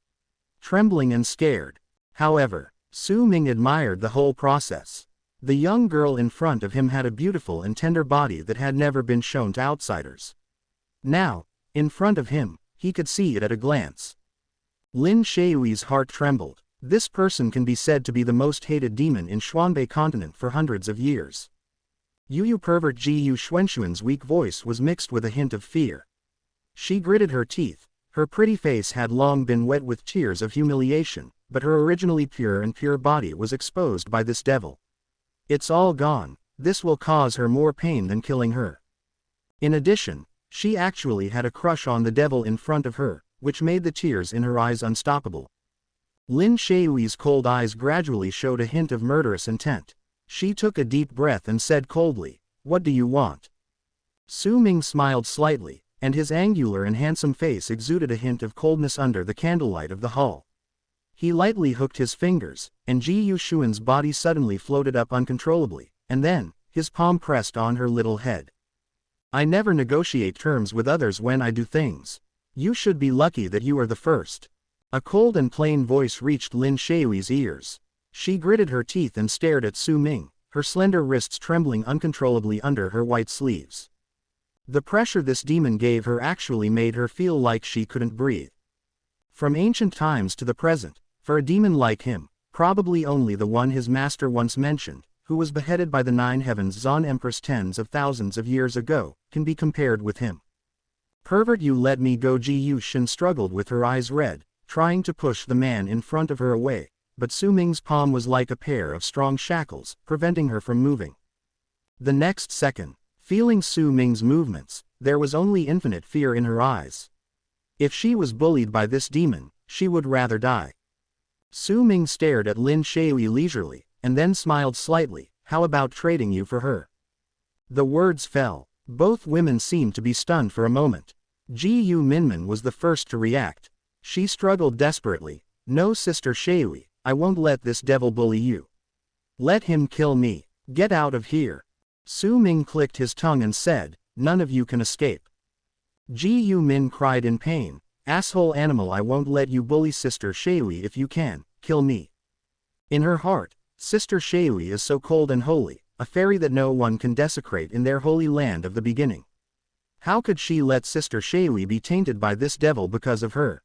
Trembling and scared. However, Su Ming admired the whole process. The young girl in front of him had a beautiful and tender body that had never been shown to outsiders. Now, in front of him, he could see it at a glance. Lin Shui's heart trembled. This person can be said to be the most hated demon in Xuanbei continent for hundreds of years. Yu pervert Ji Yu Xuanxuan's weak voice was mixed with a hint of fear. She gritted her teeth. Her pretty face had long been wet with tears of humiliation, but her originally pure body was exposed by this devil. It's all gone. This will cause her more pain than killing her. In addition, she actually had a crush on the devil in front of her, which made the tears in her eyes unstoppable. Lin Shui's cold eyes gradually showed a hint of murderous intent. She took a deep breath and said coldly, "What do you want?" Su Ming smiled slightly, and his angular and handsome face exuded a hint of coldness under the candlelight of the hall. He lightly hooked his fingers, and Ji Yu Xuan's body suddenly floated up uncontrollably, and then, his palm pressed on her little head. I never negotiate terms with others when I do things. You should be lucky that you are the first. A cold and plain voice reached Lin Shui's ears. She gritted her teeth and stared at Su Ming, her slender wrists trembling uncontrollably under her white sleeves. The pressure this demon gave her actually made her feel like she couldn't breathe. From ancient times to the present, for a demon like him, probably only the one his master once mentioned, who was beheaded by the Nine Heavens Zon Empress tens of thousands of years ago, can be compared with him. Pervert, you let me go. Ji Yu Shin struggled with her eyes red, trying to push the man in front of her away, but Su Ming's palm was like a pair of strong shackles, preventing her from moving. The next second, feeling Su Ming's movements, there was only infinite fear in her eyes. If she was bullied by this demon, she would rather die. Su Ming stared at Lin Shui leisurely, and then smiled slightly. How about trading you for her? The words fell. Both women seemed to be stunned for a moment. Ji Yu Minmin was the first to react. She struggled desperately. No, Sister Shui, I won't let this devil bully you. Let him kill me. Get out of here. Su Ming clicked his tongue and said, none of you can escape. Ji Yu Min cried in pain. Asshole animal, I won't let you bully Sister Shui. If you can, kill me. In her heart, Sister Shui is so cold and holy, a fairy that no one can desecrate in their holy land of the beginning. How could she let Sister Shui be tainted by this devil because of her?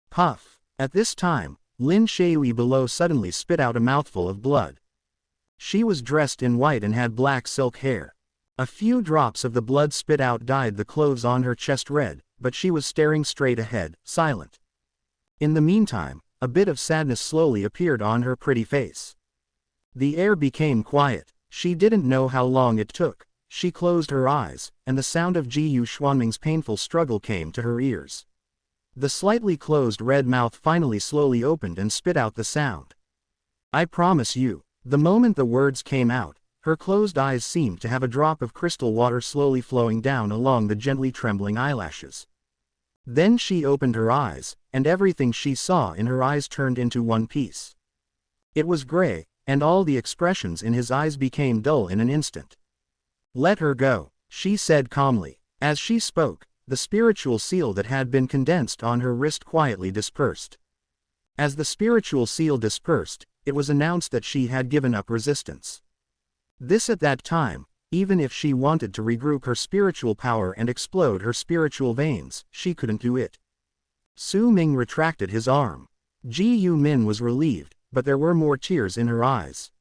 Puff. At this time, Lin Shui below suddenly spit out a mouthful of blood. She was dressed in white and had black silk hair. A few drops of the blood spit out dyed the clothes on her chest red, but she was staring straight ahead, silent. In the meantime, a bit of sadness slowly appeared on her pretty face. The air became quiet. She didn't know how long it took. She closed her eyes, and the sound of Ji Yu Xuanming's painful struggle came to her ears. The slightly closed red mouth finally slowly opened and spit out the sound. I promise you. The moment the words came out, her closed eyes seemed to have a drop of crystal water slowly flowing down along the gently trembling eyelashes. Then she opened her eyes, and everything she saw in her eyes turned into one piece. It was gray, and all the expressions in his eyes became dull in an instant. Let her go. she said calmly. As she spoke, the spiritual seal that had been condensed on her wrist quietly dispersed. As the spiritual seal dispersed, it was announced that she had given up resistance. This at that time, even if she wanted to regroup her spiritual power and explode her spiritual veins, she couldn't do it. Su Ming retracted his arm. Ji Min was relieved, but there were more tears in her eyes.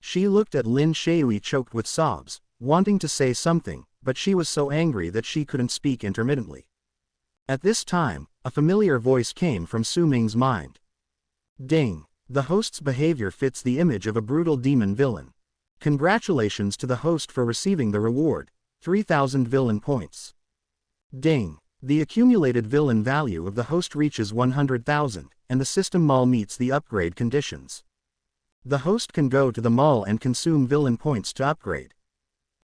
She looked at Lin Shui choked with sobs, wanting to say something, but she was so angry that she couldn't speak intermittently. At this time, a familiar voice came from Su Ming's mind. Ding! The host's behavior fits the image of a brutal demon villain. Congratulations to the host for receiving the reward, 3,000 villain points. Ding! The accumulated villain value of the host reaches 100,000, and the system mall meets the upgrade conditions. The host can go to the mall and consume villain points to upgrade.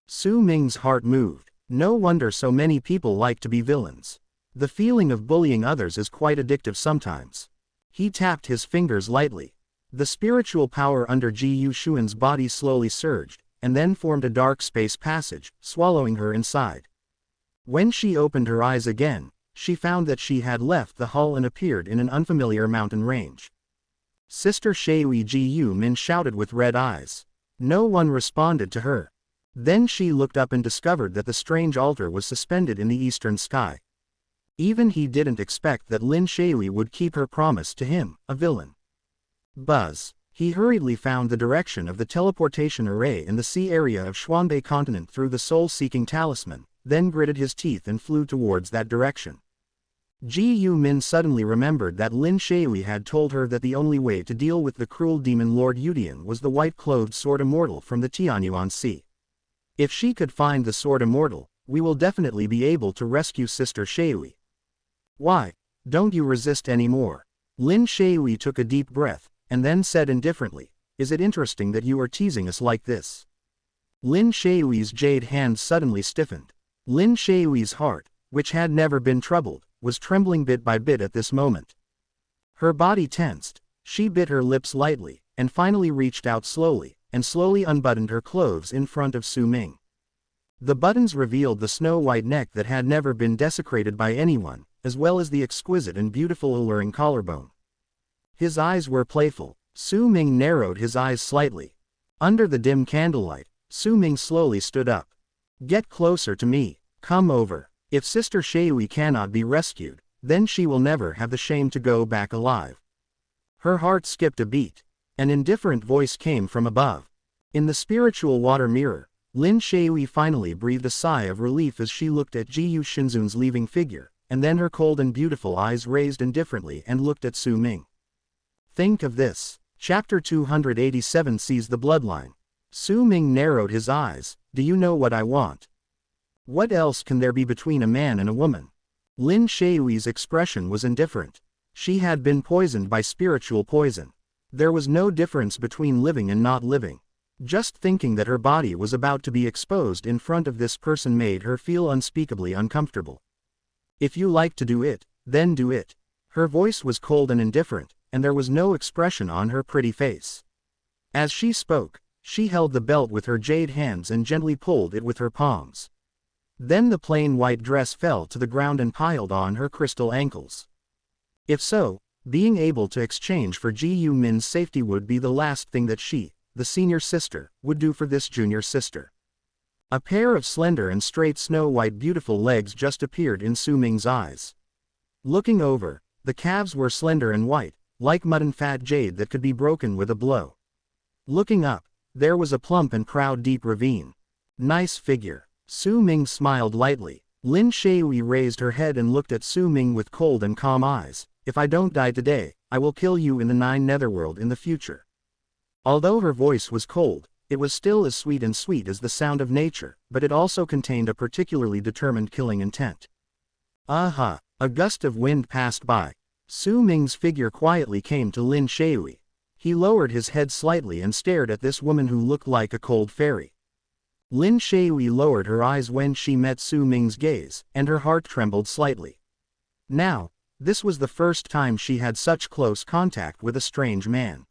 Su Ming's heart moved. No wonder so many people like to be villains. The feeling of bullying others is quite addictive sometimes. He tapped his fingers lightly. The spiritual power under Ji Xuan's body slowly surged, and then formed a dark space passage, swallowing her inside. When she opened her eyes again, she found that she had left the hall and appeared in an unfamiliar mountain range. Sister Shui Ji Min shouted with red eyes. No one responded to her. Then she looked up and discovered that the strange altar was suspended in the eastern sky. Even he didn't expect that Lin Shui would keep her promise to him, a villain. Buzz. He hurriedly found the direction of the teleportation array in the sea area of Xuanbei continent through the soul-seeking talisman, then gritted his teeth and flew towards that direction. Ji Min suddenly remembered that Lin Shui had told her that the only way to deal with the cruel demon Lord Yudian was the white-clothed sword immortal from the Tianyuan Sea. If she could find the sword immortal, we will definitely be able to rescue Sister Shui. Why don't you resist anymore? Lin Shui took a deep breath, and then said indifferently, is it interesting that you are teasing us like this? Lin Shui's jade hand suddenly stiffened. Lin Shui's heart, which had never been troubled, was trembling bit by bit at this moment. Her body tensed, she bit her lips lightly, and finally reached out slowly, and slowly unbuttoned her clothes in front of Su Ming. The buttons revealed the snow-white neck that had never been desecrated by anyone, as well as the exquisite and beautiful alluring collarbone. His eyes were playful. Su Ming narrowed his eyes slightly. Under the dim candlelight, Su Ming slowly stood up. Get closer to me, come over. If Sister Shui cannot be rescued, then she will never have the shame to go back alive. Her heart skipped a beat. An indifferent voice came from above. In the spiritual water mirror, Lin Shui finally breathed a sigh of relief as she looked at Ji Shinzun's leaving figure, and then her cold and beautiful eyes raised indifferently and looked at Su Ming. Think of this. Chapter 287 sees the bloodline. Su Ming narrowed his eyes. Do you know what I want? What else can there be between a man and a woman? Lin Shui's expression was indifferent. She had been poisoned by spiritual poison. There was no difference between living and not living. Just thinking that her body was about to be exposed in front of this person made her feel unspeakably uncomfortable. If you like to do it, then do it. Her voice was cold and indifferent, and there was no expression on her pretty face. As she spoke, she held the belt with her jade hands and gently pulled it with her palms. Then the plain white dress fell to the ground and piled on her crystal ankles. If so, being able to exchange for Ji Min's safety would be the last thing that she, the senior sister, would do for this junior sister. A pair of slender and straight snow-white beautiful legs just appeared in Su Ming's eyes. Looking over, the calves were slender and white, like mud and fat jade that could be broken with a blow. Looking up, there was a plump and proud deep ravine. Nice figure. Su Ming smiled lightly. Lin Shui raised her head and looked at Su Ming with cold and calm eyes. If I don't die today, I will kill you in the 9 Netherworld in the future. Although her voice was cold, it was still as sweet as the sound of nature, but it also contained a particularly determined killing intent. Aha! A gust of wind passed by. Su Ming's figure quietly came to Lin Shui. He lowered his head slightly and stared at this woman who looked like a cold fairy. Lin Shui lowered her eyes when she met Su Ming's gaze, and her heart trembled slightly. Now, this was the first time she had such close contact with a strange man.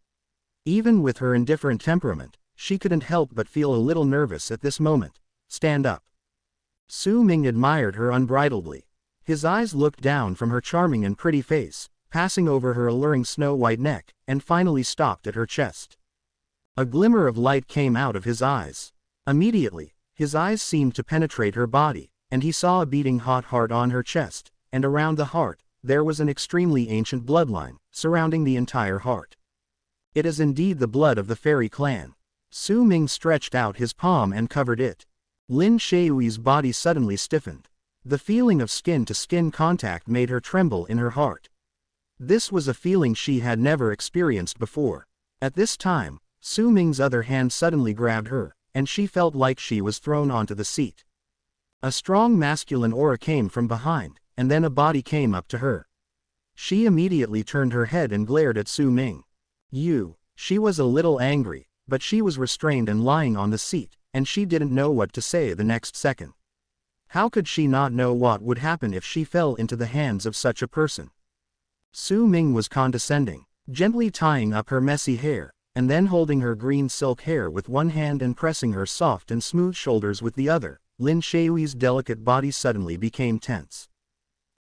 Even with her indifferent temperament, she couldn't help but feel a little nervous at this moment. Stand up. Su Ming admired her unbridledly. His eyes looked down from her charming and pretty face, passing over her alluring snow-white neck, and finally stopped at her chest. A glimmer of light came out of his eyes. Immediately, his eyes seemed to penetrate her body, and he saw a beating hot heart on her chest, and around the heart, there was an extremely ancient bloodline, surrounding the entire heart. It is indeed the blood of the fairy clan. Su Ming stretched out his palm and covered it. Lin Shui's body suddenly stiffened. The feeling of skin-to-skin contact made her tremble in her heart. This was a feeling she had never experienced before. At this time, Su Ming's other hand suddenly grabbed her, and she felt like she was thrown onto the seat. A strong masculine aura came from behind, and then a body came up to her. She immediately turned her head and glared at Su Ming. She was a little angry, but she was restrained and lying on the seat, and she didn't know what to say the next second. How could she not know what would happen if she fell into the hands of such a person? Su Ming was condescending, gently tying up her messy hair, and then holding her green silk hair with one hand and pressing her soft and smooth shoulders with the other. Lin Shui's delicate body suddenly became tense.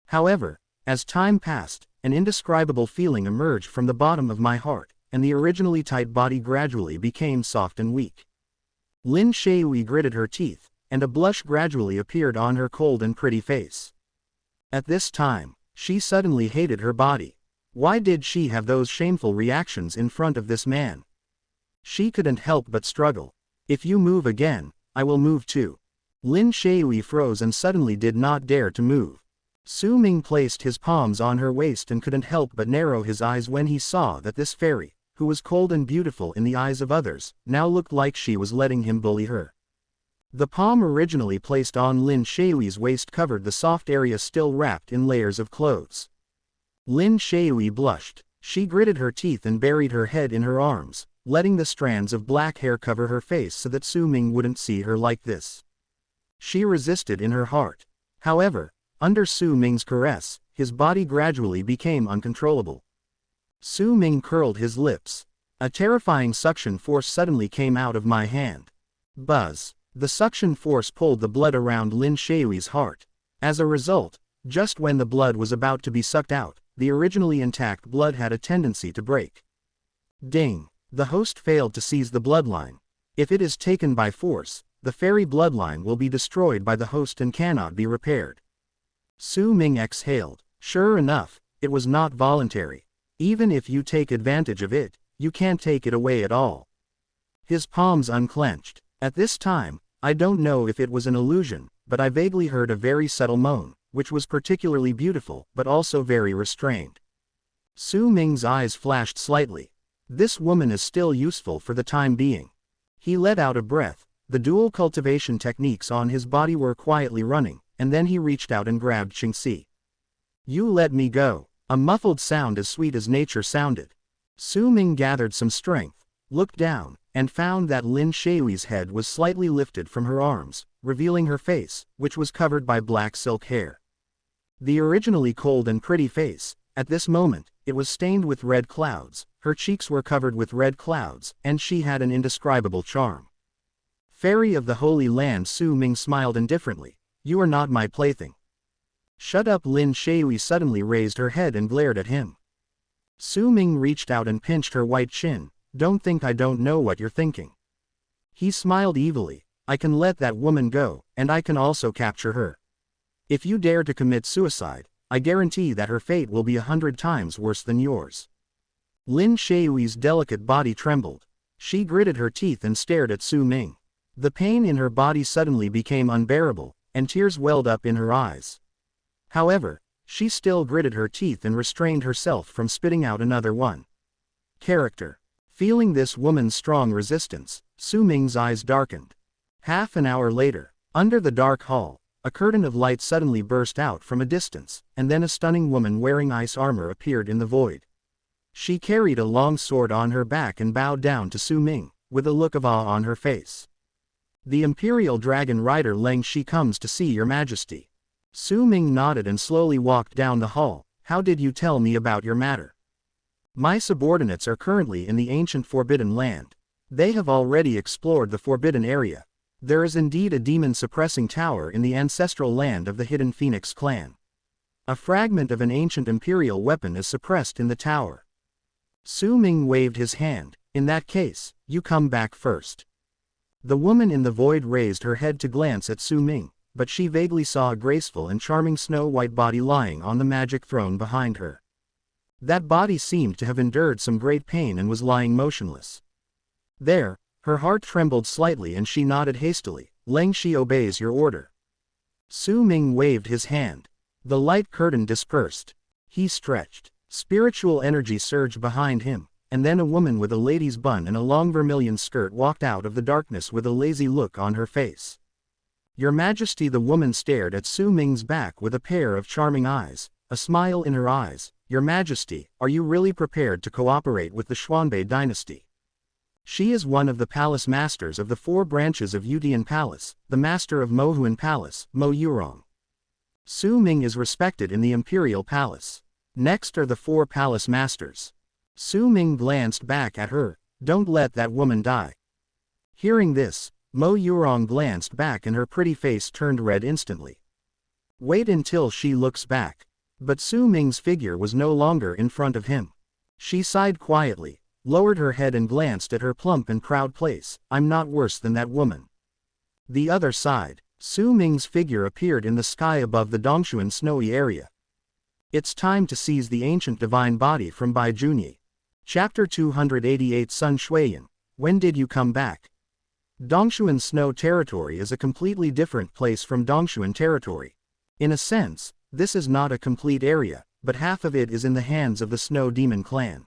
However, as time passed, an indescribable feeling emerged from the bottom of my heart, and the originally tight body gradually became soft and weak. Lin Shui gritted her teeth, and a blush gradually appeared on her cold and pretty face. At this time, she suddenly hated her body. Why did she have those shameful reactions in front of this man? She couldn't help but struggle. If you move again, I will move too. Lin Shui froze and suddenly did not dare to move. Su Ming placed his palms on her waist and couldn't help but narrow his eyes when he saw that this fairy, who was cold and beautiful in the eyes of others, now looked like she was letting him bully her. The palm originally placed on Lin Shui's waist covered the soft area still wrapped in layers of clothes. Lin Shui blushed. She gritted her teeth and buried her head in her arms, letting the strands of black hair cover her face so that Su Ming wouldn't see her like this. She resisted in her heart. However, under Su Ming's caress, his body gradually became uncontrollable. Su Ming curled his lips. A terrifying suction force suddenly came out of my hand. Buzz. The suction force pulled the blood around Lin Shui's heart. As a result, just when the blood was about to be sucked out, the originally intact blood had a tendency to break. Ding! The host failed to seize the bloodline. If it is taken by force, the fairy bloodline will be destroyed by the host and cannot be repaired. Su Ming exhaled. Sure enough, it was not voluntary. Even if you take advantage of it, you can't take it away at all. His palms unclenched. At this time, I don't know if it was an illusion, but I vaguely heard a very subtle moan, which was particularly beautiful but also very restrained. Su Ming's eyes flashed slightly. This woman is still useful for the time being. He let out a breath. The dual cultivation techniques on his body were quietly running, and then he reached out and grabbed Qingxi. You let me go. A muffled sound as sweet as nature sounded. Su Ming gathered some strength, looked down, and found that Lin Shui's head was slightly lifted from her arms, revealing her face, which was covered by black silk hair. The originally cold and pretty face, at this moment, it was stained with red clouds, her cheeks were covered with red clouds, and she had an indescribable charm. Fairy of the Holy Land, Su Ming smiled indifferently. You are not my plaything. Shut up. Lin Shui suddenly raised her head and glared at him. Su Ming reached out and pinched her white chin. Don't think I don't know what you're thinking. He smiled evilly. I can let that woman go, and I can also capture her. If you dare to commit suicide, I guarantee that her fate will be 100 times worse than yours. Lin Shui's delicate body trembled. She gritted her teeth and stared at Su Ming. The pain in her body suddenly became unbearable, and tears welled up in her eyes. However, she still gritted her teeth and restrained herself from spitting out another one. Character. Feeling this woman's strong resistance, Su Ming's eyes darkened. Half an hour later, under the dark hall, a curtain of light suddenly burst out from a distance, and then a stunning woman wearing ice armor appeared in the void. She carried a long sword on her back and bowed down to Su Ming, with a look of awe on her face. The Imperial Dragon Rider Leng Shi comes to see your majesty. Su Ming nodded and slowly walked down the hall. How did you tell me about your matter? My subordinates are currently in the ancient Forbidden Land. They have already explored the Forbidden Area. There is indeed a demon-suppressing tower in the ancestral land of the Hidden Phoenix clan. A fragment of an ancient imperial weapon is suppressed in the tower. Su Ming waved his hand. In that case, you come back first. The woman in the void raised her head to glance at Su Ming, but she vaguely saw a graceful and charming snow-white body lying on the magic throne behind her. That body seemed to have endured some great pain and was lying motionless. There, her heart trembled slightly and she nodded hastily. Leng Shi obeys your order. Su Ming waved his hand. The light curtain dispersed. He stretched. Spiritual energy surged behind him, and then a woman with a lady's bun and a long vermilion skirt walked out of the darkness with a lazy look on her face. Your Majesty, the woman stared at Su Ming's back with a pair of charming eyes, a smile in her eyes. Your Majesty, are you really prepared to cooperate with the Xuanbei dynasty? She is one of the palace masters of the 4 branches of Yutian Palace, the master of Mohuan Palace, Mo Yurong. Su Ming is respected in the imperial palace. Next are the 4 palace masters. Su Ming glanced back at her. Don't let that woman die. Hearing this, Mo Yurong glanced back and her pretty face turned red instantly. Wait until she looks back. But Su Ming's figure was no longer in front of him. She sighed quietly, lowered her head and glanced at her plump and proud place. I'm not worse than that woman. The other side, Su Ming's figure appeared in the sky above the Dongshuan snowy area. It's time to seize the ancient divine body from Bai Junyi. Chapter 288 Sun Shuiyan. When did you come back? Dongshuan snow territory is a completely different place from Dongshuan territory. In a sense, this is not a complete area, but half of it is in the hands of the Snow Demon clan.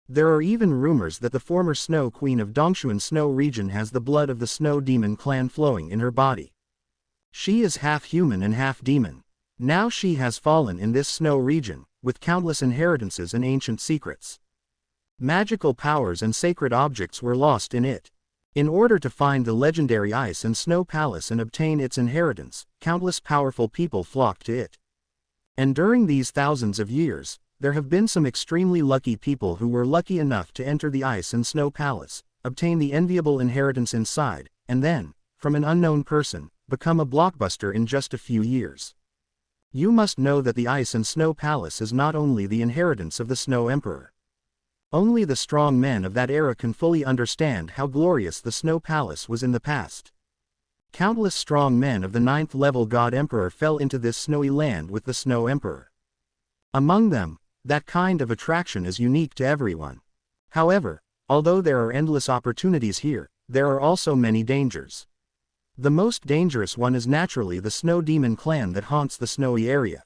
There are even rumors that the former Snow Queen of Dongshuan Snow region has the blood of the Snow Demon clan flowing in her body. She is half human and half demon. Now she has fallen in this snow region, with countless inheritances and ancient secrets. Magical powers and sacred objects were lost in it. In order to find the legendary Ice and Snow Palace and obtain its inheritance, countless powerful people flocked to it. And during these thousands of years, there have been some extremely lucky people who were lucky enough to enter the Ice and Snow Palace, obtain the enviable inheritance inside, and then, from an unknown person, become a blockbuster in just a few years. You must know that the Ice and Snow Palace is not only the inheritance of the Snow Emperor. Only the strong men of that era can fully understand how glorious the Snow Palace was in the past. Countless strong men of the 9th level God Emperor fell into this snowy land with the Snow Emperor. Among them, that kind of attraction is unique to everyone. However, although there are endless opportunities here, there are also many dangers. The most dangerous one is naturally the Snow Demon clan that haunts the snowy area.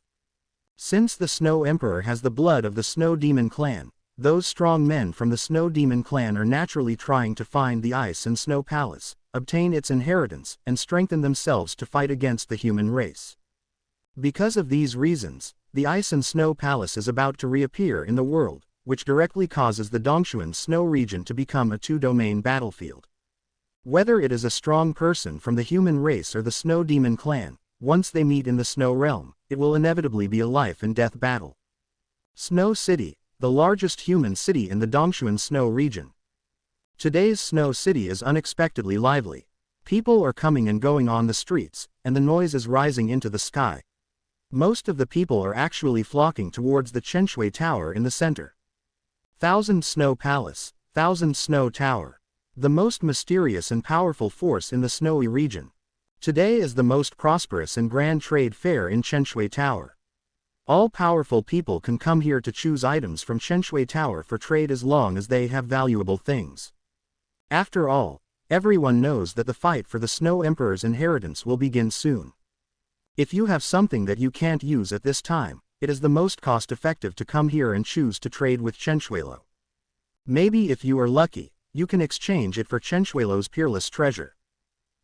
Since the Snow Emperor has the blood of the Snow Demon clan, those strong men from the Snow Demon clan are naturally trying to find the Ice and Snow Palace, obtain its inheritance, and strengthen themselves to fight against the human race. Because of these reasons, the Ice and Snow Palace is about to reappear in the world, which directly causes the Dongshuan Snow region to become a 2-domain battlefield. Whether it is a strong person from the human race or the Snow Demon clan, once they meet in the Snow Realm, it will inevitably be a life-and-death battle. Snow City, the largest human city in the Dongshuan Snow region. Today's Snow City is unexpectedly lively. People are coming and going on the streets, and the noise is rising into the sky. Most of the people are actually flocking towards the Chenshui Tower in the center. Thousand Snow Palace, Thousand Snow Tower. The most mysterious and powerful force in the snowy region. Today is the most prosperous and grand trade fair in Chenshui Tower. All powerful people can come here to choose items from Chenshui Tower for trade as long as they have valuable things. After all, everyone knows that the fight for the Snow Emperor's inheritance will begin soon. If you have something that you can't use at this time, it is the most cost-effective to come here and choose to trade with Chenshuilo. Maybe if you are lucky, you can exchange it for Chenshuilo's peerless treasure.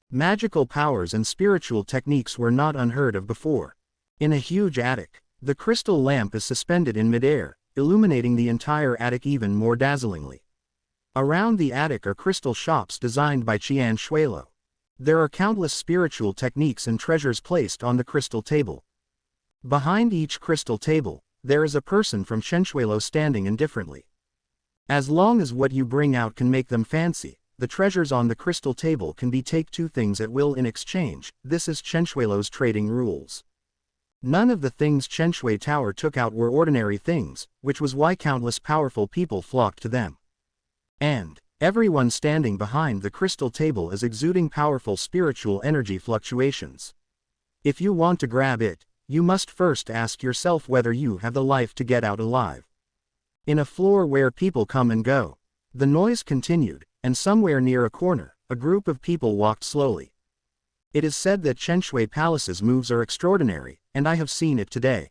Magical powers and spiritual techniques were not unheard of before. In a huge attic, the crystal lamp is suspended in midair, illuminating the entire attic even more dazzlingly. Around the attic are crystal shops designed by Qian Shuilo. There are countless spiritual techniques and treasures placed on the crystal table. Behind each crystal table, there is a person from Chenshuilo standing indifferently. As long as what you bring out can make them fancy, the treasures on the crystal table can be take two things at will in exchange. This is Chenchuelo's trading rules. None of the things Chenxue Tower took out were ordinary things, which was why countless powerful people flocked to them. And everyone standing behind the crystal table is exuding powerful spiritual energy fluctuations. If you want to grab it, you must first ask yourself whether you have the life to get out alive. In a floor where people come and go. The noise continued, and somewhere near a corner, a group of people walked slowly. It is said that Chenxue Palace's moves are extraordinary, and I have seen it today.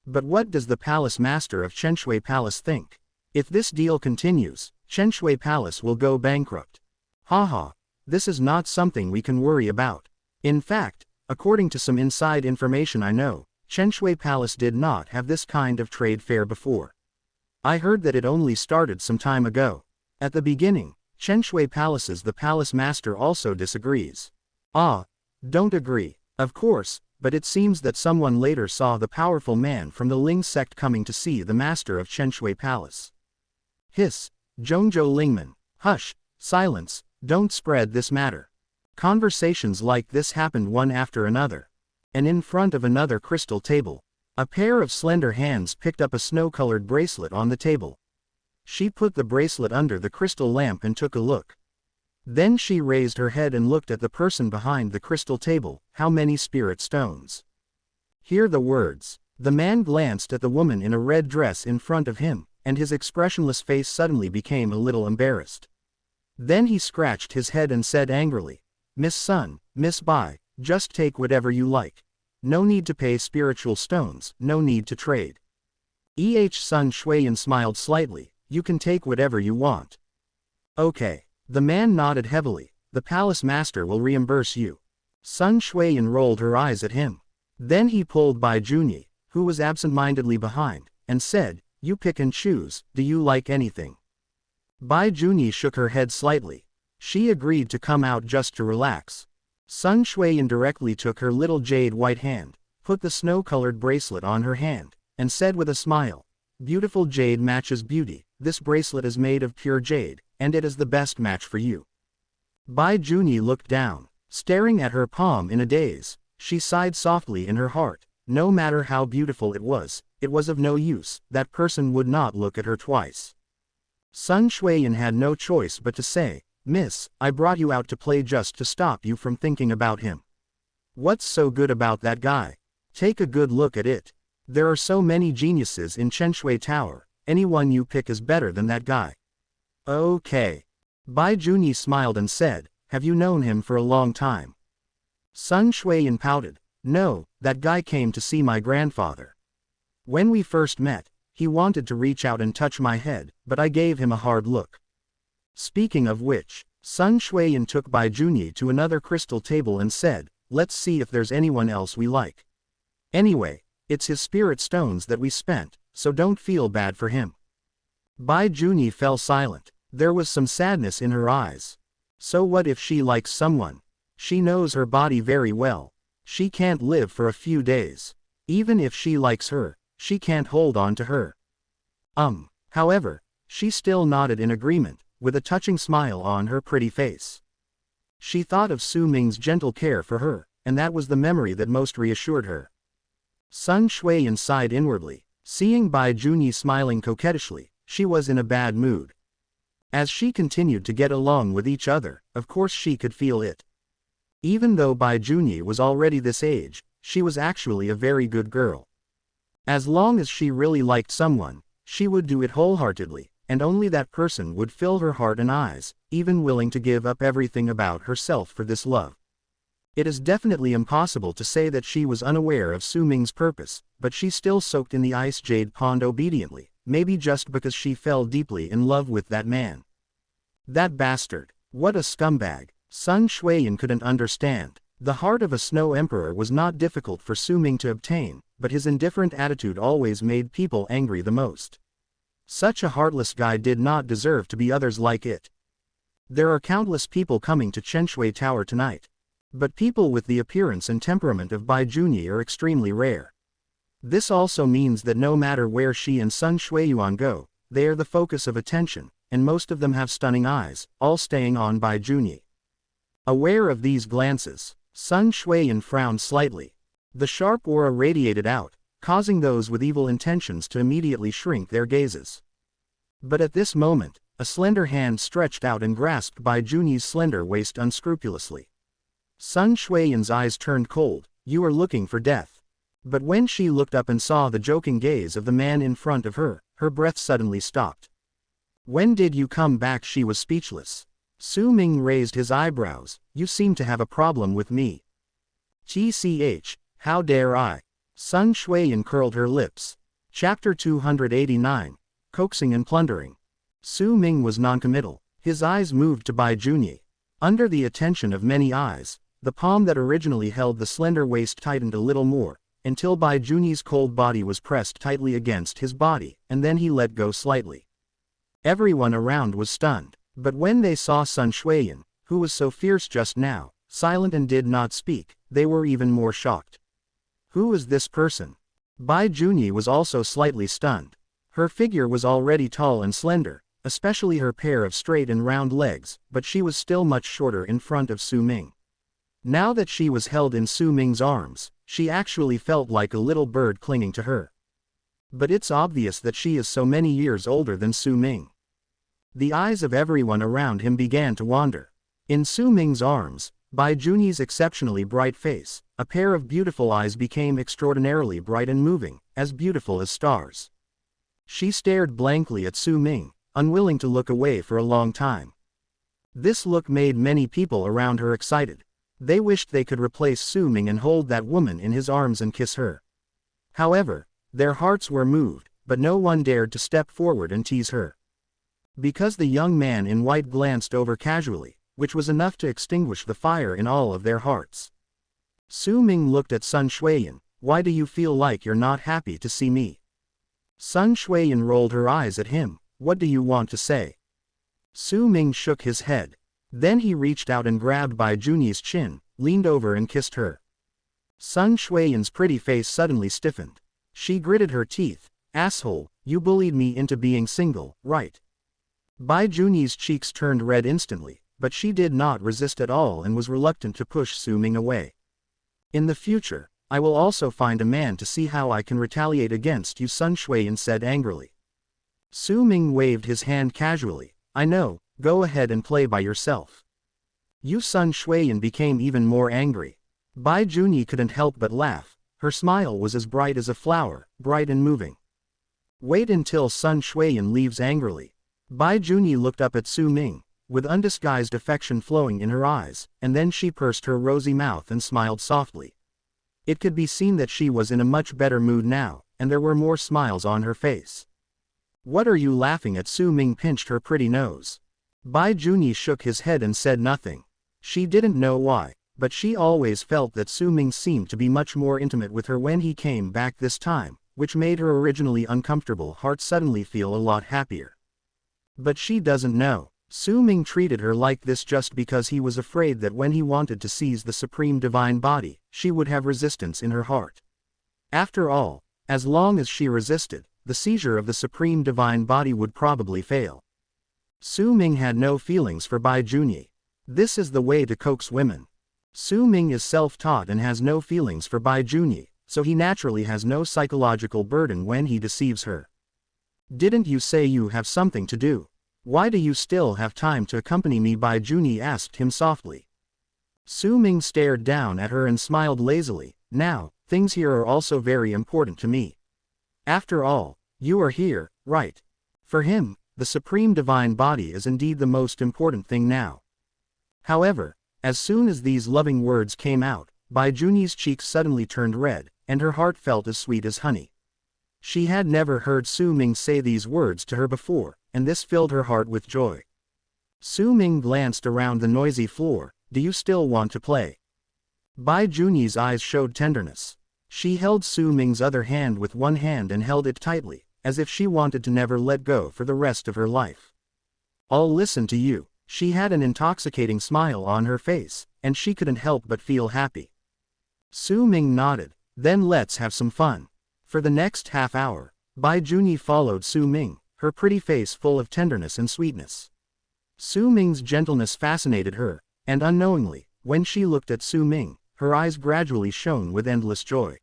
But what does the palace master of Chenxue Palace think? If this deal continues, Chenxue Palace will go bankrupt. Haha, this is not something we can worry about. In fact, according to some inside information I know, Chenxue Palace did not have this kind of trade fair before. I heard that it only started some time ago. At the beginning, Chenxue Palace's the palace master also disagrees. Ah, don't agree. Of course, but it seems that someone later saw the powerful man from the Ling sect coming to see the master of Chenxue Palace. Hiss, Zhongzhou Lingman. Hush, silence, don't spread this matter. Conversations like this happened one after another. And in front of another crystal table, a pair of slender hands picked up a snow-colored bracelet on the table. She put the bracelet under the crystal lamp and took a look. Then she raised her head and looked at the person behind the crystal table. How many spirit stones? Hear the words. The man glanced at the woman in a red dress in front of him, and his expressionless face suddenly became a little embarrassed. Then he scratched his head and said angrily, "Miss Sun, Miss Bai, just take whatever you like. No need to pay spiritual stones, no need to trade." Sun Shuiyan smiled slightly, "You can take whatever you want." Okay. The man nodded heavily. "The palace master will reimburse you." Sun Shuiyan rolled her eyes at him. Then he pulled Bai Junyi, who was absent-mindedly behind, and said, "You pick and choose, do you like anything?" Bai Junyi shook her head slightly. She agreed to come out just to relax. Sun Shuiyan directly took her little jade white hand, put the snow-colored bracelet on her hand, and said with a smile, "Beautiful jade matches beauty. This bracelet is made of pure jade, and it is the best match for you." Bai Junyi looked down, staring at her palm in a daze. She sighed softly in her heart. No matter how beautiful it was of no use. That person would not look at her twice. Sun Shuiyan had no choice but to say, "Miss, I brought you out to play just to stop you from thinking about him. What's so good about that guy? Take a good look at it. There are so many geniuses in Chenxue Tower. Anyone you pick is better than that guy." Okay. Bai Junyi smiled and said, "Have you known him for a long time?" Sun Shuiyan pouted. "No, that guy came to see my grandfather. When we first met, he wanted to reach out and touch my head, but I gave him a hard look." Speaking of which, Sun Shuiyan took Bai Junyi to another crystal table and said, "Let's see if there's anyone else we like. Anyway, it's his spirit stones that we spent, so don't feel bad for him." Bai Junyi fell silent. There was some sadness in her eyes. So what if she likes someone? She knows her body very well. She can't live for a few days. Even if she likes her, she can't hold on to her. However, she still nodded in agreement, with a touching smile on her pretty face. She thought of Su Ming's gentle care for her, and that was the memory that most reassured her. Sun Shuiyan sighed inwardly. Seeing Bai Junyi smiling coquettishly, she was in a bad mood. As she continued to get along with each other, of course she could feel it. Even though Bai Junyi was already this age, she was actually a very good girl. As long as she really liked someone, she would do it wholeheartedly, and only that person would fill her heart and eyes, even willing to give up everything about herself for this love. It is definitely impossible to say that she was unaware of Su Ming's purpose, but she still soaked in the ice jade pond obediently, maybe just because she fell deeply in love with that man. That bastard. What a scumbag. Sun Shuiyan couldn't understand. The heart of a snow emperor was not difficult for Su Ming to obtain, but his indifferent attitude always made people angry the most. Such a heartless guy did not deserve to be others like it. There are countless people coming to Chenxue Tower tonight. But people with the appearance and temperament of Bai Junyi are extremely rare. This also means that no matter where she and Sun Shuiyuan go, they are the focus of attention, and most of them have stunning eyes, all staying on Bai Junyi. Aware of these glances, Sun Shuiyan frowned slightly. The sharp aura radiated out, causing those with evil intentions to immediately shrink their gazes. But at this moment, a slender hand stretched out and grasped Bai Junyi's slender waist unscrupulously. Sun Shuiyan's eyes turned cold. "You are looking for death." But when she looked up and saw the joking gaze of the man in front of her, her breath suddenly stopped. "When did you come back?" She was speechless. Su Ming raised his eyebrows. "You seem to have a problem with me." "Tch, how dare I?" Sun Shuiyan curled her lips. Chapter 289, Coaxing and Plundering. Su Ming was noncommittal. His eyes moved to Bai Junyi. Under the attention of many eyes, the palm that originally held the slender waist tightened a little more, until Bai Junyi's cold body was pressed tightly against his body, and then he let go slightly. Everyone around was stunned, but when they saw Sun Shuiyan, who was so fierce just now, silent and did not speak, they were even more shocked. Who is this person? Bai Junyi was also slightly stunned. Her figure was already tall and slender, especially her pair of straight and round legs, but she was still much shorter in front of Su Ming. Now that she was held in Su Ming's arms, she actually felt like a little bird clinging to her. But it's obvious that she is so many years older than Su Ming. The eyes of everyone around him began to wander. In Su Ming's arms, Bai Junyi's exceptionally bright face, a pair of beautiful eyes became extraordinarily bright and moving, as beautiful as stars. She stared blankly at Su Ming, unwilling to look away for a long time. This look made many people around her excited. They wished they could replace Su Ming and hold that woman in his arms and kiss her. However, their hearts were moved, but no one dared to step forward and tease her. Because the young man in white glanced over casually, which was enough to extinguish the fire in all of their hearts. Su Ming looked at Sun Shuiyan. "Why do you feel like you're not happy to see me?" Sun Shuiyan rolled her eyes at him. "What do you want to say?" Su Ming shook his head. Then he reached out and grabbed Bai Junyi's chin, leaned over and kissed her. Sun Shuiyan's pretty face suddenly stiffened. She gritted her teeth. "Asshole, you bullied me into being single, right?" Bai Junyi's cheeks turned red instantly, but she did not resist at all and was reluctant to push Su Ming away. "In the future, I will also find a man to see how I can retaliate against you," Sun Shuiyan said angrily. Su Ming waved his hand casually. "I know, go ahead and play by yourself." You Sun Shuiyan became even more angry. Bai Junyi couldn't help but laugh. Her smile was as bright as a flower, bright and moving. "Wait until Sun Shuiyan leaves angrily." Bai Junyi looked up at Su Ming, with undisguised affection flowing in her eyes, and then she pursed her rosy mouth and smiled softly. It could be seen that she was in a much better mood now, and there were more smiles on her face. "What are you laughing at?" Su Ming pinched her pretty nose. Bai Junyi shook his head and said nothing. She didn't know why, but she always felt that Su Ming seemed to be much more intimate with her when he came back this time, which made her originally uncomfortable heart suddenly feel a lot happier. But she doesn't know. Su Ming treated her like this just because he was afraid that when he wanted to seize the supreme divine body, she would have resistance in her heart. After all, as long as she resisted, the seizure of the supreme divine body would probably fail. Su Ming had no feelings for Bai Junyi. This is the way to coax women. Su Ming is self-taught and has no feelings for Bai Junyi, so he naturally has no psychological burden when he deceives her. "Didn't you say you have something to do? Why do you still have time to accompany me?" Bai Junyi asked him softly. Su Ming stared down at her and smiled lazily. "Now, things here are also very important to me. After all, you are here, right?" For him, the supreme divine body is indeed the most important thing now. However, as soon as these loving words came out, Bai Junyi's cheeks suddenly turned red, and her heart felt as sweet as honey. She had never heard Su Ming say these words to her before, and this filled her heart with joy. Su Ming glanced around the noisy floor. "Do you still want to play?" Bai Junyi's eyes showed tenderness. She held Su Ming's other hand with one hand and held it tightly, as if she wanted to never let go for the rest of her life. "I'll listen to you." She had an intoxicating smile on her face, and she couldn't help but feel happy. Su Ming nodded. "Then let's have some fun." For the next half hour, Bai Junyi followed Su Ming, her pretty face full of tenderness and sweetness. Su Ming's gentleness fascinated her, and unknowingly, when she looked at Su Ming, her eyes gradually shone with endless joy.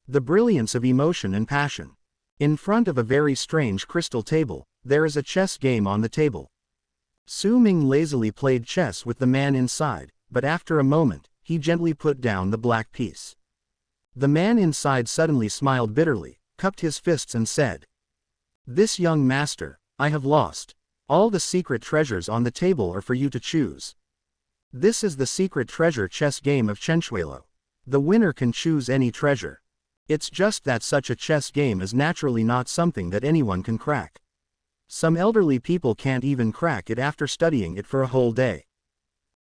The brilliance of emotion and passion. In front of a very strange crystal table, there is a chess game on the table. Su Ming lazily played chess with the man inside, but after a moment, he gently put down the black piece. The man inside suddenly smiled bitterly, cupped his fists and said, "This young master, I have lost. All the secret treasures on the table are for you to choose. This is the secret treasure chess game of Chenchuelo. The winner can choose any treasure. It's just that such a chess game is naturally not something that anyone can crack. Some elderly people can't even crack it after studying it for a whole day."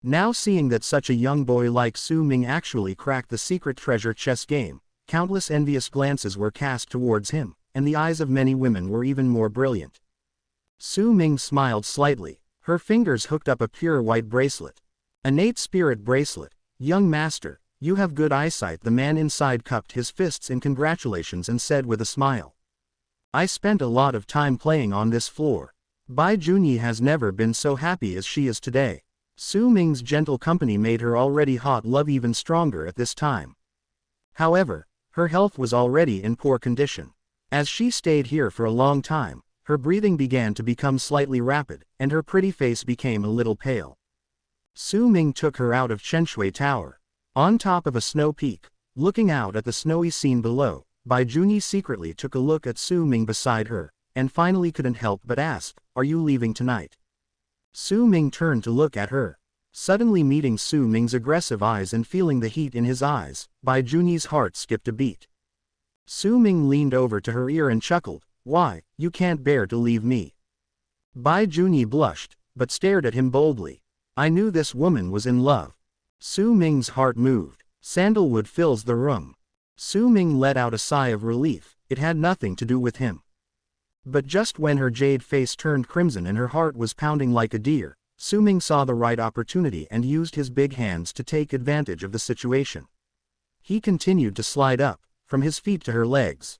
Now seeing that such a young boy like Su Ming actually cracked the secret treasure chess game, countless envious glances were cast towards him, and the eyes of many women were even more brilliant. Su Ming smiled slightly, her fingers hooked up a pure white bracelet. "Innate spirit bracelet, young master, you have good eyesight." The man inside cupped his fists in congratulations and said with a smile, "I spent a lot of time playing on this floor. Bai Junyi has never been so happy as she is today." Su Ming's gentle company made her already hot love even stronger at this time. However, her health was already in poor condition. As she stayed here for a long time, her breathing began to become slightly rapid, and her pretty face became a little pale. Su Ming took her out of Chenshui Tower. On top of a snow peak, looking out at the snowy scene below, Bai Junyi secretly took a look at Su Ming beside her, and finally couldn't help but ask, "Are you leaving tonight?" Su Ming turned to look at her. Suddenly meeting Su Ming's aggressive eyes and feeling the heat in his eyes, Bai Junyi's heart skipped a beat. Su Ming leaned over to her ear and chuckled, "Why, you can't bear to leave me?" Bai Junyi blushed, but stared at him boldly. "I knew this woman was in love." Su Ming's heart moved. Sandalwood fills the room. Su Ming let out a sigh of relief, it had nothing to do with him. But just when her jade face turned crimson and her heart was pounding like a deer, Su Ming saw the right opportunity and used his big hands to take advantage of the situation. He continued to slide up, from his feet to her legs.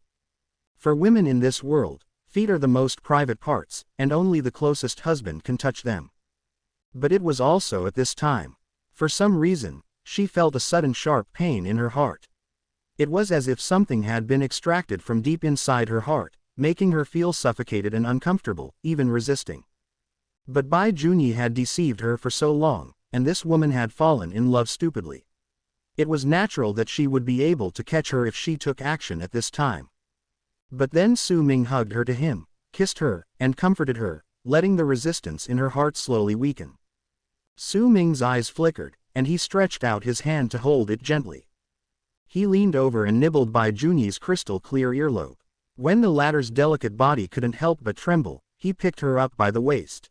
For women in this world, feet are the most private parts, and only the closest husband can touch them. But it was also at this time. For some reason, she felt a sudden sharp pain in her heart. It was as if something had been extracted from deep inside her heart, making her feel suffocated and uncomfortable, even resisting. But Bai Junyi had deceived her for so long, and this woman had fallen in love stupidly. It was natural that she would be able to catch her if she took action at this time. But then Su Ming hugged her to him, kissed her, and comforted her, letting the resistance in her heart slowly weaken. Su Ming's eyes flickered, and he stretched out his hand to hold it gently. He leaned over and nibbled Bai Junyi's crystal-clear earlobe. When the latter's delicate body couldn't help but tremble, he picked her up by the waist.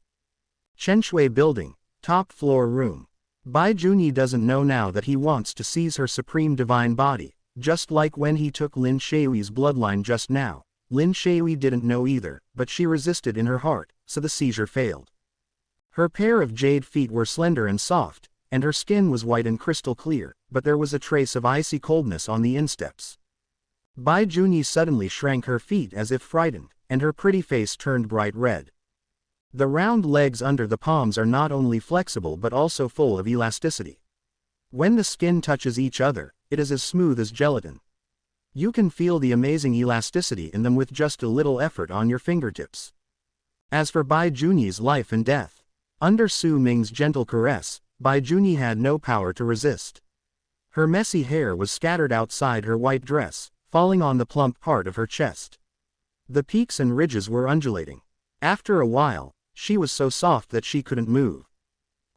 Chenshui Building, top floor room. Bai Junyi doesn't know now that he wants to seize her supreme divine body, just like when he took Lin Shui's bloodline just now. Lin Shui didn't know either, but she resisted in her heart, so the seizure failed. Her pair of jade feet were slender and soft, and her skin was white and crystal clear, but there was a trace of icy coldness on the insteps. Bai Junyi suddenly shrank her feet as if frightened, and her pretty face turned bright red. The round legs under the palms are not only flexible but also full of elasticity. When the skin touches each other, it is as smooth as gelatin. You can feel the amazing elasticity in them with just a little effort on your fingertips. As for Bai Junyi's life and death, under Su Ming's gentle caress, Bai Junyi had no power to resist. Her messy hair was scattered outside her white dress, falling on the plump part of her chest. The peaks and ridges were undulating. After a while, she was so soft that she couldn't move.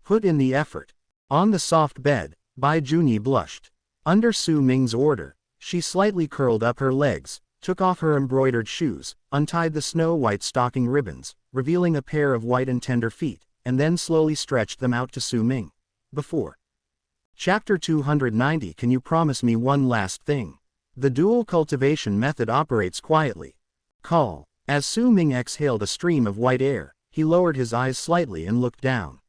Put in the effort. On the soft bed, Bai Junyi blushed. Under Su Ming's order, she slightly curled up her legs, took off her embroidered shoes, untied the snow-white stocking ribbons, revealing a pair of white and tender feet, and then slowly stretched them out to Su Ming. Before. Chapter 290. Can you promise me one last thing? The dual cultivation method operates quietly. Call. As Su Ming exhaled a stream of white air, he lowered his eyes slightly and looked down.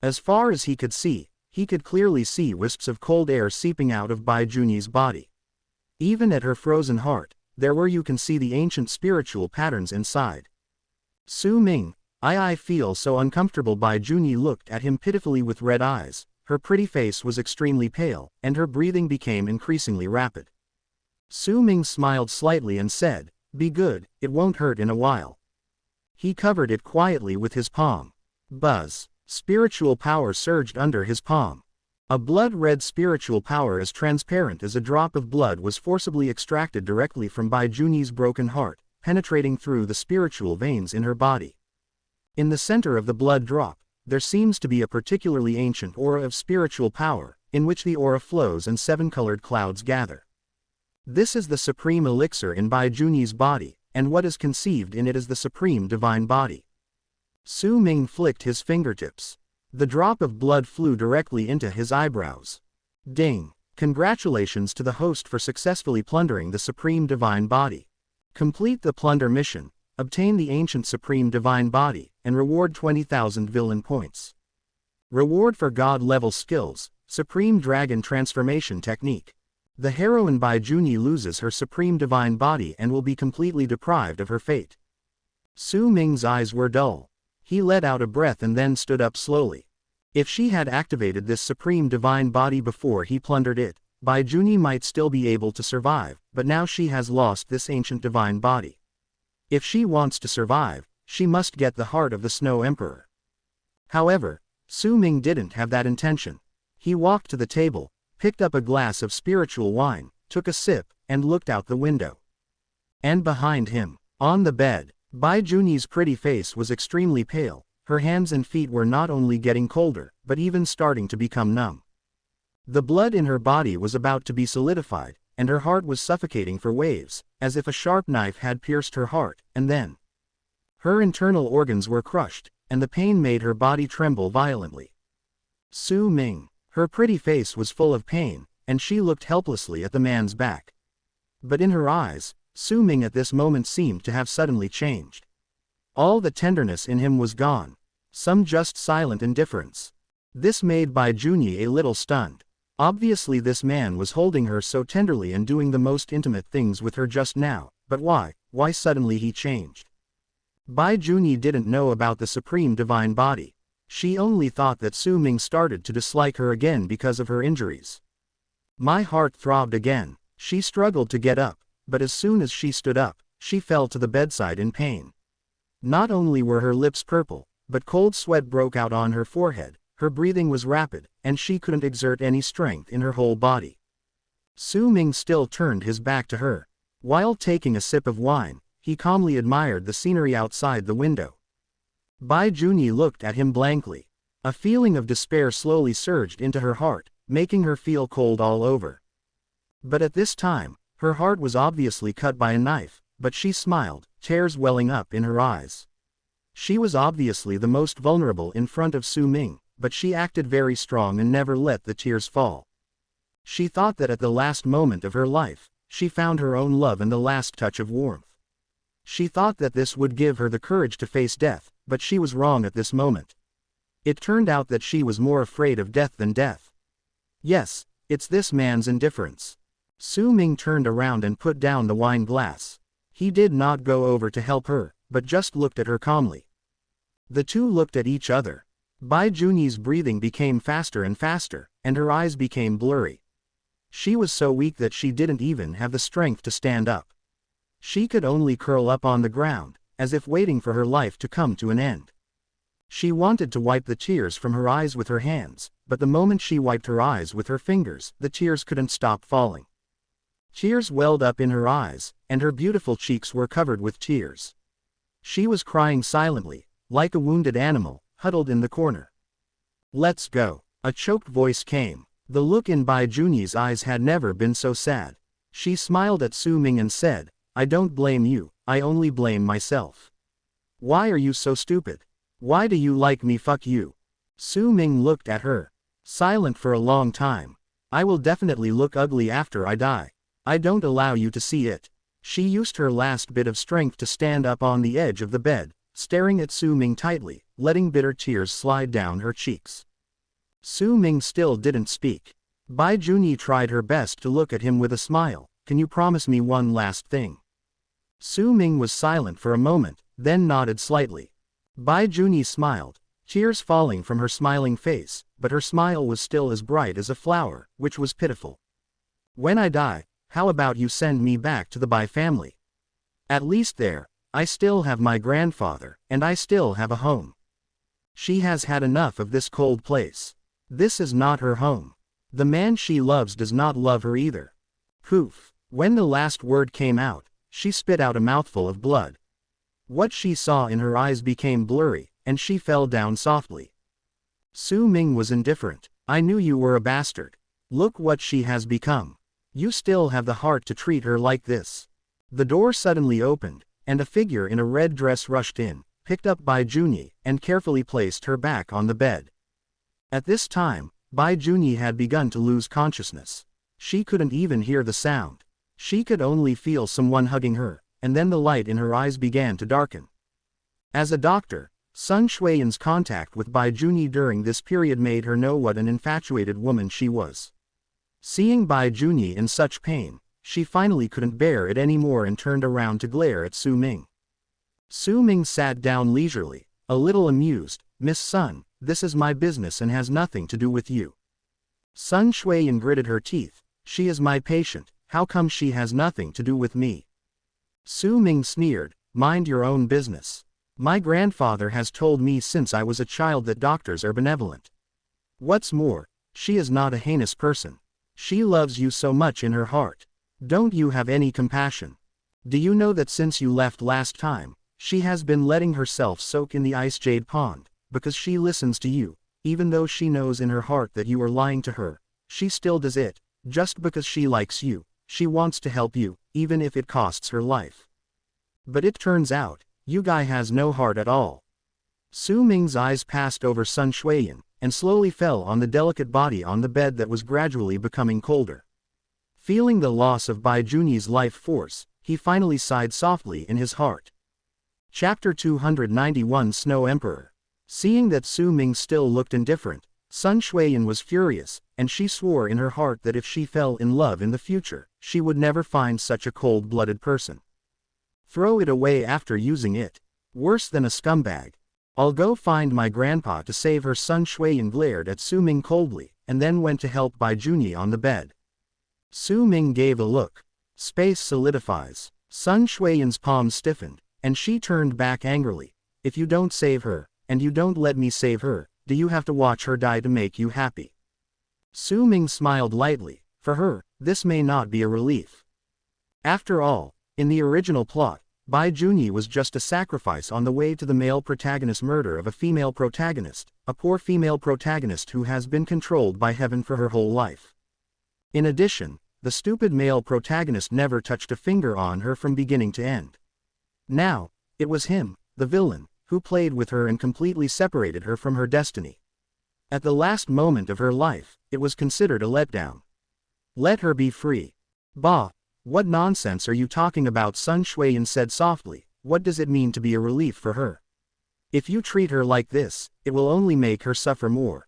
As far as he could see, he could clearly see wisps of cold air seeping out of Bai Junyi's body. Even at her frozen heart, there were you can see the ancient spiritual patterns inside. Su Ming, I feel so uncomfortable. Bai Junyi looked at him pitifully with red eyes. Her pretty face was extremely pale, and her breathing became increasingly rapid. Su Ming smiled slightly and said, "Be good, it won't hurt in a while." He covered it quietly with his palm. Buzz. Spiritual power surged under his palm. A blood-red spiritual power as transparent as a drop of blood was forcibly extracted directly from Bai Junyi's broken heart, penetrating through the spiritual veins in her body. In the center of the blood drop, there seems to be a particularly ancient aura of spiritual power, in which the aura flows and seven-colored clouds gather. This is the supreme elixir in Bai Junyi's body, and what is conceived in it is the supreme divine body. Su Ming flicked his fingertips. The drop of blood flew directly into his eyebrows. Ding! Congratulations to the host for successfully plundering the supreme divine body. Complete the plunder mission, obtain the ancient supreme divine body, and reward 20,000 villain points. Reward for god-level skills, supreme dragon transformation technique. The heroine Bai Junyi loses her supreme divine body and will be completely deprived of her fate. Su Ming's eyes were dull. He let out a breath and then stood up slowly. If she had activated this supreme divine body before he plundered it, Bai Junyi might still be able to survive, but now she has lost this ancient divine body. If she wants to survive, she must get the heart of the Snow Emperor. However, Su Ming didn't have that intention. He walked to the table, picked up a glass of spiritual wine, took a sip, and looked out the window. And behind him, on the bed, Bai Junyi's pretty face was extremely pale. Her hands and feet were not only getting colder, but even starting to become numb. The blood in her body was about to be solidified, and her heart was suffocating for waves, as if a sharp knife had pierced her heart, and then her internal organs were crushed, and the pain made her body tremble violently. Su Ming. Her pretty face was full of pain, and she looked helplessly at the man's back. But in her eyes, Su Ming at this moment seemed to have suddenly changed. All the tenderness in him was gone. Some just silent indifference. This made Bai Junyi a little stunned. Obviously this man was holding her so tenderly and doing the most intimate things with her just now, but why suddenly he changed? Bai Junyi didn't know about the supreme divine body. She only thought that Su Ming started to dislike her again because of her injuries. My heart throbbed again. She struggled to get up, but as soon as she stood up, she fell to the bedside in pain. Not only were her lips purple, but cold sweat broke out on her forehead, her breathing was rapid, and she couldn't exert any strength in her whole body. Su Ming still turned his back to her. While taking a sip of wine, he calmly admired the scenery outside the window. Bai Junyi looked at him blankly. A feeling of despair slowly surged into her heart, making her feel cold all over. But at this time, her heart was obviously cut by a knife, but she smiled, tears welling up in her eyes. She was obviously the most vulnerable in front of Su Ming, but she acted very strong and never let the tears fall. She thought that at the last moment of her life, she found her own love and the last touch of warmth. She thought that this would give her the courage to face death, but she was wrong at this moment. It turned out that she was more afraid of death than death. Yes, it's this man's indifference. Su Ming turned around and put down the wine glass. He did not go over to help her, but just looked at her calmly. The two looked at each other. Bai Junyi's breathing became faster and faster, and her eyes became blurry. She was so weak that she didn't even have the strength to stand up. She could only curl up on the ground, as if waiting for her life to come to an end. She wanted to wipe the tears from her eyes with her hands, but the moment she wiped her eyes with her fingers, the tears couldn't stop falling. Tears welled up in her eyes, and her beautiful cheeks were covered with tears. She was crying silently, like a wounded animal, huddled in the corner. "Let's go." A choked voice came. The look in Bai Junyi's eyes had never been so sad. She smiled at Su Ming and said, "I don't blame you, I only blame myself. Why are you so stupid? Why do you like me? Fuck you." Su Ming looked at her. Silent for a long time. "I will definitely look ugly after I die. I don't allow you to see it." She used her last bit of strength to stand up on the edge of the bed, staring at Su Ming tightly, letting bitter tears slide down her cheeks. Su Ming still didn't speak. Bai Junyi tried her best to look at him with a smile. "Can you promise me one last thing?" Su Ming was silent for a moment, then nodded slightly. Bai Junyi smiled, tears falling from her smiling face, but her smile was still as bright as a flower, which was pitiful. When I die, how about you send me back to the Bai family? At least there, I still have my grandfather, and I still have a home. She has had enough of this cold place. This is not her home. The man she loves does not love her either. Poof. When the last word came out, she spit out a mouthful of blood. What she saw in her eyes became blurry, and she fell down softly. Su Ming was indifferent. I knew you were a bastard. Look what she has become. You still have the heart to treat her like this. The door suddenly opened, and a figure in a red dress rushed in, picked up Bai Junyi, and carefully placed her back on the bed. At this time, Bai Junyi had begun to lose consciousness. She couldn't even hear the sound. She could only feel someone hugging her, and then the light in her eyes began to darken. As a doctor, Sun Shuiyan's contact with Bai Junyi during this period made her know what an infatuated woman she was. Seeing Bai Junyi in such pain, she finally couldn't bear it anymore and turned around to glare at Su Ming. Su Ming sat down leisurely, a little amused. Miss Sun, this is my business and has nothing to do with you. Sun Shuiyan gritted her teeth. She is my patient, how come she has nothing to do with me? Su Ming sneered, mind your own business. My grandfather has told me since I was a child that doctors are benevolent. What's more, she is not a heinous person. She loves you so much in her heart. Don't you have any compassion? Do you know that since you left last time, she has been letting herself soak in the ice jade pond, because she listens to you, even though she knows in her heart that you are lying to her, she still does it, just because she likes you, she wants to help you, even if it costs her life. But it turns out, you guy has no heart at all. Su Ming's eyes passed over Sun Shuiyan, and slowly fell on the delicate body on the bed that was gradually becoming colder. Feeling the loss of Bai Junyi's life force, he finally sighed softly in his heart. Chapter 291 Snow Emperor. Seeing that Su Ming still looked indifferent, Sun Shuiyan was furious, and she swore in her heart that if she fell in love in the future, she would never find such a cold-blooded person. Throw it away after using it. Worse than a scumbag. I'll go find my grandpa to save her. Sun Shuiyan glared at Su Ming coldly, and then went to help Bai Junyi on the bed. Su Ming gave a look. Space solidifies. Sun Shuiyan's palms stiffened, and she turned back angrily. If you don't save her, and you don't let me save her, do you have to watch her die to make you happy? Su Ming smiled lightly. For her, this may not be a relief. After all, in the original plot, Bai Junyi was just a sacrifice on the way to the male protagonist's murder of a female protagonist, a poor female protagonist who has been controlled by heaven for her whole life. In addition, the stupid male protagonist never touched a finger on her from beginning to end. Now, it was him, the villain, who played with her and completely separated her from her destiny. At the last moment of her life, it was considered a letdown. Let her be free. Bah! What nonsense are you talking about? Sun Shuiyan said softly. What does it mean to be a relief for her? If you treat her like this, it will only make her suffer more.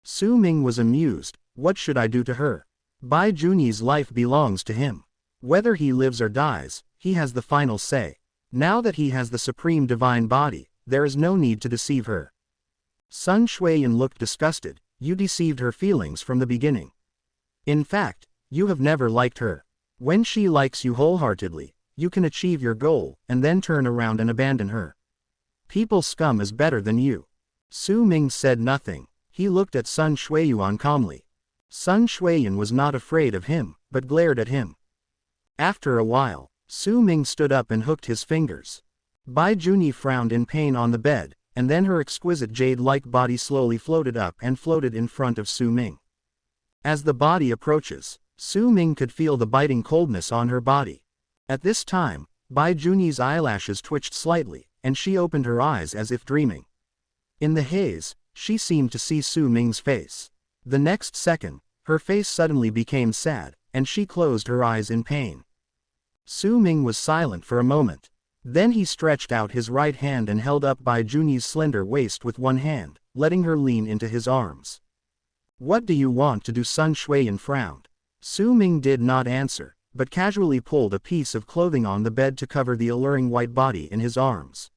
Su Ming was amused. What should I do to her? Bai Junyi's life belongs to him. Whether he lives or dies, he has the final say. Now that he has the supreme divine body, there is no need to deceive her. Sun Shuiyan looked disgusted. You deceived her feelings from the beginning. In fact, you have never liked her. When she likes you wholeheartedly, you can achieve your goal, and then turn around and abandon her. People scum is better than you. Su Ming said nothing. He looked at Sun Shuiyan calmly. Sun Shuiyan was not afraid of him, but glared at him. After a while, Su Ming stood up and hooked his fingers. Bai Junyi frowned in pain on the bed, and then her exquisite jade-like body slowly floated up and floated in front of Su Ming. As the body approaches, Su Ming could feel the biting coldness on her body. At this time, Bai Junyi's eyelashes twitched slightly, and she opened her eyes as if dreaming. In the haze, she seemed to see Su Ming's face. The next second, her face suddenly became sad, and she closed her eyes in pain. Su Ming was silent for a moment. Then he stretched out his right hand and held up Bai Junyi's slender waist with one hand, letting her lean into his arms. What do you want to do? Sun Shuiyan frowned. Su Ming did not answer. but casually pulled a piece of clothing on the bed to cover the alluring white body in his arms.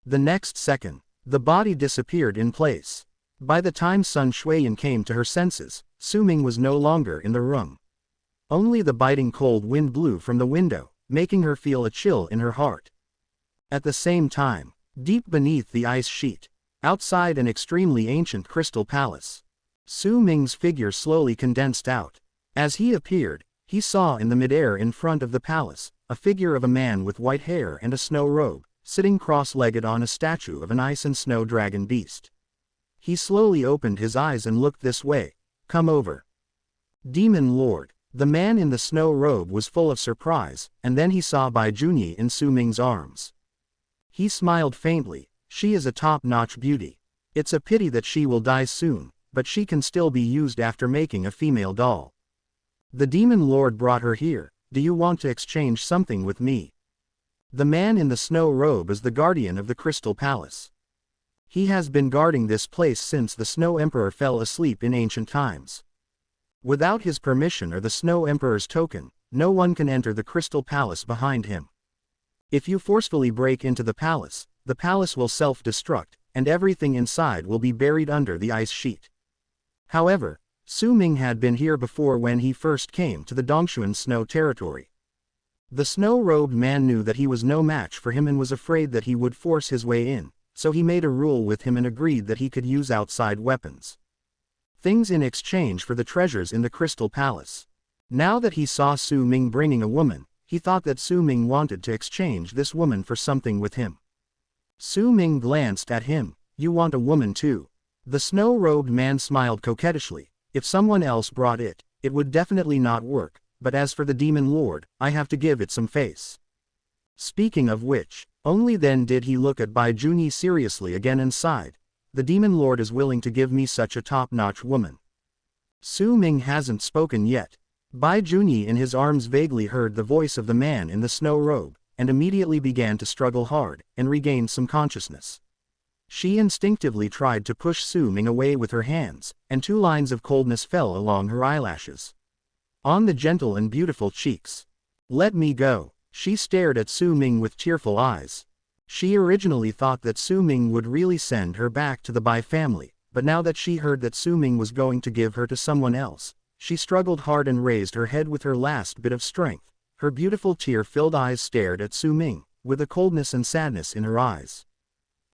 The next second, the body disappeared in place. By the time Sun Shuiyan came to her senses, Su Ming was no longer in the room. Only the biting cold wind blew from the window, making her feel a chill in her heart. At the same time, deep beneath the ice sheet, outside an extremely ancient crystal palace, Su Ming's figure slowly condensed out. As he appeared, he saw in the midair in front of the palace, a figure of a man with white hair and a snow robe, sitting cross-legged on a statue of an ice and snow dragon beast. He slowly opened his eyes and looked this way. "Come over." "Demon Lord." The man in the snow robe was full of surprise, and then he saw Bai Junyi in Su Ming's arms. He smiled faintly. "She is a top-notch beauty. It's a pity that she will die soon, but she can still be used after making a female doll. The Demon Lord brought her here. Do you want to exchange something with me?" The man in the snow robe is the guardian of the Crystal Palace. He has been guarding this place since the Snow Emperor fell asleep in ancient times. Without his permission or the Snow Emperor's token, no one can enter the Crystal Palace behind him. If you forcefully break into the palace will self-destruct, and everything inside will be buried under the ice sheet. However, Su Ming had been here before when he first came to the Dongshuan snow territory. The snow-robed man knew that he was no match for him and was afraid that he would force his way in, so he made a rule with him and agreed that he could use outside weapons. Things in exchange for the treasures in the Crystal Palace. Now that he saw Su Ming bringing a woman, he thought that Su Ming wanted to exchange this woman for something with him. Su Ming glanced at him. "You want a woman too?" The snow-robed man smiled coquettishly. "If someone else brought it, it would definitely not work. But as for the Demon Lord, I have to give it some face." Speaking of which, only then did he look at Bai Junyi seriously again and sighed. "The Demon Lord is willing to give me such a top-notch woman." Su Ming hasn't spoken yet. Bai Junyi in his arms vaguely heard the voice of the man in the snow robe, and immediately began to struggle hard, and regained some consciousness. She instinctively tried to push Su Ming away with her hands, and 2 lines of coldness fell along her eyelashes. On the gentle and beautiful cheeks. "Let me go." She stared at Su Ming with tearful eyes. She originally thought that Su Ming would really send her back to the Bai family, but now that she heard that Su Ming was going to give her to someone else, she struggled hard and raised her head with her last bit of strength. Her beautiful tear-filled eyes stared at Su Ming, with a coldness and sadness in her eyes.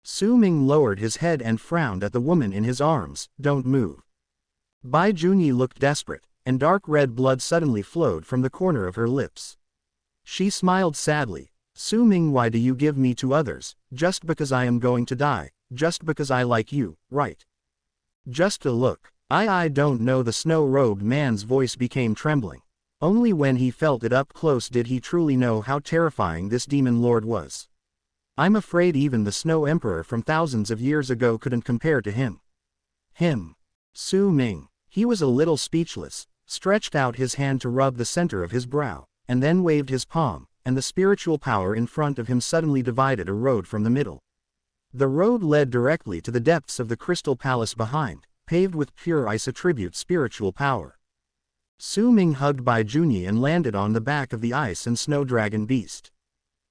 Su Ming lowered his head and frowned at the woman in his arms. "Don't move." Bai Junyi looked desperate, and dark red blood suddenly flowed from the corner of her lips. She smiled sadly. "Su Ming, why do you give me to others? Just because I am going to die, just because I like you, right? Just a look." I don't know." The snow-robed man's voice became trembling. Only when he felt it up close did he truly know how terrifying this Demon Lord was. "I'm afraid even the Snow Emperor from thousands of years ago couldn't compare to him." Him. Su Ming. He was a little speechless, stretched out his hand to rub the center of his brow, and then waved his palm, and the spiritual power in front of him suddenly divided a road from the middle. The road led directly to the depths of the Crystal Palace behind, paved with pure ice attribute spiritual power. Su Ming hugged Bai Junyi and landed on the back of the ice and snow dragon beast.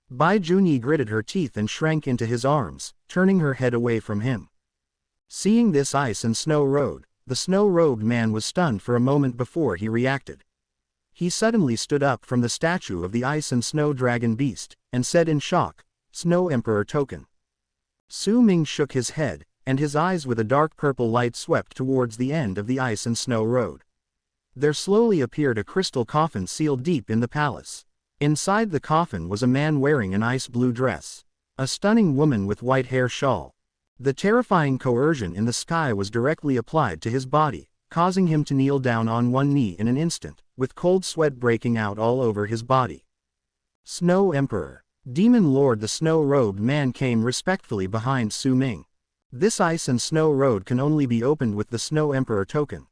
Bai Junyi gritted her teeth and shrank into his arms, turning her head away from him. Seeing this ice and snow road, the snow-robed man was stunned for a moment before he reacted. He suddenly stood up from the statue of the ice and snow dragon beast, and said in shock, "Snow Emperor token." Su Ming shook his head, and his eyes with a dark purple light swept towards the end of the ice and snow road. There slowly appeared a crystal coffin sealed deep in the palace. Inside the coffin was a man wearing an ice blue dress. A stunning woman with white hair shawl. The terrifying coercion in the sky was directly applied to his body, causing him to kneel down on one knee in an instant, with cold sweat breaking out all over his body. Snow Emperor. Demon Lord. The snow-robed man came respectfully behind Su Ming. This ice and snow road can only be opened with the Snow Emperor token.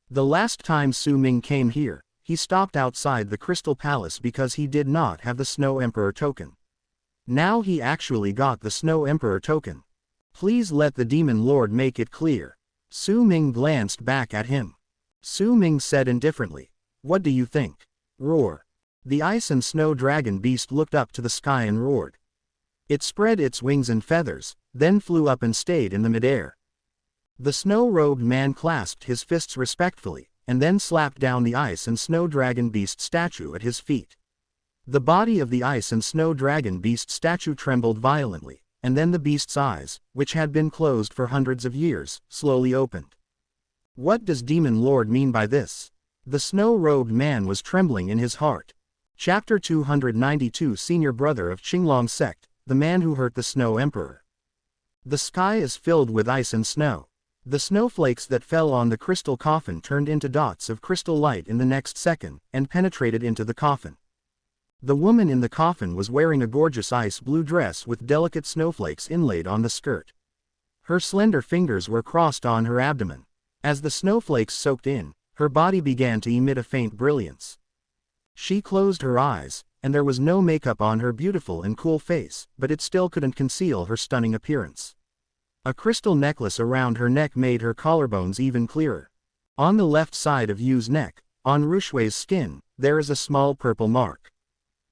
The last time Su Ming came here, he stopped outside the Crystal Palace because he did not have the Snow Emperor token. Now he actually got the Snow Emperor token. "Please let the Demon Lord make it clear." Su Ming glanced back at him. Su Ming said indifferently, "What do you think?" Roar. The ice and snow dragon beast looked up to the sky and roared. It spread its wings and feathers, then flew up and stayed in the midair. The snow-robed man clasped his fists respectfully, and then slapped down the ice and snow dragon beast statue at his feet. The body of the ice and snow dragon beast statue trembled violently, and then the beast's eyes, which had been closed for hundreds of years, slowly opened. What does Demon Lord mean by this? The snow-robed man was trembling in his heart. Chapter 292 Senior Brother of Qinglong Sect, the man who hurt the Snow Emperor. The sky is filled with ice and snow. The snowflakes that fell on the crystal coffin turned into dots of crystal light in the next second, and penetrated into the coffin. The woman in the coffin was wearing a gorgeous ice blue dress with delicate snowflakes inlaid on the skirt. Her slender fingers were crossed on her abdomen. As the snowflakes soaked in, her body began to emit a faint brilliance. She closed her eyes, and there was no makeup on her beautiful and cool face, but it still couldn't conceal her stunning appearance. A crystal necklace around her neck made her collarbones even clearer. On the left side of Yu's neck, on Rushui's skin, there is a small purple mark.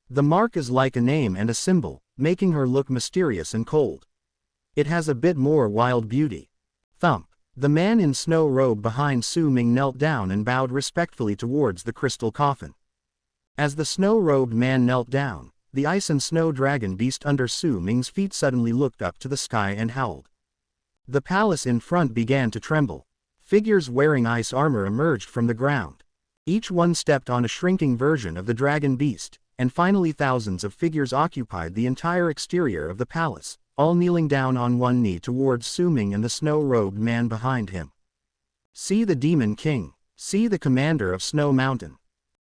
The mark is like a name and a symbol, making her look mysterious and cold. It has a bit more wild beauty. Thump. The man in snow robe behind Su Ming knelt down and bowed respectfully towards the crystal coffin. As the snow-robed man knelt down, the ice and snow dragon beast under Su Ming's feet suddenly looked up to the sky and howled. The palace in front began to tremble. Figures wearing ice armor emerged from the ground. Each one stepped on a shrinking version of the dragon beast, and finally thousands of figures occupied the entire exterior of the palace, all kneeling down on one knee towards Su Ming and the snow-robed man behind him. See the Demon King! See the commander of Snow Mountain!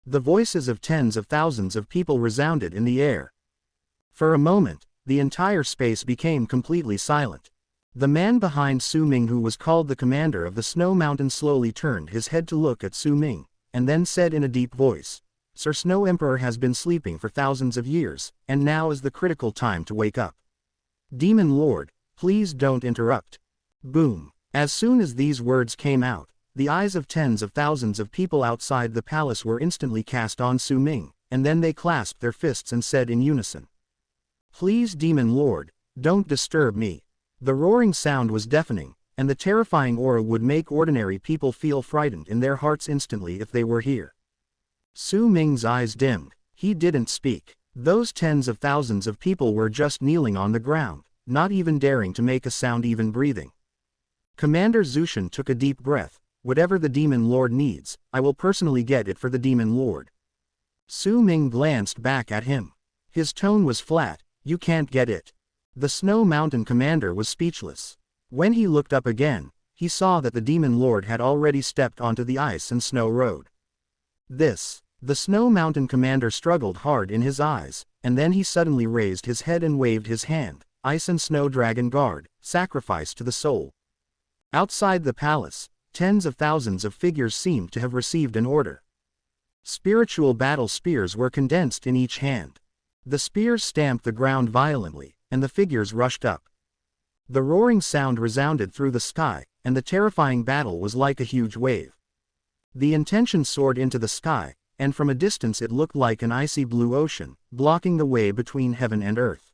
The voices of tens of thousands of people resounded in the air. For a moment, the entire space became completely silent. The man behind Su Ming, who was called the commander of the Snow Mountain, slowly turned his head to look at Su Ming, and then said in a deep voice, "Sir Snow Emperor has been sleeping for thousands of years, and now is the critical time to wake up. Demon Lord, please don't interrupt." Boom. As soon as these words came out, the eyes of tens of thousands of people outside the palace were instantly cast on Su Ming, and then they clasped their fists and said in unison, "Please, Demon Lord, don't disturb me." The roaring sound was deafening, and the terrifying aura would make ordinary people feel frightened in their hearts instantly if they were here. Su Ming's eyes dimmed. He didn't speak. Those tens of thousands of people were just kneeling on the ground, not even daring to make a sound, even breathing. Commander Zushan took a deep breath. "Whatever the Demon Lord needs, I will personally get it for the Demon Lord." Su Ming glanced back at him. His tone was flat. "You can't get it." The Snow Mountain commander was speechless. When he looked up again, he saw that the Demon Lord had already stepped onto the ice and snow road. The Snow Mountain commander struggled hard in his eyes, and then he suddenly raised his head and waved his hand. "Ice and Snow Dragon Guard, sacrifice to the soul." Outside the palace, tens of thousands of figures seemed to have received an order. Spiritual battle spears were condensed in each hand. The spears stamped the ground violently, and the figures rushed up. The roaring sound resounded through the sky, and the terrifying battle was like a huge wave. The intention soared into the sky, and from a distance it looked like an icy blue ocean, blocking the way between heaven and earth.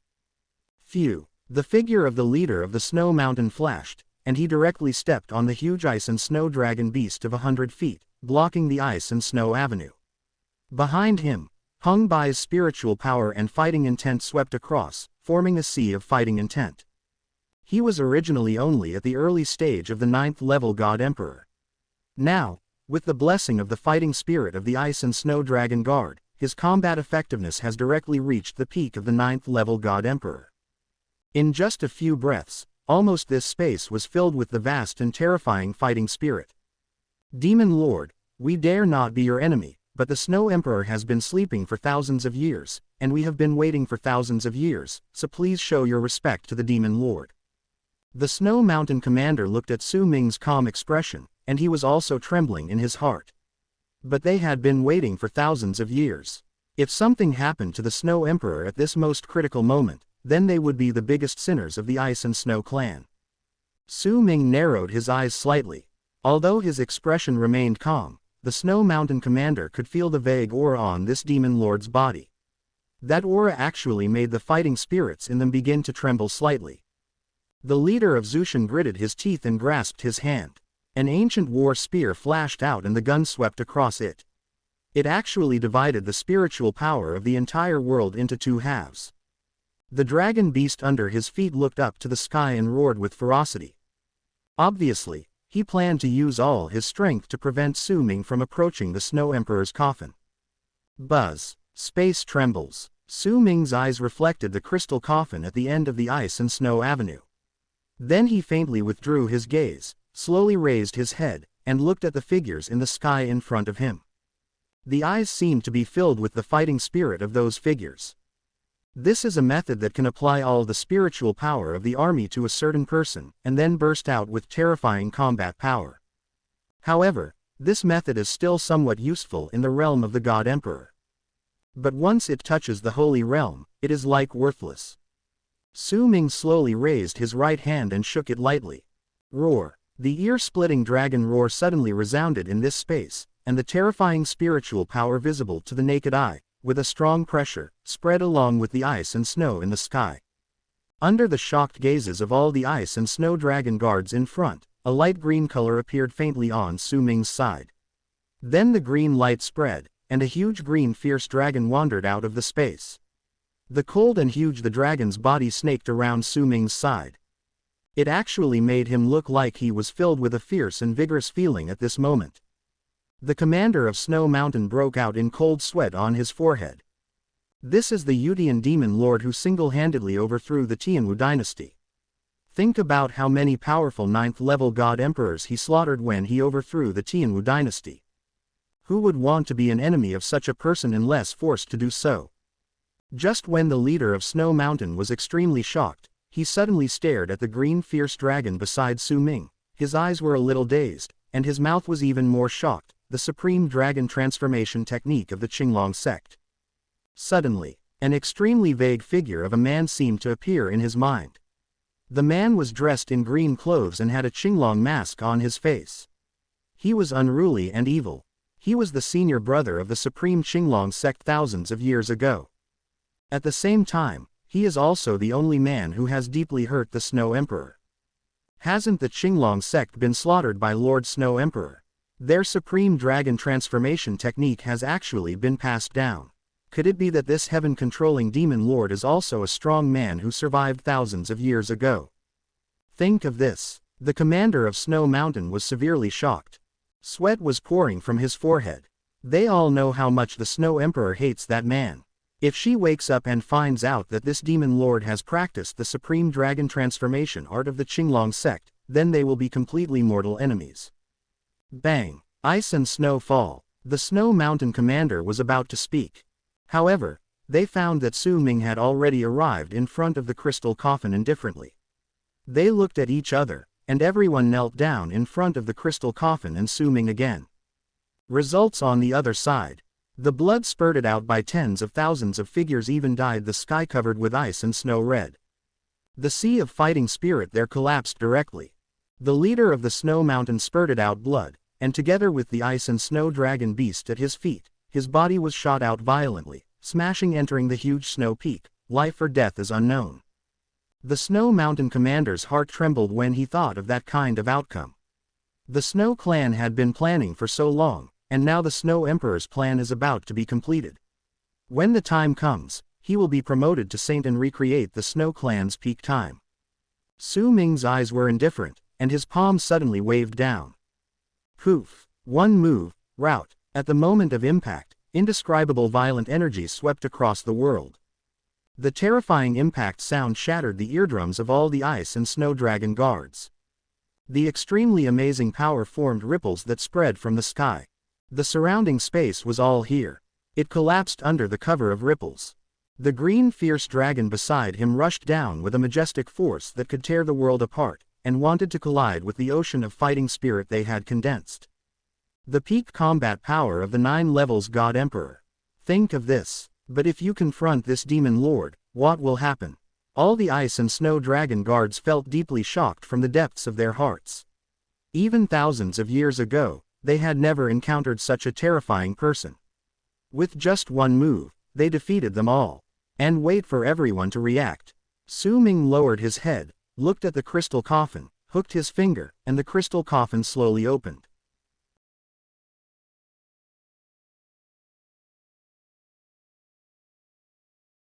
Phew! The figure of the leader of the Snow Mountain flashed, and he directly stepped on the huge ice and snow dragon beast of 100 feet, blocking the ice and snow avenue. Behind him, Hung Bai's spiritual power and fighting intent swept across, forming a sea of fighting intent. He was originally only at the early stage of the 9th level God Emperor. Now, with the blessing of the fighting spirit of the Ice and Snow Dragon Guard, his combat effectiveness has directly reached the peak of the 9th level God Emperor. In just a few breaths, almost this space was filled with the vast and terrifying fighting spirit. "Demon Lord, we dare not be your enemy, but the Snow Emperor has been sleeping for thousands of years, and we have been waiting for thousands of years, so please show your respect to the Demon Lord." The Snow Mountain commander looked at Su Ming's calm expression, and he was also trembling in his heart. But they had been waiting for thousands of years. If something happened to the Snow Emperor at this most critical moment, then they would be the biggest sinners of the Ice and Snow clan. Su Ming narrowed his eyes slightly. Although his expression remained calm, the Snow Mountain commander could feel the vague aura on this demon lord's body. That aura actually made the fighting spirits in them begin to tremble slightly. The leader of Zushan gritted his teeth and grasped his hand. An ancient war spear flashed out and the gun swept across it. It actually divided the spiritual power of the entire world into two halves. The dragon beast under his feet looked up to the sky and roared with ferocity. Obviously, he planned to use all his strength to prevent Su Ming from approaching the Snow Emperor's coffin. Buzz. Space trembles. Su Ming's eyes reflected the crystal coffin at the end of the ice and snow avenue. Then he faintly withdrew his gaze, slowly raised his head, and looked at the figures in the sky in front of him. The eyes seemed to be filled with the fighting spirit of those figures. This is a method that can apply all the spiritual power of the army to a certain person, and then burst out with terrifying combat power. However, this method is still somewhat useful in the realm of the God Emperor. But once it touches the Holy Realm, it is like worthless. Su Ming slowly raised his right hand and shook it lightly. Roar. The ear-splitting dragon roar suddenly resounded in this space, and the terrifying spiritual power visible to the naked eye, with a strong pressure, spread along with the ice and snow in the sky. Under the shocked gazes of all the ice and snow dragon guards in front, a light green color appeared faintly on Su Ming's side. Then the green light spread, and a huge green fierce dragon wandered out of the space. The cold and huge the dragon's body snaked around Su Ming's side. It actually made him look like he was filled with a fierce and vigorous feeling at this moment. The commander of Snow Mountain broke out in cold sweat on his forehead. This is the Yutian demon lord who single-handedly overthrew the Tianwu dynasty. Think about how many powerful 9th-level god emperors he slaughtered when he overthrew the Tianwu dynasty. Who would want to be an enemy of such a person unless forced to do so? Just when the leader of Snow Mountain was extremely shocked, he suddenly stared at the green fierce dragon beside Su Ming. His eyes were a little dazed, and his mouth was even more shocked, the supreme dragon transformation technique of the Qinglong sect. Suddenly, an extremely vague figure of a man seemed to appear in his mind. The man was dressed in green clothes and had a Qinglong mask on his face. He was unruly and evil. He was the senior brother of the supreme Qinglong sect thousands of years ago. At the same time, he is also the only man who has deeply hurt the Snow Emperor. Hasn't the Qinglong sect been slaughtered by Lord Snow Emperor? Their supreme dragon transformation technique has actually been passed down. Could it be that this heaven-controlling demon lord is also a strong man who survived thousands of years ago? Think of this. The commander of Snow Mountain was severely shocked. Sweat was pouring from his forehead. They all know how much the Snow Emperor hates that man. If she wakes up and finds out that this demon lord has practiced the supreme dragon transformation art of the Qinglong sect, then they will be completely mortal enemies. Bang! Ice and snow fall. The Snow Mountain commander was about to speak. However, they found that Su Ming had already arrived in front of the crystal coffin indifferently. They looked at each other, and everyone knelt down in front of the crystal coffin and Su Ming again. Results on the other side. The blood spurted out by tens of thousands of figures even dyed the sky covered with ice and snow red. The sea of fighting spirit there collapsed directly. The leader of the Snow Mountain spurted out blood, and together with the ice and snow dragon beast at his feet, his body was shot out violently, smashing entering the huge snow peak. Life or death is unknown. The Snow Mountain commander's heart trembled when he thought of that kind of outcome. The Snow Clan had been planning for so long, and now the Snow Emperor's plan is about to be completed. When the time comes, he will be promoted to saint and recreate the Snow Clan's peak time. Su Ming's eyes were indifferent, and his palm suddenly waved down. Poof! One move, rout. At the moment of impact, indescribable violent energies swept across the world. The terrifying impact sound shattered the eardrums of all the ice and snow dragon guards. The extremely amazing power formed ripples that spread from the sky. The surrounding space was all here. It collapsed under the cover of ripples. The green fierce dragon beside him rushed down with a majestic force that could tear the world apart, and wanted to collide with the ocean of fighting spirit they had condensed. The peak combat power of the 9 levels God Emperor. Think of this. But if you confront this demon lord, what will happen? All the ice and snow dragon guards felt deeply shocked from the depths of their hearts. Even thousands of years ago, They had never encountered such a terrifying person. With just one move, they defeated them all. And wait for everyone to react. Su Ming lowered his head, looked at the crystal coffin, hooked his finger, and the crystal coffin slowly opened.